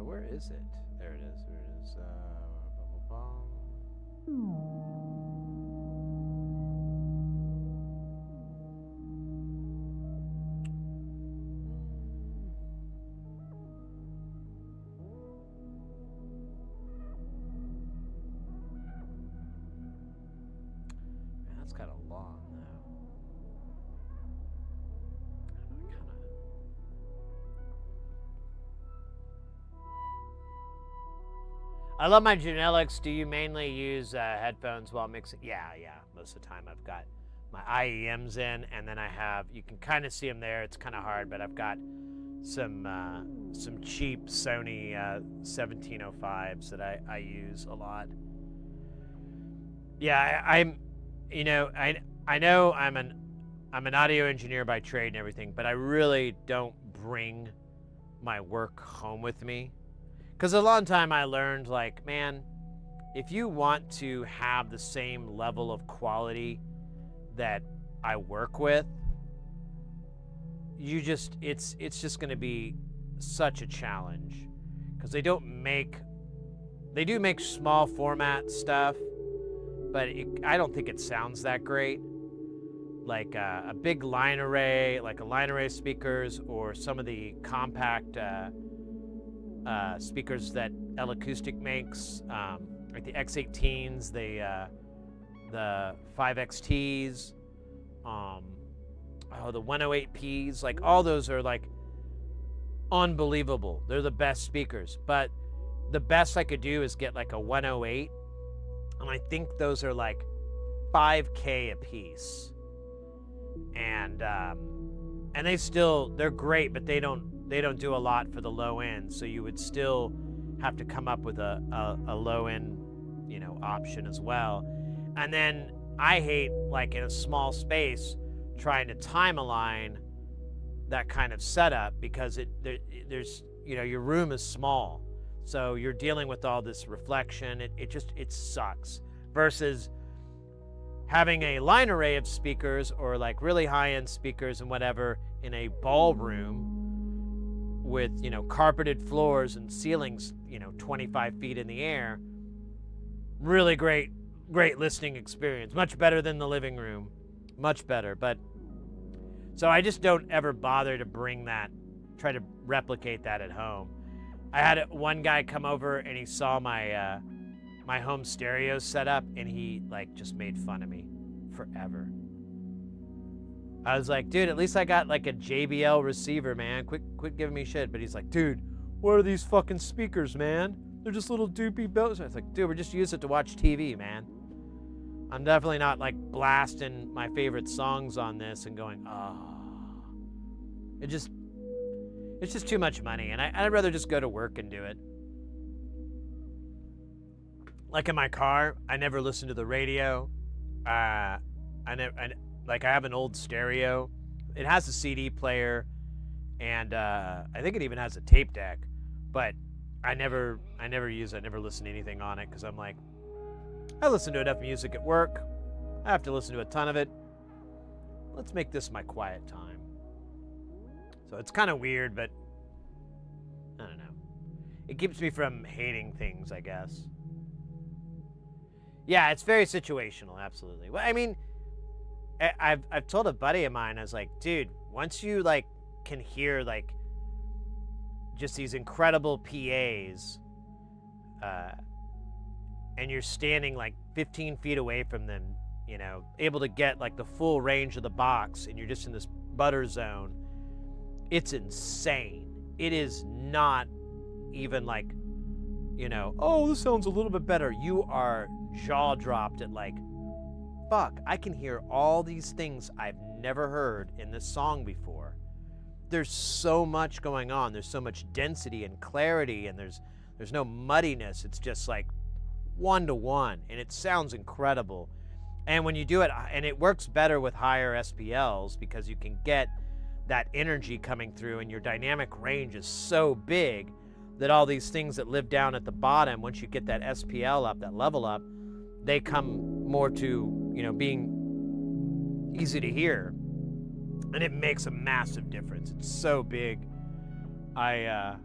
Where is it? There it is. There it is. Man, that's kind of long, though. I love my generics. Do you mainly use headphones while mixing? Yeah. Most of the time I've got my IEMs in, and then I have, you can kind of see them there. It's kind of hard, but I've got some cheap Sony 1705s that I use a lot. Yeah, I know I'm an audio engineer by trade and everything, but I really don't bring my work home with me. Because a long time I learned, like, man, if you want to have the same level of quality that I work with, it's just going to be such a challenge. Because they do make small format stuff, but I don't think it sounds that great. Like a big line array, like a line array speakers, or some of the compact speakers that L Acoustic makes, like the X18s, the 5XTs, the 108Ps, like all those are like unbelievable. They're the best speakers, but the best I could do is get like a 108, and I think those are like $5K a piece, and they're great, but they don't do a lot for the low end, so you would still have to come up with a low end, option as well. And then I hate, like, in a small space trying to time align that kind of setup, because there's your room is small, so you're dealing with all this reflection. It sucks. Versus having a line array of speakers, or like really high end speakers and whatever, in a ballroom with carpeted floors and ceilings 25 feet in the air. Really great listening experience, much better than the living room, much better. But so I just don't ever bother to try to replicate that at home. I had one guy come over, and he saw my my home stereo setup, and he just made fun of me forever. I was like, dude, at least I got like a JBL receiver, man. Quit giving me shit. But he's like, dude, what are these fucking speakers, man? They're just little doopy bells. I was like, dude, we're just using it to watch TV, man. I'm definitely not like blasting my favorite songs on this and going, oh. It's just too much money, and I'd rather just go to work and do it. Like in my car, I never listen to the radio. I have an old stereo. It has a CD player, and I think it even has a tape deck, but I never use it. I never listen to anything on it, because I'm like, I listen to enough music at work. I have to listen to a ton of it. Let's make this my quiet time. So it's kind of weird, but I don't know. It keeps me from hating things, I guess. Yeah, it's very situational, absolutely. Well, I mean, I've told a buddy of mine, I was like, dude, once you can hear just these incredible PAs, and you're standing 15 feet away from them, able to get the full range of the box, and you're just in this butter zone, it's insane. It is not even oh, this sounds a little bit better. You are jaw dropped at fuck, I can hear all these things I've never heard in this song before. There's so much going on. There's so much density and clarity, and there's no muddiness. It's just one to one, and it sounds incredible. And when you do it, and it works better with higher SPLs because you can get that energy coming through, and your dynamic range is so big that all these things that live down at the bottom, once you get that SPL up, that level up, they come more to, you know, being easy to hear. And it makes a massive difference. It's so big. I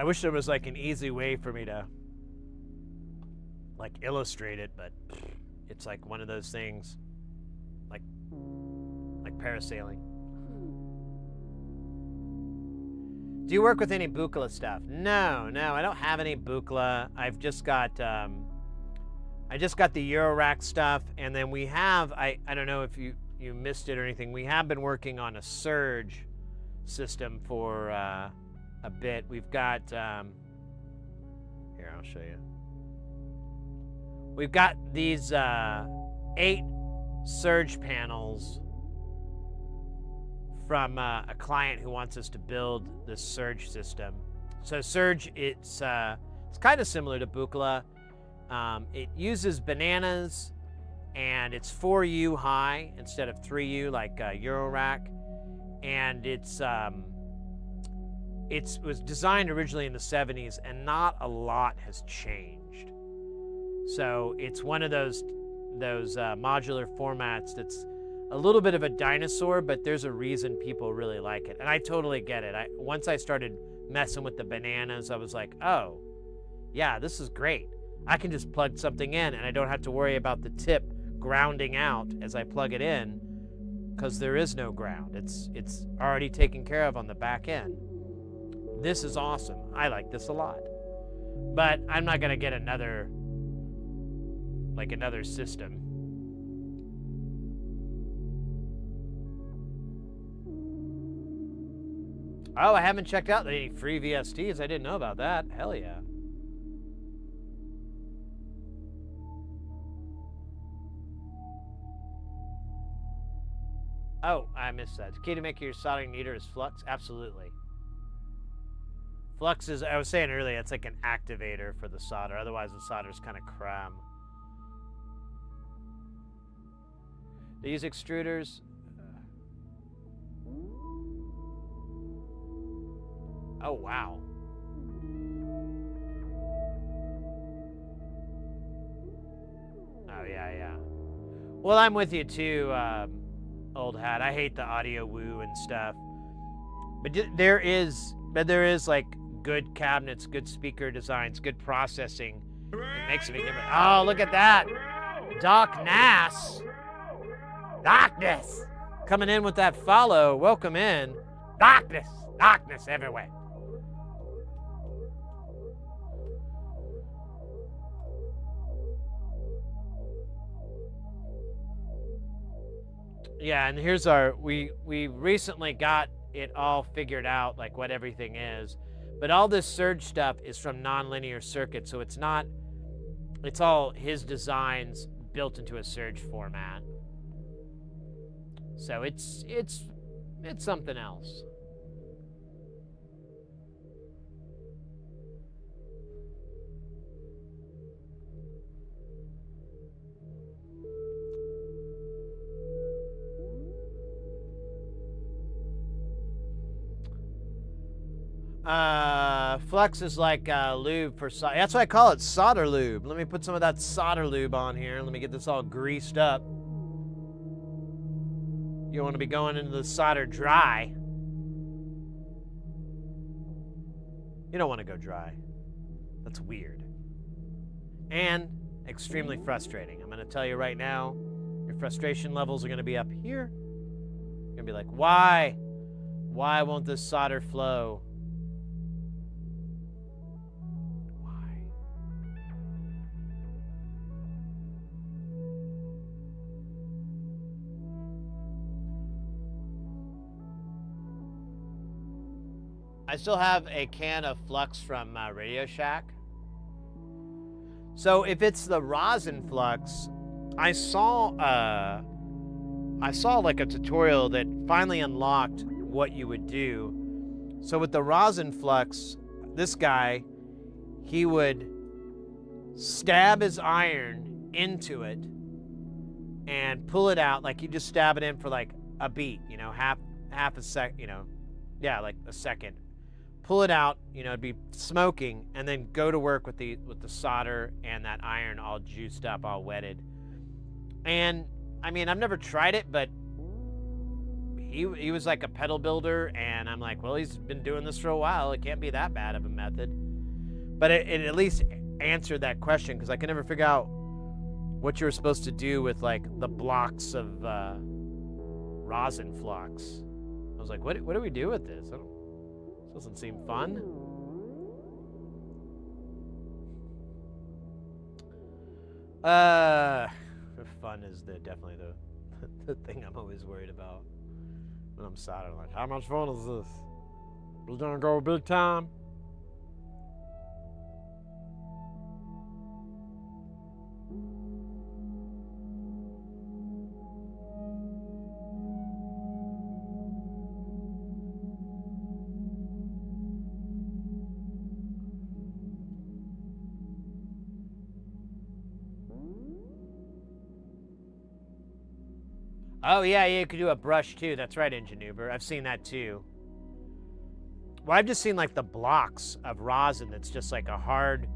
wish there was like an easy way for me to like illustrate it, but it's like one of those things, like parasailing. Do you work with any Buchla stuff? No, I don't have any Buchla. I've just got the eurorack stuff, and then we have, I don't know if you missed it or anything, we have been working on a SERGE system for a bit. We've got, here, I'll show you. We've got these 8 SERGE panels from a client who wants us to build this SERGE system. So SERGE, it's kind of similar to Buchla. It uses bananas, and it's 4U high instead of 3U like eurorack, and it was designed originally in the 70s, and not a lot has changed. So it's one of those modular formats that's a little bit of a dinosaur, but there's a reason people really like it, and I totally get it. Once I started messing with the bananas, I was like, oh, yeah, this is great. I can just plug something in, and I don't have to worry about the tip grounding out as I plug it in, because there is no ground. It's already taken care of on the back end. This is awesome. I like this a lot. But I'm not gonna get another system. Oh, I haven't checked out any free VSTs. I didn't know about that. Hell yeah. Oh, I missed that. The key to make your soldering neater is flux? Absolutely. Flux is, I was saying earlier, it's like an activator for the solder. Otherwise, the solder's kind of cram. They use extruders. Oh, wow. Oh, yeah. Well, I'm with you too, old hat. I hate the audio woo and stuff. But there is like good cabinets, good speaker designs, good processing. It makes a big difference. Oh, look at that. Doc Nass. Darkness. Coming in with that follow. Welcome in. Darkness everywhere. Yeah, and here's we recently got it all figured out, like what everything is. But all this SERGE stuff is from nonlinear circuits, so it's all his designs built into a SERGE format. So it's something else. Flux is like lube for solder. That's why I call it solder lube. Let me put some of that solder lube on here. Let me get this all greased up. You want to be going into the solder dry. You don't want to go dry. That's weird. And extremely frustrating. I'm going to tell you right now, your frustration levels are going to be up here. You're going to be like, why? Why won't this solder flow? I still have a can of flux from Radio Shack. So if it's the rosin flux, I saw like a tutorial that finally unlocked what you would do. So with the rosin flux, this guy, he would stab his iron into it and pull it out. Like you just stab it in for like a beat, you know, half a sec, you know, yeah, like a second. Pull it out, you know, it'd be smoking, and then go to work with the solder and that iron all juiced up, all wetted. And I mean, I've never tried it, but he was like a pedal builder, and I'm like, well, he's been doing this for a while. It can't be that bad of a method. But it at least answered that question, because I could never figure out what you were supposed to do with like the blocks of rosin flux. I was like, what do we do with this? This doesn't seem fun. Fun is definitely the thing I'm always worried about when I'm soldering. Like, How much fun is this? We gonna go big time? oh yeah, you could do a brush too. That's right, Ingenuber. I've seen that too. Well, I've just seen like the blocks of rosin that's just like a hard,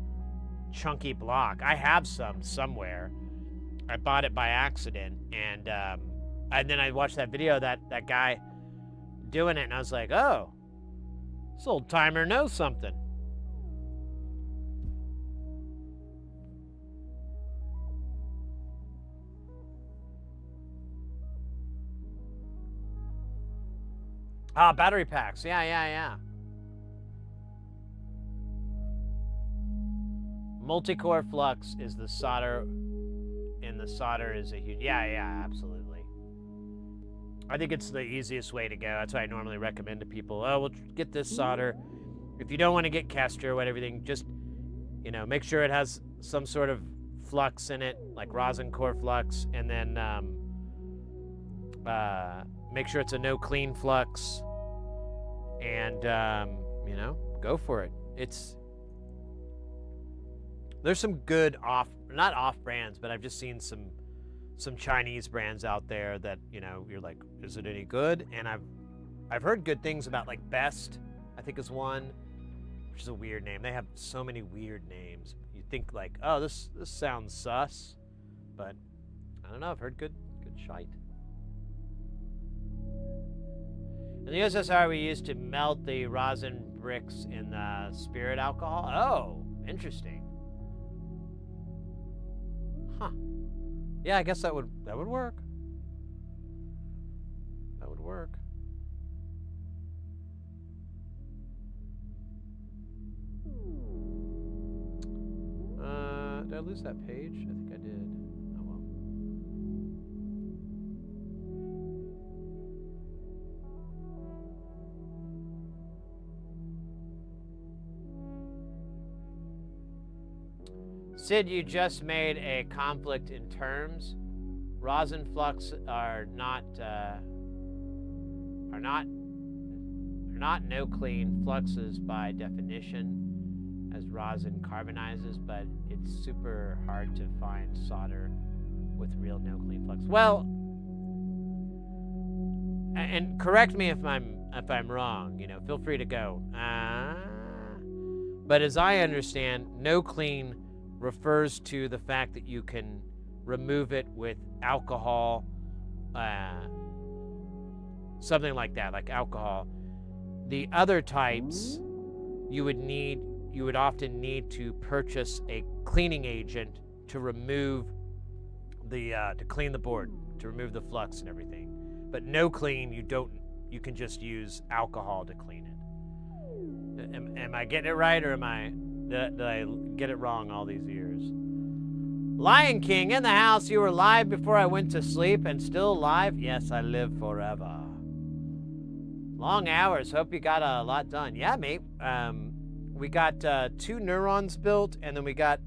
chunky block. I have some somewhere. I bought it by accident, and then I watched that video of that guy doing it, and I was like, oh, this old timer knows something. Ah, battery packs. Yeah. Multi-core flux is the solder, and the solder is a huge... Yeah, absolutely. I think it's the easiest way to go. That's what I normally recommend to people. Oh, we'll get this solder. If you don't want to get Kestra or whatever, just, you know, make sure it has some sort of flux in it, like rosin core flux, and then make sure it's a no clean flux, and you know, go for it. There's some good not off brands, but I've just seen some Chinese brands out there that, you know, you're like, is it any good? And I've heard good things about, like Best, I think is one, which is a weird name. They have so many weird names. You think like, oh, this sounds sus, but I don't know. I've heard good shite. In the USSR, we used to melt the rosin bricks in the spirit alcohol. Oh, interesting. Huh. Yeah, I guess that would work. That would work. Did I lose that page? I think I did. Oh well. Sid, you just made a conflict in terms. Rosin flux are not no clean fluxes by definition, as rosin carbonizes, but it's super hard to find solder with real no clean flux. Well, and correct me if I'm wrong. You know, feel free to go. But as I understand, no clean refers to the fact that you can remove it with alcohol, something like that, like alcohol. The other types, you would often need to purchase a cleaning agent to remove to clean the board, to remove the flux and everything. But no clean, you can just use alcohol to clean it. Am I getting it right, or did I get it wrong all these years? Lion King in the house. You were live before I went to sleep and still live? Yes, I live forever. Long hours. Hope you got a lot done. Yeah, mate. We got 2 neurons built, and then we got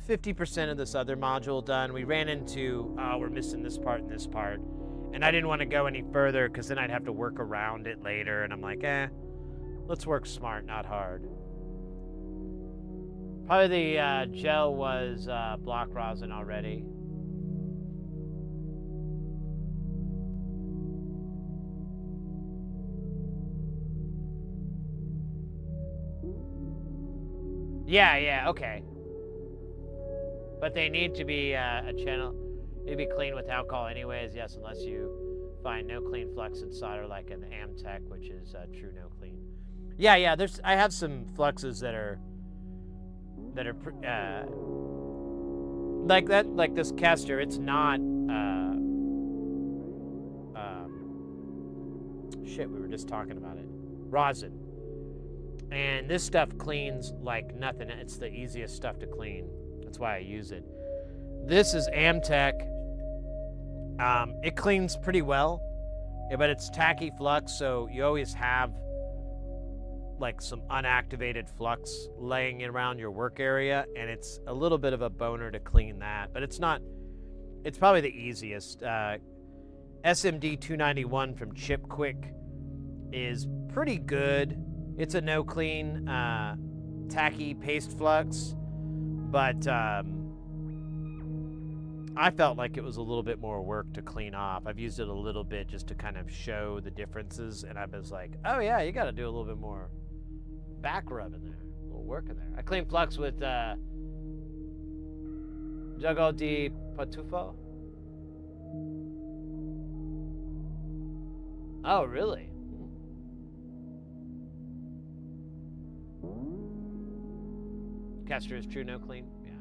50% of this other module done. We ran into, we're missing this part and this part. And I didn't want to go any further because then I'd have to work around it later. And I'm like, let's work smart, not hard. Probably the gel was block rosin already. Yeah, okay. But they need to be a channel. Need to be cleaned with alcohol anyways, yes, unless you find no clean flux in solder like an Amtech, which is true no clean. Yeah, I have some fluxes that are like this Kester. It's not shit, we were just talking about it. Rosin. And this stuff cleans like nothing. It's the easiest stuff to clean. That's why I use it. This is Amtech. It cleans pretty well, but it's tacky flux, so you always have like some unactivated flux laying around your work area, and it's a little bit of a boner to clean that, but it's probably the easiest. SMD 291 from Chip Quick is pretty good. It's a no clean tacky paste flux, but I felt like it was a little bit more work to clean off. I've used it a little bit just to kind of show the differences, and I was like, oh yeah, you got to do a little bit more back rub in there, a little work in there. I clean flux with Jugo di Patufo. Oh, really? Kester is true no clean? Yeah,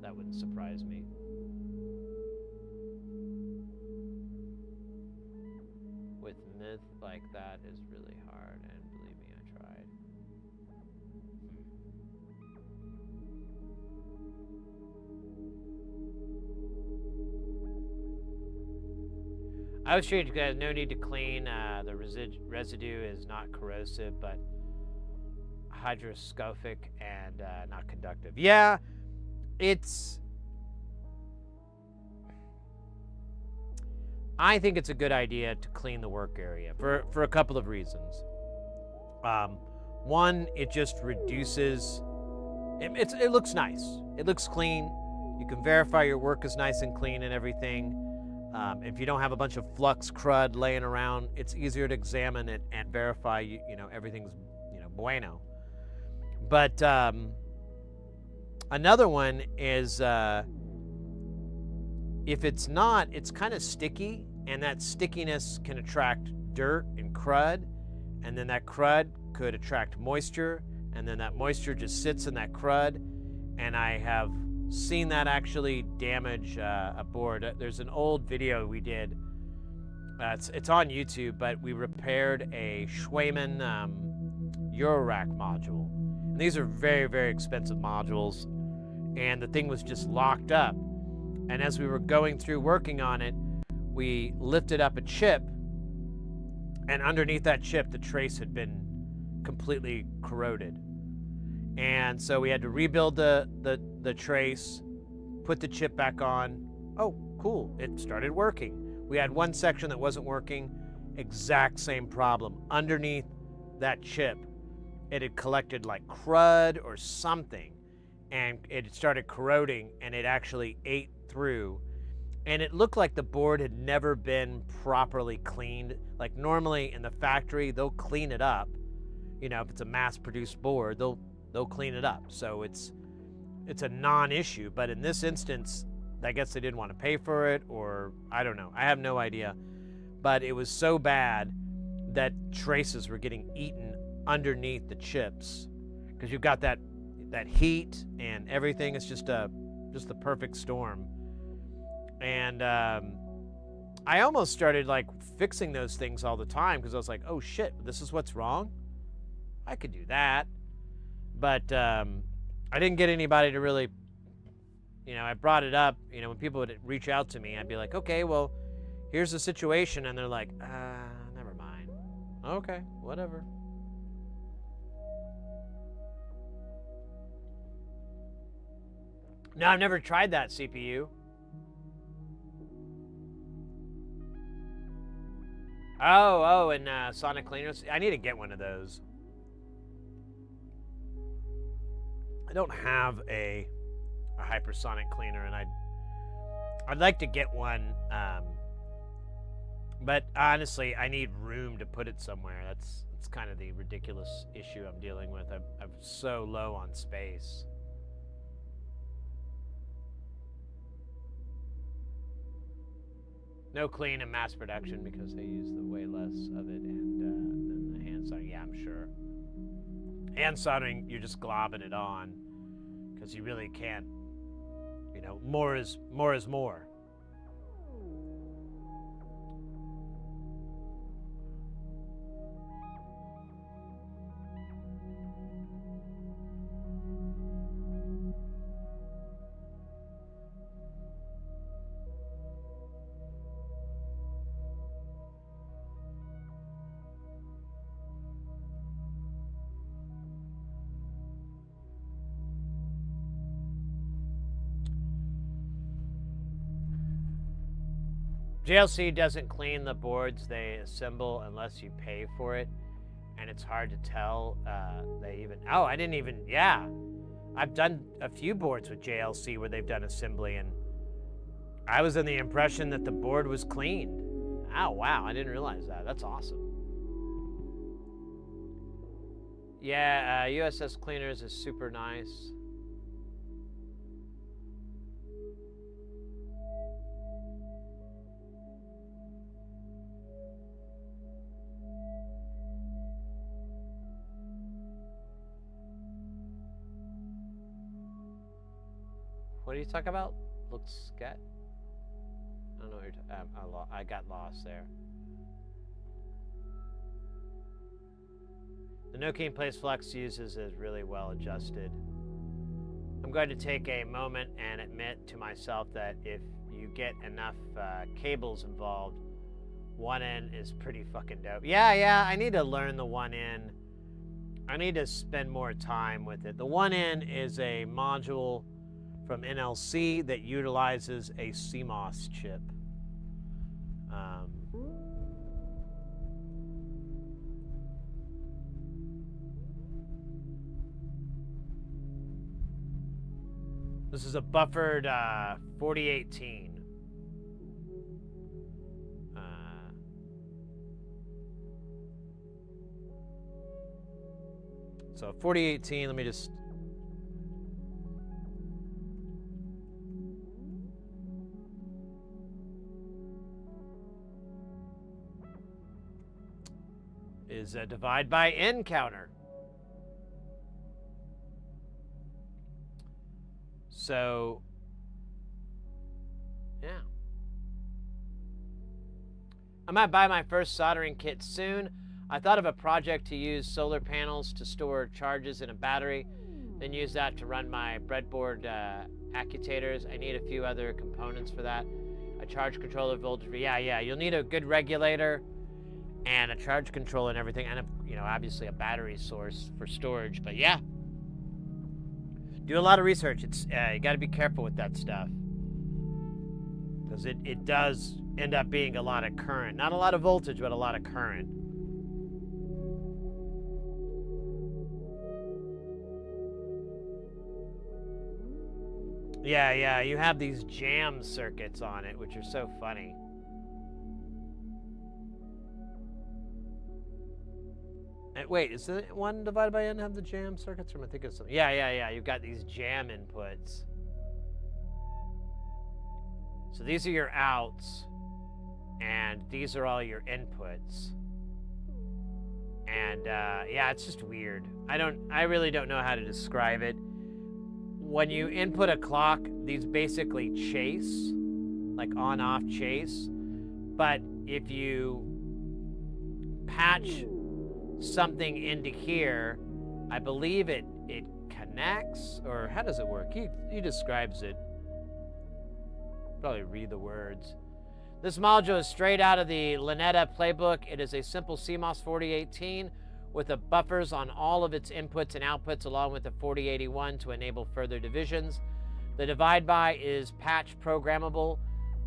that wouldn't surprise me. With myth like that is really hard, and believe me, I tried. I was sure you guys no need to clean. The residue is not corrosive, but hygroscopic and not conductive. Yeah, I think it's a good idea to clean the work area for a couple of reasons. One, it just reduces. It looks nice. It looks clean. You can verify your work is nice and clean and everything. If you don't have a bunch of flux crud laying around, it's easier to examine it and verify. You know everything's bueno. But another one is if it's not, it's kind of sticky, and that stickiness can attract dirt and crud, and then that crud could attract moisture, and then that moisture just sits in that crud, and I have seen that actually damage a board. There's an old video we did. It's on YouTube, but we repaired a Schwayman eurorack module. And these are very, very expensive modules, and the thing was just locked up. And as we were going through working on it, we lifted up a chip, and underneath that chip, the trace had been completely corroded. And so we had to rebuild the trace, put the chip back on. Oh, cool, it started working. We had one section that wasn't working, exact same problem. Underneath that chip, it had collected like crud or something, and it started corroding, and it actually ate through. And it looked like the board had never been properly cleaned. Like normally in the factory, they'll clean it up. If it's a mass-produced board, they'll clean it up. So it's a non-issue. But in this instance, I guess they didn't want to pay for it, or I don't know. I have no idea. But it was so bad that traces were getting eaten underneath the chips, because you've got that heat and everything. It's just the perfect storm. And I almost started like fixing those things all the time, because I was like, oh shit, this is what's wrong. I could do that. But I didn't get anybody to really, I brought it up. When people would reach out to me, I'd be like, okay, well, here's the situation. And they're like, never mind. Okay, whatever. No, I've never tried that CPU. Oh, and sonic cleaners. I need to get one of those. I don't have a hypersonic cleaner, and I'd like to get one But honestly, I need room to put it somewhere. That's kind of the ridiculous issue I'm dealing with. I'm so low on space. No clean in mass production because they use the way less of it and than the hand soldering. Yeah, I'm sure. Hand soldering, you're just globbing it on because you really can't. You know, more is more. JLC doesn't clean the boards they assemble unless you pay for it, and it's hard to tell. I didn't even, yeah. I've done a few boards with JLC where they've done assembly, and I was in the impression that the board was cleaned. Oh, wow, I didn't realize that. That's awesome. Yeah, USS Cleaners is super nice. What are you talking about? Looks scat. I don't know what you're talking. I got lost there. The no key in place flex uses is really well adjusted. I'm going to take a moment and admit to myself that if you get enough cables involved, 1N is pretty fucking dope. Yeah, I need to learn the 1N. I need to spend more time with it. The 1N is a module from NLC that utilizes a CMOS chip. This is a buffered 4018. So 4018, let me just... is a divide by N counter. So, yeah. I might buy my first soldering kit soon. I thought of a project to use solar panels to store charges in a battery, then use that to run my breadboard actuators. I need a few other components for that. A charge controller, voltage. Yeah. You'll need a good regulator and a charge controller and everything, and obviously a battery source for storage. But yeah, do a lot of research. It's you got to be careful with that stuff because it does end up being a lot of current, not a lot of voltage, but a lot of current. Yeah, you have these jam circuits on it, which are so funny. Wait, is the one divided by N have the jam circuits? Or am I thinking of something? Yeah. You've got these jam inputs. So these are your outs, and these are all your inputs. And yeah, it's just weird. I really don't know how to describe it. When you input a clock, these basically chase, like on-off chase. But if you patch something into here, I believe it connects, or how does it work? He describes it. Probably read the words. This module is straight out of the Linetta playbook. It is a simple CMOS 4018 with the buffers on all of its inputs and outputs, along with the 4081 to enable further divisions. The divide by is patch programmable.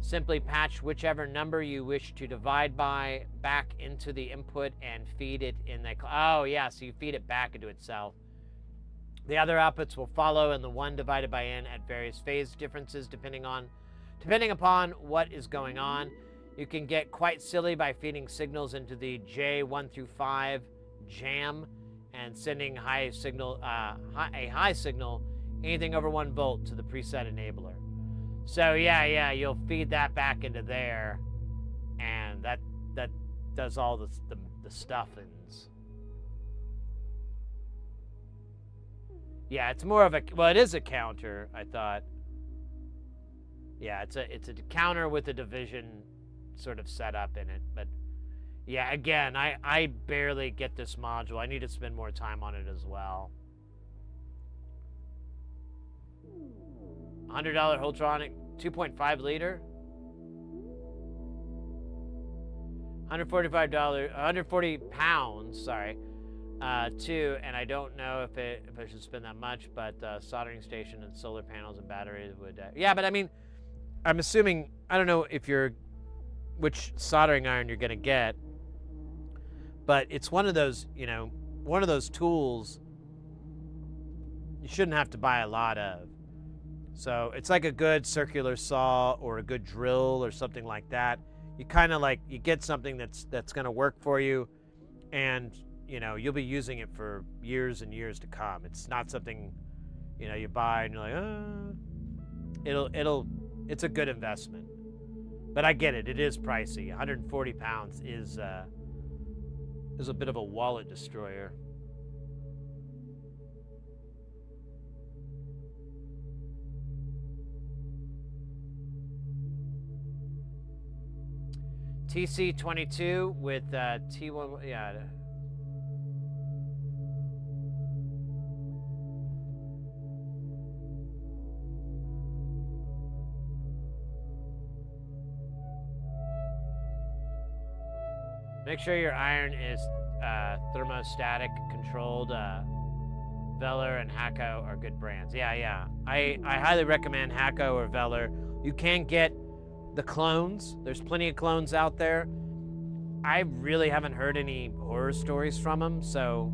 Simply patch whichever number you wish to divide by back into the input and feed it in the... Oh, yeah, so you feed it back into itself. The other outputs will follow in the 1 divided by N at various phase differences depending upon what is going on. You can get quite silly by feeding signals into the J1 through 5 jam and sending a high signal, anything over 1 volt to the preset enabler. So yeah, you'll feed that back into there, and that does all the stuffings. Yeah, it's more of a, well, it is a counter, I thought. Yeah, it's a counter with a division sort of setup in it, but yeah, again, I barely get this module. I need to spend more time on it as well. $100 Holtronic, 2.5 liter. $140 pounds, sorry, too, and I don't know if I should spend that much, but soldering station and solar panels and batteries would, yeah, but I mean, I'm assuming, I don't know if which soldering iron you're gonna get, but it's one of those, one of those tools you shouldn't have to buy a lot of. So it's like a good circular saw or a good drill or something like that. You kind of like, you get something that's going to work for you, and you'll be using it for years and years to come. It's not something you buy and you're like, it's a good investment. But I get it, it is pricey. 140 pounds is a bit of a wallet destroyer. TC22 with T1, yeah. Make sure your iron is thermostatic controlled. Veller and Hako are good brands. Yeah. I highly recommend Hako or Veller. You can get the clones. There's plenty of clones out there. I really haven't heard any horror stories from them, so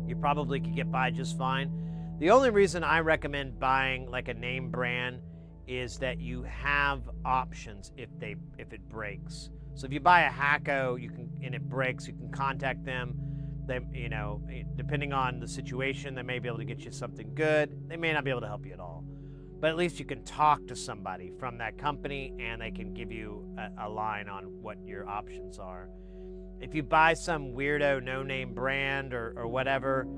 you probably could get by just fine. The only reason I recommend buying like a name brand is that you have options if it breaks. So if you buy a Hako, and it breaks, you can contact them. They, depending on the situation, they may be able to get you something good. They may not be able to help you at all. But at least you can talk to somebody from that company, and they can give you a line on what your options are. If you buy some weirdo no-name brand or whatever,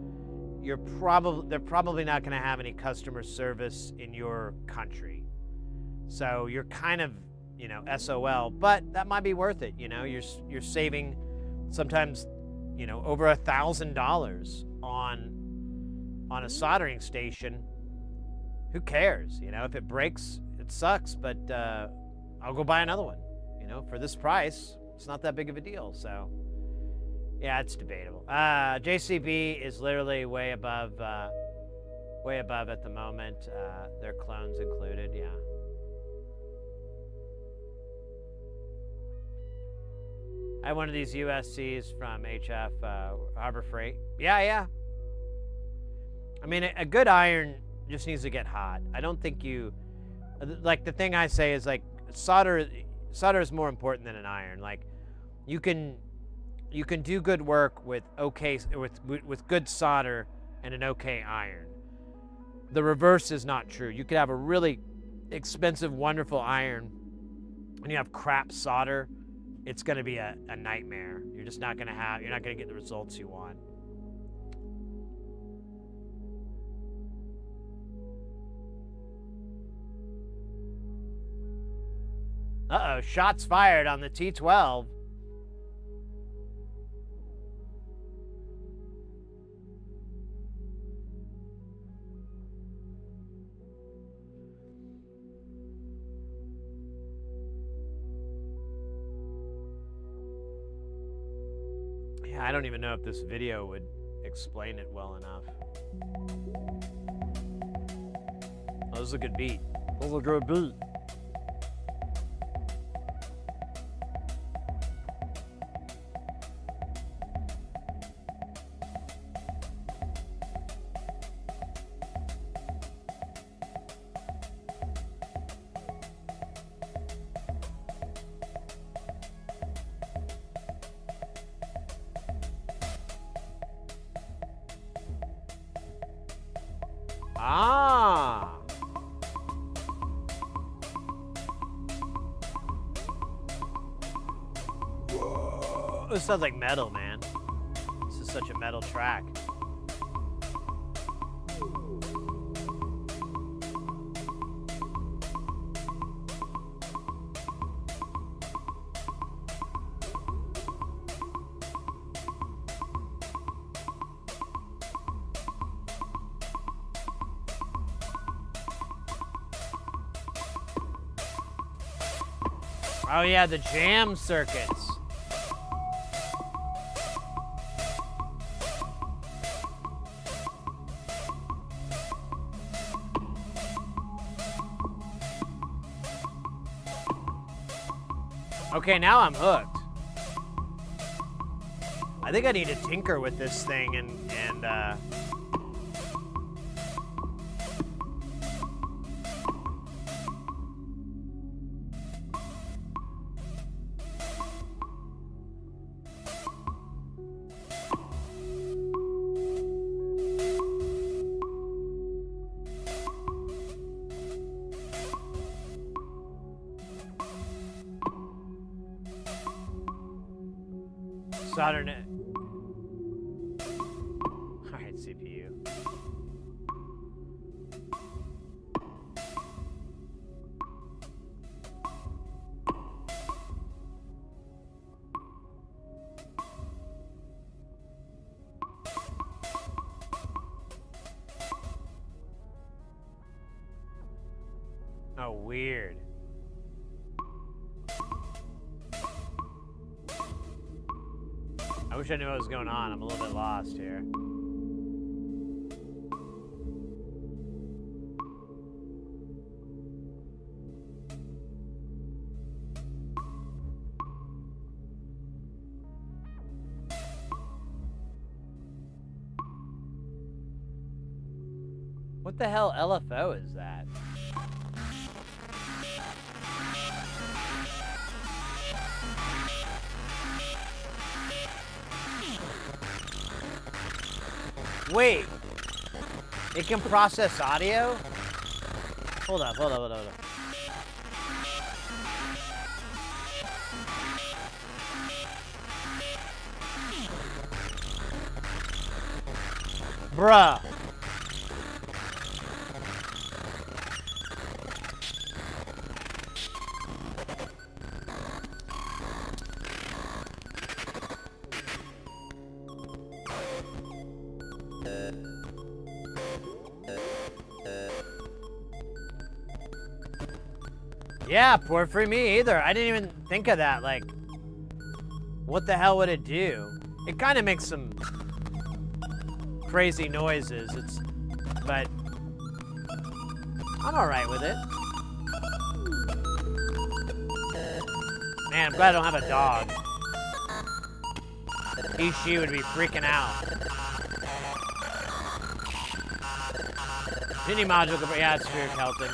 they're probably not going to have any customer service in your country. So you're kind of, SOL, but that might be worth it. You're saving sometimes, over $1,000 on a soldering station. Who cares? If it breaks, it sucks, but I'll go buy another one. For this price, it's not that big of a deal. So, yeah, it's debatable. JCB is literally way above at the moment. Their clones included, yeah. I have one of these USCs from HF Harbor Freight. Yeah. I mean, a good iron just needs to get hot. I don't think the thing I say is like solder is more important than an iron. Like you can do good work with good solder and an okay iron. The reverse is not true. You could have a really expensive, wonderful iron and you have crap solder. It's going to be a nightmare. You're not going to get the results you want. Uh-oh, shots fired on the T12. Yeah, I don't even know if this video would explain it well enough. Oh, this is a good beat. This is a good beat. Ah. Whoa. This sounds like metal, man. This is such a metal track. Oh yeah, the jam circuits. Okay, now I'm hooked. I think I need to tinker with this thing and solder it. All right, CPU. Oh, weird. I wish I knew what was going on. I'm a little bit lost here. What the hell LFO is that? Wait, it can process audio? Hold up. Bruh. Yeah, port free me either. I didn't even think of that. Like, what the hell would it do? It kind of makes some crazy noises. But I'm all right with it. Man, I'm glad I don't have a dog. She would be freaking out. Mini module, yeah, it's Spirit Kelton.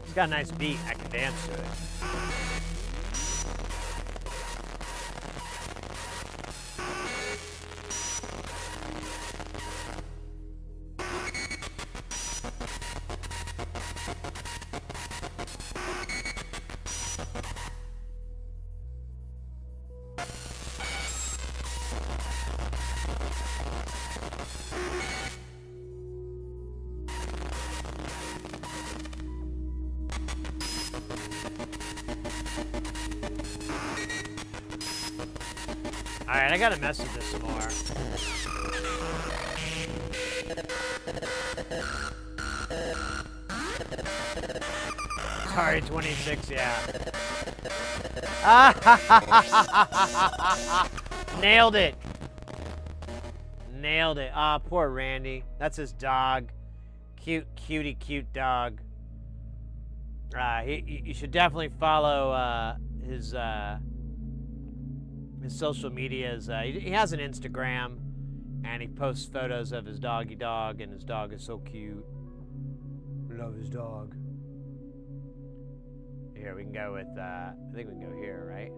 It's got a nice beat. I can dance to it. Alright, I gotta mess with this some more. Sorry, 26, yeah. Nailed it. Nailed it. Ah, poor Randy. That's his dog. Cute dog. You should definitely follow his His social media is, he has an Instagram, and he posts photos of his doggy dog, and his dog is so cute. Love his dog. Here, we can go with, I think we can go here, right?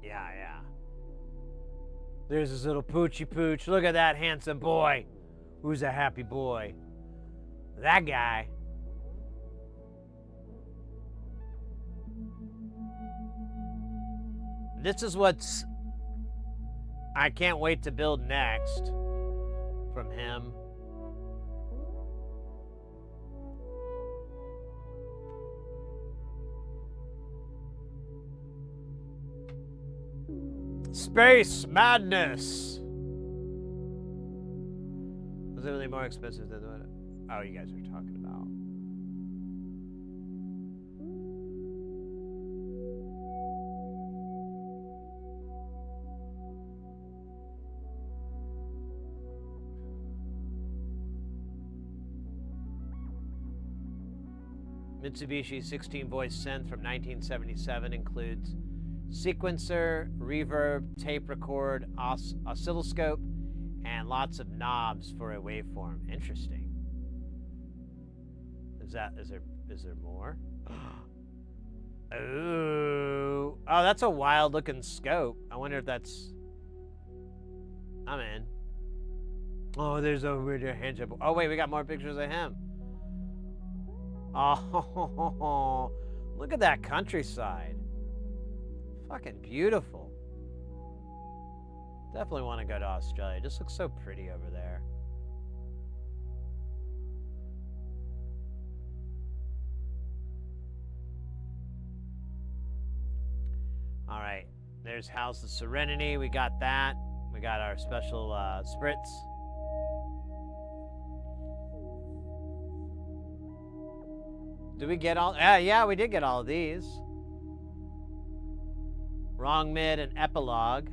Yeah, yeah. There's his little poochy pooch. Look at that handsome boy. Who's a happy boy? That guy. This is what's I can't wait to build next from him. Space madness. Was it really more expensive than what? Oh, you guys are talking about. Mitsubishi 16-voice synth from 1977 includes sequencer, reverb, tape record, oscilloscope, and lots of knobs for a waveform. Interesting. Is there more? Ooh. Oh, that's a wild looking scope. I wonder if that's... I'm in. Oh, there's a weird handshake. Oh, wait, we got more pictures of him. Oh, look at that countryside. Fucking beautiful. Definitely want to go to Australia. It just looks so pretty over there. All right, there's House of Serenity. We got that. We got our special spritz. Did we get all? Yeah, we did get all of these. Wrong mid and epilogue.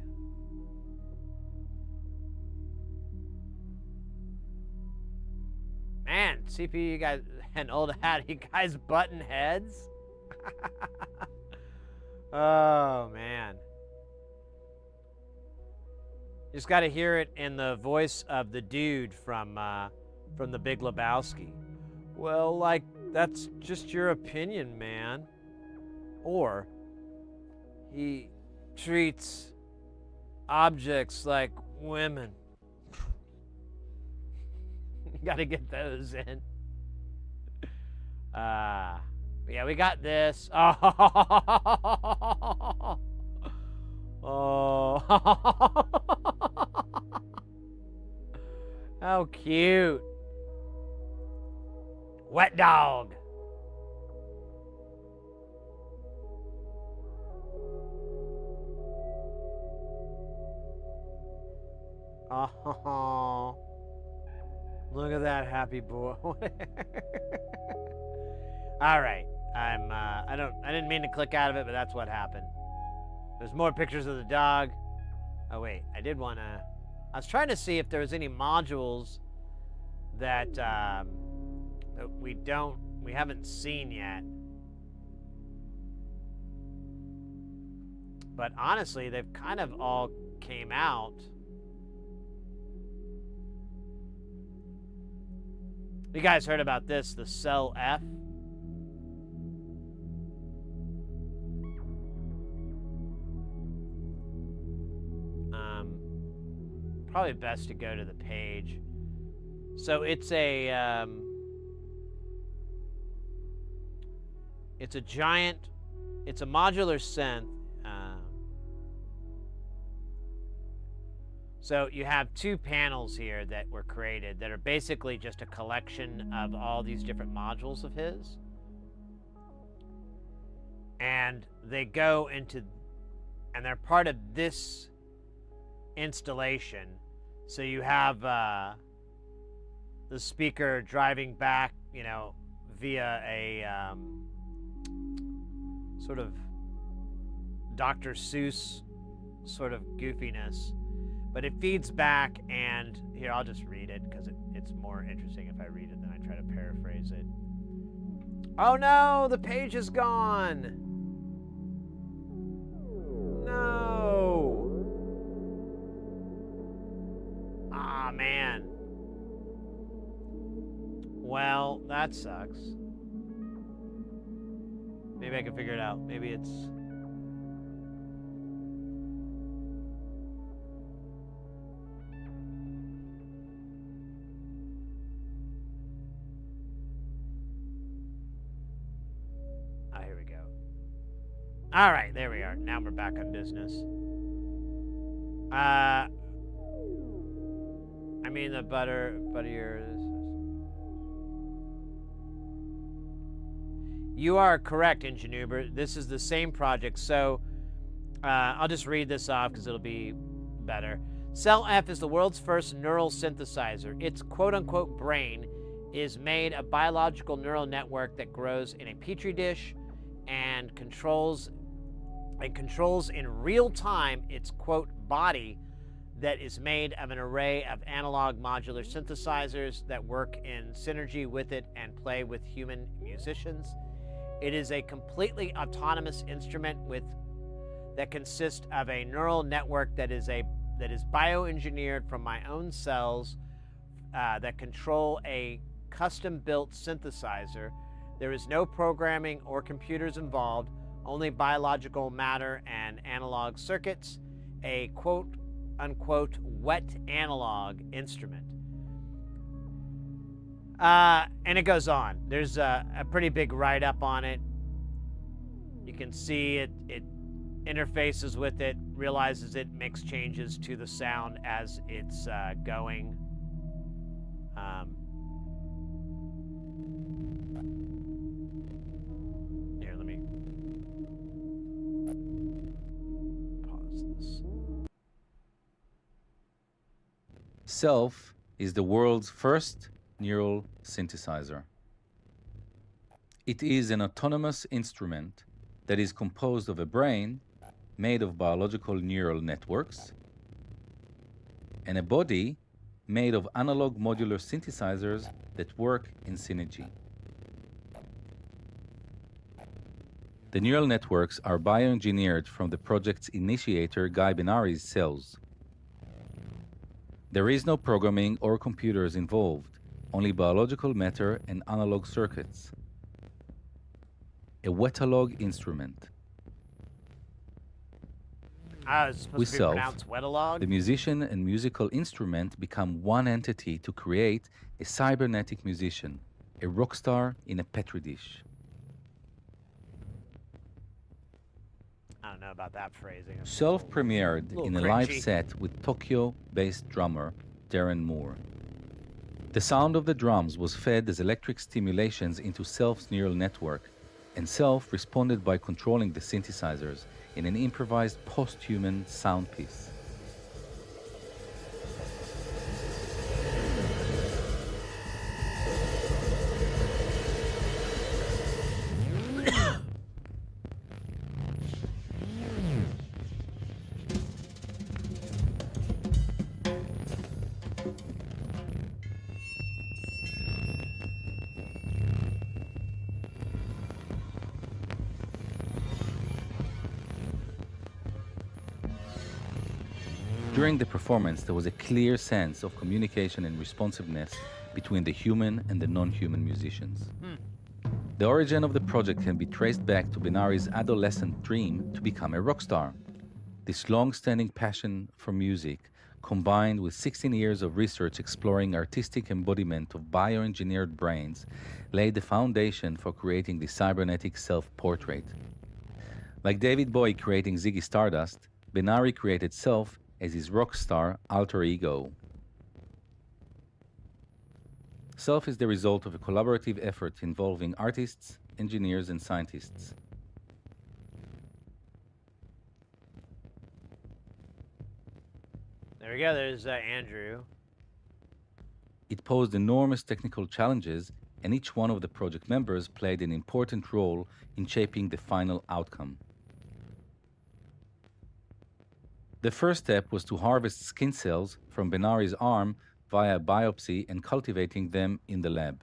Man, CPU, you guys, and old hat, you guys button heads. Oh man. You just got to hear it in the voice of the dude from The Big Lebowski. Well, like, that's just your opinion, man. Or he treats objects like women. You got to get those in. Yeah, we got this. Oh. Oh. How cute. Wet dog. Oh. Look at that happy boy. All right. I didn't mean to click out of it, but that's what happened. There's more pictures of the dog. Oh wait, I was trying to see if there was any modules that that we haven't seen yet. But honestly, they've kind of all came out. You guys heard about this, the Cell F? Probably best to go to the page. So it's a modular synth. So you have two panels here that were created that are basically just a collection of all these different modules of his. And they go into, and they're part of this installation. So you have the speaker driving back, via a sort of Dr. Seuss sort of goofiness. But it feeds back, and here, I'll just read it because it's more interesting if I read it than I try to paraphrase it. Oh no, the page is gone. No. Ah, man. Well, that sucks. Maybe I can figure it out. Maybe it's... Ah, here we go. All right, there we are. Now we're back on business. I mean the buttier. You are correct, Ingenuber. This is the same project. So I'll just read this off because it'll be better. Cell F is the world's first neural synthesizer. Its quote-unquote brain is made of biological neural network that grows in a petri dish and controls in real time its quote body that is made of an array of analog modular synthesizers that work in synergy with it and play with human musicians. It is a completely autonomous instrument that consists of a neural network that is bioengineered from my own cells that control a custom-built synthesizer. There is no programming or computers involved, only biological matter and analog circuits, a quote-unquote wet analog instrument. And it goes on. There's a pretty big write-up on it. You can see it interfaces with it, realizes it, makes changes to the sound as it's going. Here, let me pause this. Self is the world's first neural synthesizer. It is an autonomous instrument that is composed of a brain made of biological neural networks and a body made of analog modular synthesizers that work in synergy. The neural networks are bioengineered from the project's initiator Guy Benari's cells. There is no programming or computers involved, only biological matter and analog circuits. A wetalog instrument. It's supposed With to be self, pronounced wetalog. the musician and musical instrument become one entity to create a cybernetic musician, a rock star in a petri dish. I don't know about that phrasing. Self premiered little in a live cringy. set with Tokyo-based drummer Darren Moore. The sound of the drums was fed as electric stimulations into Self's neural network, and Self responded by controlling the synthesizers in an improvised post-human sound piece. During the performance, there was a clear sense of communication and responsiveness between the human and the non-human musicians. The origin of the project can be traced back to Benari's adolescent dream to become a rock star. This long-standing passion for music, combined with 16 years of research exploring artistic embodiment of bioengineered brains, laid the foundation for creating the cybernetic self-portrait. Like David Bowie creating Ziggy Stardust, Benari created Self as his rock star alter ego. Self is the result of a collaborative effort involving artists, engineers, and scientists. There we go. There's Andrew. It posed enormous technical challenges, and each one of the project members played an important role in shaping the final outcome. The first step was to harvest skin cells from Benari's arm via biopsy and cultivating them in the lab.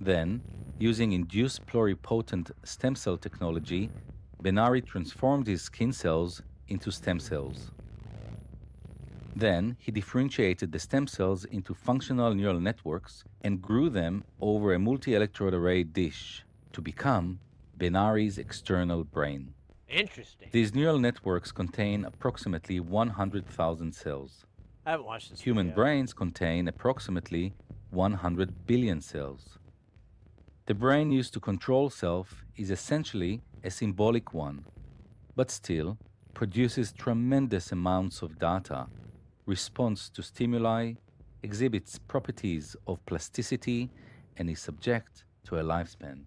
Then, using induced pluripotent stem cell technology, Benari transformed his skin cells into stem cells. Then, he differentiated the stem cells into functional neural networks and grew them over a multi-electrode array dish to become Benari's external brain. Interesting. These neural networks contain approximately 100,000 cells. I haven't watched this Human video. brains contain approximately 100 billion cells. The brain used to control self is essentially a symbolic one, but still produces tremendous amounts of data, responds to stimuli, exhibits properties of plasticity, and is subject to a lifespan.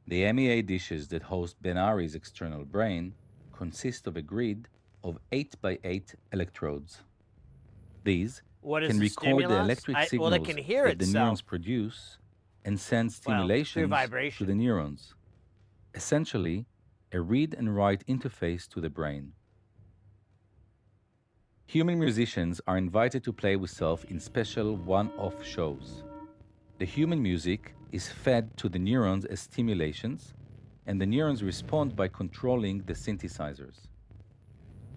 The MEA dishes that host Benari's external brain consist of a grid of 8 by 8 electrodes. These What is can the record the stimulus? electric Well, signals it can hear that the itself. neurons produce and send through stimulations to vibration. the neurons. Essentially, a read and write interface to the brain. Human musicians are invited to play with self in special one-off shows. The human music is fed to the neurons as stimulations, and the neurons respond by controlling the synthesizers.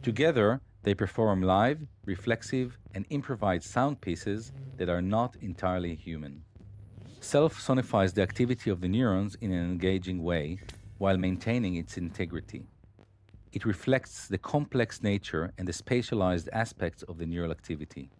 Together, they perform live, reflexive, and improvised sound pieces that are not entirely human. Self sonifies the activity of the neurons in an engaging way while maintaining its integrity. It reflects the complex nature and the spatialized aspects of the neural activity.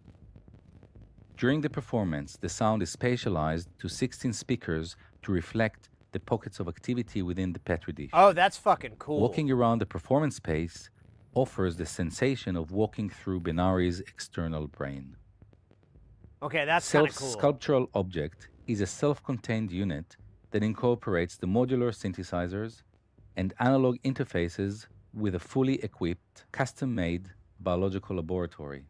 During the performance, the sound is spatialized to 16 speakers to reflect the pockets of activity within the Petri dish. Oh, that's fucking cool. Walking around the performance space offers the sensation of walking through Benari's external brain. Okay, that's kind of cool. Self-sculptural object is a self-contained unit that incorporates the modular synthesizers and analog interfaces with a fully equipped, custom-made biological laboratory.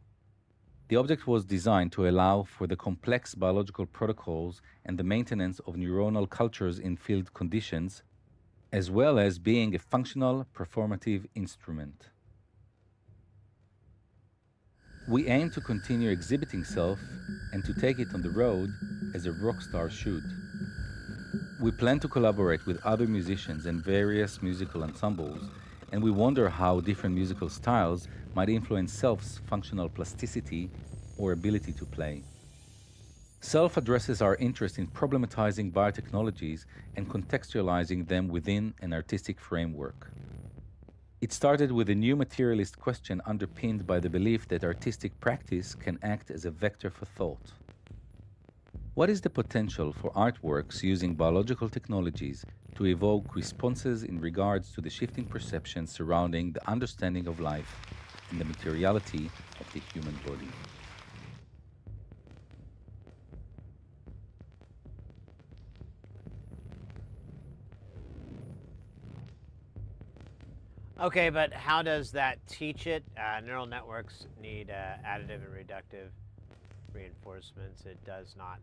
The object was designed to allow for the complex biological protocols and the maintenance of neuronal cultures in field conditions, as well as being a functional, performative instrument. We aim to continue exhibiting self and to take it on the road as a rock star should. We plan to collaborate with other musicians and various musical ensembles, and we wonder how different musical styles might influence self's functional plasticity or ability to play. Self addresses our interest in problematizing biotechnologies and contextualizing them within an artistic framework. It started with a new materialist question underpinned by the belief that artistic practice can act as a vector for thought. What is the potential for artworks using biological technologies to evoke responses in regards to the shifting perceptions surrounding the understanding of life and the materiality of the human body? Okay, but how does that teach it? Neural networks need additive and reductive reinforcements. It does not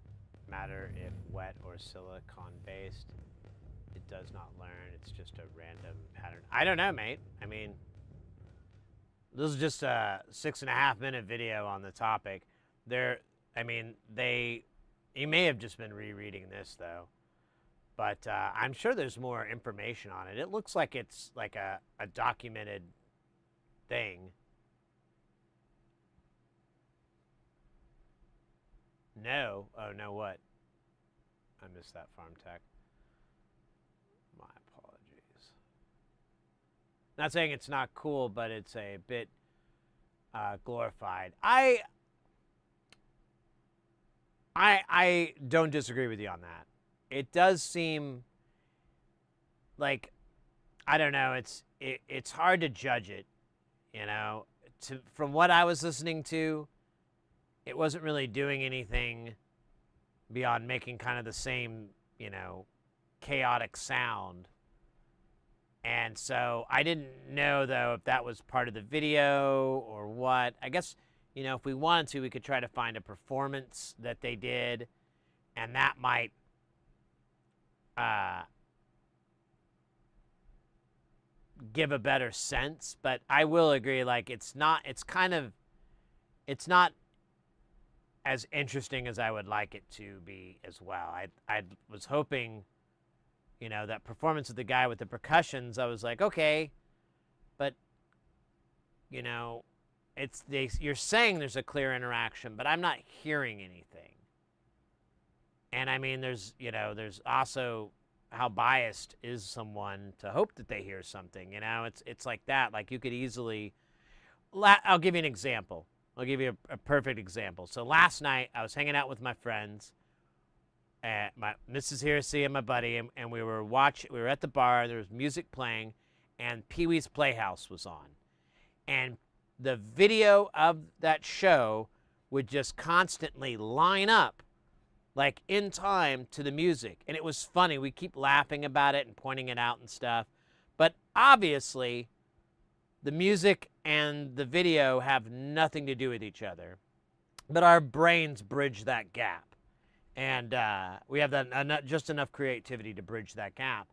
matter if wet or silicon based. It does not learn. It's just a random pattern. I don't know, mate. I mean, this is just a 6.5 minute video on the topic. You may have just been rereading this though. But I'm sure there's more information on it. It looks like it's like a documented thing. No. Oh, no, what? I missed that farm tech. My apologies. Not saying it's not cool, but it's a bit glorified. I don't disagree with you on that. It does seem like, I don't know, it's hard to judge it, you know. From what I was listening to, it wasn't really doing anything beyond making kind of the same, you know, chaotic sound. And so I didn't know, though, if that was part of the video or what. I guess, you know, if we wanted to, we could try to find a performance that they did, and that might give a better sense. But I will agree, like, it's not as interesting as I would like it to be as well. I was hoping, you know, that performance of the guy with the percussions, I was like, okay, but, you know, you're saying there's a clear interaction, but I'm not hearing anything. And I mean, there's also how biased is someone to hope that they hear something, you know? It's like that. Like, you could easily, I'll give you an example. I'll give you a perfect example. So last night, I was hanging out with my friends, my Mrs. Heresy and my buddy, and we were at the bar, there was music playing, and Pee-wee's Playhouse was on. And the video of that show would just constantly line up, like in time to the music. And it was funny. We keep laughing about it and pointing it out and stuff. But obviously, the music and the video have nothing to do with each other. But our brains bridge that gap. And we have just enough creativity to bridge that gap.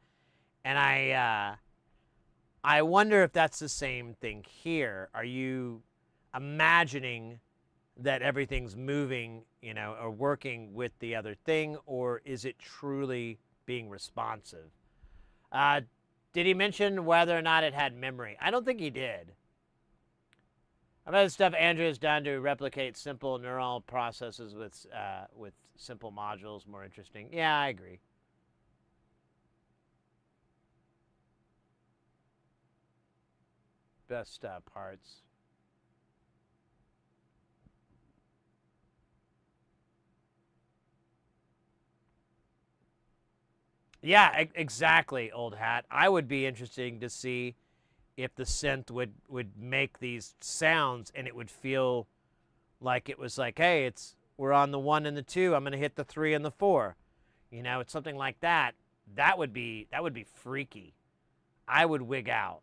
And I wonder if that's the same thing here. Are you imagining that everything's moving, you know, or working with the other thing, or is it truly being responsive? Did he mention whether or not it had memory? I don't think he did. I bet the stuff Andrew has done to replicate simple neural processes with simple modules more interesting. Yeah, I agree. Best parts. Yeah, exactly, old hat. I would be interested to see if the synth would make these sounds and it would feel like it was like, hey, we're on the 1 and the 2. I'm gonna hit the 3 and the 4. You know, it's something like that. That would be freaky. I would wig out.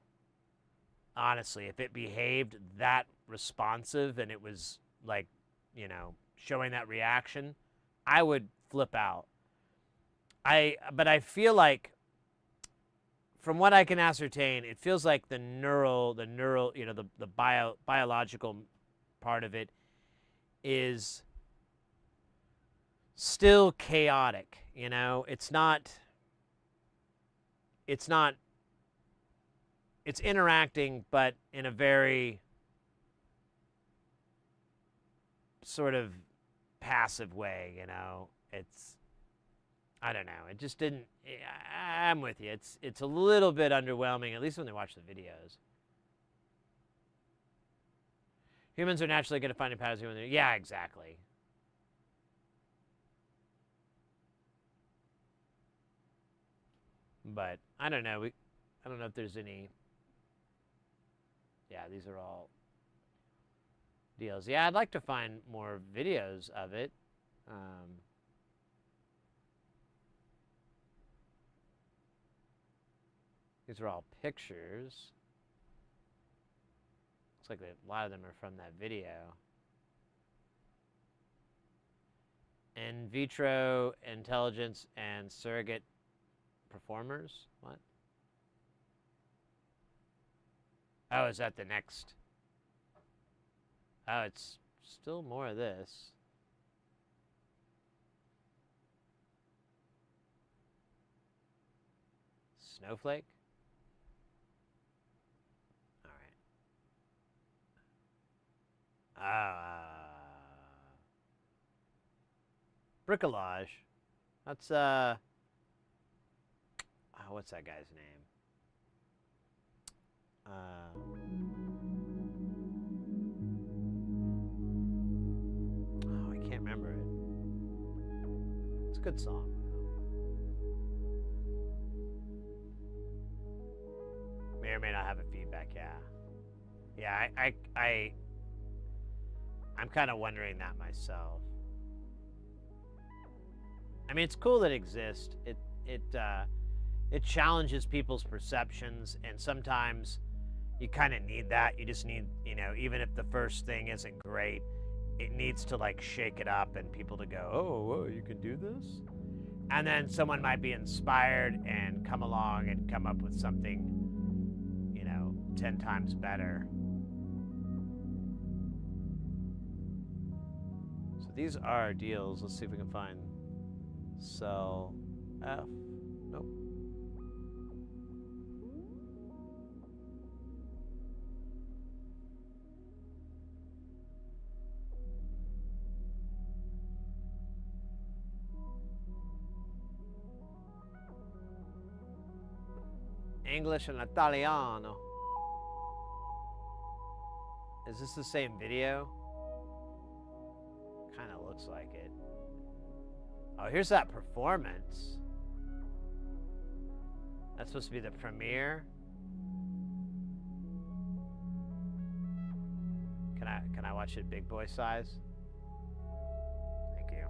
Honestly, if it behaved that responsive and it was like, you know, showing that reaction, I would flip out. But I feel like, from what I can ascertain, it feels like the neural, you know, the biological part of it is still chaotic, you know? It's interacting, but in a very sort of passive way, you know? I don't know. It just didn't. I'm with you. It's a little bit underwhelming, at least when they watch the videos. Humans are naturally going to find a pattern. Yeah, exactly. But I don't know. I don't know if there's any. Yeah, these are all deals. Yeah, I'd like to find more videos of it. These are all pictures. Looks like a lot of them are from that video. In vitro intelligence and surrogate performers? What? Oh, is that the next? Oh, it's still more of this. Snowflake? Bricolage. That's what's that guy's name? I can't remember it. It's a good song. May or may not have a feedback. Yeah. I'm kind of wondering that myself. I mean, it's cool that it exists. It challenges people's perceptions, and sometimes you kind of need that. You just need, you know, even if the first thing isn't great, it needs to like shake it up and people to go, oh, whoa, you can do this? And then someone might be inspired and come along and come up with something, you know, 10 times better. These are deals. Let's see if we can find sell F. Nope. English and Italiano. Is this the same video? Kind of looks like it. Oh, here's that performance. That's supposed to be the premiere. Can I watch it big boy size? Thank you.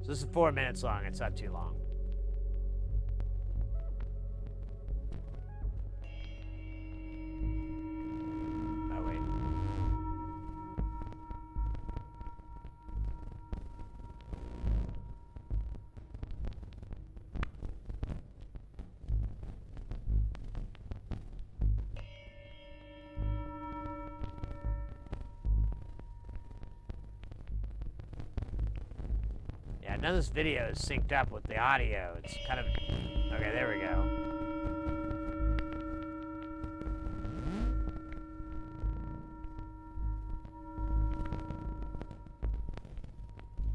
So this is 4 minutes long. It's not too long. Oh, wait. Yeah, none of this video is synced up with the audio. It's kind of... Okay, there we go.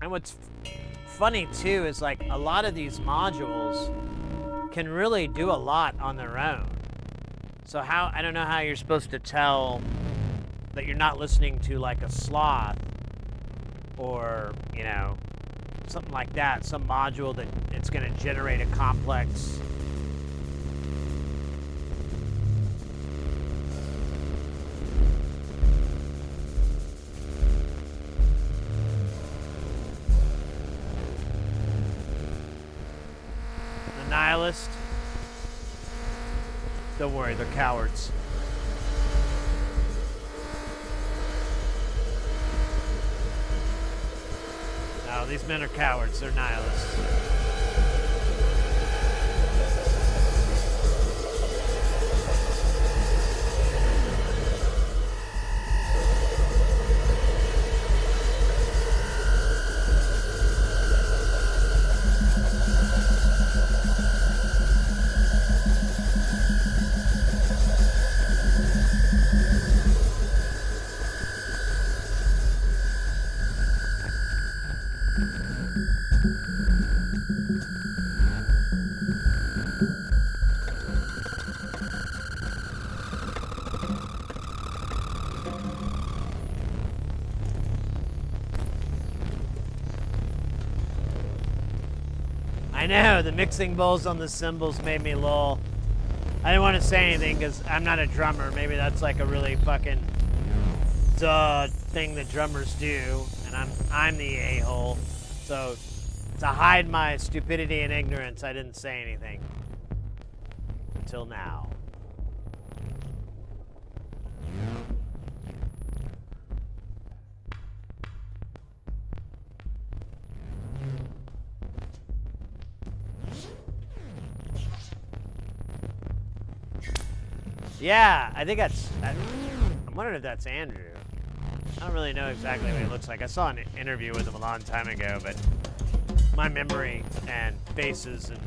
And what's funny too is like a lot of these modules can really do a lot on their own. So I don't know how you're supposed to tell that you're not listening to like a sloth or, you know, something like that, some module that it's going to generate a complex the nihilist. Don't worry, they're cowards. No, these men are cowards. They're nihilists. I know, the mixing bowls on the cymbals made me lol. I didn't want to say anything because I'm not a drummer. Maybe that's like a really fucking duh thing that drummers do, and I'm the a-hole. So to hide my stupidity and ignorance, I didn't say anything until now. Yeah, I think I'm wondering if that's Andrew. I don't really know exactly what he looks like. I saw an interview with him a long time ago, but my memory and faces and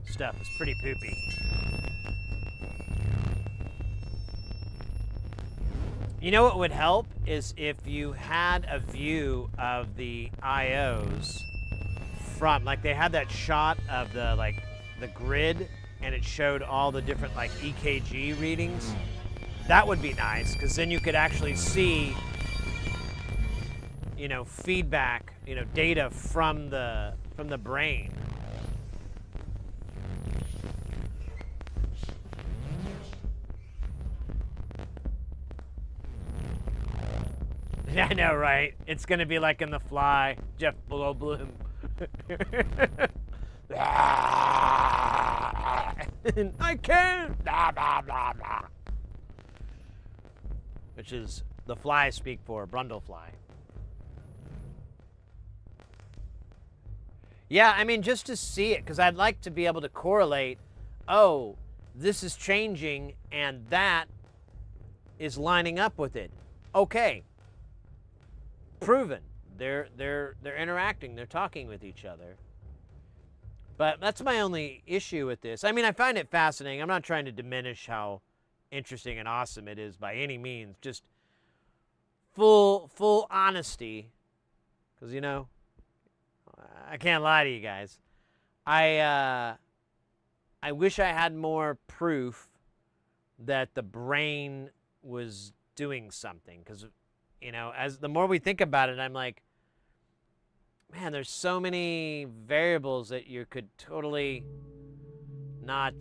stuff is pretty poopy. You know what would help is if you had a view of the IOs from, like they had that shot of the grid and it showed all the different like EKG readings. That would be nice, because then you could actually see, you know, feedback, you know, data from the brain. I know, right? It's gonna be like in The Fly, Jeff Goldblum. I can't. Blah, blah, blah, blah. Which is the fly speak for Brundlefly. Yeah, I mean, just to see it, because I'd like to be able to correlate, oh, this is changing and that is lining up with it. Okay. Proven. They're interacting, they're talking with each other. But that's my only issue with this. I mean, I find it fascinating. I'm not trying to diminish how interesting and awesome it is by any means. Just full honesty, because, you know, I can't lie to you guys. I wish I had more proof that the brain was doing something, because, you know, as the more we think about it, I'm like, man, there's so many variables that you could totally not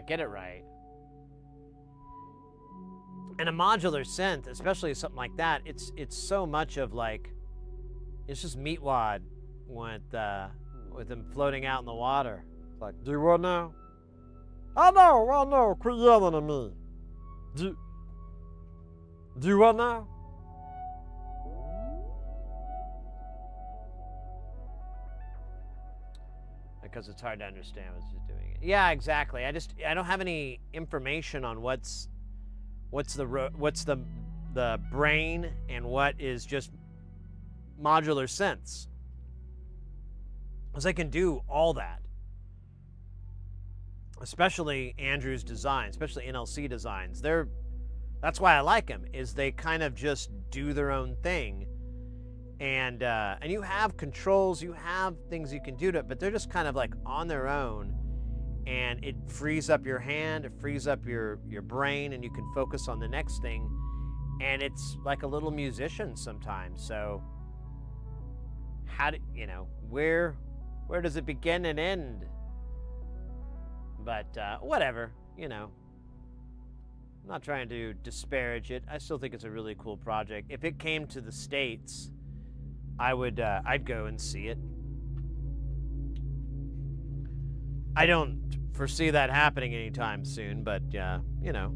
get it right. And a modular synth, especially something like that, it's so much of like, it's just meatwad with them floating out in the water. It's like, do what now? I know, quit yelling at me. Do what now? Because it's hard to understand what's doing it. Yeah, exactly. I don't have any information on what's the brain and what is just modular synths. Because I can do all that. Especially Andrew's design, especially NLC designs. That's why I like them, is they kind of just do their own thing. And you have controls, you have things you can do to it, but they're just kind of like on their own, and it frees up your hand, it frees up your brain, and you can focus on the next thing. And it's like a little musician sometimes. So where does it begin and end? But whatever, you know. I'm not trying to disparage it. I still think it's a really cool project. If it came to the States, I'd go and see it. I don't foresee that happening anytime soon, but you know.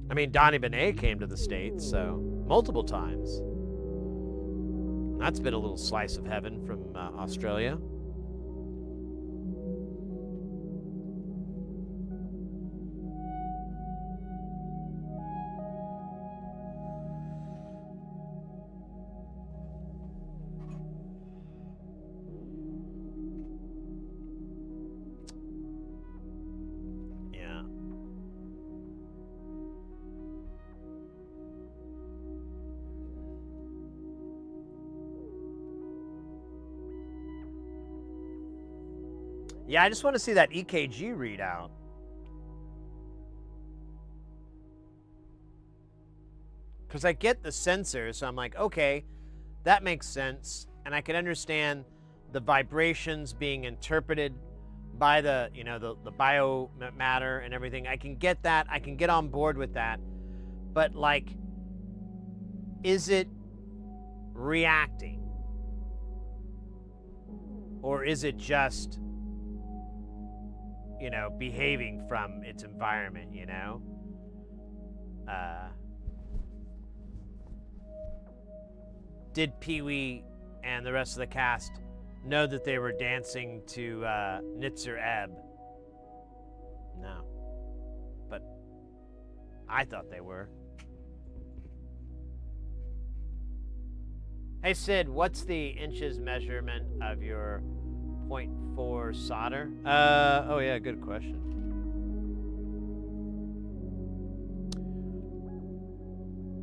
I mean, Donnie Benet came to the States, so multiple times. That's been a little slice of heaven from Australia. Yeah, I just want to see that EKG readout. Because I get the sensor, so I'm like, okay, that makes sense. And I can understand the vibrations being interpreted by the biomatter and everything. I can get that. I can get on board with that. But, like, is it reacting? Or is it just, you know, behaving from its environment, you know? Did Pee-wee and the rest of the cast know that they were dancing to Nitzer Ebb? No. But I thought they were. Hey Sid, what's the inches measurement of your 0.4 solder? Oh yeah, good question.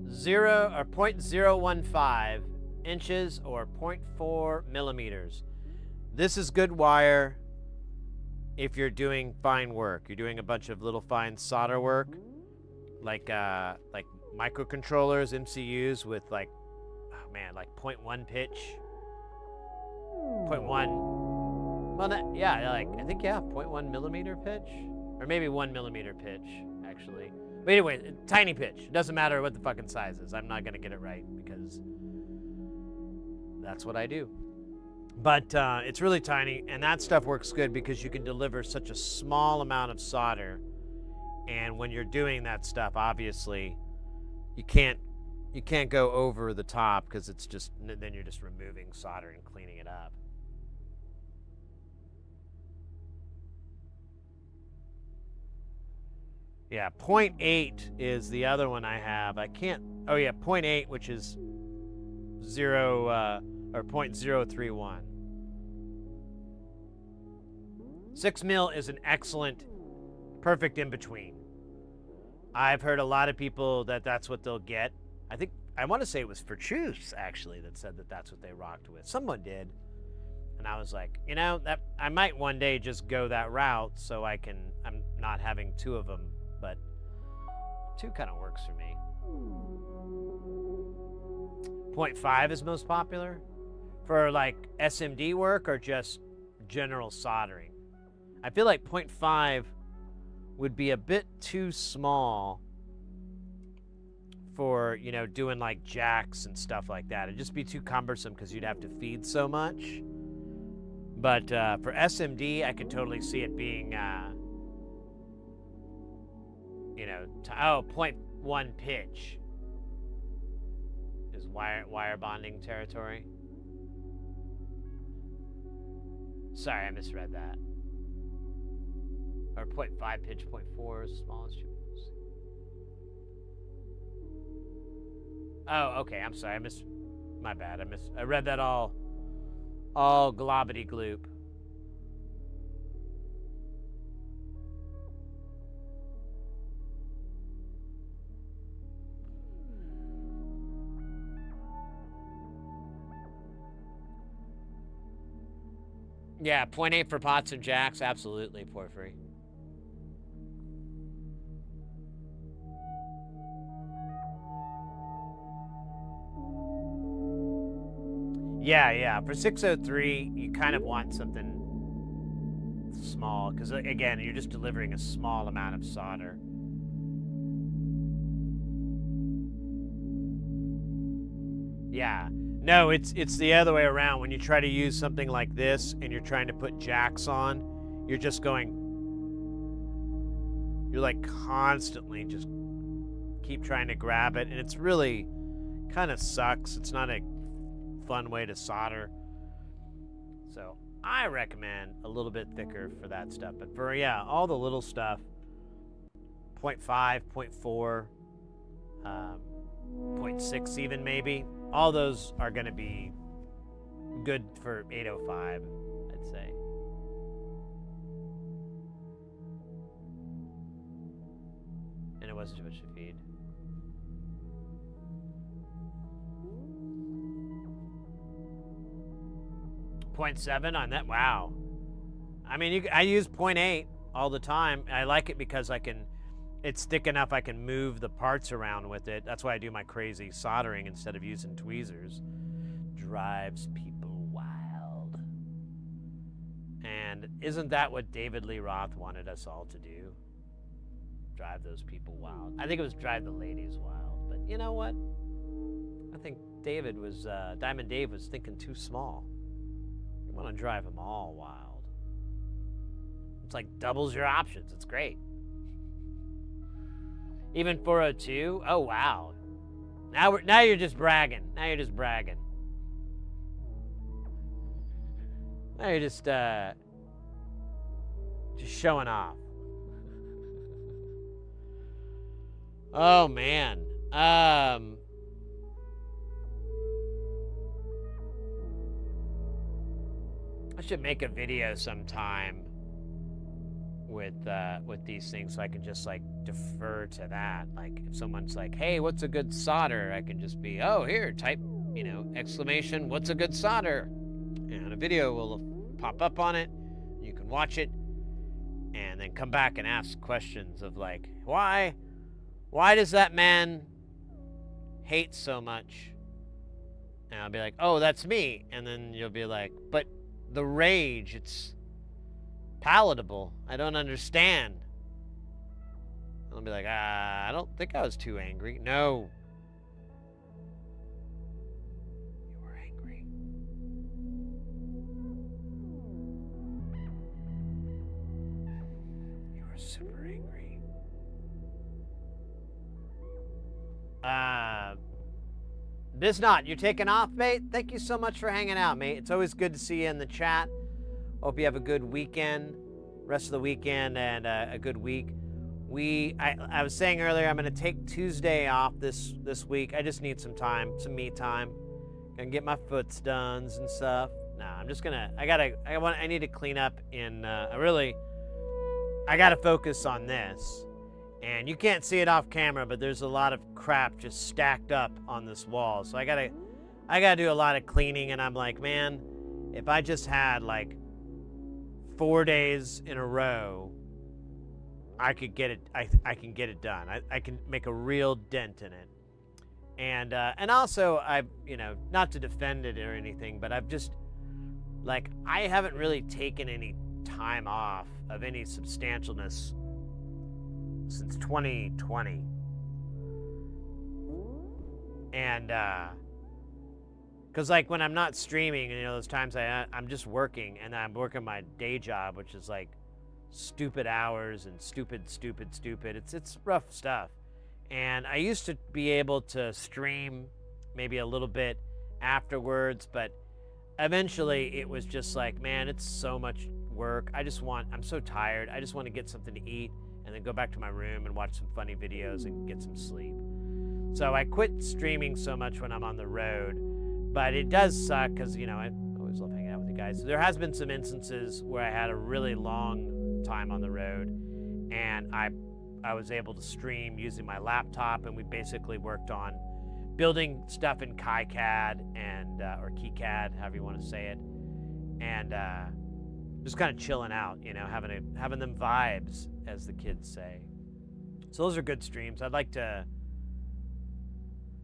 0.015 inches or 0.4 millimeters. This is good wire if you're doing fine work. You're doing a bunch of little fine solder work, like microcontrollers, MCUs with like 0.1 pitch, 0.1. Well, yeah, like I think 0.1 millimeter pitch, or maybe 1 millimeter pitch actually. But anyway, tiny pitch. It doesn't matter what the fucking size is. I'm not gonna get it right because that's what I do. But it's really tiny, and that stuff works good because you can deliver such a small amount of solder. And when you're doing that stuff, obviously, you can't you can't go over the top because it's just, then you're just removing solder and cleaning it up. Yeah, 0.8 is the other one I have. I can't, oh yeah, 0.8, which is 0.031. 6 mil is an excellent, perfect in between. I've heard a lot of people that that's what they'll get. I want to say it was for Truths actually that said that that's what they rocked with. Someone did, and I was like, you know, that I might one day just go that route so I'm not having two of them, but two kind of works for me. 0.5 is most popular for like SMD work or just general soldering. I feel like 0.5 would be a bit too small for, you know, doing like jacks and stuff like that. It'd just be too cumbersome because you'd have to feed so much. But for SMD, I could totally see it being, you know, 0.1 pitch is wire bonding territory. Sorry, I misread that. Or 0.5 pitch, 0.4 is smallest you can see. Oh, okay. I'm sorry. My bad. I read that all globbity gloop. Yeah, 0.8 for pots and jacks. Absolutely, Porphyry. Yeah. For 603, you kind of want something small because, again, you're just delivering a small amount of solder. Yeah. No, it's the other way around. When you try to use something like this and you're trying to put jacks on, you're just going, you're like constantly just keep trying to grab it, and it's really kind of sucks. It's not a fun way to solder. So I recommend a little bit thicker for that stuff. But for, yeah, all the little stuff, 0.5, 0.4, 0.6 even maybe, all those are going to be good for 805, I'd say. And it wasn't too much to feed. .7 on that. Wow. I mean, I use 0.8 all the time. I like it because it's thick enough I can move the parts around with it. That's why I do my crazy soldering instead of using tweezers. Drives people wild. And isn't that what David Lee Roth wanted us all to do? Drive those people wild. I think it was drive the ladies wild. But you know what? I think Diamond Dave was thinking too small. You want to drive them all wild. It's like doubles your options. It's great. Even 402. Oh wow. Now you're just bragging. Now you're just bragging. Now you're just showing off. Oh man. I should make a video sometime with these things so I can just like defer to that. Like if someone's like, hey, what's a good solder? I can just be, oh, here, type, exclamation, what's a good solder? And a video will pop up on it. You can watch it and then come back and ask questions of like, why does that man hate so much? And I'll be like, oh, that's me. And then you'll be like, but the rage, it's palatable. I don't understand. I'll be like, I don't think I was too angry. No. You were angry. You were super angry. It's not. You're taking off, mate? Thank you so much for hanging out, mate. It's always good to see you in the chat. Hope you have a good weekend, rest of the weekend, and a good week. I was saying earlier, I'm going to take Tuesday off this week. I just need some time, some me time. Gonna get my foots done and stuff. No, I'm just gonna. I need to clean up in. I gotta focus on this. And you can't see it off camera, but there's a lot of crap just stacked up on this wall. So I gotta do a lot of cleaning. And I'm like, man, if I just had like 4 days in a row, I could get it. I can get it done. I can make a real dent in it. And also not to defend it or anything, but I've just like I haven't really taken any time off of any substantialness since 2020. And because like when I'm not streaming, those times I'm just working, and I'm working my day job, which is like stupid hours and stupid. It's rough stuff. And I used to be able to stream maybe a little bit afterwards, but eventually it was just like, man, it's so much work. I'm so tired. I just want to get something to eat and then go back to my room and watch some funny videos and get some sleep. So I quit streaming so much when I'm on the road, but it does suck because, I always love hanging out with you guys. So there has been some instances where I had a really long time on the road, and I was able to stream using my laptop, and we basically worked on building stuff in KiCad and or KiCad, however you want to say it, and just kind of chilling out, having them vibes, as the kids say. So those are good streams.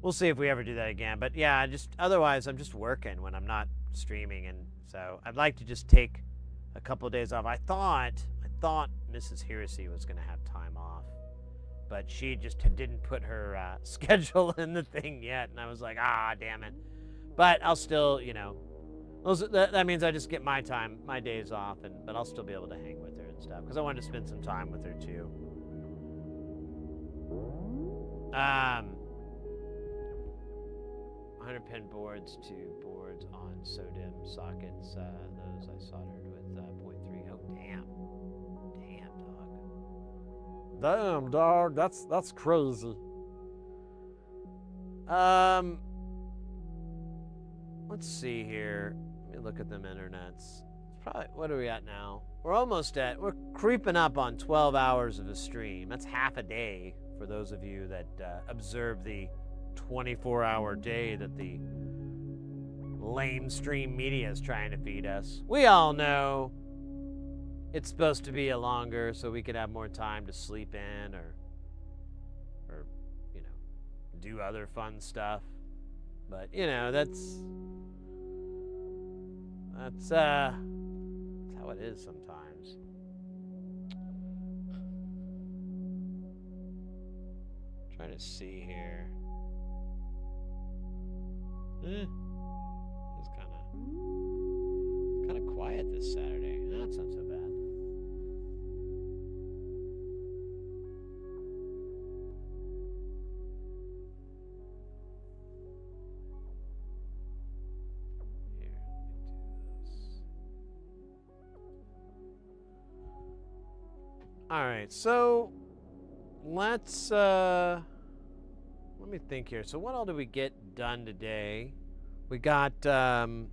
We'll see if we ever do that again. But yeah, otherwise I'm just working when I'm not streaming, and so I'd like to just take a couple of days off. I thought Mrs. Heresy was going to have time off, but she just didn't put her schedule in the thing yet, and I was like, damn it. But I'll still, that means I just get my days off, but I'll still be able to hang with her and stuff, because I wanted to spend some time with her too. 100 pin boards to boards on SODIMM sockets. Those I soldered with 0.3. Oh, damn. Damn, dog. That's crazy. Let's see here. Let me look at them internets. It's probably, what are we at now? We're creeping up on 12 hours of a stream. That's half a day for those of you that observe the 24-hour day that the lamestream media is trying to feed us. We all know it's supposed to be a longer, so we could have more time to sleep in or do other fun stuff. But that's how it is sometimes. Trying to see here. It's kind of quiet this Saturday. That's not so bad. Here, let me do this. All right, so let's let me think here. So what all did we get done today? We got the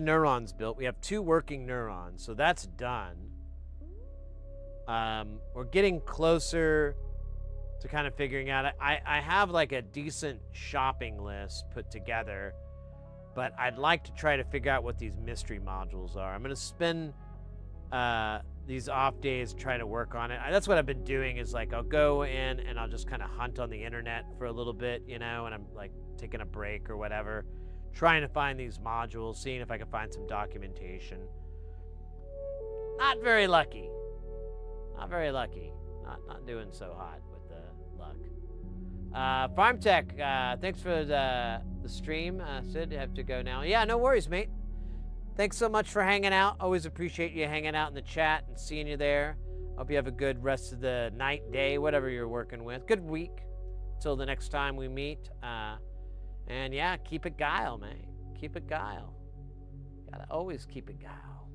neurons built. We have 2 working neurons, so that's done. We're getting closer to kind of figuring out. I have like a decent shopping list put together, but I'd like to try to figure out what these mystery modules are. I'm going to spend these off days trying to work on it. That's what I've been doing, is like I'll go in and I'll just kind of hunt on the internet for a little bit, and I'm like taking a break or whatever, trying to find these modules, seeing if I can find some documentation. Not very lucky. Not doing so hot with the luck. Farm Tech, thanks for the stream. Sid, you have to go now. Yeah, no worries, mate. Thanks so much for hanging out. Always appreciate you hanging out in the chat and seeing you there. Hope you have a good rest of the night, day, whatever you're working with. Good week till the next time we meet. And yeah, keep it guile, man. Keep it guile. Gotta always keep it guile.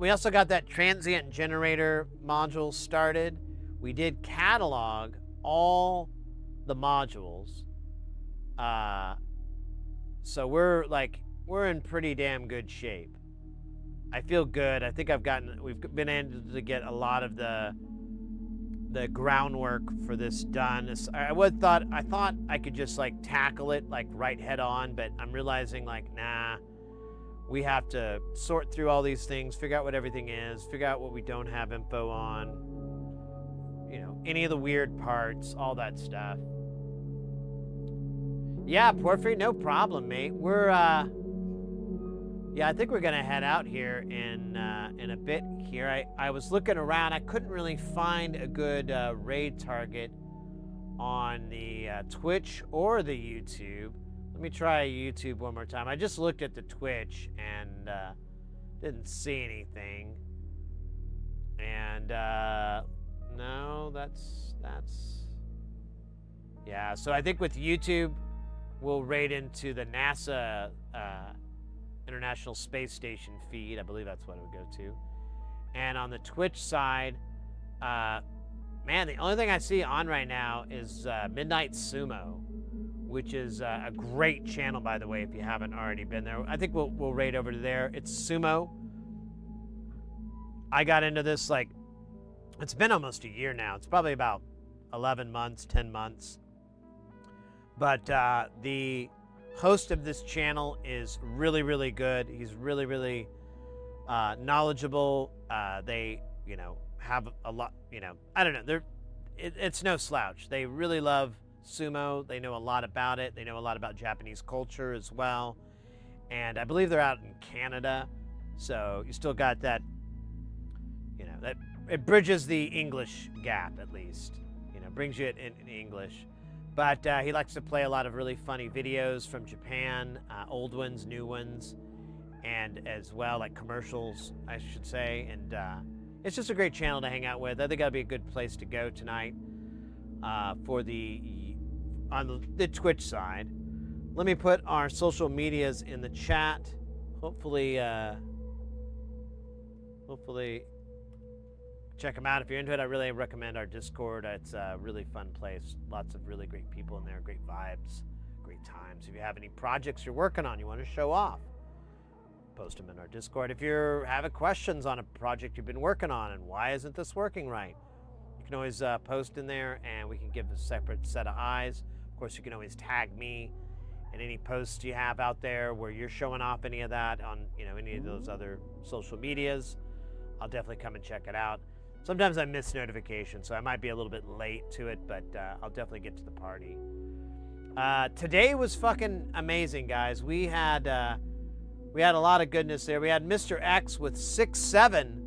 We also got that transient generator module started. We did catalog all the modules. So we're in pretty damn good shape. I feel good. I think we've been able to get a lot of the groundwork for this done. I thought I could just like tackle it like right head on, but I'm realizing like, nah, we have to sort through all these things, figure out what everything is, figure out what we don't have info on, you know, any of the weird parts, all that stuff. Yeah, Porphyry, no problem, mate. We're yeah, I think we're gonna head out here in a bit here. I was looking around. I couldn't really find a good raid target on the Twitch or the YouTube. Let me try YouTube one more time. I just looked at the Twitch and didn't see anything. And no, that's yeah. So I think with YouTube, we'll raid into the NASA International Space Station feed. I believe that's what it would go to. And on the Twitch side, man, the only thing I see on right now is Midnight Sumo, which is a great channel, by the way, if you haven't already been there. I think we'll raid over to there. It's sumo. I got into this, like, it's been almost a year now. It's probably about 11 months, 10 months. But the host of this channel is really, really good. He's really, really knowledgeable. They, you know, have a lot, you know, I don't know. It's no slouch. They really love sumo. They know a lot about it. They know a lot about Japanese culture as well. And I believe they're out in Canada. So you still got that, you know, that it bridges the English gap at least. You know, brings you it in English. But he likes to play a lot of really funny videos from Japan, old ones, new ones, and as well, like commercials, I should say. And it's just a great channel to hang out with. I think that'd be a good place to go tonight for on the Twitch side. Let me put our social medias in the chat. Hopefully check them out if you're into it. I really recommend our Discord. It's a really fun place. Lots of really great people in there, great vibes, great times. If you have any projects you're working on, you want to show off, post them in our Discord. If you're having questions on a project you've been working on and why isn't this working right, you can always post in there and we can give a separate set of eyes. Of course, you can always tag me in any posts you have out there where you're showing off any of that on, you know, any of those other social medias. I'll definitely come and check it out. Sometimes I miss notifications, so I might be a little bit late to it, but I'll definitely get to the party. Today was fucking amazing, guys. We had a lot of goodness there. We had Mr. X with 6-7